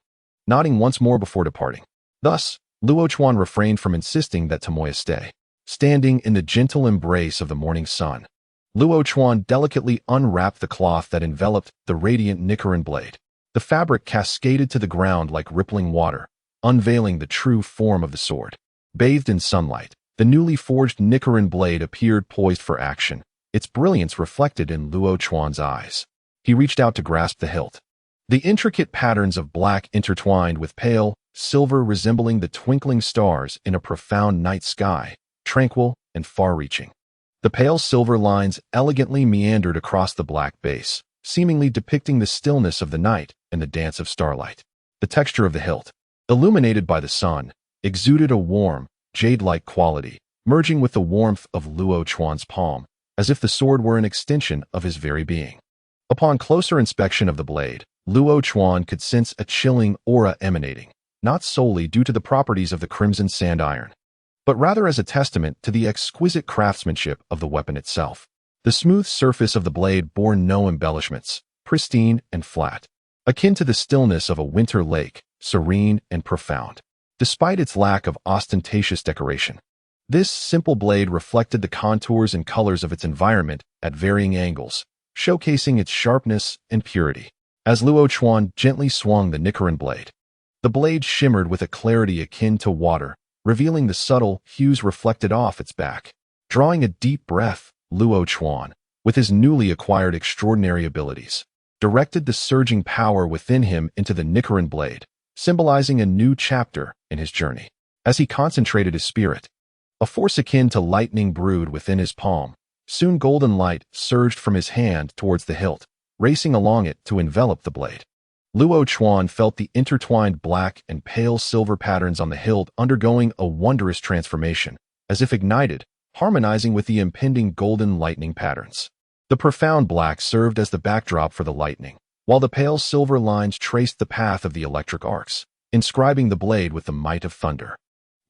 S1: nodding once more before departing. Thus, Luo Chuan refrained from insisting that Tomoya stay. Standing in the gentle embrace of the morning sun, Luo Chuan delicately unwrapped the cloth that enveloped the radiant Nichiren blade. The fabric cascaded to the ground like rippling water, unveiling the true form of the sword. Bathed in sunlight, the newly forged Nichiren blade appeared poised for action, its brilliance reflected in Luo Chuan's eyes. He reached out to grasp the hilt. The intricate patterns of black intertwined with pale silver resembling the twinkling stars in a profound night sky, tranquil and far-reaching. The pale silver lines elegantly meandered across the black base, seemingly depicting the stillness of the night and the dance of starlight. The texture of the hilt, illuminated by the sun, exuded a warm, jade-like quality, merging with the warmth of Luo Chuan's palm, as if the sword were an extension of his very being. Upon closer inspection of the blade, Luo Chuan could sense a chilling aura emanating, not solely due to the properties of the crimson sand iron, but rather as a testament to the exquisite craftsmanship of the weapon itself. The smooth surface of the blade bore no embellishments, pristine and flat, akin to the stillness of a winter lake, serene and profound. Despite its lack of ostentatious decoration, this simple blade reflected the contours and colors of its environment at varying angles, showcasing its sharpness and purity. As Luo Chuan gently swung the Nichiren blade, the blade shimmered with a clarity akin to water, revealing the subtle hues reflected off its back. Drawing a deep breath, Luo Chuan, with his newly acquired extraordinary abilities, directed the surging power within him into the Nichiren blade, symbolizing a new chapter in his journey. As he concentrated his spirit, a force akin to lightning brewed within his palm. Soon golden light surged from his hand towards the hilt, racing along it to envelop the blade. Luo Chuan felt the intertwined black and pale silver patterns on the hilt undergoing a wondrous transformation, as if ignited, harmonizing with the impending golden lightning patterns. The profound black served as the backdrop for the lightning, while the pale silver lines traced the path of the electric arcs, inscribing the blade with the might of thunder.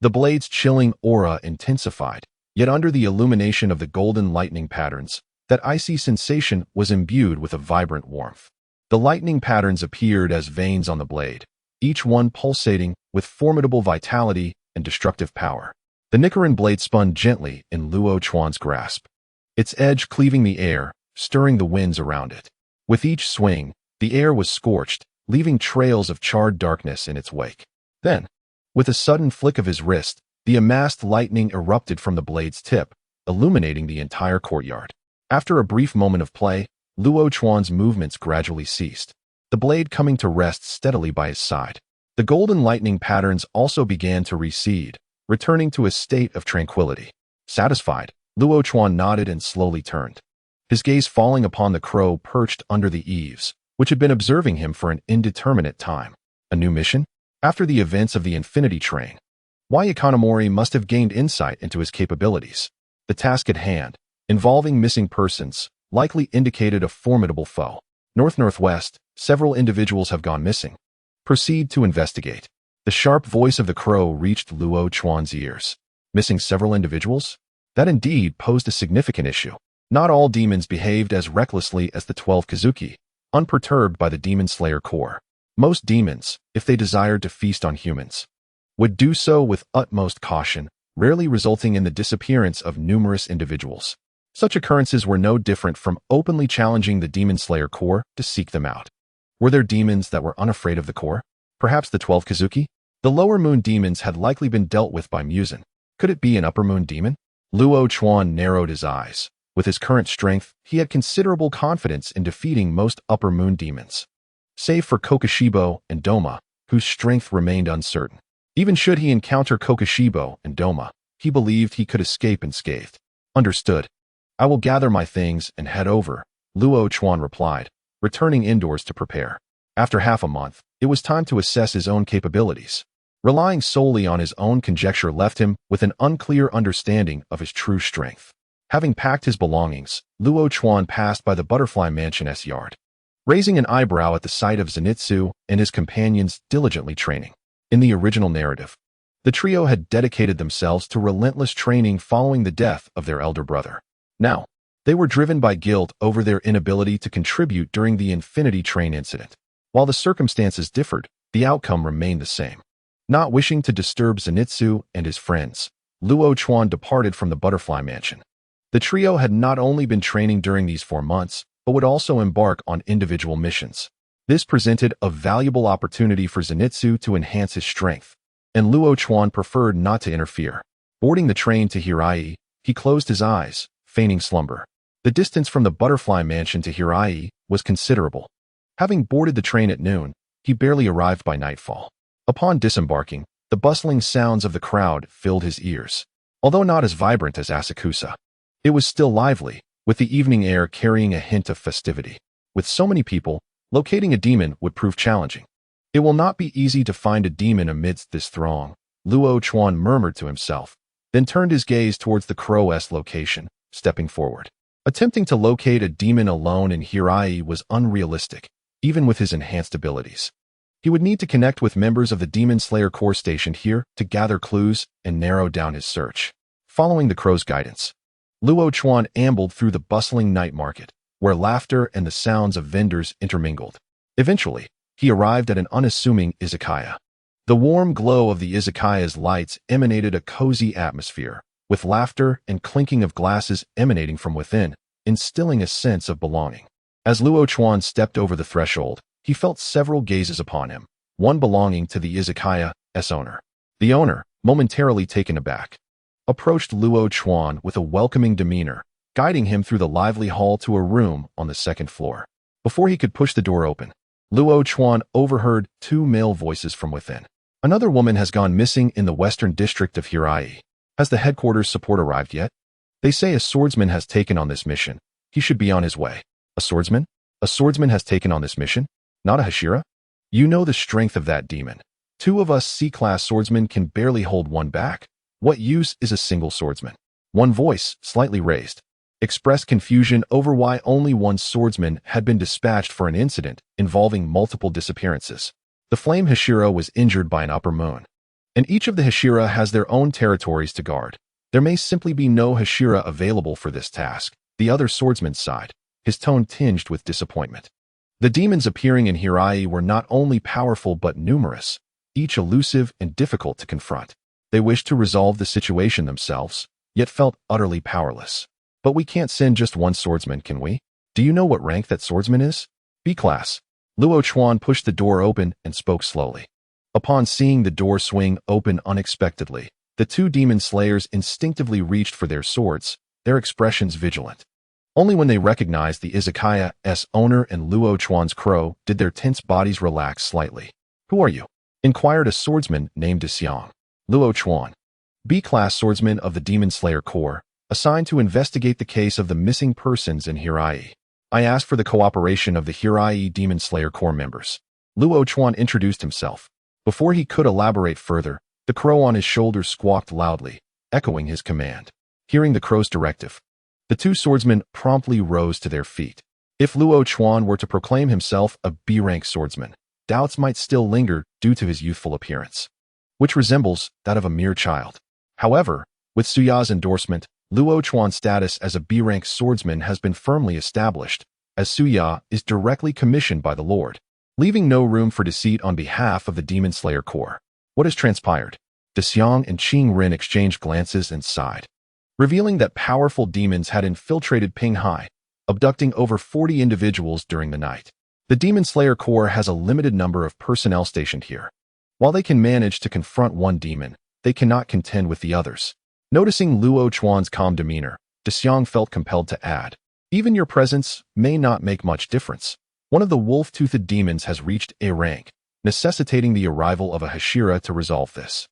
S1: The blade's chilling aura intensified, yet under the illumination of the golden lightning patterns, that icy sensation was imbued with a vibrant warmth. The lightning patterns appeared as veins on the blade, each one pulsating with formidable vitality and destructive power. The Nichiren blade spun gently in Luo Chuan's grasp, its edge cleaving the air, stirring the winds around it. With each swing, the air was scorched, leaving trails of charred darkness in its wake. Then, with a sudden flick of his wrist, the amassed lightning erupted from the blade's tip, illuminating the entire courtyard. After a brief moment of play, Luo Chuan's movements gradually ceased, the blade coming to rest steadily by his side. The golden lightning patterns also began to recede, returning to a state of tranquility. Satisfied, Luo Chuan nodded and slowly turned, his gaze falling upon the crow perched under the eaves, which had been observing him for an indeterminate time. A new mission? After the events of the Infinity Train, Wayakanomori must have gained insight into his capabilities. The task at hand, involving missing persons, likely indicated a formidable foe. North-northwest, several individuals have gone missing. Proceed to investigate. The sharp voice of the crow reached Luo Chuan's ears. Missing several individuals? That indeed posed a significant issue. Not all demons behaved as recklessly as the 12 Kazuki, unperturbed by the Demon Slayer core. Most demons, if they desired to feast on humans, would do so with utmost caution, rarely resulting in the disappearance of numerous individuals. Such occurrences were no different from openly challenging the Demon Slayer core to seek them out. Were there demons that were unafraid of the core? Perhaps the 12 Kazuki? The lower moon demons had likely been dealt with by Muzan. Could it be an upper moon demon? Luo Chuan narrowed his eyes. With his current strength, he had considerable confidence in defeating most upper moon demons, save for Kokushibo and Doma, whose strength remained uncertain. Even should he encounter Kokushibo and Doma, he believed he could escape unscathed. Understood. I will gather my things and head over, Luo Chuan replied, returning indoors to prepare. After half a month, it was time to assess his own capabilities. Relying solely on his own conjecture left him with an unclear understanding of his true strength. Having packed his belongings, Luo Chuan passed by the Butterfly Mansion's yard, raising an eyebrow at the sight of Zenitsu and his companions diligently training. In the original narrative, the trio had dedicated themselves to relentless training following the death of their elder brother. Now, they were driven by guilt over their inability to contribute during the Infinity Train incident. While the circumstances differed, the outcome remained the same. Not wishing to disturb Zenitsu and his friends, Luo Chuan departed from the Butterfly Mansion. The trio had not only been training during these 4 months, but would also embark on individual missions. This presented a valuable opportunity for Zenitsu to enhance his strength, and Luo Chuan preferred not to interfere. Boarding the train to Hirai, he closed his eyes, feigning slumber. The distance from the Butterfly Mansion to Hirai was considerable. Having boarded the train at noon, he barely arrived by nightfall. Upon disembarking, the bustling sounds of the crowd filled his ears. Although not as vibrant as Asakusa, it was still lively, with the evening air carrying a hint of festivity. With so many people, locating a demon would prove challenging. It will not be easy to find a demon amidst this throng, Luo Chuan murmured to himself, then turned his gaze towards the Crow's location, stepping forward. Attempting to locate a demon alone in Hirai was unrealistic, even with his enhanced abilities. He would need to connect with members of the Demon Slayer Corps stationed here to gather clues and narrow down his search. Following the Crow's guidance, Luo Chuan ambled through the bustling night market, where laughter and the sounds of vendors intermingled. Eventually, he arrived at an unassuming izakaya. The warm glow of the izakaya's lights emanated a cozy atmosphere, with laughter and clinking of glasses emanating from within, instilling a sense of belonging. As Luo Chuan stepped over the threshold, he felt several gazes upon him, one belonging to the izakaya's owner. The owner, momentarily taken aback, approached Luo Chuan with a welcoming demeanor, guiding him through the lively hall to a room on the 2nd floor. Before he could push the door open, Luo Chuan overheard 2 male voices from within. Another woman has gone missing in the western district of Hirai. Has the headquarters support arrived yet? They say a swordsman has taken on this mission. He should be on his way. A swordsman? A swordsman has taken on this mission? Not a Hashira? You know the strength of that demon. 2 of us C-class swordsmen can barely hold one back. What use is a single swordsman? One voice, slightly raised, expressed confusion over why only one swordsman had been dispatched for an incident involving multiple disappearances. The flame Hashira was injured by an upper moon, and each of the Hashira has their own territories to guard. There may simply be no Hashira available for this task. The other swordsman sighed, his tone tinged with disappointment. The demons appearing in Hirai were not only powerful but numerous, each elusive and difficult to confront. They wished to resolve the situation themselves, yet felt utterly powerless. But we can't send just one swordsman, can we? Do you know what rank that swordsman is? B-class. Luo Chuan pushed the door open and spoke slowly. Upon seeing the door swing open unexpectedly, the 2 demon slayers instinctively reached for their swords, their expressions vigilant. Only when they recognized the izakaya's owner and Luo Chuan's crow did their tense bodies relax slightly. Who are you? Inquired a swordsman named Xiang. Luo Chuan, B-class swordsman of the Demon Slayer Corps, assigned to investigate the case of the missing persons in Hirai. I asked for the cooperation of the Hirai Demon Slayer Corps members. Luo Chuan introduced himself. Before he could elaborate further, the crow on his shoulder squawked loudly, echoing his command. Hearing the crow's directive, the 2 swordsmen promptly rose to their feet. If Luo Chuan were to proclaim himself a B-rank swordsman, doubts might still linger due to his youthful appearance, which resembles that of a mere child. However, with Suya's endorsement, Luo Chuan's status as a B-rank swordsman has been firmly established, as Suya is directly commissioned by the Lord, leaving no room for deceit on behalf of the Demon Slayer Corps. What has transpired? Xiang and Qing Ren exchanged glances and sighed, revealing that powerful demons had infiltrated Pinghai, abducting over 40 individuals during the night. The Demon Slayer Corps has a limited number of personnel stationed here. While they can manage to confront one demon, they cannot contend with the others. Noticing Luo Chuan's calm demeanor, Xiang felt compelled to add, even your presence may not make much difference. One of the wolf-toothed demons has reached A rank, necessitating the arrival of a Hashira to resolve this.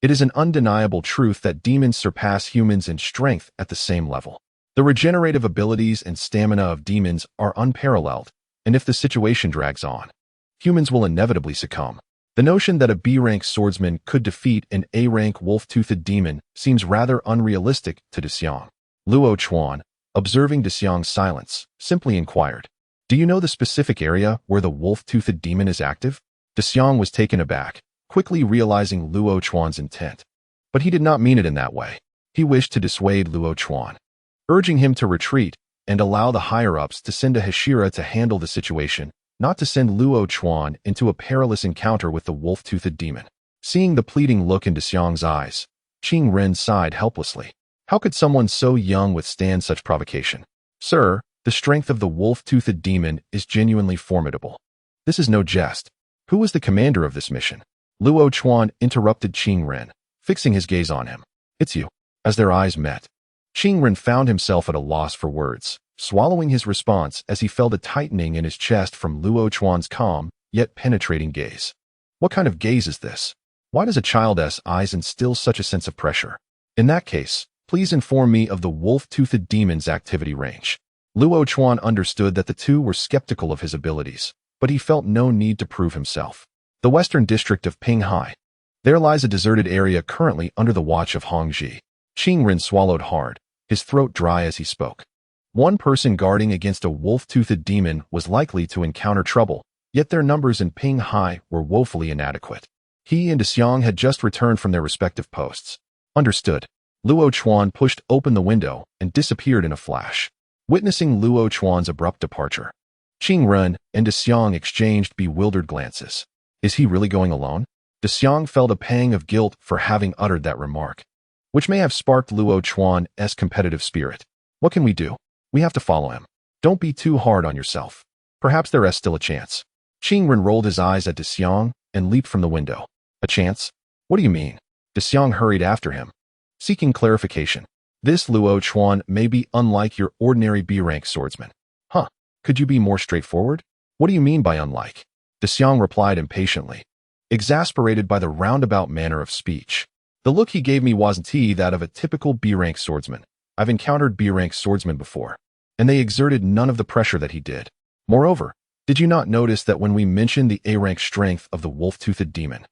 S1: It is an undeniable truth that demons surpass humans in strength at the same level. The regenerative abilities and stamina of demons are unparalleled, and if the situation drags on, humans will inevitably succumb. The notion that a B-rank swordsman could defeat an A-rank wolf-toothed demon seems rather unrealistic to Dexiang. Luo Chuan, observing Dexiang's silence, simply inquired, "Do you know the specific area where the wolf-toothed demon is active?" Dexiang was taken aback, quickly realizing Luo Chuan's intent. But he did not mean it in that way. He wished to dissuade Luo Chuan, urging him to retreat and allow the higher-ups to send a Hashira to handle the situation, not to send Luo Chuan into a perilous encounter with the wolf-toothed demon. Seeing the pleading look in Dexiang's eyes, Qing Ren sighed helplessly. How could someone so young withstand such provocation? "Sir, the strength of the wolf-toothed demon is genuinely formidable. This is no jest. Who is the commander of this mission?" Luo Chuan interrupted Qing Ren, fixing his gaze on him. "It's you." As their eyes met, Qing Ren found himself at a loss for words, swallowing his response as he felt a tightening in his chest from Luo Chuan's calm, yet penetrating gaze. What kind of gaze is this? Why does a child's eyes instill such a sense of pressure? In that case, please inform me of the wolf-toothed demon's activity range. Luo Chuan understood that the two were skeptical of his abilities, but he felt no need to prove himself. The western district of Pinghai. There lies a deserted area currently under the watch of Hongji. Qing Ren swallowed hard, his throat dry as he spoke. One person guarding against a wolf-toothed demon was likely to encounter trouble, yet their numbers in Pinghai were woefully inadequate. He and Dexiang had just returned from their respective posts. Understood. Luo Chuan pushed open the window and disappeared in a flash. Witnessing Luo Chuan's abrupt departure, Qing Ren and Dexiang exchanged bewildered glances. Is he really going alone? Dexiang felt a pang of guilt for having uttered that remark, which may have sparked Luo Chuan's competitive spirit. What can we do? We have to follow him. Don't be too hard on yourself. Perhaps there is still a chance. Qing Ren rolled his eyes at Dexiang and leaped from the window. A chance? What do you mean? Dexiang hurried after him, seeking clarification. This Luo Chuan may be unlike your ordinary B-rank swordsman. Huh? Could you be more straightforward? What do you mean by unlike? Dexiang replied impatiently, exasperated by the roundabout manner of speech. The look he gave me wasn't that of a typical B-rank swordsman. I've encountered B-rank swordsmen before, and they exerted none of the pressure that he did. Moreover, did you not notice that when we mentioned the A-rank strength of the wolf-toothed demon,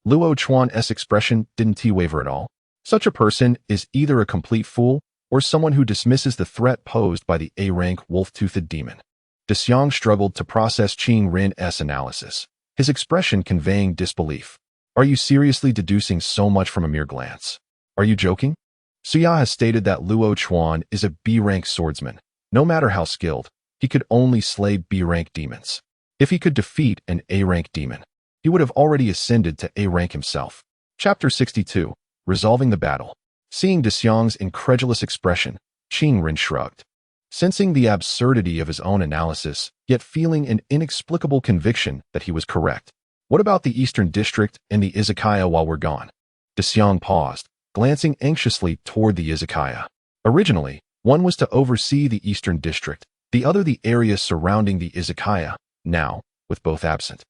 S1: Luo Chuan's expression didn't waver at all? Such a person is either a complete fool or someone who dismisses the threat posed by the A-rank wolf-toothed demon. Dexiang struggled to process Qing Ren's analysis, his expression conveying disbelief. Are you seriously deducing so much from a mere glance? Are you joking? Suya has stated that Luo Chuan is a B-rank swordsman. No matter how skilled, he could only slay B-rank demons. If he could defeat an A-rank demon, he would have already ascended to A-rank himself. Chapter 62. Resolving the Battle. Seeing Dexiang's incredulous expression, Qing Ren shrugged. Sensing the absurdity of his own analysis, yet feeling an inexplicable conviction that he was correct. What about the Eastern District and the izakaya while we're gone? Dexiang paused, glancing anxiously toward the izakaya. Originally, one was to oversee the Eastern District, the other the area surrounding the izakaya. Now, with both absent,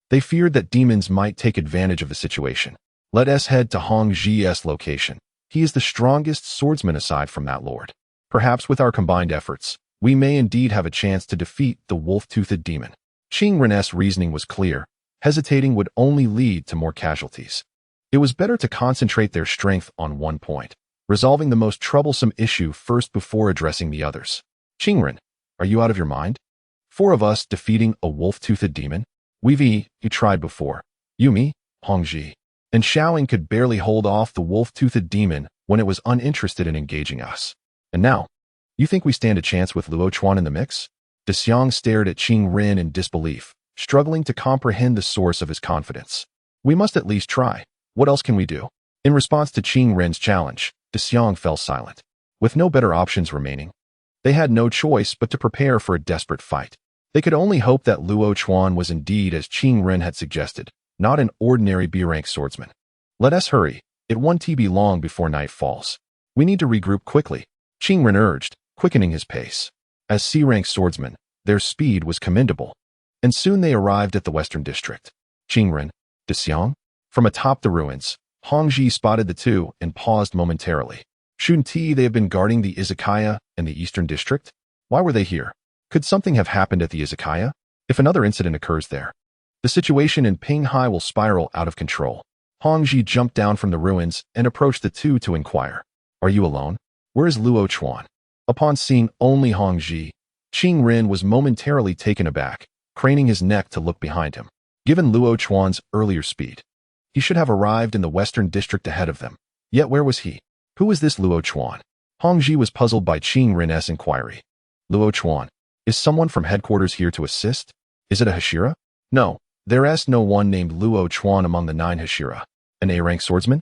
S1: they feared that demons might take advantage of the situation. Let us head to Hong Ji's location. He is the strongest swordsman aside from that lord. Perhaps with our combined efforts, we may indeed have a chance to defeat the wolf-toothed demon. Qing Ren's reasoning was clear. Hesitating would only lead to more casualties. It was better to concentrate their strength on one point, resolving the most troublesome issue first before addressing the others. Qing Ren, are you out of your mind? 4 of us defeating a wolf-toothed demon? You tried before. Yumi, Hongji, and Xiaoing could barely hold off the wolf-toothed demon when it was uninterested in engaging us. And now, you think we stand a chance with Luo Chuan in the mix? Dexiang stared at Qing Ren in disbelief, struggling to comprehend the source of his confidence. We must at least try. What else can we do? In response to Qing Ren's challenge, Dexiang fell silent. With no better options remaining, they had no choice but to prepare for a desperate fight. They could only hope that Luo Chuan was indeed as Qing Ren had suggested, not an ordinary B-rank swordsman. Let us hurry. It won't be long before night falls. We need to regroup quickly, Qing Ren urged, quickening his pace. As C-rank swordsmen, their speed was commendable, and soon they arrived at the Western District. Qing Ren, Dexiang? From atop the ruins, Hongji spotted the two and paused momentarily. Shouldn't they have been guarding the izakaya and the Eastern District? Why were they here? Could something have happened at the izakaya? If another incident occurs there, The situation in Pinghai will spiral out of control. Hongji jumped down from the ruins and approached the two to inquire. Are you alone? Where is Luo Chuan? Upon seeing only Hongji, Qing Ren was momentarily taken aback, craning his neck to look behind him. Given Luo Chuan's earlier speed, he should have arrived in the western district ahead of them. Yet where was he? Who is this Luo Chuan? Hongji was puzzled by Qing Ren's inquiry. Luo Chuan, is someone from headquarters here to assist? Is it a Hashira? No, there is no one named Luo Chuan among the 9 Hashira. An A-rank swordsman?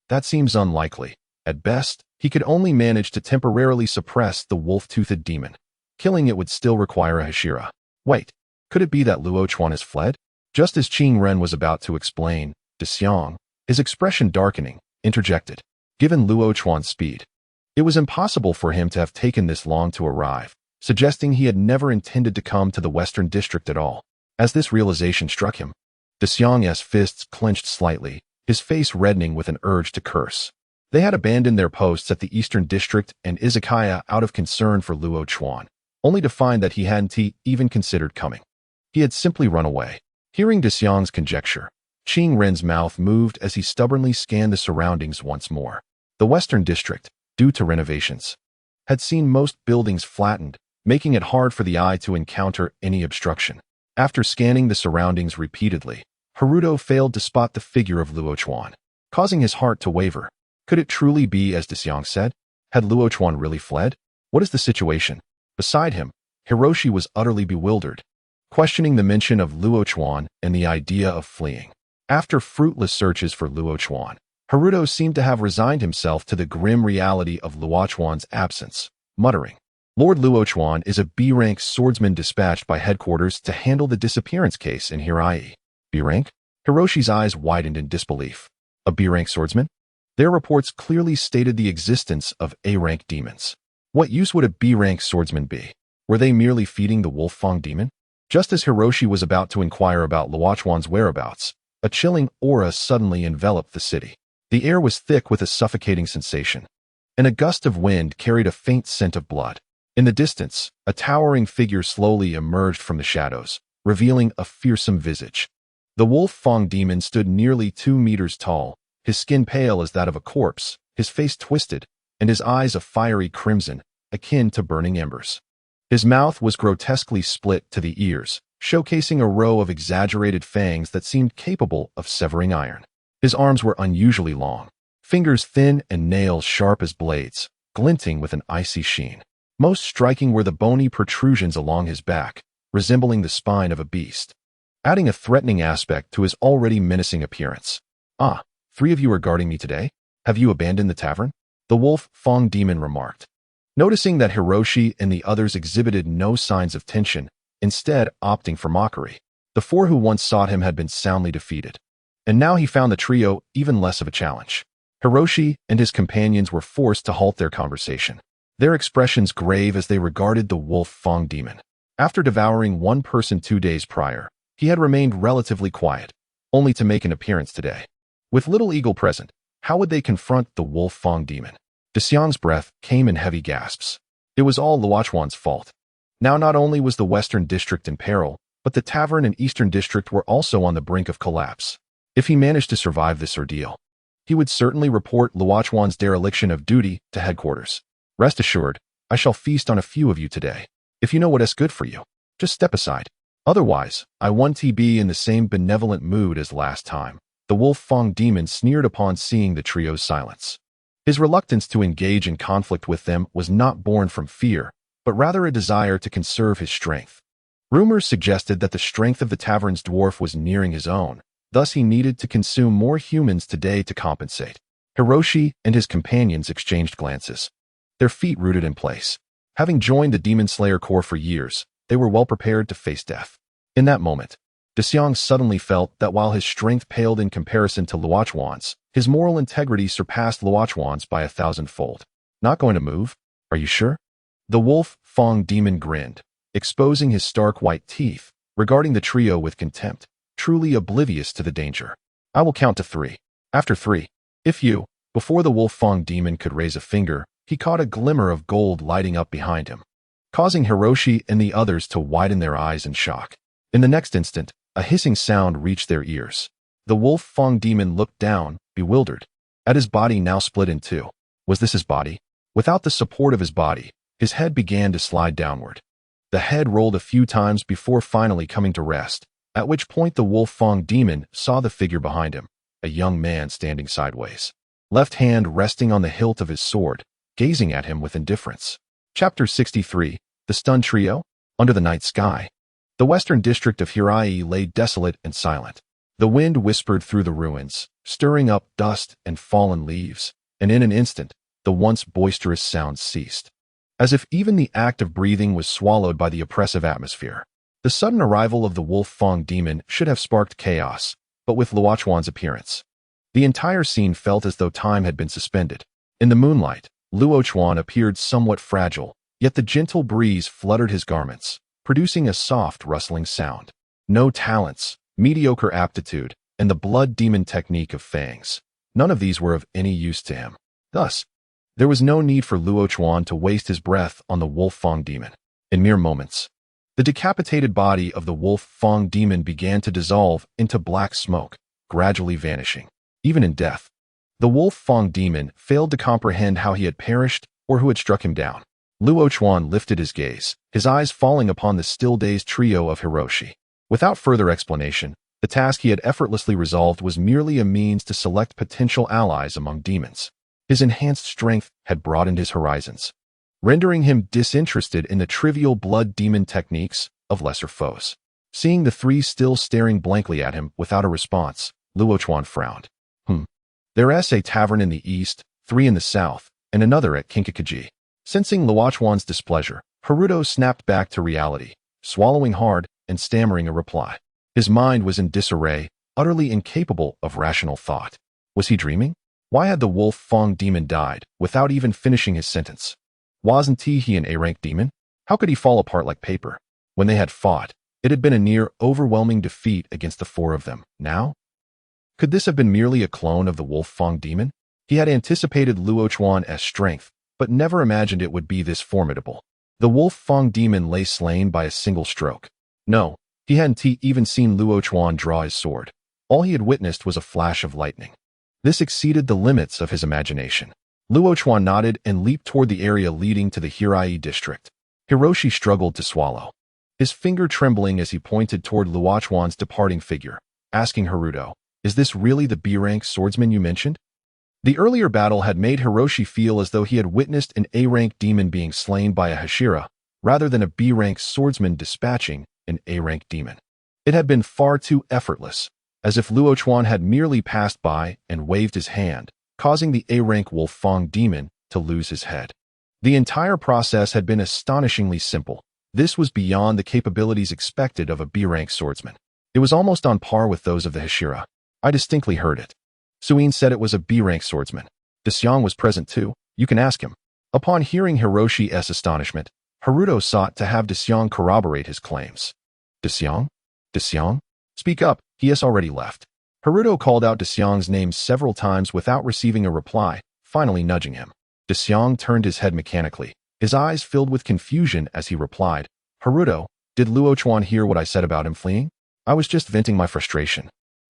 S1: That seems unlikely. At best, he could only manage to temporarily suppress the wolf-toothed demon. Killing it would still require a Hashira. Wait, could it be that Luo Chuan has fled? Just as Qing Ren was about to explain, De Xiang, his expression darkening, interjected. Given Luo Chuan's speed, it was impossible for him to have taken this long to arrive, suggesting he had never intended to come to the western district at all. As this realization struck him, De Xiang's fists clenched slightly, his face reddening with an urge to curse. They had abandoned their posts at the eastern district and izakaya out of concern for Luo Chuan, only to find that he hadn't even considered coming. He had simply run away. Hearing De Xiang's conjecture, Qing Ren's mouth moved as he stubbornly scanned the surroundings once more. The western district, due to renovations, had seen most buildings flattened, making it hard for the eye to encounter any obstruction. After scanning the surroundings repeatedly, Haruto failed to spot the figure of Luo Chuan, causing his heart to waver. Could it truly be as De Xiang said? Had Luo Chuan really fled? What is the situation? Beside him, Hiroshi was utterly bewildered, questioning the mention of Luo Chuan and the idea of fleeing. After fruitless searches for Luo Chuan, Haruto seemed to have resigned himself to the grim reality of Luo Chuan's absence, muttering, Lord Luo Chuan is a B-rank swordsman dispatched by headquarters to handle the disappearance case in Hirai. B-rank? Hiroshi's eyes widened in disbelief. A B-rank swordsman? Their reports clearly stated the existence of A-rank demons. What use would a B-rank swordsman be? Were they merely feeding the Wolf Fang demon? Just as Hiroshi was about to inquire about Luo Chuan's whereabouts, a chilling aura suddenly enveloped the city. The air was thick with a suffocating sensation, and a gust of wind carried a faint scent of blood. In the distance, a towering figure slowly emerged from the shadows, revealing a fearsome visage. The Wolf Fang demon stood nearly 2 meters tall, his skin pale as that of a corpse, his face twisted, and his eyes a fiery crimson, akin to burning embers. His mouth was grotesquely split to the ears, showcasing a row of exaggerated fangs that seemed capable of severing iron. His arms were unusually long, fingers thin and nails sharp as blades, glinting with an icy sheen. Most striking were the bony protrusions along his back, resembling the spine of a beast, adding a threatening aspect to his already menacing appearance. Ah, 3 of you are guarding me today? Have you abandoned the tavern? The Wolf Fang demon remarked. Noticing that Hiroshi and the others exhibited no signs of tension, instead opting for mockery. The 4 who once sought him had been soundly defeated, and now he found the trio even less of a challenge. Hiroshi and his companions were forced to halt their conversation, their expressions grave as they regarded the Wolf Fang demon. After devouring one person 2 days prior, he had remained relatively quiet, only to make an appearance today. With little eagle present, how would they confront the Wolf Fang demon? De Xiang's breath came in heavy gasps. It was all Luo Chuan's fault. Now not only was the western district in peril, but the tavern and eastern district were also on the brink of collapse. If he managed to survive this ordeal, he would certainly report Luo Chuan's dereliction of duty to headquarters. Rest assured, I shall feast on a few of you today. If you know what is good for you, just step aside. Otherwise, I won't be in the same benevolent mood as last time. The Wolf Fang demon sneered upon seeing the trio's silence. His reluctance to engage in conflict with them was not born from fear, but rather a desire to conserve his strength. Rumors suggested that the strength of the tavern's dwarf was nearing his own, thus he needed to consume more humans today to compensate. Hiroshi and his companions exchanged glances, their feet rooted in place. Having joined the Demon Slayer Corps for years, they were well prepared to face death. In that moment, De Xiang suddenly felt that while his strength paled in comparison to Luo Chuan's, his moral integrity surpassed Luo Chuan's by 1,000-fold. Not going to move? Are you sure? The Wolf Fang demon grinned, exposing his stark white teeth, regarding the trio with contempt, truly oblivious to the danger. I will count to 3. After 3, if you, before the Wolf Fang demon could raise a finger, he caught a glimmer of gold lighting up behind him, causing Hiroshi and the others to widen their eyes in shock. In the next instant, A hissing sound reached their ears. The wolf Fang demon looked down, bewildered, at his body now split in two. Was this his body? Without the support of his body, his head began to slide downward. The head rolled a few times before finally coming to rest, at which point the wolf Fang demon saw the figure behind him, a young man standing sideways, left hand resting on the hilt of his sword, gazing at him with indifference. Chapter 63, The Stunned Trio? Under the night sky. The western district of Hirai lay desolate and silent. The wind whispered through the ruins, stirring up dust and fallen leaves, and in an instant, the once boisterous sounds ceased. As if even the act of breathing was swallowed by the oppressive atmosphere. The sudden arrival of the wolf Fang demon should have sparked chaos, but with Luo Chuan's appearance, the entire scene felt as though time had been suspended. In the moonlight, Luo Chuan appeared somewhat fragile, yet the gentle breeze fluttered his garments, producing a soft rustling sound. No talents, mediocre aptitude, and the blood demon technique of fangs. None of these were of any use to him. Thus, there was no need for Luo Chuan to waste his breath on the wolf Fang demon. In mere moments, the decapitated body of the wolf Fang demon began to dissolve into black smoke, gradually vanishing. Even in death, the wolf Fang demon failed to comprehend how he had perished or who had struck him down. Luo Chuan lifted his gaze, his eyes falling upon the still-dazed trio of Hiroshi. Without further explanation, the task he had effortlessly resolved was merely a means to select potential allies among demons. His enhanced strength had broadened his horizons, rendering him disinterested in the trivial blood demon techniques of lesser foes. Seeing the three still staring blankly at him without a response, Luo Chuan frowned. There's a tavern in the east, 3 in the south, and another at Kinkakaji. Sensing Luo Chuan's displeasure, Haruto snapped back to reality, swallowing hard and stammering a reply. His mind was in disarray, utterly incapable of rational thought. Was he dreaming? Why had the wolf Fang demon died without even finishing his sentence? Wasn't he an A-rank demon? How could he fall apart like paper? When they had fought, it had been a near overwhelming defeat against the 4 of them. Now? Could this have been merely a clone of the wolf Fang demon? He had anticipated Luo Chuan's strength, but never imagined it would be this formidable. The wolf Fang demon lay slain by a single stroke. No, he hadn't even seen Luo Chuan draw his sword. All he had witnessed was a flash of lightning. This exceeded the limits of his imagination. Luo Chuan nodded and leaped toward the area leading to the Hirai district. Hiroshi struggled to swallow, his finger trembling as he pointed toward Luo Chuan's departing figure, asking Haruto, "Is this really the B-rank swordsman you mentioned?" The earlier battle had made Hiroshi feel as though he had witnessed an A-rank demon being slain by a Hashira, rather than a B-rank swordsman dispatching an A-rank demon. It had been far too effortless, as if Luo Chuan had merely passed by and waved his hand, causing the A-rank wolf Fang demon to lose his head. The entire process had been astonishingly simple. This was beyond the capabilities expected of a B-rank swordsman. It was almost on par with those of the Hashira. I distinctly heard it. Suin said it was a B-rank swordsman. Dexiang was present too. You can ask him. Upon hearing Hiroshi's astonishment, Haruto sought to have Dexiang corroborate his claims. Dexiang? Dexiang? Speak up, he has already left. Haruto called out Dexiang's name several times without receiving a reply, finally nudging him. Dexiang turned his head mechanically, his eyes filled with confusion as he replied, Haruto, did Luo Chuan hear what I said about him fleeing? I was just venting my frustration.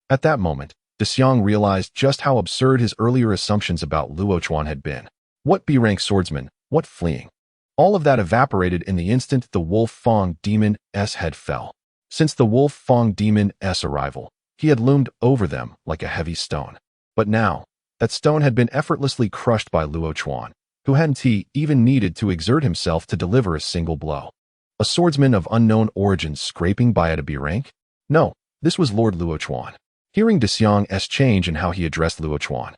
S1: At that moment, Dexiang realized just how absurd his earlier assumptions about Luo Chuan had been. What B-rank swordsman? What fleeing? All of that evaporated in the instant the wolf Fang demon's head fell. Since the wolf Fang demon's arrival, he had loomed over them like a heavy stone. But now, that stone had been effortlessly crushed by Luo Chuan, who hadn't even needed to exert himself to deliver a single blow. A swordsman of unknown origins scraping by at a B-rank? No, this was Lord Luo Chuan. Hearing Dexiang's change in how he addressed Luo Chuan,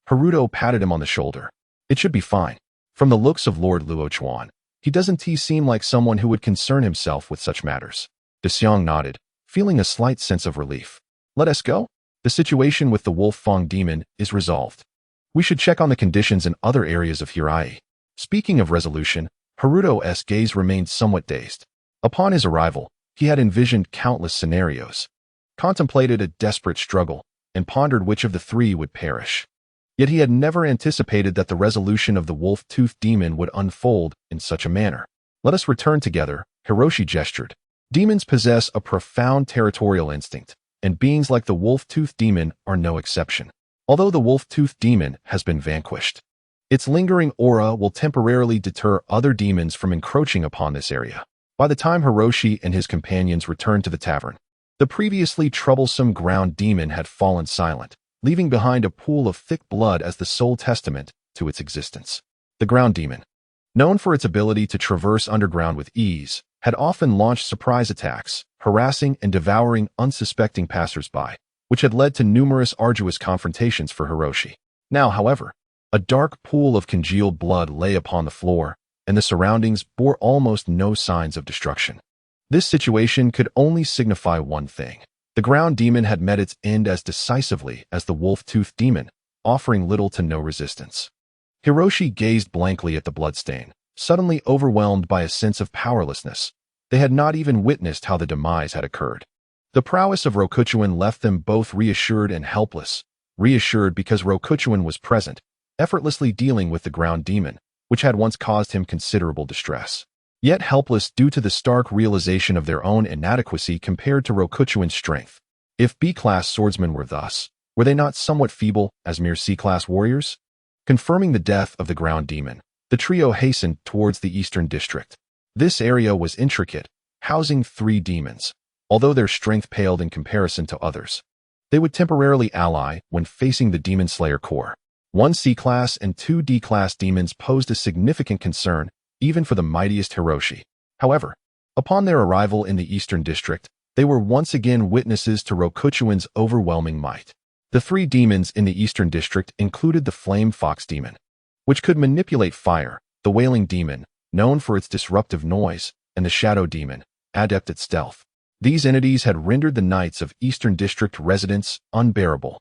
S1: Haruto patted him on the shoulder. It should be fine. From the looks of Lord Luo Chuan, he doesn't seem like someone who would concern himself with such matters. Dexiang nodded, feeling a slight sense of relief. Let us go. The situation with the wolf Fang demon is resolved. We should check on the conditions in other areas of Hirai. Speaking of resolution, Haruto's gaze remained somewhat dazed. Upon his arrival, he had envisioned countless scenarios, contemplated a desperate struggle, and pondered which of the 3 would perish. Yet he had never anticipated that the resolution of the wolf-toothed demon would unfold in such a manner. Let us return together, Hiroshi gestured, Demons possess a profound territorial instinct, and beings like the wolf-toothed demon are no exception. Although the wolf-toothed demon has been vanquished, its lingering aura will temporarily deter other demons from encroaching upon this area. By the time Hiroshi and his companions returned to the tavern, the previously troublesome ground demon had fallen silent, leaving behind a pool of thick blood as the sole testament to its existence. The ground demon, known for its ability to traverse underground with ease, had often launched surprise attacks, harassing and devouring unsuspecting passers-by, which had led to numerous arduous confrontations for Hiroshi. Now, however, a dark pool of congealed blood lay upon the floor, and the surroundings bore almost no signs of destruction. This situation could only signify one thing. The ground demon had met its end as decisively as the wolf-toothed demon, offering little to no resistance. Hiroshi gazed blankly at the bloodstain, suddenly overwhelmed by a sense of powerlessness. They had not even witnessed how the demise had occurred. The prowess of Rokuchuan left them both reassured and helpless, reassured because Rokuchuan was present, effortlessly dealing with the ground demon, which had once caused him considerable distress. Yet helpless due to the stark realization of their own inadequacy compared to Rokuchuan's strength. If B-class swordsmen were thus, were they not somewhat feeble as mere C-class warriors? Confirming the death of the ground demon, the trio hastened towards the eastern district. This area was intricate, housing 3 demons. Although their strength paled in comparison to others, they would temporarily ally when facing the Demon Slayer Corps. 1 C-class and 2 D-class demons posed a significant concern, even for the mightiest Hiroshi. However, upon their arrival in the Eastern District, they were once again witnesses to Rokuchuan's overwhelming might. The 3 demons in the Eastern District included the Flame Fox Demon, which could manipulate fire, the Wailing Demon, known for its disruptive noise, and the Shadow Demon, adept at stealth. These entities had rendered the nights of Eastern District residents unbearable.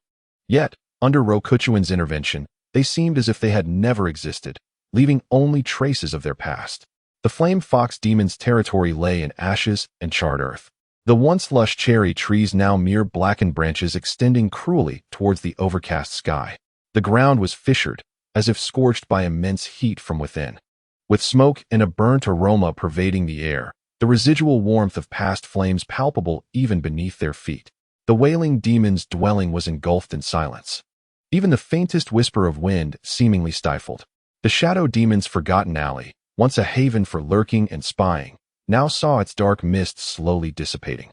S1: Yet, under Rokuchuan's intervention, they seemed as if they had never existed, leaving only traces of their past. The Flame Fox Demon's territory lay in ashes and charred earth. The once lush cherry trees now mere blackened branches extending cruelly towards the overcast sky. The ground was fissured, as if scorched by immense heat from within. With smoke and a burnt aroma pervading the air, the residual warmth of past flames palpable even beneath their feet. The Wailing Demon's dwelling was engulfed in silence. Even the faintest whisper of wind seemingly stifled. The Shadow Demon's forgotten alley, once a haven for lurking and spying, now saw its dark mists slowly dissipating.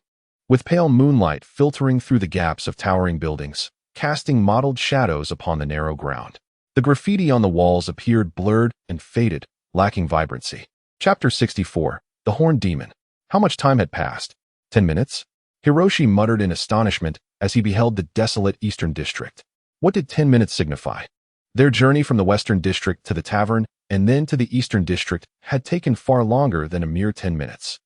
S1: With pale moonlight filtering through the gaps of towering buildings, casting mottled shadows upon the narrow ground. The graffiti on the walls appeared blurred and faded, lacking vibrancy. Chapter 64. The Horned Demon. How much time had passed? 10 minutes? Hiroshi muttered in astonishment as he beheld the desolate Eastern District. What did 10 minutes signify? Their journey from the Western District to the tavern and then to the Eastern District had taken far longer than a mere 10 minutes.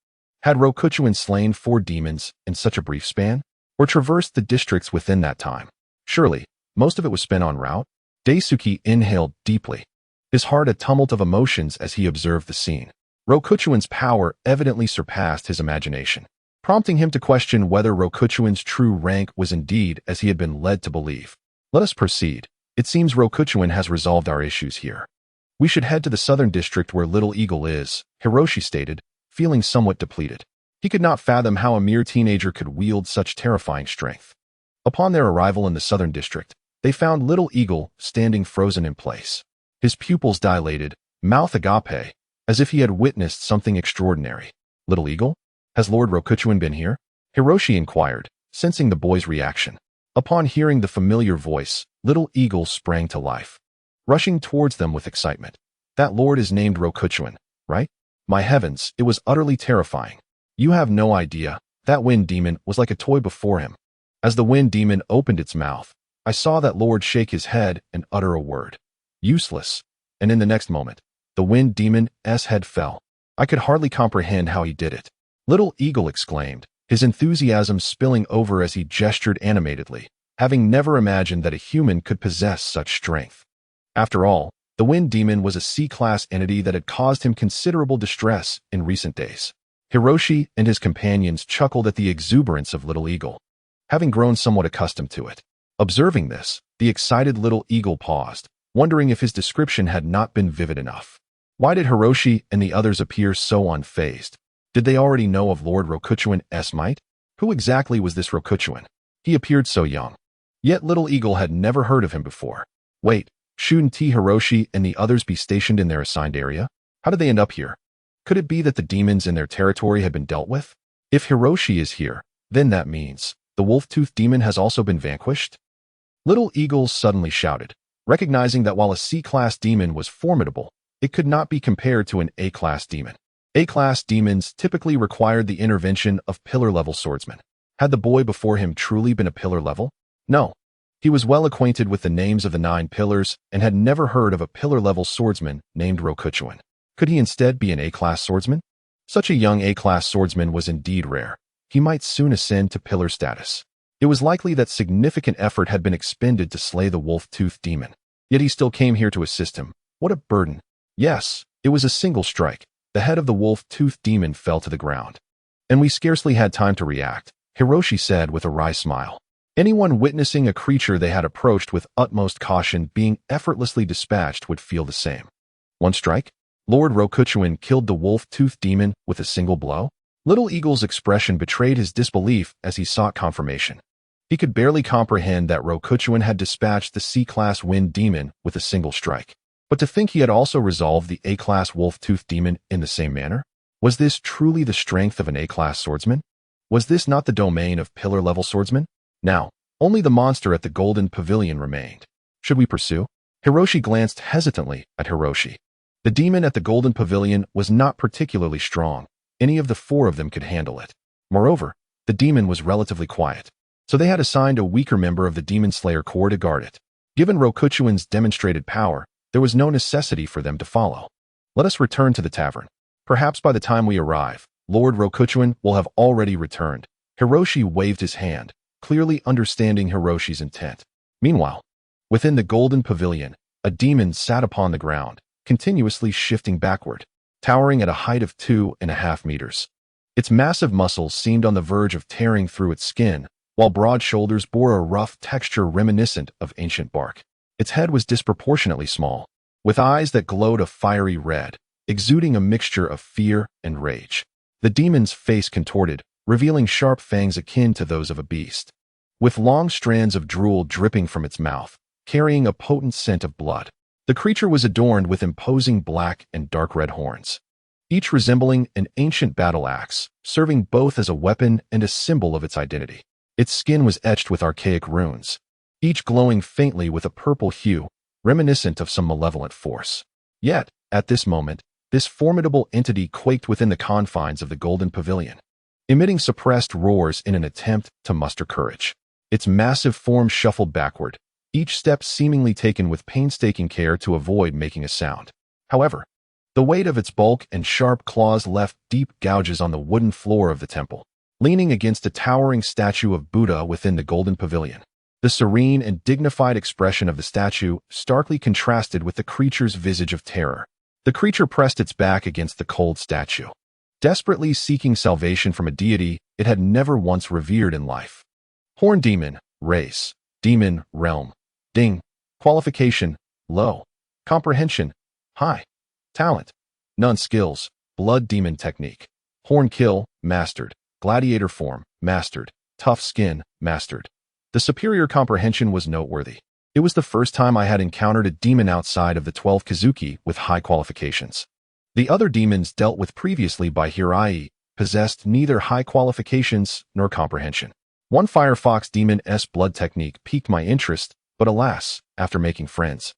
S1: Had Rokuchuan slain 4 demons in such a brief span, or traversed the districts within that time? Surely, most of it was spent en route. Daisuke inhaled deeply, his heart a tumult of emotions as he observed the scene. Rokuchuan's power evidently surpassed his imagination, prompting him to question whether Rokuchuan's true rank was indeed as he had been led to believe. Let us proceed. It seems Rokuchuan has resolved our issues here. We should head to the southern district where Little Eagle is, Hiroshi stated, feeling somewhat depleted. He could not fathom how a mere teenager could wield such terrifying strength. Upon their arrival in the southern district, they found Little Eagle standing frozen in place. His pupils dilated, mouth agape, as if he had witnessed something extraordinary. Little Eagle? Has Lord Rokuchuan been here? Hiroshi inquired, sensing the boy's reaction. Upon hearing the familiar voice, Little Eagle sprang to life, rushing towards them with excitement. That lord is named Rokuchuan, right? My heavens, it was utterly terrifying. You have no idea, that wind demon was like a toy before him. As the wind demon opened its mouth, I saw that lord shake his head and utter a word. Useless. And in the next moment, the wind demon's head fell. I could hardly comprehend how he did it. Little Eagle exclaimed, his enthusiasm spilling over as he gestured animatedly, having never imagined that a human could possess such strength. After all, the wind demon was a C-class entity that had caused him considerable distress in recent days. Hiroshi and his companions chuckled at the exuberance of Little Eagle, having grown somewhat accustomed to it. Observing this, the excited Little Eagle paused, wondering if his description had not been vivid enough. Why did Hiroshi and the others appear so unfazed? Did they already know of Lord Rokuchuan's might? Who exactly was this Rokuchuan? He appeared so young. Yet Little Eagle had never heard of him before. Wait, shouldn't T. Hiroshi and the others be stationed in their assigned area? How did they end up here? Could it be that the demons in their territory had been dealt with? If Hiroshi is here, then that means the wolf-toothed demon has also been vanquished? Little Eagle suddenly shouted, recognizing that while a C-class demon was formidable, it could not be compared to an A-class demon. A-class demons typically required the intervention of pillar-level swordsmen. Had the boy before him truly been a pillar-level? No. He was well acquainted with the names of the 9 pillars and had never heard of a pillar-level swordsman named Rokuchuan. Could he instead be an A-class swordsman? Such a young A-class swordsman was indeed rare. He might soon ascend to pillar status. It was likely that significant effort had been expended to slay the wolf-toothed demon. Yet he still came here to assist him. What a burden. Yes, it was a single strike. The head of the wolf-toothed demon fell to the ground. And we scarcely had time to react, Hiroshi said with a wry smile. Anyone witnessing a creature they had approached with utmost caution being effortlessly dispatched would feel the same. One strike? Lord Rokuchuan killed the wolf-toothed demon with a single blow? Little Eagle's expression betrayed his disbelief as he sought confirmation. He could barely comprehend that Rokuchuan had dispatched the C-class wind demon with a single strike. But to think he had also resolved the A-class wolf-toothed demon in the same manner? Was this truly the strength of an A-class swordsman? Was this not the domain of pillar-level swordsmen? Now, only the monster at the Golden Pavilion remained. Should we pursue? Hiroshi glanced hesitantly at Hiroshi. The demon at the Golden Pavilion was not particularly strong. Any of the 4 of them could handle it. Moreover, the demon was relatively quiet, so they had assigned a weaker member of the Demon Slayer Corps to guard it. Given Rokuchuan's demonstrated power, there was no necessity for them to follow. Let us return to the tavern. Perhaps by the time we arrive, Lord Rokuchuan will have already returned. Hiroshi waved his hand, clearly understanding Hiroshi's intent. Meanwhile, within the Golden Pavilion, a demon sat upon the ground, continuously shifting backward, towering at a height of 2.5 meters. Its massive muscles seemed on the verge of tearing through its skin, while broad shoulders bore a rough texture reminiscent of ancient bark. Its head was disproportionately small, with eyes that glowed a fiery red, exuding a mixture of fear and rage. The demon's face contorted, revealing sharp fangs akin to those of a beast. With long strands of drool dripping from its mouth, carrying a potent scent of blood, the creature was adorned with imposing black and dark red horns, each resembling an ancient battle axe, serving both as a weapon and a symbol of its identity. Its skin was etched with archaic runes, each glowing faintly with a purple hue, reminiscent of some malevolent force. Yet, at this moment, this formidable entity quaked within the confines of the Golden Pavilion, emitting suppressed roars in an attempt to muster courage. Its massive form shuffled backward, each step seemingly taken with painstaking care to avoid making a sound. However, the weight of its bulk and sharp claws left deep gouges on the wooden floor of the temple. Leaning against a towering statue of Buddha within the Golden Pavilion, the serene and dignified expression of the statue starkly contrasted with the creature's visage of terror. The creature pressed its back against the cold statue, desperately seeking salvation from a deity it had never once revered in life. Horn demon, race, demon, realm, ding, qualification, low, comprehension, high, talent, none skills, blood demon technique, horn kill, mastered, gladiator form, mastered, tough skin, mastered. The superior comprehension was noteworthy. It was the first time I had encountered a demon outside of the 12 Kazuki with high qualifications. The other demons dealt with previously by Hirai possessed neither high qualifications nor comprehension. One Firefox demon's blood technique piqued my interest, but alas, after making friends,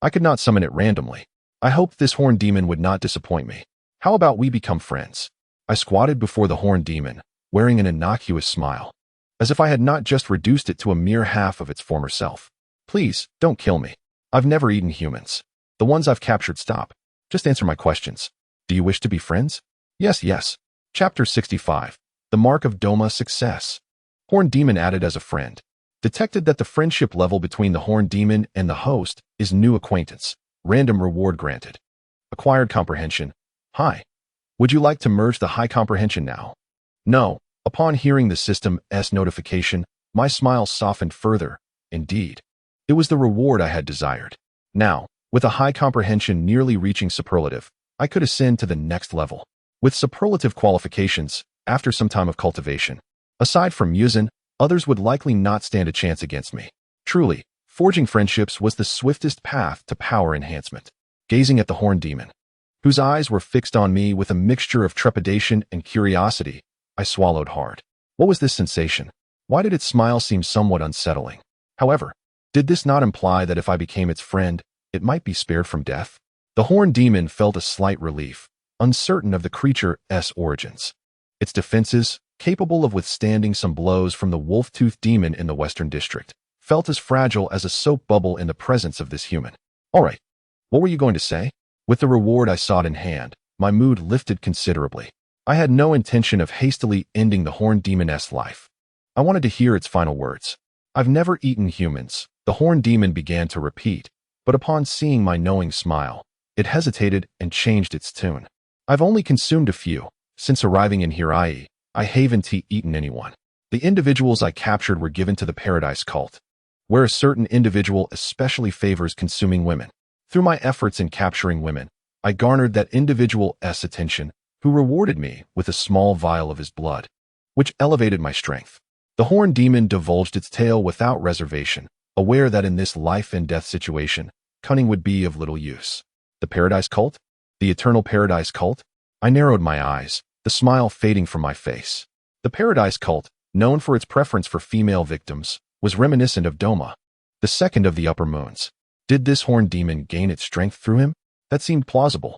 S1: I could not summon it randomly. I hoped this horn demon would not disappoint me. How about we become friends? I squatted before the horn demon, wearing an innocuous smile, as if I had not just reduced it to a mere half of its former self. Please, don't kill me. I've never eaten humans. The ones I've captured stop. Just answer my questions. Do you wish to be friends? Yes, yes. Chapter 65. The Mark of Doma Success. Horn demon added as a friend. Detected that the friendship level between the horn demon and the host is new acquaintance. Random reward granted. Acquired comprehension. Hi. Would you like to merge the high comprehension now? No. Upon hearing the system's notification, my smile softened further. Indeed. It was the reward I had desired. Now, with a high comprehension nearly reaching superlative, I could ascend to the next level. with superlative qualifications after some time of cultivation. Aside from Muzan, others would likely not stand a chance against me. Truly, forging friendships was the swiftest path to power enhancement. Gazing at the horned demon, whose eyes were fixed on me with a mixture of trepidation and curiosity, I swallowed hard. What was this sensation? Why did its smile seem somewhat unsettling? However, did this not imply that if I became its friend, it might be spared from death? The horned demon felt a slight relief, uncertain of the creature's origins. Its defenses, capable of withstanding some blows from the wolf-toothed demon in the Western District, felt as fragile as a soap bubble in the presence of this human. All right, what were you going to say? With the reward I sought in hand, my mood lifted considerably. I had no intention of hastily ending the horned demon's life. I wanted to hear its final words. I've never eaten humans, the horned demon began to repeat, but upon seeing my knowing smile, it hesitated and changed its tune. I've only consumed a few. Since arriving in Hirai, I haven't eaten anyone. The individuals I captured were given to the Paradise Cult, where a certain individual especially favors consuming women. Through my efforts in capturing women, I garnered that individual's attention, who rewarded me with a small vial of his blood, which elevated my strength. The horned demon divulged its tale without reservation, aware that in this life-and-death situation, cunning would be of little use. The Paradise Cult? The Eternal Paradise Cult? I narrowed my eyes, the smile fading from my face. The Paradise Cult, known for its preference for female victims, was reminiscent of Doma, the second of the upper moons. Did this horned demon gain its strength through him? That seemed plausible.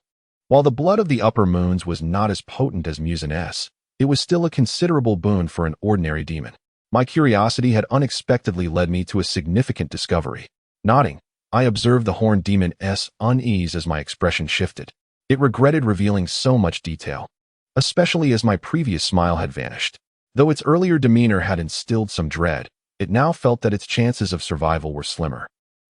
S1: While the blood of the upper moons was not as potent as Muzan's, it was still a considerable boon for an ordinary demon. My curiosity had unexpectedly led me to a significant discovery. Nodding, I observed the horned demon's unease as my expression shifted. It regretted revealing so much detail, especially as my previous smile had vanished. Though its earlier demeanor had instilled some dread, it now felt that its chances of survival were slimmer.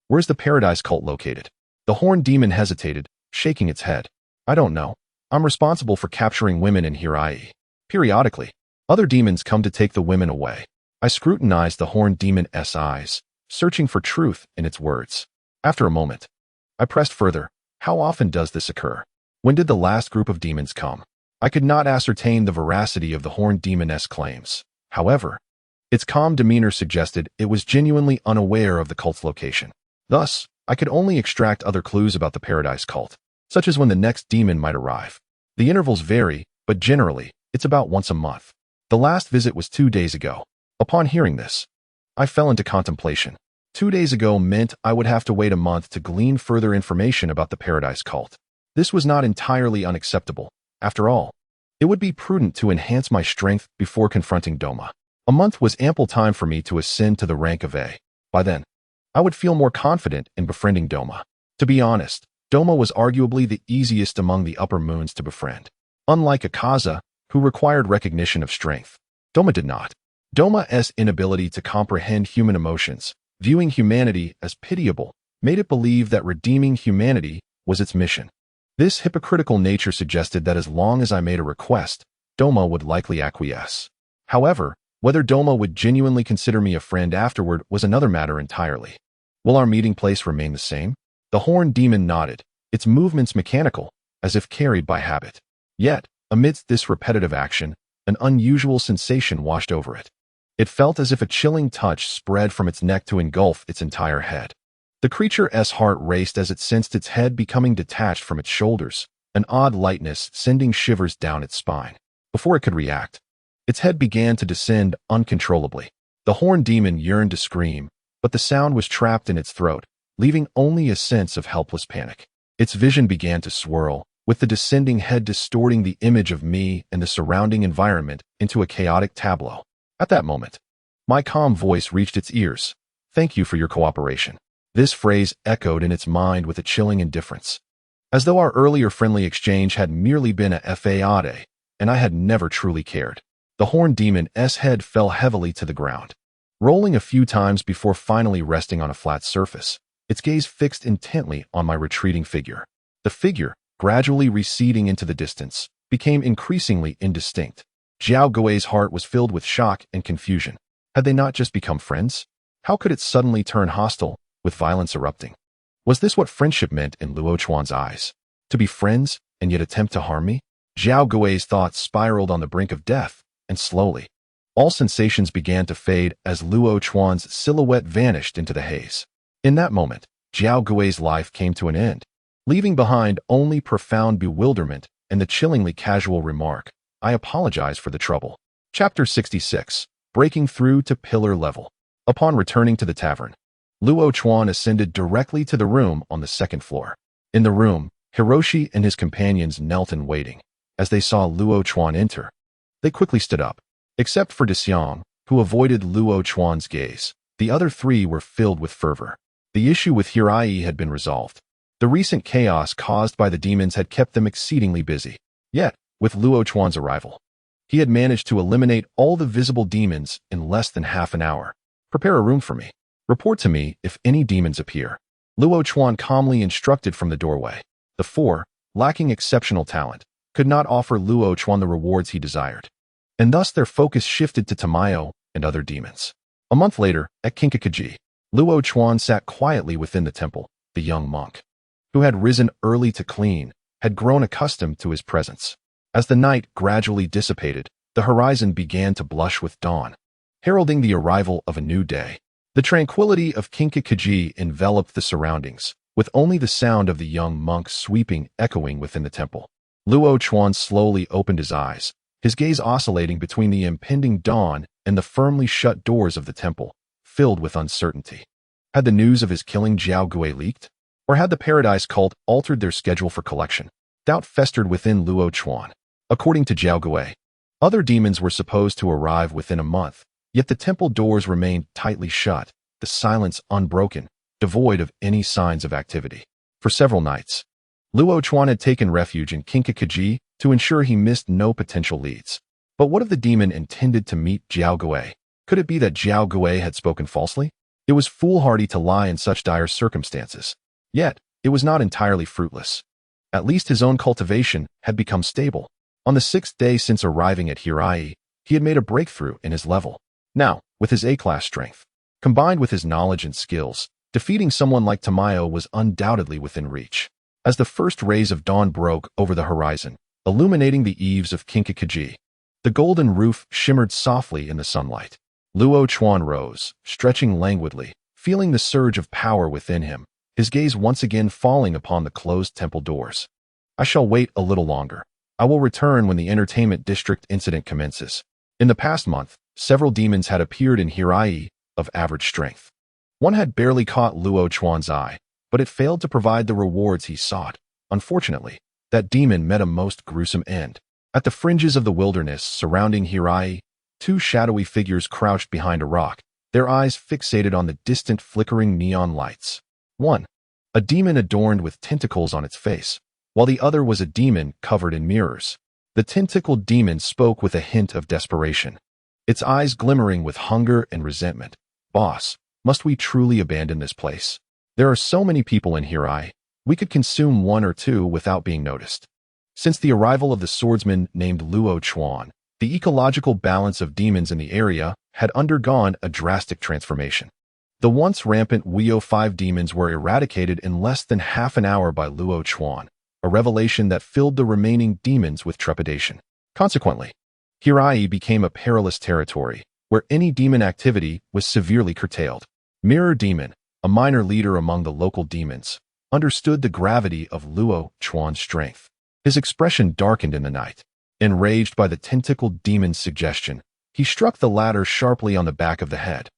S1: Where's the Paradise Cult located? The horned demon hesitated, shaking its head. I don't know. I'm responsible for capturing women in Hirai. Periodically, other demons come to take the women away. I scrutinized the horned demon's eyes, searching for truth in its words. After a moment, I pressed further. How often does this occur? When did the last group of demons come? I could not ascertain the veracity of the horned demon's claims. However, its calm demeanor suggested it was genuinely unaware of the cult's location. Thus, I could only extract other clues about the Paradise Cult, such as when the next demon might arrive. The intervals vary, but generally, it's about once a month. The last visit was 2 days ago. Upon hearing this, I fell into contemplation. 2 days ago meant I would have to wait a month to glean further information about the Paradise Cult. This was not entirely unacceptable. After all, it would be prudent to enhance my strength before confronting Doma. A month was ample time for me to ascend to the rank of A. By then, I would feel more confident in befriending Doma. To be honest, Doma was arguably the easiest among the upper moons to befriend. Unlike Akaza, who required recognition of strength, Doma did not. Doma's inability to comprehend human emotions, viewing humanity as pitiable, made it believe that redeeming humanity was its mission. This hypocritical nature suggested that as long as I made a request, Doma would likely acquiesce. However, whether Doma would genuinely consider me a friend afterward was another matter entirely. Will our meeting place remain the same? The horned demon nodded, its movements mechanical, as if carried by habit. Yet, amidst this repetitive action, an unusual sensation washed over it. It felt as if a chilling touch spread from its neck to engulf its entire head. The creature's heart raced as it sensed its head becoming detached from its shoulders, an odd lightness sending shivers down its spine. Before it could react, its head began to descend uncontrollably. The horned demon yearned to scream, but the sound was trapped in its throat, leaving only a sense of helpless panic. Its vision began to swirl, with the descending head distorting the image of me and the surrounding environment into a chaotic tableau. At that moment, my calm voice reached its ears. Thank you for your cooperation. This phrase echoed in its mind with a chilling indifference, as though our earlier friendly exchange had merely been a fade, and I had never truly cared. The horned demon's head fell heavily to the ground, rolling a few times before finally resting on a flat surface, its gaze fixed intently on my retreating figure. The figure, gradually receding into the distance, became increasingly indistinct. Jiao Gui's heart was filled with shock and confusion. Had they not just become friends? How could it suddenly turn hostile, with violence erupting? Was this what friendship meant in Luo Chuan's eyes? To be friends, and yet attempt to harm me? Zhao Gui's thoughts spiraled on the brink of death, and slowly, all sensations began to fade as Luo Chuan's silhouette vanished into the haze. In that moment, Zhao Gui's life came to an end, leaving behind only profound bewilderment and the chillingly casual remark, "I apologize for the trouble." Chapter 66. Breaking Through to Pillar Level. Upon returning to the tavern, Luo Chuan ascended directly to the room on the second floor. In the room, Hiroshi and his companions knelt in waiting. As they saw Luo Chuan enter, they quickly stood up. Except for Dexiang, who avoided Luo Chuan's gaze, the other three were filled with fervor. The issue with Hirai had been resolved. The recent chaos caused by the demons had kept them exceedingly busy. Yet, with Luo Chuan's arrival, he had managed to eliminate all the visible demons in less than half an hour. "Prepare a room for me. Report to me if any demons appear," Luo Chuan calmly instructed from the doorway. The four, lacking exceptional talent, could not offer Luo Chuan the rewards he desired, and thus their focus shifted to Tamayo and other demons. A month later, at Kinkakaji, Luo Chuan sat quietly within the temple. The young monk, who had risen early to clean, had grown accustomed to his presence. As the night gradually dissipated, the horizon began to blush with dawn, heralding the arrival of a new day. The tranquility of Kinkakaji enveloped the surroundings, with only the sound of the young monk sweeping echoing within the temple. Luo Chuan slowly opened his eyes, his gaze oscillating between the impending dawn and the firmly shut doors of the temple, filled with uncertainty. Had the news of his killing Zhao Gui leaked? Or had the Paradise Cult altered their schedule for collection? Doubt festered within Luo Chuan. According to Zhao Gui, other demons were supposed to arrive within a month, yet the temple doors remained tightly shut, the silence unbroken, devoid of any signs of activity. For several nights, Luo Chuan had taken refuge in Kinkakaji to ensure he missed no potential leads. But what if the demon intended to meet Zhao Gui? Could it be that Zhao Gui had spoken falsely? It was foolhardy to lie in such dire circumstances. Yet, it was not entirely fruitless. At least his own cultivation had become stable. On the 6th day since arriving at Hirai, he had made a breakthrough in his level. Now, with his A-class strength, combined with his knowledge and skills, defeating someone like Tamayo was undoubtedly within reach. As the first rays of dawn broke over the horizon, illuminating the eaves of Kinkakaji, the golden roof shimmered softly in the sunlight. Luo Chuan rose, stretching languidly, feeling the surge of power within him, his gaze once again falling upon the closed temple doors. "I shall wait a little longer. I will return when the entertainment district incident commences." In the past month, several demons had appeared in Hirai of average strength. One had barely caught Luo Chuan's eye, but it failed to provide the rewards he sought. Unfortunately, that demon met a most gruesome end. At the fringes of the wilderness surrounding Hirai, two shadowy figures crouched behind a rock, their eyes fixated on the distant flickering neon lights. One, a demon adorned with tentacles on its face, while the other was a demon covered in mirrors. The tentacled demon spoke with a hint of desperation, its eyes glimmering with hunger and resentment. "Boss, must we truly abandon this place? There are so many people in Hirai, we could consume one or two without being noticed." Since the arrival of the swordsman named Luo Chuan, the ecological balance of demons in the area had undergone a drastic transformation. The once rampant Wio 5 demons were eradicated in less than half an hour by Luo Chuan, a revelation that filled the remaining demons with trepidation. Consequently, Hirai became a perilous territory, where any demon activity was severely curtailed. Mirror Demon, a minor leader among the local demons, understood the gravity of Luo Chuan's strength. His expression darkened in the night. Enraged by the tentacled demon's suggestion, he struck the latter sharply on the back of the head,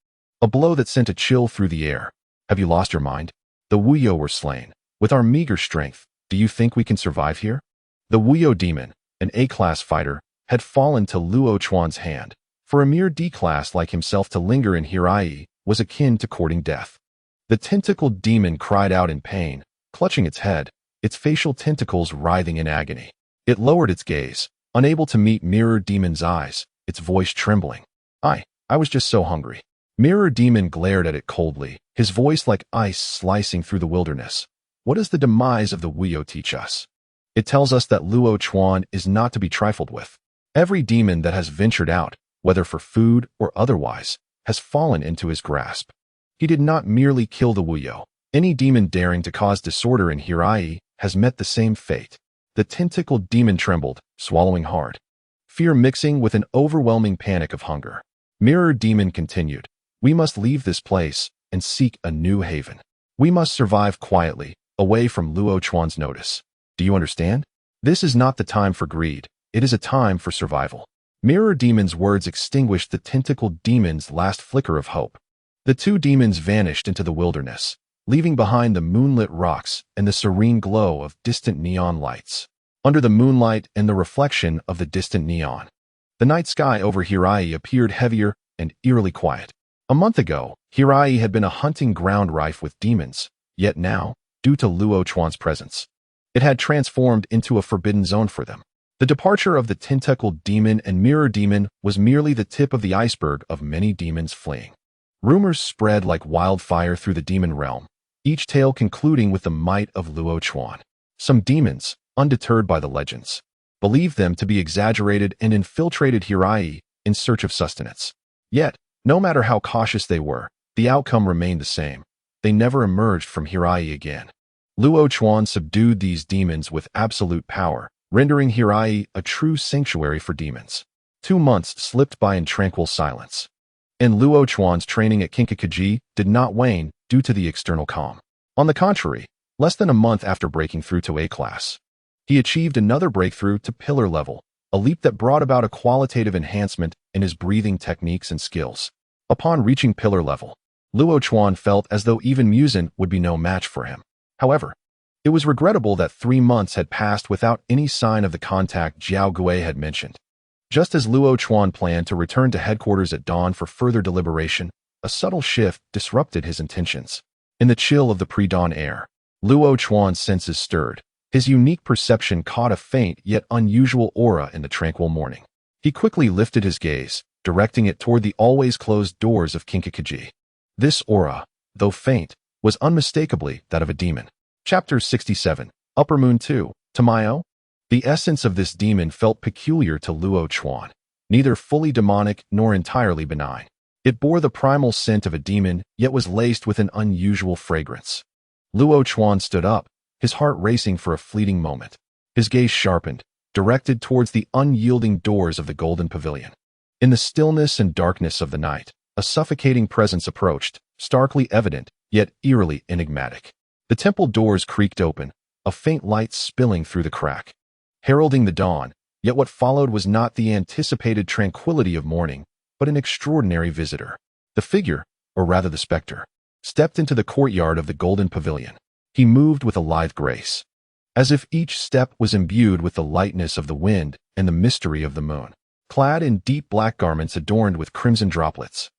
S1: a blow that sent a chill through the air. "Have you lost your mind? The Wuyo were slain. With our meager strength, do you think we can survive here?" The Wuyo demon, an A-class fighter, had fallen to Luo Chuan's hand. For a mere D-class like himself to linger in Hirai was akin to courting death. The tentacled demon cried out in pain, clutching its head, its facial tentacles writhing in agony. It lowered its gaze, unable to meet Mirror Demon's eyes, its voice trembling. I was just so hungry." Mirror Demon glared at it coldly, his voice like ice slicing through the wilderness. "What does the demise of the Wuyo teach us? It tells us that Luo Chuan is not to be trifled with. Every demon that has ventured out, whether for food or otherwise, has fallen into his grasp. He did not merely kill the Wuyo. Any demon daring to cause disorder in Hirai has met the same fate." The tentacled demon trembled, swallowing hard, fear mixing with an overwhelming panic of hunger. Mirror Demon continued, "We must leave this place and seek a new haven. We must survive quietly, away from Luo Chuan's notice. Do you understand? This is not the time for greed. It is a time for survival." Mirror Demon's words extinguished the tentacled demon's last flicker of hope. The two demons vanished into the wilderness, leaving behind the moonlit rocks and the serene glow of distant neon lights. Under the moonlight and the reflection of the distant neon, the night sky over Hirai appeared heavier and eerily quiet. A month ago, Hirai had been a hunting ground rife with demons, yet now, due to Luo Chuan's presence, it had transformed into a forbidden zone for them. The departure of the tentacled demon and mirror demon was merely the tip of the iceberg of many demons fleeing. Rumors spread like wildfire through the demon realm, each tale concluding with the might of Luo Chuan. Some demons, undeterred by the legends, believed them to be exaggerated and infiltrated Hirai in search of sustenance. Yet, no matter how cautious they were, the outcome remained the same. They never emerged from Hirai again. Luo Chuan subdued these demons with absolute power, rendering Hirai a true sanctuary for demons. 2 months slipped by in tranquil silence, and Luo Chuan's training at Kinkikuji did not wane due to the external calm. On the contrary, less than a month after breaking through to A class, he achieved another breakthrough to pillar level, a leap that brought about a qualitative enhancement in his breathing techniques and skills. Upon reaching pillar level, Luo Chuan felt as though even Muzan would be no match for him. However, it was regrettable that 3 months had passed without any sign of the contact Jiao Gui had mentioned. Just as Luo Chuan planned to return to headquarters at dawn for further deliberation, a subtle shift disrupted his intentions. In the chill of the pre-dawn air, Luo Chuan's senses stirred. His unique perception caught a faint yet unusual aura in the tranquil morning. He quickly lifted his gaze, directing it toward the always closed doors of Kinkikuji. This aura, though faint, was unmistakably that of a demon. Chapter 67, Upper Moon 2, Tamayo? The essence of this demon felt peculiar to Luo Chuan, neither fully demonic nor entirely benign. It bore the primal scent of a demon, yet was laced with an unusual fragrance. Luo Chuan stood up, his heart racing for a fleeting moment. His gaze sharpened, directed towards the unyielding doors of the Golden Pavilion. In the stillness and darkness of the night, a suffocating presence approached, starkly evident, yet eerily enigmatic. The temple doors creaked open, a faint light spilling through the crack, heralding the dawn, yet what followed was not the anticipated tranquility of morning, but an extraordinary visitor. The figure, or rather the specter, stepped into the courtyard of the Golden Pavilion. He moved with a lithe grace, as if each step was imbued with the lightness of the wind and the mystery of the moon. Clad in deep black garments adorned with crimson droplets,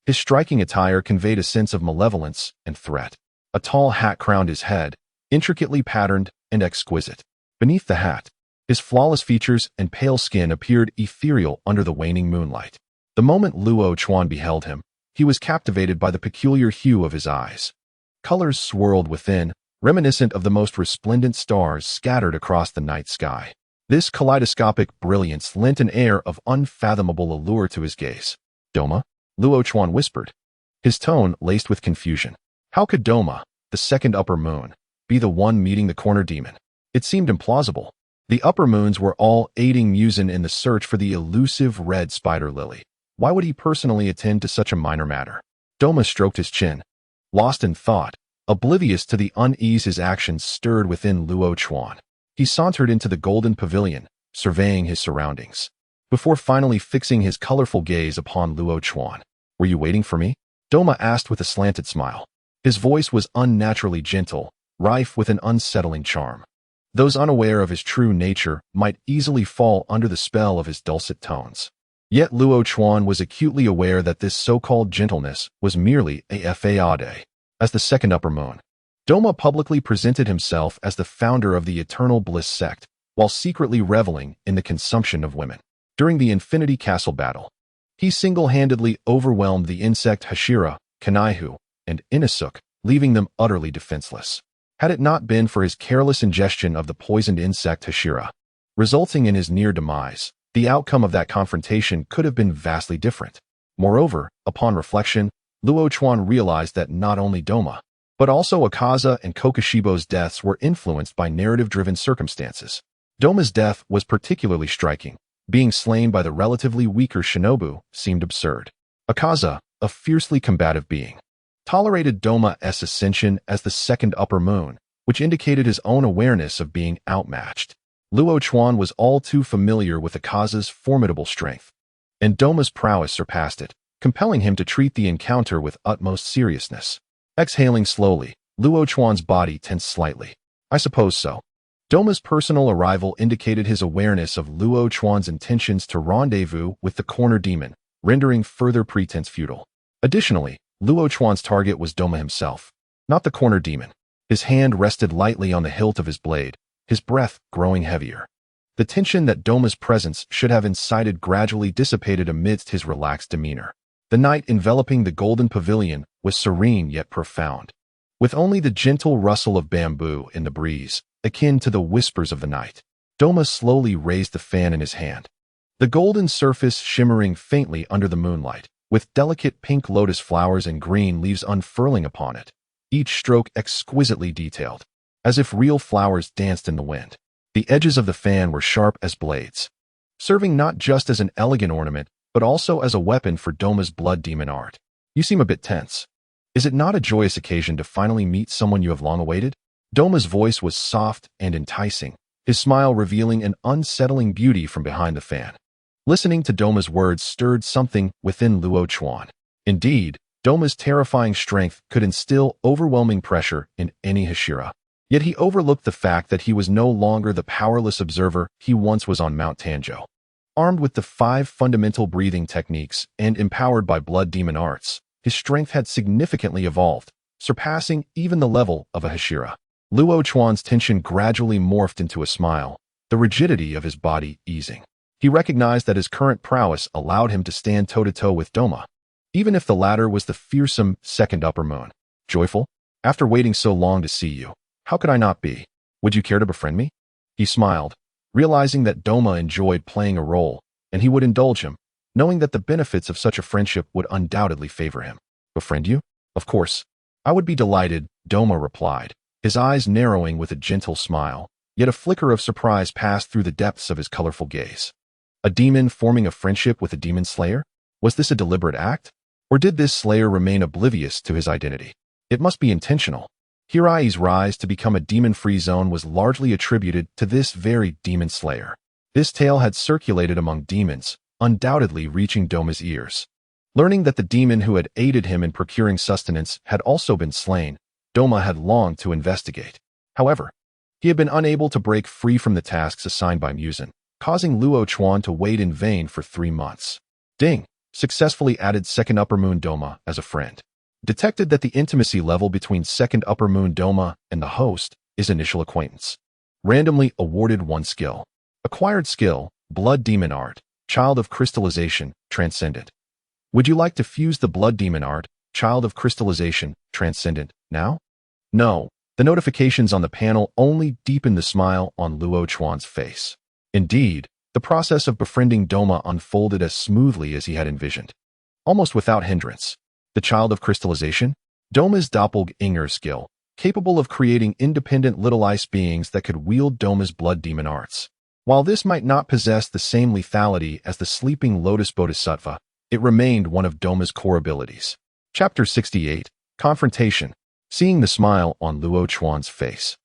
S1: his striking attire conveyed a sense of malevolence and threat. A tall hat crowned his head, intricately patterned and exquisite. Beneath the hat, his flawless features and pale skin appeared ethereal under the waning moonlight. The moment Luo Chuan beheld him, he was captivated by the peculiar hue of his eyes. Colors swirled within, reminiscent of the most resplendent stars scattered across the night sky. This kaleidoscopic brilliance lent an air of unfathomable allure to his gaze. "Doma?" Luo Chuan whispered, his tone laced with confusion. How could Doma, the second upper moon, be the one meeting the corner demon? It seemed implausible. The upper moons were all aiding Muzan in the search for the elusive red spider lily. Why would he personally attend to such a minor matter? Doma stroked his chin, lost in thought, oblivious to the unease his actions stirred within Luo Chuan. He sauntered into the Golden Pavilion, surveying his surroundings, before finally fixing his colorful gaze upon Luo Chuan. "Were you waiting for me?" Doma asked with a slanted smile. His voice was unnaturally gentle, rife with an unsettling charm. Those unaware of his true nature might easily fall under the spell of his dulcet tones. Yet Luo Chuan was acutely aware that this so-called gentleness was merely a facade. As the second upper moon, Doma publicly presented himself as the founder of the Eternal Bliss sect, while secretly reveling in the consumption of women. During the Infinity Castle battle, he single-handedly overwhelmed the insect Hashira, Kanaihu, and Inasuk, leaving them utterly defenseless. Had it not been for his careless ingestion of the poisoned insect Hashira, resulting in his near demise, the outcome of that confrontation could have been vastly different. Moreover, upon reflection, Luo Chuan realized that not only Doma, but also Akaza and Kokushibo's deaths were influenced by narrative-driven circumstances. Doma's death was particularly striking. Being slain by the relatively weaker shinobu seemed absurd. Akaza, a fiercely combative being, tolerated Doma's ascension as the second upper moon, which indicated his own awareness of being outmatched. Luo Chuan was all too familiar with Akaza's formidable strength, and Doma's prowess surpassed it, compelling him to treat the encounter with utmost seriousness. Exhaling slowly, Luo Chuan's body tensed slightly. I suppose so. Doma's personal arrival indicated his awareness of Luo Chuan's intentions to rendezvous with the corner demon, rendering further pretense futile. Additionally, Luo Chuan's target was Doma himself, not the corner demon. His hand rested lightly on the hilt of his blade, his breath growing heavier. The tension that Doma's presence should have incited gradually dissipated amidst his relaxed demeanor. The night enveloping the golden pavilion was serene yet profound, with only the gentle rustle of bamboo in the breeze, akin to the whispers of the night. Doma slowly raised the fan in his hand, the golden surface shimmering faintly under the moonlight, with delicate pink lotus flowers and green leaves unfurling upon it, each stroke exquisitely detailed, as if real flowers danced in the wind. The edges of the fan were sharp as blades, serving not just as an elegant ornament, but also as a weapon for Doma's blood demon art. You seem a bit tense. Is it not a joyous occasion to finally meet someone you have long awaited? Doma's voice was soft and enticing, his smile revealing an unsettling beauty from behind the fan. Listening to Doma's words stirred something within Luo Chuan. Indeed, Doma's terrifying strength could instill overwhelming pressure in any Hashira. Yet he overlooked the fact that he was no longer the powerless observer he once was on Mount Tanjiro. Armed with the 5 fundamental breathing techniques and empowered by blood demon arts, his strength had significantly evolved, surpassing even the level of a Hashira. Luo Chuan's tension gradually morphed into a smile, the rigidity of his body easing. He recognized that his current prowess allowed him to stand toe-to-toe with Doma, even if the latter was the fearsome second upper moon. Joyful? After waiting so long to see you, how could I not be? Would you care to befriend me? He smiled, realizing that Doma enjoyed playing a role, and he would indulge him, knowing that the benefits of such a friendship would undoubtedly favor him. Befriend you? Of course. I would be delighted, Doma replied, his eyes narrowing with a gentle smile, yet a flicker of surprise passed through the depths of his colorful gaze. A demon forming a friendship with a demon slayer? Was this a deliberate act? Or did this slayer remain oblivious to his identity? It must be intentional. Hirai's rise to become a demon-free zone was largely attributed to this very demon slayer. This tale had circulated among demons, undoubtedly reaching Doma's ears. Learning that the demon who had aided him in procuring sustenance had also been slain, Doma had longed to investigate. However, he had been unable to break free from the tasks assigned by Muzan, causing Luo Chuan to wait in vain for 3 months. Ding! Successfully added second upper moon Doma as a friend. Detected that the intimacy level between second upper moon Doma and the host is initial acquaintance. Randomly awarded 1 skill. Acquired skill, blood demon art, child of crystallization, transcendent. Would you like to fuse the blood demon art, child of crystallization, transcendent, now? No. The notifications on the panel only deepened the smile on Luo Chuan's face. Indeed, the process of befriending Doma unfolded as smoothly as he had envisioned, almost without hindrance. The child of crystallization? Doma's doppelganger skill, capable of creating independent little ice beings that could wield Doma's blood demon arts. While this might not possess the same lethality as the sleeping lotus bodhisattva, it remained one of Doma's core abilities. Chapter 68, Confrontation. Seeing the smile on Luo Chuan's face,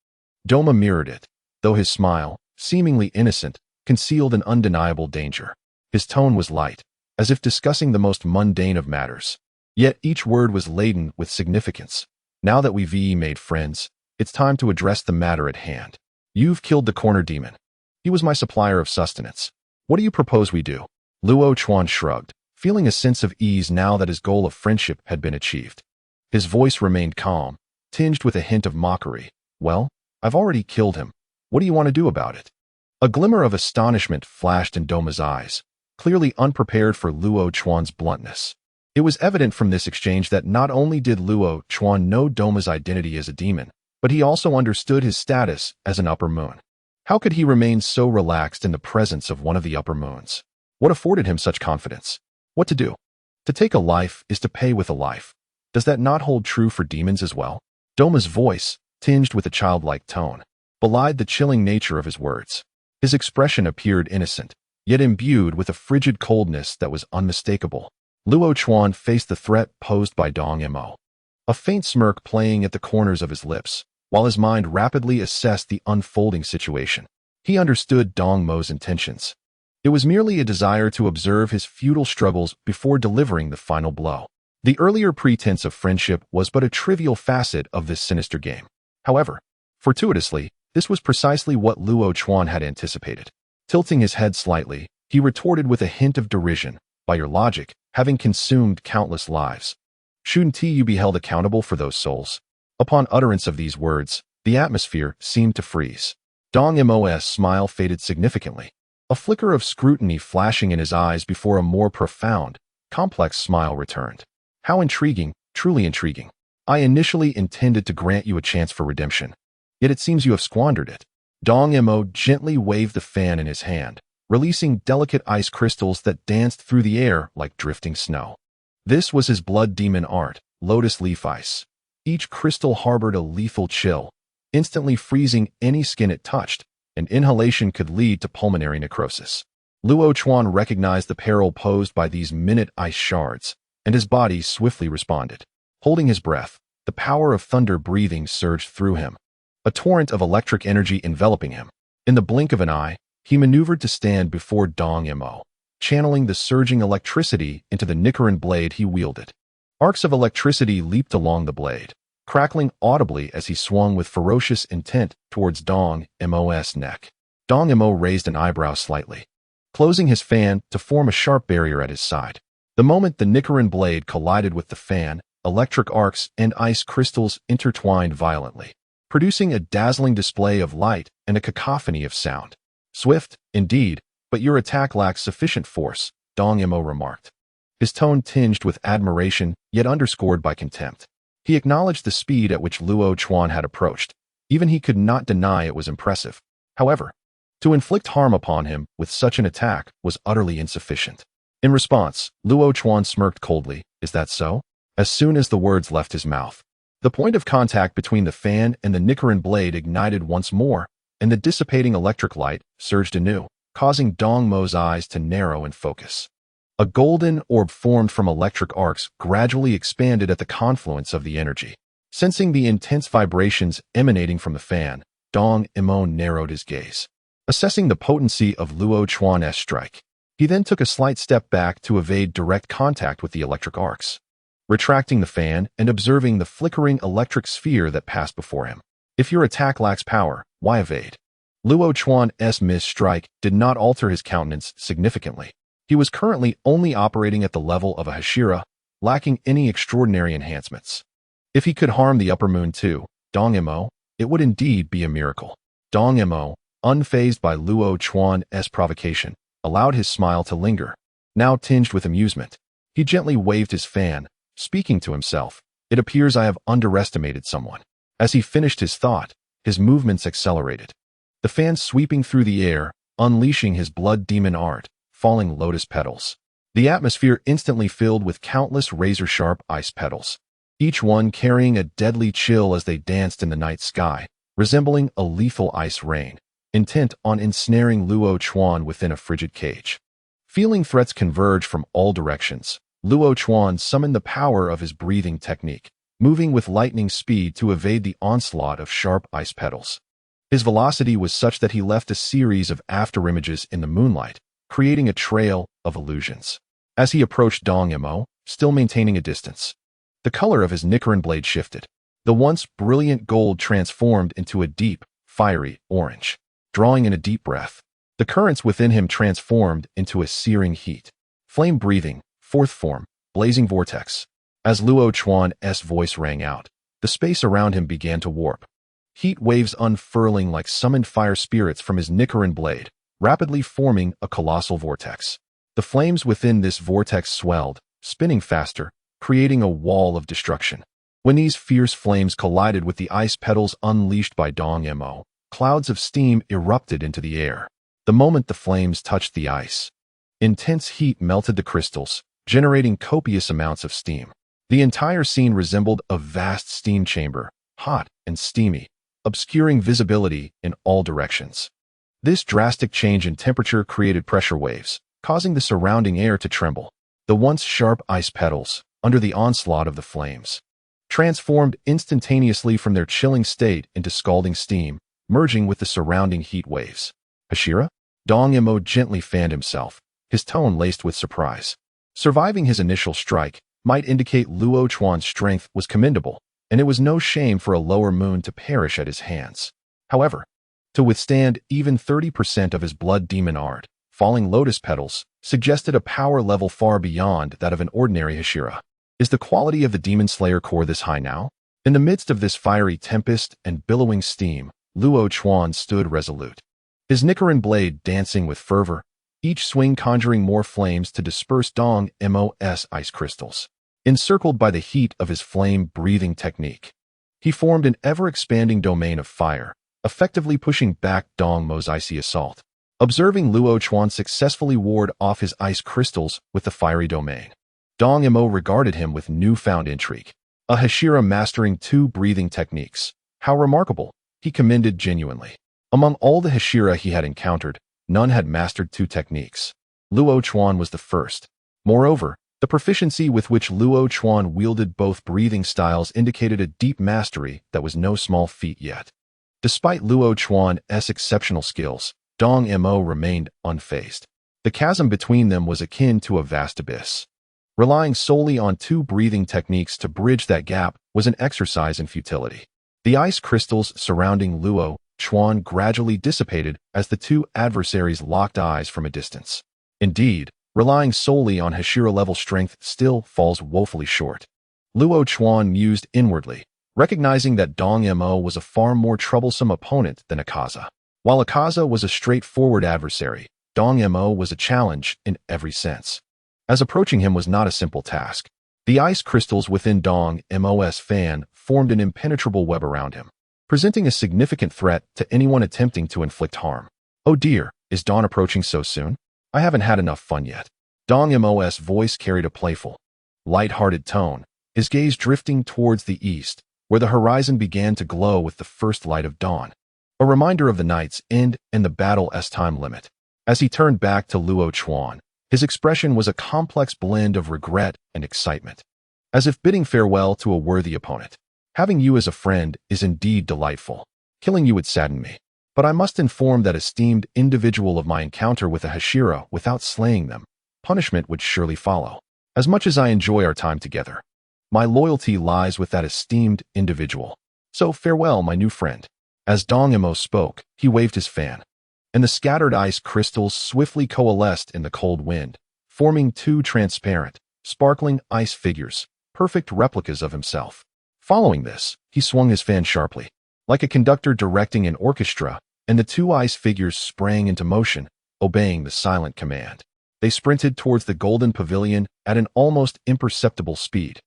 S1: Doma mirrored it, though his smile, seemingly innocent, concealed an undeniable danger. His tone was light, as if discussing the most mundane of matters. Yet each word was laden with significance. Now that we've made friends, it's time to address the matter at hand. You've killed the corner demon. He was my supplier of sustenance. What do you propose we do? Luo Chuan shrugged, feeling a sense of ease now that his goal of friendship had been achieved. His voice remained calm, tinged with a hint of mockery. Well, I've already killed him. What do you want to do about it? A glimmer of astonishment flashed in Doma's eyes, clearly unprepared for Luo Chuan's bluntness. It was evident from this exchange that not only did Luo Chuan know Doma's identity as a demon, but he also understood his status as an upper moon. How could he remain so relaxed in the presence of one of the upper moons? What afforded him such confidence? What to do? To take a life is to pay with a life. Does that not hold true for demons as well? Doma's voice, tinged with a childlike tone, belied the chilling nature of his words. His expression appeared innocent, yet imbued with a frigid coldness that was unmistakable. Luo Chuan faced the threat posed by Dong Mo, a faint smirk playing at the corners of his lips, while his mind rapidly assessed the unfolding situation. He understood Dong Mo's intentions. It was merely a desire to observe his futile struggles before delivering the final blow. The earlier pretense of friendship was but a trivial facet of this sinister game. However, fortuitously, this was precisely what Luo Chuan had anticipated. Tilting his head slightly, he retorted with a hint of derision, "By your logic, having consumed countless lives, shouldn't you be held accountable for those souls?" Upon utterance of these words, the atmosphere seemed to freeze. Dong Mo's smile faded significantly, a flicker of scrutiny flashing in his eyes before a more profound, complex smile returned. "How intriguing, truly intriguing. I initially intended to grant you a chance for redemption, yet it seems you have squandered it." Dong Mo gently waved the fan in his hand, releasing delicate ice crystals that danced through the air like drifting snow. This was his blood demon art, lotus leaf ice. Each crystal harbored a lethal chill, instantly freezing any skin it touched, and inhalation could lead to pulmonary necrosis. Luo Chuan recognized the peril posed by these minute ice shards, and his body swiftly responded. Holding his breath, the power of thunder breathing surged through him, a torrent of electric energy enveloping him. In the blink of an eye, he maneuvered to stand before Dong Mo, channeling the surging electricity into the Nichiren blade he wielded. Arcs of electricity leaped along the blade, crackling audibly as he swung with ferocious intent towards Dong Mo's neck. Dong Mo raised an eyebrow slightly, closing his fan to form a sharp barrier at his side. The moment the Nichiren blade collided with the fan, electric arcs and ice crystals intertwined violently, producing a dazzling display of light and a cacophony of sound. "Swift, indeed, but your attack lacks sufficient force," Dong Mo remarked, his tone tinged with admiration yet underscored by contempt. He acknowledged the speed at which Luo Chuan had approached. Even he could not deny it was impressive. However, to inflict harm upon him with such an attack was utterly insufficient. In response, Luo Chuan smirked coldly. "Is that so?" As soon as the words left his mouth, the point of contact between the fan and the Nichiren blade ignited once more, and the dissipating electric light surged anew, causing Dong Mo's eyes to narrow and focus. A golden orb formed from electric arcs gradually expanded at the confluence of the energy. Sensing the intense vibrations emanating from the fan, Dong Mo narrowed his gaze, assessing the potency of Luo Chuan's strike. He then took a slight step back to evade direct contact with the electric arcs, retracting the fan and observing the flickering electric sphere that passed before him. "If your attack lacks power, why evade?" Luo Chuan's missed strike did not alter his countenance significantly. He was currently only operating at the level of a Hashira, lacking any extraordinary enhancements. If he could harm the upper moon too, Dong Mo, it would indeed be a miracle. Dong Mo, unfazed by Luo Chuan's provocation, allowed his smile to linger, now tinged with amusement. He gently waved his fan, speaking to himself, "It appears I have underestimated someone." As he finished his thought, his movements accelerated, the fan sweeping through the air, unleashing his blood demon art, falling lotus petals. The atmosphere instantly filled with countless razor-sharp ice petals, each one carrying a deadly chill as they danced in the night sky, resembling a lethal ice rain, intent on ensnaring Luo Chuan within a frigid cage. Feeling threats converge from all directions, Luo Chuan summoned the power of his breathing technique, moving with lightning speed to evade the onslaught of sharp ice petals. His velocity was such that he left a series of afterimages in the moonlight, creating a trail of illusions. As he approached Dong Mo, still maintaining a distance, the color of his Nichiren blade shifted. The once brilliant gold transformed into a deep, fiery orange. Drawing in a deep breath, the currents within him transformed into a searing heat. Flame-breathing, fourth form, blazing vortex. As Luo Chuan's voice rang out, the space around him began to warp. Heat waves unfurling like summoned fire spirits from his Nichiren blade, rapidly forming a colossal vortex. The flames within this vortex swelled, spinning faster, creating a wall of destruction. When these fierce flames collided with the ice petals unleashed by Dong Mo, clouds of steam erupted into the air. The moment the flames touched the ice, intense heat melted the crystals, generating copious amounts of steam. The entire scene resembled a vast steam chamber, hot and steamy, obscuring visibility in all directions. This drastic change in temperature created pressure waves, causing the surrounding air to tremble. The once sharp ice petals, under the onslaught of the flames, transformed instantaneously from their chilling state into scalding steam, merging with the surrounding heat waves. Hashira? Dong Mo gently fanned himself, his tone laced with surprise. Surviving his initial strike might indicate Luo Chuan's strength was commendable, and it was no shame for a lower moon to perish at his hands. However, to withstand even 30% of his blood demon art, falling lotus petals, suggested a power level far beyond that of an ordinary Hashira. Is the quality of the Demon Slayer core this high now? In the midst of this fiery tempest and billowing steam, Luo Chuan stood resolute, his Nichiren blade dancing with fervor, each swing conjuring more flames to disperse Dong Mo's ice crystals. Encircled by the heat of his flame-breathing technique, he formed an ever-expanding domain of fire, effectively pushing back Dong Mo's icy assault. Observing Luo Chuan successfully ward off his ice crystals with the fiery domain, Dong Mo regarded him with newfound intrigue. A Hashira mastering 2 breathing techniques. How remarkable, he commended genuinely. Among all the Hashira he had encountered, none had mastered 2 techniques. Luo Chuan was the first. Moreover, the proficiency with which Luo Chuan wielded both breathing styles indicated a deep mastery that was no small feat yet. Despite Luo Chuan's exceptional skills, Dong Mo remained unfazed. The chasm between them was akin to a vast abyss. Relying solely on 2 breathing techniques to bridge that gap was an exercise in futility. The ice crystals surrounding Luo Chuan gradually dissipated as the 2 adversaries locked eyes from a distance. Indeed, relying solely on Hashira-level strength still falls woefully short. Luo Chuan mused inwardly, recognizing that Dong Mo was a far more troublesome opponent than Akaza. While Akaza was a straightforward adversary, Dong Mo was a challenge in every sense. As approaching him was not a simple task. The ice crystals within Dong Mo's fan formed an impenetrable web around him, presenting a significant threat to anyone attempting to inflict harm. Oh dear, is dawn approaching so soon? I haven't had enough fun yet. Dong Mo's voice carried a playful, light-hearted tone, his gaze drifting towards the east, where the horizon began to glow with the first light of dawn, a reminder of the night's end and the battle's time limit. As he turned back to Luo Chuan, his expression was a complex blend of regret and excitement, as if bidding farewell to a worthy opponent. Having you as a friend is indeed delightful. Killing you would sadden me, but I must inform that esteemed individual of my encounter with a Hashira without slaying them. Punishment would surely follow. As much as I enjoy our time together, my loyalty lies with that esteemed individual. So farewell, my new friend. As Dong Mo spoke, he waved his fan, and the scattered ice crystals swiftly coalesced in the cold wind, forming 2 transparent, sparkling ice figures, perfect replicas of himself. Following this, he swung his fan sharply, like a conductor directing an orchestra, and the 2 ice figures sprang into motion, obeying the silent command. They sprinted towards the golden pavilion at an almost imperceptible speed,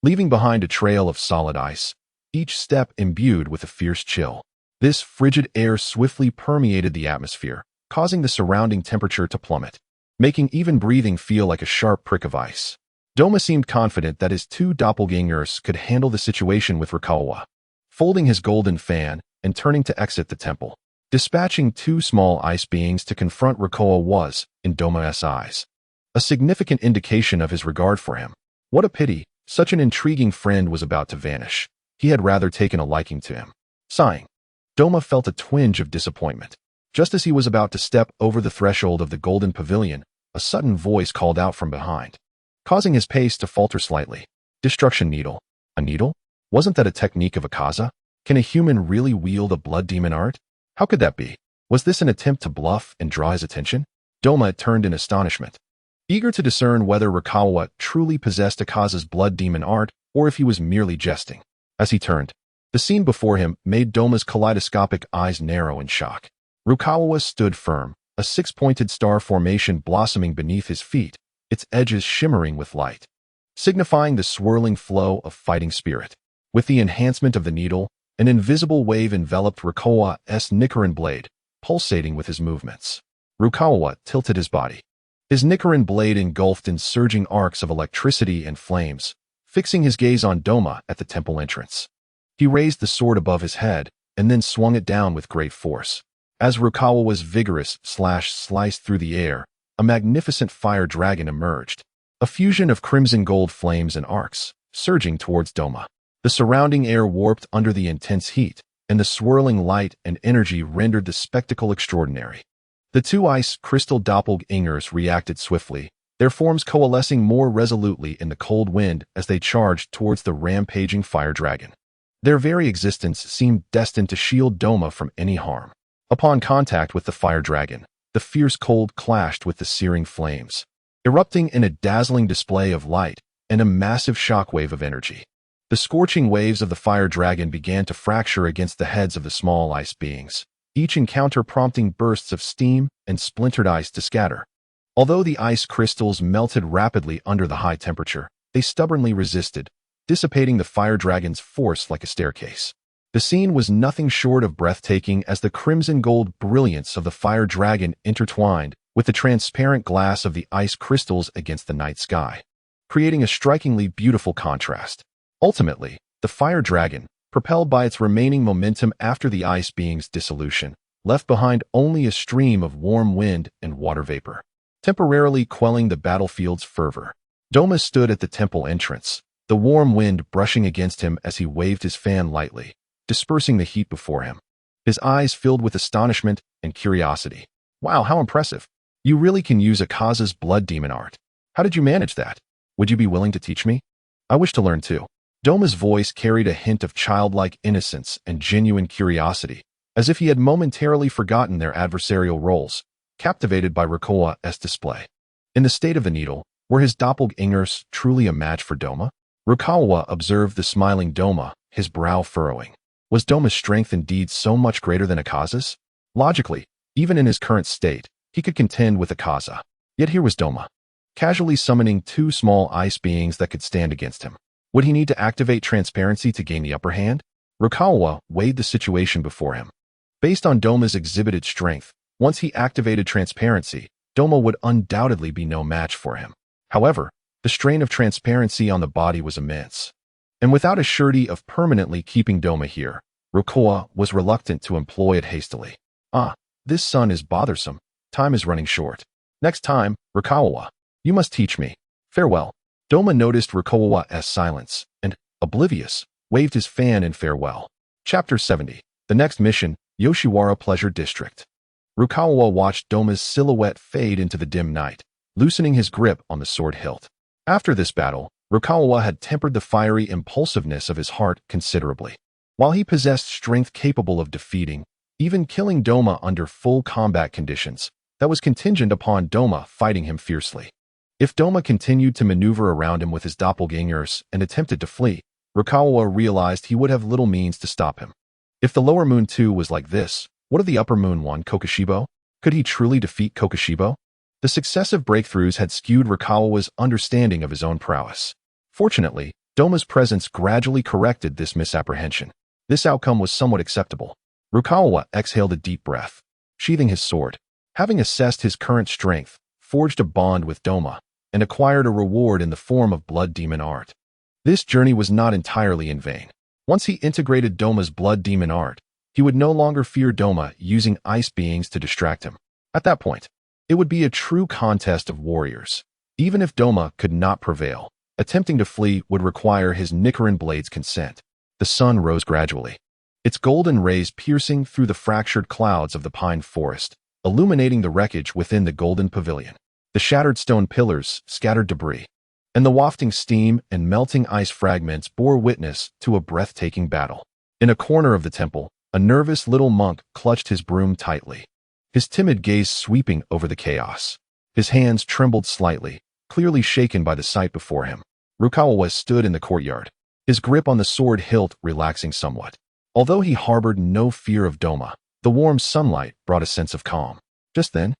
S1: leaving behind a trail of solid ice, each step imbued with a fierce chill. This frigid air swiftly permeated the atmosphere, causing the surrounding temperature to plummet, making even breathing feel like a sharp prick of ice. Doma seemed confident that his 2 doppelgangers could handle the situation with Regrettably. Folding his golden fan and turning to exit the temple, dispatching 2 small ice beings to confront Regrettably was, in Doma's eyes, a significant indication of his regard for him. What a pity, such an intriguing friend was about to vanish. He had rather taken a liking to him. Sighing, Doma felt a twinge of disappointment. Just as he was about to step over the threshold of the golden pavilion, a sudden voice called out from behind, causing his pace to falter slightly. Destruction needle. A needle? Wasn't that a technique of Akaza? Can a human really wield a blood demon art? How could that be? Was this an attempt to bluff and draw his attention? Doma turned in astonishment, eager to discern whether Regrettably truly possessed Akaza's blood demon art or if he was merely jesting. As he turned, the scene before him made Doma's kaleidoscopic eyes narrow in shock. Regrettably stood firm, a 6-pointed star formation blossoming beneath his feet, its edges shimmering with light, signifying the swirling flow of fighting spirit. With the enhancement of the needle, an invisible wave enveloped Regrettably's Nichiren blade, pulsating with his movements. Regrettably tilted his body, his Nichiren blade engulfed in surging arcs of electricity and flames, fixing his gaze on Doma at the temple entrance. He raised the sword above his head and then swung it down with great force. As Rukawa's vigorous slash sliced through the air, a magnificent fire dragon emerged, a fusion of crimson gold flames and arcs, surging towards Doma. The surrounding air warped under the intense heat, and the swirling light and energy rendered the spectacle extraordinary. The two ice crystal doppelgangers reacted swiftly, their forms coalescing more resolutely in the cold wind as they charged towards the rampaging fire dragon. Their very existence seemed destined to shield Doma from any harm. Upon contact with the fire dragon, the fierce cold clashed with the searing flames, erupting in a dazzling display of light and a massive shockwave of energy. The scorching waves of the fire dragon began to fracture against the heads of the small ice beings, each encounter prompting bursts of steam and splintered ice to scatter. Although the ice crystals melted rapidly under the high temperature, they stubbornly resisted, dissipating the fire dragon's force like a staircase. The scene was nothing short of breathtaking as the crimson gold brilliance of the fire dragon intertwined with the transparent glass of the ice crystals against the night sky, creating a strikingly beautiful contrast. Ultimately, the fire dragon, propelled by its remaining momentum after the ice being's dissolution, left behind only a stream of warm wind and water vapor, temporarily quelling the battlefield's fervor. Doma stood at the temple entrance, the warm wind brushing against him as he waved his fan lightly, dispersing the heat before him. His eyes filled with astonishment and curiosity. Wow, how impressive. You really can use Akaza's blood demon art. How did you manage that? Would you be willing to teach me? I wish to learn too. Doma's voice carried a hint of childlike innocence and genuine curiosity, as if he had momentarily forgotten their adversarial roles, captivated by Rukawa's display. In the state of the needle, were his doppelgangers truly a match for Doma? Rukawa observed the smiling Doma, his brow furrowing. Was Doma's strength indeed so much greater than Akaza's? Logically, even in his current state, he could contend with Akaza. Yet here was Doma, casually summoning two small ice beings that could stand against him. Would he need to activate transparency to gain the upper hand? Rukawa weighed the situation before him. Based on Doma's exhibited strength, once he activated transparency, Doma would undoubtedly be no match for him. However, the strain of transparency on the body was immense. And without a surety of permanently keeping Doma here, Rukawa was reluctant to employ it hastily. This sun is bothersome. Time is running short. Next time, Rukawa, you must teach me. Farewell. Doma noticed Rukawa's silence and, oblivious, waved his fan in farewell. Chapter 70. The next mission, Yoshiwara Pleasure District. Rukawa watched Doma's silhouette fade into the dim night, loosening his grip on the sword hilt. After this battle, Rukawa had tempered the fiery impulsiveness of his heart considerably. While he possessed strength capable of defeating, even killing Doma under full combat conditions, that was contingent upon Doma fighting him fiercely. If Doma continued to maneuver around him with his doppelgangers and attempted to flee, Rukawa realized he would have little means to stop him. If the lower moon 2 was like this, what of the upper moon 1, Kokushibo? Could he truly defeat Kokushibo? The successive breakthroughs had skewed Rukawa's understanding of his own prowess. Fortunately, Doma's presence gradually corrected this misapprehension. This outcome was somewhat acceptable. Rukawa exhaled a deep breath, sheathing his sword. Having assessed his current strength, forged a bond with Doma, and acquired a reward in the form of blood demon art. This journey was not entirely in vain. Once he integrated Doma's blood demon art, he would no longer fear Doma using ice beings to distract him. At that point, it would be a true contest of warriors. Even if Doma could not prevail, attempting to flee would require his Nichiren blade's consent. The sun rose gradually, its golden rays piercing through the fractured clouds of the pine forest, illuminating the wreckage within the golden pavilion. The shattered stone pillars scattered debris, and the wafting steam and melting ice fragments bore witness to a breathtaking battle. In a corner of the temple, a nervous little monk clutched his broom tightly, his timid gaze sweeping over the chaos. His hands trembled slightly, clearly shaken by the sight before him. Rukawa stood in the courtyard, his grip on the sword hilt relaxing somewhat. Although he harbored no fear of Doma, the warm sunlight brought a sense of calm. Just then,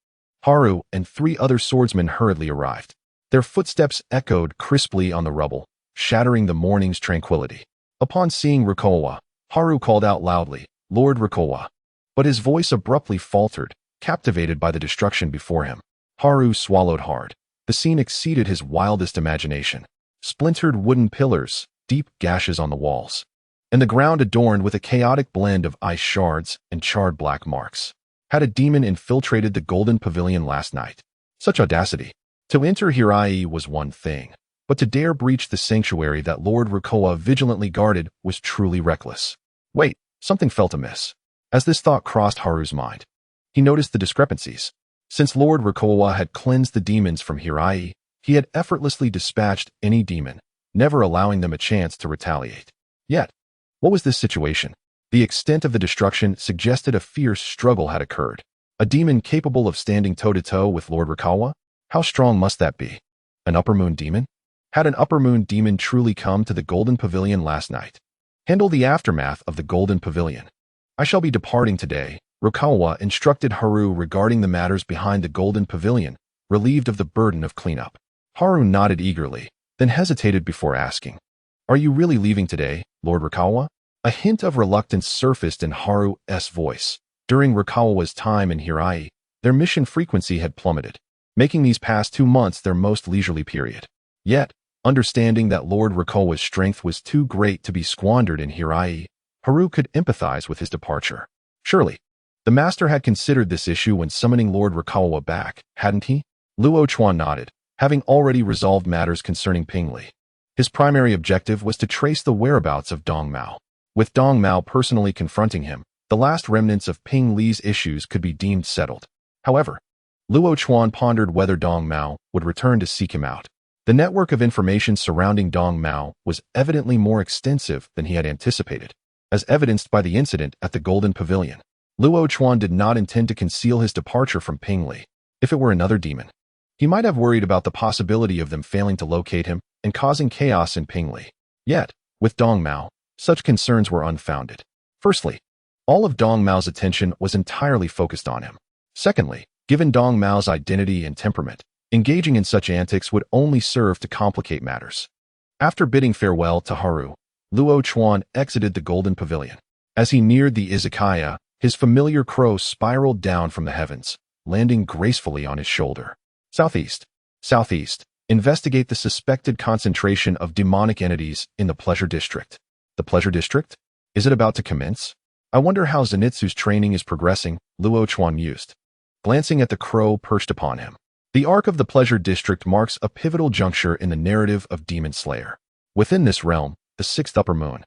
S1: Haru and 3 other swordsmen hurriedly arrived. Their footsteps echoed crisply on the rubble, shattering the morning's tranquility. Upon seeing Rukawa, Haru called out loudly, "Lord Rukawa." But his voice abruptly faltered, captivated by the destruction before him. Haru swallowed hard. The scene exceeded his wildest imagination. Splintered wooden pillars, deep gashes on the walls, and the ground adorned with a chaotic blend of ice shards and charred black marks. Had a demon infiltrated the Golden Pavilion last night? Such audacity. To enter Hirai was one thing, but to dare breach the sanctuary that Lord Rukoa vigilantly guarded was truly reckless. Wait, something felt amiss. As this thought crossed Haru's mind, he noticed the discrepancies. Since Lord Rukoa had cleansed the demons from Hirai, he had effortlessly dispatched any demon, never allowing them a chance to retaliate. Yet, what was this situation? The extent of the destruction suggested a fierce struggle had occurred. A demon capable of standing toe-to-toe with Lord Rukoa? How strong must that be? An Upper Moon demon? Had an Upper Moon demon truly come to the Golden Pavilion last night? Handle the aftermath of the Golden Pavilion. I shall be departing today, Rukoa instructed Haru regarding the matters behind the Golden Pavilion, relieved of the burden of cleanup. Haru nodded eagerly, then hesitated before asking, "Are you really leaving today, Lord Rukoa?" A hint of reluctance surfaced in Haru's voice. During Rukawa's time in Hirai, their mission frequency had plummeted, making these past 2 months their most leisurely period. Yet, understanding that Lord Rukoa's strength was too great to be squandered in Hirai, Haru could empathize with his departure. Surely, the master had considered this issue when summoning Lord Rukoa back, hadn't he? Luo Chuan nodded, having already resolved matters concerning Ping Li. His primary objective was to trace the whereabouts of Dong Mao. With Dong Mao personally confronting him, the last remnants of Ping Li's issues could be deemed settled. However, Luo Chuan pondered whether Dong Mao would return to seek him out. The network of information surrounding Dong Mao was evidently more extensive than he had anticipated, as evidenced by the incident at the Golden Pavilion. Luo Chuan did not intend to conceal his departure from Ping Li. If it were another demon, he might have worried about the possibility of them failing to locate him and causing chaos in Ping Li. Yet, with Dong Mao, such concerns were unfounded. Firstly, all of Dong Mao's attention was entirely focused on him. Secondly, given Dong Mao's identity and temperament, engaging in such antics would only serve to complicate matters. After bidding farewell to Haru, Luo Chuan exited the Golden Pavilion. As he neared the izakaya, his familiar crow spiraled down from the heavens, landing gracefully on his shoulder. Southeast. Southeast. Investigate the suspected concentration of demonic entities in the Pleasure District. The Pleasure District? Is it about to commence? I wonder how Zenitsu's training is progressing, Luo Chuan mused, glancing at the crow perched upon him. The arc of the Pleasure District marks a pivotal juncture in the narrative of Demon Slayer. Within this realm, the 6th Upper Moon,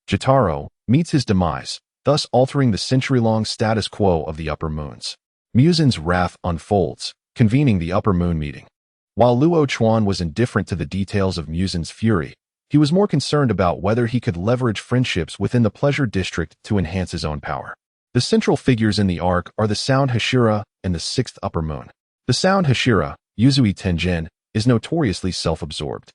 S1: Jotaro, meets his demise, thus altering the century-long status quo of the Upper Moons. Muzin's wrath unfolds, convening the Upper Moon meeting. While Luo Chuan was indifferent to the details of Muzin's fury, he was more concerned about whether he could leverage friendships within the Pleasure District to enhance his own power. The central figures in the arc are the Sound Hashira and the 6th Upper Moon. The Sound Hashira, Yuzui Tenjin, is notoriously self-absorbed.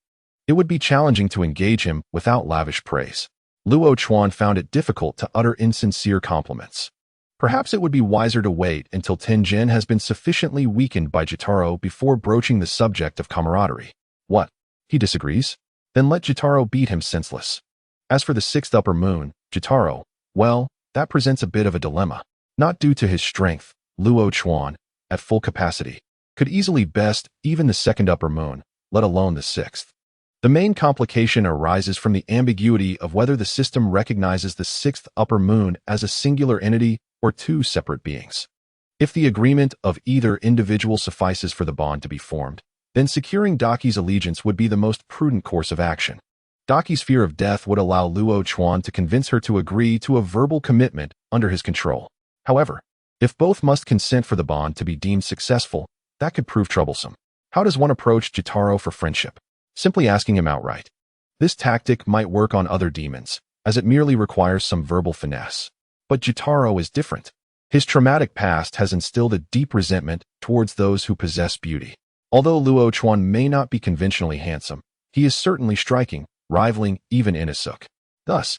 S1: It would be challenging to engage him without lavish praise. Luo Chuan found it difficult to utter insincere compliments. Perhaps it would be wiser to wait until Tenjin has been sufficiently weakened by Jotaro before broaching the subject of camaraderie. What? He disagrees? Then let Jotaro beat him senseless. As for the 6th Upper Moon, Jotaro, well, that presents a bit of a dilemma. Not due to his strength, Luo Chuan, at full capacity, could easily best even the 2nd Upper Moon, let alone the 6th. The main complication arises from the ambiguity of whether the system recognizes the 6th Upper Moon as a singular entity or 2 separate beings. If the agreement of either individual suffices for the bond to be formed, then securing Daki's allegiance would be the most prudent course of action. Daki's fear of death would allow Luo Chuan to convince her to agree to a verbal commitment under his control. However, if both must consent for the bond to be deemed successful, that could prove troublesome. How does one approach Jotaro for friendship? Simply asking him outright. This tactic might work on other demons, as it merely requires some verbal finesse. But Jotaro is different. His traumatic past has instilled a deep resentment towards those who possess beauty. Although Luo Chuan may not be conventionally handsome, he is certainly striking, rivaling even Inosuke. Thus,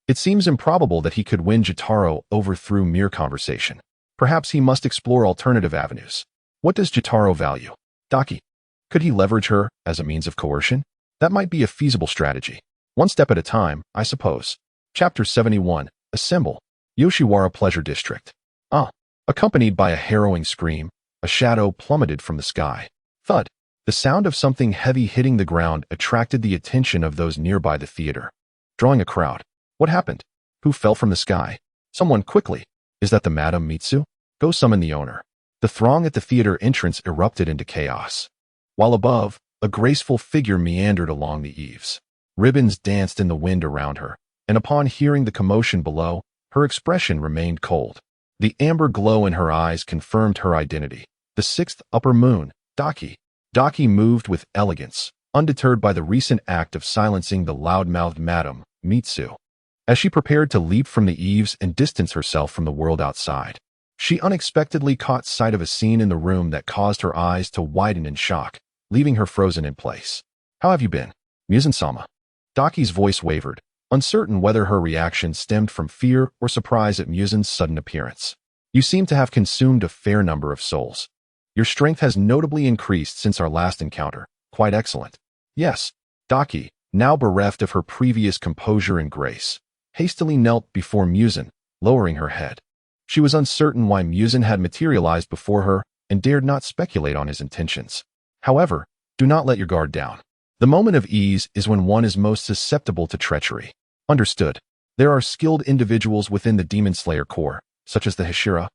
S1: it seems improbable that he could win Jotaro over through mere conversation. Perhaps he must explore alternative avenues. What does Jotaro value? Daki. Could he leverage her as a means of coercion? That might be a feasible strategy. One step at a time, I suppose. Chapter 71. Assemble. Yoshiwara Pleasure District. Accompanied by a harrowing scream, a shadow plummeted from the sky. Thud. The sound of something heavy hitting the ground attracted the attention of those nearby the theater, drawing a crowd. What happened? Who fell from the sky? Someone quickly. Is that the Madame Mitsu? Go summon the owner. The throng at the theater entrance erupted into chaos. While above, a graceful figure meandered along the eaves. Ribbons danced in the wind around her, and upon hearing the commotion below, her expression remained cold. The amber glow in her eyes confirmed her identity. The sixth upper moon, Daki. Daki moved with elegance, undeterred by the recent act of silencing the loud-mouthed Madame Mitsu. As she prepared to leap from the eaves and distance herself from the world outside, she unexpectedly caught sight of a scene in the room that caused her eyes to widen in shock, leaving her frozen in place. "How have you been, Muzan-sama?" Daki's voice wavered, uncertain whether her reaction stemmed from fear or surprise at Muzan's sudden appearance. "You seem to have consumed a fair number of souls. Your strength has notably increased since our last encounter. Quite excellent." "Yes." Daki, now bereft of her previous composure and grace, hastily knelt before Muzan, lowering her head. She was uncertain why Muzan had materialized before her and dared not speculate on his intentions. However, do not let your guard down. The moment of ease is when one is most susceptible to treachery. Understood. There are skilled individuals within the Demon Slayer Corps, such as the Hashira,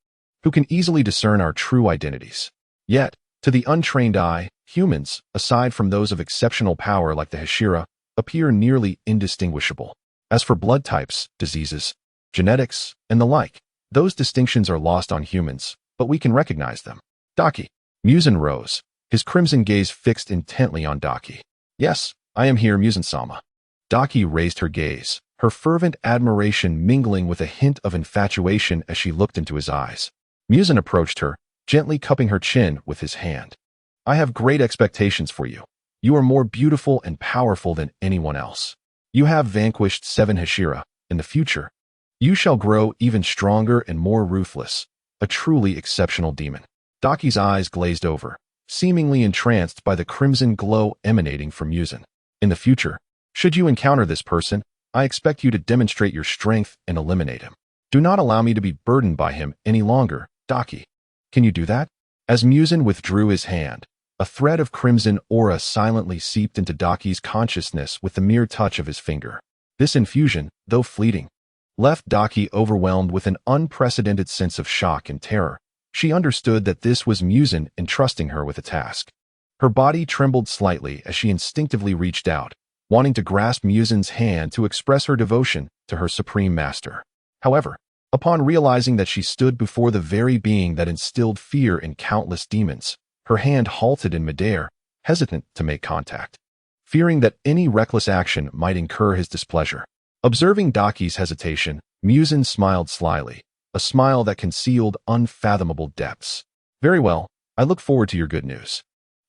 S1: who can easily discern our true identities. Yet, to the untrained eye, humans, aside from those of exceptional power like the Hashira, appear nearly indistinguishable. As for blood types, diseases, genetics, and the like, those distinctions are lost on humans, but we can recognize them. Daki. Muzan rose, his crimson gaze fixed intently on Daki. "Yes, I am here, Muzan-sama." Daki raised her gaze, her fervent admiration mingling with a hint of infatuation as she looked into his eyes. Muzan approached her, gently cupping her chin with his hand. "I have great expectations for you. You are more beautiful and powerful than anyone else. You have vanquished 7 Hashira. In the future, you shall grow even stronger and more ruthless, a truly exceptional demon." Daki's eyes glazed over, seemingly entranced by the crimson glow emanating from Muzan. "In the future, should you encounter this person, I expect you to demonstrate your strength and eliminate him. Do not allow me to be burdened by him any longer, Daki. Can you do that?" As Muzan withdrew his hand, a thread of crimson aura silently seeped into Daki's consciousness with the mere touch of his finger. This infusion, though fleeting, left Daki overwhelmed with an unprecedented sense of shock and terror. She understood that this was Muzan entrusting her with a task. Her body trembled slightly as she instinctively reached out, wanting to grasp Muzan's hand to express her devotion to her supreme master. However, upon realizing that she stood before the very being that instilled fear in countless demons, her hand halted in midair, hesitant to make contact, fearing that any reckless action might incur his displeasure. Observing Daki's hesitation, Muzan smiled slyly, a smile that concealed unfathomable depths. "Very well, I look forward to your good news."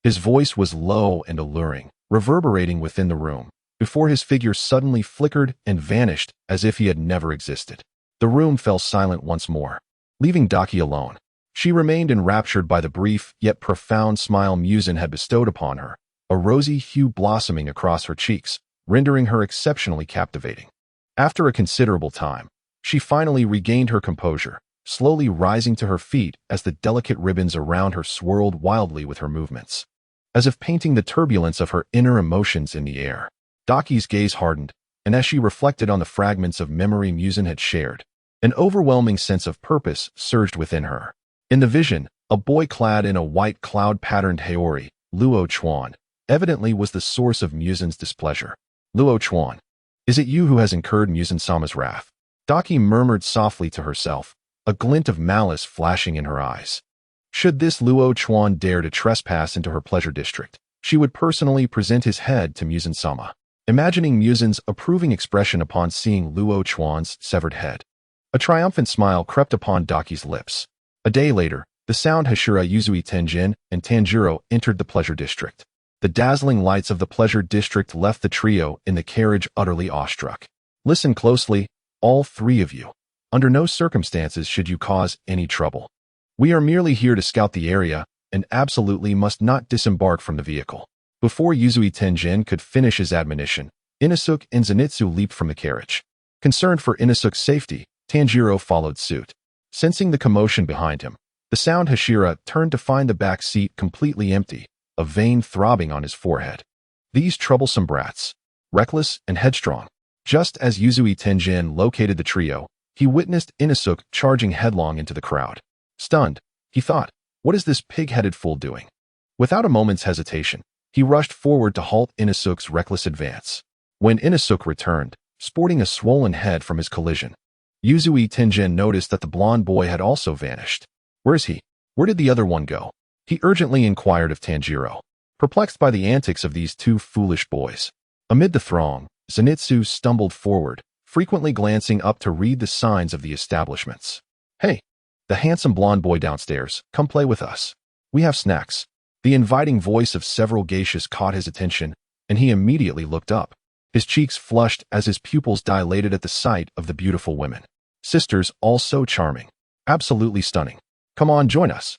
S1: His voice was low and alluring, reverberating within the room, before his figure suddenly flickered and vanished as if he had never existed. The room fell silent once more, leaving Daki alone. She remained enraptured by the brief yet profound smile Muzan had bestowed upon her, a rosy hue blossoming across her cheeks, rendering her exceptionally captivating. After a considerable time, she finally regained her composure, slowly rising to her feet as the delicate ribbons around her swirled wildly with her movements, as if painting the turbulence of her inner emotions in the air. Daki's gaze hardened, and as she reflected on the fragments of memory Muzan had shared, an overwhelming sense of purpose surged within her. In the vision, a boy clad in a white cloud-patterned haori, Luo Chuan, evidently was the source of Muzan's displeasure. "Luo Chuan, is it you who has incurred Muzan-sama's wrath?" Daki murmured softly to herself, a glint of malice flashing in her eyes. Should this Luo Chuan dare to trespass into her pleasure district, she would personally present his head to Muzan-sama. Imagining Muzan's approving expression upon seeing Luo Chuan's severed head, a triumphant smile crept upon Daki's lips. A day later, the sound Hashira Yuzui Tenjin and Tanjiro entered the pleasure district. The dazzling lights of the pleasure district left the trio in the carriage utterly awestruck. "Listen closely, all 3 of you. Under no circumstances should you cause any trouble. We are merely here to scout the area and absolutely must not disembark from the vehicle." Before Yuzui Tenjin could finish his admonition, Inosuke and Zenitsu leaped from the carriage. Concerned for Inosuke's safety, Tanjiro followed suit. Sensing the commotion behind him, the sound Hashira turned to find the back seat completely empty, a vein throbbing on his forehead. These troublesome brats, reckless and headstrong. Just as Yuzui Tenjin located the trio, he witnessed Inosuke charging headlong into the crowd. Stunned, he thought, what is this pig-headed fool doing? Without a moment's hesitation, he rushed forward to halt Inosuke's reckless advance. When Inosuke returned, sporting a swollen head from his collision, Yuzui Tenjin noticed that the blonde boy had also vanished. Where is he? Where did the other one go? He urgently inquired of Tanjiro, perplexed by the antics of these two foolish boys. Amid the throng, Zenitsu stumbled forward, frequently glancing up to read the signs of the establishments. Hey, the handsome blonde boy downstairs, come play with us. We have snacks. The inviting voice of several geishas caught his attention, and he immediately looked up. His cheeks flushed as his pupils dilated at the sight of the beautiful women. Sisters, all so charming. Absolutely stunning. Come on, join us.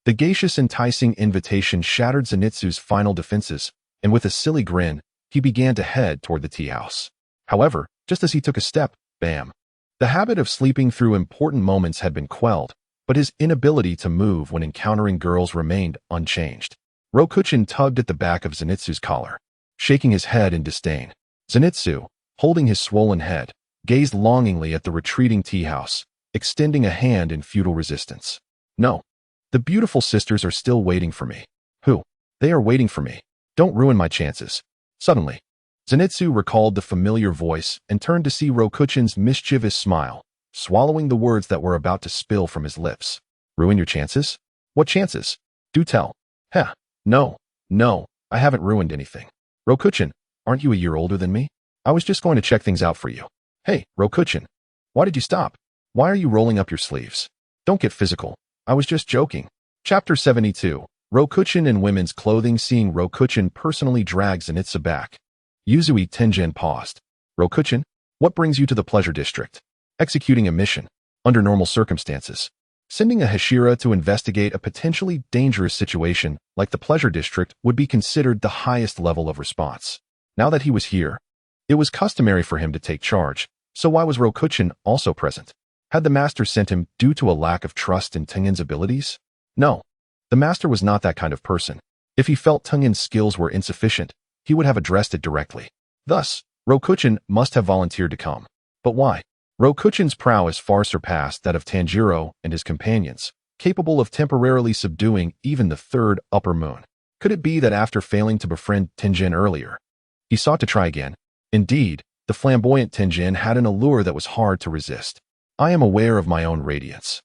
S1: The geisha's enticing invitation shattered Zenitsu's final defenses, and with a silly grin, he began to head toward the tea house. However, just as he took a step, bam! The habit of sleeping through important moments had been quelled, but his inability to move when encountering girls remained unchanged. Rokuchin tugged at the back of Zenitsu's collar, shaking his head in disdain. Zenitsu, holding his swollen head, gazed longingly at the retreating tea house, extending a hand in futile resistance. No. The beautiful sisters are still waiting for me. Who? They are waiting for me. Don't ruin my chances. Suddenly, Zenitsu recalled the familiar voice and turned to see Rokuchin's mischievous smile, swallowing the words that were about to spill from his lips. Ruin your chances? What chances? Do tell. Heh. No, I haven't ruined anything. Rokuchin, aren't you a year older than me? I was just going to check things out for you. Hey, Rokuchin, why did you stop? Why are you rolling up your sleeves? Don't get physical. I was just joking. Chapter 72. Rokuchin in women's clothing. Seeing Rokuchin personally drag Zenitsu back, Yuzui Tenjin paused. Rokuchin, what brings you to the Pleasure District? Executing a mission. Under normal circumstances, sending a Hashira to investigate a potentially dangerous situation like the Pleasure District would be considered the highest level of response. Now that he was here, it was customary for him to take charge, so why was Rokuchin also present? Had the master sent him due to a lack of trust in Tengen's abilities? No, the master was not that kind of person. If he felt Tengen's skills were insufficient, he would have addressed it directly. Thus, Rokuchin must have volunteered to come. But why? Rokuchin's prowess far surpassed that of Tanjiro and his companions, capable of temporarily subduing even the third upper moon. Could it be that after failing to befriend Tenjin earlier, he sought to try again? Indeed, the flamboyant Tenjin had an allure that was hard to resist. I am aware of my own radiance.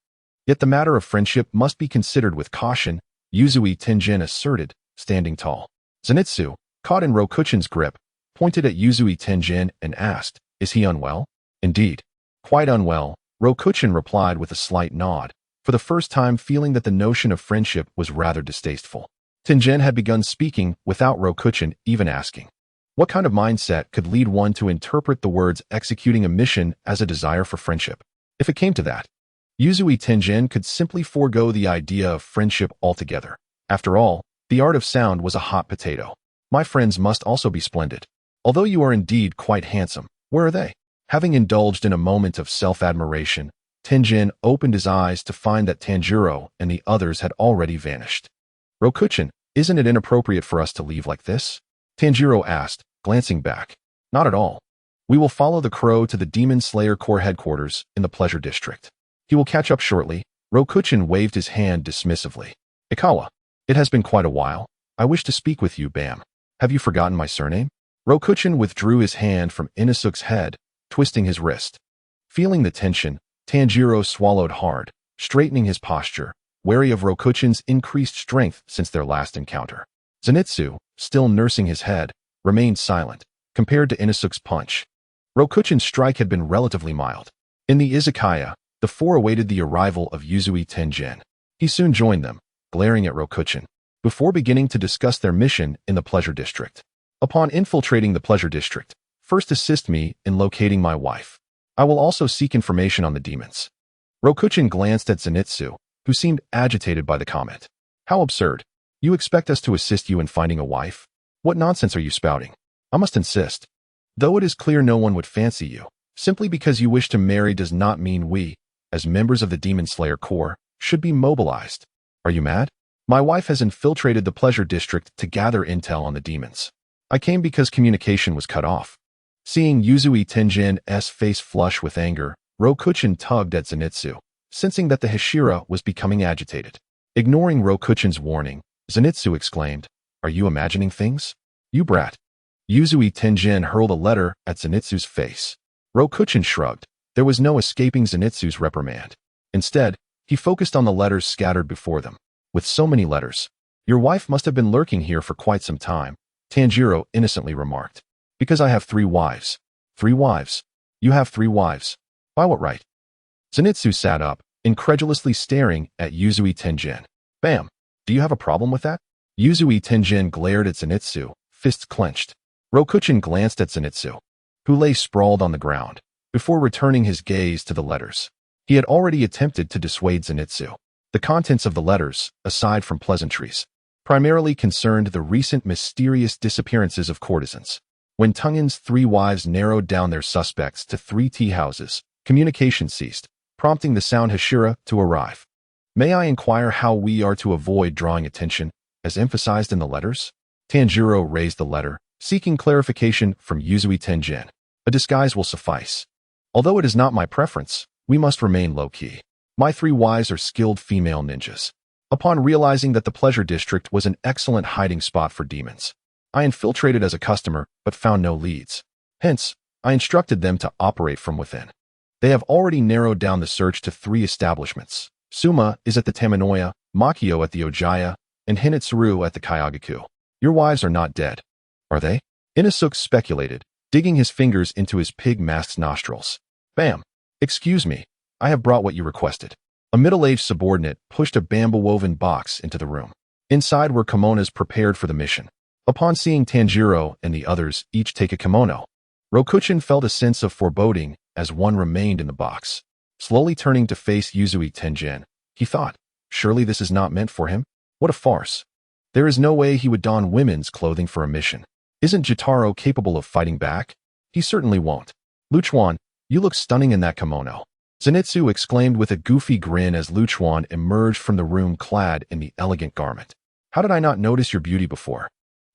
S1: Yet the matter of friendship must be considered with caution, Yuzui Tenjin asserted, standing tall. Zenitsu, caught in Rokuchin's grip, pointed at Yuzui Tenjin and asked, is he unwell? Indeed. Quite unwell, Rokuchin replied with a slight nod, for the first time feeling that the notion of friendship was rather distasteful. Tenjin had begun speaking without Rokuchin even asking. What kind of mindset could lead one to interpret the words executing a mission as a desire for friendship? If it came to that, Yuzui Tenjin could simply forego the idea of friendship altogether. After all, the art of sound was a hot potato. My friends must also be splendid. Although you are indeed quite handsome, where are they? Having indulged in a moment of self-admiration, Tenjin opened his eyes to find that Tanjiro and the others had already vanished. Rokuchin, isn't it inappropriate for us to leave like this? Tanjiro asked, glancing back. Not at all. We will follow the crow to the Demon Slayer Corps headquarters in the Pleasure District. He will catch up shortly. Rokuchin waved his hand dismissively. Ikawa, it has been quite a while. I wish to speak with you, Bam. Have you forgotten my surname? Rokuchin withdrew his hand from Inosuke's head, twisting his wrist. Feeling the tension, Tanjiro swallowed hard, straightening his posture, wary of Rokuchin's increased strength since their last encounter. Zenitsu, still nursing his head, remained silent, compared to Inosuke's punch. Rokuchin's strike had been relatively mild. In the izakaya, the four awaited the arrival of Yuzui Tenjin. He soon joined them, glaring at Rokuchin, before beginning to discuss their mission in the Pleasure District. Upon infiltrating the Pleasure District, first assist me in locating my wife. I will also seek information on the demons. Rokuchin glanced at Zenitsu, who seemed agitated by the comment. How absurd. You expect us to assist you in finding a wife? What nonsense are you spouting? I must insist. Though it is clear no one would fancy you, simply because you wish to marry does not mean we, as members of the Demon Slayer Corps, should be mobilized. Are you mad? My wife has infiltrated the Pleasure District to gather intel on the demons. I came because communication was cut off. Seeing Yuzui Tenjin's face flush with anger, Rokuchin tugged at Zenitsu, sensing that the Hashira was becoming agitated. Ignoring Rokuchin's warning, Zenitsu exclaimed, "Are you imagining things? You brat." Yuzui Tenjin hurled a letter at Zenitsu's face. Rokuchin shrugged. There was no escaping Zenitsu's reprimand. Instead, he focused on the letters scattered before them. With so many letters, "Your wife must have been lurking here for quite some time," Tanjiro innocently remarked. "Because I have 3 wives. 3 wives? You have 3 wives? By what right?" Zenitsu sat up, incredulously staring at Yuzui Tenjin. "Bam! Do you have a problem with that?" Yuzui Tenjin glared at Zenitsu, fists clenched. Rokuchin glanced at Zenitsu, who lay sprawled on the ground, before returning his gaze to the letters. He had already attempted to dissuade Zenitsu. The contents of the letters, aside from pleasantries, primarily concerned the recent mysterious disappearances of courtesans. When Tungin's 3 wives narrowed down their suspects to 3 tea houses, communication ceased, prompting the sound Hashira to arrive. "May I inquire how we are to avoid drawing attention, as emphasized in the letters?" Tanjiro raised the letter, seeking clarification from Yuzui Tenjin. "A disguise will suffice. Although it is not my preference, we must remain low-key. My 3 wives are skilled female ninjas. Upon realizing that the Pleasure District was an excellent hiding spot for demons, I infiltrated as a customer but found no leads. Hence, I instructed them to operate from within. They have already narrowed down the search to 3 establishments. Suma is at the Taminoya, Makio at the Ojaya, and Hinetsuru at the Kayagaku. Your wives are not dead, are they?" Inosuke speculated, digging his fingers into his pig-masked nostrils. "Bam! Excuse me, I have brought what you requested." A middle-aged subordinate pushed a bamboo-woven box into the room. Inside were kimonos prepared for the mission. Upon seeing Tanjiro and the others each take a kimono, Rokuchin felt a sense of foreboding as one remained in the box. Slowly turning to face Yuzui Tenjin, he thought, surely this is not meant for him? What a farce. There is no way he would don women's clothing for a mission. Isn't Jotaro capable of fighting back? He certainly won't. "Luo Chuan, you look stunning in that kimono," Zenitsu exclaimed with a goofy grin as Luo Chuan emerged from the room clad in the elegant garment. "How did I not notice your beauty before?"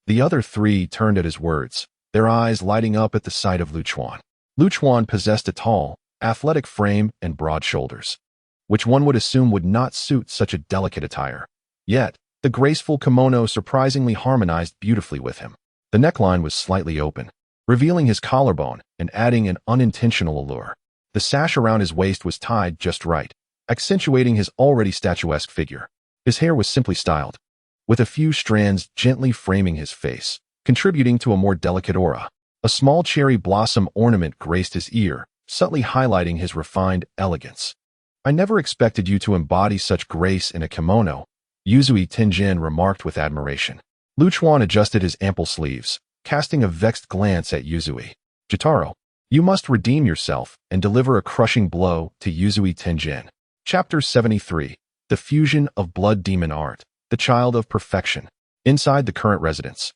S1: The other 3 turned at his words, their eyes lighting up at the sight of Luo Chuan. Luo Chuan possessed a tall, athletic frame and broad shoulders, which one would assume would not suit such a delicate attire. Yet, the graceful kimono surprisingly harmonized beautifully with him. The neckline was slightly open, revealing his collarbone and adding an unintentional allure. The sash around his waist was tied just right, accentuating his already statuesque figure. His hair was simply styled, with a few strands gently framing his face, contributing to a more delicate aura. A small cherry blossom ornament graced his ear, subtly highlighting his refined elegance. "I never expected you to embody such grace in a kimono," Yuzui Tenjin remarked with admiration. Luo Chuan adjusted his ample sleeves, casting a vexed glance at Yuzui. "Jotaro, you must redeem yourself and deliver a crushing blow to Yuzui Tenjin." Chapter 73. The Fusion of Blood Demon Art, the Child of Perfection. Inside the current residence,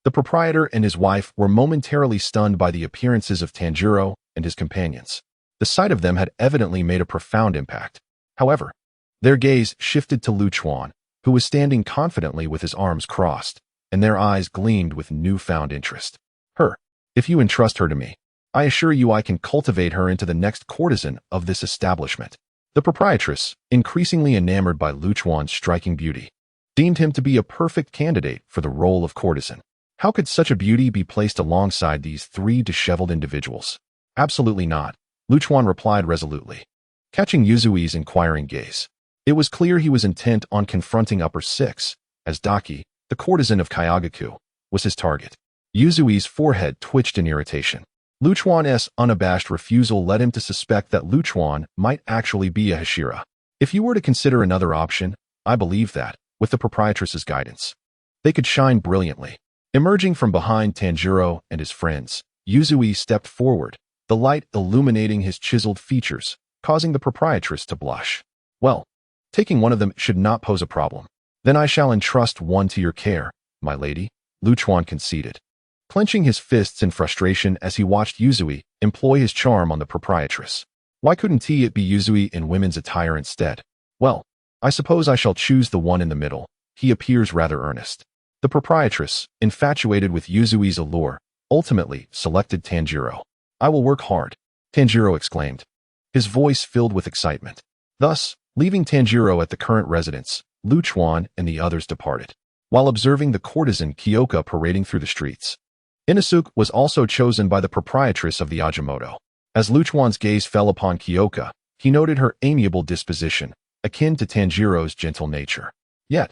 S1: the proprietor and his wife were momentarily stunned by the appearances of Tanjiro and his companions. The sight of them had evidently made a profound impact. However, their gaze shifted to Luo Chuan, who was standing confidently with his arms crossed, and their eyes gleamed with newfound interest. "Her. If you entrust her to me, I assure you I can cultivate her into the next courtesan of this establishment." The proprietress, increasingly enamored by Luo Chuan's striking beauty, deemed him to be a perfect candidate for the role of courtesan. How could such a beauty be placed alongside these 3 disheveled individuals? "Absolutely not," Luo Chuan replied resolutely, catching Yuzui's inquiring gaze. It was clear he was intent on confronting Upper 6, as Daki, the courtesan of Kayagaku, was his target. Yuzui's forehead twitched in irritation. Luo Chuan's unabashed refusal led him to suspect that Luo Chuan might actually be a Hashira. If you were to consider another option, I believe that, with the proprietress's guidance, they could shine brilliantly. Emerging from behind Tanjiro and his friends, Yuzui stepped forward, the light illuminating his chiseled features, causing the proprietress to blush. "Well, taking one of them should not pose a problem. Then I shall entrust one to your care, my lady," Luo Chuan conceded, clenching his fists in frustration as he watched Yuzui employ his charm on the proprietress. Why couldn't it be Yuzui in women's attire instead? "Well, I suppose I shall choose the one in the middle. He appears rather earnest." The proprietress, infatuated with Yuzui's allure, ultimately selected Tanjiro. "I will work hard," Tanjiro exclaimed, his voice filled with excitement. Thus, leaving Tanjiro at the current residence, Luo Chuan and the others departed. While observing the courtesan Kyoka parading through the streets, Inosuke was also chosen by the proprietress of the Ajinomoto. As Luo Chuan's gaze fell upon Kyoka, he noted her amiable disposition, akin to Tanjiro's gentle nature. Yet,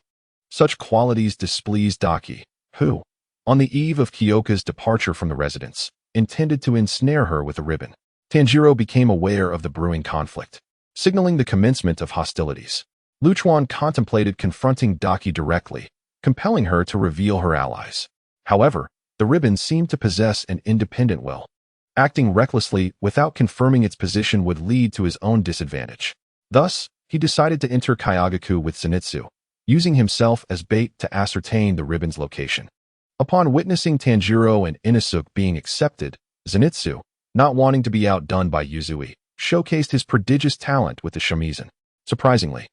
S1: such qualities displeased Daki, who, on the eve of Kyoka's departure from the residence, intended to ensnare her with a ribbon. Tanjiro became aware of the brewing conflict, signaling the commencement of hostilities. Luo Chuan contemplated confronting Daki directly, compelling her to reveal her allies. However, the ribbon seemed to possess an independent will. Acting recklessly without confirming its position would lead to his own disadvantage. Thus, he decided to enter Kyogaku with Zenitsu, using himself as bait to ascertain the ribbon's location. Upon witnessing Tanjiro and Inosuke being accepted, Zenitsu, not wanting to be outdone by Yuzui, showcased his prodigious talent with the shamisen. Surprisingly,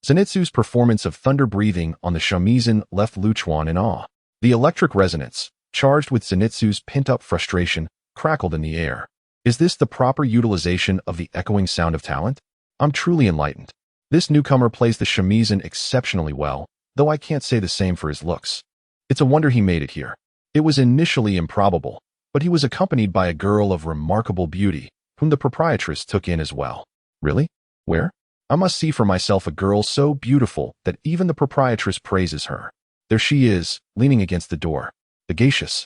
S1: Zenitsu's performance of thunder breathing on the shamisen left Luo Chuan in awe. The electric resonance, charged with Zenitsu's pent-up frustration, crackled in the air. Is this the proper utilization of the echoing sound of talent? I'm truly enlightened. This newcomer plays the shamisen exceptionally well, though I can't say the same for his looks. It's a wonder he made it here. It was initially improbable, but he was accompanied by a girl of remarkable beauty, whom the proprietress took in as well. Really? Where? I must see for myself a girl so beautiful that even the proprietress praises her. There she is, leaning against the door. The geishas,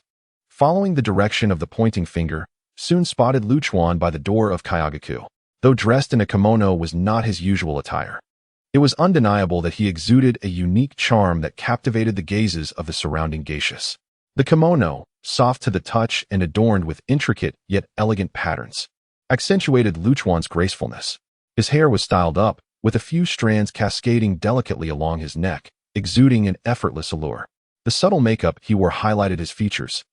S1: following the direction of the pointing finger, soon spotted Luo Chuan by the door of Kyogaku. Though dressed in a kimono was not his usual attire, it was undeniable that he exuded a unique charm that captivated the gazes of the surrounding geishas. The kimono, soft to the touch and adorned with intricate yet elegant patterns, accentuated Luo Chuan's gracefulness. His hair was styled up, with a few strands cascading delicately along his neck, exuding an effortless allure. The subtle makeup he wore highlighted his features,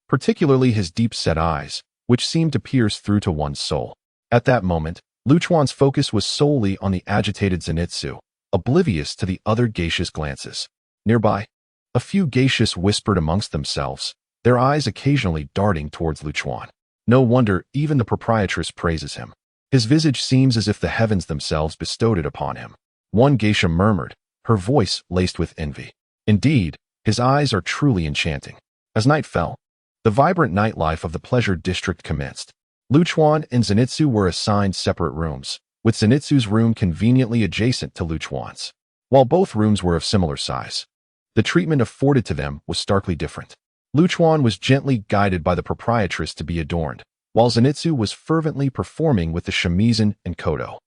S1: particularly his deep-set eyes, which seemed to pierce through to one's soul. At that moment, Luo Chuan's focus was solely on the agitated Zenitsu, oblivious to the other geishas' glances. Nearby, a few geishas whispered amongst themselves, their eyes occasionally darting towards Luo Chuan. No wonder even the proprietress praises him. His visage seems as if the heavens themselves bestowed it upon him. One geisha murmured, her voice laced with envy. Indeed, his eyes are truly enchanting. As night fell, the vibrant nightlife of the pleasure district commenced. Luo Chuan and Zenitsu were assigned separate rooms, with Zenitsu's room conveniently adjacent to Luo Chuan's. While both rooms were of similar size, the treatment afforded to them was starkly different. Luo Chuan was gently guided by the proprietress to be adorned, while Zenitsu was fervently performing with the shamisen and kodo.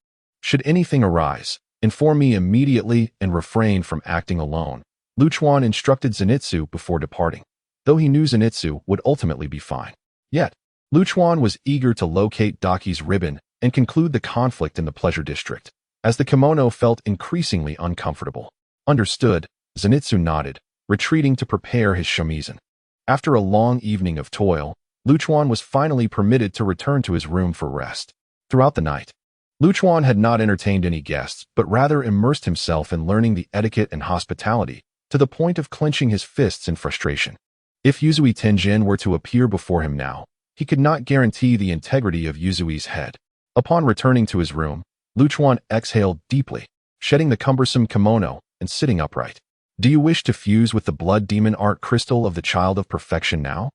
S1: Should anything arise, inform me immediately and refrain from acting alone, Luo Chuan instructed Zenitsu before departing, though he knew Zenitsu would ultimately be fine. Yet, Luo Chuan was eager to locate Daki's ribbon and conclude the conflict in the pleasure district, as the kimono felt increasingly uncomfortable. Understood, Zenitsu nodded, retreating to prepare his shamisen. After a long evening of toil, Luo Chuan was finally permitted to return to his room for rest. Throughout the night, Luo Chuan had not entertained any guests, but rather immersed himself in learning the etiquette and hospitality, to the point of clenching his fists in frustration. If Yuzui Tenjin were to appear before him now, he could not guarantee the integrity of Yuzui's head. Upon returning to his room, Luo Chuan exhaled deeply, shedding the cumbersome kimono and sitting upright. Do you wish to fuse with the blood demon art crystal of the child of perfection now?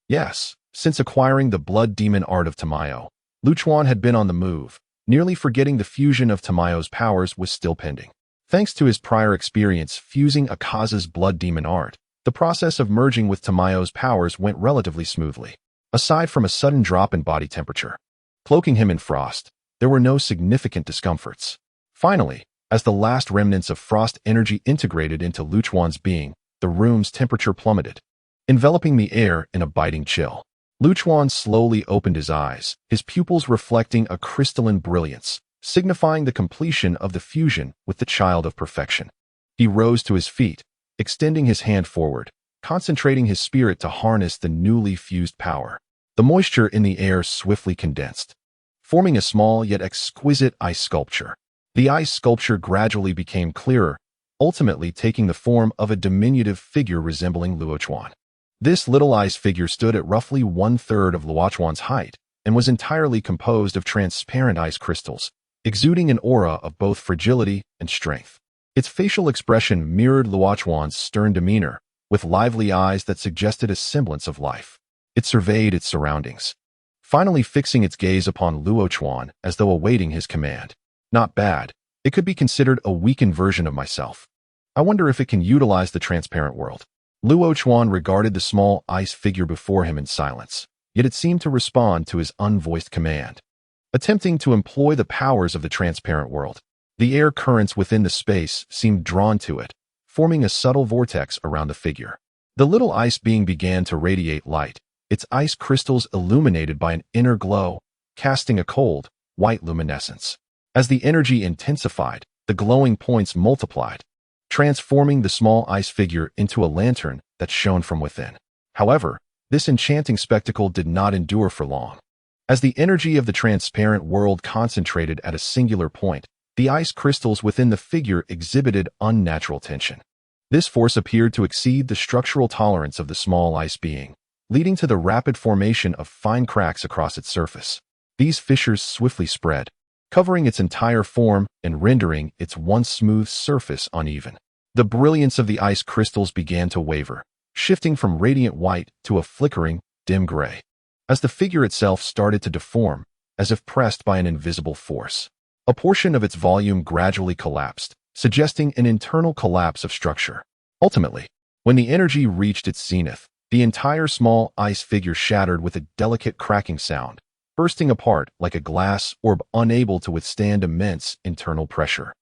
S1: Yes. Since acquiring the blood demon art of Tamayo, Luo Chuan had been on the move, nearly forgetting the fusion of Tamayo's powers was still pending. Thanks to his prior experience fusing Akaza's blood demon art, the process of merging with Tamayo's powers went relatively smoothly. Aside from a sudden drop in body temperature, cloaking him in frost, there were no significant discomforts. Finally, as the last remnants of frost energy integrated into Luo Chuan's being, the room's temperature plummeted, enveloping the air in a biting chill. Luo Chuan slowly opened his eyes, his pupils reflecting a crystalline brilliance, signifying the completion of the fusion with the child of perfection. He rose to his feet, extending his hand forward, concentrating his spirit to harness the newly fused power. The moisture in the air swiftly condensed, forming a small yet exquisite ice sculpture. The ice sculpture gradually became clearer, ultimately taking the form of a diminutive figure resembling Luo Chuan. This little ice figure stood at roughly 1/3 of Luo Chuan's height and was entirely composed of transparent ice crystals, exuding an aura of both fragility and strength. Its facial expression mirrored Luo Chuan's stern demeanor, with lively eyes that suggested a semblance of life. It surveyed its surroundings, finally fixing its gaze upon Luo Chuan as though awaiting his command. Not bad. It could be considered a weakened version of myself. I wonder if it can utilize the transparent world. Luo Chuan regarded the small ice figure before him in silence, yet it seemed to respond to his unvoiced command. Attempting to employ the powers of the transparent world, the air currents within the space seemed drawn to it, forming a subtle vortex around the figure. The little ice being began to radiate light, its ice crystals illuminated by an inner glow, casting a cold, white luminescence. As the energy intensified, the glowing points multiplied, transforming the small ice figure into a lantern that shone from within. However, this enchanting spectacle did not endure for long. As the energy of the transparent world concentrated at a singular point, the ice crystals within the figure exhibited unnatural tension. This force appeared to exceed the structural tolerance of the small ice being, leading to the rapid formation of fine cracks across its surface. These fissures swiftly spread, covering its entire form and rendering its once smooth surface uneven. The brilliance of the ice crystals began to waver, shifting from radiant white to a flickering, dim gray, as the figure itself started to deform, as if pressed by an invisible force. A portion of its volume gradually collapsed, suggesting an internal collapse of structure. Ultimately, when the energy reached its zenith, the entire small ice figure shattered with a delicate cracking sound, bursting apart like a glass orb unable to withstand immense internal pressure.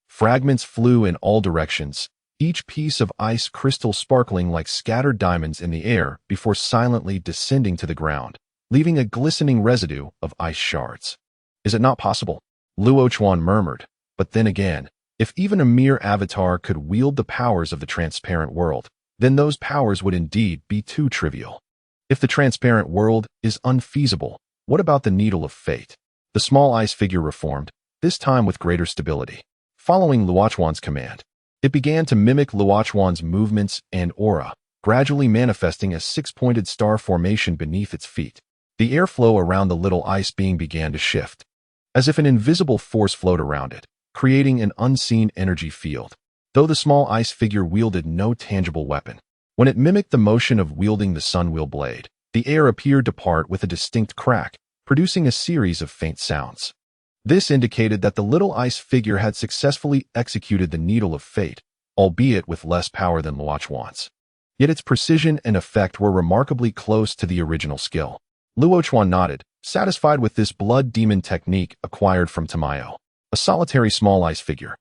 S1: Fragments flew in all directions, each piece of ice crystal sparkling like scattered diamonds in the air before silently descending to the ground, leaving a glistening residue of ice shards. Is it not possible? Luo Chuan murmured, but then again, if even a mere avatar could wield the powers of the transparent world, then those powers would indeed be too trivial. If the transparent world is unfeasible, what about the needle of fate? The small ice figure reformed, this time with greater stability. Following Luo Chuan's command, it began to mimic Luo Chuan's movements and aura, gradually manifesting a six-pointed star formation beneath its feet. The airflow around the little ice being began to shift, as if an invisible force flowed around it, creating an unseen energy field. Though the small ice figure wielded no tangible weapon, when it mimicked the motion of wielding the sunwheel blade, the air appeared to part with a distinct crack, producing a series of faint sounds. This indicated that the little ice figure had successfully executed the needle of fate, albeit with less power than Luo Chuan's. Yet its precision and effect were remarkably close to the original skill. Luo Chuan nodded, satisfied with this blood demon technique acquired from Tamayo, a solitary small ice figure.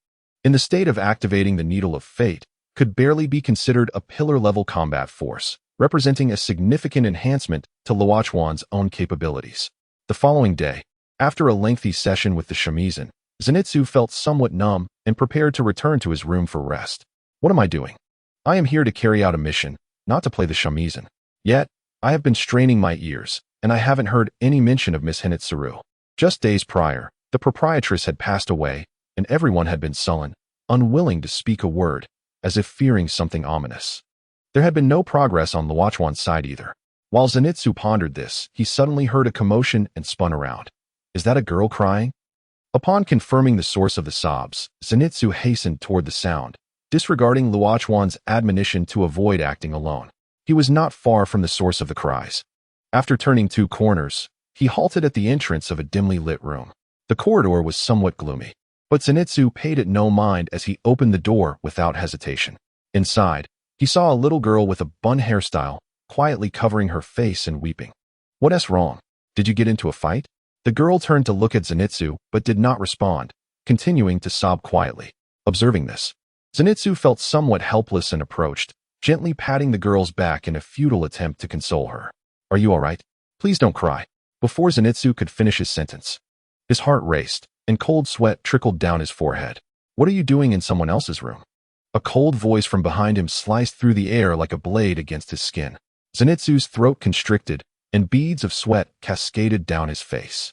S1: In the state of activating the needle of fate, could barely be considered a pillar-level combat force, representing a significant enhancement to Luo Chuan's own capabilities. The following day, after a lengthy session with the shamisen, Zenitsu felt somewhat numb and prepared to return to his room for rest. What am I doing? I am here to carry out a mission, not to play the shamisen. Yet, I have been straining my ears, and I haven't heard any mention of Miss Hinetsuru. Just days prior, the proprietress had passed away, and everyone had been sullen, unwilling to speak a word, as if fearing something ominous. There had been no progress on Luo Chuan's side either. While Zenitsu pondered this, he suddenly heard a commotion and spun around. Is that a girl crying? Upon confirming the source of the sobs, Zenitsu hastened toward the sound, disregarding Luo Chuan's admonition to avoid acting alone. He was not far from the source of the cries. After turning two corners, he halted at the entrance of a dimly lit room. The corridor was somewhat gloomy, but Zenitsu paid it no mind as he opened the door without hesitation. Inside, he saw a little girl with a bun hairstyle, quietly covering her face and weeping. What's wrong? Did you get into a fight? The girl turned to look at Zenitsu, but did not respond, continuing to sob quietly. Observing this, Zenitsu felt somewhat helpless and approached, gently patting the girl's back in a futile attempt to console her. Are you all right? Please don't cry. Before Zenitsu could finish his sentence, his heart raced, and cold sweat trickled down his forehead. What are you doing in someone else's room? A cold voice from behind him sliced through the air like a blade against his skin. Zenitsu's throat constricted, and beads of sweat cascaded down his face.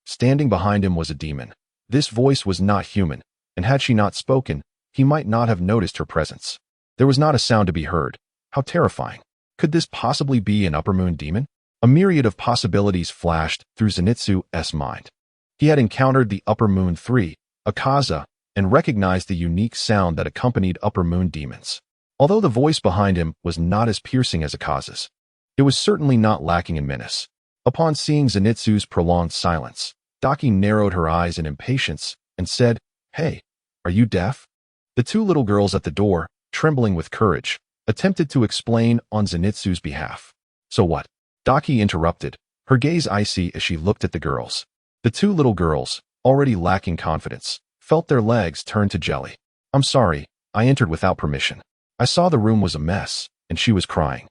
S1: Standing behind him was a demon. This voice was not human, and had she not spoken, he might not have noticed her presence. There was not a sound to be heard. How terrifying. Could this possibly be an upper moon demon? A myriad of possibilities flashed through Zenitsu's mind. He had encountered the Upper Moon 3, Akaza, and recognized the unique sound that accompanied Upper Moon demons. Although the voice behind him was not as piercing as Akaza's, it was certainly not lacking in menace. Upon seeing Zenitsu's prolonged silence, Daki narrowed her eyes in impatience and said, "Hey, are you deaf?" The two little girls at the door, trembling with courage, attempted to explain on Zenitsu's behalf. "So what?" Daki interrupted, her gaze icy as she looked at the girls. The two little girls, already lacking confidence, felt their legs turn to jelly. "I'm sorry, I entered without permission. I saw the room was a mess, and she was crying."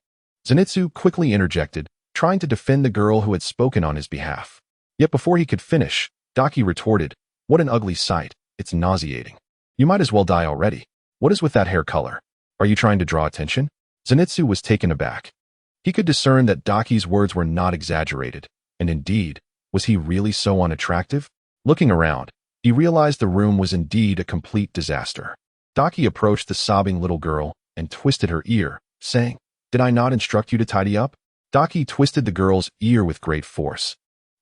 S1: Zenitsu quickly interjected, trying to defend the girl who had spoken on his behalf. Yet before he could finish, Daki retorted, "What an ugly sight, it's nauseating. You might as well die already. What is with that hair color? Are you trying to draw attention?" Zenitsu was taken aback. He could discern that Daki's words were not exaggerated, and indeed, was he really so unattractive? Looking around, he realized the room was indeed a complete disaster. Daki approached the sobbing little girl and twisted her ear, saying, "Did I not instruct you to tidy up?" Daki twisted the girl's ear with great force,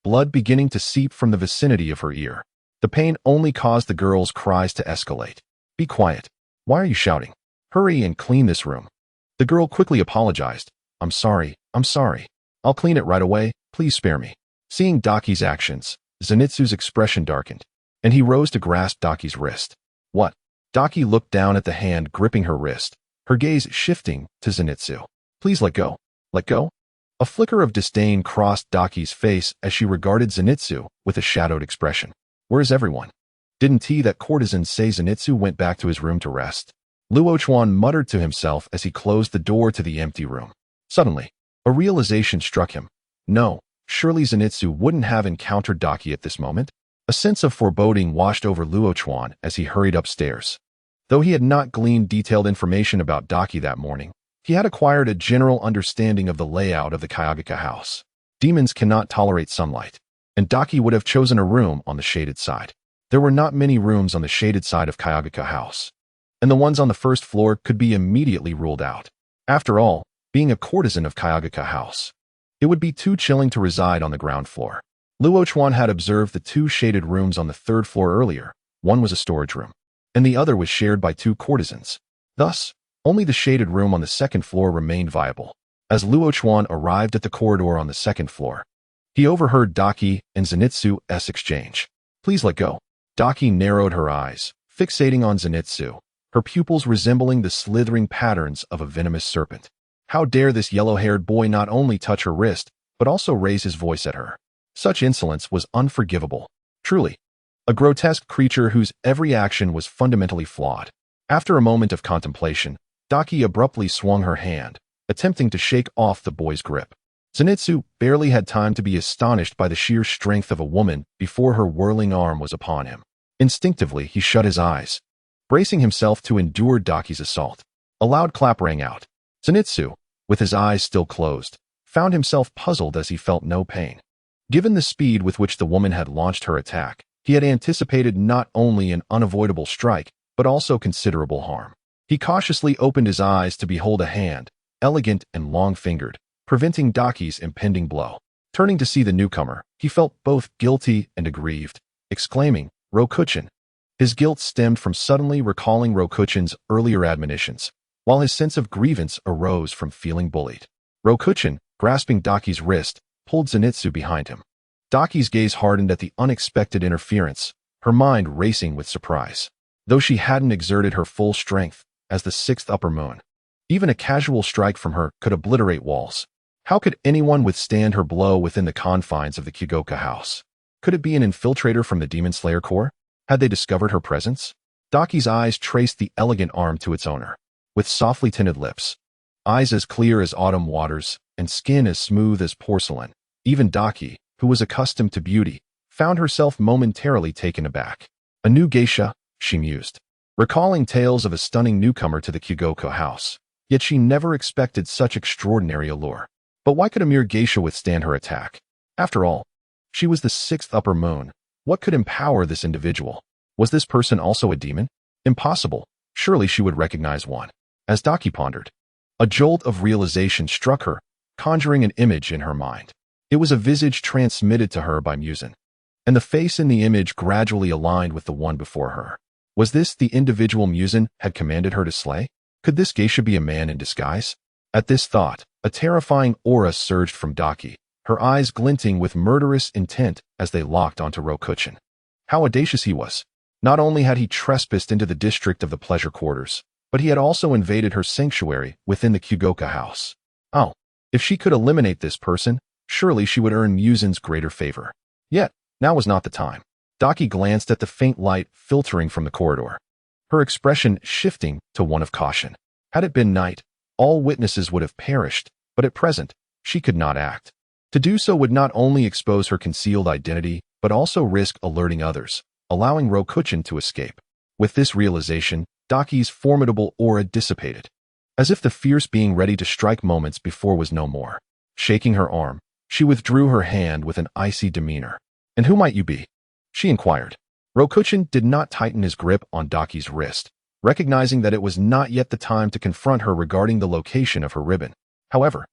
S1: blood beginning to seep from the vicinity of her ear. The pain only caused the girl's cries to escalate. "Be quiet. Why are you shouting? Hurry and clean this room." The girl quickly apologized. I'm sorry. I'll clean it right away, please spare me." Seeing Daki's actions, Zenitsu's expression darkened, and he rose to grasp Daki's wrist. "What?" Daki looked down at the hand gripping her wrist, her gaze shifting to Zenitsu. "Please let go. Let go?" A flicker of disdain crossed Daki's face as she regarded Zenitsu with a shadowed expression. "Where is everyone? Didn't that courtesan say?" Zenitsu went back to his room to rest. Luo Chuan muttered to himself as he closed the door to the empty room. Suddenly, a realization struck him. No, surely Zenitsu wouldn't have encountered Daki at this moment. A sense of foreboding washed over Luo Chuan as he hurried upstairs. Though he had not gleaned detailed information about Daki that morning, he had acquired a general understanding of the layout of the Kayagaka house. Demons cannot tolerate sunlight, and Daki would have chosen a room on the shaded side. There were not many rooms on the shaded side of Kayagaka house, and the ones on the first floor could be immediately ruled out. After all, being a courtesan of Kayagaka house, it would be too chilling to reside on the ground floor. Luo Chuan had observed the two shaded rooms on the third floor earlier. One was a storage room, and the other was shared by two courtesans. Thus, only the shaded room on the second floor remained viable. As Luo Chuan arrived at the corridor on the second floor, he overheard Daki and Zenitsu's exchange. "Please let go." Daki narrowed her eyes, fixating on Zenitsu, her pupils resembling the slithering patterns of a venomous serpent. How dare this yellow-haired boy not only touch her wrist, but also raise his voice at her? Such insolence was unforgivable. Truly, a grotesque creature whose every action was fundamentally flawed. After a moment of contemplation, Daki abruptly swung her hand, attempting to shake off the boy's grip. Zenitsu barely had time to be astonished by the sheer strength of a woman before her whirling arm was upon him. Instinctively, he shut his eyes, bracing himself to endure Daki's assault. A loud clap rang out. Zenitsu, with his eyes still closed, found himself puzzled as he felt no pain. Given the speed with which the woman had launched her attack, he had anticipated not only an unavoidable strike, but also considerable harm. He cautiously opened his eyes to behold a hand, elegant and long-fingered, preventing Daki's impending blow. Turning to see the newcomer, he felt both guilty and aggrieved, exclaiming, "Rokuchin." His guilt stemmed from suddenly recalling Rokuchin's earlier admonitions, while his sense of grievance arose from feeling bullied. Rokuchin, grasping Daki's wrist, pulled Zenitsu behind him. Daki's gaze hardened at the unexpected interference, her mind racing with surprise. Though she hadn't exerted her full strength, as the sixth upper moon, even a casual strike from her could obliterate walls. How could anyone withstand her blow within the confines of the Kyogoka house? Could it be an infiltrator from the Demon Slayer Corps? Had they discovered her presence? Daki's eyes traced the elegant arm to its owner. With softly tinted lips, eyes as clear as autumn waters, and skin as smooth as porcelain, even Daki, who was accustomed to beauty, found herself momentarily taken aback. A new geisha, she mused, recalling tales of a stunning newcomer to the Kyogoka house. Yet she never expected such extraordinary allure. But why could a mere geisha withstand her attack? After all, she was the sixth upper moon. What could empower this individual? Was this person also a demon? Impossible. Surely she would recognize one. As Daki pondered, a jolt of realization struck her, conjuring an image in her mind. It was a visage transmitted to her by Musen. and the face in the image gradually aligned with the one before her. Was this the individual Muzan had commanded her to slay? Could this geisha be a man in disguise? At this thought, a terrifying aura surged from Daki, her eyes glinting with murderous intent as they locked onto Rokuchin. How audacious he was! Not only had he trespassed into the district of the pleasure quarters, but he had also invaded her sanctuary within the Kyugoka house. Oh, if she could eliminate this person, surely she would earn Muzan's greater favor. Yet, now was not the time. Daki glanced at the faint light filtering from the corridor, her expression shifting to one of caution. Had it been night, all witnesses would have perished, but at present, she could not act. To do so would not only expose her concealed identity, but also risk alerting others, allowing Rokuchin to escape. With this realization, Daki's formidable aura dissipated, as if the fierce being ready to strike moments before was no more. Shaking her arm, she withdrew her hand with an icy demeanor. "And who might you be?" she inquired. Rokuchin did not tighten his grip on Daki's wrist, recognizing that it was not yet the time to confront her regarding the location of her ribbon. However,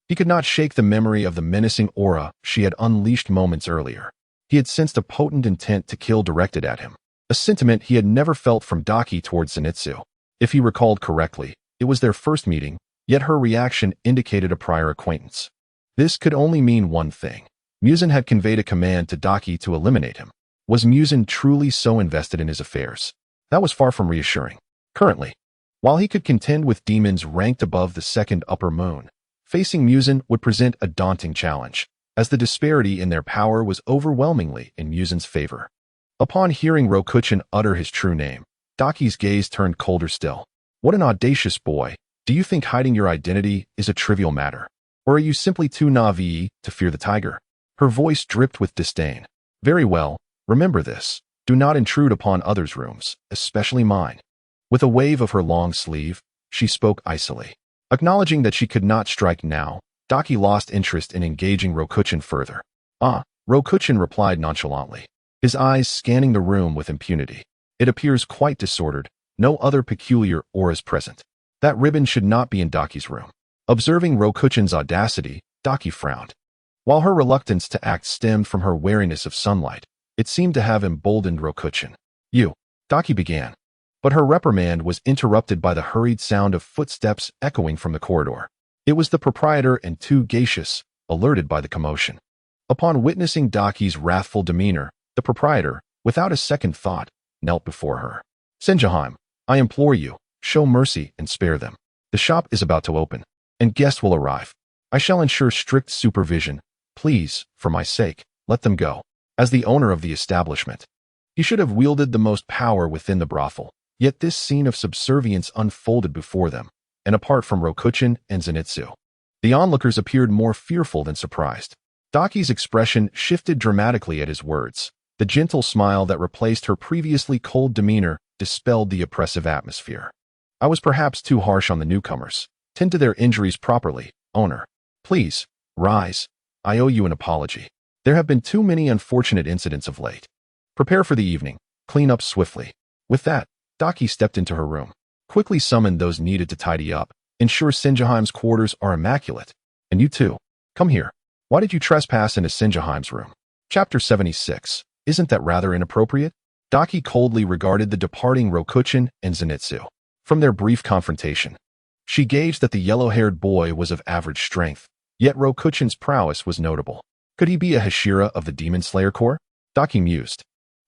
S1: he could not shake the memory of the menacing aura she had unleashed moments earlier. He had sensed a potent intent to kill directed at him, a sentiment he had never felt from Daki towards Zenitsu. If he recalled correctly, it was their first meeting, yet her reaction indicated a prior acquaintance. This could only mean one thing. Muzan had conveyed a command to Daki to eliminate him. Was Muzan truly so invested in his affairs? That was far from reassuring. Currently, while he could contend with demons ranked above the second upper moon, facing Muzan would present a daunting challenge, as the disparity in their power was overwhelmingly in Muzan's favor. Upon hearing Rokuchin utter his true name, Daki's gaze turned colder still. What an audacious boy! Do you think hiding your identity is a trivial matter? Or are you simply too naive to fear the tiger? Her voice dripped with disdain. Very well, remember this. Do not intrude upon others' rooms, especially mine. With a wave of her long sleeve, she spoke icily. Acknowledging that she could not strike now, Daki lost interest in engaging Rokuchin further. Rokuchin replied nonchalantly, his eyes scanning the room with impunity. It appears quite disordered, no other peculiar auras present. That ribbon should not be in Daki's room. Observing Rokuchin's audacity, Daki frowned. While her reluctance to act stemmed from her wariness of sunlight, it seemed to have emboldened Rokuchin. Daki began. But her reprimand was interrupted by the hurried sound of footsteps echoing from the corridor. It was the proprietor and two geishas, alerted by the commotion. Upon witnessing Daki's wrathful demeanor, the proprietor, without a second thought, knelt before her. "Senjihime, I implore you, show mercy and spare them. The shop is about to open, and guests will arrive. I shall ensure strict supervision. Please, for my sake, let them go." As the owner of the establishment, he should have wielded the most power within the brothel. Yet this scene of subservience unfolded before them, and apart from Rokuchin and Zenitsu, the onlookers appeared more fearful than surprised. Daki's expression shifted dramatically at his words. The gentle smile that replaced her previously cold demeanor dispelled the oppressive atmosphere. "I was perhaps too harsh on the newcomers. Tend to their injuries properly, owner. Please, rise. I owe you an apology. There have been too many unfortunate incidents of late. Prepare for the evening. Clean up swiftly." With that, Daki stepped into her room, quickly summoned those needed to tidy up, ensure Senjihime's quarters are immaculate. "And you too. Come here. Why did you trespass into Senjihime's room?" Chapter 76. Isn't that rather inappropriate? Daki coldly regarded the departing Rokuchin and Zenitsu. From their brief confrontation, she gauged that the yellow-haired boy was of average strength, yet Rokuchin's prowess was notable. Could he be a Hashira of the Demon Slayer Corps? Daki mused,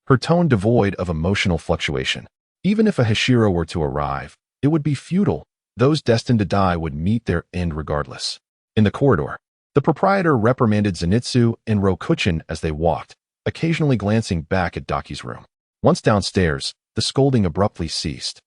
S1: her tone devoid of emotional fluctuation. Even if a Hashira were to arrive, it would be futile. Those destined to die would meet their end regardless. In the corridor, the proprietor reprimanded Zenitsu and Rokuchin as they walked, occasionally glancing back at Daki's room. Once downstairs, the scolding abruptly ceased,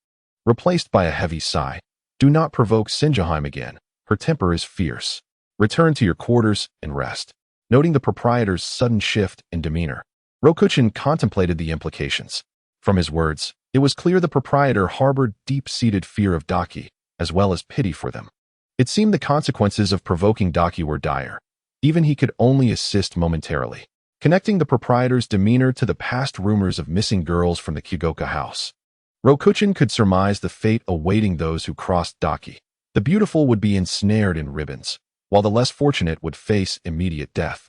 S1: replaced by a heavy sigh. "Do not provoke Senjihime again. Her temper is fierce. Return to your quarters and rest." Noting the proprietor's sudden shift in demeanor, Rokuchin contemplated the implications. From his words, it was clear the proprietor harbored deep-seated fear of Daki, as well as pity for them. It seemed the consequences of provoking Daki were dire. Even he could only assist momentarily. Connecting the proprietor's demeanor to the past rumors of missing girls from the Kyugoka house, Rokuchin could surmise the fate awaiting those who crossed Daki. The beautiful would be ensnared in ribbons, while the less fortunate would face immediate death.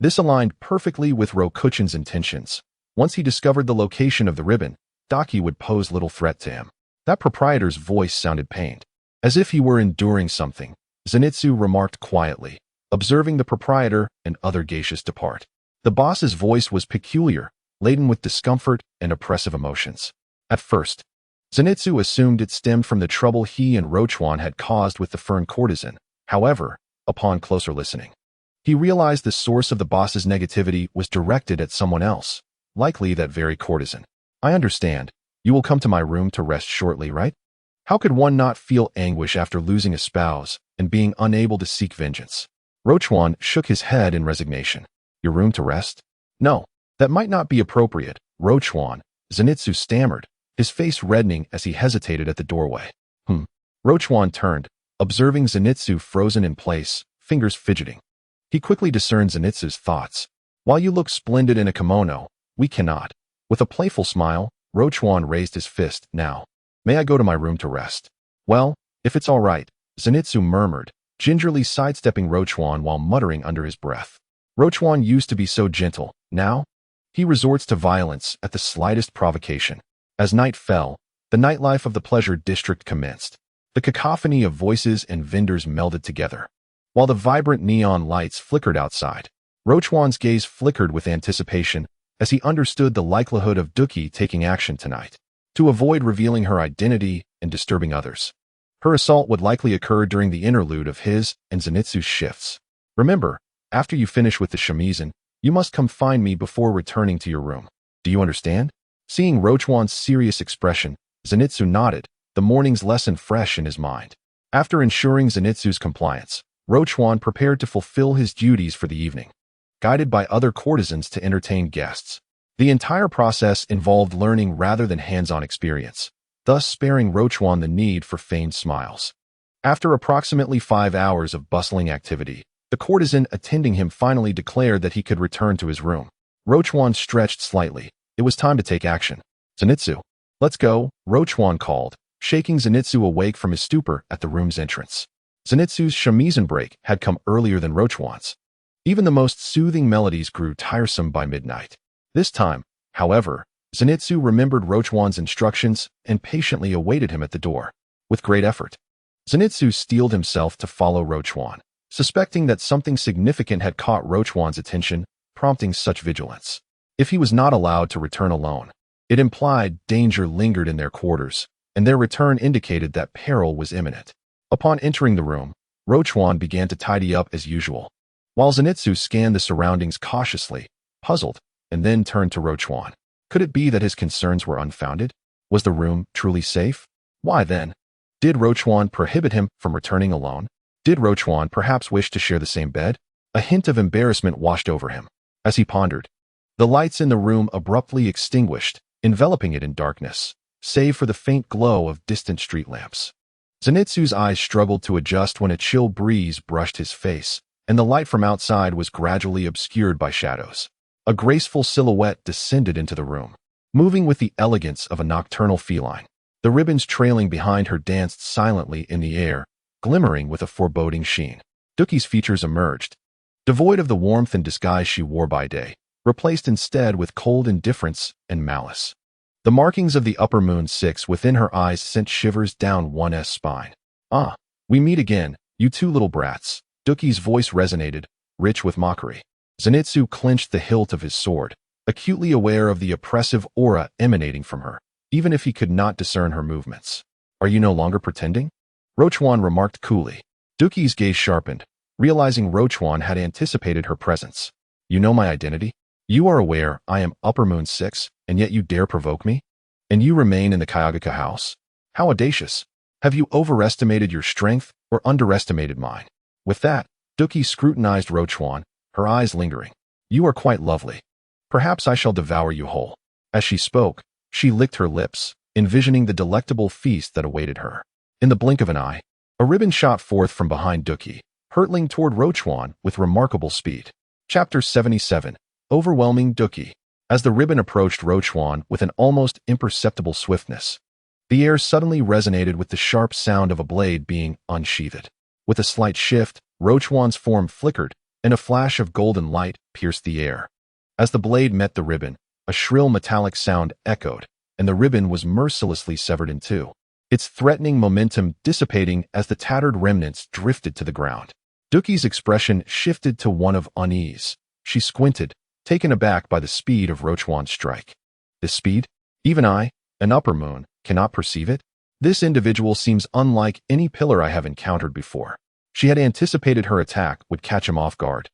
S1: This aligned perfectly with Rokuchin's intentions. Once he discovered the location of the ribbon, Daki would pose little threat to him. That proprietor's voice sounded pained. As if he were enduring something, Zenitsu remarked quietly, observing the proprietor and other geishas depart. The boss's voice was peculiar, laden with discomfort and oppressive emotions. At first, Zenitsu assumed it stemmed from the trouble he and Luo Chuan had caused with the fern courtesan. However, upon closer listening, he realized the source of the boss's negativity was directed at someone else, likely that very courtesan. I understand. You will come to my room to rest shortly, right? How could one not feel anguish after losing a spouse and being unable to seek vengeance? Luo Chuan shook his head in resignation. Your room to rest? No, that might not be appropriate, Luo Chuan, Zenitsu stammered, his face reddening as he hesitated at the doorway. Luo Chuan turned, observing Zenitsu frozen in place, fingers fidgeting. He quickly discerned Zenitsu's thoughts. While you look splendid in a kimono, we cannot. With a playful smile, Luo Chuan raised his fist. Now, may I go to my room to rest? Well, if it's all right, Zenitsu murmured, gingerly sidestepping Luo Chuan while muttering under his breath. Luo Chuan used to be so gentle. Now, he resorts to violence at the slightest provocation. As night fell, the nightlife of the pleasure district commenced. The cacophony of voices and vendors melded together. While the vibrant neon lights flickered outside, Luo Chuan's gaze flickered with anticipation as he understood the likelihood of Duki taking action tonight. To avoid revealing her identity and disturbing others, her assault would likely occur during the interlude of his and Zenitsu's shifts. Remember, after you finish with the shamisen, you must come find me before returning to your room. Do you understand? Seeing Luo Chuan's serious expression, Zenitsu nodded, the morning's lesson fresh in his mind. After ensuring Zenitsu's compliance, Luo Chuan prepared to fulfill his duties for the evening, guided by other courtesans to entertain guests. The entire process involved learning rather than hands-on experience, thus sparing Luo Chuan the need for feigned smiles. After approximately 5 hours of bustling activity, the courtesan attending him finally declared that he could return to his room. Luo Chuan stretched slightly. It was time to take action. Zenitsu, let's go, Luo Chuan called, shaking Zenitsu awake from his stupor at the room's entrance. Zenitsu's shamisen break had come earlier than Luo Chuan's. Even the most soothing melodies grew tiresome by midnight. This time, however, Zenitsu remembered Luo Chuan's instructions and patiently awaited him at the door. With great effort, Zenitsu steeled himself to follow Luo Chuan, suspecting that something significant had caught Luo Chuan's attention, prompting such vigilance. If he was not allowed to return alone, it implied danger lingered in their quarters, and their return indicated that peril was imminent. Upon entering the room, Luo Chuan began to tidy up as usual, while Zenitsu scanned the surroundings cautiously, puzzled, and then turned to Luo Chuan. Could it be that his concerns were unfounded? Was the room truly safe? Why then? Did Luo Chuan prohibit him from returning alone? Did Luo Chuan perhaps wish to share the same bed? A hint of embarrassment washed over him. As he pondered, the lights in the room abruptly extinguished, enveloping it in darkness, save for the faint glow of distant street lamps. Zenitsu's eyes struggled to adjust when a chill breeze brushed his face, and the light from outside was gradually obscured by shadows. A graceful silhouette descended into the room, moving with the elegance of a nocturnal feline. The ribbons trailing behind her danced silently in the air, glimmering with a foreboding sheen. Duki's features emerged, devoid of the warmth and disguise she wore by day, replaced instead with cold indifference and malice. The markings of the upper moon 6 within her eyes sent shivers down one's spine. Ah, we meet again, you two little brats. Duki's voice resonated, rich with mockery. Zenitsu clenched the hilt of his sword, acutely aware of the oppressive aura emanating from her, even if he could not discern her movements. Are you no longer pretending? Luo Chuan remarked coolly. Duki's gaze sharpened, realizing Luo Chuan had anticipated her presence. You know my identity? You are aware I am Upper Moon 6, and yet you dare provoke me? And you remain in the Kayagaka house? How audacious! Have you overestimated your strength or underestimated mine? With that, Duki scrutinized Luo Chuan, her eyes lingering. You are quite lovely. Perhaps I shall devour you whole. As she spoke, she licked her lips, envisioning the delectable feast that awaited her. In the blink of an eye, a ribbon shot forth from behind Duki, hurtling toward Luo Chuan with remarkable speed. Chapter 77. Overwhelming Duki. As the ribbon approached Luo Chuan with an almost imperceptible swiftness, the air suddenly resonated with the sharp sound of a blade being unsheathed. With a slight shift, Luo Chuan's form flickered, and a flash of golden light pierced the air. As the blade met the ribbon, a shrill metallic sound echoed, and the ribbon was mercilessly severed in two, its threatening momentum dissipating as the tattered remnants drifted to the ground. Duki's expression shifted to one of unease. She squinted, taken aback by the speed of Luo Chuan's strike. This speed? Even I, an upper moon, cannot perceive it? This individual seems unlike any pillar I have encountered before. She had anticipated her attack would catch him off guard.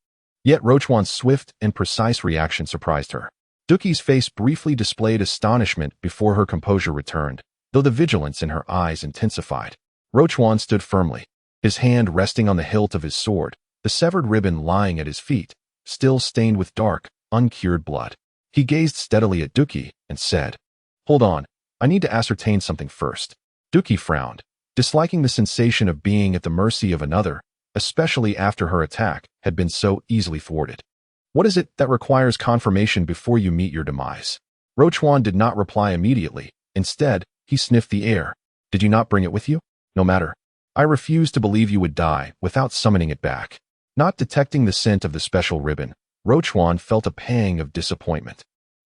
S1: Yet Luo Chuan's swift and precise reaction surprised her. Duki's face briefly displayed astonishment before her composure returned, though the vigilance in her eyes intensified. Luo Chuan stood firmly, his hand resting on the hilt of his sword, the severed ribbon lying at his feet, still stained with dark, uncured blood. He gazed steadily at Duki and said, "Hold on, I need to ascertain something first." Duki frowned, disliking the sensation of being at the mercy of another, especially after her attack had been so easily thwarted. "What is it that requires confirmation before you meet your demise?" Luo Chuan did not reply immediately. Instead, he sniffed the air. "Did you not bring it with you? No matter. I refuse to believe you would die without summoning it back." Not detecting the scent of the special ribbon, Luo Chuan felt a pang of disappointment.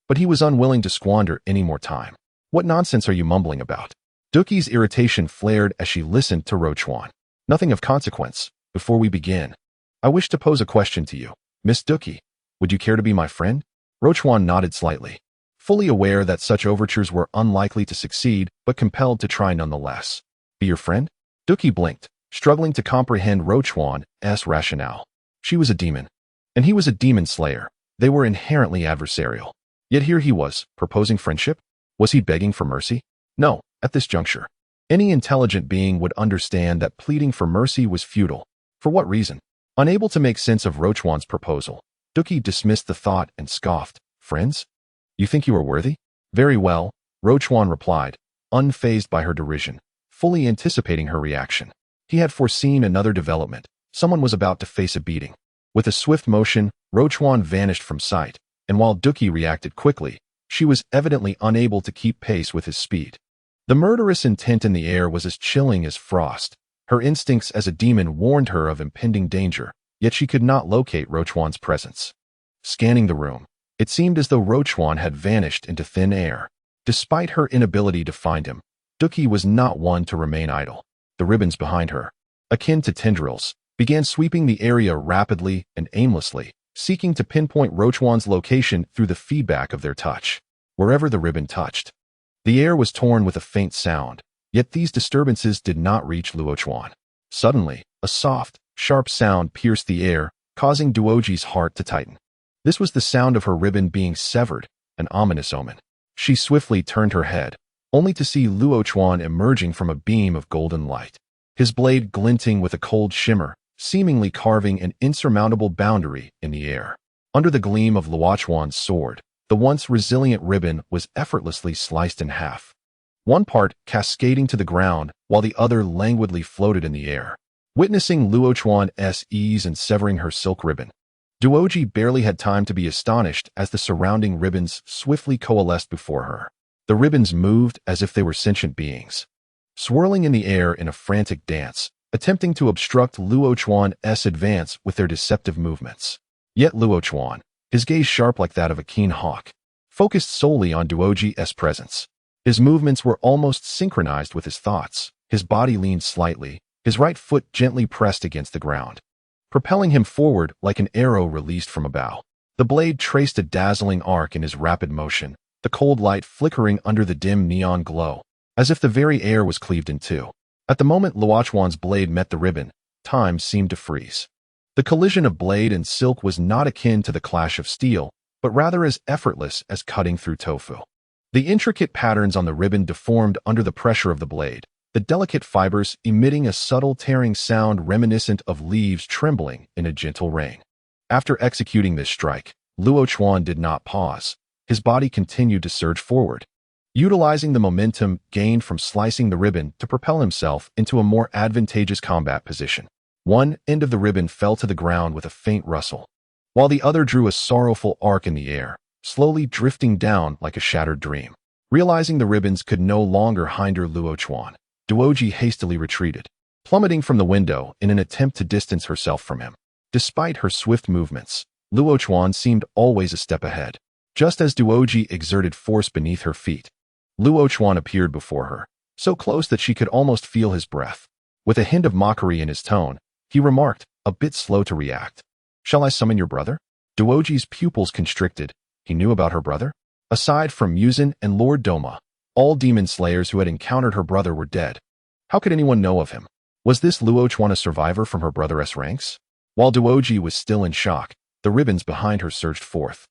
S1: But he was unwilling to squander any more time. "What nonsense are you mumbling about?" Duki's irritation flared as she listened to Luo Chuan. "Nothing of consequence. Before we begin, I wish to pose a question to you. Miss Duki, would you care to be my friend?" Luo Chuan nodded slightly, fully aware that such overtures were unlikely to succeed, but compelled to try nonetheless. "Be your friend?" Duki blinked, struggling to comprehend Luo Chuan's rationale. She was a demon, and he was a demon slayer. They were inherently adversarial. Yet here he was, proposing friendship? Was he begging for mercy? No, at this juncture. Any intelligent being would understand that pleading for mercy was futile. For what reason? Unable to make sense of Luo Chuan's proposal, Duki dismissed the thought and scoffed. "Friends? You think you are worthy?" "Very well," Luo Chuan replied, unfazed by her derision, fully anticipating her reaction. He had foreseen another development. Someone was about to face a beating. With a swift motion, Luo Chuan vanished from sight, and while Duki reacted quickly, she was evidently unable to keep pace with his speed. The murderous intent in the air was as chilling as frost. Her instincts as a demon warned her of impending danger, yet she could not locate Luo Chuan's presence. Scanning the room, it seemed as though Luo Chuan had vanished into thin air. Despite her inability to find him, Duki was not one to remain idle. The ribbons behind her, akin to tendrils, began sweeping the area rapidly and aimlessly, seeking to pinpoint Luo Chuan's location through the feedback of their touch. Wherever the ribbon touched, the air was torn with a faint sound, yet these disturbances did not reach Luo Chuan. Suddenly, a soft, sharp sound pierced the air, causing Duoji's heart to tighten. This was the sound of her ribbon being severed, an ominous omen. She swiftly turned her head, only to see Luo Chuan emerging from a beam of golden light, his blade glinting with a cold shimmer, seemingly carving an insurmountable boundary in the air. Under the gleam of Luo Chuan's sword, the once resilient ribbon was effortlessly sliced in half, one part cascading to the ground while the other languidly floated in the air. Witnessing Luo Chuan's ease in severing her silk ribbon, Duoji barely had time to be astonished as the surrounding ribbons swiftly coalesced before her. The ribbons moved as if they were sentient beings, swirling in the air in a frantic dance, attempting to obstruct Luo Chuan's advance with their deceptive movements. Yet Luo Chuan, his gaze sharp like that of a keen hawk, focused solely on Duoji's presence. His movements were almost synchronized with his thoughts. His body leaned slightly, his right foot gently pressed against the ground, propelling him forward like an arrow released from a bow. The blade traced a dazzling arc in his rapid motion, the cold light flickering under the dim neon glow, as if the very air was cleaved in two. At the moment Luo Chuan's blade met the ribbon, time seemed to freeze. The collision of blade and silk was not akin to the clash of steel, but rather as effortless as cutting through tofu. The intricate patterns on the ribbon deformed under the pressure of the blade, the delicate fibers emitting a subtle tearing sound reminiscent of leaves trembling in a gentle rain. After executing this strike, Luo Chuan did not pause. His body continued to surge forward, utilizing the momentum gained from slicing the ribbon to propel himself into a more advantageous combat position. One end of the ribbon fell to the ground with a faint rustle, while the other drew a sorrowful arc in the air, slowly drifting down like a shattered dream. Realizing the ribbons could no longer hinder Luo Chuan, Duoji hastily retreated, plummeting from the window in an attempt to distance herself from him. Despite her swift movements, Luo Chuan seemed always a step ahead. Just as Duoji exerted force beneath her feet, Luo Chuan appeared before her, so close that she could almost feel his breath. With a hint of mockery in his tone, he remarked, a bit slow to react. "Shall I summon your brother?" Duoji's pupils constricted. He knew about her brother? Aside from Muzan and Lord Doma, all demon slayers who had encountered her brother were dead. How could anyone know of him? Was this Luo Chuan a survivor from her brother's ranks? While Duoji was still in shock, the ribbons behind her surged forth,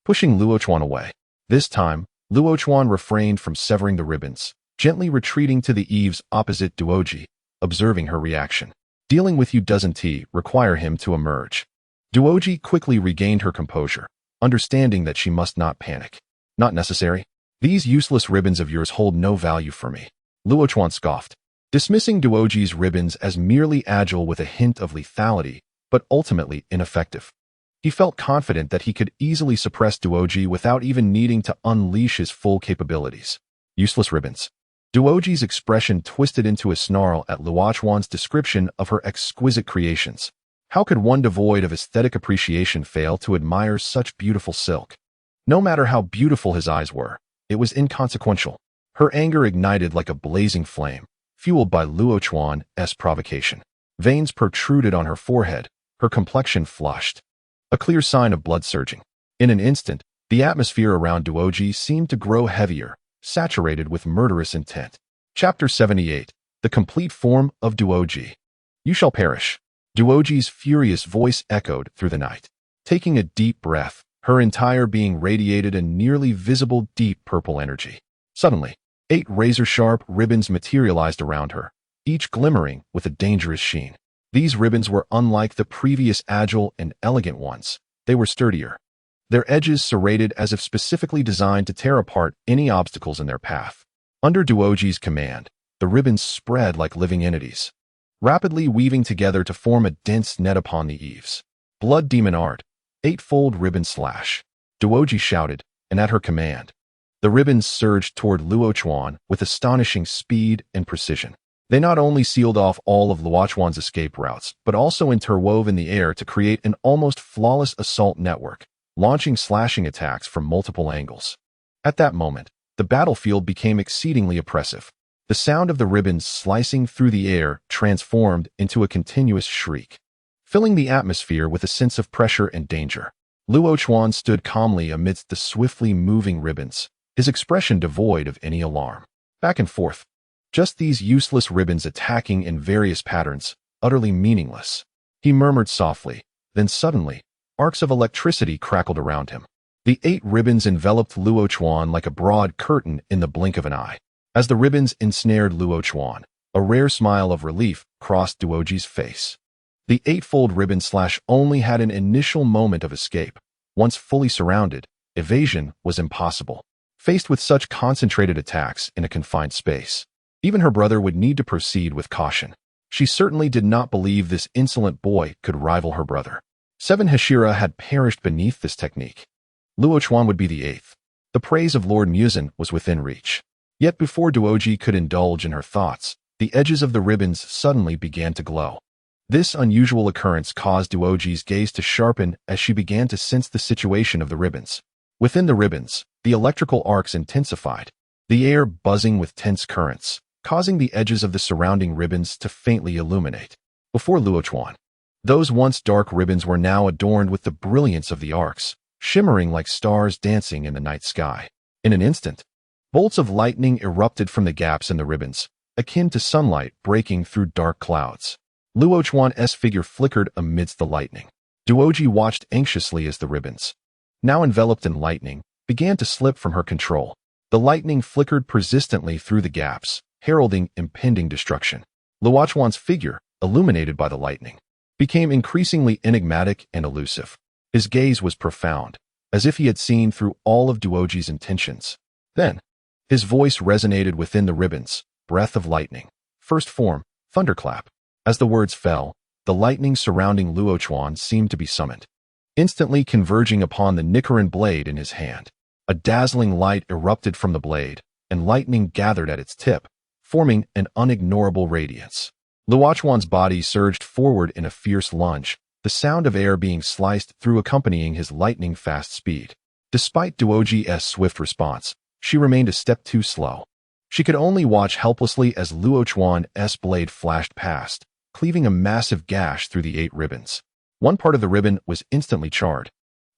S1: pushing Luo Chuan away. This time, Luo Chuan refrained from severing the ribbons, gently retreating to the eaves opposite Duoji, observing her reaction. Dealing with you doesn't require him to emerge. Duoji quickly regained her composure, understanding that she must not panic. Not necessary. These useless ribbons of yours hold no value for me. Luo Chuan scoffed, dismissing Duoji's ribbons as merely agile with a hint of lethality, but ultimately ineffective. He felt confident that he could easily suppress Duoji without even needing to unleash his full capabilities. Useless ribbons. Duoji's expression twisted into a snarl at Luo Chuan's description of her exquisite creations. How could one devoid of aesthetic appreciation fail to admire such beautiful silk? No matter how beautiful his eyes were, it was inconsequential. Her anger ignited like a blazing flame, fueled by Luo Chuan's provocation. Veins protruded on her forehead, her complexion flushed, a clear sign of blood surging. In an instant, the atmosphere around Duoji seemed to grow heavier, saturated with murderous intent. Chapter 78. The complete form of Duoji. You shall perish. Duoji's furious voice echoed through the night. Taking a deep breath, her entire being radiated a nearly visible deep purple energy. Suddenly, 8 razor-sharp ribbons materialized around her, each glimmering with a dangerous sheen. These ribbons were unlike the previous agile and elegant ones. They were sturdier, their edges serrated as if specifically designed to tear apart any obstacles in their path. Under Duoji's command, the ribbons spread like living entities, rapidly weaving together to form a dense net upon the eaves. Blood demon art, 8-fold ribbon slash. Duoji shouted, and at her command, the ribbons surged toward Luo Chuan with astonishing speed and precision. They not only sealed off all of Luo Chuan's escape routes, but also interwove in the air to create an almost flawless assault network, launching slashing attacks from multiple angles. At that moment, the battlefield became exceedingly oppressive. The sound of the ribbons slicing through the air transformed into a continuous shriek, filling the atmosphere with a sense of pressure and danger. Luo Chuan stood calmly amidst the swiftly moving ribbons, his expression devoid of any alarm. Back and forth. Just these useless ribbons attacking in various patterns, utterly meaningless. He murmured softly, then suddenly, arcs of electricity crackled around him. The 8 ribbons enveloped Luo Chuan like a broad curtain in the blink of an eye. As the ribbons ensnared Luo Chuan, a rare smile of relief crossed Duoji's face. The 8-fold ribbon slash only had an initial moment of escape. Once fully surrounded, evasion was impossible. Faced with such concentrated attacks in a confined space, even her brother would need to proceed with caution. She certainly did not believe this insolent boy could rival her brother. 7 Hashira had perished beneath this technique. Luo Chuan would be the 8th. The praise of Lord Muzan was within reach. Yet before Duoji could indulge in her thoughts, the edges of the ribbons suddenly began to glow. This unusual occurrence caused Duoji's gaze to sharpen as she began to sense the situation of the ribbons. Within the ribbons, the electrical arcs intensified, the air buzzing with tense currents, causing the edges of the surrounding ribbons to faintly illuminate. Before Luo Chuan, those once dark ribbons were now adorned with the brilliance of the arcs, shimmering like stars dancing in the night sky. In an instant, bolts of lightning erupted from the gaps in the ribbons, akin to sunlight breaking through dark clouds. Luo Chuan's figure flickered amidst the lightning. Duoji watched anxiously as the ribbons, now enveloped in lightning, began to slip from her control. The lightning flickered persistently through the gaps, heralding impending destruction. Luo Chuan's figure, illuminated by the lightning, became increasingly enigmatic and elusive. His gaze was profound, as if he had seen through all of Duoji's intentions. Then, his voice resonated within the ribbons, breath of lightning. First form, Thunderclap. As the words fell, the lightning surrounding Luo Chuan seemed to be summoned, instantly converging upon the Nichiren blade in his hand. A dazzling light erupted from the blade, and lightning gathered at its tip, forming an unignorable radiance. Luo Chuan's body surged forward in a fierce lunge, the sound of air being sliced through accompanying his lightning-fast speed. Despite Duoji's swift response, she remained a step too slow. She could only watch helplessly as Luo Chuan's blade flashed past, cleaving a massive gash through the 8 ribbons. One part of the ribbon was instantly charred,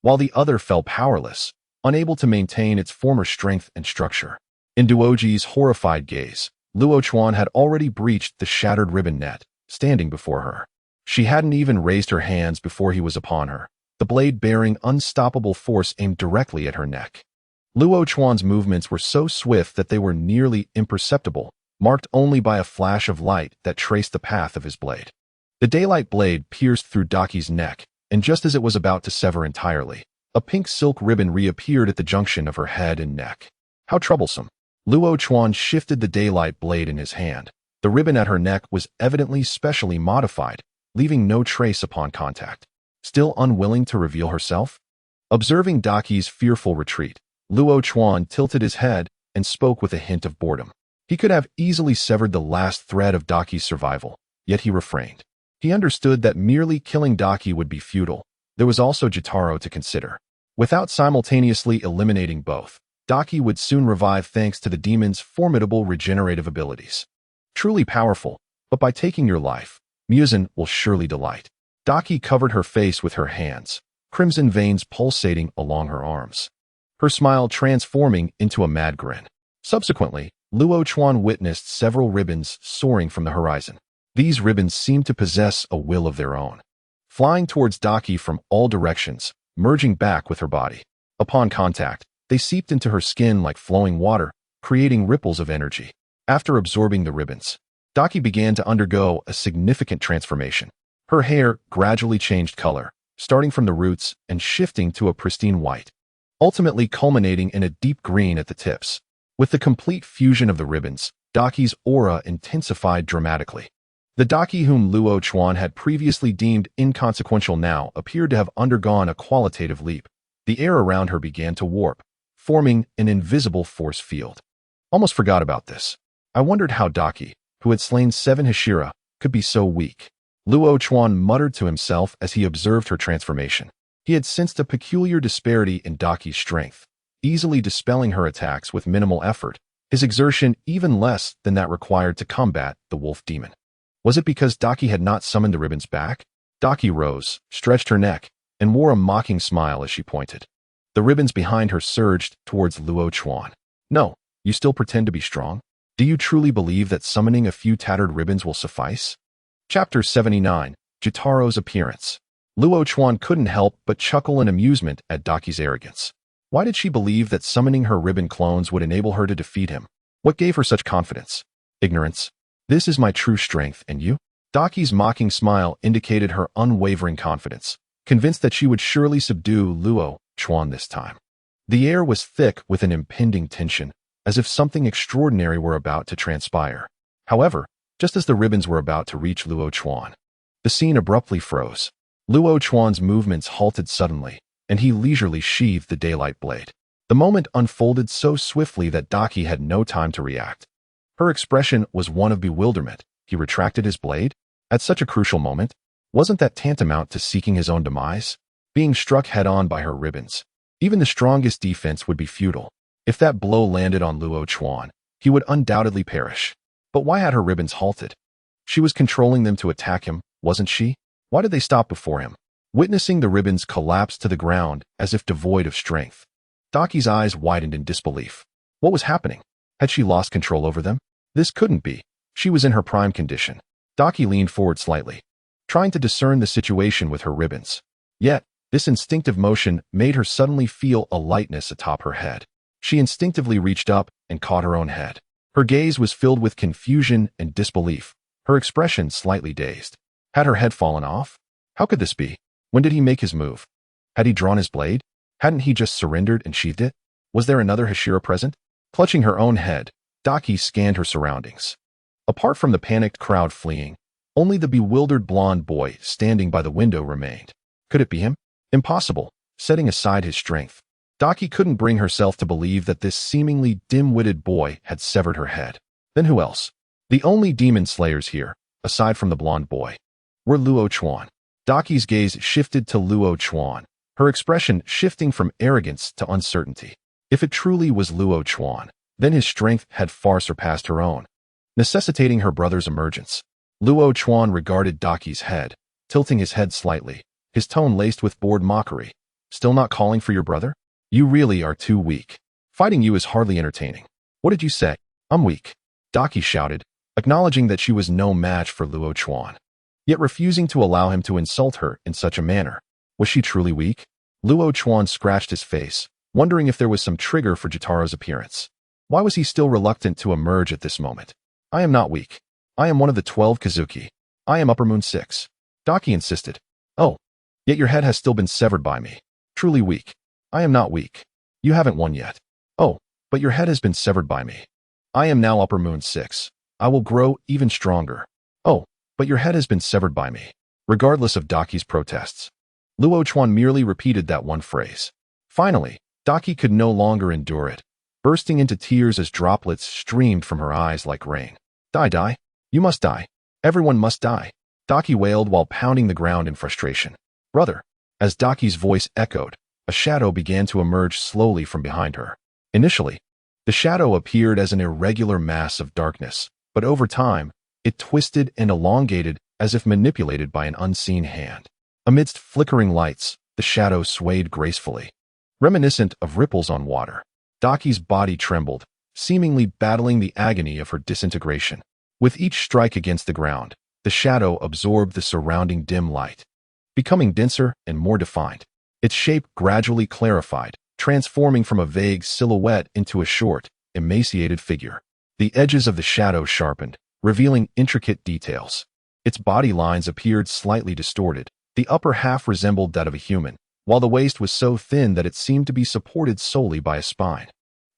S1: while the other fell powerless, unable to maintain its former strength and structure. In Duoji's horrified gaze, Luo Chuan had already breached the shattered ribbon net, standing before her. She hadn't even raised her hands before he was upon her, the blade bearing unstoppable force aimed directly at her neck. Luo Chuan's movements were so swift that they were nearly imperceptible, marked only by a flash of light that traced the path of his blade. The daylight blade pierced through Daki's neck, and just as it was about to sever entirely, a pink silk ribbon reappeared at the junction of her head and neck. How troublesome. Luo Chuan shifted the daylight blade in his hand. The ribbon at her neck was evidently specially modified, leaving no trace upon contact. Still unwilling to reveal herself? Observing Daki's fearful retreat, Luo Chuan tilted his head and spoke with a hint of boredom. He could have easily severed the last thread of Daki's survival, yet he refrained. He understood that merely killing Daki would be futile. There was also Jotaro to consider. Without simultaneously eliminating both, Daki would soon revive thanks to the demon's formidable regenerative abilities. Truly powerful, but by taking your life, Muzan will surely delight. Daki covered her face with her hands, crimson veins pulsating along her arms, her smile transforming into a mad grin. Subsequently, Luo Chuan witnessed several ribbons soaring from the horizon. These ribbons seemed to possess a will of their own, flying towards Daki from all directions, merging back with her body. Upon contact, they seeped into her skin like flowing water, creating ripples of energy. After absorbing the ribbons, Daki began to undergo a significant transformation. Her hair gradually changed color, starting from the roots and shifting to a pristine white, ultimately culminating in a deep green at the tips. With the complete fusion of the ribbons, Daki's aura intensified dramatically. The Daki whom Luo Chuan had previously deemed inconsequential now appeared to have undergone a qualitative leap. The air around her began to warp, forming an invisible force field. Almost forgot about this. I wondered how Daki, who had slain 7 Hashira, could be so weak. Luo Chuan muttered to himself as he observed her transformation. He had sensed a peculiar disparity in Daki's strength, easily dispelling her attacks with minimal effort, his exertion even less than that required to combat the wolf demon. Was it because Daki had not summoned the ribbons back? Daki rose, stretched her neck, and wore a mocking smile as she pointed. The ribbons behind her surged towards Luo Chuan. No, you still pretend to be strong? Do you truly believe that summoning a few tattered ribbons will suffice? Chapter 79, Jotaro's Appearance. Luo Chuan couldn't help but chuckle in amusement at Daki's arrogance. Why did she believe that summoning her ribbon clones would enable her to defeat him? What gave her such confidence? Ignorance. This is my true strength, and you? Daki's mocking smile indicated her unwavering confidence, convinced that she would surely subdue Luo Chuan this time. The air was thick with an impending tension, as if something extraordinary were about to transpire. However, just as the ribbons were about to reach Luo Chuan, the scene abruptly froze. Luo Chuan's movements halted suddenly, and he leisurely sheathed the daylight blade. The moment unfolded so swiftly that Daki had no time to react. Her expression was one of bewilderment. He retracted his blade? At such a crucial moment? Wasn't that tantamount to seeking his own demise? Being struck head-on by her ribbons. Even the strongest defense would be futile. If that blow landed on Luo Chuan, he would undoubtedly perish. But why had her ribbons halted? She was controlling them to attack him, wasn't she? Why did they stop before him? Witnessing the ribbons collapse to the ground as if devoid of strength, Daki's eyes widened in disbelief. What was happening? Had she lost control over them? This couldn't be. She was in her prime condition. Daki leaned forward slightly, trying to discern the situation with her ribbons. Yet, this instinctive motion made her suddenly feel a lightness atop her head. She instinctively reached up and caught her own head. Her gaze was filled with confusion and disbelief, her expression slightly dazed. Had her head fallen off? How could this be? When did he make his move? Had he drawn his blade? Hadn't he just surrendered and sheathed it? Was there another Hashira present? Clutching her own head, Daki scanned her surroundings. Apart from the panicked crowd fleeing, only the bewildered blonde boy standing by the window remained. Could it be him? Impossible. Setting aside his strength, Daki couldn't bring herself to believe that this seemingly dim-witted boy had severed her head. Then who else? The only demon slayers here, aside from the blonde boy, were Luo Chuan. Daki's gaze shifted to Luo Chuan, her expression shifting from arrogance to uncertainty. If it truly was Luo Chuan, then his strength had far surpassed her own, necessitating her brother's emergence. Luo Chuan regarded Daki's head, tilting his head slightly, his tone laced with bored mockery. Still not calling for your brother? You really are too weak. Fighting you is hardly entertaining. What did you say? I'm weak. Daki shouted, acknowledging that she was no match for Luo Chuan, yet refusing to allow him to insult her in such a manner. Was she truly weak? Luo Chuan scratched his face, wondering if there was some trigger for Jotaro's appearance. Why was he still reluctant to emerge at this moment? I am not weak. I am one of the 12 Kazuki. I am Upper Moon 6. Daki insisted. Oh, yet your head has still been severed by me. Truly weak. I am not weak. You haven't won yet. Oh, but your head has been severed by me. I am now Upper Moon 6. I will grow even stronger. Oh, but your head has been severed by me. Regardless of Daki's protests, Luo Chuan merely repeated that one phrase. Finally, Daki could no longer endure it, bursting into tears as droplets streamed from her eyes like rain. Die. You must die. Everyone must die. Daki wailed while pounding the ground in frustration. Brother. As Daki's voice echoed, a shadow began to emerge slowly from behind her. Initially, the shadow appeared as an irregular mass of darkness, but over time, it twisted and elongated as if manipulated by an unseen hand. Amidst flickering lights, the shadow swayed gracefully, reminiscent of ripples on water. Daki's body trembled, seemingly battling the agony of her disintegration. With each strike against the ground, the shadow absorbed the surrounding dim light, becoming denser and more defined. Its shape gradually clarified, transforming from a vague silhouette into a short, emaciated figure. The edges of the shadow sharpened, revealing intricate details. Its body lines appeared slightly distorted. The upper half resembled that of a human, while the waist was so thin that it seemed to be supported solely by a spine.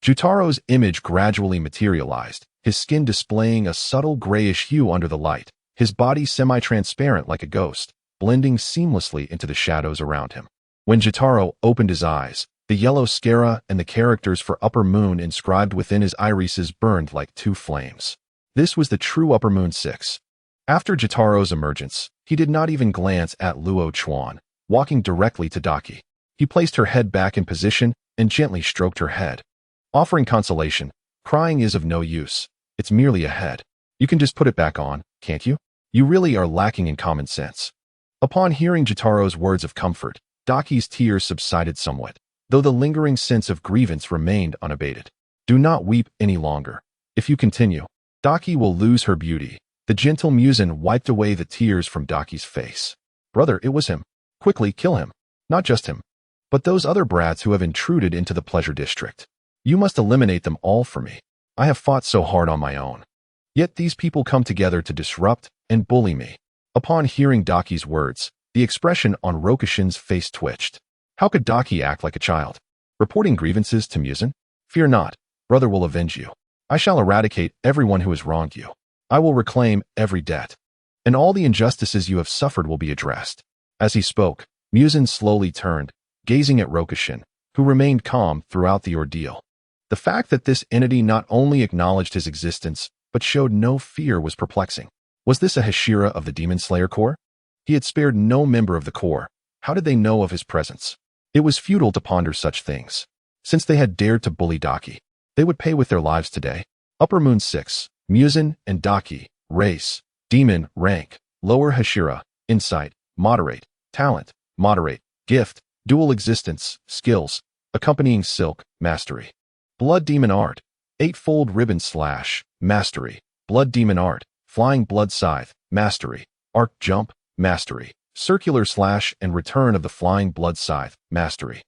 S1: Jutaro's image gradually materialized, his skin displaying a subtle grayish hue under the light, his body semi-transparent like a ghost, blending seamlessly into the shadows around him. When Jotaro opened his eyes, the yellow scara and the characters for Upper Moon inscribed within his irises burned like two flames. This was the true Upper Moon 6. After Jotaro's emergence, he did not even glance at Luo Chuan, walking directly to Daki. He placed her head back in position and gently stroked her head. Offering consolation, crying is of no use. It's merely a head. You can just put it back on, can't you? You really are lacking in common sense. Upon hearing Jotaro's words of comfort, Daki's tears subsided somewhat, though the lingering sense of grievance remained unabated. Do not weep any longer. If you continue, Daki will lose her beauty. The gentle Muzan wiped away the tears from Daki's face. Brother, it was him. Quickly kill him. Not just him, but those other brats who have intruded into the pleasure district. You must eliminate them all for me. I have fought so hard on my own. Yet these people come together to disrupt and bully me. Upon hearing Daki's words, the expression on Rokushin's face twitched. How could Daki act like a child? Reporting grievances to Muzan? Fear not, brother will avenge you. I shall eradicate everyone who has wronged you. I will reclaim every debt, and all the injustices you have suffered will be addressed. As he spoke, Muzan slowly turned, gazing at Rokushin, who remained calm throughout the ordeal. The fact that this entity not only acknowledged his existence, but showed no fear was perplexing. Was this a Hashira of the Demon Slayer Corps? He had spared no member of the Corps. How did they know of his presence? It was futile to ponder such things. Since they had dared to bully Daki, they would pay with their lives today. Upper Moon 6, Muzan and Daki, race, demon, rank, lower Hashira, insight, moderate, talent, moderate, gift, dual existence, skills, accompanying silk, mastery. Blood demon art, eightfold ribbon slash, mastery. Blood demon art, flying blood scythe, mastery. Arc jump, mastery. Circular slash and return of the flying blood scythe, mastery.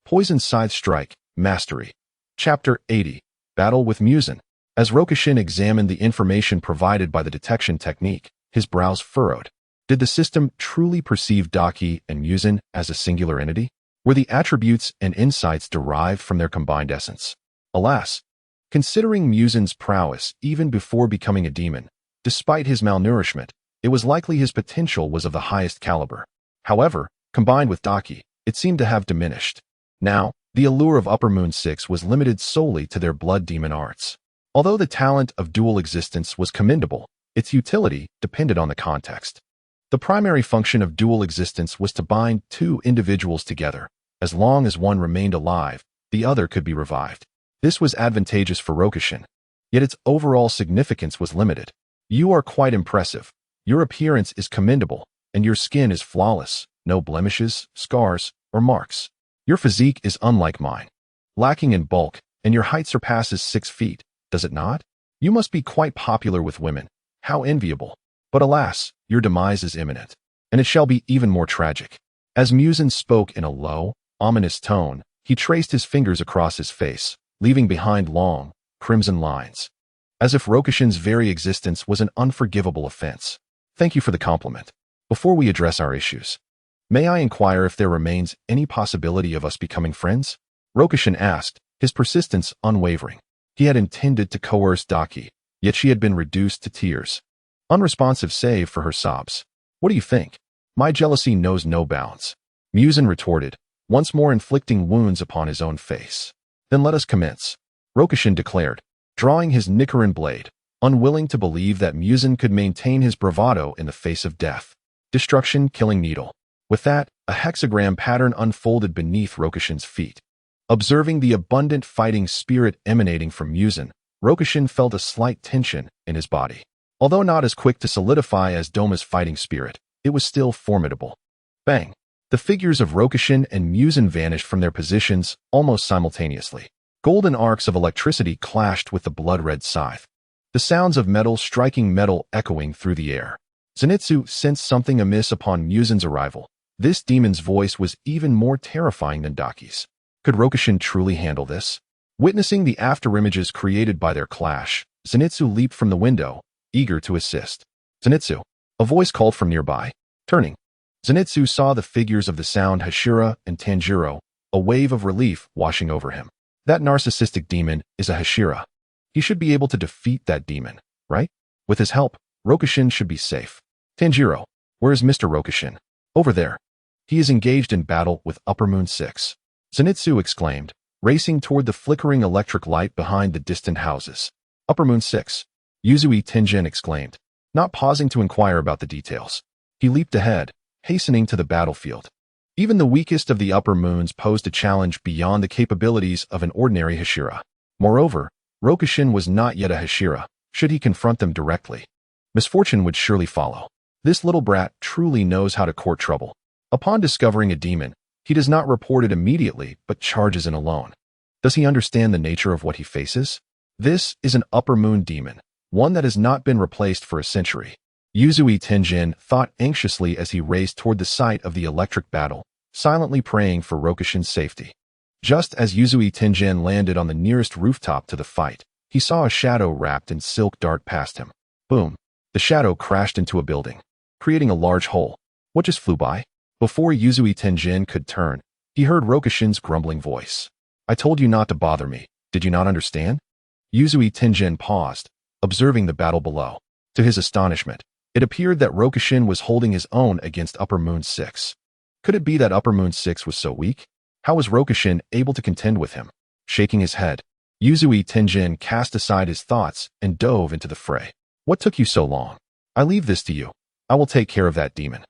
S1: Poison scythe strike, mastery. Chapter 80, Battle with Muzan. As Rokushin examined the information provided by the detection technique, his brows furrowed. Did the system truly perceive Daki and Muzan as a singular entity? Were the attributes and insights derived from their combined essence? Alas, considering Muzan's prowess even before becoming a demon, despite his malnourishment, it was likely his potential was of the highest caliber. However, combined with Daki, it seemed to have diminished. Now, the allure of Upper Moon 6 was limited solely to their blood demon arts. Although the talent of dual existence was commendable, its utility depended on the context. The primary function of dual existence was to bind two individuals together. As long as one remained alive, the other could be revived. This was advantageous for Rokushin, yet its overall significance was limited. You are quite impressive. Your appearance is commendable, and your skin is flawless, no blemishes, scars, or marks. Your physique is unlike mine, lacking in bulk, and your height surpasses 6 feet, does it not? You must be quite popular with women. How enviable. But alas, your demise is imminent, and it shall be even more tragic. As Muzan spoke in a low, ominous tone, he traced his fingers across his face, leaving behind long, crimson lines, as if Rokushin's very existence was an unforgivable offense. Thank you for the compliment. Before we address our issues, may I inquire if there remains any possibility of us becoming friends? Rokushin asked, his persistence unwavering. He had intended to coerce Daki, yet she had been reduced to tears, unresponsive save for her sobs. What do you think? My jealousy knows no bounds. Muzan retorted, once more inflicting wounds upon his own face. Then let us commence, Rokushin declared, drawing his Nichiren blade, unwilling to believe that Muzan could maintain his bravado in the face of death. Destruction killing needle. With that, a hexagram pattern unfolded beneath Rokushin's feet. Observing the abundant fighting spirit emanating from Muzan, Rokushin felt a slight tension in his body. Although not as quick to solidify as Doma's fighting spirit, it was still formidable. Bang! The figures of Rokushin and Muzan vanished from their positions almost simultaneously. Golden arcs of electricity clashed with the blood-red scythe, the sounds of metal striking metal echoing through the air. Zenitsu sensed something amiss upon Muzan's arrival. This demon's voice was even more terrifying than Daki's. Could Rokushin truly handle this? Witnessing the afterimages created by their clash, Zenitsu leaped from the window, eager to assist. Zenitsu! A voice called from nearby. Turning, Zenitsu saw the figures of the sound Hashira and Tanjiro, a wave of relief washing over him. That narcissistic demon is a Hashira. He should be able to defeat that demon, right? With his help, Rokushin should be safe. Tanjiro, where is Mr. Rokushin? Over there. He is engaged in battle with Upper Moon 6. Zenitsu exclaimed, racing toward the flickering electric light behind the distant houses. Upper Moon 6. Yuzui Tenjin exclaimed, not pausing to inquire about the details. He leaped ahead, hastening to the battlefield. Even the weakest of the upper moons posed a challenge beyond the capabilities of an ordinary Hashira. Moreover, Rokushin was not yet a Hashira, should he confront them directly. Misfortune would surely follow. This little brat truly knows how to court trouble. Upon discovering a demon, he does not report it immediately, but charges in alone. Does he understand the nature of what he faces? This is an upper moon demon, one that has not been replaced for a century. Yuzui Tenjin thought anxiously as he raced toward the site of the electric battle, silently praying for Rokushin's safety. Just as Yuzui Tenjin landed on the nearest rooftop to the fight, he saw a shadow wrapped in silk dart past him. Boom! The shadow crashed into a building, creating a large hole. What just flew by? Before Yuzui Tenjin could turn, he heard Rokushin's grumbling voice. I told you not to bother me. Did you not understand? Yuzui Tenjin paused, observing the battle below. To his astonishment, it appeared that Rokushin was holding his own against Upper Moon 6. Could it be that Upper Moon 6 was so weak? How was Rokushin able to contend with him? Shaking his head, Yuzui Tenjin cast aside his thoughts and dove into the fray. What took you so long? I leave this to you. I will take care of that demon.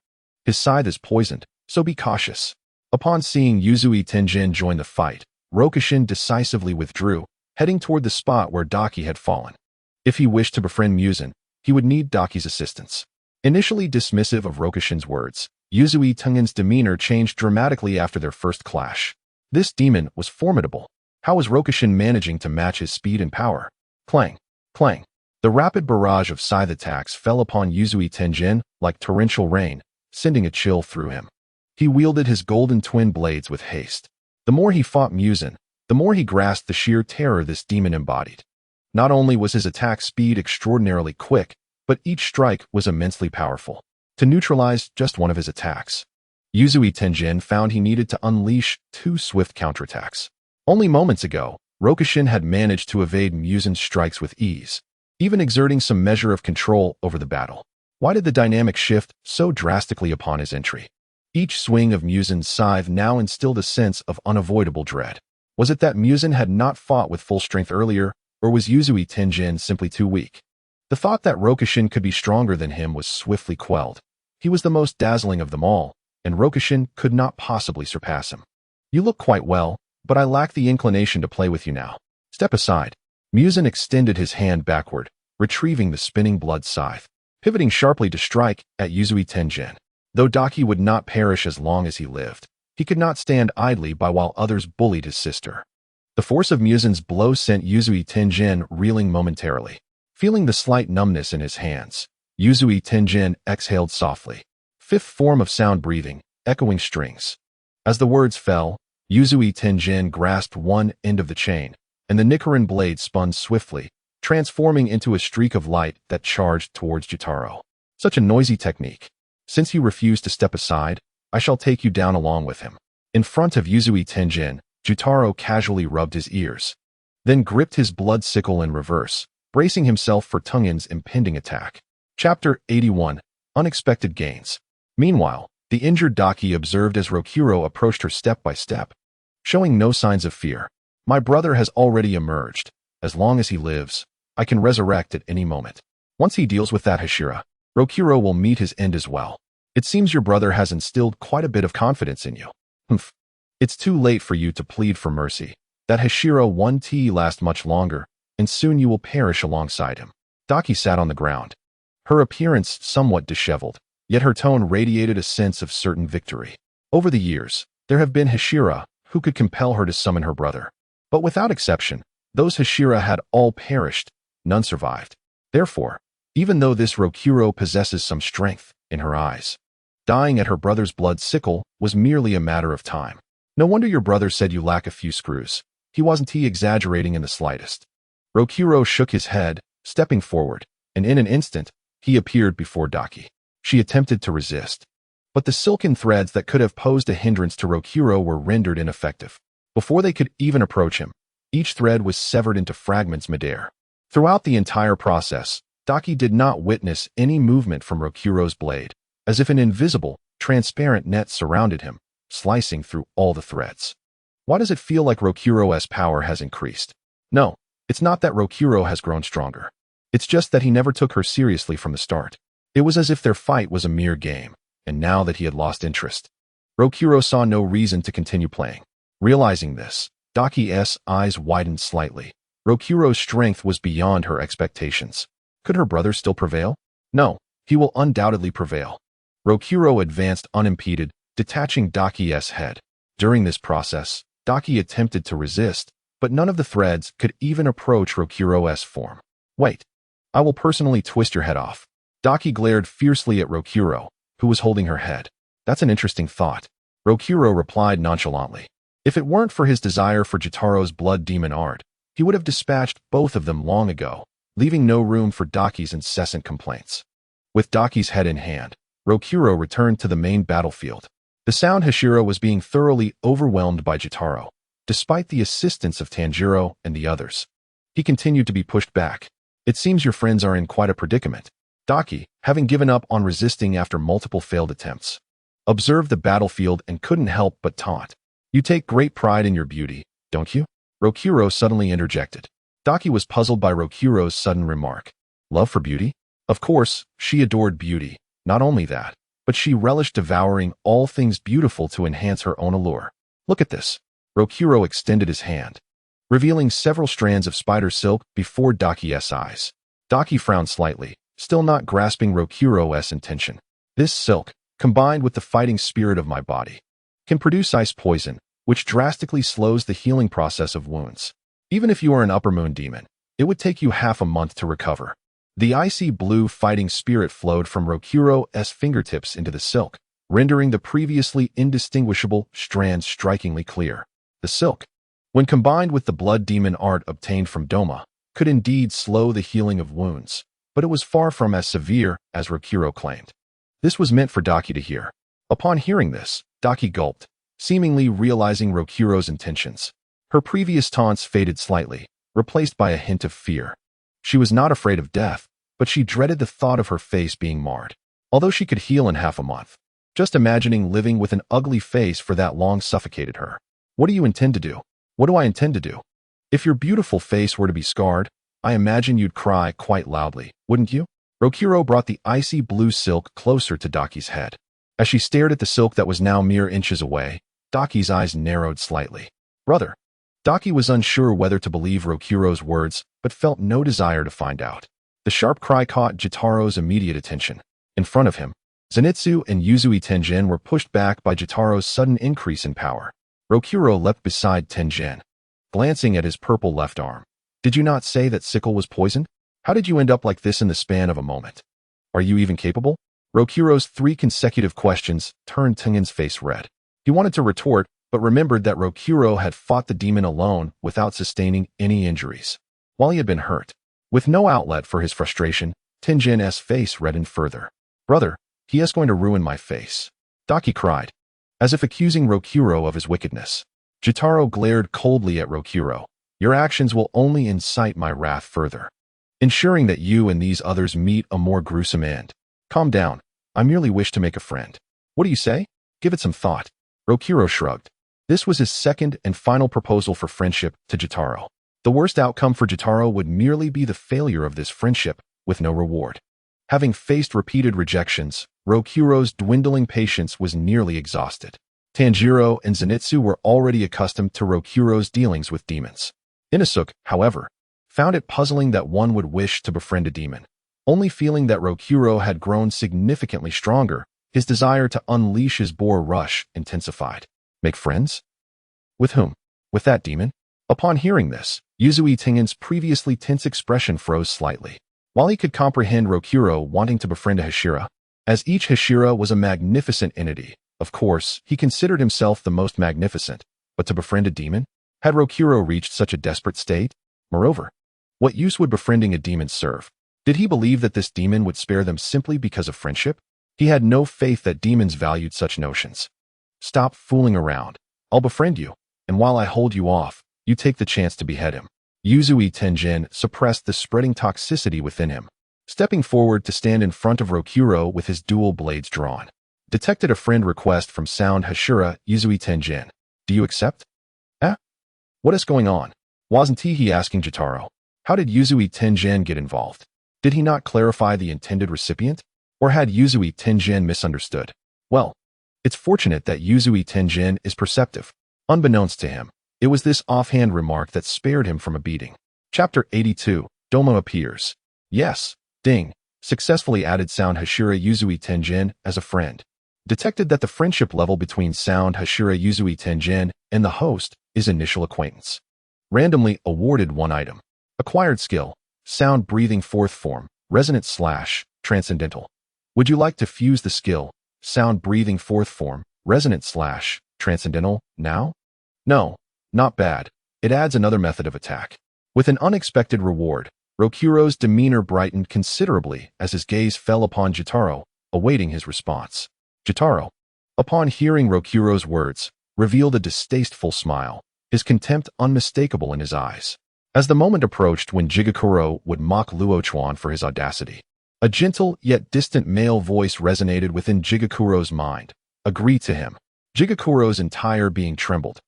S1: His scythe is poisoned, so be cautious. Upon seeing Yuzui Tenjin join the fight, Rokushin decisively withdrew, heading toward the spot where Daki had fallen. If he wished to befriend Muzan, he would need Daki's assistance. Initially dismissive of Rokushin's words, Yuzui Tenjin's demeanor changed dramatically after their first clash. This demon was formidable. How was Rokushin managing to match his speed and power? Clang! Clang! The rapid barrage of scythe attacks fell upon Yuzui Tenjin like torrential rain, sending a chill through him. He wielded his golden twin blades with haste. The more he fought Muzan, the more he grasped the sheer terror this demon embodied. Not only was his attack speed extraordinarily quick, but each strike was immensely powerful. To neutralize just one of his attacks, Yuzui Tenjin found he needed to unleash 2 swift counterattacks. Only moments ago, Rokushin had managed to evade Muzan's strikes with ease, even exerting some measure of control over the battle. Why did the dynamic shift so drastically upon his entry? Each swing of Muzan's scythe now instilled a sense of unavoidable dread. Was it that Muzan had not fought with full strength earlier, or was Yuzui Tenjin simply too weak? The thought that Rokushin could be stronger than him was swiftly quelled. He was the most dazzling of them all, and Rokushin could not possibly surpass him. You look quite well, but I lack the inclination to play with you now. Step aside. Muzan extended his hand backward, retrieving the spinning blood scythe, pivoting sharply to strike at Yuzui Tenjin. Though Daki would not perish as long as he lived, he could not stand idly by while others bullied his sister. The force of Muzan's blow sent Yuzui Tenjin reeling momentarily. Feeling the slight numbness in his hands, Yuzui Tenjin exhaled softly. Fifth form of sound breathing, echoing strings. As the words fell, Yuzui Tenjin grasped one end of the chain, and the Nichiren blade spun swiftly, transforming into a streak of light that charged towards Jutaro. Such a noisy technique. Since you refuse to step aside, I shall take you down along with him. In front of Yuzui Tenjin, Jutaro casually rubbed his ears, then gripped his blood sickle in reverse, bracing himself for Tungin's impending attack. Chapter 81, Unexpected Gains. Meanwhile, the injured Daki observed as Rokuro approached her step by step, showing no signs of fear. My brother has already emerged. As long as he lives, I can resurrect at any moment. Once he deals with that Hashira, Rokuro will meet his end as well. It seems your brother has instilled quite a bit of confidence in you. Humph. It's too late for you to plead for mercy. That Hashira won't last much longer, and soon you will perish alongside him. Daki sat on the ground, her appearance somewhat disheveled, yet her tone radiated a sense of certain victory. Over the years, there have been Hashira who could compel her to summon her brother. But without exception, those Hashira had all perished, none survived. Therefore, even though this Rokuro possesses some strength in her eyes, dying at her brother's blood sickle was merely a matter of time. No wonder your brother said you lack a few screws. He wasn't exaggerating in the slightest. Rokuro shook his head, stepping forward, and in an instant, he appeared before Daki. She attempted to resist, but the silken threads that could have posed a hindrance to Rokuro were rendered ineffective. Before they could even approach him, each thread was severed into fragments midair. Throughout the entire process, Daki did not witness any movement from Rokuro's blade, as if an invisible, transparent net surrounded him, slicing through all the threads. Why does it feel like Rokuro's power has increased? No, it's not that Rokuro has grown stronger. It's just that he never took her seriously from the start. It was as if their fight was a mere game, and now that he had lost interest, Rokuro saw no reason to continue playing. Realizing this, Daki's eyes widened slightly. Rokuro's strength was beyond her expectations. Could her brother still prevail? No, he will undoubtedly prevail. Rokuro advanced unimpeded, detaching Daki's head. During this process, Daki attempted to resist, but none of the threads could even approach Rokuro's form. Wait, I will personally twist your head off. Daki glared fiercely at Rokuro, who was holding her head. That's an interesting thought. Rokuro replied nonchalantly. If it weren't for his desire for Jitaro's blood demon art, he would have dispatched both of them long ago, leaving no room for Daki's incessant complaints. With Daki's head in hand, Rokuro returned to the main battlefield. The sound Hashira was being thoroughly overwhelmed by Jitaro, despite the assistance of Tanjiro and the others. He continued to be pushed back. It seems your friends are in quite a predicament. Daki, having given up on resisting after multiple failed attempts, observed the battlefield and couldn't help but taunt. You take great pride in your beauty, don't you? Rokuro suddenly interjected. Daki was puzzled by Rokuro's sudden remark. Love for beauty? Of course, she adored beauty. Not only that, but she relished devouring all things beautiful to enhance her own allure. Look at this. Rokuro extended his hand, revealing several strands of spider silk before Daki's eyes. Daki frowned slightly, still not grasping Rokuro's intention. This silk, combined with the fighting spirit of my body, can produce ice poison, which drastically slows the healing process of wounds. Even if you are an upper moon demon, it would take you half a month to recover. The icy blue fighting spirit flowed from Rokuro's fingertips into the silk, rendering the previously indistinguishable strands strikingly clear. The silk, when combined with the blood demon art obtained from Doma, could indeed slow the healing of wounds, but it was far from as severe as Rokuro claimed. This was meant for Daki to hear. Upon hearing this, Daki gulped, seemingly realizing Rokuro's intentions. Her previous taunts faded slightly, replaced by a hint of fear. She was not afraid of death, but she dreaded the thought of her face being marred. Although she could heal in half a month, just imagining living with an ugly face for that long suffocated her. What do you intend to do? What do I intend to do? If your beautiful face were to be scarred, I imagine you'd cry quite loudly, wouldn't you? Rokuro brought the icy blue silk closer to Daki's head. As she stared at the silk that was now mere inches away, Daki's eyes narrowed slightly. Brother. Daki was unsure whether to believe Rokuro's words, but felt no desire to find out. The sharp cry caught Jitaro's immediate attention. In front of him, Zenitsu and Yuzui Tenjin were pushed back by Jitaro's sudden increase in power. Rokuro leapt beside Tenjin, glancing at his purple left arm. Did you not say that sickle was poisoned? How did you end up like this in the span of a moment? Are you even capable? Rokuro's 3 consecutive questions turned Tengin's face red. He wanted to retort, but remembered that Rokuro had fought the demon alone without sustaining any injuries. While he had been hurt, with no outlet for his frustration, Tenjin's face reddened further. Brother, he is going to ruin my face. Daki cried, as if accusing Rokuro of his wickedness. Jitaro glared coldly at Rokuro. Your actions will only incite my wrath further, ensuring that you and these others meet a more gruesome end. Calm down. I merely wish to make a friend. What do you say? Give it some thought. Rokuro shrugged. This was his second and final proposal for friendship to Jitaro. The worst outcome for Jitaro would merely be the failure of this friendship, with no reward. Having faced repeated rejections, Rokuro's dwindling patience was nearly exhausted. Tanjiro and Zenitsu were already accustomed to Rokuro's dealings with demons. Inosuke, however, found it puzzling that one would wish to befriend a demon. Only feeling that Rokuro had grown significantly stronger, his desire to unleash his boar rush intensified. Make friends? With whom? With that demon? Upon hearing this, Yuzui Tengen's previously tense expression froze slightly. While he could comprehend Rokuro wanting to befriend a Hashira, as each Hashira was a magnificent entity, of course, he considered himself the most magnificent, but to befriend a demon? Had Rokuro reached such a desperate state? Moreover, what use would befriending a demon serve? Did he believe that this demon would spare them simply because of friendship? He had no faith that demons valued such notions. Stop fooling around. I'll befriend you, and while I hold you off, you take the chance to behead him. Yuzui Tenjin suppressed the spreading toxicity within him, stepping forward to stand in front of Rokuro with his dual blades drawn. Detected a friend request from sound Hashira Yuzui Tenjin. Do you accept? What is going on? Wasn't he asking Jitaro? How did Yuzui Tenjin get involved? Did he not clarify the intended recipient? Or had Yuzui Tenjin misunderstood? Well, it's fortunate that Yuzui Tenjin is perceptive. Unbeknownst to him, it was this offhand remark that spared him from a beating. Chapter 82, Doma appears. Yes, ding, successfully added sound Hashira Yuzui Tenjin as a friend. Detected that the friendship level between sound Hashira Yuzui Tenjin and the host is initial acquaintance. Randomly awarded 1 item. Acquired skill, sound breathing fourth form, resonant / transcendental. Would you like to fuse the skill, sound breathing fourth form, resonant / transcendental, now? No, not bad. It adds another method of attack. With an unexpected reward, Rokuro's demeanor brightened considerably as his gaze fell upon Jitaro, awaiting his response. Jitaro, upon hearing Rokuro's words, revealed a distasteful smile, his contempt unmistakable in his eyes. As the moment approached when Jigakuro would mock Luo Chuan for his audacity, a gentle yet distant male voice resonated within Jigakuro's mind. Agree to him. Jigakuro's entire being trembled,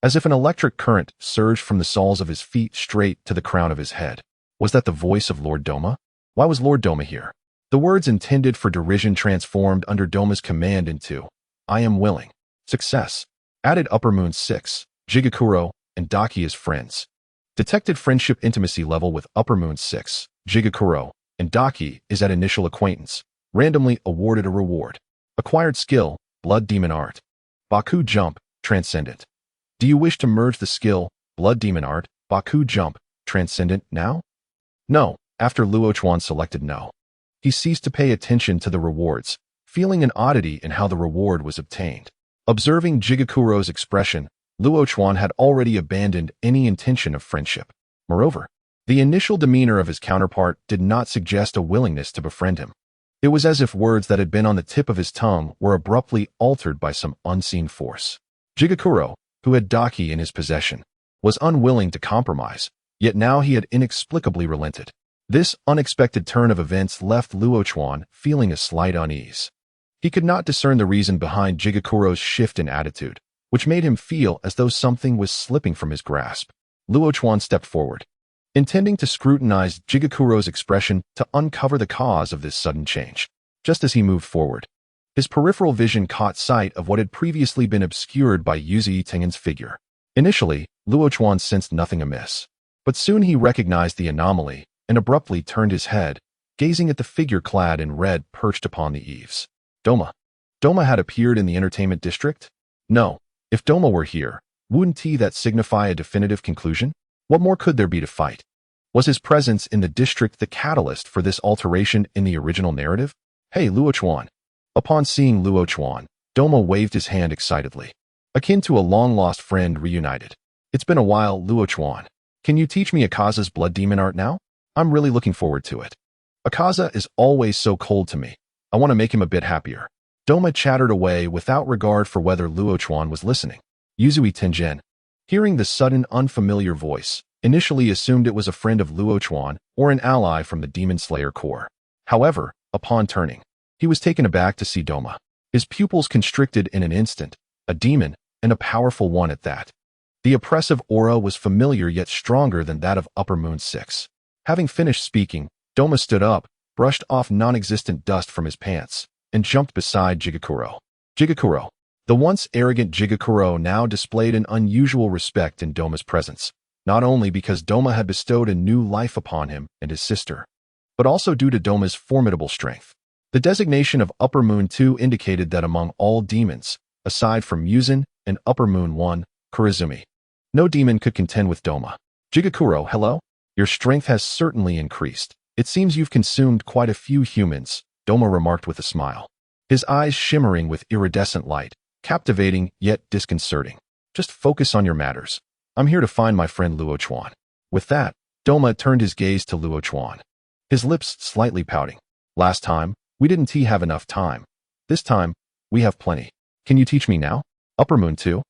S1: as if an electric current surged from the soles of his feet straight to the crown of his head. Was that the voice of Lord Doma? Why was Lord Doma here? The words intended for derision transformed under Doma's command into, I am willing. Success. Added Upper Moon 6, Jigakuro, and Daki as friends. Detected friendship intimacy level with Upper Moon 6, Jigakuro, and Daki is at initial acquaintance. Randomly awarded a reward. Acquired skill, Blood Demon Art. Baku Jump, Transcendent. Do you wish to merge the skill, Blood Demon Art, Baku Jump, Transcendent now? No, after Luo Chuan selected no. He ceased to pay attention to the rewards, feeling an oddity in how the reward was obtained. Observing Jigakuro's expression, Luo Chuan had already abandoned any intention of friendship. Moreover, the initial demeanor of his counterpart did not suggest a willingness to befriend him. It was as if words that had been on the tip of his tongue were abruptly altered by some unseen force. Jigakuro, who had Daki in his possession, was unwilling to compromise, yet now he had inexplicably relented. This unexpected turn of events left Luo Chuan feeling a slight unease. He could not discern the reason behind Jigakuro's shift in attitude, which made him feel as though something was slipping from his grasp. Luo Chuan stepped forward. intending to scrutinize Jigakuro's expression to uncover the cause of this sudden change. Just as he moved forward, his peripheral vision caught sight of what had previously been obscured by Yuzui Tengen's figure. Initially, Luo Chuan sensed nothing amiss, but soon he recognized the anomaly and abruptly turned his head, gazing at the figure clad in red perched upon the eaves. Doma. Doma had appeared in the entertainment district? No. If Doma were here, wouldn't that signify a definitive conclusion? What more could there be to fight? Was his presence in the district the catalyst for this alteration in the original narrative? Hey, Luo Chuan. Upon seeing Luo Chuan, Doma waved his hand excitedly, akin to a long-lost friend reunited. It's been a while, Luo Chuan. Can you teach me Akaza's blood demon art now? I'm really looking forward to it. Akaza is always so cold to me. I want to make him a bit happier. Doma chattered away without regard for whether Luo Chuan was listening. Yuzui Tengen, hearing the sudden unfamiliar voice, initially assumed it was a friend of Luo Chuan or an ally from the Demon Slayer Corps. However, upon turning, he was taken aback to see Doma. His pupils constricted in an instant, a demon, and a powerful one at that. The oppressive aura was familiar yet stronger than that of Upper Moon 6. Having finished speaking, Doma stood up, brushed off non-existent dust from his pants, and jumped beside Jigakuro. Jigakuro. The once arrogant Jigakuro now displayed an unusual respect in Doma's presence, not only because Doma had bestowed a new life upon him and his sister, but also due to Doma's formidable strength. The designation of Upper Moon 2 indicated that among all demons, aside from Muzan and Upper Moon 1, Kurizumi, no demon could contend with Doma. Jigakuro, hello? Your strength has certainly increased. It seems you've consumed quite a few humans, Doma remarked with a smile, his eyes shimmering with iridescent light, captivating yet disconcerting. Just focus on your matters. I'm here to find my friend Luo Chuan. With that, Doma turned his gaze to Luo Chuan, his lips slightly pouting. Last time, we didn't have enough time. This time, we have plenty. Can you teach me now? Upper Moon 2?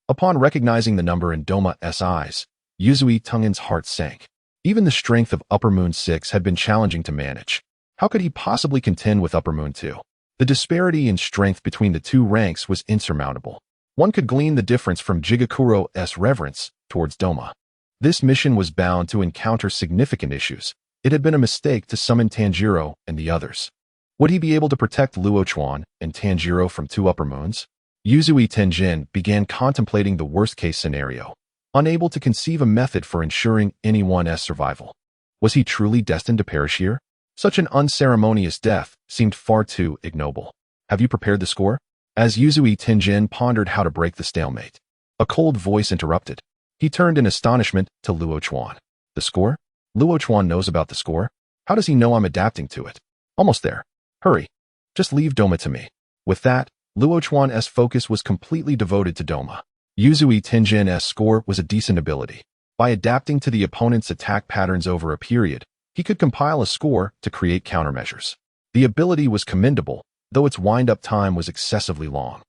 S1: Upon recognizing the number in Doma's eyes, Yuzui Tengen's heart sank. Even the strength of Upper Moon 6 had been challenging to manage. How could he possibly contend with Upper Moon 2? The disparity in strength between the two ranks was insurmountable. One could glean the difference from Jigakuro's reverence towards Doma. This mission was bound to encounter significant issues. It had been a mistake to summon Tanjiro and the others. Would he be able to protect Luo Chuan and Tanjiro from two Upper Moons? Yuzui Tengen began contemplating the worst-case scenario, unable to conceive a method for ensuring anyone's survival. Was he truly destined to perish here? Such an unceremonious death seemed far too ignoble. Have you prepared the score? As Yuzui Tengen pondered how to break the stalemate, a cold voice interrupted. He turned in astonishment to Luo Chuan. The score? Luo Chuan knows about the score? How does he know I'm adapting to it? Almost there. Hurry. Just leave Doma to me. With that, Luo Chuan's focus was completely devoted to Doma. Yuzui Tengen's score was a decent ability. By adapting to the opponent's attack patterns over a period, he could compile a score to create countermeasures. The ability was commendable, though its wind-up time was excessively long.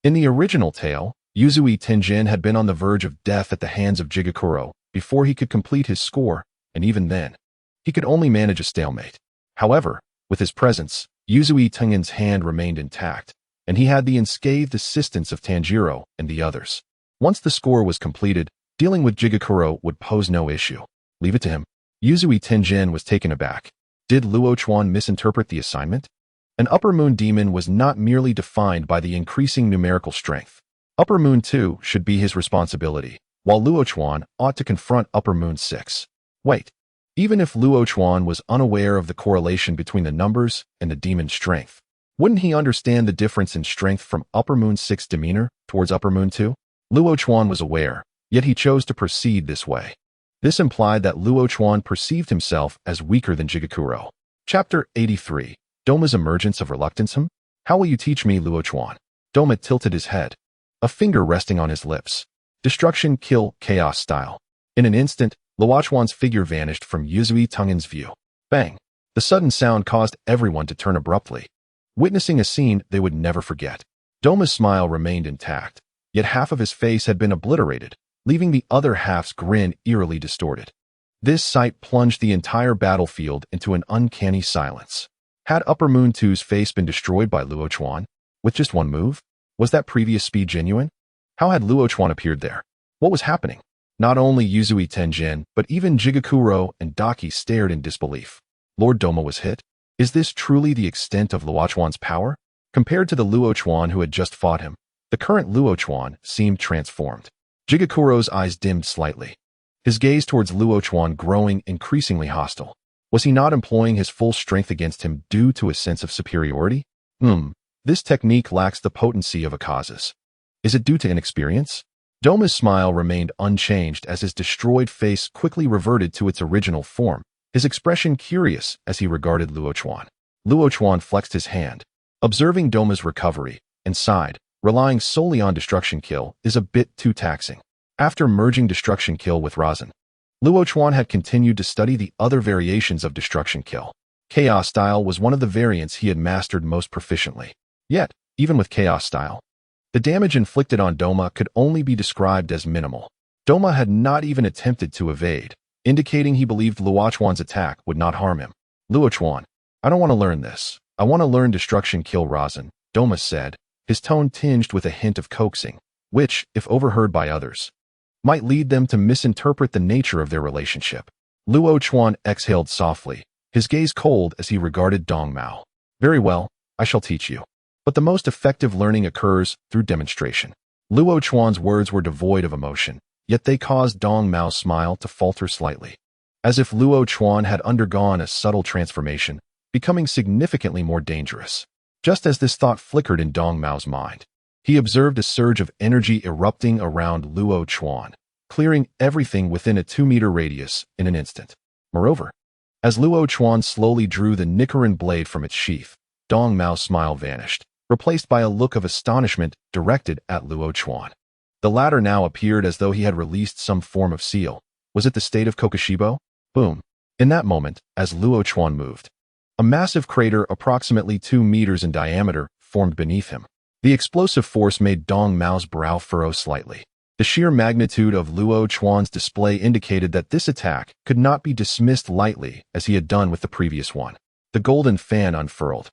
S1: In the original tale, Yuzui Tengen had been on the verge of death at the hands of Jigakuro before he could complete his score, and even then, he could only manage a stalemate. However, with his presence, Yuzui Tengen's hand remained intact, and he had the unscathed assistance of Tanjiro and the others. Once the score was completed, dealing with Jigakuro would pose no issue. Leave it to him. Yuzui Tengen was taken aback. Did Luo Chuan misinterpret the assignment? An Upper Moon demon was not merely defined by the increasing numerical strength. Upper Moon 2 should be his responsibility, while Luo Chuan ought to confront Upper Moon 6. Wait. Even if Luo Chuan was unaware of the correlation between the numbers and the demon's strength, wouldn't he understand the difference in strength from Upper Moon 6 demeanor towards Upper Moon 2? Luo Chuan was aware, yet he chose to proceed this way. This implied that Luo Chuan perceived himself as weaker than Jigakuro. Chapter 83. Doma's emergence of reluctance. How will you teach me, Luo Chuan? Doma tilted his head, a finger resting on his lips. Destruction, kill, chaos style. In an instant, Luo Chuan's figure vanished from Yuzui Tengen's view. Bang! The sudden sound caused everyone to turn abruptly, witnessing a scene they would never forget. Doma's smile remained intact, yet half of his face had been obliterated, leaving the other half's grin eerily distorted. This sight plunged the entire battlefield into an uncanny silence. Had Upper Moon 2's face been destroyed by Luo Chuan? With just one move? Was that previous speed genuine? How had Luo Chuan appeared there? What was happening? Not only Yuzui Tenjin, but even Jigakuro and Daki stared in disbelief. Lord Doma was hit? Is this truly the extent of Luo Chuan's power? Compared to the Luo Chuan who had just fought him, the current Luo Chuan seemed transformed. Jigakuro's eyes dimmed slightly, his gaze towards Luo Chuan growing increasingly hostile. Was he not employing his full strength against him due to a sense of superiority? This technique lacks the potency of Akaza's. Is it due to inexperience? Doma's smile remained unchanged as his destroyed face quickly reverted to its original form, his expression curious as he regarded Luo Chuan. Luo Chuan flexed his hand, observing Doma's recovery, and sighed. Relying solely on Destruction Kill is a bit too taxing. After merging Destruction Kill with Rasen, Luo Chuan had continued to study the other variations of Destruction Kill. Chaos Style was one of the variants he had mastered most proficiently. Yet, even with Chaos Style, the damage inflicted on Doma could only be described as minimal. Doma had not even attempted to evade, indicating he believed Luo Chuan's attack would not harm him. Luo Chuan, I don't want to learn this. I want to learn Destruction Kill Rasen, Doma said, his tone tinged with a hint of coaxing, which, if overheard by others, might lead them to misinterpret the nature of their relationship. Luo Chuan exhaled softly, his gaze cold as he regarded Dong Mao. Very well, I shall teach you. But the most effective learning occurs through demonstration. Luo Chuan's words were devoid of emotion, yet they caused Dong Mao's smile to falter slightly, as if Luo Chuan had undergone a subtle transformation, becoming significantly more dangerous. Just as this thought flickered in Dong Mao's mind, he observed a surge of energy erupting around Luo Chuan, clearing everything within a 2-meter radius in an instant. Moreover, as Luo Chuan slowly drew the Nichiren blade from its sheath, Dong Mao's smile vanished, replaced by a look of astonishment directed at Luo Chuan. The latter now appeared as though he had released some form of seal. Was it the state of Kokushibo? Boom. In that moment, as Luo Chuan moved, a massive crater approximately 2 meters in diameter formed beneath him. The explosive force made Dong Mao's brow furrow slightly. The sheer magnitude of Luo Chuan's display indicated that this attack could not be dismissed lightly as he had done with the previous one. The golden fan unfurled,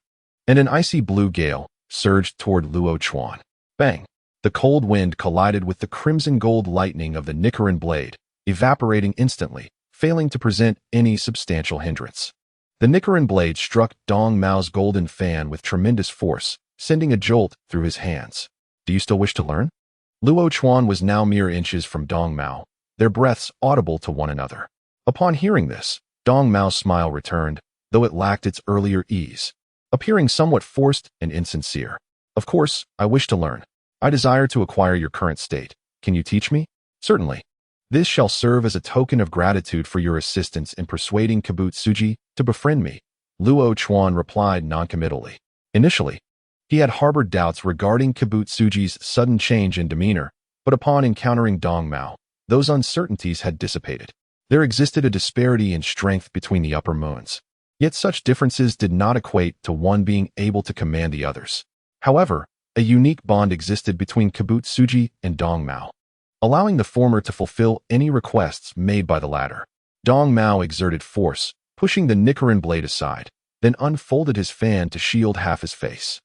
S1: and an icy blue gale surged toward Luo Chuan. Bang! The cold wind collided with the crimson gold lightning of the Nichiren blade, evaporating instantly, failing to present any substantial hindrance. The Nichiren blade struck Dong Mao's golden fan with tremendous force, sending a jolt through his hands. Do you still wish to learn? Luo Chuan was now mere inches from Dong Mao, their breaths audible to one another. Upon hearing this, Dong Mao's smile returned, though it lacked its earlier ease, appearing somewhat forced and insincere. Of course, I wish to learn. I desire to acquire your current state. Can you teach me? Certainly. This shall serve as a token of gratitude for your assistance in persuading Kabutsuji to befriend me, Luo Chuan replied noncommittally. Initially, he had harbored doubts regarding Kabutsuji's sudden change in demeanor, but upon encountering Dong Mao, those uncertainties had dissipated. There existed a disparity in strength between the upper moons. Yet such differences did not equate to one being able to command the others. However, a unique bond existed between Kabutsuji and Dong Mao, allowing the former to fulfill any requests made by the latter. Dong Mao exerted force, pushing the Nichiren blade aside, then unfolded his fan to shield half his face.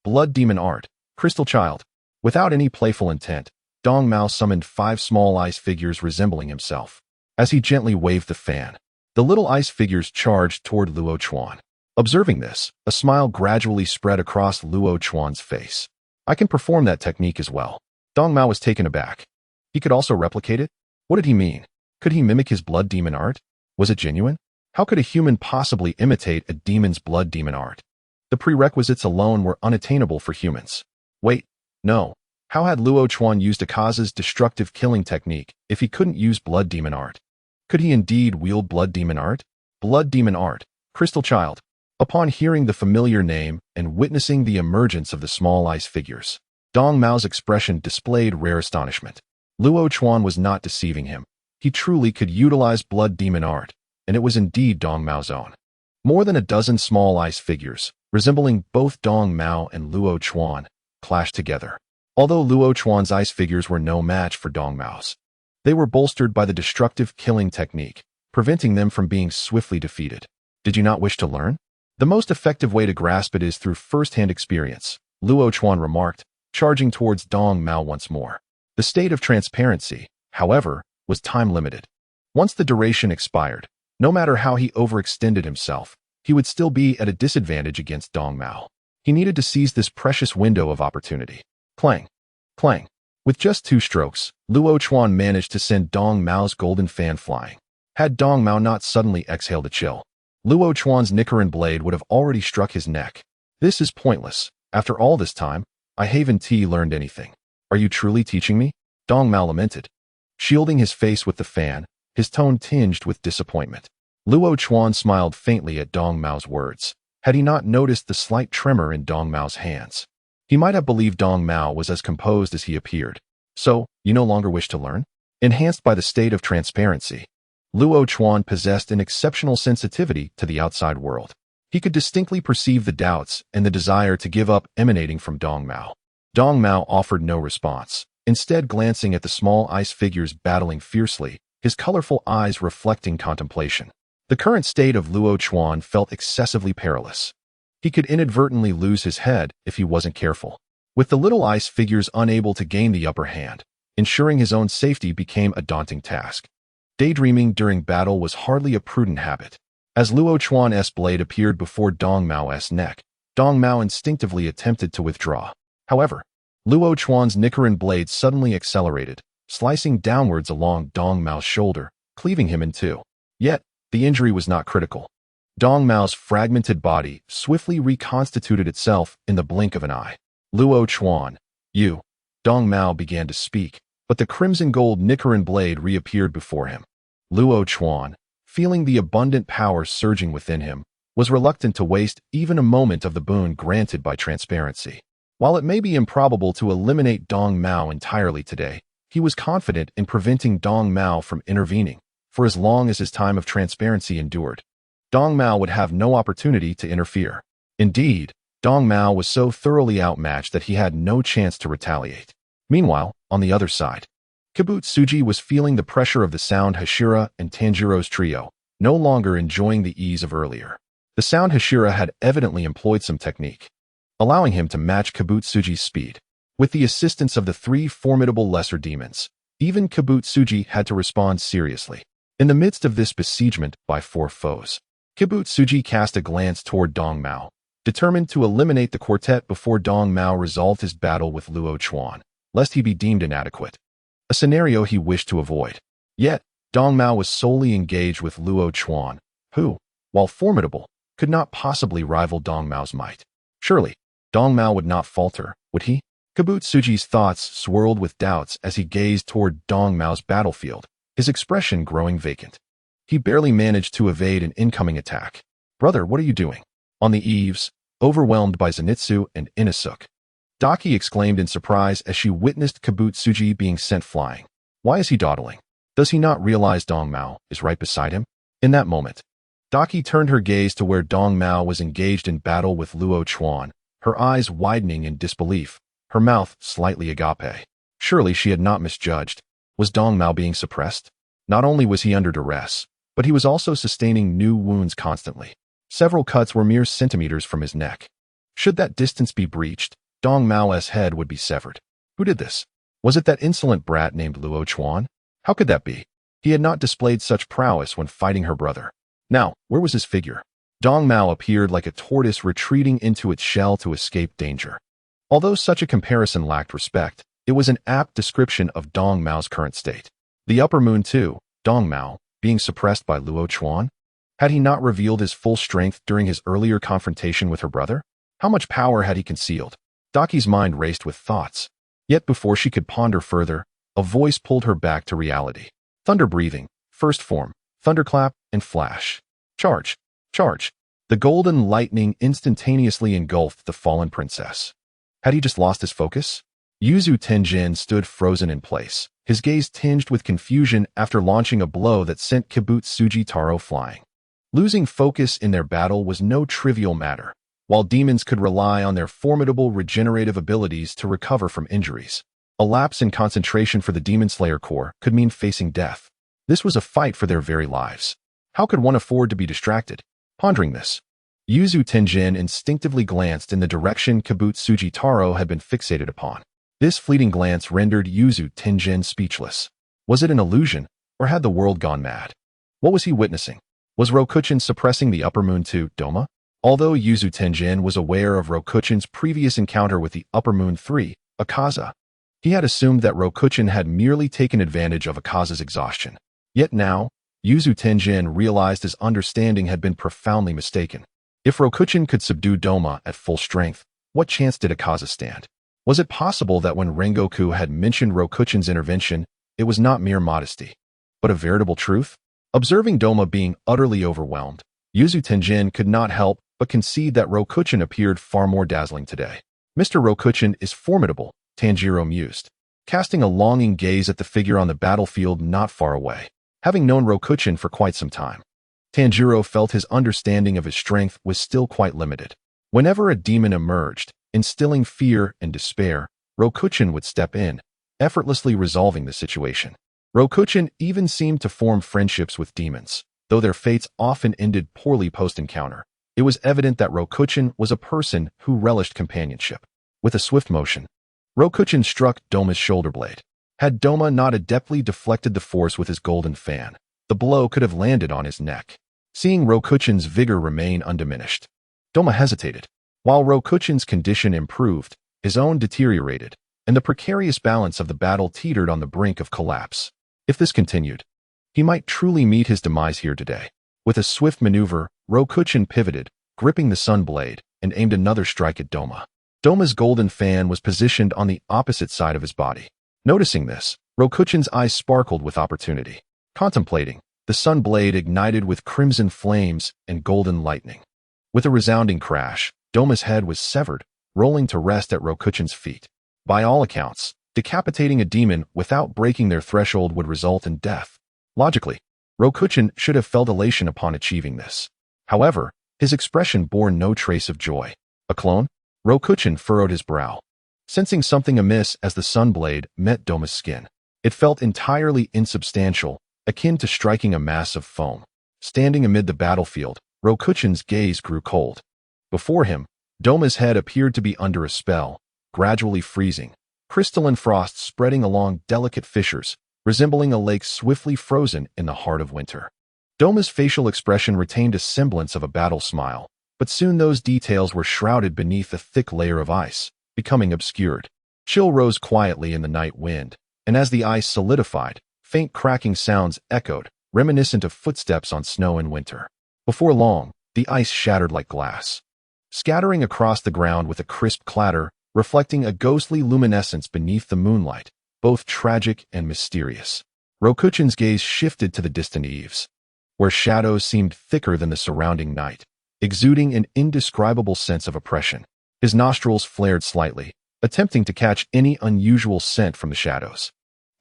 S1: Blood Demon Art, Crystal Child. Without any playful intent, Dong Mao summoned 5 small ice figures resembling himself. As he gently waved the fan, the little ice figures charged toward Luo Chuan. Observing this, a smile gradually spread across Luo Chuan's face. I can perform that technique as well. Dong Mao was taken aback. He could also replicate it? What did he mean? Could he mimic his blood demon art? Was it genuine? How could a human possibly imitate a demon's blood demon art? The prerequisites alone were unattainable for humans. Wait, no. How had Luo Chuan used Akaza's destructive killing technique if he couldn't use blood demon art? Could he indeed wield blood demon art? Blood demon art, Crystal Child. Upon hearing the familiar name and witnessing the emergence of the small ice figures, Dong Mao's expression displayed rare astonishment. Luo Chuan was not deceiving him. He truly could utilize blood demon art, and it was indeed Dong Mao's own. More than a dozen small ice figures, resembling both Dong Mao and Luo Chuan, clashed together. Although Luo Chuan's ice figures were no match for Dong Mao's, they were bolstered by the destructive killing technique, preventing them from being swiftly defeated. Did you not wish to learn? The most effective way to grasp it is through first-hand experience, Luo Chuan remarked, charging towards Dong Mao once more. The state of transparency, however, was time-limited. Once the duration expired, no matter how he overextended himself, he would still be at a disadvantage against Dong Mao. He needed to seize this precious window of opportunity. Clang! Clang! With just 2 strokes, Luo Chuan managed to send Dong Mao's golden fan flying. Had Dong Mao not suddenly exhaled a chill, Luo Chuan's Nichiren blade would have already struck his neck. This is pointless. After all this time, I haven't learned anything. Are you truly teaching me? Dong Mao lamented, shielding his face with the fan, his tone tinged with disappointment. Luo Chuan smiled faintly at Dong Mao's words. Had he not noticed the slight tremor in Dong Mao's hands, he might have believed Dong Mao was as composed as he appeared. So, you no longer wish to learn? Enhanced by the state of transparency, Luo Chuan possessed an exceptional sensitivity to the outside world. He could distinctly perceive the doubts and the desire to give up emanating from Dong Mao. Dong Mao offered no response, instead glancing at the small ice figures battling fiercely, his colorful eyes reflecting contemplation. The current state of Luo Chuan felt excessively perilous. He could inadvertently lose his head if he wasn't careful. With the little ice figures unable to gain the upper hand, ensuring his own safety became a daunting task. Daydreaming during battle was hardly a prudent habit. As Luo Chuan's blade appeared before Dong Mao's neck, Dong Mao instinctively attempted to withdraw. However, Luo Chuan's Nichiren blade suddenly accelerated, slicing downwards along Dong Mao's shoulder, cleaving him in 2. Yet, the injury was not critical. Dong Mao's fragmented body swiftly reconstituted itself in the blink of an eye. Luo Chuan, you. Dong Mao began to speak, but the crimson gold Nichiren blade reappeared before him. Luo Chuan, feeling the abundant power surging within him, was reluctant to waste even a moment of the boon granted by transparency. While it may be improbable to eliminate Dong Mao entirely today, he was confident in preventing Dong Mao from intervening for as long as his time of transparency endured. Dong Mao would have no opportunity to interfere. Indeed, Dong Mao was so thoroughly outmatched that he had no chance to retaliate. Meanwhile, on the other side, Kibutsuji was feeling the pressure of the sound Hashira and Tanjiro's trio, no longer enjoying the ease of earlier. The sound Hashira had evidently employed some technique, allowing him to match Kibutsuji's speed. With the assistance of the 3 formidable lesser demons, even Kibutsuji had to respond seriously. In the midst of this besiegement by 4 foes, Kibutsuji cast a glance toward Dong Mao, determined to eliminate the quartet before Dong Mao resolved his battle with Luo Chuan, lest he be deemed inadequate. A scenario he wished to avoid. Yet, Dong Mao was solely engaged with Luo Chuan, who, while formidable, could not possibly rival Dong Mao's might. Surely, Dong Mao would not falter, would he? Kibutsuji's thoughts swirled with doubts as he gazed toward Dong Mao's battlefield, his expression growing vacant. He barely managed to evade an incoming attack. Brother, what are you doing? On the eaves, overwhelmed by Zenitsu and Inosuke, Daki exclaimed in surprise as she witnessed Kibutsuji being sent flying. Why is he dawdling? Does he not realize Dong Mao is right beside him? In that moment, Daki turned her gaze to where Dong Mao was engaged in battle with Luo Chuan, her eyes widening in disbelief, her mouth slightly agape. Surely she had not misjudged. Was Dong Mao being suppressed? Not only was he under duress, but he was also sustaining new wounds constantly. Several cuts were mere centimeters from his neck. Should that distance be breached, Dong Mao's head would be severed. Who did this? Was it that insolent brat named Luo Chuan? How could that be? He had not displayed such prowess when fighting her brother. Now, where was his figure? Dong Mao appeared like a tortoise retreating into its shell to escape danger. Although such a comparison lacked respect, it was an apt description of Dong Mao's current state. The upper moon too, Dong Mao, being suppressed by Luo Chuan? Had he not revealed his full strength during his earlier confrontation with her brother? How much power had he concealed? Daki's mind raced with thoughts. Yet before she could ponder further, a voice pulled her back to reality. Thunder breathing, first form, Thunderclap and Flash. Charge! Charge! The golden lightning instantaneously engulfed the fallen princess. Had he just lost his focus? Yuzu Tenjin stood frozen in place, his gaze tinged with confusion after launching a blow that sent Kibutsuji Taro flying. Losing focus in their battle was no trivial matter, while demons could rely on their formidable regenerative abilities to recover from injuries. A lapse in concentration for the Demon Slayer Corps could mean facing death. This was a fight for their very lives. How could one afford to be distracted? Pondering this, Yuzu Tenjin instinctively glanced in the direction Kibutsuji Taro had been fixated upon. This fleeting glance rendered Yuzu Tenjin speechless. Was it an illusion, Or had the world gone mad? What was he witnessing? Was Rokuchin suppressing the upper moon too, Doma? Although Yuzu Tenjin was aware of Rokuchin's previous encounter with the upper moon 3, Akaza, he had assumed that Rokuchin had merely taken advantage of Akaza's exhaustion. Yet now, Yuzu Tenjin realized his understanding had been profoundly mistaken. If Rokuchin could subdue Doma at full strength, what chance did Akaza stand? Was it possible that when Rengoku had mentioned Rokuchin's intervention, it was not mere modesty, but a veritable truth? Observing Doma being utterly overwhelmed, Yuzu Tenjin could not help but concede that Rokuchin appeared far more dazzling today. Mr. Rokuchin is formidable, Tanjiro mused, casting a longing gaze at the figure on the battlefield not far away. Having known Rokuchin for quite some time, Tanjiro felt his understanding of his strength was still quite limited. Whenever a demon emerged, instilling fear and despair, Rokuchin would step in, effortlessly resolving the situation. Rokuchin even seemed to form friendships with demons, though their fates often ended poorly post-encounter. It was evident that Rokuchin was a person who relished companionship. With a swift motion, Rokuchin struck Doma's shoulder blade. Had Doma not adeptly deflected the force with his golden fan, the blow could have landed on his neck. Seeing Rokuchin's vigor remain undiminished, Doma hesitated. While Rokuchin's condition improved, his own deteriorated, and the precarious balance of the battle teetered on the brink of collapse. If this continued, he might truly meet his demise here today. With a swift maneuver, Rokuchin pivoted, gripping the sun blade, and aimed another strike at Doma. Doma's golden fan was positioned on the opposite side of his body. Noticing this, Rokuchin's eyes sparkled with opportunity. Contemplating, the sun blade ignited with crimson flames and golden lightning. With a resounding crash, Doma's head was severed, rolling to rest at Rokuchin's feet. By all accounts, decapitating a demon without breaking their threshold would result in death. Logically, Rokuchin should have felt elation upon achieving this. However, his expression bore no trace of joy. A clone? Rokuchin furrowed his brow, sensing something amiss as the sun blade met Doma's skin. It felt entirely insubstantial, akin to striking a mass of foam. Standing amid the battlefield, Rokuchin's gaze grew cold. Before him, Doma's head appeared to be under a spell, gradually freezing, crystalline frost spreading along delicate fissures, resembling a lake swiftly frozen in the heart of winter. Doma's facial expression retained a semblance of a battle smile, but soon those details were shrouded beneath a thick layer of ice, becoming obscured. Chill rose quietly in the night wind, and as the ice solidified, faint cracking sounds echoed, reminiscent of footsteps on snow in winter. Before long, the ice shattered like glass, scattering across the ground with a crisp clatter, reflecting a ghostly luminescence beneath the moonlight, both tragic and mysterious. Rokuchin's gaze shifted to the distant eaves, where shadows seemed thicker than the surrounding night, exuding an indescribable sense of oppression. His nostrils flared slightly, attempting to catch any unusual scent from the shadows.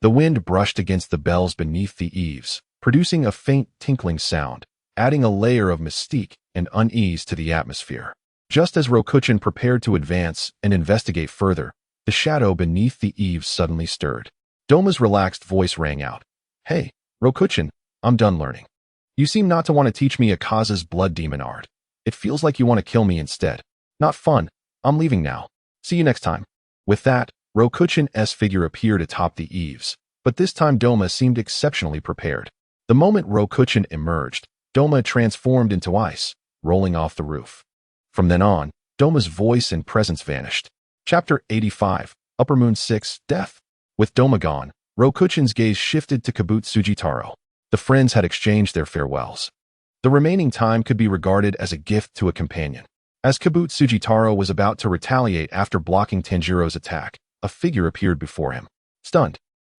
S1: The wind brushed against the bells beneath the eaves, producing a faint tinkling sound, adding a layer of mystique and unease to the atmosphere. Just as Rokuchin prepared to advance and investigate further, the shadow beneath the eaves suddenly stirred. Doma's relaxed voice rang out. "Hey, Rokuchin, I'm done learning. You seem not to want to teach me Akaza's blood demon art. It feels like you want to kill me instead. Not fun. I'm leaving now. See you next time." With that, Rokuchin's figure appeared atop the eaves, but this time Doma seemed exceptionally prepared. The moment Rokuchin emerged, Doma transformed into ice, rolling off the roof. From then on, Doma's voice and presence vanished. Chapter 85, Upper Moon 6, Death. With Doma gone, Rokuchin's gaze shifted to Kabutsuji Taro. The friends had exchanged their farewells. The remaining time could be regarded as a gift to a companion. As Kabutsuji Taro was about to retaliate after blocking Tanjiro's attack, a figure appeared before him. Stunned,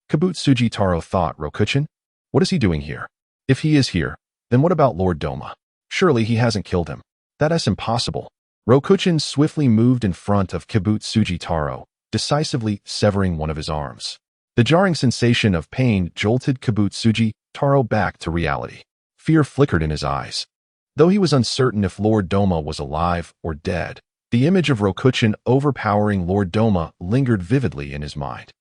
S1: Kabutsuji Taro thought, Rokuchin? What is he doing here? If he is here, then what about Lord Doma? Surely he hasn't killed him. That is impossible. Rokuchin swiftly moved in front of Kabutsuji Taro, decisively severing one of his arms. The jarring sensation of pain jolted Kabutsuji Taro back to reality. Fear flickered in his eyes. Though he was uncertain if Lord Doma was alive or dead, the image of Rokuchin overpowering Lord Doma lingered vividly in his mind.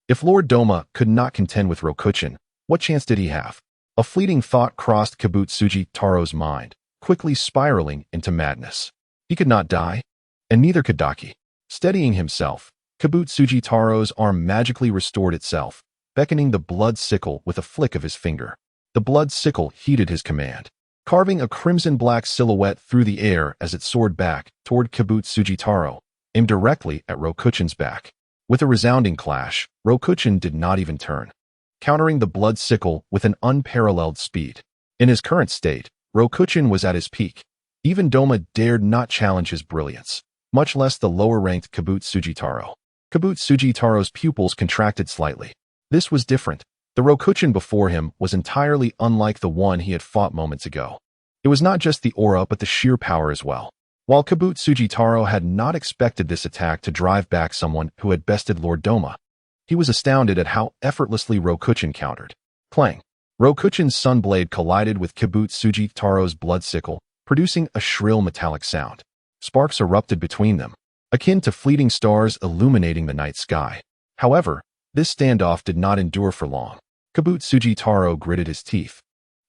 S1: If Lord Doma could not contend with Rokuchin, what chance did he have? A fleeting thought crossed Kabutsuji Taro's mind, quickly spiraling into madness. He could not die, and neither could Daki. Steadying himself, Kabutsuji Taro's arm magically restored itself, beckoning the blood sickle with a flick of his finger. The blood sickle heeded his command, carving a crimson-black silhouette through the air as it soared back toward Kabutsujitaro, aimed directly at Rokuchan's back. With a resounding clash, Rokuchan did not even turn, countering the blood sickle with an unparalleled speed. In his current state, Rokuchan was at his peak. Even Doma dared not challenge his brilliance, much less the lower-ranked Kabutsujitaro. Kabutsujitaro's pupils contracted slightly. This was different. The Rokuchan before him was entirely unlike the one he had fought moments ago. It was not just the aura but the sheer power as well. While Kabutsujitaro had not expected this attack to drive back someone who had bested Lord Doma, he was astounded at how effortlessly Rokuchan countered. Clang! Rokuchan's sunblade collided with Kabutsujitaro's blood sickle, producing a shrill metallic sound. Sparks erupted between them, akin to fleeting stars illuminating the night sky. However, this standoff did not endure for long. Kabutsujitaro gritted his teeth,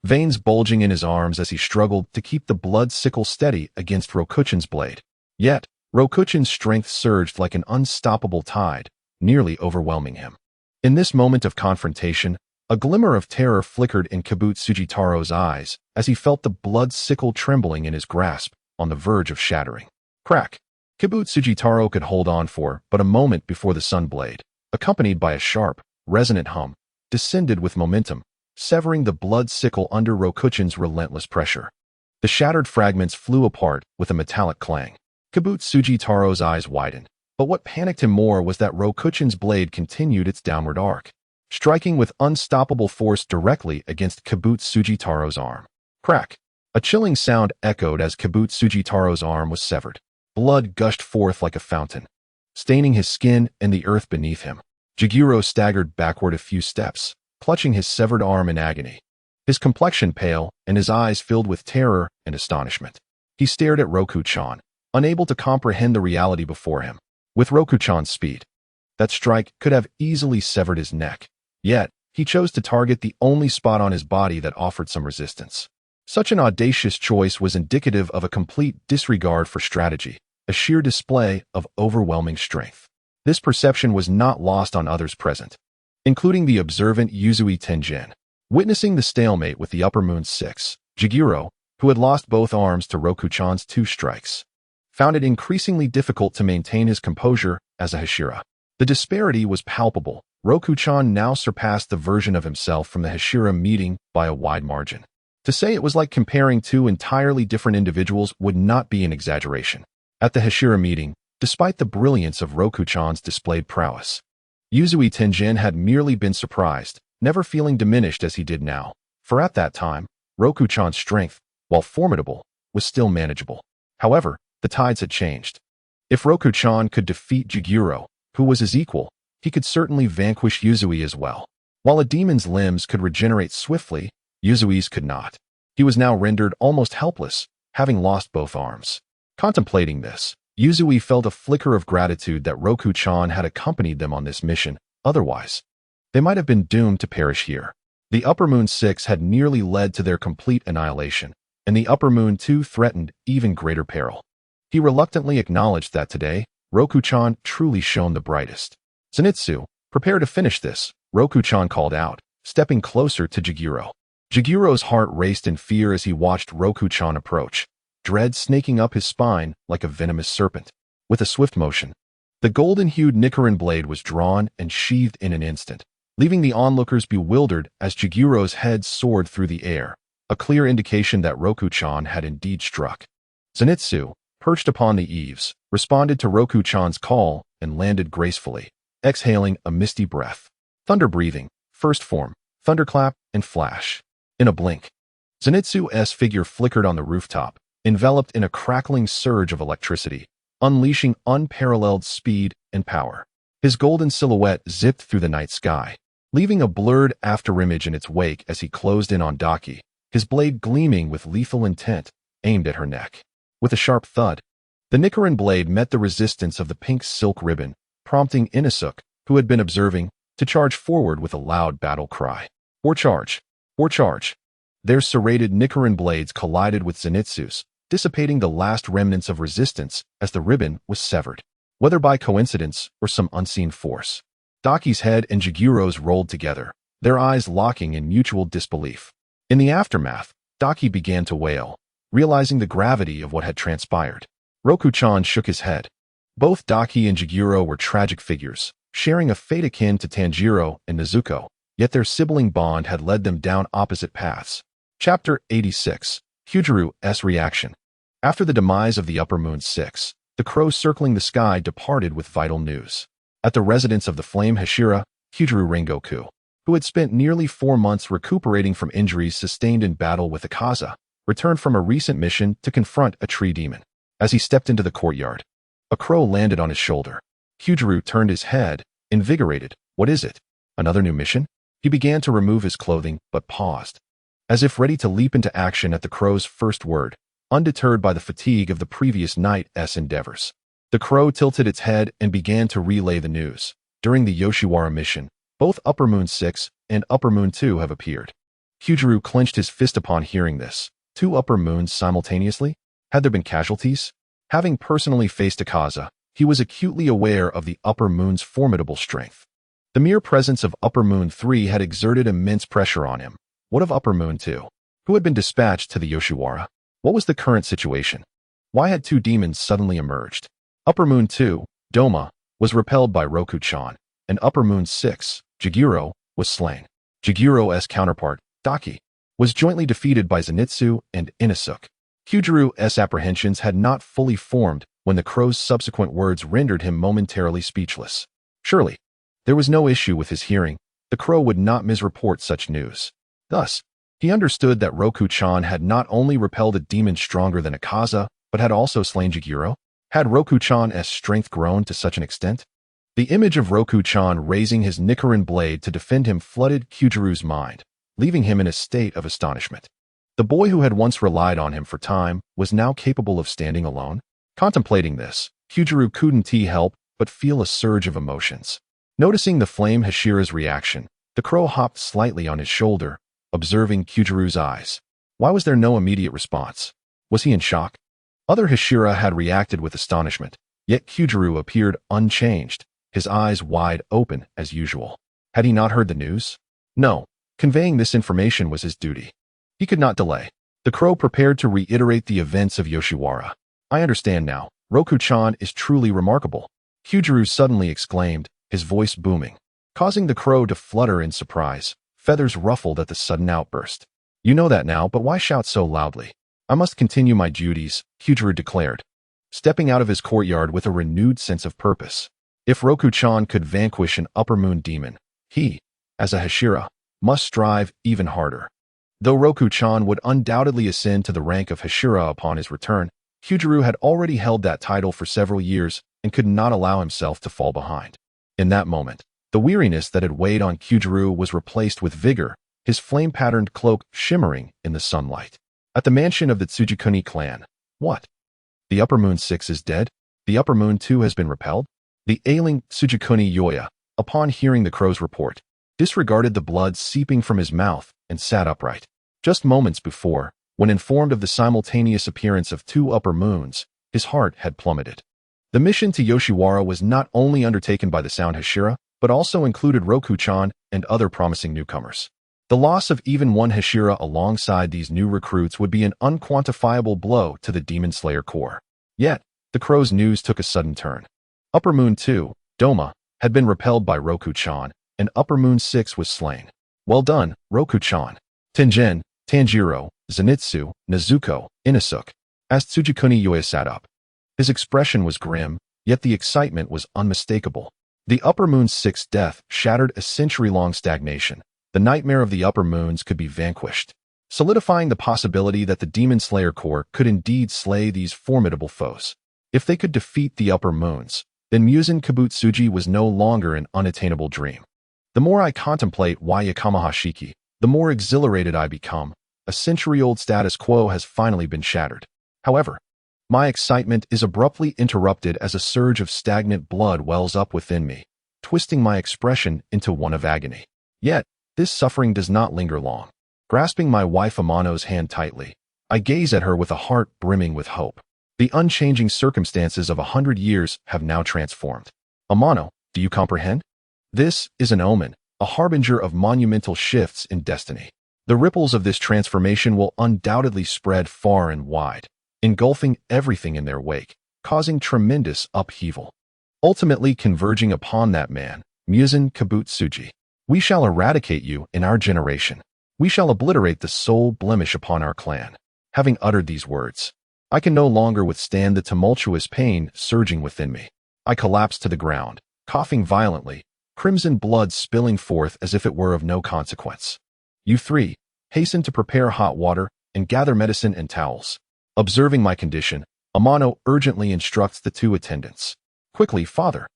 S1: veins bulging in his arms as he struggled to keep the blood sickle steady against Rokuchan's blade. Yet, Rokuchan's strength surged like an unstoppable tide, nearly overwhelming him. In this moment of confrontation, a glimmer of terror flickered in Kabutsujitaro's eyes as he felt the blood sickle trembling in his grasp, on the verge of shattering. Crack! Kabutsujitaro could hold on for but a moment before the sunblade, accompanied by a sharp, resonant hum, descended with momentum, severing the blood sickle under Rokuchan's relentless pressure. The shattered fragments flew apart with a metallic clang. Kabutsujitaro's eyes widened, but what panicked him more was that Rokuchan's blade continued its downward arc, striking with unstoppable force directly against Kabutsujitaro's arm. Crack! A chilling sound echoed as Kabutsujitaro's arm was severed. Blood gushed forth like a fountain, staining his skin and the earth beneath him. Jiguro staggered backward a few steps, clutching his severed arm in agony. His complexion pale and his eyes filled with terror and astonishment. He stared at Rokuchan, unable to comprehend the reality before him. With Rokuchan's speed, that strike could have easily severed his neck. Yet, he chose to target the only spot on his body that offered some resistance. Such an audacious choice was indicative of a complete disregard for strategy, a sheer display of overwhelming strength. This perception was not lost on others present, including the observant Yuzui Tenjin. Witnessing the stalemate with the Upper Moon 6, Jiguro, who had lost both arms to Rokuchan's 2 strikes, found it increasingly difficult to maintain his composure as a Hashira. The disparity was palpable. Rokuchan now surpassed the version of himself from the Hashira meeting by a wide margin. To say it was like comparing 2 entirely different individuals would not be an exaggeration. At the Hashira meeting, despite the brilliance of Rokuchan's displayed prowess, Yuzui Tenjin had merely been surprised, never feeling diminished as he did now, for at that time, Rokuchan's strength, while formidable, was still manageable. However, the tides had changed. If Rokuchan could defeat Jiguro, who was his equal, he could certainly vanquish Yuzui as well. While a demon's limbs could regenerate swiftly, Yuzui's could not. He was now rendered almost helpless, having lost both arms. Contemplating this, Yuzui felt a flicker of gratitude that Rokuchan had accompanied them on this mission. Otherwise, they might have been doomed to perish here. The Upper Moon 6 had nearly led to their complete annihilation, and the Upper Moon 2 threatened even greater peril. He reluctantly acknowledged that today, Rokuchan truly shone the brightest. Zenitsu, prepare to finish this, Rokuchan called out, stepping closer to Jiguro. Jiguro's heart raced in fear as he watched Rokuchan approach, dread snaking up his spine like a venomous serpent. With a swift motion, the golden-hued Nichiren blade was drawn and sheathed in an instant, leaving the onlookers bewildered as Jiguro's head soared through the air, a clear indication that Rokuchan had indeed struck. Zenitsu, perched upon the eaves, responded to Rokuchan's call and landed gracefully, exhaling a misty breath. Thunder breathing, first form, Thunderclap and Flash. In a blink, Zenitsu's figure flickered on the rooftop, enveloped in a crackling surge of electricity, unleashing unparalleled speed and power. His golden silhouette zipped through the night sky, leaving a blurred afterimage in its wake as he closed in on Daki, his blade gleaming with lethal intent, aimed at her neck. With a sharp thud, the Nichiren blade met the resistance of the pink silk ribbon, prompting Inosuke, who had been observing, to charge forward with a loud battle cry. Or charge! Or charge! Their serrated Nichiren blades collided with Zenitsu's, dissipating the last remnants of resistance as the ribbon was severed. Whether by coincidence or some unseen force, Daki's head and Jigiro's rolled together, their eyes locking in mutual disbelief. In the aftermath, Daki began to wail, realizing the gravity of what had transpired. Roku-chan shook his head. Both Daki and Jigiro were tragic figures, sharing a fate akin to Tanjiro and Nezuko, yet their sibling bond had led them down opposite paths. Chapter 86. Kyujiru's Reaction. After the demise of the Upper Moon 6, the crows circling the sky departed with vital news. At the residence of the flame Hashira, Kyujiro Rengoku, who had spent nearly 4 months recuperating from injuries sustained in battle with Akaza, returned from a recent mission to confront a tree demon. As he stepped into the courtyard, a crow landed on his shoulder. Kyujiro turned his head, invigorated. What is it? Another new mission? He began to remove his clothing, but paused, as if ready to leap into action at the crow's first word, undeterred by the fatigue of the previous night's endeavors. The crow tilted its head and began to relay the news. During the Yoshiwara mission, both Upper Moon 6 and Upper Moon 2 have appeared. Kyujiro clenched his fist upon hearing this. 2 Upper Moons simultaneously? Had there been casualties? Having personally faced Akaza, he was acutely aware of the Upper Moon's formidable strength. The mere presence of Upper Moon 3 had exerted immense pressure on him. What of Upper Moon 2? Who had been dispatched to the Yoshiwara? What was the current situation? Why had 2 demons suddenly emerged? Upper Moon 2, Doma, was repelled by Roku-chan, and Upper Moon 6, Jigiro, was slain. Jigiro's counterpart, Daki, was jointly defeated by Zenitsu and Inosuke. Kyujiro's apprehensions had not fully formed when the crow's subsequent words rendered him momentarily speechless. Surely, there was no issue with his hearing. The crow would not misreport such news. Thus, he understood that Roku-chan had not only repelled a demon stronger than Akaza, but had also slain Jigiro. Had Roku-chan's strength grown to such an extent? The image of Roku-chan raising his Nichiren blade to defend him flooded Kyujiro's mind, leaving him in a state of astonishment. The boy who had once relied on him for time was now capable of standing alone. Contemplating this, Kyujiro couldn't help but feel a surge of emotions. Noticing the flame Hashira's reaction, the crow hopped slightly on his shoulder, observing Kyujiro's eyes. Why was there no immediate response? Was he in shock? Other Hashira had reacted with astonishment, yet Kyujiro appeared unchanged, his eyes wide open as usual. Had he not heard the news? No, conveying this information was his duty. He could not delay. The crow prepared to reiterate the events of Yoshiwara. I understand now. Roku-chan is truly remarkable. Kyujiro suddenly exclaimed, his voice booming, causing the crow to flutter in surprise, feathers ruffled at the sudden outburst. You know that now, but why shout so loudly? I must continue my duties, Kyujiro declared, stepping out of his courtyard with a renewed sense of purpose. If Roku-chan could vanquish an Upper Moon demon, he, as a Hashira, must strive even harder. Though Roku-chan would undoubtedly ascend to the rank of Hashira upon his return, Kyujiro had already held that title for several years and could not allow himself to fall behind. In that moment, the weariness that had weighed on Kyujiro was replaced with vigor, his flame-patterned cloak shimmering in the sunlight. At the mansion of the Tsujikuni clan, what? The Upper Moon 6 is dead? The Upper Moon 2 has been repelled? The ailing Tsujikuni Yoya, upon hearing the crow's report, disregarded the blood seeping from his mouth and sat upright. Just moments before, when informed of the simultaneous appearance of 2 Upper Moons, his heart had plummeted. The mission to Yoshiwara was not only undertaken by the Sound Hashira, but also included Roku-chan and other promising newcomers. The loss of even one Hashira alongside these new recruits would be an unquantifiable blow to the Demon Slayer Corps. Yet, the crow's news took a sudden turn. Upper Moon 2, Doma, had been repelled by Roku-chan, and Upper Moon 6 was slain. Well done, Roku-chan. Tengen, Tanjiro, Zenitsu, Nezuko, Inosuke. As Tsujikuni Yoya sat up. His expression was grim, yet the excitement was unmistakable. The Upper Moon 6's death shattered a century-long stagnation. The nightmare of the Upper Moons could be vanquished, solidifying the possibility that the Demon Slayer Corps could indeed slay these formidable foes. If they could defeat the Upper Moons, then Musen Kibutsuji was no longer an unattainable dream. The more I contemplate Yakamahashiki, the more exhilarated I become. A century-old status quo has finally been shattered. However, my excitement is abruptly interrupted as a surge of stagnant blood wells up within me, twisting my expression into one of agony. Yet, this suffering does not linger long. Grasping my wife Amano's hand tightly, I gaze at her with a heart brimming with hope. The unchanging circumstances of 100 years have now transformed. Amano, do you comprehend? This is an omen, a harbinger of monumental shifts in destiny. The ripples of this transformation will undoubtedly spread far and wide, engulfing everything in their wake, causing tremendous upheaval. Ultimately converging upon that man, Muzan Kabutsuji. We shall eradicate you in our generation. We shall obliterate the sole blemish upon our clan. Having uttered these words, I can no longer withstand the tumultuous pain surging within me. I collapsed to the ground, coughing violently, crimson blood spilling forth as if it were of no consequence. You three, hasten to prepare hot water and gather medicine and towels. Observing my condition, Amano urgently instructs the two attendants. Quickly, father.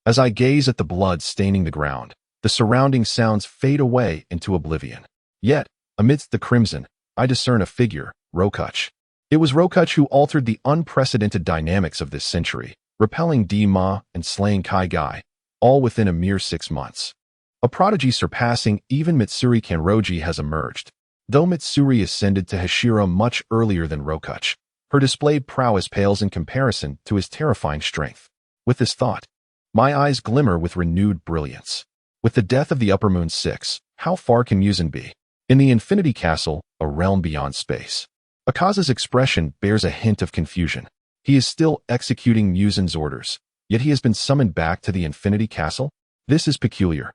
S1: As I gaze at the blood staining the ground, the surrounding sounds fade away into oblivion. Yet, amidst the crimson, I discern a figure, Rokuch. It was Rokuch who altered the unprecedented dynamics of this century, repelling D-Ma and slaying Kai-Gai, all within a mere 6 months. A prodigy surpassing even Mitsuri Kanroji has emerged. Though Mitsuri ascended to Hashira much earlier than Rokuch, her displayed prowess pales in comparison to his terrifying strength. With this thought, my eyes glimmer with renewed brilliance. With the death of the Upper Moon 6, how far can Muzan be? In the Infinity Castle, a realm beyond space. Akaza's expression bears a hint of confusion. He is still executing Muzan's orders, yet he has been summoned back to the Infinity Castle? This is peculiar.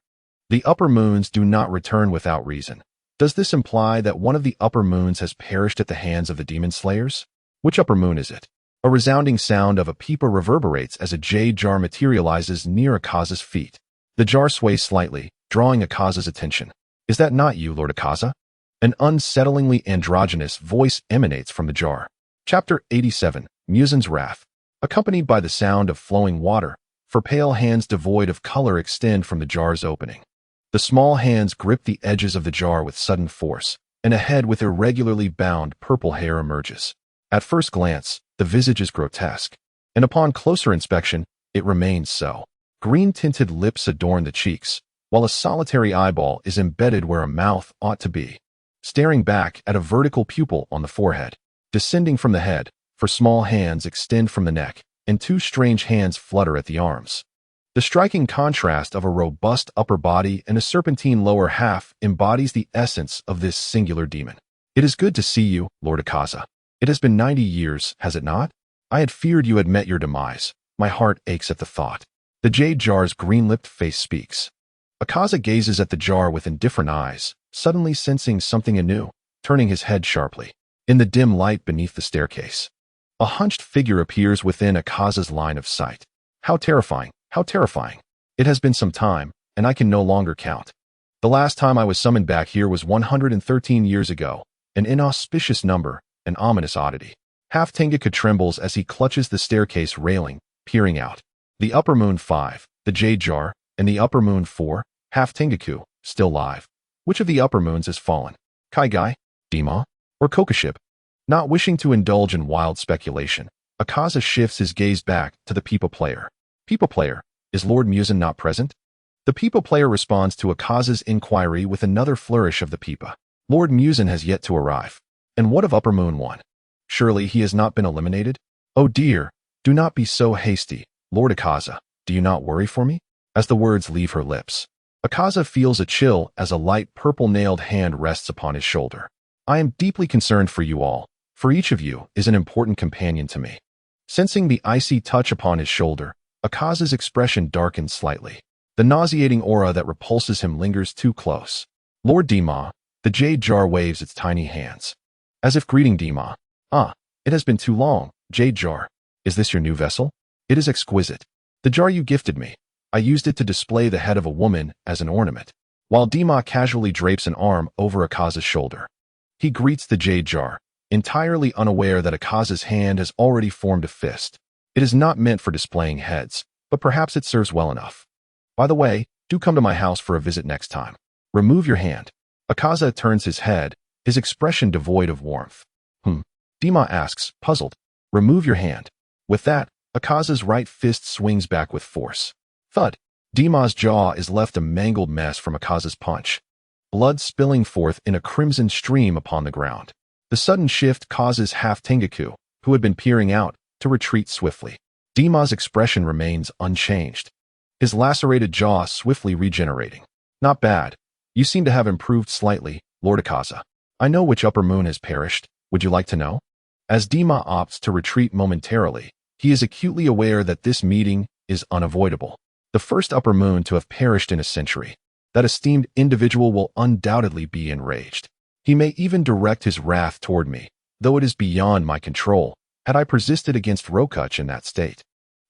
S1: The Upper Moons do not return without reason. Does this imply that one of the Upper Moons has perished at the hands of the Demon Slayers? Which Upper Moon is it? A resounding sound of a pipa reverberates as a jade jar materializes near Akaza's feet. The jar sways slightly, drawing Akaza's attention. Is that not you, Lord Akaza? An unsettlingly androgynous voice emanates from the jar. Chapter 87, Muzan's Wrath. Accompanied by the sound of flowing water, for pale hands devoid of color extend from the jar's opening. The small hands grip the edges of the jar with sudden force, and a head with irregularly bound purple hair emerges. At first glance, the visage is grotesque, and upon closer inspection, it remains so. Green-tinted lips adorn the cheeks, while a solitary eyeball is embedded where a mouth ought to be, staring back at a vertical pupil on the forehead. Descending from the head, for small hands extend from the neck, and two strange hands flutter at the arms. The striking contrast of a robust upper body and a serpentine lower half embodies the essence of this singular demon. It is good to see you, Lord Akaza. It has been 90 years, has it not? I had feared you had met your demise. My heart aches at the thought. The jade jar's green-lipped face speaks. Akaza gazes at the jar with indifferent eyes, suddenly sensing something anew, turning his head sharply. In the dim light beneath the staircase, a hunched figure appears within Akaza's line of sight. How terrifying, how terrifying. It has been some time, and I can no longer count. The last time I was summoned back here was 113 years ago, an inauspicious number, an ominous oddity. Half Tengaku trembles as he clutches the staircase railing, peering out. The Upper Moon 5, the Jade Jar, and the Upper Moon 4, Half Tengaku, still live. Which of the Upper Moons has fallen? Kai-Gai, D-Ma, or Kokoship? Not wishing to indulge in wild speculation, Akaza shifts his gaze back to the People Player. People Player, is Lord Muzan not present? The People Player responds to Akaza's inquiry with another flourish of the pipa. Lord Muzan has yet to arrive. And what of Upper Moon 1? Surely he has not been eliminated? Oh dear, do not be so hasty, Lord Akaza. Do you not worry for me? As the words leave her lips, Akaza feels a chill as a light purple-nailed hand rests upon his shoulder. I am deeply concerned for you all, for each of you is an important companion to me. Sensing the icy touch upon his shoulder, Akaza's expression darkens slightly. The nauseating aura that repulses him lingers too close. Lord D-Ma, the jade jar waves its tiny hands, as if greeting D-Ma. Ah, it has been too long, jade jar. Is this your new vessel? It is exquisite. The jar you gifted me. I used it to display the head of a woman as an ornament, while D-Ma casually drapes an arm over Akaza's shoulder. He greets the jade jar, entirely unaware that Akaza's hand has already formed a fist. It is not meant for displaying heads, but perhaps it serves well enough. By the way, do come to my house for a visit next time. Remove your hand. Akaza turns his head, his expression devoid of warmth. D-Ma asks, puzzled. Remove your hand. With that, Akaza's right fist swings back with force. Thud. D-Ma's jaw is left a mangled mess from Akaza's punch, blood spilling forth in a crimson stream upon the ground. The sudden shift causes Half Tengaku, who had been peering out, to retreat swiftly. D-Ma's expression remains unchanged. his lacerated jaw swiftly regenerating. Not bad. You seem to have improved slightly, Lord Akaza. I know which upper moon has perished. Would you like to know? As Dima opts to retreat momentarily, he is acutely aware that this meeting is unavoidable. The first upper moon to have perished in a century. That esteemed individual will undoubtedly be enraged. He may even direct his wrath toward me, though it is beyond my control. Had I persisted against Rokuch in that state,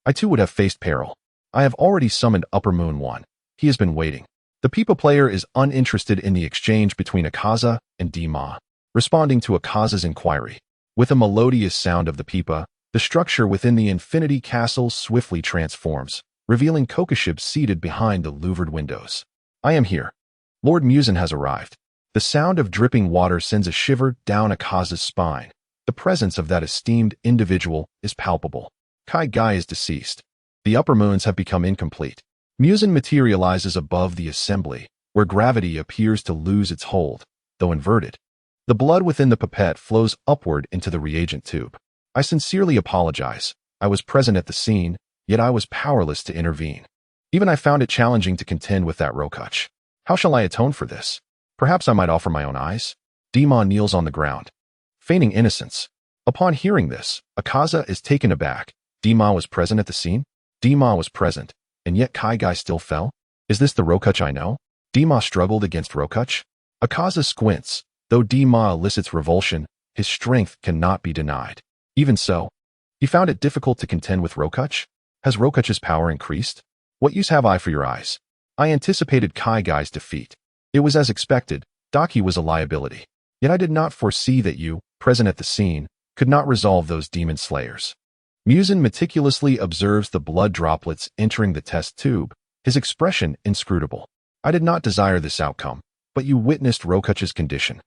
S1: I too would have faced peril. I have already summoned Upper Moon 1. He has been waiting. The Pipa player is uninterested in the exchange between Akaza and Dima, responding to Akaza's inquiry. With a melodious sound of the pipa, the structure within the Infinity Castle swiftly transforms, revealing Kokoshib seated behind the louvered windows. I am here. Lord Muzin has arrived. The sound of dripping water sends a shiver down Akaza's spine. The presence of that esteemed individual is palpable. Kai Guy is deceased. The upper moons have become incomplete. Muzin materializes above the assembly, where gravity appears to lose its hold, though inverted. The blood within the pipette flows upward into the reagent tube. I sincerely apologize. I was present at the scene, yet I was powerless to intervene. Even I found it challenging to contend with that Rokuch. How shall I atone for this? Perhaps I might offer my own eyes? Dima kneels on the ground, feigning innocence. Upon hearing this, Akaza is taken aback. Dima was present at the scene? Dima was present, and yet Kai Guy still fell? Is this the Rokuch I know? Dima struggled against Rokuch? Akaza squints. Though Dima elicits revulsion, his strength cannot be denied. Even so, he found it difficult to contend with Rokuch. Has Rokuch's power increased? What use have I for your eyes? I anticipated Kai Guy's defeat. It was as expected. Daki was a liability. Yet I did not foresee that you, present at the scene, could not resolve those demon slayers. Muzin meticulously observes the blood droplets entering the test tube, his expression inscrutable. I did not desire this outcome, but you witnessed Rokuch's condition.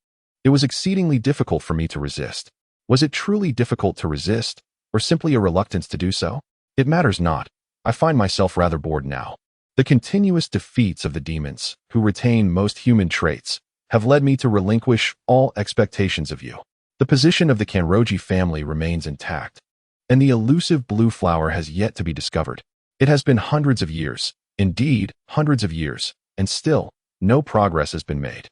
S1: It was exceedingly difficult for me to resist. Was it truly difficult to resist, or simply a reluctance to do so? It matters not. I find myself rather bored now. The continuous defeats of the demons, who retain most human traits, have led me to relinquish all expectations of you. The position of the Kanroji family remains intact, and the elusive blue flower has yet to be discovered. It has been hundreds of years, indeed hundreds of years, and still, no progress has been made.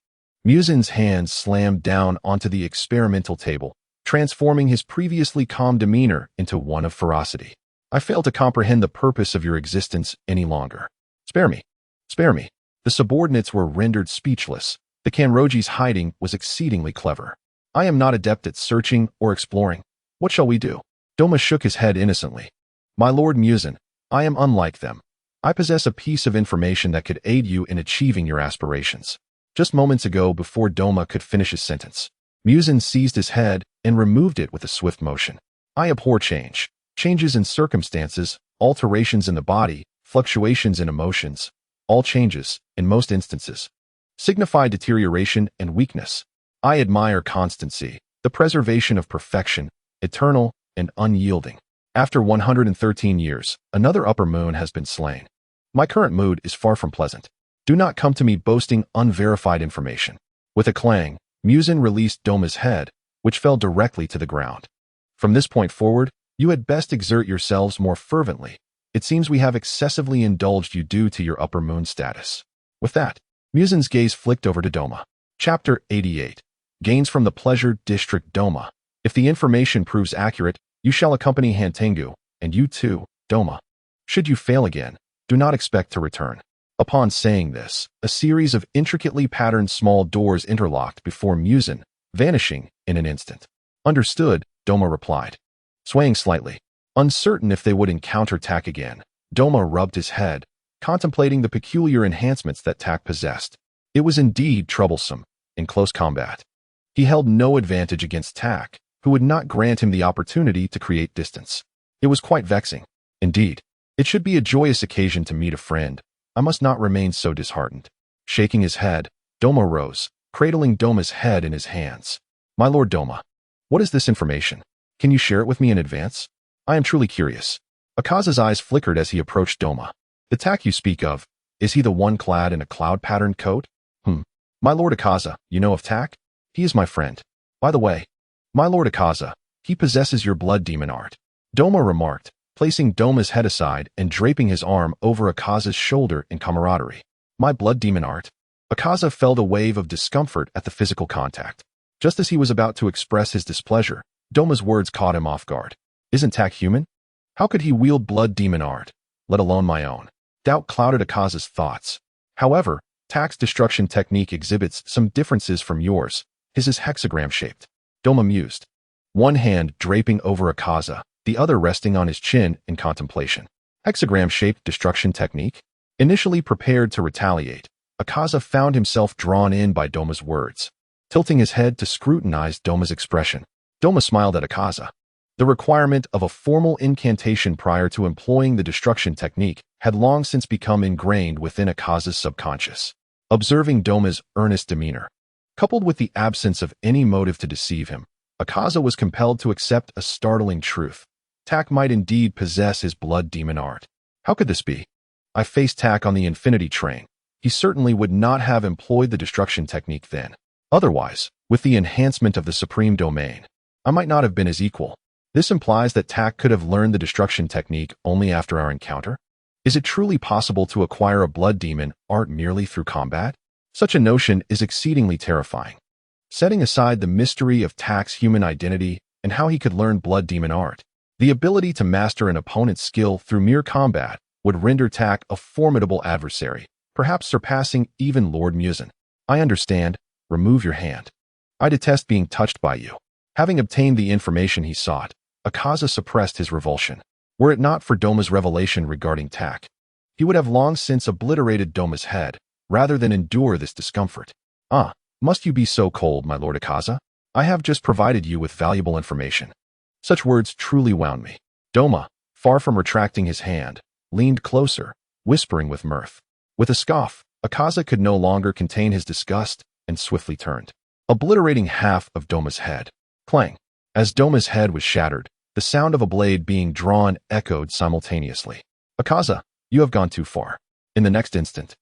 S1: Muzin's hands slammed down onto the experimental table, transforming his previously calm demeanor into one of ferocity. I fail to comprehend the purpose of your existence any longer. Spare me. Spare me. The subordinates were rendered speechless. The Kanroji's hiding was exceedingly clever. I am not adept at searching or exploring. What shall we do? Doma shook his head innocently. My Lord Muzin, I am unlike them. I possess a piece of information that could aid you in achieving your aspirations. Just moments ago, before Doma could finish his sentence, Muzin seized his head and removed it with a swift motion. I abhor change. Changes in circumstances, alterations in the body, fluctuations in emotions, all changes, in most instances, signify deterioration and weakness. I admire constancy, the preservation of perfection, eternal and unyielding. After 113 years, another upper moon has been slain. My current mood is far from pleasant. Do not come to me boasting unverified information. With a clang, Muzin released Doma's head, which fell directly to the ground. From this point forward, you had best exert yourselves more fervently. It seems we have excessively indulged you due to your upper moon status. With that, Muzin's gaze flicked over to Doma. Chapter 88. Gains from the Pleasure District Doma. If the information proves accurate, you shall accompany Hantengu, and you too, Doma. Should you fail again, do not expect to return. Upon saying this, a series of intricately patterned small doors interlocked before Muzin, vanishing in an instant. Understood, Doma replied. Swaying slightly, uncertain if they would encounter Tak again, Doma rubbed his head, contemplating the peculiar enhancements that Tak possessed. It was indeed troublesome, in close combat. He held no advantage against Tak, who would not grant him the opportunity to create distance. It was quite vexing. Indeed, it should be a joyous occasion to meet a friend. I must not remain so disheartened. Shaking his head, Doma rose, cradling Doma's head in his hands. My Lord Doma, what is this information? Can you share it with me in advance? I am truly curious. Akaza's eyes flickered as he approached Doma. The Tak you speak of, is he the one clad in a cloud-patterned coat? My Lord Akaza, you know of Tak? He is my friend. By the way, my Lord Akaza, he possesses your blood demon art. Doma remarked, placing Doma's head aside and draping his arm over Akaza's shoulder in camaraderie. My blood demon art. Akaza felt a wave of discomfort at the physical contact. Just as he was about to express his displeasure, Doma's words caught him off guard. Isn't Tak human? How could he wield blood demon art, let alone my own? Doubt clouded Akaza's thoughts. However, Tak's destruction technique exhibits some differences from yours. His is hexagram-shaped. Doma mused. One hand draping over Akaza, the other resting on his chin in contemplation. Hexagram-shaped destruction technique? Initially prepared to retaliate, Akaza found himself drawn in by Doma's words. Tilting his head to scrutinize Doma's expression, Doma smiled at Akaza. The requirement of a formal incantation prior to employing the destruction technique had long since become ingrained within Akaza's subconscious. Observing Doma's earnest demeanor, coupled with the absence of any motive to deceive him, Akaza was compelled to accept a startling truth. Tak might indeed possess his blood demon art. How could this be? I faced Tak on the Infinity Train. He certainly would not have employed the destruction technique then. Otherwise, with the enhancement of the Supreme Domain, I might not have been his equal. This implies that Tak could have learned the destruction technique only after our encounter? Is it truly possible to acquire a blood demon art merely through combat? Such a notion is exceedingly terrifying. Setting aside the mystery of Tak's human identity and how he could learn blood demon art, the ability to master an opponent's skill through mere combat would render Tak a formidable adversary, perhaps surpassing even Lord Muzan. I understand. Remove your hand. I detest being touched by you. Having obtained the information he sought, Akaza suppressed his revulsion. Were it not for Doma's revelation regarding Tak, he would have long since obliterated Doma's head, rather than endure this discomfort. Ah, must you be so cold, my lord Akaza? I have just provided you with valuable information. Such words truly wound me. Doma, far from retracting his hand, leaned closer, whispering with mirth. With a scoff, Akaza could no longer contain his disgust and swiftly turned, obliterating half of Doma's head. Clang. As Doma's head was shattered, the sound of a blade being drawn echoed simultaneously. Akaza, you have gone too far. In the next instant,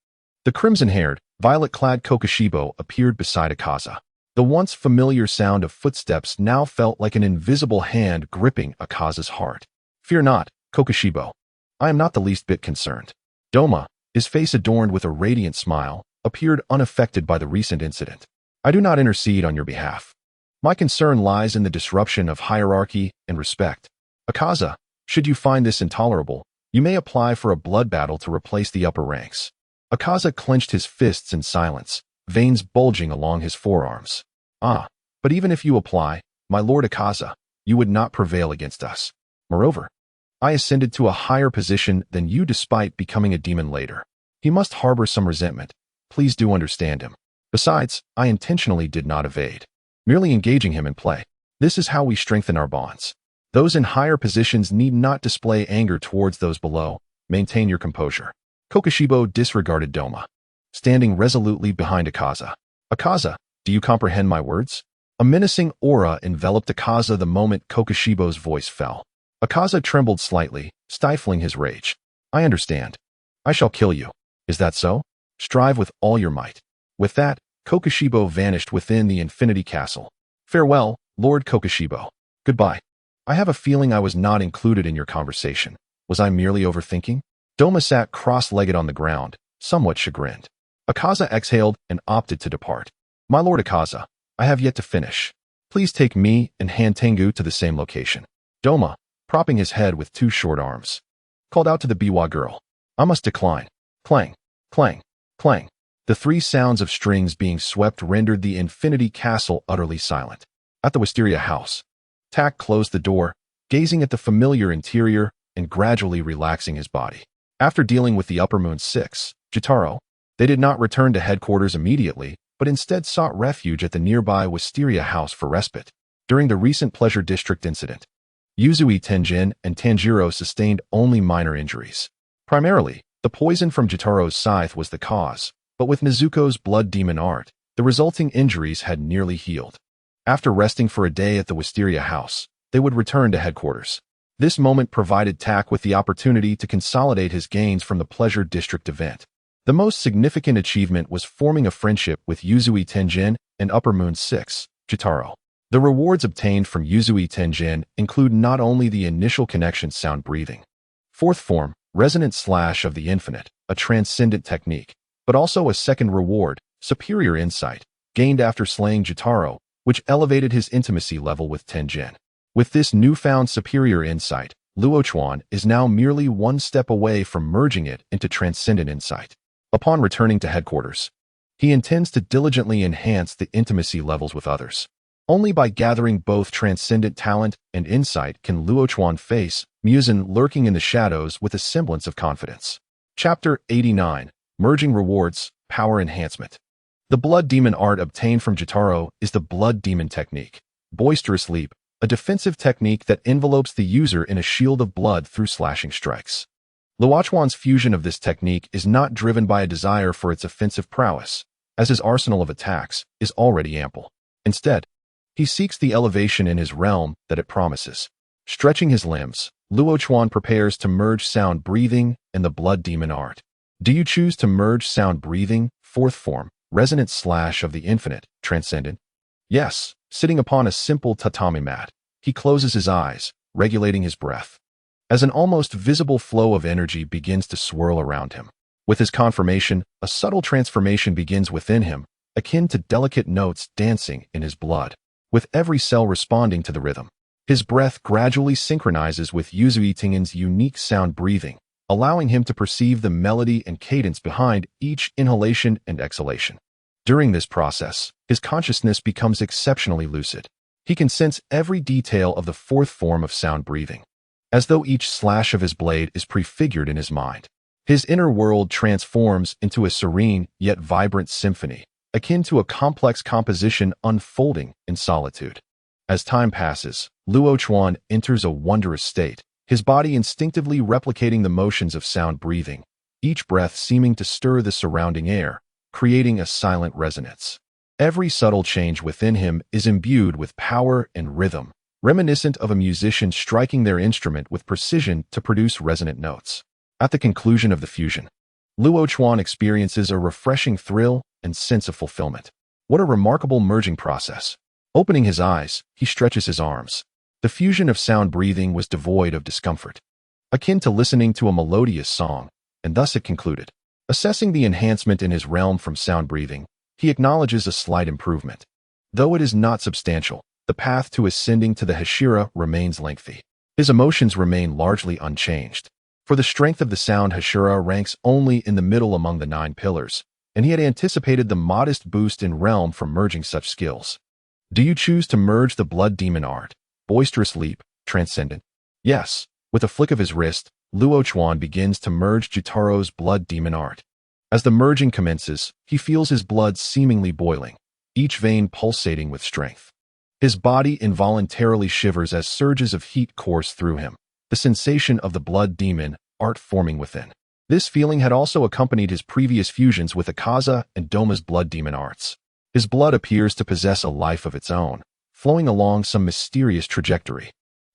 S1: the crimson-haired, violet-clad Kokushibo appeared beside Akaza. The once familiar sound of footsteps now felt like an invisible hand gripping Akaza's heart. Fear not, Kokushibo. I am not the least bit concerned. Doma, his face adorned with a radiant smile, appeared unaffected by the recent incident. I do not intercede on your behalf. My concern lies in the disruption of hierarchy and respect. Akaza, should you find this intolerable, you may apply for a blood battle to replace the upper ranks. Akaza clenched his fists in silence, veins bulging along his forearms. Ah, but even if you apply, my lord Akaza, you would not prevail against us. Moreover, I ascended to a higher position than you despite becoming a demon later. He must harbor some resentment. Please do understand him. Besides, I intentionally did not evade, merely engaging him in play. This is how we strengthen our bonds. Those in higher positions need not display anger towards those below. Maintain your composure. Kokushibo disregarded Doma, standing resolutely behind Akaza. Akaza, do you comprehend my words? A menacing aura enveloped Akaza the moment Kokushibo's voice fell. Akaza trembled slightly, stifling his rage. I understand. I shall kill you. Is that so? Strive with all your might. With that, Kokushibo vanished within the Infinity Castle. Farewell, Lord Kokushibo. Goodbye. I have a feeling I was not included in your conversation. Was I merely overthinking? Doma sat cross-legged on the ground, somewhat chagrined. Akaza exhaled and opted to depart. My lord Akaza, I have yet to finish. Please take me and Han Tengu to the same location. Doma, propping his head with two short arms, called out to the Biwa girl. I must decline. Clang, clang, clang. The three sounds of strings being swept rendered the Infinity Castle utterly silent. At the Wisteria house, Tak closed the door, gazing at the familiar interior and gradually relaxing his body. After dealing with the Upper Moon 6, Jotaro, they did not return to headquarters immediately, but instead sought refuge at the nearby Wisteria house for respite. During the recent Pleasure District incident, Yuzui Tenjin and Tanjiro sustained only minor injuries. Primarily, the poison from Jotaro's scythe was the cause, but with Nezuko's blood demon art, the resulting injuries had nearly healed. After resting for a day at the Wisteria house, they would return to headquarters. This moment provided Tak with the opportunity to consolidate his gains from the Pleasure District event. The most significant achievement was forming a friendship with Yuzui Tenjin and Upper Moon 6, Jotaro. The rewards obtained from Yuzui Tenjin include not only the initial connection sound breathing, fourth form, resonant slash of the infinite, a transcendent technique, but also a second reward, superior insight, gained after slaying Jotaro, which elevated his intimacy level with Tenjin. With this newfound superior insight, Luo Chuan is now merely one step away from merging it into transcendent insight. Upon returning to headquarters, he intends to diligently enhance the intimacy levels with others. Only by gathering both transcendent talent and insight can Luo Chuan face Muzan lurking in the shadows with a semblance of confidence. Chapter 89. Merging Rewards, Power Enhancement. The Blood Demon art obtained from Jotaro is the Blood Demon technique, Boisterous Leap, a defensive technique that envelopes the user in a shield of blood through slashing strikes. Luo Chuan's fusion of this technique is not driven by a desire for its offensive prowess, as his arsenal of attacks is already ample. Instead, he seeks the elevation in his realm that it promises. Stretching his limbs, Luo Chuan prepares to merge sound breathing and the Blood Demon art. Do you choose to merge sound breathing, fourth form, resonant slash of the infinite, transcendent? Yes, sitting upon a simple tatami mat, he closes his eyes, regulating his breath. As an almost visible flow of energy begins to swirl around him. With his confirmation, a subtle transformation begins within him, akin to delicate notes dancing in his blood. With every cell responding to the rhythm, his breath gradually synchronizes with Yuzui Tengin's unique sound breathing, allowing him to perceive the melody and cadence behind each inhalation and exhalation. During this process, his consciousness becomes exceptionally lucid. He can sense every detail of the fourth form of sound breathing, as though each slash of his blade is prefigured in his mind. His inner world transforms into a serene yet vibrant symphony, akin to a complex composition unfolding in solitude. As time passes, Luo Chuan enters a wondrous state, his body instinctively replicating the motions of sound breathing, each breath seeming to stir the surrounding air, creating a silent resonance. Every subtle change within him is imbued with power and rhythm, reminiscent of a musician striking their instrument with precision to produce resonant notes. At the conclusion of the fusion, Luo Chuan experiences a refreshing thrill and sense of fulfillment. What a remarkable merging process. Opening his eyes, he stretches his arms. The fusion of sound breathing was devoid of discomfort, akin to listening to a melodious song, and thus it concluded. Assessing the enhancement in his realm from sound breathing, he acknowledges a slight improvement. Though it is not substantial, the path to ascending to the Hashira remains lengthy. His emotions remain largely unchanged. For the strength of the sound Hashira ranks only in the middle among the 9 pillars, and he had anticipated the modest boost in realm from merging such skills. Do you choose to merge the Blood Demon art, Boisterous Leap, Transcendent? Yes. With a flick of his wrist, Luo Chuan begins to merge Jotaro's Blood Demon art. As the merging commences, he feels his blood seemingly boiling, each vein pulsating with strength. His body involuntarily shivers as surges of heat course through him, the sensation of the Blood Demon art forming within. This feeling had also accompanied his previous fusions with Akaza and Doma's Blood Demon arts. His blood appears to possess a life of its own, flowing along some mysterious trajectory.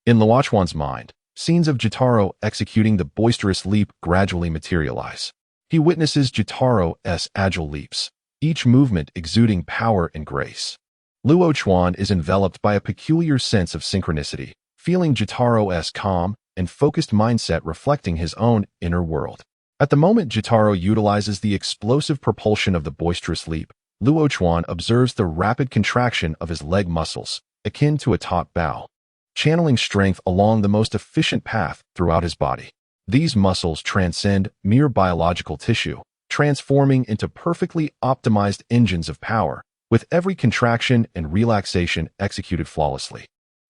S1: In Luo Chuan's mind, scenes of Jotaro executing the Boisterous Leap gradually materialize. He witnesses Jotaro's agile leaps, each movement exuding power and grace. Luo Chuan is enveloped by a peculiar sense of synchronicity, feeling Jotaro's calm and focused mindset reflecting his own inner world. At the moment Jotaro utilizes the explosive propulsion of the Boisterous Leap, Luo Chuan observes the rapid contraction of his leg muscles, akin to a taut bow, channeling strength along the most efficient path throughout his body. These muscles transcend mere biological tissue, transforming into perfectly optimized engines of power, with every contraction and relaxation executed flawlessly.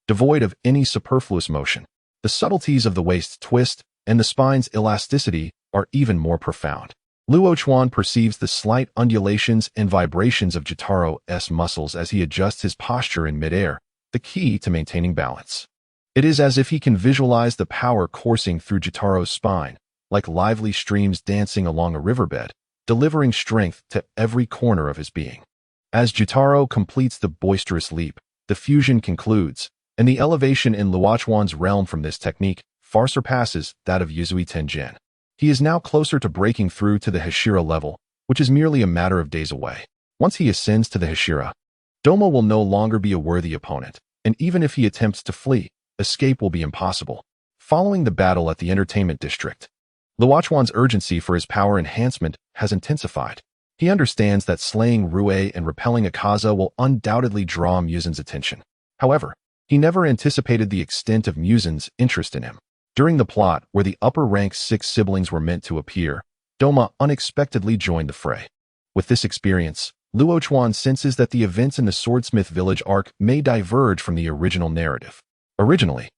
S1: Devoid of any superfluous motion, the subtleties of the waist twist and the spine's elasticity are even more profound. Luo Chuan perceives the slight undulations and vibrations of Jotaro's muscles as he adjusts his posture in midair, the key to maintaining balance. It is as if he can visualize the power coursing through Jotaro's spine, like lively streams dancing along a riverbed, delivering strength to every corner of his being. As Jotaro completes the Boisterous Leap, the fusion concludes, and the elevation in Luo Chuan's realm from this technique far surpasses that of Yuzui Tenjin. He is now closer to breaking through to the Hashira level, which is merely a matter of days away. Once he ascends to the Hashira, Doma will no longer be a worthy opponent, and even if he attempts to flee, escape will be impossible. Following the battle at the entertainment district, Luo Chuan's urgency for his power enhancement has intensified. He understands that slaying Rue and repelling Akaza will undoubtedly draw Muzen's attention. However, he never anticipated the extent of Muzen's interest in him. During the plot where the upper-ranked 6 siblings were meant to appear, Doma unexpectedly joined the fray. With this experience, Luo Chuan senses that the events in the Swordsmith Village arc may diverge from the original narrative. Originally,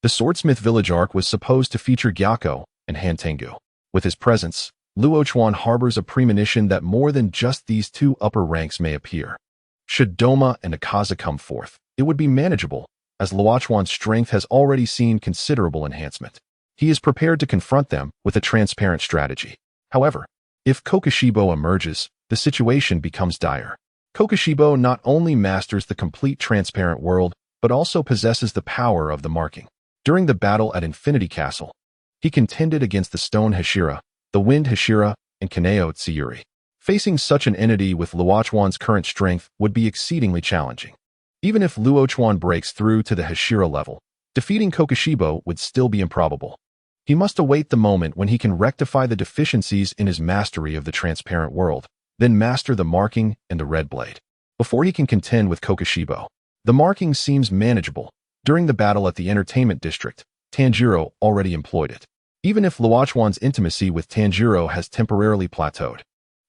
S1: the Swordsmith Village arc was supposed to feature Gyako and Han Tengu. With his presence, Luo Chuan harbors a premonition that more than just these 2 upper ranks may appear. Should Doma and Akaza come forth, it would be manageable, as Luo Chuan's strength has already seen considerable enhancement. He is prepared to confront them with a transparent strategy. However, if Kokushibo emerges, the situation becomes dire. Kokushibo not only masters the complete transparent world, but also possesses the power of the marking. During the battle at Infinity Castle, he contended against the Stone Hashira, the Wind Hashira, and Kaneo Tsuyuri. Facing such an entity with Luo Chuan's current strength would be exceedingly challenging. Even if Luo Chuan breaks through to the Hashira level, defeating Kokushibo would still be improbable. He must await the moment when he can rectify the deficiencies in his mastery of the transparent world, then master the marking and the red blade. Before he can contend with Kokushibo, the marking seems manageable. During the battle at the entertainment district, Tanjiro already employed it. Even if Luo Chuan's intimacy with Tanjiro has temporarily plateaued,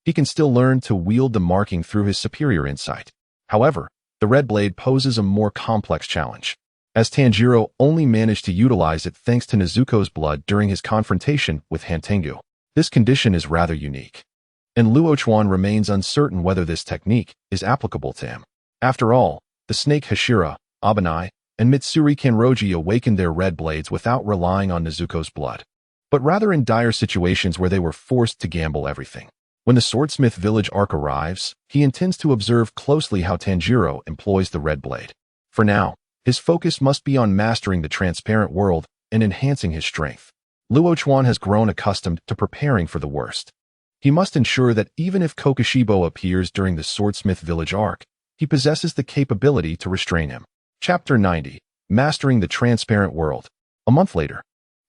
S1: he can still learn to wield the marking through his superior insight. However, the red blade poses a more complex challenge, as Tanjiro only managed to utilize it thanks to Nezuko's blood during his confrontation with Han Tengu. This condition is rather unique, and Luo Chuan remains uncertain whether this technique is applicable to him. After all, the snake Hashira, Abanai, and Mitsuri Kanroji awakened their red blades without relying on Nezuko's blood, but rather in dire situations where they were forced to gamble everything. When the Swordsmith Village arc arrives, he intends to observe closely how Tanjiro employs the red blade. For now, his focus must be on mastering the transparent world and enhancing his strength. Luo Chuan has grown accustomed to preparing for the worst. He must ensure that even if Kokushibo appears during the Swordsmith Village arc, he possesses the capability to restrain him. Chapter 90. Mastering the Transparent World. A month later,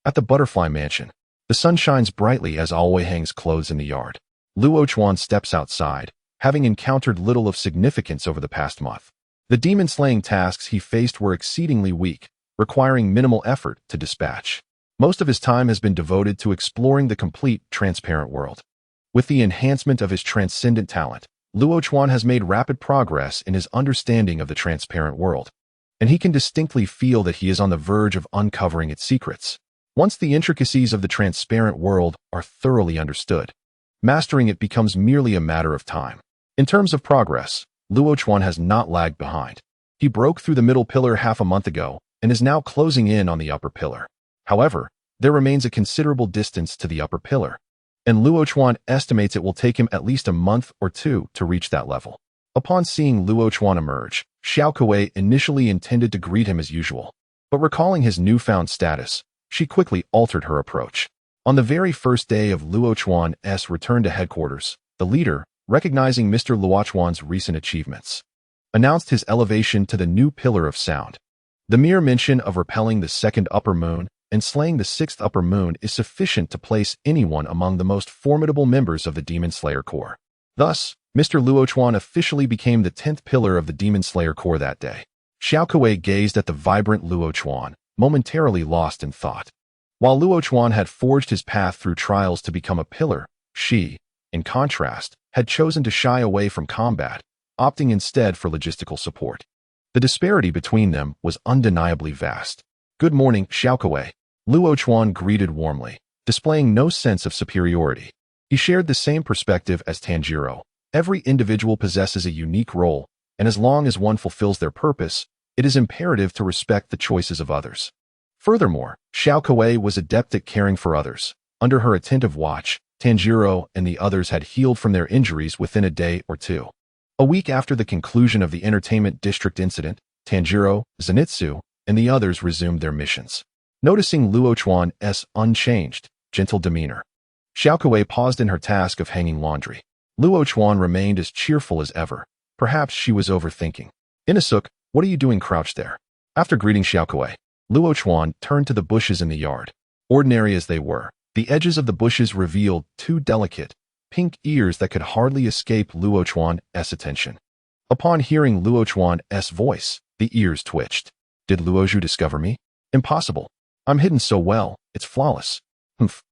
S1: at the Butterfly Mansion, the sun shines brightly as Aoi hangs clothes in the yard. Luo Chuan steps outside, having encountered little of significance over the past month. The demon-slaying tasks he faced were exceedingly weak, requiring minimal effort to dispatch. Most of his time has been devoted to exploring the complete transparent world. With the enhancement of his transcendent talent, Luo Chuan has made rapid progress in his understanding of the transparent world, and he can distinctly feel that he is on the verge of uncovering its secrets. Once the intricacies of the transparent world are thoroughly understood, mastering it becomes merely a matter of time. In terms of progress, Luo Chuan has not lagged behind. He broke through the middle pillar half a month ago and is now closing in on the upper pillar. However, there remains a considerable distance to the upper pillar, and Luo Chuan estimates it will take him at least a month or 2 to reach that level. Upon seeing Luo Chuan emerge, Xiao Kuei initially intended to greet him as usual, but recalling his newfound status, she quickly altered her approach. On the very first day of Luo Chuan's return to headquarters, the leader, recognizing Mr. Luo Chuan's recent achievements, announced his elevation to the new pillar of sound. The mere mention of repelling the 2nd upper moon and slaying the 6th upper moon is sufficient to place anyone among the most formidable members of the Demon Slayer Corps. Thus, Mr. Luo Chuan officially became the 10th pillar of the Demon Slayer Corps that day. Xiao Kuei gazed at the vibrant Luo Chuan, momentarily lost in thought. While Luo Chuan had forged his path through trials to become a pillar, she, in contrast, had chosen to shy away from combat, opting instead for logistical support. The disparity between them was undeniably vast. "Good morning, Xiao Kuei," Luo Chuan greeted warmly, displaying no sense of superiority. He shared the same perspective as Tanjiro. Every individual possesses a unique role, and as long as one fulfills their purpose, it is imperative to respect the choices of others. Furthermore, Xiao Kuei was adept at caring for others. Under her attentive watch, Tanjiro and the others had healed from their injuries within a day or 2. A week after the conclusion of the entertainment district incident, Tanjiro, Zenitsu, and the others resumed their missions. Noticing Luo Chuan's unchanged, gentle demeanor, Xiao Kuei paused in her task of hanging laundry. Luo Chuan remained as cheerful as ever. Perhaps she was overthinking. Inasuk, what are you doing crouched there? After greeting Xiaokuei, Luo Chuan turned to the bushes in the yard. Ordinary as they were, the edges of the bushes revealed two delicate, pink ears that could hardly escape Luo Chuan's attention. Upon hearing Luo Chuan's voice, the ears twitched. Did Luozhu discover me? Impossible. I'm hidden so well, it's flawless. Humph.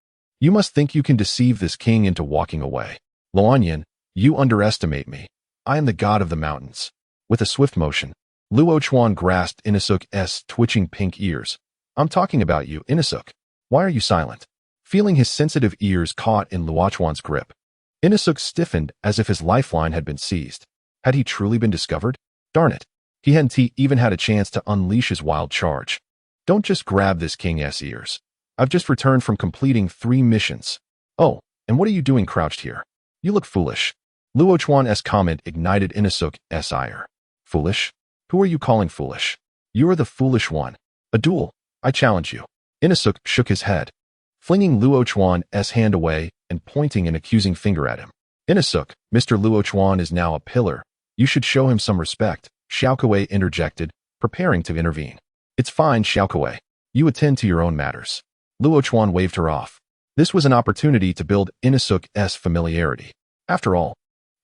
S1: You must think you can deceive this king into walking away. Luanyan, you underestimate me. I am the god of the mountains. With a swift motion, Luo Chuan grasped Inasuk's twitching pink ears. I'm talking about you, Inasuk. Why are you silent? Feeling his sensitive ears caught in Luo Chuan's grip, Inasuk stiffened as if his lifeline had been seized. Had he truly been discovered? Darn it. He hadn't even had a chance to unleash his wild charge. Don't just grab this king's ears. I've just returned from completing 3 missions. Oh, and what are you doing crouched here? You look foolish. Luo Chuan's comment ignited Inasuk's ire. Foolish? Who are you calling foolish? You are the foolish one. A duel. I challenge you. Inasuk shook his head, flinging Luo Chuan's hand away and pointing an accusing finger at him. Inasuk, Mr. Luo Chuan is now a pillar. You should show him some respect, Xiaokuei interjected, preparing to intervene. It's fine, Xiaokuei. You attend to your own matters. Luo Chuan waved her off. This was an opportunity to build Inasuk's familiarity. After all,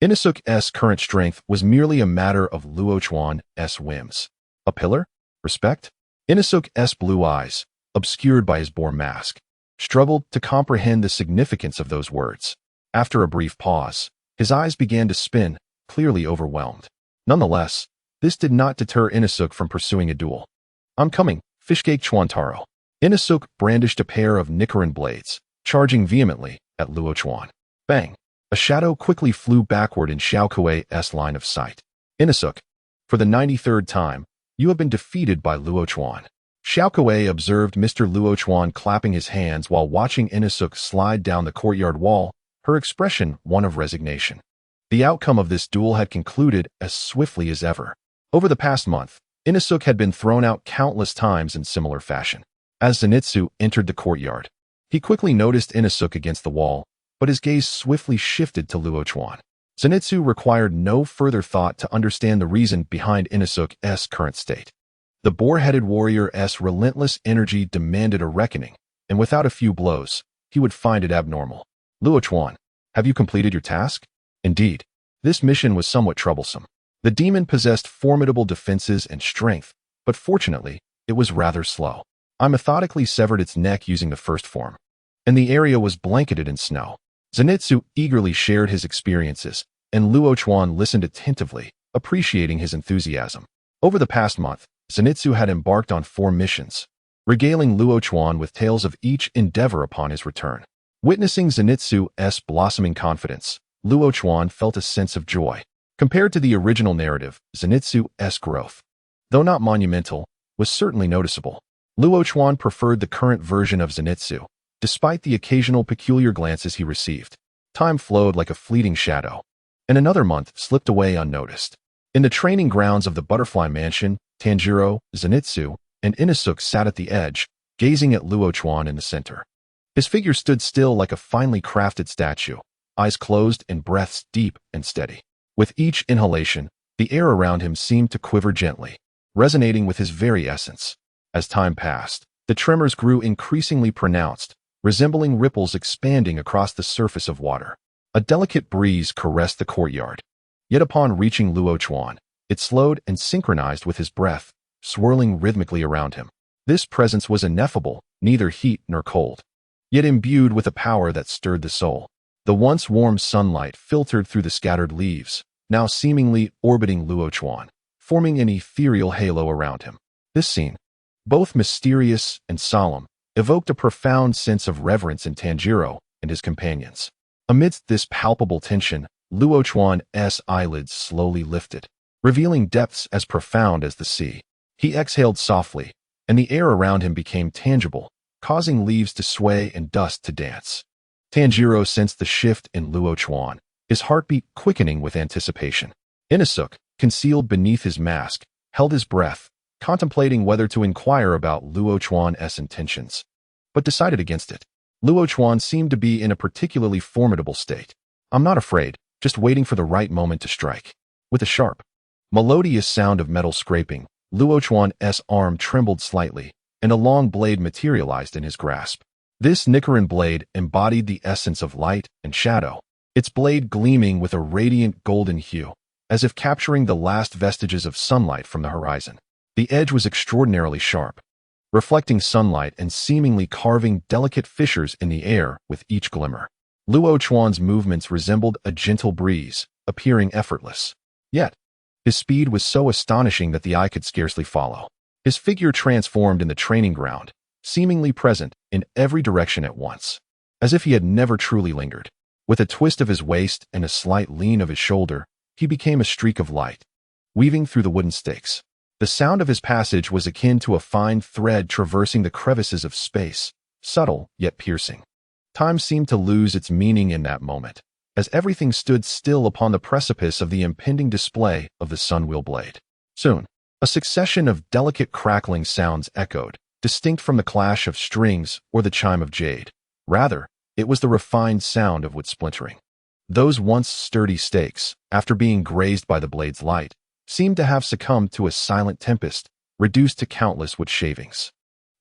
S1: Inasuk's current strength was merely a matter of Luo Chuan's whims. A pillar? Respect? Inasuk's blue eyes, obscured by his boar mask, struggled to comprehend the significance of those words. After a brief pause, his eyes began to spin, clearly overwhelmed. Nonetheless, this did not deter Inasuk from pursuing a duel. I'm coming, Fishcake Chuantaro. Inasuk brandished a pair of Nicaran blades, charging vehemently at Luo Chuan. Bang! A shadow quickly flew backward in Xiaokuei's line of sight. Inasuk, for the 93rd time, you have been defeated by Luo Chuan. Xiaokuei observed Mr. Luo Chuan clapping his hands while watching Inasuk slide down the courtyard wall, her expression one of resignation. The outcome of this duel had concluded as swiftly as ever. Over the past month, Inasuk had been thrown out countless times in similar fashion. As Zenitsu entered the courtyard, he quickly noticed Inasuk against the wall, but his gaze swiftly shifted to Luo Chuan. Zenitsu required no further thought to understand the reason behind Inasuk's current state. The boar-headed warrior's relentless energy demanded a reckoning, and without a few blows, he would find it abnormal. Luo Chuan, have you completed your task? Indeed, this mission was somewhat troublesome. The demon possessed formidable defenses and strength, but fortunately, it was rather slow. I methodically severed its neck using the first form, and the area was blanketed in snow. Zenitsu eagerly shared his experiences, and Luo Chuan listened attentively, appreciating his enthusiasm. Over the past month, Zenitsu had embarked on 4 missions, regaling Luo Chuan with tales of each endeavor upon his return. Witnessing Zenitsu's blossoming confidence, Luo Chuan felt a sense of joy. Compared to the original narrative, Zenitsu's growth, though not monumental, was certainly noticeable. Luo Chuan preferred the current version of Zenitsu, despite the occasional peculiar glances he received. Time flowed like a fleeting shadow, and another month slipped away unnoticed. In the training grounds of the Butterfly Mansion, Tanjiro, Zenitsu, and Inasuk sat at the edge, gazing at Luo Chuan in the center. His figure stood still like a finely crafted statue, eyes closed and breaths deep and steady. With each inhalation, the air around him seemed to quiver gently, resonating with his very essence. As time passed, the tremors grew increasingly pronounced, resembling ripples expanding across the surface of water. A delicate breeze caressed the courtyard. Yet upon reaching Luo Chuan, it slowed and synchronized with his breath, swirling rhythmically around him. This presence was ineffable, neither heat nor cold, yet imbued with a power that stirred the soul. The once warm sunlight filtered through the scattered leaves, now seemingly orbiting Luo Chuan, forming an ethereal halo around him. This scene, both mysterious and solemn, evoked a profound sense of reverence in Tanjiro and his companions. Amidst this palpable tension, Luo Chuan's eyelids slowly lifted, revealing depths as profound as the sea. He exhaled softly, and the air around him became tangible, causing leaves to sway and dust to dance. Tanjiro sensed the shift in Luo Chuan, his heartbeat quickening with anticipation. Inasuk, concealed beneath his mask, held his breath, contemplating whether to inquire about Luo Chuan's intentions, but decided against it. Luo Chuan seemed to be in a particularly formidable state. I'm not afraid, just waiting for the right moment to strike. With a sharp, Melodious sound of metal scraping. Luo Chuan's arm trembled slightly, and a long blade materialized in his grasp. This Nichiren blade embodied the essence of light and shadow, its blade gleaming with a radiant golden hue, as if capturing the last vestiges of sunlight from the horizon. The edge was extraordinarily sharp, reflecting sunlight and seemingly carving delicate fissures in the air with each glimmer. Luo Chuan's movements resembled a gentle breeze, appearing effortless. Yet, his speed was so astonishing that the eye could scarcely follow. His figure transformed in the training ground, seemingly present in every direction at once, as if he had never truly lingered. With a twist of his waist and a slight lean of his shoulder, he became a streak of light, weaving through the wooden stakes. The sound of his passage was akin to a fine thread traversing the crevices of space, subtle yet piercing. Time seemed to lose its meaning in that moment, as everything stood still upon the precipice of the impending display of the Sunwheel blade. Soon, a succession of delicate crackling sounds echoed, distinct from the clash of strings or the chime of jade. Rather, it was the refined sound of wood splintering. Those once sturdy stakes, after being grazed by the blade's light, seemed to have succumbed to a silent tempest, reduced to countless wood shavings.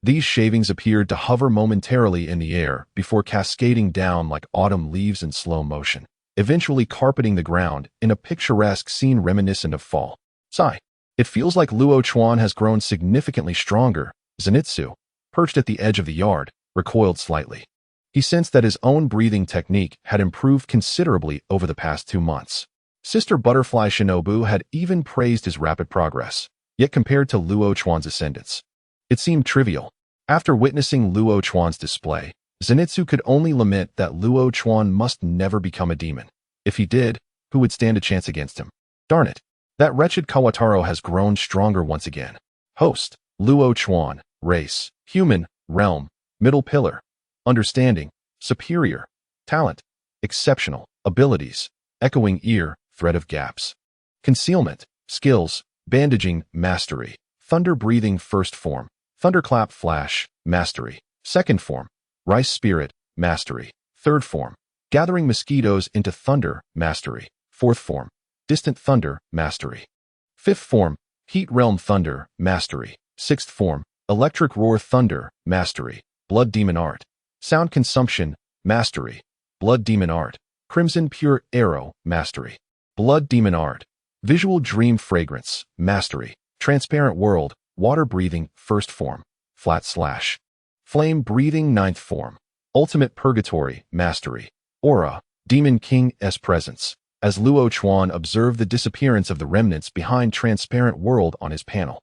S1: These shavings appeared to hover momentarily in the air before cascading down like autumn leaves in slow motion, eventually carpeting the ground in a picturesque scene reminiscent of fall. Sigh. It feels like Luo Chuan has grown significantly stronger. Zenitsu, perched at the edge of the yard, recoiled slightly. He sensed that his own breathing technique had improved considerably over the past 2 months. Sister Butterfly Shinobu had even praised his rapid progress, yet compared to Luo Chuan's ascendance, it seemed trivial. After witnessing Luo Chuan's display, Zenitsu could only lament that Luo Chuan must never become a demon. If he did, who would stand a chance against him? Darn it, that wretched Kawataro has grown stronger once again. Host, Luo Chuan, race, human, realm, middle pillar, understanding, superior, talent, exceptional, abilities, echoing ear, thread of gaps, concealment, skills, bandaging, mastery, thunder breathing first form, Thunderclap Flash, mastery, second form, rice spirit, mastery, third form, gathering mosquitoes into thunder, mastery, fourth form, distant thunder, mastery, fifth form, heat realm thunder, mastery, sixth form, electric roar thunder, mastery, blood demon art, sound consumption, mastery, blood demon art, crimson pure arrow, mastery, blood demon art, visual dream fragrance, mastery, transparent world, water breathing, first form, flat slash, flame breathing, ninth form, ultimate purgatory, mastery, aura, demon king's presence, as Luo Chuan observed the disappearance of the remnants behind transparent world on his panel.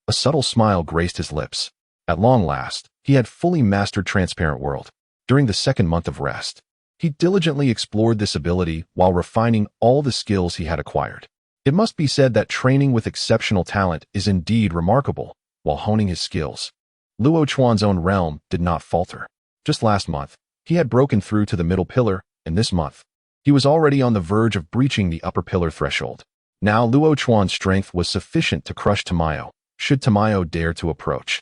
S1: A subtle smile graced his lips. At long last, he had fully mastered transparent world. During the second month of rest, he diligently explored this ability while refining all the skills he had acquired. It must be said that training with exceptional talent is indeed remarkable while honing his skills. Luo Chuan's own realm did not falter. Just last month, he had broken through to the middle pillar, and this month, he was already on the verge of breaching the upper pillar threshold. Now Luo Chuan's strength was sufficient to crush Tamayo, should Tamayo dare to approach.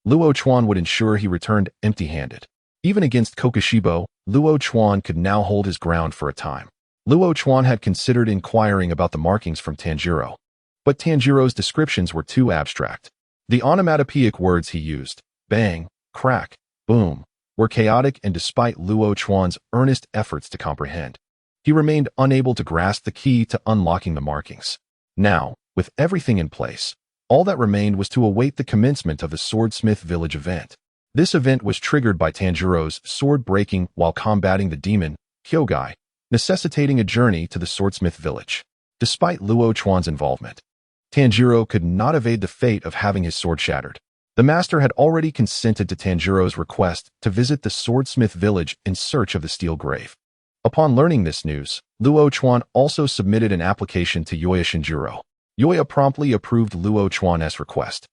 S1: Luo Chuan would ensure he returned empty-handed. Even against Kokushibo, Luo Chuan could now hold his ground for a time. Luo Chuan had considered inquiring about the markings from Tanjiro, but Tanjiro's descriptions were too abstract. The onomatopoeic words he used, bang, crack, boom, were chaotic, and despite Luo Chuan's earnest efforts to comprehend, he remained unable to grasp the key to unlocking the markings. Now, with everything in place, all that remained was to await the commencement of the Swordsmith Village event. This event was triggered by Tanjiro's sword breaking while combating the demon, Kyogai, necessitating a journey to the Swordsmith Village. Despite Luo Chuan's involvement, Tanjiro could not evade the fate of having his sword shattered. The master had already consented to Tanjiro's request to visit the Swordsmith Village in search of the Steel Grave. Upon learning this news, Luo Chuan also submitted an application to Yoya Shinjiro. Yoya promptly approved Luo Chuan's request,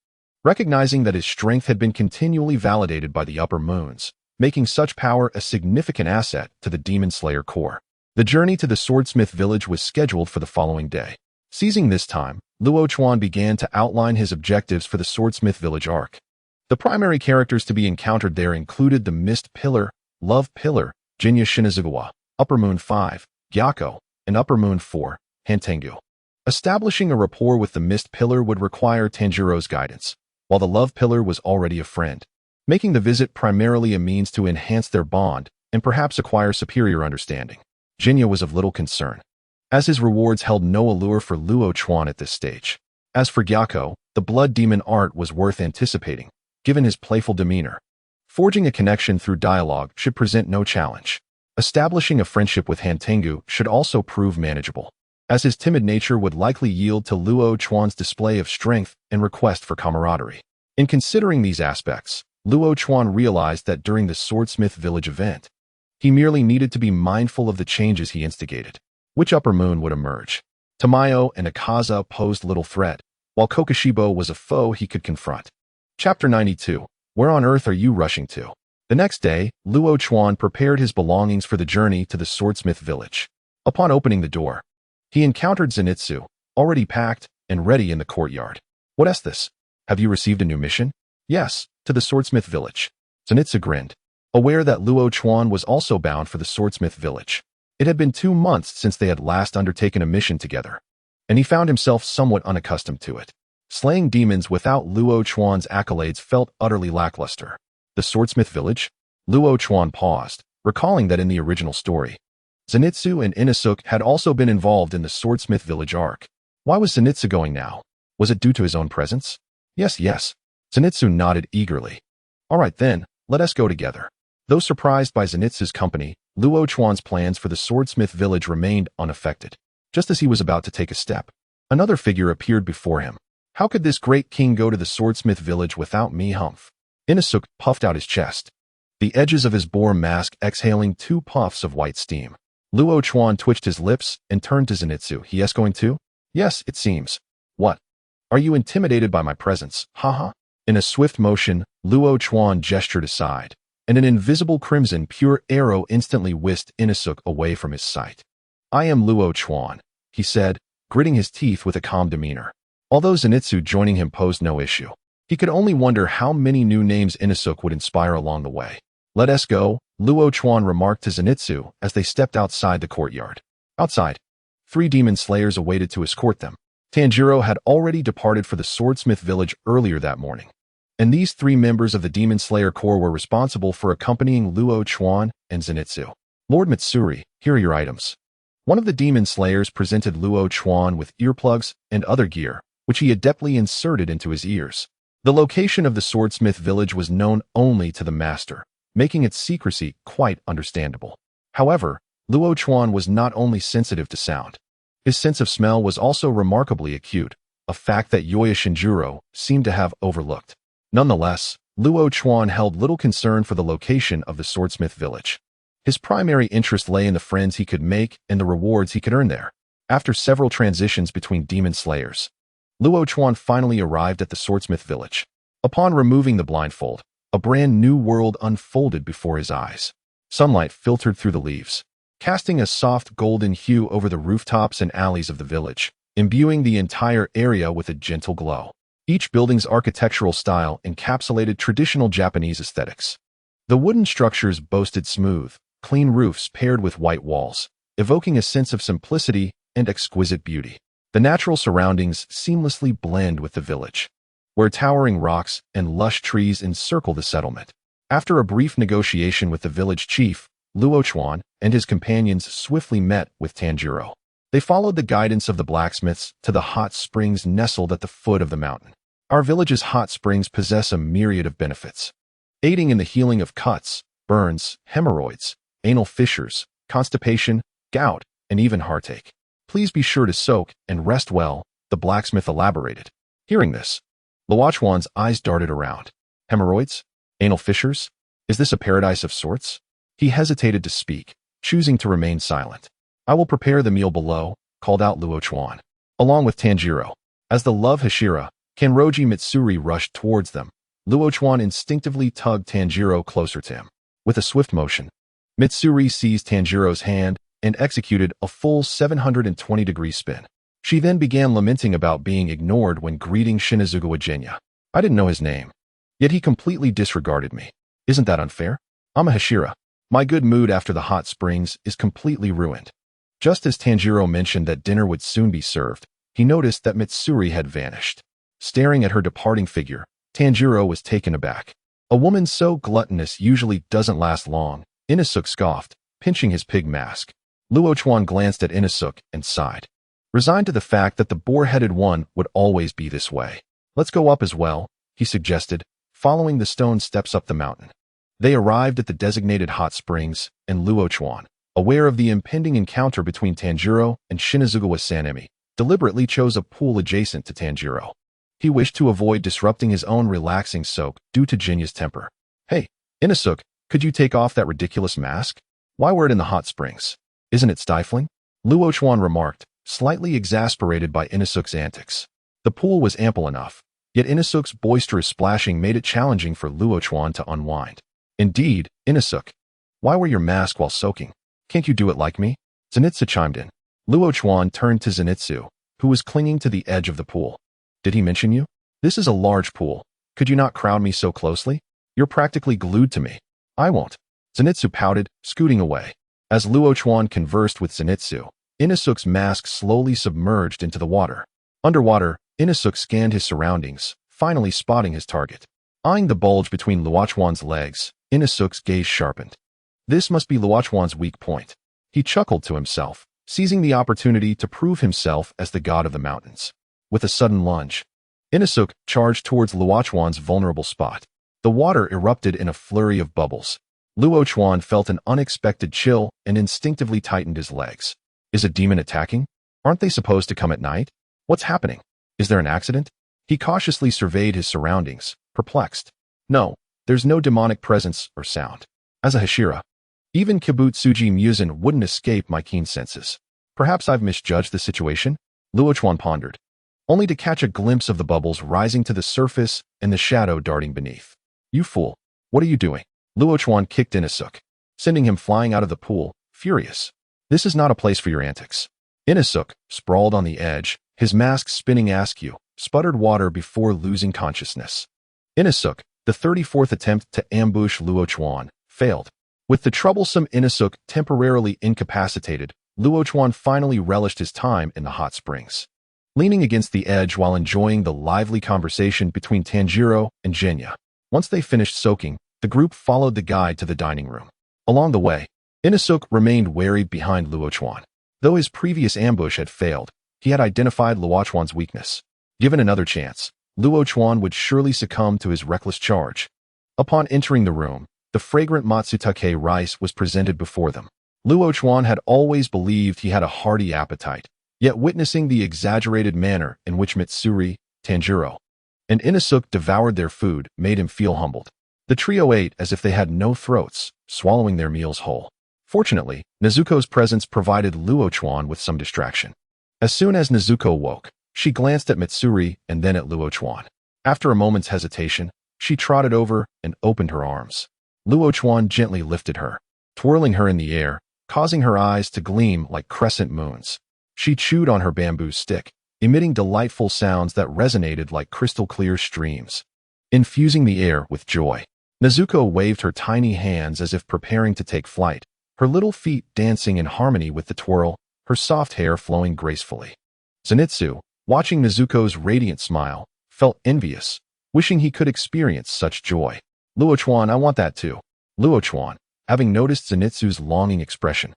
S1: recognizing that his strength had been continually validated by the upper moons, making such power a significant asset to the Demon Slayer Corps. The journey to the Swordsmith Village was scheduled for the following day. Seizing this time, Luo Chuan began to outline his objectives for the Swordsmith Village arc. The primary characters to be encountered there included the Mist Pillar, Love Pillar, Jinya Shinazugawa, Upper Moon 5, Gyako, and Upper Moon 4, Hantengu. Establishing a rapport with the Mist Pillar would require Tanjiro's guidance, while the Love Pillar was already a friend, making the visit primarily a means to enhance their bond and perhaps acquire superior understanding. Jinya was of little concern, as his rewards held no allure for Luo Chuan at this stage. As for Gyako, the blood demon art was worth anticipating, given his playful demeanor. Forging a connection through dialogue should present no challenge. Establishing a friendship with Hantengu should also prove manageable, as his timid nature would likely yield to Luo Chuan's display of strength and request for camaraderie. In considering these aspects, Luo Chuan realized that during the Swordsmith Village event, he merely needed to be mindful of the changes he instigated. Which upper moon would emerge? Tamayo and Akaza posed little threat, while Kokushibo was a foe he could confront. Chapter 92. Where on earth are you rushing to? The next day, Luo Chuan prepared his belongings for the journey to the Swordsmith Village. Upon opening the door, he encountered Zenitsu, already packed and ready in the courtyard. What is this? Have you received a new mission? Yes, to the Swordsmith Village. Zenitsu grinned, aware that Luo Chuan was also bound for the Swordsmith Village. It had been 2 months since they had last undertaken a mission together, and he found himself somewhat unaccustomed to it. Slaying demons without Luo Chuan's accolades felt utterly lackluster. The Swordsmith Village? Luo Chuan paused, recalling that in the original story, Zenitsu and Inosuke had also been involved in the Swordsmith Village arc. Why was Zenitsu going now? Was it due to his own presence? Yes. Zenitsu nodded eagerly. All right then, let us go together. Though surprised by Zenitsu's company, Luo Chuan's plans for the Swordsmith Village remained unaffected. Just as he was about to take a step, another figure appeared before him. How could this great king go to the Swordsmith Village without me? Humph. Inosuke puffed out his chest, the edges of his boar mask exhaling 2 puffs of white steam. Luo Chuan twitched his lips and turned to Zenitsu. He is going to? Yes, it seems. What? Are you intimidated by my presence? Haha. In a swift motion, Luo Chuan gestured aside, and an invisible crimson pure arrow instantly whisked Inosuke away from his sight. I am Luo Chuan, he said, gritting his teeth with a calm demeanor. Although Zenitsu joining him posed no issue, he could only wonder how many new names Inosuke would inspire along the way. Let us go, Luo Chuan remarked to Zenitsu as they stepped outside the courtyard. Outside, 3 demon slayers awaited to escort them. Tanjiro had already departed for the Swordsmith Village earlier that morning, and these 3 members of the Demon Slayer Corps were responsible for accompanying Luo Chuan and Zenitsu. Lord Mitsuri, here are your items. One of the Demon Slayers presented Luo Chuan with earplugs and other gear, which he adeptly inserted into his ears. The location of the Swordsmith Village was known only to the master, making its secrecy quite understandable. However, Luo Chuan was not only sensitive to sound. His sense of smell was also remarkably acute, a fact that Yoya Shinjuro seemed to have overlooked. Nonetheless, Luo Chuan held little concern for the location of the Swordsmith Village. His primary interest lay in the friends he could make and the rewards he could earn there. After several transitions between demon slayers, Luo Chuan finally arrived at the Swordsmith Village. Upon removing the blindfold, a brand new world unfolded before his eyes. Sunlight filtered through the leaves, casting a soft golden hue over the rooftops and alleys of the village, imbuing the entire area with a gentle glow. Each building's architectural style encapsulated traditional Japanese aesthetics. The wooden structures boasted smooth, clean roofs paired with white walls, evoking a sense of simplicity and exquisite beauty. The natural surroundings seamlessly blend with the village, where towering rocks and lush trees encircle the settlement. After a brief negotiation with the village chief, Luo Chuan and his companions swiftly met with Tanjiro. They followed the guidance of the blacksmiths to the hot springs nestled at the foot of the mountain. Our village's hot springs possess a myriad of benefits, aiding in the healing of cuts, burns, hemorrhoids, anal fissures, constipation, gout, and even heartache. Please be sure to soak and rest well, the blacksmith elaborated. Hearing this, Luo Chuan's eyes darted around. Hemorrhoids? Anal fissures? Is this a paradise of sorts? He hesitated to speak, choosing to remain silent. I will prepare the meal below, called out Luo Chuan, along with Tanjiro. As the love Hashira, Kanroji Mitsuri rushed towards them, Luo Chuan instinctively tugged Tanjiro closer to him. With a swift motion, Mitsuri seized Tanjiro's hand and executed a full 720-degree spin. She then began lamenting about being ignored when greeting Shinazugawa Jinya. I didn't know his name, yet he completely disregarded me. Isn't that unfair? I'm a Hashira. My good mood after the hot springs is completely ruined. Just as Tanjiro mentioned that dinner would soon be served, he noticed that Mitsuri had vanished. Staring at her departing figure, Tanjiro was taken aback. A woman so gluttonous usually doesn't last long, Inosuke scoffed, pinching his pig mask. Luo Chuan glanced at Inosuke and sighed, resigned to the fact that the boar-headed one would always be this way. Let's go up as well, he suggested, following the stone steps up the mountain. They arrived at the designated hot springs, and Luo Chuan, aware of the impending encounter between Tanjiro and Shinazugawa Sanemi, deliberately chose a pool adjacent to Tanjiro. He wished to avoid disrupting his own relaxing soak due to Jinya's temper. Hey, Inosuke, could you take off that ridiculous mask? Why wear it in the hot springs? Isn't it stifling? Luo Chuan remarked, slightly exasperated by Inosuke's antics. The pool was ample enough, yet Inosuke's boisterous splashing made it challenging for Luo Chuan to unwind. Indeed, Inosuke, why wear your mask while soaking? Can't you do it like me? Zenitsu chimed in. Luo Chuan turned to Zenitsu, who was clinging to the edge of the pool. Did he mention you? This is a large pool. Could you not crowd me so closely? You're practically glued to me. I won't. Zenitsu pouted, scooting away. As Luo Chuan conversed with Zenitsu, Inosuke's mask slowly submerged into the water. Underwater, Inosuke scanned his surroundings, finally spotting his target. Eyeing the bulge between Luo Chuan's legs, Inosuke's gaze sharpened. This must be Luo Chuan's weak point. He chuckled to himself, seizing the opportunity to prove himself as the god of the mountains. With a sudden lunge, Inosuke charged towards Luo Chuan's vulnerable spot. The water erupted in a flurry of bubbles. Luo Chuan felt an unexpected chill and instinctively tightened his legs. Is a demon attacking? Aren't they supposed to come at night? What's happening? Is there an accident? He cautiously surveyed his surroundings, perplexed. No, there's no demonic presence or sound. As a Hashira, even Kibutsuji Muzan wouldn't escape my keen senses. Perhaps I've misjudged the situation? Luo Chuan pondered, only to catch a glimpse of the bubbles rising to the surface and the shadow darting beneath. You fool! What are you doing? Luo Chuan kicked Inosuke, sending him flying out of the pool, furious. This is not a place for your antics. Inosuke, sprawled on the edge, his mask spinning askew, sputtered water before losing consciousness. Inosuke, the 34th attempt to ambush Luo Chuan, failed. With the troublesome Inosuke temporarily incapacitated, Luo Chuan finally relished his time in the hot springs. Leaning against the edge while enjoying the lively conversation between Tanjiro and Jinya. Once they finished soaking, the group followed the guide to the dining room. Along the way, Inosuke remained wary behind Luo Chuan. Though his previous ambush had failed, he had identified Luo Chuan's weakness. Given another chance, Luo Chuan would surely succumb to his reckless charge. Upon entering the room, the fragrant matsutake rice was presented before them. Luo Chuan had always believed he had a hearty appetite, yet witnessing the exaggerated manner in which Mitsuri, Tanjiro, and Inosuke devoured their food made him feel humbled. The trio ate as if they had no throats, swallowing their meals whole. Fortunately, Nezuko's presence provided Luo Chuan with some distraction. As soon as Nezuko woke, she glanced at Mitsuri and then at Luo Chuan. After a moment's hesitation, she trotted over and opened her arms. Luo Chuan gently lifted her, twirling her in the air, causing her eyes to gleam like crescent moons. She chewed on her bamboo stick, emitting delightful sounds that resonated like crystal-clear streams, infusing the air with joy. Nezuko waved her tiny hands as if preparing to take flight, her little feet dancing in harmony with the twirl, her soft hair flowing gracefully. Zenitsu, watching Nezuko's radiant smile, felt envious, wishing he could experience such joy. Luo Chuan, I want that too. Luo Chuan, having noticed Zenitsu's longing expression,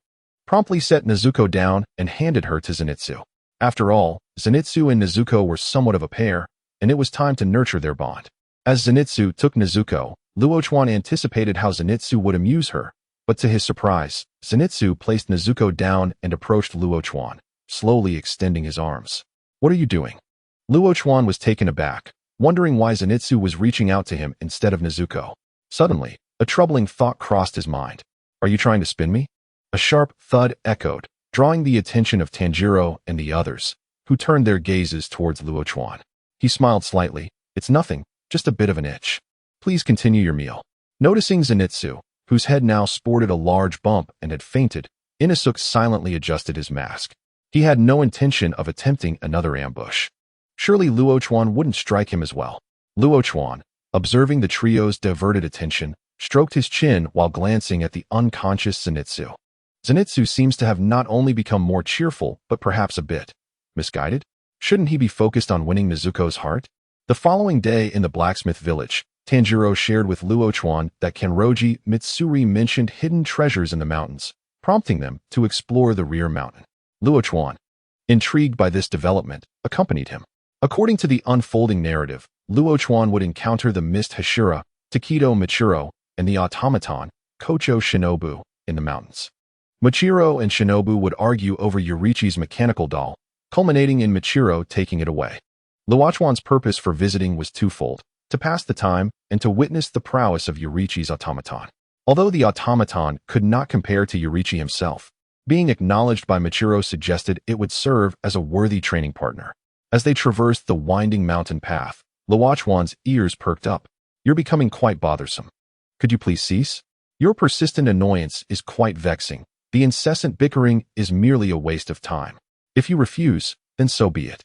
S1: promptly set Nezuko down and handed her to Zenitsu. After all, Zenitsu and Nezuko were somewhat of a pair, and it was time to nurture their bond. As Zenitsu took Nezuko, Luo Chuan anticipated how Zenitsu would amuse her, but to his surprise, Zenitsu placed Nezuko down and approached Luo Chuan, slowly extending his arms. What are you doing? Luo Chuan was taken aback, wondering why Zenitsu was reaching out to him instead of Nezuko. Suddenly, a troubling thought crossed his mind. Are you trying to spin me? A sharp thud echoed, drawing the attention of Tanjiro and the others, who turned their gazes towards Luo Chuan. He smiled slightly. It's nothing, just a bit of an itch. Please continue your meal. Noticing Zenitsu, whose head now sported a large bump and had fainted, Inosuke silently adjusted his mask. He had no intention of attempting another ambush. Surely Luo Chuan wouldn't strike him as well. Luo Chuan, observing the trio's diverted attention, stroked his chin while glancing at the unconscious Zenitsu. Zenitsu seems to have not only become more cheerful but perhaps a bit misguided. Shouldn't he be focused on winning Nezuko's heart? The following day in the blacksmith village, Tanjiro shared with Luo Chuan that Kenroji Mitsuri mentioned hidden treasures in the mountains, prompting them to explore the rear mountain. Luo Chuan, intrigued by this development, accompanied him. According to the unfolding narrative, Luo Chuan would encounter the mist Hashira, Takedo Michiro, and the automaton, Kocho Shinobu, in the mountains. Michiro and Shinobu would argue over Yurichi's mechanical doll, culminating in Michiro taking it away. Luo Chuan's purpose for visiting was twofold: to pass the time and to witness the prowess of Yurichi's automaton. Although the automaton could not compare to Yurichi himself, being acknowledged by Michiro suggested it would serve as a worthy training partner. As they traversed the winding mountain path, Luo Chuan's ears perked up. "You're becoming quite bothersome. Could you please cease? Your persistent annoyance is quite vexing. The incessant bickering is merely a waste of time. If you refuse, then so be it.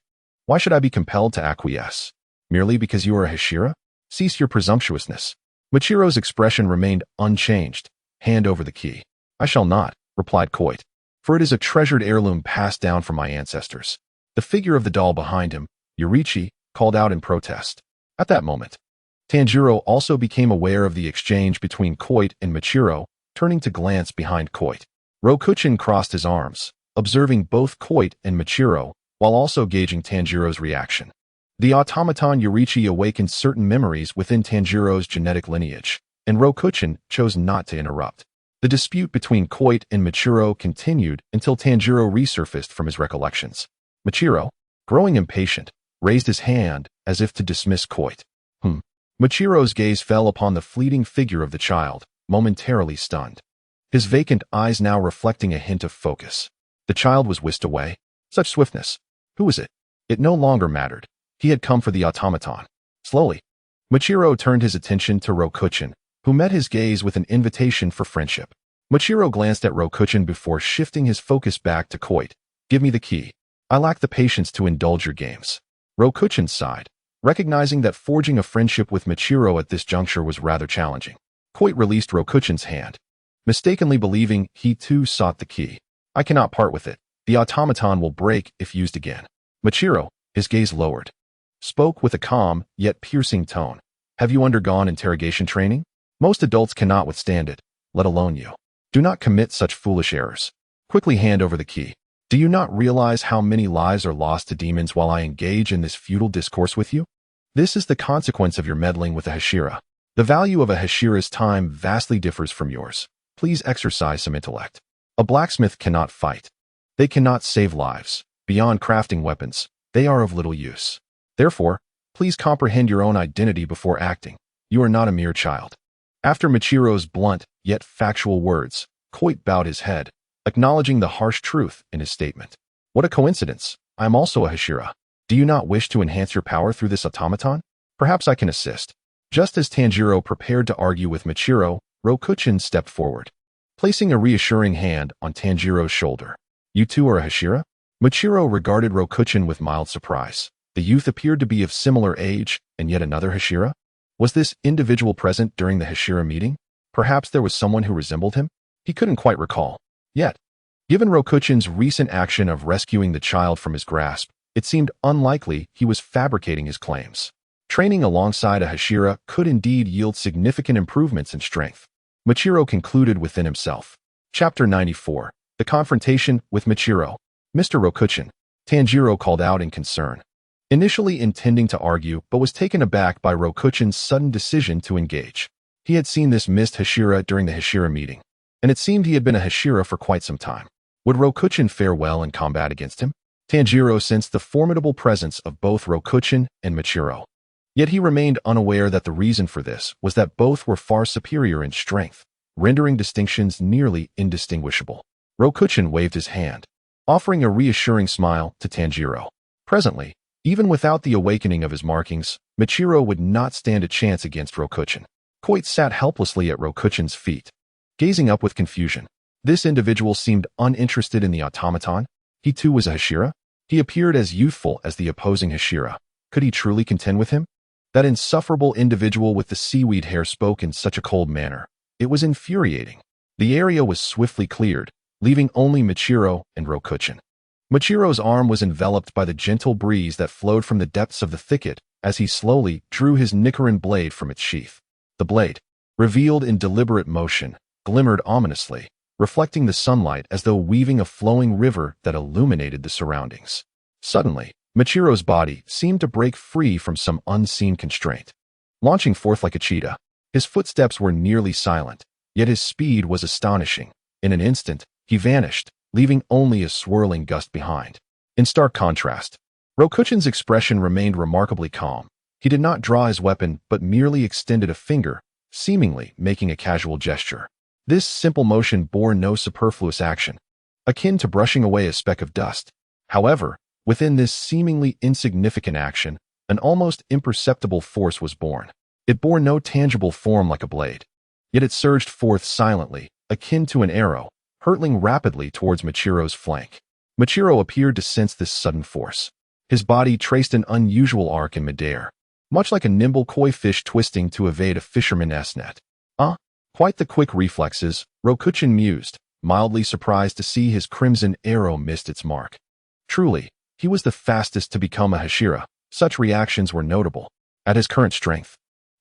S1: Why should I be compelled to acquiesce? Merely because you are a Hashira? Cease your presumptuousness." Michiro's expression remained unchanged. "Hand over the key." "I shall not," replied Koit, "for it is a treasured heirloom passed down from my ancestors." The figure of the doll behind him, Yurichi, called out in protest. At that moment, Tanjiro also became aware of the exchange between Koit and Michiro, turning to glance behind Koit. Rokuchin crossed his arms, observing both Koit and Michiro, while also gauging Tanjiro's reaction. The automaton Yurichi awakened certain memories within Tanjiro's genetic lineage, and Rokuchin chose not to interrupt. The dispute between Koit and Michiro continued until Tanjiro resurfaced from his recollections. Michiro, growing impatient, raised his hand as if to dismiss Koit. Michiro's gaze fell upon the fleeting figure of the child, momentarily stunned. His vacant eyes now reflecting a hint of focus. The child was whisked away. Such swiftness. Who was it? It no longer mattered. He had come for the automaton. Slowly, Michiro turned his attention to Rokuchin, who met his gaze with an invitation for friendship. Michiro glanced at Rokuchin before shifting his focus back to Koit. "Give me the key. I lack the patience to indulge your games." Rokuchin sighed, recognizing that forging a friendship with Michiro at this juncture was rather challenging. Koit released Rokuchin's hand, mistakenly believing he too sought the key. "I cannot part with it. The automaton will break if used again." Michiro, his gaze lowered, spoke with a calm yet piercing tone. "Have you undergone interrogation training? Most adults cannot withstand it, let alone you. Do not commit such foolish errors. Quickly hand over the key. Do you not realize how many lives are lost to demons while I engage in this futile discourse with you? This is the consequence of your meddling with a Hashira. The value of a Hashira's time vastly differs from yours. Please exercise some intellect. A blacksmith cannot fight. They cannot save lives. Beyond crafting weapons, they are of little use. Therefore, please comprehend your own identity before acting. You are not a mere child." After Michiro's blunt yet factual words, Koit bowed his head, acknowledging the harsh truth in his statement. "What a coincidence. I am also a Hashira. Do you not wish to enhance your power through this automaton? Perhaps I can assist." Just as Tanjiro prepared to argue with Michiro, Rokuchin stepped forward, placing a reassuring hand on Tanjiro's shoulder. "You too are a Hashira?" Michiro regarded Rokuchin with mild surprise. The youth appeared to be of similar age, and yet another Hashira? Was this individual present during the Hashira meeting? Perhaps there was someone who resembled him? He couldn't quite recall. Yet, given Rokuchin's recent action of rescuing the child from his grasp, it seemed unlikely he was fabricating his claims. Training alongside a Hashira could indeed yield significant improvements in strength. Michiro concluded within himself. Chapter 94. The Confrontation with Michiro. "Mr. Rokuchin," Tanjiro called out in concern, initially intending to argue but was taken aback by Rokuchin's sudden decision to engage. He had seen this missed Hashira during the Hashira meeting, and it seemed he had been a Hashira for quite some time. Would Rokuchin fare well in combat against him? Tanjiro sensed the formidable presence of both Rokuchin and Michiro. Yet he remained unaware that the reason for this was that both were far superior in strength, rendering distinctions nearly indistinguishable. Rokuchin waved his hand, offering a reassuring smile to Tanjiro. Presently, even without the awakening of his markings, Michiro would not stand a chance against Rokuchin. Koit sat helplessly at Rokuchin's feet, gazing up with confusion. This individual seemed uninterested in the automaton. He too was a Hashira? He appeared as youthful as the opposing Hashira. Could he truly contend with him? That insufferable individual with the seaweed hair spoke in such a cold manner. It was infuriating. The area was swiftly cleared, leaving only Michiro and Rokuchin. Michiro's arm was enveloped by the gentle breeze that flowed from the depths of the thicket as he slowly drew his Nichiren blade from its sheath. The blade, revealed in deliberate motion, glimmered ominously, reflecting the sunlight as though weaving a flowing river that illuminated the surroundings. Suddenly, Michiro's body seemed to break free from some unseen constraint. Launching forth like a cheetah, his footsteps were nearly silent, yet his speed was astonishing. In an instant, he vanished, leaving only a swirling gust behind. In stark contrast, Rokuchin's expression remained remarkably calm. He did not draw his weapon but merely extended a finger, seemingly making a casual gesture. This simple motion bore no superfluous action, akin to brushing away a speck of dust. However, within this seemingly insignificant action, an almost imperceptible force was born. It bore no tangible form like a blade, yet it surged forth silently, akin to an arrow, hurtling rapidly towards Michiro's flank. Michiro appeared to sense this sudden force. His body traced an unusual arc in midair, much like a nimble koi fish twisting to evade a fisherman's net. Quite the quick reflexes, Rokuchin mused, mildly surprised to see his crimson arrow missed its mark. Truly, he was the fastest to become a Hashira. Such reactions were notable. At his current strength,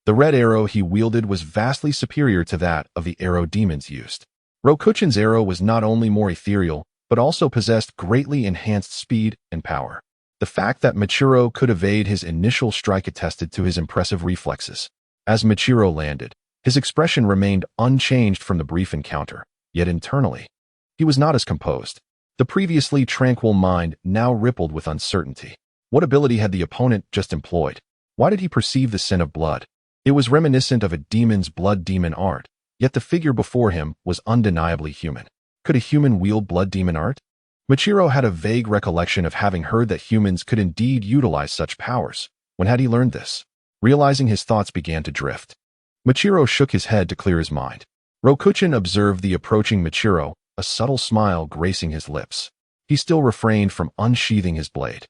S1: the red arrow he wielded was vastly superior to that of the arrow demons used. Rokuchin's arrow was not only more ethereal, but also possessed greatly enhanced speed and power. The fact that Michiro could evade his initial strike attested to his impressive reflexes. As Michiro landed, his expression remained unchanged from the brief encounter, yet internally, he was not as composed. The previously tranquil mind now rippled with uncertainty. What ability had the opponent just employed? Why did he perceive the scent of blood? It was reminiscent of a demon's blood demon art, yet the figure before him was undeniably human. Could a human wield blood demon art? Michiro had a vague recollection of having heard that humans could indeed utilize such powers. When had he learned this? Realizing his thoughts began to drift, Michiro shook his head to clear his mind. Rokuchin observed the approaching Michiro, a subtle smile gracing his lips. He still refrained from unsheathing his blade,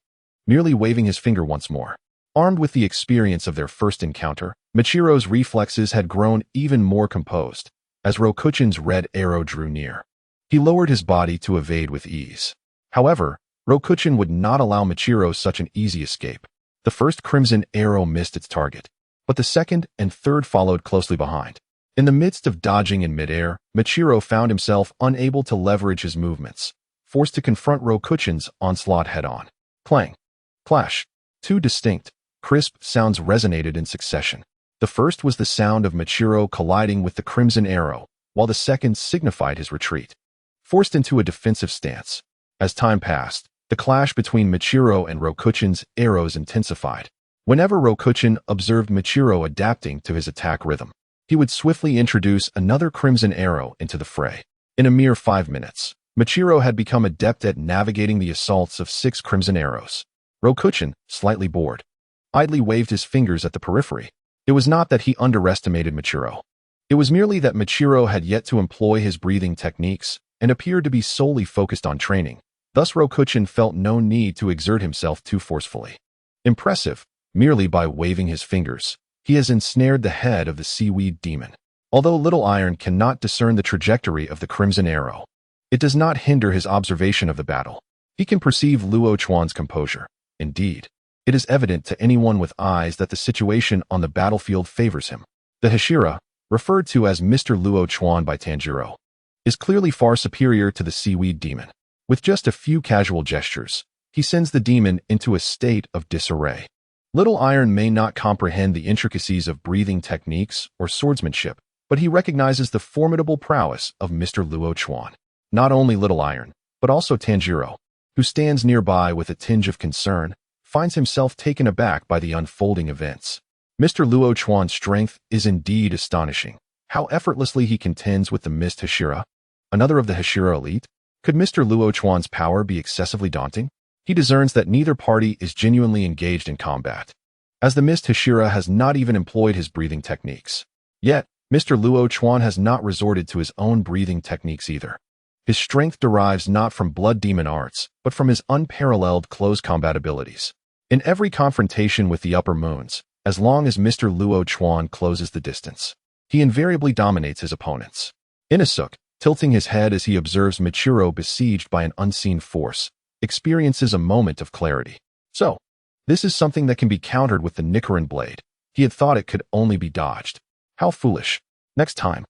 S1: merely waving his finger once more. Armed with the experience of their first encounter, Michiro's reflexes had grown even more composed. As Rokuchin's red arrow drew near, he lowered his body to evade with ease. However, Rokuchin would not allow Michiro such an easy escape. The first crimson arrow missed its target, but the second and third followed closely behind. In the midst of dodging in midair, Michiro found himself unable to leverage his movements, forced to confront Rokuchin's onslaught head-on. Clang! Clash! Two distinct, crisp sounds resonated in succession. The first was the sound of Michiro colliding with the crimson arrow, while the second signified his retreat. Forced into a defensive stance. As time passed, the clash between Michiro and Rokuchin's arrows intensified. Whenever Rokuchin observed Michiro adapting to his attack rhythm, he would swiftly introduce another crimson arrow into the fray. In a mere 5 minutes, Michiro had become adept at navigating the assaults of 6 crimson arrows. Rokuchin, slightly bored, idly waved his fingers at the periphery. It was not that he underestimated Michiro. It was merely that Michiro had yet to employ his breathing techniques and appeared to be solely focused on training. Thus Rokuchin felt no need to exert himself too forcefully. Impressive, merely by waving his fingers, he has ensnared the head of the seaweed demon. Although Little Iron cannot discern the trajectory of the crimson arrow, it does not hinder his observation of the battle. He can perceive Luo Chuan's composure. Indeed, it is evident to anyone with eyes that the situation on the battlefield favors him. The Hashira, referred to as Mr. Luo Chuan by Tanjiro, is clearly far superior to the seaweed demon. With just a few casual gestures, he sends the demon into a state of disarray. Little Iron may not comprehend the intricacies of breathing techniques or swordsmanship, but he recognizes the formidable prowess of Mr. Luo Chuan. Not only Little Iron, but also Tanjiro, who stands nearby with a tinge of concern, finds himself taken aback by the unfolding events. Mr. Luo Chuan's strength is indeed astonishing. How effortlessly he contends with the Mist Hashira, another of the Hashira elite. Could Mr. Luo Chuan's power be excessively daunting? He discerns that neither party is genuinely engaged in combat, as the Mist Hashira has not even employed his breathing techniques. Yet, Mr. Luo Chuan has not resorted to his own breathing techniques either. His strength derives not from blood demon arts, but from his unparalleled close combat abilities. In every confrontation with the upper moons, as long as Mr. Luo Chuan closes the distance, he invariably dominates his opponents. Inosuke, tilting his head as he observes Michiro besieged by an unseen force, experiences a moment of clarity. So, this is something that can be countered with the Nichiren blade. He had thought it could only be dodged. How foolish. Next time,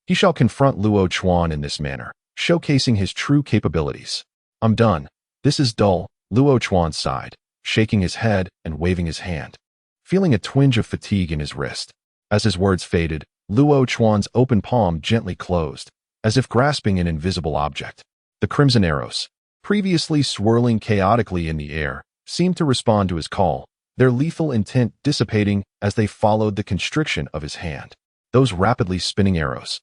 S1: he shall confront Luo Chuan in this manner, showcasing his true capabilities. I'm done. This is dull, Luo Chuan sighed, shaking his head and waving his hand, feeling a twinge of fatigue in his wrist. As his words faded, Luo Chuan's open palm gently closed, as if grasping an invisible object. The crimson arrows, previously swirling chaotically in the air, seemed to respond to his call, their lethal intent dissipating as they followed the constriction of his hand. Those rapidly spinning arrows,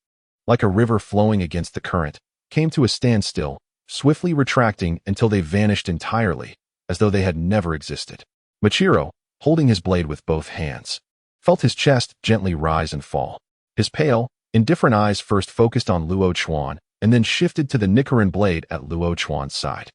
S1: like a river flowing against the current, came to a standstill, swiftly retracting until they vanished entirely, as though they had never existed. Michiro, holding his blade with both hands, felt his chest gently rise and fall. His pale, indifferent eyes first focused on Luo Chuan and then shifted to the Nichiren blade at Luo Chuan's side.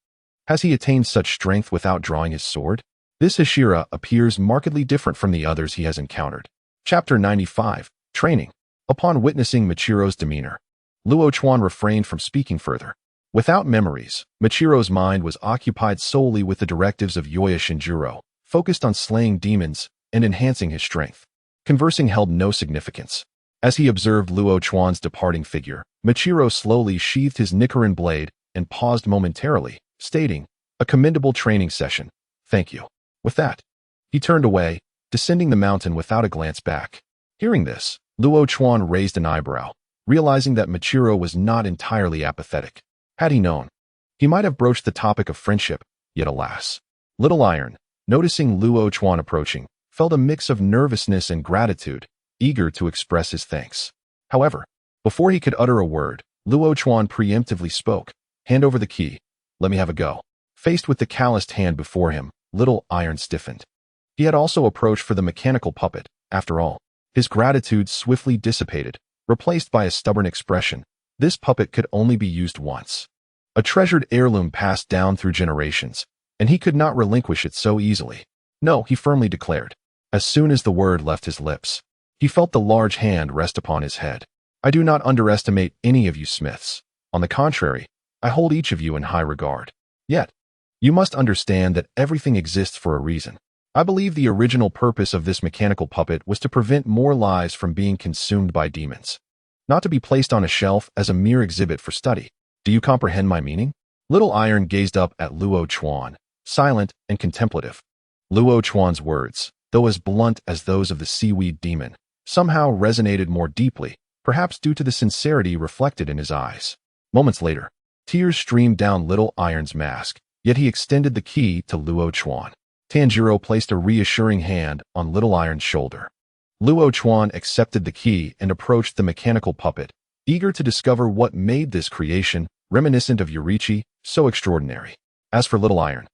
S1: Has he attained such strength without drawing his sword? This Hashira appears markedly different from the others he has encountered. Chapter 95, Training. Upon witnessing Michiro's demeanor, Luo Chuan refrained from speaking further. Without memories, Michiro's mind was occupied solely with the directives of Yoya Shinjuro, focused on slaying demons and enhancing his strength. Conversing held no significance. As he observed Luo Chuan's departing figure, Michiro slowly sheathed his Nichiren blade and paused momentarily, stating, "A commendable training session. Thank you." With that, he turned away, descending the mountain without a glance back. Hearing this, Luo Chuan raised an eyebrow, realizing that Michiro was not entirely apathetic. Had he known, he might have broached the topic of friendship, yet alas. Little Iron, noticing Luo Chuan approaching, felt a mix of nervousness and gratitude, eager to express his thanks. However, before he could utter a word, Luo Chuan preemptively spoke, "Hand over the key. Let me have a go." Faced with the calloused hand before him, Little Iron stiffened. He had also approached for the mechanical puppet. After all, his gratitude swiftly dissipated, replaced by a stubborn expression. This puppet could only be used once. A treasured heirloom passed down through generations, and he could not relinquish it so easily. No, he firmly declared. As soon as the word left his lips, he felt the large hand rest upon his head. "I do not underestimate any of you smiths. On the contrary, I hold each of you in high regard. Yet, you must understand that everything exists for a reason. I believe the original purpose of this mechanical puppet was to prevent more lives from being consumed by demons, not to be placed on a shelf as a mere exhibit for study. Do you comprehend my meaning?" Little Iron gazed up at Luo Chuan, silent and contemplative. Luo Chuan's words, though as blunt as those of the seaweed demon, somehow resonated more deeply, perhaps due to the sincerity reflected in his eyes. Moments later, tears streamed down Little Iron's mask, yet he extended the key to Luo Chuan. Tanjiro placed a reassuring hand on Little Iron's shoulder. Luo Chuan accepted the key and approached the mechanical puppet, eager to discover what made this creation, reminiscent of Yorichi, so extraordinary. As for Little Iron,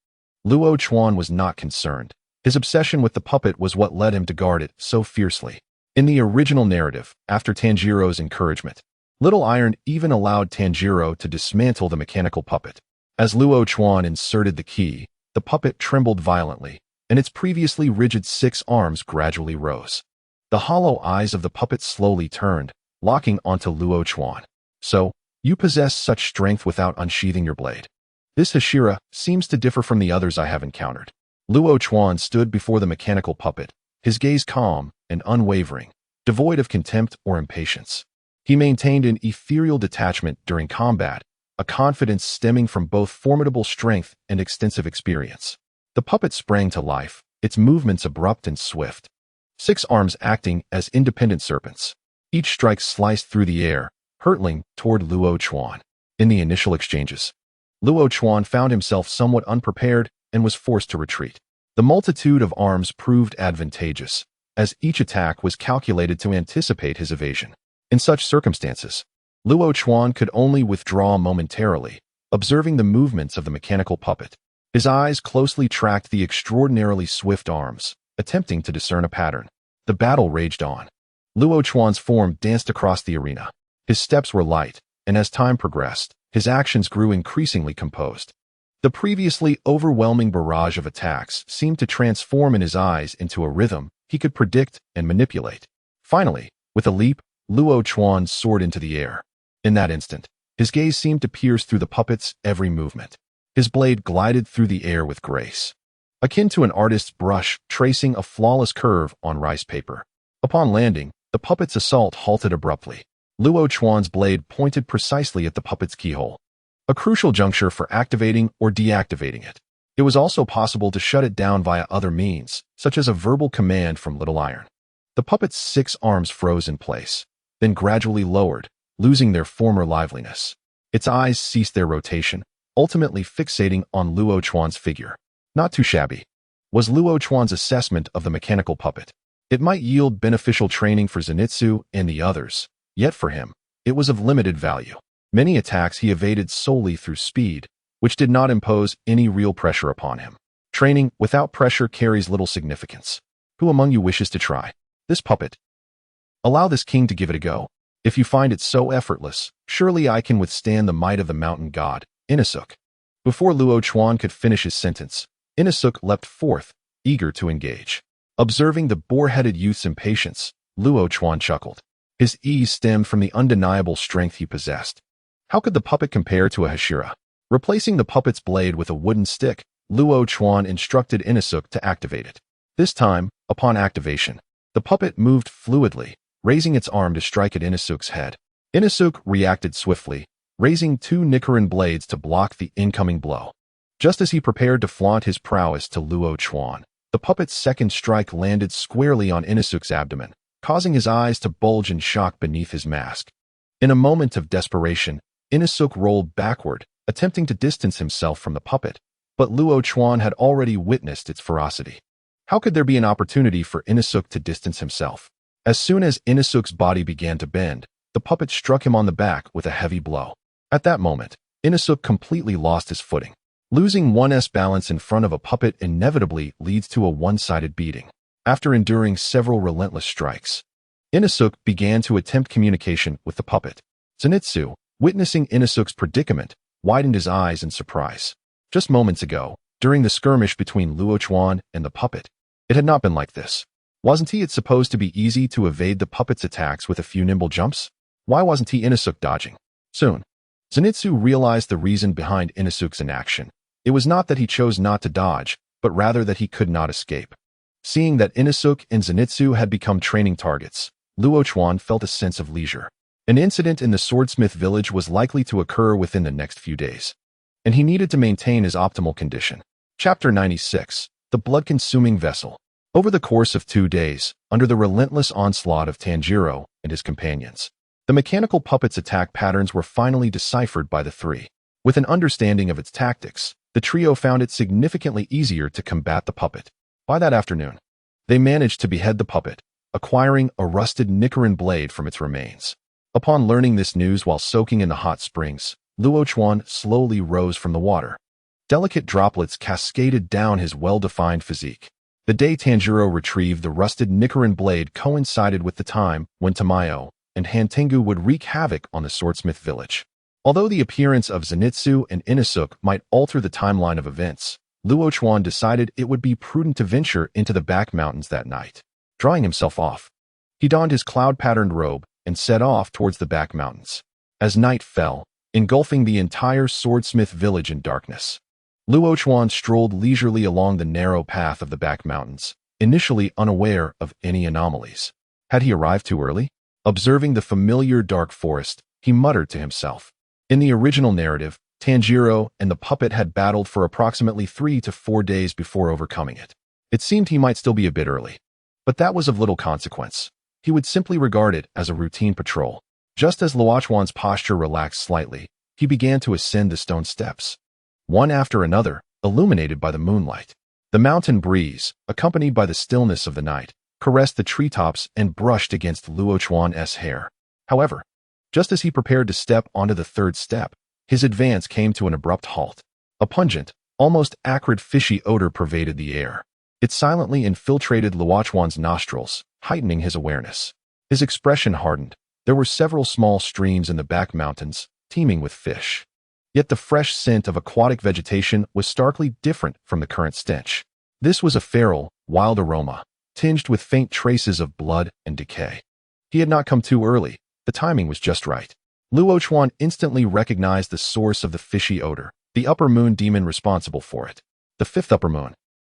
S1: Luo Chuan was not concerned. His obsession with the puppet was what led him to guard it so fiercely. In the original narrative, after Tanjiro's encouragement, Little Iron even allowed Tanjiro to dismantle the mechanical puppet. As Luo Chuan inserted the key, the puppet trembled violently, and its previously rigid 6 arms gradually rose. The hollow eyes of the puppet slowly turned, locking onto Luo Chuan. "So, you possess such strength without unsheathing your blade. This Hashira seems to differ from the others I have encountered." Luo Chuan stood before the mechanical puppet, his gaze calm and unwavering, devoid of contempt or impatience. He maintained an ethereal detachment during combat, a confidence stemming from both formidable strength and extensive experience. The puppet sprang to life, its movements abrupt and swift. 6 arms acting as independent serpents. Each strike sliced through the air, hurtling toward Luo Chuan. In the initial exchanges, Luo Chuan found himself somewhat unprepared and was forced to retreat. The multitude of arms proved advantageous, as each attack was calculated to anticipate his evasion. In such circumstances, Luo Chuan could only withdraw momentarily, observing the movements of the mechanical puppet. His eyes closely tracked the extraordinarily swift arms, attempting to discern a pattern. The battle raged on. Luo Chuan's form danced across the arena. His steps were light, and as time progressed, his actions grew increasingly composed. The previously overwhelming barrage of attacks seemed to transform in his eyes into a rhythm he could predict and manipulate. Finally, with a leap, Luo Chuan soared into the air. In that instant, his gaze seemed to pierce through the puppet's every movement. His blade glided through the air with grace, akin to an artist's brush tracing a flawless curve on rice paper. Upon landing, the puppet's assault halted abruptly. Luo Chuan's blade pointed precisely at the puppet's keyhole, a crucial juncture for activating or deactivating it. It was also possible to shut it down via other means, such as a verbal command from Little Iron. The puppet's 6 arms froze in place, then gradually lowered, losing their former liveliness. Its eyes ceased their rotation, ultimately fixating on Luo Chuan's figure. Not too shabby, was Luo Chuan's assessment of the mechanical puppet. It might yield beneficial training for Zenitsu and the others, yet for him, it was of limited value. Many attacks he evaded solely through speed, which did not impose any real pressure upon him. Training without pressure carries little significance. Who among you wishes to try this puppet? Allow this king to give it a go. If you find it so effortless, surely I can withstand the might of the mountain god, Inasuk. Before Luo Chuan could finish his sentence, Inasuk leapt forth, eager to engage. Observing the boar-headed youth's impatience, Luo Chuan chuckled. His ease stemmed from the undeniable strength he possessed. How could the puppet compare to a Hashira? Replacing the puppet's blade with a wooden stick, Luo Chuan instructed Inasuk to activate it. This time, upon activation, the puppet moved fluidly, raising its arm to strike at Inasuk's head. Inasuk reacted swiftly, raising 2 Nichiren blades to block the incoming blow. Just as he prepared to flaunt his prowess to Luo Chuan, the puppet's second strike landed squarely on Inasuk's abdomen, causing his eyes to bulge in shock beneath his mask. In a moment of desperation, Inasuk rolled backward, attempting to distance himself from the puppet, but Luo Chuan had already witnessed its ferocity. How could there be an opportunity for Inasuk to distance himself? As soon as Inasuk's body began to bend, the puppet struck him on the back with a heavy blow. At that moment, Inasuk completely lost his footing. Losing one's balance in front of a puppet inevitably leads to a one-sided beating. After enduring several relentless strikes, Inasuk began to attempt communication with the puppet. Zenitsu, witnessing Inasuk's predicament, widened his eyes in surprise. Just moments ago, during the skirmish between Luo Chuan and the puppet, it had not been like this. Wasn't it supposed to be easy to evade the puppet's attacks with a few nimble jumps? Why wasn't Inasuk dodging? Soon, Zenitsu realized the reason behind Inasuk's inaction. It was not that he chose not to dodge, but rather that he could not escape. Seeing that Inasuk and Zenitsu had become training targets, Luo Chuan felt a sense of leisure. An incident in the swordsmith village was likely to occur within the next few days, and he needed to maintain his optimal condition. Chapter 96. The Blood-Consuming Vessel. Over the course of 2 days, under the relentless onslaught of Tanjiro and his companions, the mechanical puppet's attack patterns were finally deciphered by the 3. With an understanding of its tactics, the trio found it significantly easier to combat the puppet. By that afternoon, they managed to behead the puppet, acquiring a rusted Nichiren blade from its remains. Upon learning this news while soaking in the hot springs, Luo Chuan slowly rose from the water. Delicate droplets cascaded down his well-defined physique. The day Tanjiro retrieved the rusted Nichiren blade coincided with the time when Tamayo and Hantengu would wreak havoc on the swordsmith village. Although the appearance of Zenitsu and Inasuk might alter the timeline of events, Luo Chuan decided it would be prudent to venture into the back mountains that night. Drying himself off, he donned his cloud-patterned robe and set off towards the back mountains. As night fell, engulfing the entire swordsmith village in darkness, Luo Chuan strolled leisurely along the narrow path of the back mountains, initially unaware of any anomalies. Had he arrived too early? Observing the familiar dark forest, he muttered to himself. In the original narrative, Tanjiro and the puppet had battled for approximately 3 to 4 days before overcoming it. It seemed he might still be a bit early. But that was of little consequence. He would simply regard it as a routine patrol. Just as Luo Chuan's posture relaxed slightly, he began to ascend the stone steps, one after another, illuminated by the moonlight. The mountain breeze, accompanied by the stillness of the night, caressed the treetops and brushed against Luo Chuan's hair. However, just as he prepared to step onto the 3rd step, his advance came to an abrupt halt. A pungent, almost acrid fishy odor pervaded the air. It silently infiltrated Luo Chuan's nostrils, heightening his awareness. His expression hardened. There were several small streams in the back mountains, teeming with fish. Yet the fresh scent of aquatic vegetation was starkly different from the current stench. This was a feral, wild aroma, tinged with faint traces of blood and decay. He had not come too early. The timing was just right. Luo Chuan instantly recognized the source of the fishy odor, the upper moon demon responsible for it. The fifth upper moon.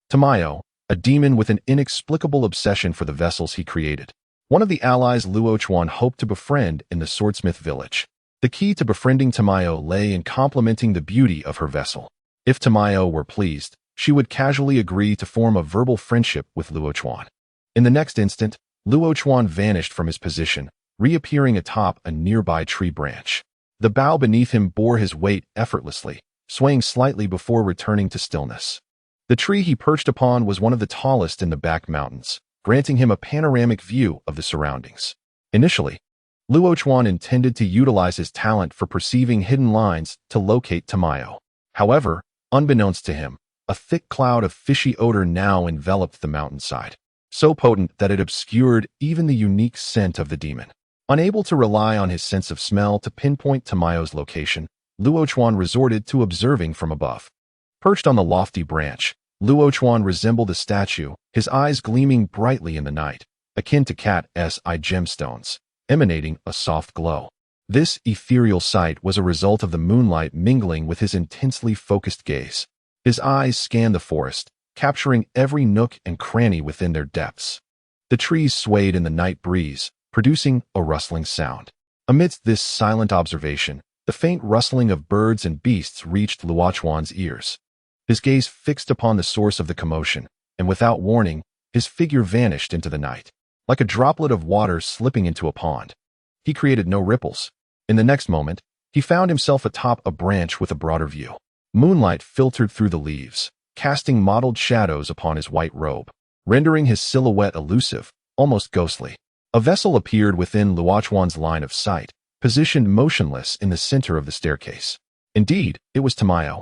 S1: Tamayo, a demon with an inexplicable obsession for the vessels he created. One of the allies Luo Chuan hoped to befriend in the swordsmith village. The key to befriending Tamayo lay in complementing the beauty of her vessel. If Tamayo were pleased, she would casually agree to form a verbal friendship with Luo Chuan. In the next instant, Luo Chuan vanished from his position, reappearing atop a nearby tree branch. The bough beneath him bore his weight effortlessly, swaying slightly before returning to stillness. The tree he perched upon was one of the tallest in the back mountains, granting him a panoramic view of the surroundings. Initially, Luo Chuan intended to utilize his talent for perceiving hidden lines to locate Tamayo. However, unbeknownst to him, a thick cloud of fishy odor now enveloped the mountainside, so potent that it obscured even the unique scent of the demon. Unable to rely on his sense of smell to pinpoint Tamayo's location, Luo Chuan resorted to observing from above. Perched on the lofty branch, Luo Chuan resembled a statue, his eyes gleaming brightly in the night, akin to cat's eye gemstones, emanating a soft glow. This ethereal sight was a result of the moonlight mingling with his intensely focused gaze. His eyes scanned the forest, capturing every nook and cranny within their depths. The trees swayed in the night breeze, producing a rustling sound. Amidst this silent observation, the faint rustling of birds and beasts reached Luo Chuan's ears. His gaze fixed upon the source of the commotion, and without warning, his figure vanished into the night, like a droplet of water slipping into a pond. He created no ripples. In the next moment, he found himself atop a branch with a broader view. Moonlight filtered through the leaves, casting mottled shadows upon his white robe, rendering his silhouette elusive, almost ghostly. A vessel appeared within Luo Chuan's line of sight, positioned motionless in the center of the staircase. Indeed, it was Tamayo.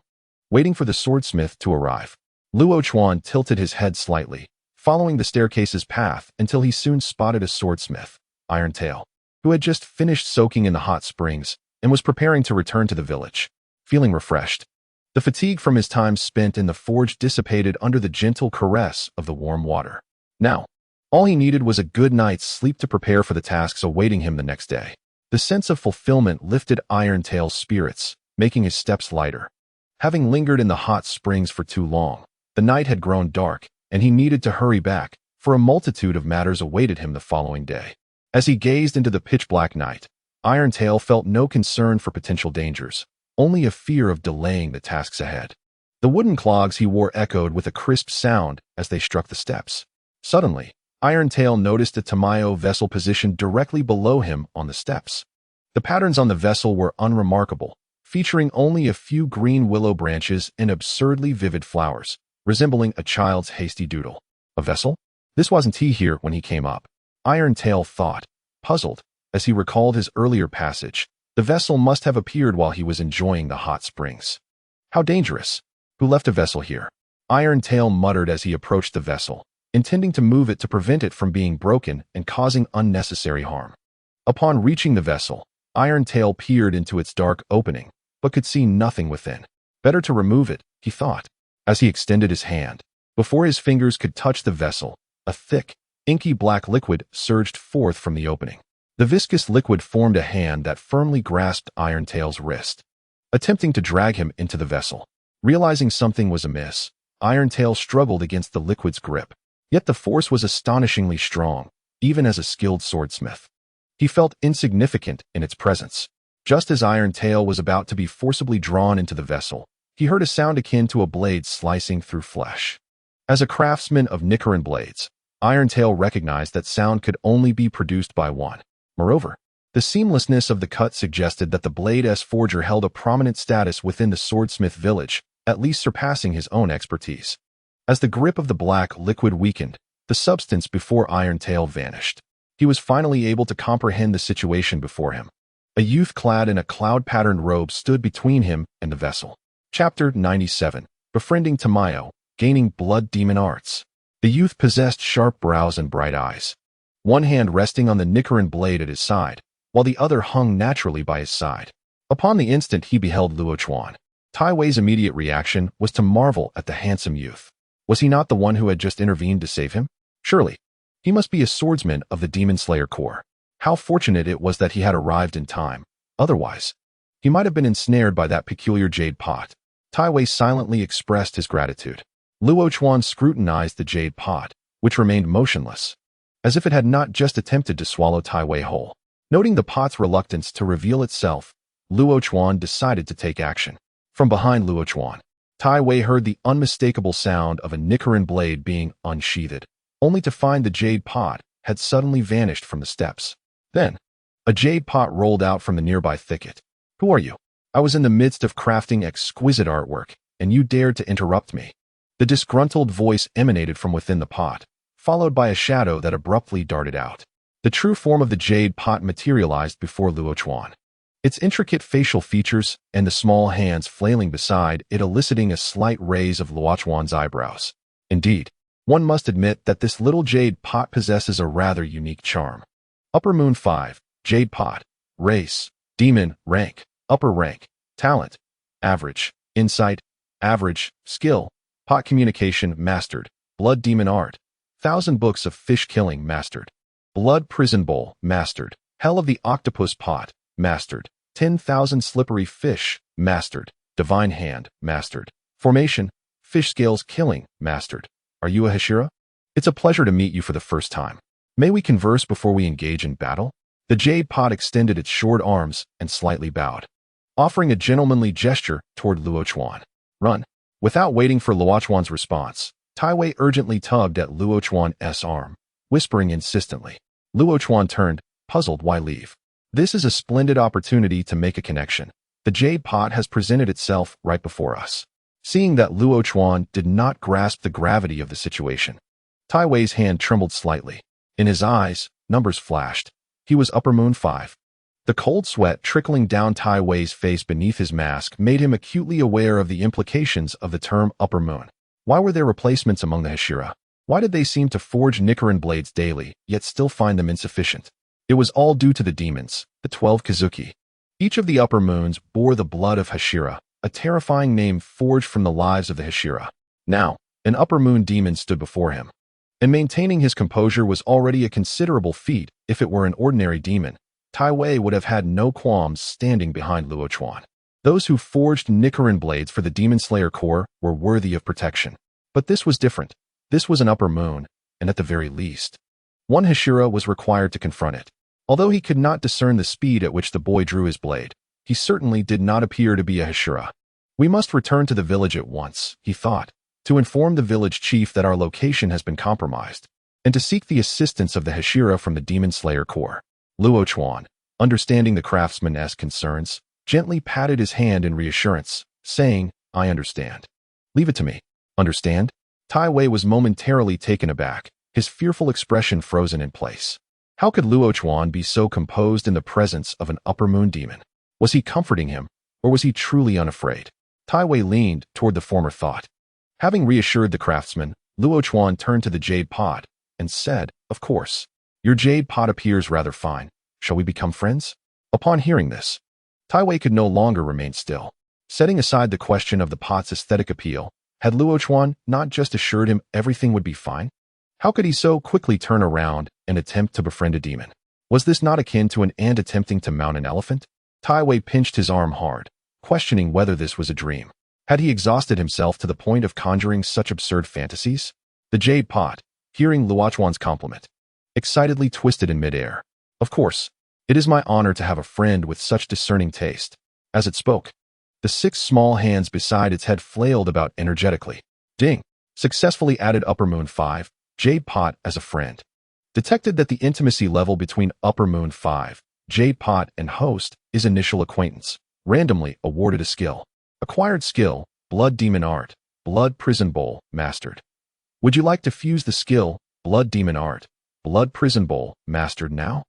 S1: Waiting for the swordsmith to arrive, Luo Chuan tilted his head slightly, following the staircase's path until he soon spotted a swordsmith, Irontail, who had just finished soaking in the hot springs and was preparing to return to the village. Feeling refreshed, the fatigue from his time spent in the forge dissipated under the gentle caress of the warm water. Now, all he needed was a good night's sleep to prepare for the tasks awaiting him the next day. The sense of fulfillment lifted Irontail's spirits, making his steps lighter. Having lingered in the hot springs for too long, the night had grown dark, and he needed to hurry back, for a multitude of matters awaited him the following day. As he gazed into the pitch-black night, Irontail felt no concern for potential dangers, only a fear of delaying the tasks ahead. The wooden clogs he wore echoed with a crisp sound as they struck the steps. Suddenly, Irontail noticed a Tamayo vessel positioned directly below him on the steps. The patterns on the vessel were unremarkable, featuring only a few green willow branches and absurdly vivid flowers, resembling a child's hasty doodle. A vessel? This wasn't he here when he came up. Irontail thought, puzzled, as he recalled his earlier passage. The vessel must have appeared while he was enjoying the hot springs. How dangerous. Who left a vessel here? Irontail muttered as he approached the vessel, intending to move it to prevent it from being broken and causing unnecessary harm. Upon reaching the vessel, Irontail peered into its dark opening, but could see nothing within. Better to remove it, he thought. As he extended his hand, before his fingers could touch the vessel, a thick, inky black liquid surged forth from the opening. The viscous liquid formed a hand that firmly grasped Irontail's wrist, attempting to drag him into the vessel. Realizing something was amiss, Irontail struggled against the liquid's grip. Yet the force was astonishingly strong, even as a skilled swordsmith. He felt insignificant in its presence. Just as Irontail was about to be forcibly drawn into the vessel, he heard a sound akin to a blade slicing through flesh. As a craftsman of Nichiren blades, Irontail recognized that sound could only be produced by one. Moreover, the seamlessness of the cut suggested that the blade's forger held a prominent status within the swordsmith village, at least surpassing his own expertise. As the grip of the black liquid weakened, the substance before Irontail vanished. He was finally able to comprehend the situation before him. A youth clad in a cloud-patterned robe stood between him and the vessel. Chapter 97. Befriending Tamayo, Gaining Blood Demon Arts. The youth possessed sharp brows and bright eyes, one hand resting on the Nichiren blade at his side, while the other hung naturally by his side. Upon the instant he beheld Luo Chuan, Tai Wei's immediate reaction was to marvel at the handsome youth. Was he not the one who had just intervened to save him? Surely, he must be a swordsman of the Demon Slayer Corps. How fortunate it was that he had arrived in time. Otherwise, he might have been ensnared by that peculiar jade pot. Tai Wei silently expressed his gratitude. Luo Chuan scrutinized the jade pot, which remained motionless, as if it had not just attempted to swallow Tai Wei whole. Noting the pot's reluctance to reveal itself, Luo Chuan decided to take action. From behind Luo Chuan, Tai Wei heard the unmistakable sound of a Nichiren blade being unsheathed, only to find the jade pot had suddenly vanished from the steps. Then, a jade pot rolled out from the nearby thicket. "Who are you? I was in the midst of crafting exquisite artwork, and you dared to interrupt me." The disgruntled voice emanated from within the pot, followed by a shadow that abruptly darted out. The true form of the jade pot materialized before Luo Chuan. Its intricate facial features and the small hands flailing beside it eliciting a slight raise of Luo Chuan's eyebrows. Indeed, one must admit that this little jade pot possesses a rather unique charm. Upper Moon 5, Jade Pot, Race, Demon, Rank, Upper Rank, Talent, Average, Insight, Average, Skill, Pot Communication, Mastered, Blood Demon Art, 1,000 Books of Fish Killing, Mastered, Blood Prison Bowl, Mastered, Hell of the Octopus Pot, Mastered, 10,000 Slippery Fish, Mastered, Divine Hand, Mastered, Formation, Fish Scales Killing, Mastered. Are you a Hashira? It's a pleasure to meet you for the first time. May we converse before we engage in battle? The jade pot extended its short arms and slightly bowed, offering a gentlemanly gesture toward Luo Chuan. Run. Without waiting for Luo Chuan's response, Tai Wei urgently tugged at Luo Chuan's arm, whispering insistently. Luo Chuan turned, puzzled. Why leave? This is a splendid opportunity to make a connection. The jade pot has presented itself right before us. Seeing that Luo Chuan did not grasp the gravity of the situation, Tai Wei's hand trembled slightly. In his eyes, numbers flashed. He was Upper Moon 5. The cold sweat trickling down Tai Wei's face beneath his mask made him acutely aware of the implications of the term Upper Moon. Why were there replacements among the Hashira? Why did they seem to forge Nichiren blades daily, yet still find them insufficient? It was all due to the demons, the 12 Kazuki. Each of the Upper Moons bore the blood of Hashira, a terrifying name forged from the lives of the Hashira. Now, an Upper Moon demon stood before him, and maintaining his composure was already a considerable feat. If it were an ordinary demon, Tai Wei would have had no qualms standing behind Luo Chuan. Those who forged Nichiren blades for the Demon Slayer Corps were worthy of protection. But this was different. This was an Upper Moon, and at the very least, one Hashira was required to confront it. Although he could not discern the speed at which the boy drew his blade, he certainly did not appear to be a Hashira. We must return to the village at once, he thought, to inform the village chief that our location has been compromised, and to seek the assistance of the Hashira from the Demon Slayer Corps. Luo Chuan, understanding the craftsman's concerns, gently patted his hand in reassurance, saying, "I understand. Leave it to me." Understand? Tai Wei was momentarily taken aback, his fearful expression frozen in place. How could Luo Chuan be so composed in the presence of an Upper Moon demon? Was he comforting him, or was he truly unafraid? Tai Wei leaned toward the former thought. Having reassured the craftsman, Luo Chuan turned to the jade pot and said, "Of course. Your jade pot appears rather fine. Shall we become friends?" Upon hearing this, Tai Wei could no longer remain still. Setting aside the question of the pot's aesthetic appeal, had Luo Chuan not just assured him everything would be fine? How could he so quickly turn around and attempt to befriend a demon? Was this not akin to an ant attempting to mount an elephant? Tai Wei pinched his arm hard, questioning whether this was a dream. Had he exhausted himself to the point of conjuring such absurd fantasies? The jade pot, hearing Luo Chuan's compliment, excitedly twisted in midair. "Of course, it is my honor to have a friend with such discerning taste." As it spoke, the 6 small hands beside its head flailed about energetically. Ding! Successfully added Upper Moon 5, Jade Pot as a friend. Detected that the intimacy level between Upper Moon 5, Jade Pot and host is initial acquaintance. Randomly awarded a skill. Acquired skill, Blood Demon Art, Blood Prison Bowl, mastered. Would you like to fuse the skill, Blood Demon Art, Blood Prison Bowl, mastered now?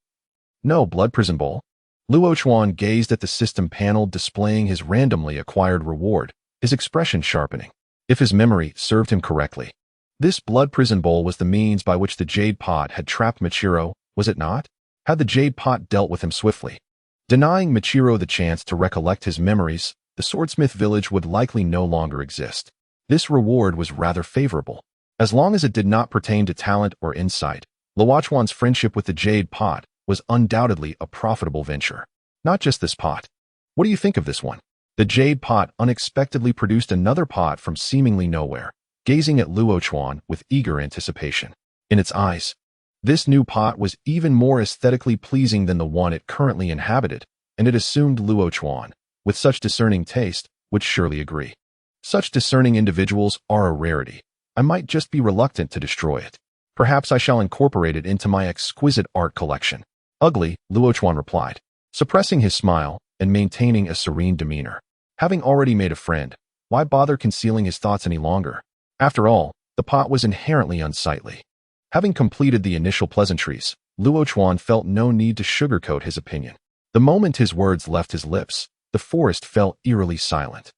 S1: No, Blood Prison Bowl. Luo Chuan gazed at the system panel displaying his randomly acquired reward, his expression sharpening. If his memory served him correctly, this Blood Prison Bowl was the means by which the Jade Pot had trapped Michiro, was it not? Had the Jade Pot dealt with him swiftly, denying Michiro the chance to recollect his memories, the Swordsmith village would likely no longer exist. This reward was rather favorable. As long as it did not pertain to talent or insight, Luo Chuan's friendship with the Jade Pot was undoubtedly a profitable venture. Not just this pot. What do you think of this one? The jade pot unexpectedly produced another pot from seemingly nowhere, gazing at Luo Chuan with eager anticipation. In its eyes, this new pot was even more aesthetically pleasing than the one it currently inhabited, and it assumed Luo Chuan, with such discerning taste, would surely agree. Such discerning individuals are a rarity. I might just be reluctant to destroy it. Perhaps I shall incorporate it into my exquisite art collection. Ugly, Luo Chuan replied, suppressing his smile and maintaining a serene demeanor. Having already made a friend, why bother concealing his thoughts any longer? After all, the pot was inherently unsightly. Having completed the initial pleasantries, Luo Chuan felt no need to sugarcoat his opinion. The moment his words left his lips, the forest fell eerily silent.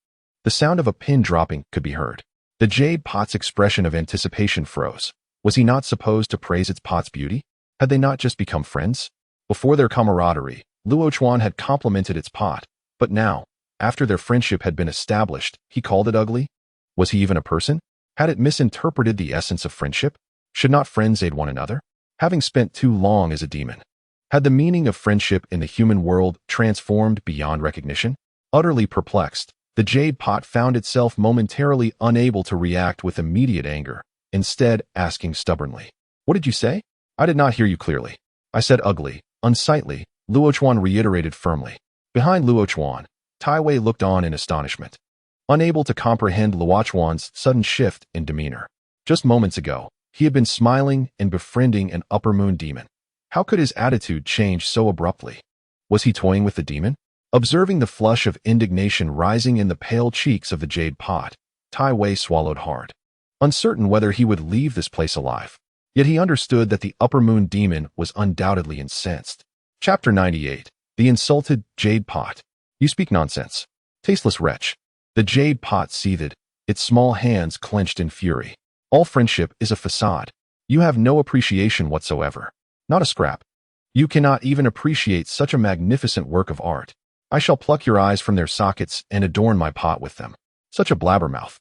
S1: The sound of a pin dropping could be heard. The jade pot's expression of anticipation froze. Was he not supposed to praise its pot's beauty? Had they not just become friends? Before their camaraderie, Luo Chuan had complimented its pot, but now, after their friendship had been established, he called it ugly? Was he even a person? Had it misinterpreted the essence of friendship? Should not friends aid one another? Having spent too long as a demon, had the meaning of friendship in the human world transformed beyond recognition? Utterly perplexed, the jade pot found itself momentarily unable to react with immediate anger, instead asking stubbornly, "What did you say? I did not hear you clearly." "I said ugly, unsightly," Luo Chuan reiterated firmly. Behind Luo Chuan, Tai Wei looked on in astonishment, unable to comprehend Luo Chuan's sudden shift in demeanor. Just moments ago, he had been smiling and befriending an upper moon demon. How could his attitude change so abruptly? Was he toying with the demon? Observing the flush of indignation rising in the pale cheeks of the jade pot, Tai Wei swallowed hard, uncertain whether he would leave this place alive. Yet he understood that the upper moon demon was undoubtedly incensed. Chapter 98. The Insulted Jade Pot. You speak nonsense. Tasteless wretch. The jade pot seethed, its small hands clenched in fury. All friendship is a facade. You have no appreciation whatsoever. Not a scrap. You cannot even appreciate such a magnificent work of art. I shall pluck your eyes from their sockets and adorn my pot with them. Such a blabbermouth.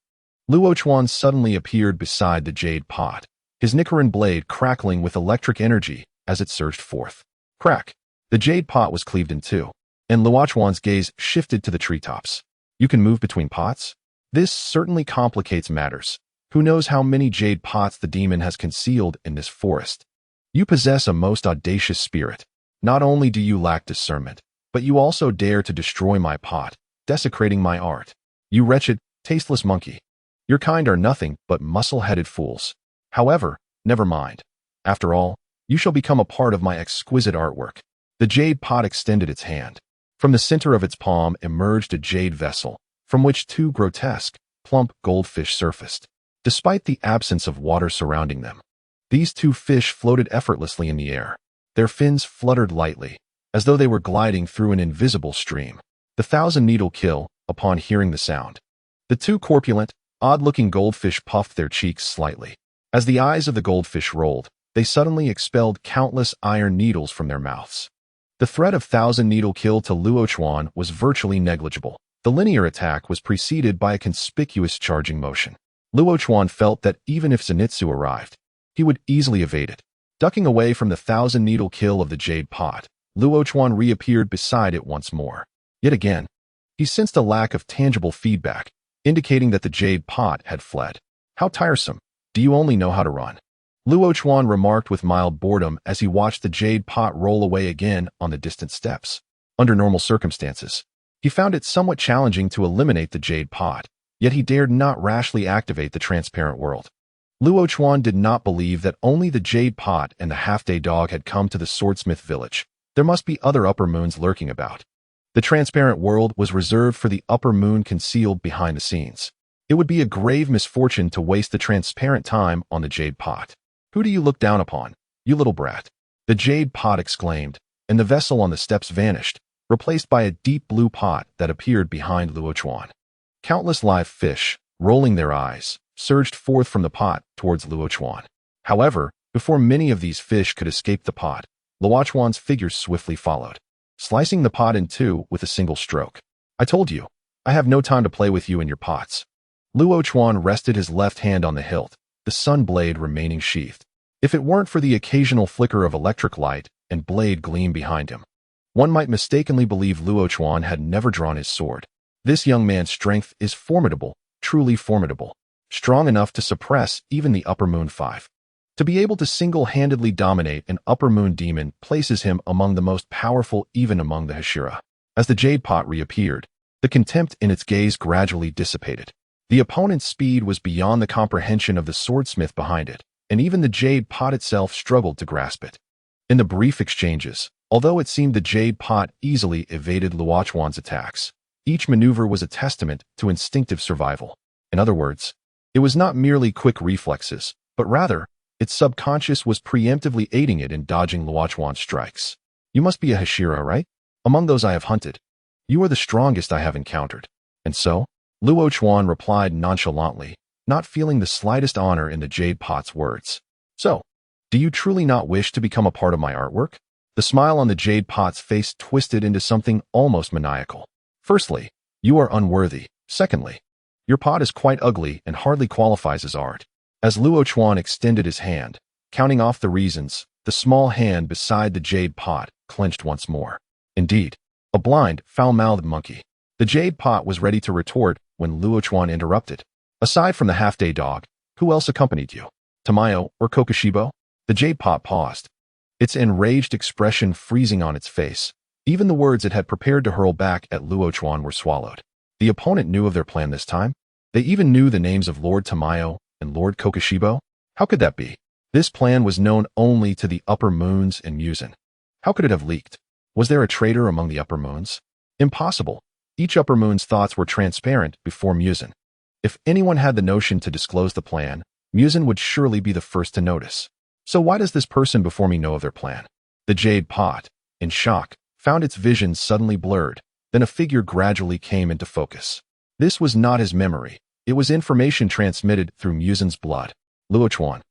S1: Luo Chuan suddenly appeared beside the jade pot, his Nicaran blade crackling with electric energy as it surged forth. Crack. The jade pot was cleaved in two, and Luo Chuan's gaze shifted to the treetops. You can move between pots? This certainly complicates matters. Who knows how many jade pots the demon has concealed in this forest? You possess a most audacious spirit. Not only do you lack discernment, but you also dare to destroy my pot, desecrating my art. You wretched, tasteless monkey. Your kind are nothing but muscle-headed fools. However, never mind. After all, you shall become a part of my exquisite artwork. The jade pot extended its hand. From the center of its palm emerged a jade vessel, from which two grotesque, plump goldfish surfaced. Despite the absence of water surrounding them, these two fish floated effortlessly in the air. Their fins fluttered lightly, as though they were gliding through an invisible stream. The thousand-needle kill, upon hearing the sound. The two corpulent, odd-looking goldfish puffed their cheeks slightly. As the eyes of the goldfish rolled, they suddenly expelled countless iron needles from their mouths. The threat of thousand-needle kill to Luo Chuan was virtually negligible. The linear attack was preceded by a conspicuous charging motion. Luo Chuan felt that even if Zenitsu arrived, he would easily evade it. Ducking away from the thousand-needle kill of the jade pot, Luo Chuan reappeared beside it once more. Yet again, he sensed a lack of tangible feedback, indicating that the jade pot had fled. How tiresome. Do you only know how to run? Luo Chuan remarked with mild boredom as he watched the jade pot roll away again on the distant steps. Under normal circumstances, he found it somewhat challenging to eliminate the jade pot, yet he dared not rashly activate the transparent world. Luo Chuan did not believe that only the jade pot and the half-day dog had come to the swordsmith village. There must be other upper moons lurking about. The transparent world was reserved for the upper moon concealed behind the scenes. It would be a grave misfortune to waste the transparent time on the jade pot. Who do you look down upon, you little brat? The jade pot exclaimed, and the vessel on the steps vanished, replaced by a deep blue pot that appeared behind Luo Chuan. Countless live fish, rolling their eyes, surged forth from the pot towards Luo Chuan. However, before many of these fish could escape the pot, Luo Chuan's figure swiftly followed, slicing the pot in two with a single stroke. I told you, I have no time to play with you and your pots. Luo Chuan rested his left hand on the hilt, the sun blade remaining sheathed. If it weren't for the occasional flicker of electric light and blade gleam behind him, one might mistakenly believe Luo Chuan had never drawn his sword. This young man's strength is formidable, truly formidable, strong enough to suppress even the Upper Moon 5. To be able to single-handedly dominate an Upper Moon demon places him among the most powerful even among the Hashira. As the jade pot reappeared, the contempt in its gaze gradually dissipated. The opponent's speed was beyond the comprehension of the swordsmith behind it, and even the jade pot itself struggled to grasp it. In the brief exchanges, although it seemed the jade pot easily evaded Luo Chuan's attacks, each maneuver was a testament to instinctive survival. In other words, it was not merely quick reflexes, but rather, its subconscious was preemptively aiding it in dodging Luo Chuan's strikes. You must be a Hashira, right? Among those I have hunted, you are the strongest I have encountered. And so, Luo Chuan replied nonchalantly, not feeling the slightest honor in the jade pot's words. So, do you truly not wish to become a part of my artwork? The smile on the jade pot's face twisted into something almost maniacal. Firstly, you are unworthy. Secondly, your pot is quite ugly and hardly qualifies as art. As Luo Chuan extended his hand, counting off the reasons, the small hand beside the jade pot clenched once more. Indeed, a blind, foul-mouthed monkey. The jade pot was ready to retort when Luo Chuan interrupted. Aside from the half-day dog, who else accompanied you? Tamayo or Kokoshibo? The jade pot paused, its enraged expression freezing on its face. Even the words it had prepared to hurl back at Luo Chuan were swallowed. The opponent knew of their plan this time. They even knew the names of Lord Tamayo and Lord Kokoshibo. How could that be? This plan was known only to the Upper Moons and Muzan. How could it have leaked? Was there a traitor among the Upper Moons? Impossible. Each Upper Moon's thoughts were transparent before Muzan. If anyone had the notion to disclose the plan, Muzan would surely be the first to notice. So why does this person before me know of their plan? The jade pot, in shock, found its vision suddenly blurred. Then a figure gradually came into focus. This was not his memory. It was information transmitted through Muzan's blood. Luo Chuan.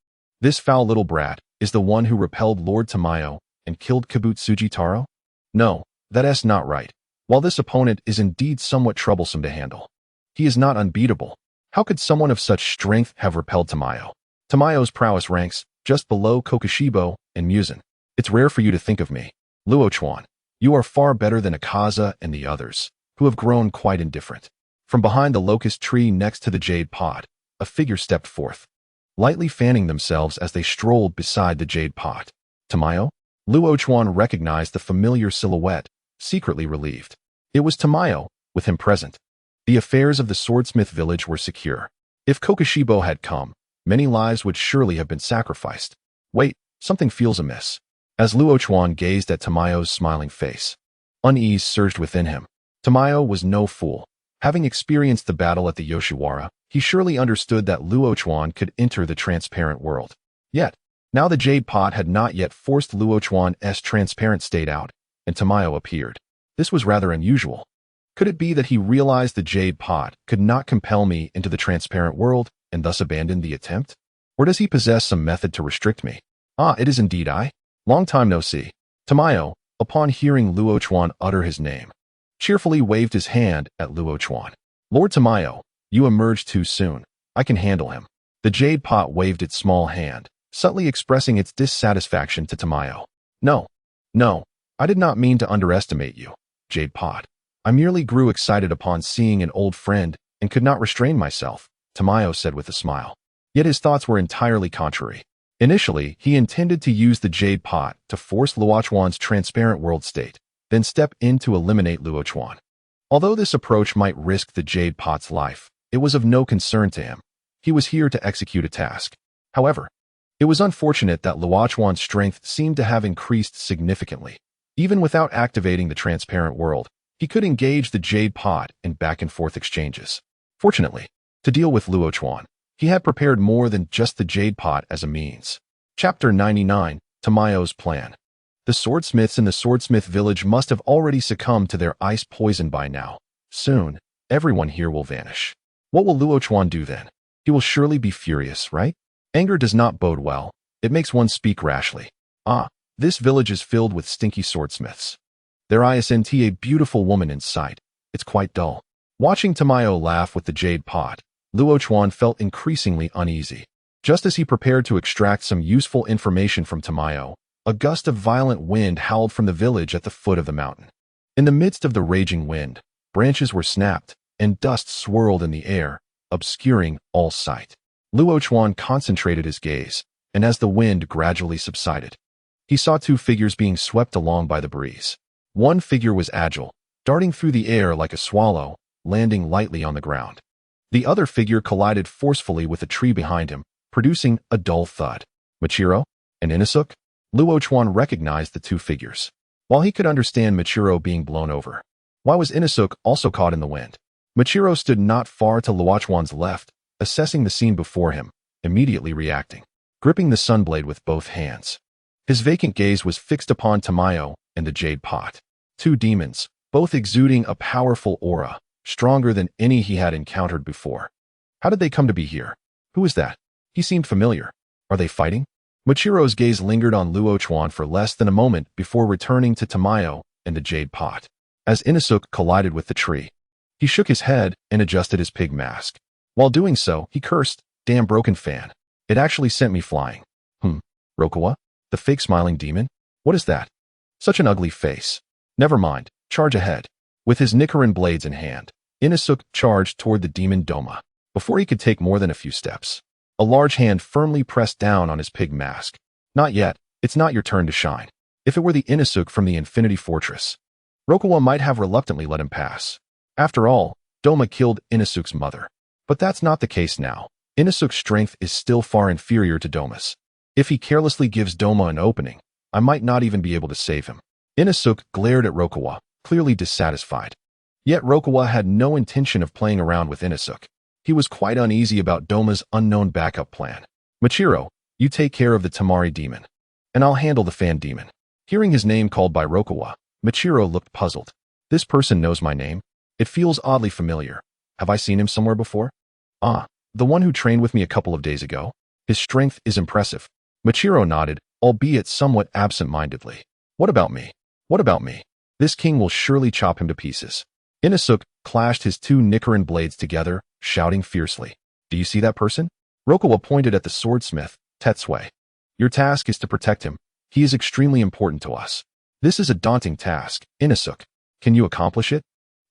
S1: This foul little brat is the one who repelled Lord Tamayo and killed Kabutsuji Taro? No, that's not right. While this opponent is indeed somewhat troublesome to handle, he is not unbeatable. How could someone of such strength have repelled Tamayo? Tamayo's prowess ranks just below Kokoshibo and Muzan. It's rare for you to think of me. Luo Chuan, you are far better than Akaza and the others, who have grown quite indifferent. From behind the locust tree next to the jade pot, a figure stepped forth, lightly fanning themselves as they strolled beside the jade pot. Tamayo? Luo Chuan recognized the familiar silhouette, secretly relieved. It was Tamayo, with him present. The affairs of the swordsmith village were secure. If Kokoshibo had come, many lives would surely have been sacrificed. Wait, something feels amiss. As Luo Chuan gazed at Tamayo's smiling face, unease surged within him. Tamayo was no fool. Having experienced the battle at the Yoshiwara, he surely understood that Luo Chuan could enter the transparent world. Yet, now the jade pot had not yet forced Luo Chuan's transparent state out, and Tamayo appeared. This was rather unusual. Could it be that he realized the jade pot could not compel me into the transparent world and thus abandoned the attempt? Or does he possess some method to restrict me? Ah, it is indeed I. Long time no see. Tamayo, upon hearing Luo Chuan utter his name, cheerfully waved his hand at Luo Chuan. Lord Tamayo, you emerged too soon. I can handle him. The jade pot waved its small hand, subtly expressing its dissatisfaction to Tamayo. No, I did not mean to underestimate you, jade pot. I merely grew excited upon seeing an old friend and could not restrain myself, Tamayo said with a smile. Yet his thoughts were entirely contrary. Initially, he intended to use the jade pot to force Luo Chuan's transparent world state, then step in to eliminate Luo Chuan. Although this approach might risk the jade pot's life, it was of no concern to him. He was here to execute a task. However, it was unfortunate that Luo Chuan's strength seemed to have increased significantly. Even without activating the transparent world, he could engage the jade pot in back-and-forth exchanges. Fortunately, to deal with Luo Chuan, he had prepared more than just the jade pot as a means. Chapter 99, Tamayo's Plan. The swordsmiths in the swordsmith village must have already succumbed to their ice poison by now. Soon, everyone here will vanish. What will Luo Chuan do then? He will surely be furious, right? Anger does not bode well. It makes one speak rashly. Ah, this village is filled with stinky swordsmiths. There isn't a beautiful woman in sight. It's quite dull. Watching Tamayo laugh with the jade pot, Luo Chuan felt increasingly uneasy. Just as he prepared to extract some useful information from Tamayo, a gust of violent wind howled from the village at the foot of the mountain. In the midst of the raging wind, branches were snapped, and dust swirled in the air, obscuring all sight. Luo Chuan concentrated his gaze, and as the wind gradually subsided, he saw two figures being swept along by the breeze. One figure was agile, darting through the air like a swallow, landing lightly on the ground. The other figure collided forcefully with a tree behind him, producing a dull thud. Michiro and Inosuke? Luo Chuan recognized the two figures. While he could understand Michiro being blown over, why was Inosuke also caught in the wind? Michiro stood not far to Luo Chuan's left, assessing the scene before him, immediately reacting, gripping the sunblade with both hands. His vacant gaze was fixed upon Tamayo and the jade pot. Two demons, both exuding a powerful aura, stronger than any he had encountered before. How did they come to be here? Who is that? He seemed familiar. Are they fighting? Michiro's gaze lingered on Luo Chuan for less than a moment before returning to Tamayo and the jade pot. As Inosuke collided with the tree, he shook his head and adjusted his pig mask. While doing so, he cursed, "Damn broken fan. It actually sent me flying." Rokawa? The fake smiling demon? What is that? Such an ugly face. Never mind, charge ahead. With his Nichiren blades in hand, Inosuke charged toward the demon Doma. Before he could take more than a few steps, a large hand firmly pressed down on his pig mask. Not yet, it's not your turn to shine. If it were the Inosuke from the Infinity Fortress, Rokawa might have reluctantly let him pass. After all, Doma killed Inosuke's mother. But that's not the case now. Inosuke's strength is still far inferior to Doma's. If he carelessly gives Doma an opening, I might not even be able to save him. Inosuke glared at Rokawa, clearly dissatisfied. Yet Rokawa had no intention of playing around with Inosuke. He was quite uneasy about Doma's unknown backup plan. Michiro, you take care of the Tamari demon, and I'll handle the fan demon. Hearing his name called by Rokawa, Michiro looked puzzled. This person knows my name. It feels oddly familiar. Have I seen him somewhere before? Ah, the one who trained with me a couple of days ago. His strength is impressive. Michiro nodded, albeit somewhat absent-mindedly. What about me? What about me? This king will surely chop him to pieces. Inosuke clashed his two Nichiren blades together, shouting fiercely. Do you see that person? Rokawa pointed at the swordsmith, Tetsue. Your task is to protect him. He is extremely important to us. This is a daunting task, Inosuke. Can you accomplish it?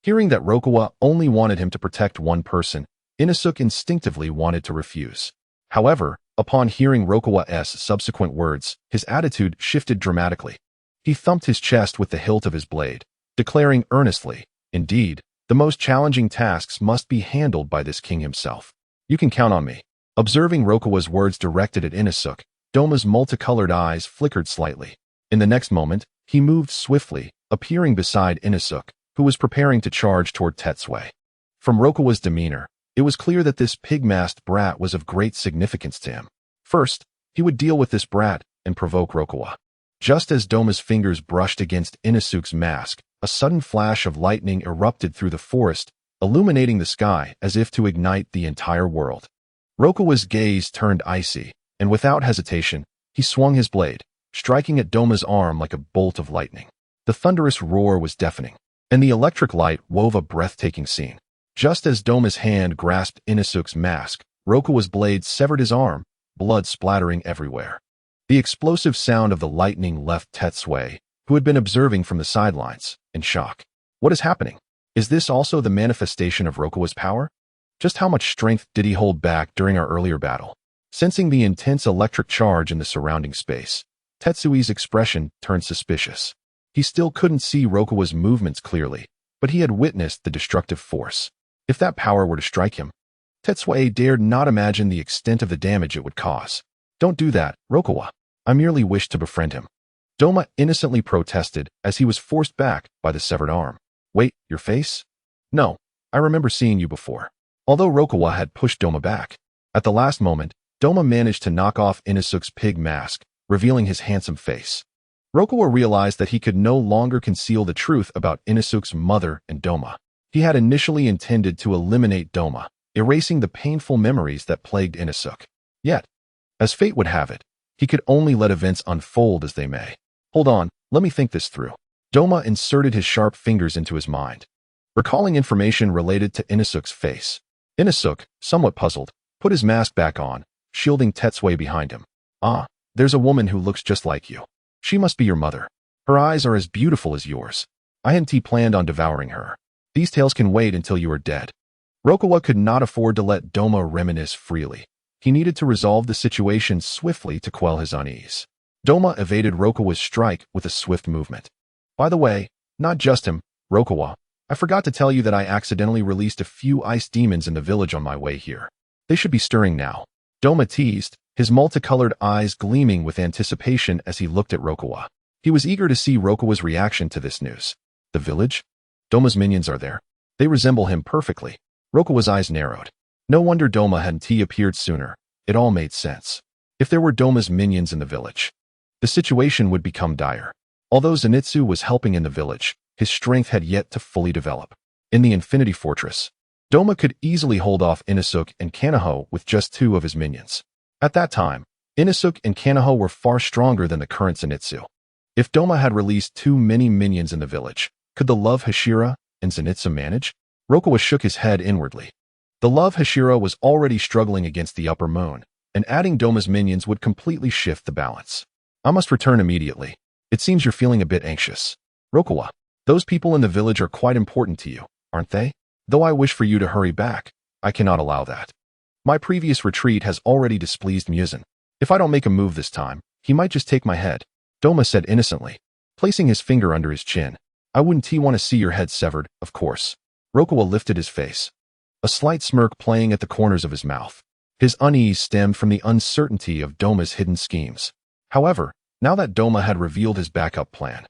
S1: Hearing that Rokawa only wanted him to protect one person, Inosuke instinctively wanted to refuse. However, upon hearing Rokawa's subsequent words, his attitude shifted dramatically. He thumped his chest with the hilt of his blade, declaring earnestly, indeed, the most challenging tasks must be handled by this king himself. You can count on me. Observing Rokawa's words directed at Inosuke, Doma's multicolored eyes flickered slightly. In the next moment, he moved swiftly, appearing beside Inosuke, who was preparing to charge toward Tetsue. From Rokawa's demeanor, it was clear that this pig-masked brat was of great significance to him. First, he would deal with this brat and provoke Rokawa. Just as Doma's fingers brushed against Inosuke's mask, a sudden flash of lightning erupted through the forest, illuminating the sky as if to ignite the entire world. Rokawa's gaze turned icy, and without hesitation, he swung his blade, striking at Doma's arm like a bolt of lightning. The thunderous roar was deafening, and the electric light wove a breathtaking scene. Just as Doma's hand grasped Inosuke's mask, Rokawa's blade severed his arm, blood splattering everywhere. The explosive sound of the lightning left Tetsue, who had been observing from the sidelines, in shock. What is happening? Is this also the manifestation of Rokawa's power? Just how much strength did he hold back during our earlier battle? Sensing the intense electric charge in the surrounding space, Tetsue's expression turned suspicious. He still couldn't see Rokawa's movements clearly, but he had witnessed the destructive force. If that power were to strike him, Tetsue dared not imagine the extent of the damage it would cause. Don't do that, Rokawa. I merely wished to befriend him. Doma innocently protested as he was forced back by the severed arm. Wait, your face? No, I remember seeing you before. Although Rokawa had pushed Doma back, at the last moment, Doma managed to knock off Inosuke's pig mask, revealing his handsome face. Rokawa realized that he could no longer conceal the truth about Inosuke's mother and Doma. He had initially intended to eliminate Doma, erasing the painful memories that plagued Inosuke. Yet, as fate would have it, he could only let events unfold as they may. Hold on, let me think this through. Doma inserted his sharp fingers into his mind, recalling information related to Inosuke's face. Inosuke, somewhat puzzled, put his mask back on, shielding Tetsue behind him. Ah, there's a woman who looks just like you. She must be your mother. Her eyes are as beautiful as yours. I hadn't planned on devouring her. These tales can wait until you are dead. Rokawa could not afford to let Doma reminisce freely. He needed to resolve the situation swiftly to quell his unease. Doma evaded Rokawa's strike with a swift movement. By the way, not just him, Rokawa. I forgot to tell you that I accidentally released a few ice demons in the village on my way here. They should be stirring now. Doma teased, his multicolored eyes gleaming with anticipation as he looked at Rokawa. He was eager to see Rokawa's reaction to this news. The village? Doma's minions are there. They resemble him perfectly. Rokawa's eyes narrowed. No wonder Doma hadn't appeared sooner. It all made sense. If there were Doma's minions in the village, the situation would become dire. Although Zenitsu was helping in the village, his strength had yet to fully develop. In the Infinity Fortress, Doma could easily hold off Inosuke and Kanaho with just 2 of his minions. At that time, Inosuke and Kanaho were far stronger than the current Zenitsu. If Doma had released too many minions in the village, could the Love Hashira and Zenitsu manage? Rokawa shook his head inwardly. The Love Hashira was already struggling against the upper moon, and adding Doma's minions would completely shift the balance. I must return immediately. It seems you're feeling a bit anxious. Rokawa, those people in the village are quite important to you, aren't they? Though I wish for you to hurry back, I cannot allow that. My previous retreat has already displeased Muzan. If I don't make a move this time, he might just take my head. Doma said innocently, placing his finger under his chin. I wouldn't want to see your head severed, of course. Rokawa lifted his face, a slight smirk playing at the corners of his mouth. His unease stemmed from the uncertainty of Doma's hidden schemes. However, now that Doma had revealed his backup plan,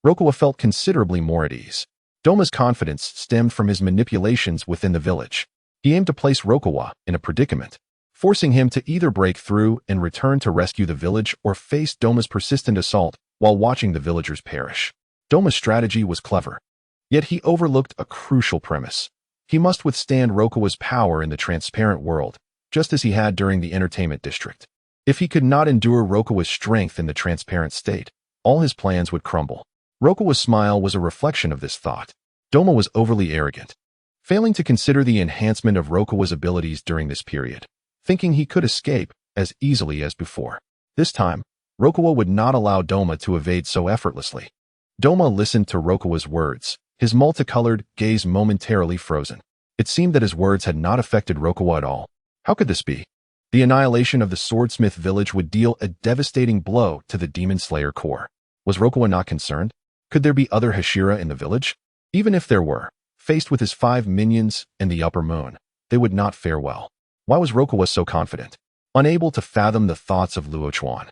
S1: Rokawa felt considerably more at ease. Doma's confidence stemmed from his manipulations within the village. He aimed to place Rokawa in a predicament, forcing him to either break through and return to rescue the village or face Doma's persistent assault while watching the villagers perish. Doma's strategy was clever, yet he overlooked a crucial premise. He must withstand Rokawa's power in the transparent world, just as he had during the entertainment district. If he could not endure Rokawa's strength in the transparent state, all his plans would crumble. Rokawa's smile was a reflection of this thought. Doma was overly arrogant, failing to consider the enhancement of Rokawa's abilities during this period, thinking he could escape as easily as before. This time, Rokawa would not allow Doma to evade so effortlessly. Doma listened to Rokawa's words, his multicolored gaze momentarily frozen. It seemed that his words had not affected Rokawa at all. How could this be? The annihilation of the Swordsmith village would deal a devastating blow to the Demon Slayer core. Was Rokawa not concerned? Could there be other Hashira in the village? Even if there were, faced with his 5 minions and the upper moon, they would not fare well. Why was Rokawa so confident? Unable to fathom the thoughts of Luo Chuan,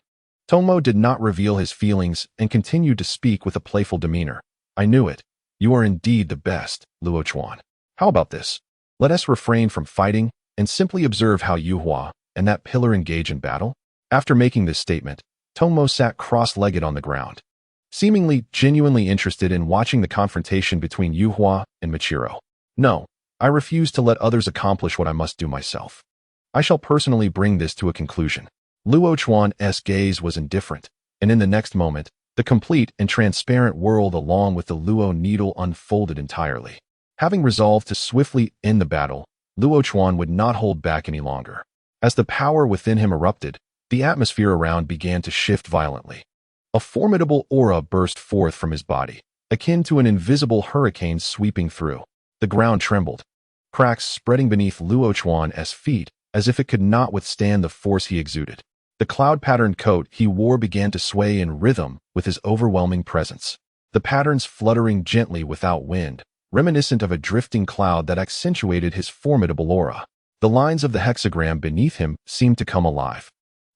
S1: Tomo did not reveal his feelings and continued to speak with a playful demeanor. I knew it. You are indeed the best, Luo Chuan. How about this? Let us refrain from fighting and simply observe how Yuhua and that pillar engage in battle. After making this statement, Tomo sat cross-legged on the ground, seemingly genuinely interested in watching the confrontation between Yuhua and Michiro. No, I refuse to let others accomplish what I must do myself. I shall personally bring this to a conclusion. Luo Chuan's gaze was indifferent, and in the next moment, the complete and transparent world along with the Luo needle unfolded entirely. Having resolved to swiftly end the battle, Luo Chuan would not hold back any longer. As the power within him erupted, the atmosphere around began to shift violently. A formidable aura burst forth from his body, akin to an invisible hurricane sweeping through. The ground trembled, cracks spreading beneath Luo Chuan's feet as if it could not withstand the force he exuded. The cloud-patterned coat he wore began to sway in rhythm with his overwhelming presence, the patterns fluttering gently without wind, reminiscent of a drifting cloud that accentuated his formidable aura. The lines of the hexagram beneath him seemed to come alive,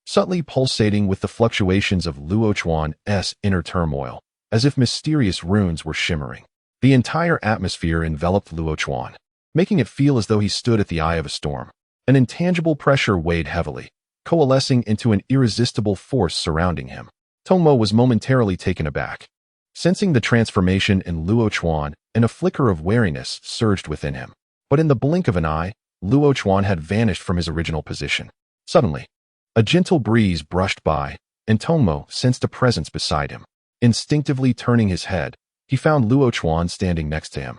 S1: subtly pulsating with the fluctuations of Luo Chuan's inner turmoil, as if mysterious runes were shimmering. The entire atmosphere enveloped Luo Chuan, making it feel as though he stood at the eye of a storm. An intangible pressure weighed heavily, coalescing into an irresistible force surrounding him. Tomo was momentarily taken aback. Sensing the transformation in Luo Chuan, and a flicker of wariness surged within him. But in the blink of an eye, Luo Chuan had vanished from his original position. Suddenly, a gentle breeze brushed by, and Tomo sensed a presence beside him. Instinctively turning his head, he found Luo Chuan standing next to him,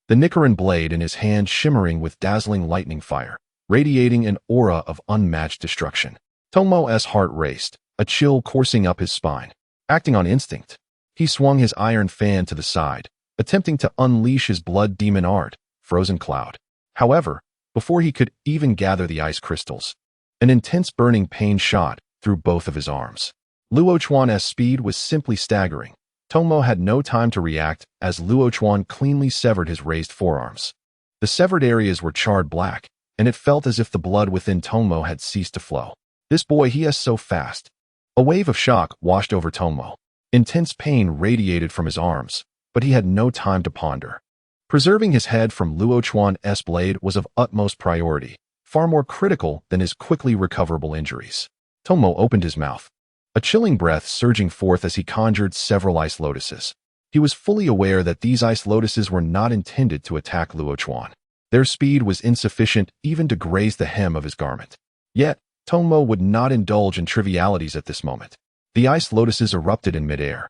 S1: the Nichiren blade in his hand shimmering with dazzling lightning fire, radiating an aura of unmatched destruction. Tomo's heart raced, a chill coursing up his spine. Acting on instinct, he swung his iron fan to the side, attempting to unleash his blood demon art, Frozen Cloud. However, before he could even gather the ice crystals. An intense burning pain shot through both of his arms. Luo Chuan's speed was simply staggering. Tongmo had no time to react as Luo Chuan cleanly severed his raised forearms. The severed areas were charred black, and it felt as if the blood within Tongmo had ceased to flow. This boy, he is so fast. A wave of shock washed over Tongmo. Intense pain radiated from his arms, but he had no time to ponder. Preserving his head from Luo Chuan's blade was of utmost priority, far more critical than his quickly recoverable injuries. Tongmo opened his mouth, a chilling breath surging forth as he conjured several ice lotuses. He was fully aware that these ice lotuses were not intended to attack Luo Chuan. Their speed was insufficient even to graze the hem of his garment. Yet, Tongmo would not indulge in trivialities at this moment. The ice lotuses erupted in midair,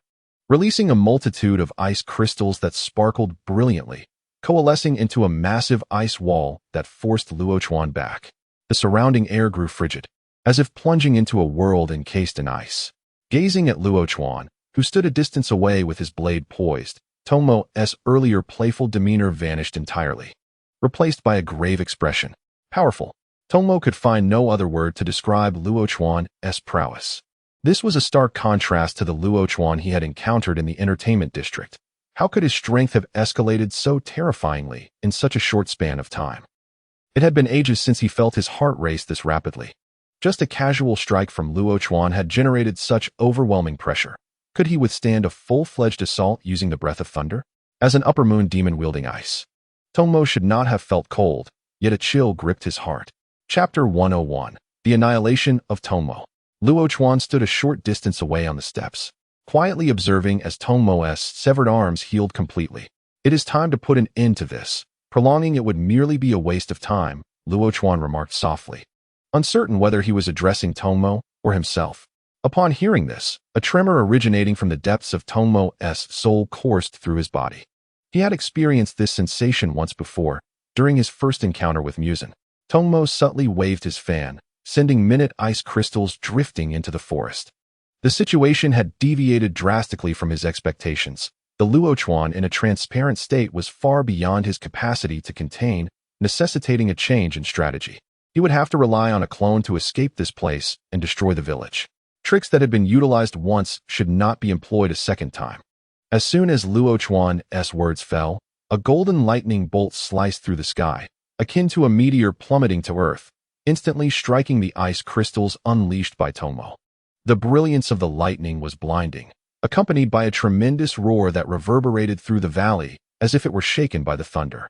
S1: releasing a multitude of ice crystals that sparkled brilliantly, coalescing into a massive ice wall that forced Luo Chuan back. The surrounding air grew frigid, as if plunging into a world encased in ice. Gazing at Luo Chuan, who stood a distance away with his blade poised, Tongmo's earlier playful demeanor vanished entirely, replaced by a grave expression. Powerful. Tongmo could find no other word to describe Luo Chuan's prowess. This was a stark contrast to the Luo Chuan he had encountered in the entertainment district. How could his strength have escalated so terrifyingly in such a short span of time? It had been ages since he felt his heart race this rapidly. Just a casual strike from Luo Chuan had generated such overwhelming pressure. Could he withstand a full-fledged assault using the breath of thunder? As an upper moon demon wielding ice, Tongmo should not have felt cold, yet a chill gripped his heart. Chapter 101. The Annihilation of Tongmo. Luo Chuan stood a short distance away on the steps, quietly observing as Tongmo's severed arms healed completely. It is time to put an end to this. Prolonging it would merely be a waste of time, Luo Chuan remarked softly, uncertain whether he was addressing Tongmo or himself. Upon hearing this, a tremor originating from the depths of Tongmo's soul coursed through his body. He had experienced this sensation once before, during his first encounter with Muzan. Tongmo subtly waved his fan, sending minute ice crystals drifting into the forest. The situation had deviated drastically from his expectations. The Luo Chuan in a transparent state was far beyond his capacity to contain, necessitating a change in strategy. He would have to rely on a clone to escape this place and destroy the village. Tricks that had been utilized once should not be employed a second time. As soon as Luo Chuan's words fell, a golden lightning bolt sliced through the sky, akin to a meteor plummeting to earth, instantly striking the ice crystals unleashed by Tongmo. The brilliance of the lightning was blinding, accompanied by a tremendous roar that reverberated through the valley as if it were shaken by the thunder.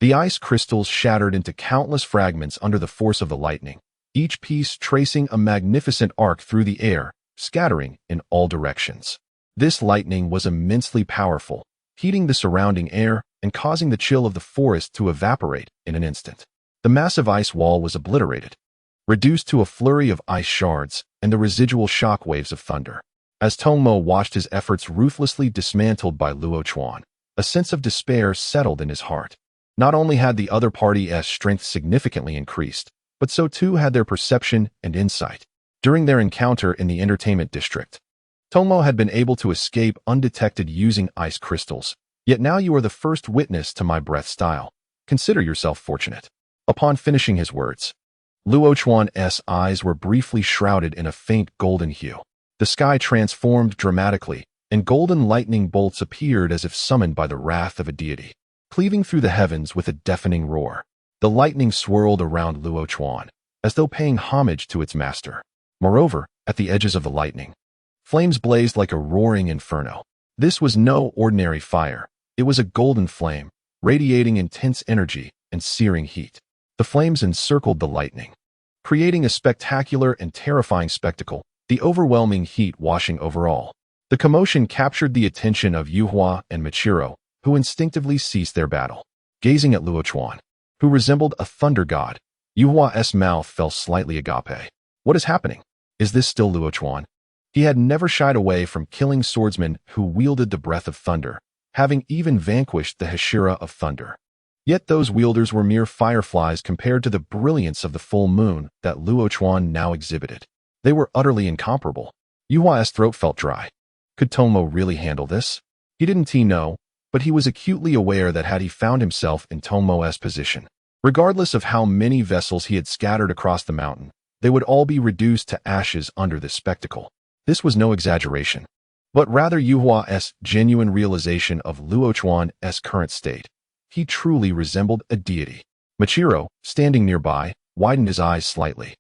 S1: The ice crystals shattered into countless fragments under the force of the lightning, each piece tracing a magnificent arc through the air, scattering in all directions. This lightning was immensely powerful, heating the surrounding air and causing the chill of the forest to evaporate in an instant. The massive ice wall was obliterated, reduced to a flurry of ice shards and the residual shock waves of thunder. As Tongmo watched his efforts ruthlessly dismantled by Luo Chuan, a sense of despair settled in his heart. Not only had the other party's strength significantly increased, but so too had their perception and insight. During their encounter in the entertainment district, Tongmo had been able to escape undetected using ice crystals, yet now you are the first witness to my breath style. Consider yourself fortunate. Upon finishing his words, Luo Chuan's eyes were briefly shrouded in a faint golden hue. The sky transformed dramatically, and golden lightning bolts appeared as if summoned by the wrath of a deity, cleaving through the heavens with a deafening roar. The lightning swirled around Luo Chuan, as though paying homage to its master. Moreover, at the edges of the lightning, flames blazed like a roaring inferno. This was no ordinary fire. It was a golden flame, radiating intense energy and searing heat. The flames encircled the lightning, creating a spectacular and terrifying spectacle, the overwhelming heat washing over all. The commotion captured the attention of Yuhua and Michiro, who instinctively ceased their battle. Gazing at Luo Chuan, who resembled a thunder god, Yuhua's mouth fell slightly agape. What is happening? Is this still Luo Chuan? He had never shied away from killing swordsmen who wielded the breath of thunder, having even vanquished the Hashira of thunder. Yet those wielders were mere fireflies compared to the brilliance of the full moon that Luo Chuan now exhibited. They were utterly incomparable. Yuhua's throat felt dry. Could Tongmo really handle this? He didn't know, but he was acutely aware that had he found himself in Tongmo's position, Regardless of how many vessels he had scattered across the mountain, they would all be reduced to ashes under this spectacle. This was no exaggeration, but rather Yuhua's genuine realization of Luo Chuan's current state. He truly resembled a deity. Michiro, standing nearby, widened his eyes slightly,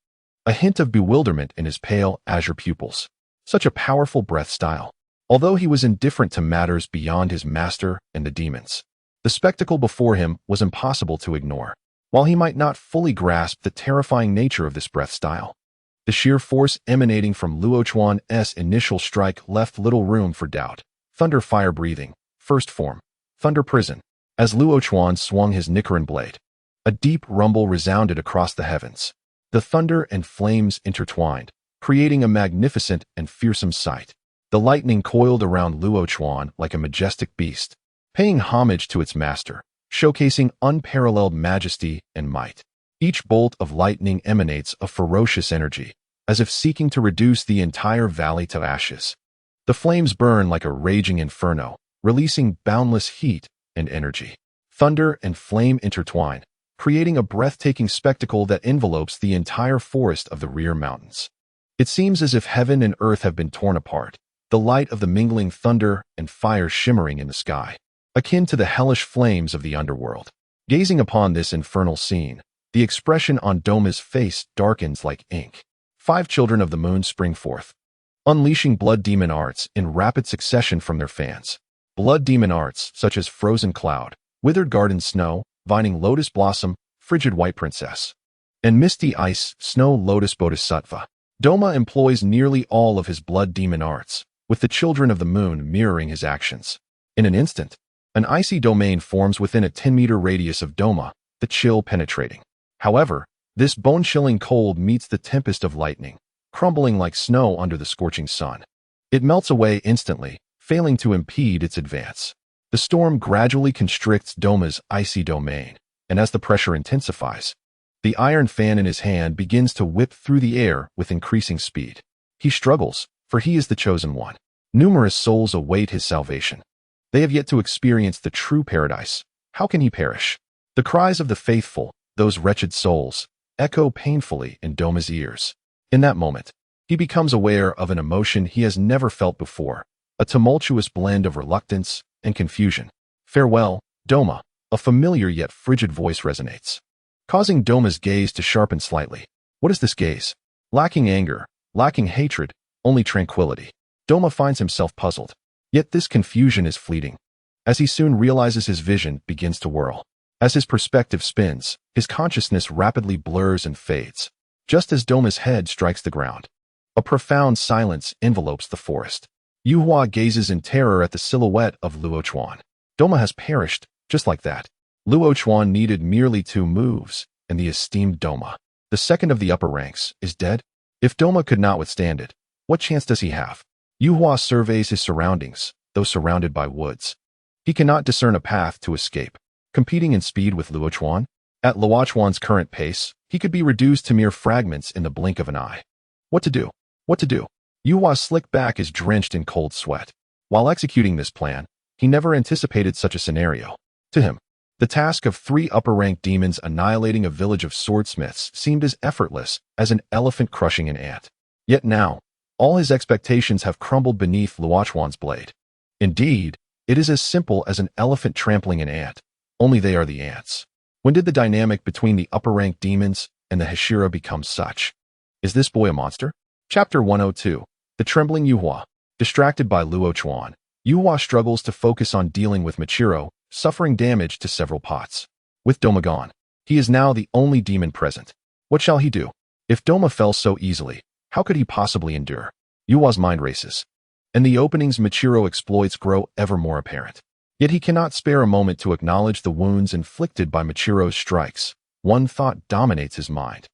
S1: a hint of bewilderment in his pale, azure pupils. Such a powerful breath style. Although he was indifferent to matters beyond his master and the demons, the spectacle before him was impossible to ignore. While he might not fully grasp the terrifying nature of this breath style, the sheer force emanating from Luo Chuan's initial strike left little room for doubt. Thunder fire breathing, first form, thunder prison. As Luo Chuan swung his Nichiren blade, a deep rumble resounded across the heavens. The thunder and flames intertwined, creating a magnificent and fearsome sight. The lightning coiled around Luo Chuan like a majestic beast, paying homage to its master, showcasing unparalleled majesty and might. Each bolt of lightning emanates a ferocious energy, as if seeking to reduce the entire valley to ashes. The flames burn like a raging inferno, releasing boundless heat and energy. Thunder and flame intertwine, creating a breathtaking spectacle that envelopes the entire forest of the rear mountains. It seems as if heaven and earth have been torn apart, the light of the mingling thunder and fire shimmering in the sky, akin to the hellish flames of the underworld. Gazing upon this infernal scene, the expression on Doma's face darkens like ink. 5 children of the moon spring forth, unleashing blood demon arts in rapid succession from their fans. Blood demon arts such as Frozen Cloud, Withered Garden Snow, Vining Lotus Blossom, Frigid White Princess, and Misty Ice Snow Lotus Bodhisattva. Doma employs nearly all of his blood demon arts, with the children of the moon mirroring his actions. In an instant, an icy domain forms within a 10-meter radius of Doma, the chill penetrating. However, this bone-chilling cold meets the tempest of lightning, crumbling like snow under the scorching sun. It melts away instantly, failing to impede its advance. The storm gradually constricts Doma's icy domain, and as the pressure intensifies, the iron fan in his hand begins to whip through the air with increasing speed. He struggles, for he is the chosen one. Numerous souls await his salvation. They have yet to experience the true paradise. How can he perish? The cries of the faithful, those wretched souls, echo painfully in Doma's ears. In that moment, he becomes aware of an emotion he has never felt before, a tumultuous blend of reluctance and confusion. Farewell, Doma, a familiar yet frigid voice resonates, causing Doma's gaze to sharpen slightly. What is this gaze? Lacking anger, lacking hatred, only tranquility. Doma finds himself puzzled. Yet this confusion is fleeting, as he soon realizes his vision begins to whirl. As his perspective spins, his consciousness rapidly blurs and fades. Just as Doma's head strikes the ground, a profound silence envelopes the forest. Yuhua gazes in terror at the silhouette of Luo Chuan. Doma has perished, just like that. Luo Chuan needed merely 2 moves, and the esteemed Doma, the second of the upper ranks, is dead. If Doma could not withstand it, what chance does he have? Yuhua surveys his surroundings, though surrounded by woods. He cannot discern a path to escape. Competing in speed with Luo Chuan, at Luo Chuan's current pace, he could be reduced to mere fragments in the blink of an eye. What to do? What to do? Yuhua's slick back is drenched in cold sweat. While executing this plan, he never anticipated such a scenario. To him, the task of 3 upper-ranked demons annihilating a village of swordsmiths seemed as effortless as an elephant crushing an ant. Yet now, all his expectations have crumbled beneath Luo Chuan's blade. Indeed, it is as simple as an elephant trampling an ant, only they are the ants. When did the dynamic between the upper-ranked demons and the Hashira become such? Is this boy a monster? Chapter 102. The Trembling Yuhua. Distracted by Luo Chuan, Yuhua struggles to focus on dealing with Michiro, suffering damage to several pots. With Doma gone, he is now the only demon present. What shall he do? If Doma fell so easily, how could he possibly endure? Yuhua's mind races, and the opening's Michiro exploits grow ever more apparent. Yet he cannot spare a moment to acknowledge the wounds inflicted by Michiro's strikes. One thought dominates his mind.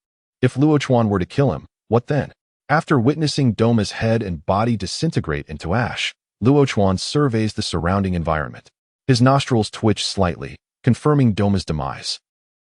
S1: If Luo Chuan were to kill him, what then? After witnessing Doma's head and body disintegrate into ash, Luo Chuan surveys the surrounding environment. His nostrils twitch slightly, confirming Doma's demise.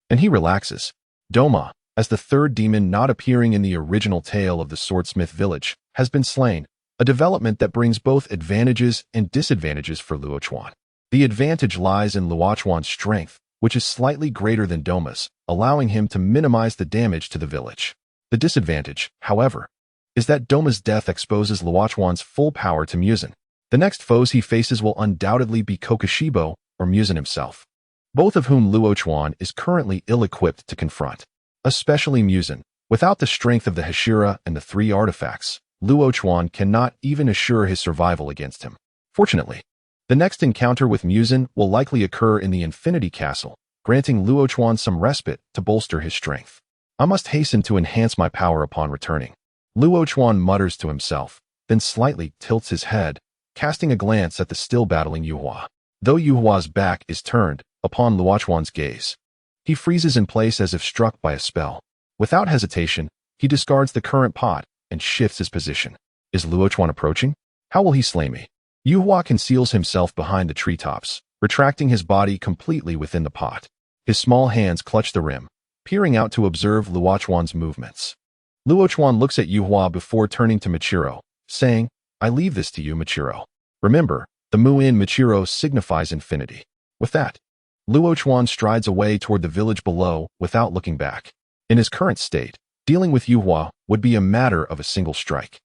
S1: And he relaxes. Doma, as the 3rd demon not appearing in the original tale of the swordsmith village, has been slain, a development that brings both advantages and disadvantages for Luo Chuan. The advantage lies in Luo Chuan's strength, which is slightly greater than Doma's, allowing him to minimize the damage to the village. The disadvantage, however, is that Doma's death exposes Luo Chuan's full power to Muzan. The next foes he faces will undoubtedly be Kokushibo or Muzan himself, both of whom Luo Chuan is currently ill-equipped to confront. Especially Muzan. Without the strength of the Hashira and the 3 artifacts, Luo Chuan cannot even assure his survival against him. Fortunately, the next encounter with Muzan will likely occur in the Infinity Castle, granting Luo Chuan some respite to bolster his strength. I must hasten to enhance my power upon returning. Luo Chuan mutters to himself, then slightly tilts his head, casting a glance at the still battling Yuhua. Though Yuhua's back is turned upon Luo Chuan's gaze, he freezes in place as if struck by a spell. Without hesitation, he discards the current pot and shifts his position. Is Luo Chuan approaching? How will he slay me? Yuhua conceals himself behind the treetops, retracting his body completely within the pot. His small hands clutch the rim, peering out to observe Luo Chuan's movements. Luo Chuan looks at Yuhua before turning to Michiro, saying, I leave this to you, Michiro. Remember, the Mu in Michiro signifies infinity. With that, Luo Chuan strides away toward the village below without looking back. In his current state, dealing with Yuhua would be a matter of a single strike.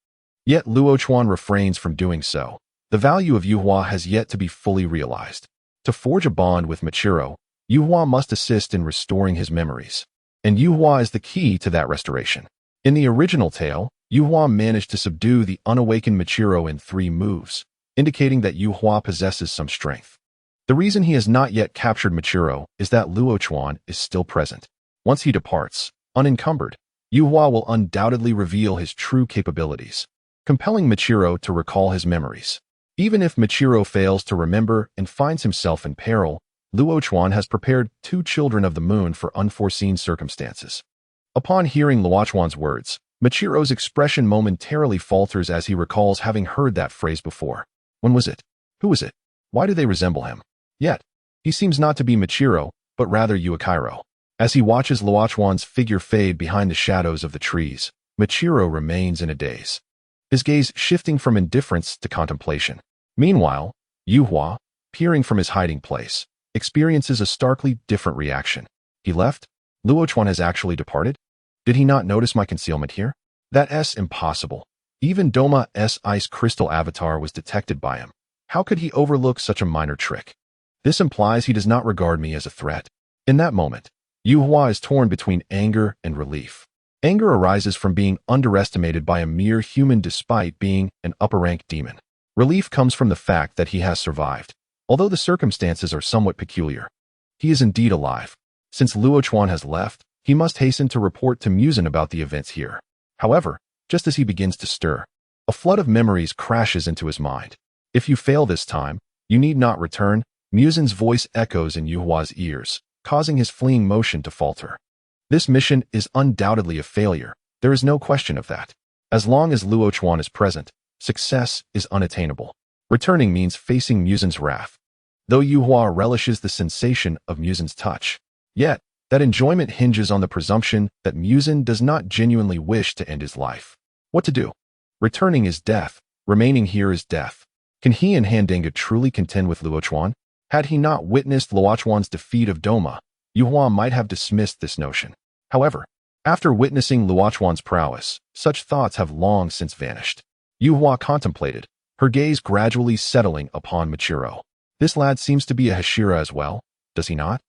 S1: Yet Luo Chuan refrains from doing so. The value of Yuhua has yet to be fully realized. To forge a bond with Michiro, Yuhua must assist in restoring his memories. And Yuhua is the key to that restoration. In the original tale, Yuhua managed to subdue the unawakened Michiro in 3 moves, indicating that Yuhua possesses some strength. The reason he has not yet captured Michiro is that Luo Chuan is still present. Once he departs, unencumbered, Yuhua will undoubtedly reveal his true capabilities, compelling Michiro to recall his memories. Even if Michiro fails to remember and finds himself in peril, Luo Chuan has prepared 2 children of the moon for unforeseen circumstances. Upon hearing Luo Chuan's words, Michiro's expression momentarily falters as he recalls having heard that phrase before. When was it? Who was it? Why do they resemble him? Yet, he seems not to be Michiro, but rather Yuakairo. As he watches Luo Chuan's figure fade behind the shadows of the trees, Michiro remains in a daze, his gaze shifting from indifference to contemplation. Meanwhile, Yuhua, peering from his hiding place, experiences a starkly different reaction. He left? Luo Chuan has actually departed? Did he not notice my concealment here? That's impossible. Even Doma's ice crystal avatar was detected by him. How could he overlook such a minor trick? This implies he does not regard me as a threat. In that moment, Yuhua is torn between anger and relief. Anger arises from being underestimated by a mere human despite being an upper-ranked demon. Relief comes from the fact that he has survived. Although the circumstances are somewhat peculiar, he is indeed alive. Since Luo Chuan has left, he must hasten to report to Muzan about the events here. However, just as he begins to stir, a flood of memories crashes into his mind. If you fail this time, you need not return. Muzan's voice echoes in Yuhua's ears, causing his fleeing motion to falter. This mission is undoubtedly a failure. There is no question of that. As long as Luo Chuan is present, success is unattainable. Returning means facing Muzan's wrath. Though Yuhua relishes the sensation of Muzan's touch, yet, that enjoyment hinges on the presumption that Muzan does not genuinely wish to end his life. What to do? Returning is death. Remaining here is death. Can he and Handenga truly contend with Luo Chuan? Had he not witnessed Luo Chuan's defeat of Doma, Yuhua might have dismissed this notion. However, after witnessing Luo Chuan's prowess, such thoughts have long since vanished. Yuhua contemplated, her gaze gradually settling upon Michiro. This lad seems to be a Hashira as well, does he not?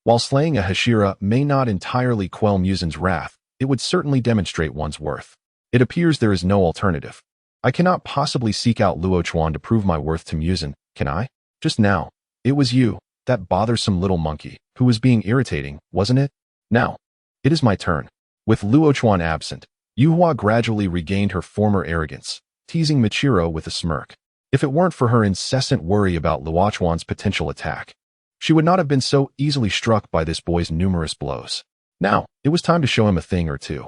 S1: While slaying a Hashira may not entirely quell Muzan's wrath, it would certainly demonstrate one's worth. It appears there is no alternative. I cannot possibly seek out Luo Chuan to prove my worth to Muzan, can I? Just now, it was you, that bothersome little monkey, who was being irritating, wasn't it? Now, it is my turn. With Luo Chuan absent, Yuhua gradually regained her former arrogance, teasing Michiro with a smirk. If it weren't for her incessant worry about Luo Chuan's potential attack, she would not have been so easily struck by this boy's numerous blows. Now, it was time to show him a thing or two.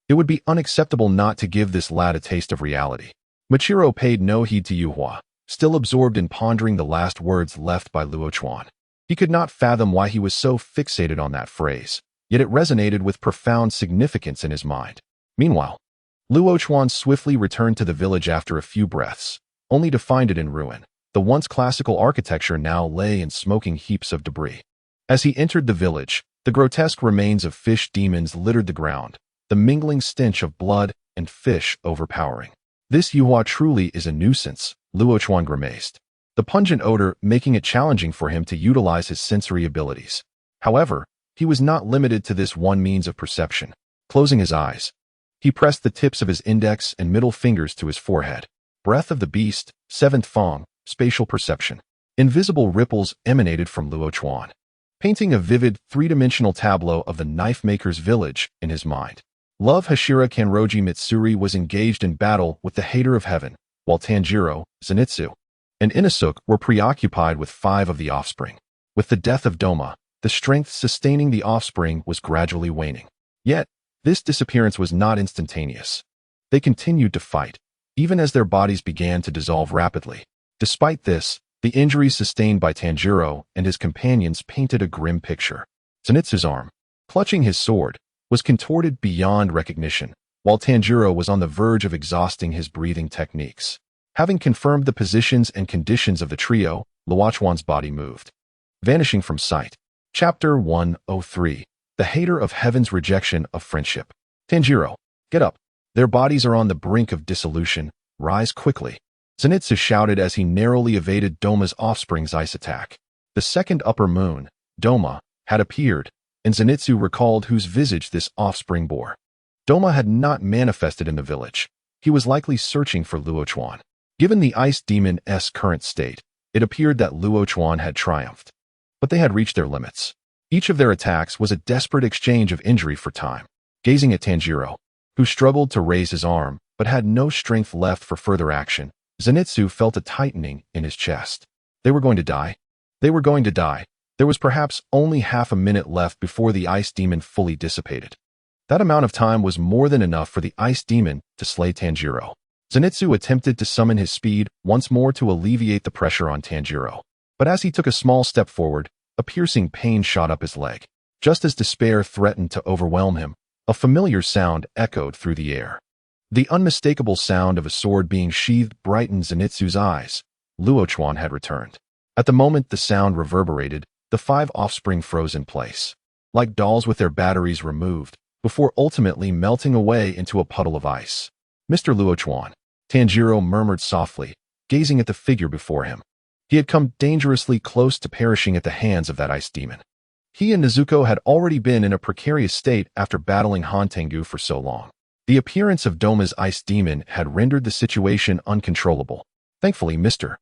S1: It would be unacceptable not to give this lad a taste of reality. Michiro paid no heed to Yuhua, still absorbed in pondering the last words left by Luo Chuan. He could not fathom why he was so fixated on that phrase, yet it resonated with profound significance in his mind. Meanwhile, Luo Chuan swiftly returned to the village after a few breaths, only to find it in ruin. The once classical architecture now lay in smoking heaps of debris. As he entered the village, the grotesque remains of fish demons littered the ground, the mingling stench of blood and fish overpowering. This Yuhua truly is a nuisance, Luo Chuan grimaced, the pungent odor making it challenging for him to utilize his sensory abilities. However, he was not limited to this one means of perception. Closing his eyes, he pressed the tips of his index and middle fingers to his forehead. Breath of the beast, seventh Fong, spatial perception. Invisible ripples emanated from Luo Chuan, painting a vivid three-dimensional tableau of the knife-maker's village in his mind. Love Hashira Kanroji Mitsuri was engaged in battle with the Hater of Heaven, while Tanjiro, Zenitsu, and Inosuke were preoccupied with 5 of the offspring. With the death of Doma, the strength sustaining the offspring was gradually waning. Yet, this disappearance was not instantaneous. They continued to fight, even as their bodies began to dissolve rapidly. Despite this, the injuries sustained by Tanjiro and his companions painted a grim picture. Zenitsu's arm, clutching his sword, was contorted beyond recognition, while Tanjiro was on the verge of exhausting his breathing techniques. Having confirmed the positions and conditions of the trio, Luo Chuan's body moved, vanishing from sight. Chapter 103. The Hater of Heaven's Rejection of Friendship. Tanjiro, get up. Their bodies are on the brink of dissolution. Rise quickly. Zenitsu shouted as he narrowly evaded Doma's offspring's ice attack. The second upper moon, Doma, had appeared, and Zenitsu recalled whose visage this offspring bore. Doma had not manifested in the village. He was likely searching for Luo Chuan. Given the ice demon's current state, it appeared that Luo Chuan had triumphed. But they had reached their limits. Each of their attacks was a desperate exchange of injury for time. Gazing at Tanjiro, who struggled to raise his arm but had no strength left for further action, Zenitsu felt a tightening in his chest. They were going to die. They were going to die. There was perhaps only half a minute left before the ice demon fully dissipated. That amount of time was more than enough for the ice demon to slay Tanjiro. Zenitsu attempted to summon his speed once more to alleviate the pressure on Tanjiro. But as he took a small step forward, a piercing pain shot up his leg. Just as despair threatened to overwhelm him, a familiar sound echoed through the air. The unmistakable sound of a sword being sheathed brightened Zenitsu's eyes. Luo Chuan had returned. At the moment the sound reverberated, the 5 offspring froze in place, like dolls with their batteries removed, before ultimately melting away into a puddle of ice. Mr. Luo Chuan, Tanjiro murmured softly, gazing at the figure before him. He had come dangerously close to perishing at the hands of that ice demon. He and Nezuko had already been in a precarious state after battling Hantengu for so long. The appearance of Doma's ice demon had rendered the situation uncontrollable. Thankfully, Mr.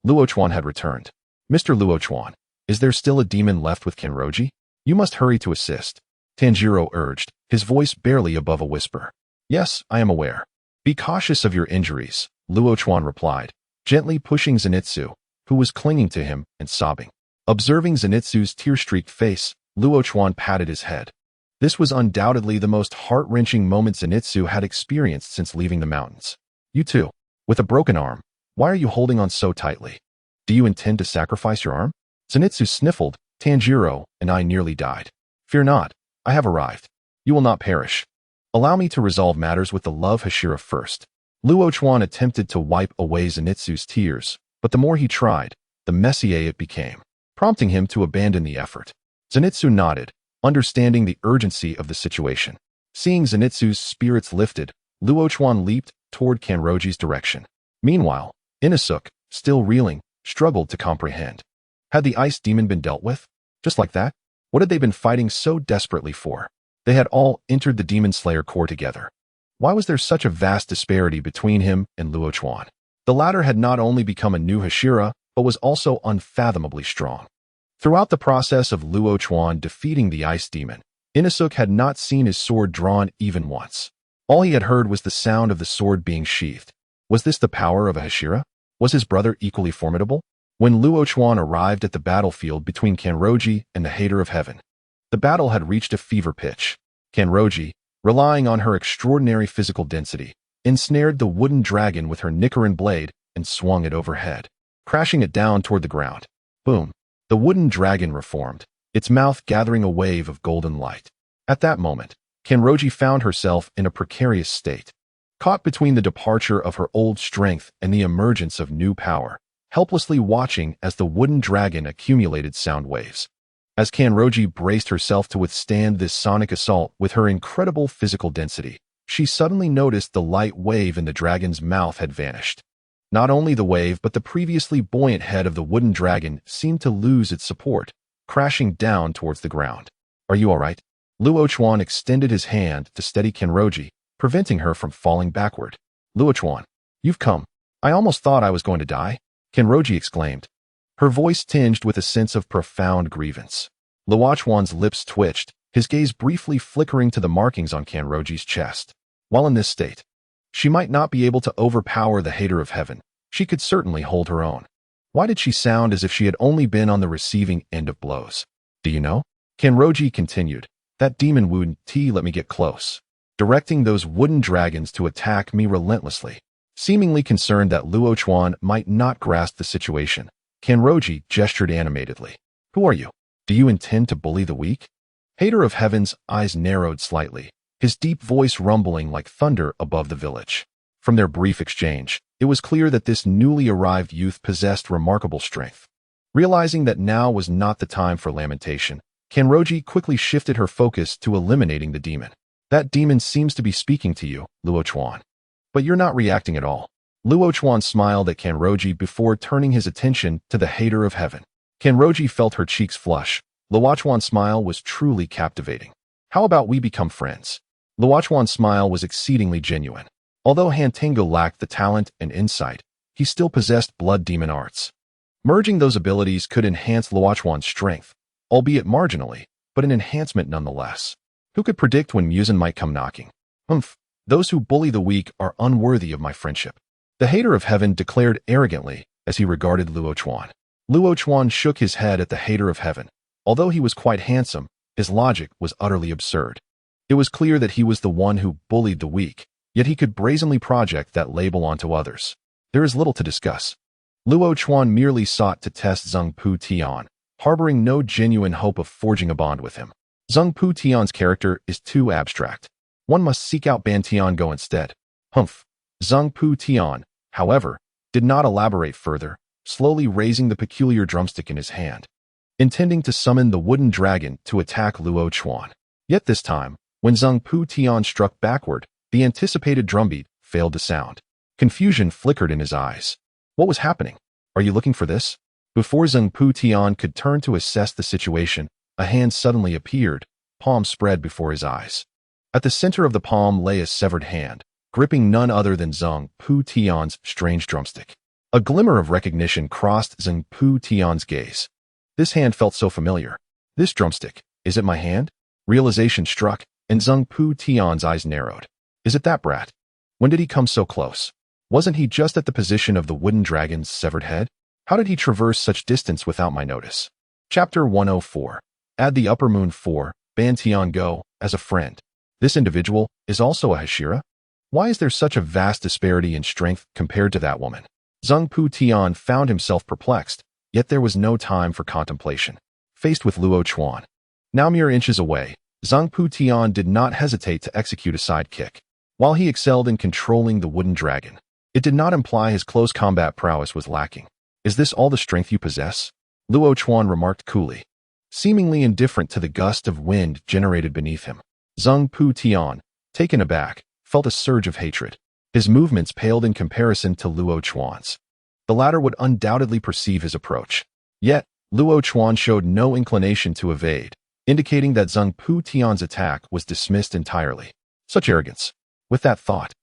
S1: Luo Chuan had returned. Mr. Luo Chuan, is there still a demon left with Kanroji? You must hurry to assist, Tanjiro urged, his voice barely above a whisper. Yes, I am aware. Be cautious of your injuries, Luo Chuan replied, gently pushing Zenitsu, who was clinging to him and sobbing. Observing Zenitsu's tear-streaked face, Luo Chuan patted his head. This was undoubtedly the most heart-wrenching moment Zenitsu had experienced since leaving the mountains. You too, with a broken arm, why are you holding on so tightly? Do you intend to sacrifice your arm? Zenitsu sniffled. Tanjiro and I nearly died. Fear not, I have arrived. You will not perish. Allow me to resolve matters with the love Hashira first. Luo Chuan attempted to wipe away Zenitsu's tears, but the more he tried, the messier it became, prompting him to abandon the effort. Zenitsu nodded, understanding the urgency of the situation. Seeing Zenitsu's spirits lifted, Luo Chuan leaped toward Kanroji's direction. Meanwhile, Inosuke, still reeling, struggled to comprehend. Had the ice demon been dealt with? Just like that? What had they been fighting so desperately for? They had all entered the Demon Slayer Corps together. Why was there such a vast disparity between him and Luo Chuan? The latter had not only become a new Hashira, but was also unfathomably strong. Throughout the process of Luo Chuan defeating the ice demon, Inosuke had not seen his sword drawn even once. All he had heard was the sound of the sword being sheathed. Was this the power of a Hashira? Was his brother equally formidable? When Luo Chuan arrived at the battlefield between Kanroji and the Hater of Heaven, the battle had reached a fever pitch. Kanroji, relying on her extraordinary physical density, ensnared the wooden dragon with her Nichiren blade and swung it overhead, crashing it down toward the ground. Boom! The wooden dragon reformed, its mouth gathering a wave of golden light. At that moment, Kanroji found herself in a precarious state, caught between the departure of her old strength and the emergence of new power, helplessly watching as the wooden dragon accumulated sound waves. As Kanroji braced herself to withstand this sonic assault with her incredible physical density, she suddenly noticed the light wave in the dragon's mouth had vanished. Not only the wave but the previously buoyant head of the wooden dragon seemed to lose its support, crashing down towards the ground. "Are you all right?" Luo Chuan extended his hand to steady Kanroji, preventing her from falling backward. "Luo Chuan, you've come. I almost thought I was going to die," Kanroji exclaimed, her voice tinged with a sense of profound grievance. Luo Chuan's lips twitched, his gaze briefly flickering to the markings on Kanroji's chest. While in this state, she might not be able to overpower the Hater of Heaven. She could certainly hold her own. Why did she sound as if she had only been on the receiving end of blows? "Do you know?" Kanroji continued. "That demon wouldn't let me get close, directing those wooden dragons to attack me relentlessly." Seemingly concerned that Luo Chuan might not grasp the situation, Kanroji gestured animatedly. "Who are you? Do you intend to bully the weak?" Hater of Heaven's eyes narrowed slightly, his deep voice rumbling like thunder above the village. From their brief exchange, it was clear that this newly arrived youth possessed remarkable strength. Realizing that now was not the time for lamentation, Kanroji quickly shifted her focus to eliminating the demon. "That demon seems to be speaking to you, Luo Chuan. But you're not reacting at all." Luo Chuan smiled at Kanroji before turning his attention to the Hater of Heaven. Kanroji felt her cheeks flush. Luo Chuan's smile was truly captivating. "How about we become friends?" Luo Chuan's smile was exceedingly genuine. Although Hantengo lacked the talent and insight, he still possessed blood demon arts. Merging those abilities could enhance Luo Chuan's strength, albeit marginally, but an enhancement nonetheless. Who could predict when Musen might come knocking? Those who bully the weak are unworthy of my friendship," the Hater of Heaven declared arrogantly as he regarded Luo Chuan. Luo Chuan shook his head at the Hater of Heaven. Although he was quite handsome, his logic was utterly absurd. It was clear that he was the one who bullied the weak, yet he could brazenly project that label onto others. There is little to discuss. Luo Chuan merely sought to test Zheng Pu Tian, harboring no genuine hope of forging a bond with him. Zheng Pu Tian's character is too abstract. One must seek out Ban Tiango instead. Zheng Pu Tian, however, did not elaborate further, slowly raising the peculiar drumstick in his hand, intending to summon the wooden dragon to attack Luo Chuan. Yet this time, when Zheng Pu Tian struck backward, the anticipated drumbeat failed to sound. Confusion flickered in his eyes. What was happening? "Are you looking for this?" Before Zheng Pu Tian could turn to assess the situation, a hand suddenly appeared, palm spread before his eyes. At the center of the palm lay a severed hand, gripping none other than Zheng Pu Tian's strange drumstick. A glimmer of recognition crossed Zheng Pu Tian's gaze. This hand felt so familiar. This drumstick, is it my hand? Realization struck, and Zheng Pu Tian's eyes narrowed. Is it that brat? When did he come so close? Wasn't he just at the position of the wooden dragon's severed head? How did he traverse such distance without my notice? Chapter 104. Add the Upper Moon 4, Ban Tiango, as a friend. This individual is also a Hashira? Why is there such a vast disparity in strength compared to that woman? Zheng Pu Tian found himself perplexed, yet there was no time for contemplation. Faced with Luo Chuan, now mere inches away, Zheng Pu Tian did not hesitate to execute a sidekick. While he excelled in controlling the wooden dragon, it did not imply his close combat prowess was lacking. "Is this all the strength you possess?" Luo Chuan remarked coolly, seemingly indifferent to the gust of wind generated beneath him. Zheng Pu Tian, taken aback, felt a surge of hatred. His movements paled in comparison to Luo Chuan's. The latter would undoubtedly perceive his approach. Yet, Luo Chuan showed no inclination to evade, indicating that Zheng Pu Tian's attack was dismissed entirely. Such arrogance. With that thought,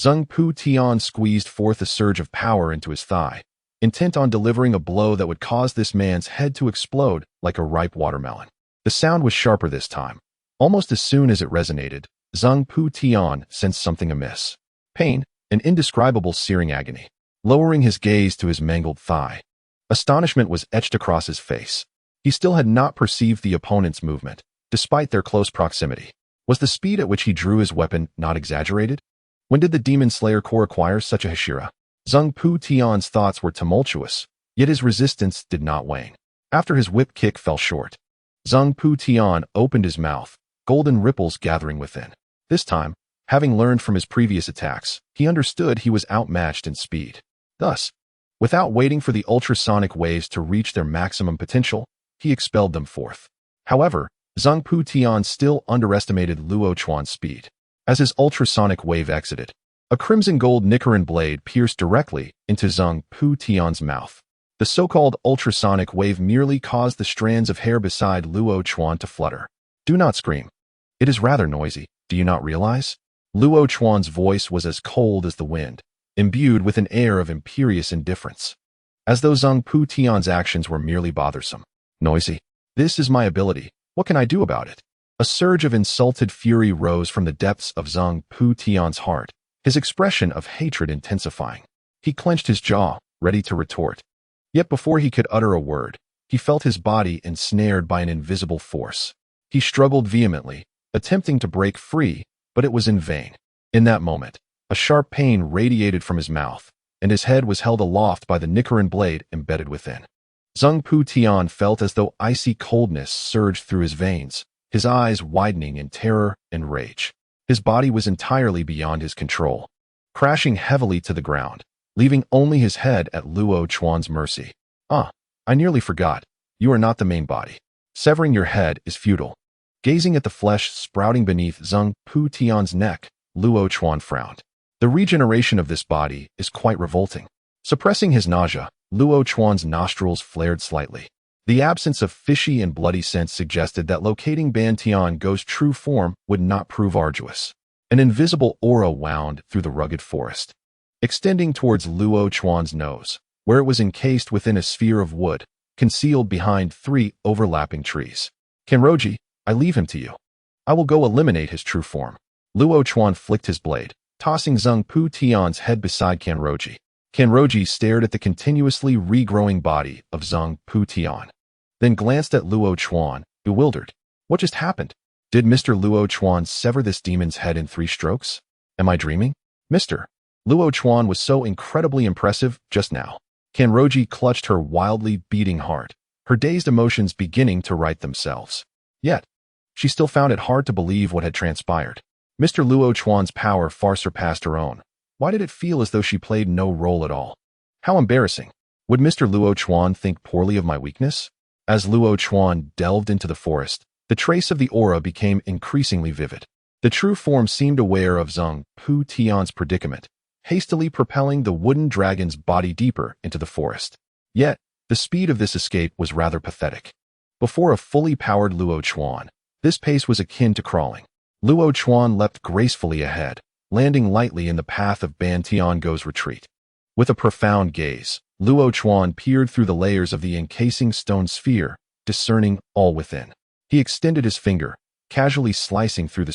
S1: Zheng Pu Tian squeezed forth a surge of power into his thigh, intent on delivering a blow that would cause this man's head to explode like a ripe watermelon. The sound was sharper this time. Almost as soon as it resonated, Zheng Pu Tian sensed something amiss. Pain, an indescribable searing agony. Lowering his gaze to his mangled thigh, astonishment was etched across his face. He still had not perceived the opponent's movement, despite their close proximity. Was the speed at which he drew his weapon not exaggerated? When did the Demon Slayer Corps acquire such a Hashira? Zheng Pu Tian's thoughts were tumultuous, yet his resistance did not wane. After his whip kick fell short, Zheng Pu Tian opened his mouth, golden ripples gathering within. This time, having learned from his previous attacks, he understood he was outmatched in speed. Thus, without waiting for the ultrasonic waves to reach their maximum potential, he expelled them forth. However, Zhang Putian still underestimated Luo Chuan's speed. As his ultrasonic wave exited, a crimson-gold Nichiren blade pierced directly into Zhang Putian's mouth. The so-called ultrasonic wave merely caused the strands of hair beside Luo Chuan to flutter. Do not scream. It is rather noisy, do you not realize? Luo Chuan's voice was as cold as the wind, imbued with an air of imperious indifference, as though Zhang Putian's actions were merely bothersome. Noisy. This is my ability. What can I do about it? A surge of insulted fury rose from the depths of Zhang Putian's heart, his expression of hatred intensifying. He clenched his jaw, ready to retort. Yet before he could utter a word, he felt his body ensnared by an invisible force. He struggled vehemently, attempting to break free, but it was in vain. In that moment, a sharp pain radiated from his mouth, and his head was held aloft by the Nichiren blade embedded within. Zhang Putian felt as though icy coldness surged through his veins, his eyes widening in terror and rage. His body was entirely beyond his control, crashing heavily to the ground, leaving only his head at Luo Chuan's mercy. I nearly forgot. You are not the main body. Severing your head is futile. Gazing at the flesh sprouting beneath Zhang Putian's neck, Luo Chuan frowned. The regeneration of this body is quite revolting. Suppressing his nausea, Luo Chuan's nostrils flared slightly. The absence of fishy and bloody scent suggested that locating Ban Tian Go's true form would not prove arduous. An invisible aura wound through the rugged forest, extending towards Luo Chuan's nose, where it was encased within a sphere of wood, concealed behind 3 overlapping trees. Kanroji, I leave him to you. I will go eliminate his true form. Luo Chuan flicked his blade, tossing Zhang Putian's head beside Kanroji. Kanroji stared at the continuously regrowing body of Zhang Putian, then glanced at Luo Chuan, bewildered. What just happened? Did Mr. Luo Chuan sever this demon's head in 3 strokes? Am I dreaming? Mr. Luo Chuan was so incredibly impressive just now. Kanroji clutched her wildly beating heart, her dazed emotions beginning to right themselves. Yet, she still found it hard to believe what had transpired. Mr. Luo Chuan's power far surpassed her own. Why did it feel as though she played no role at all? How embarrassing. Would Mr. Luo Chuan think poorly of my weakness? As Luo Chuan delved into the forest, the trace of the aura became increasingly vivid. The true form seemed aware of Zhang Putian's predicament, hastily propelling the wooden dragon's body deeper into the forest. Yet, the speed of this escape was rather pathetic. Before a fully powered Luo Chuan, this pace was akin to crawling. Luo Chuan leapt gracefully ahead, landing lightly in the path of Ban Tian Go's retreat. With a profound gaze, Luo Chuan peered through the layers of the encasing stone sphere, discerning all within. He extended his finger, casually slicing through the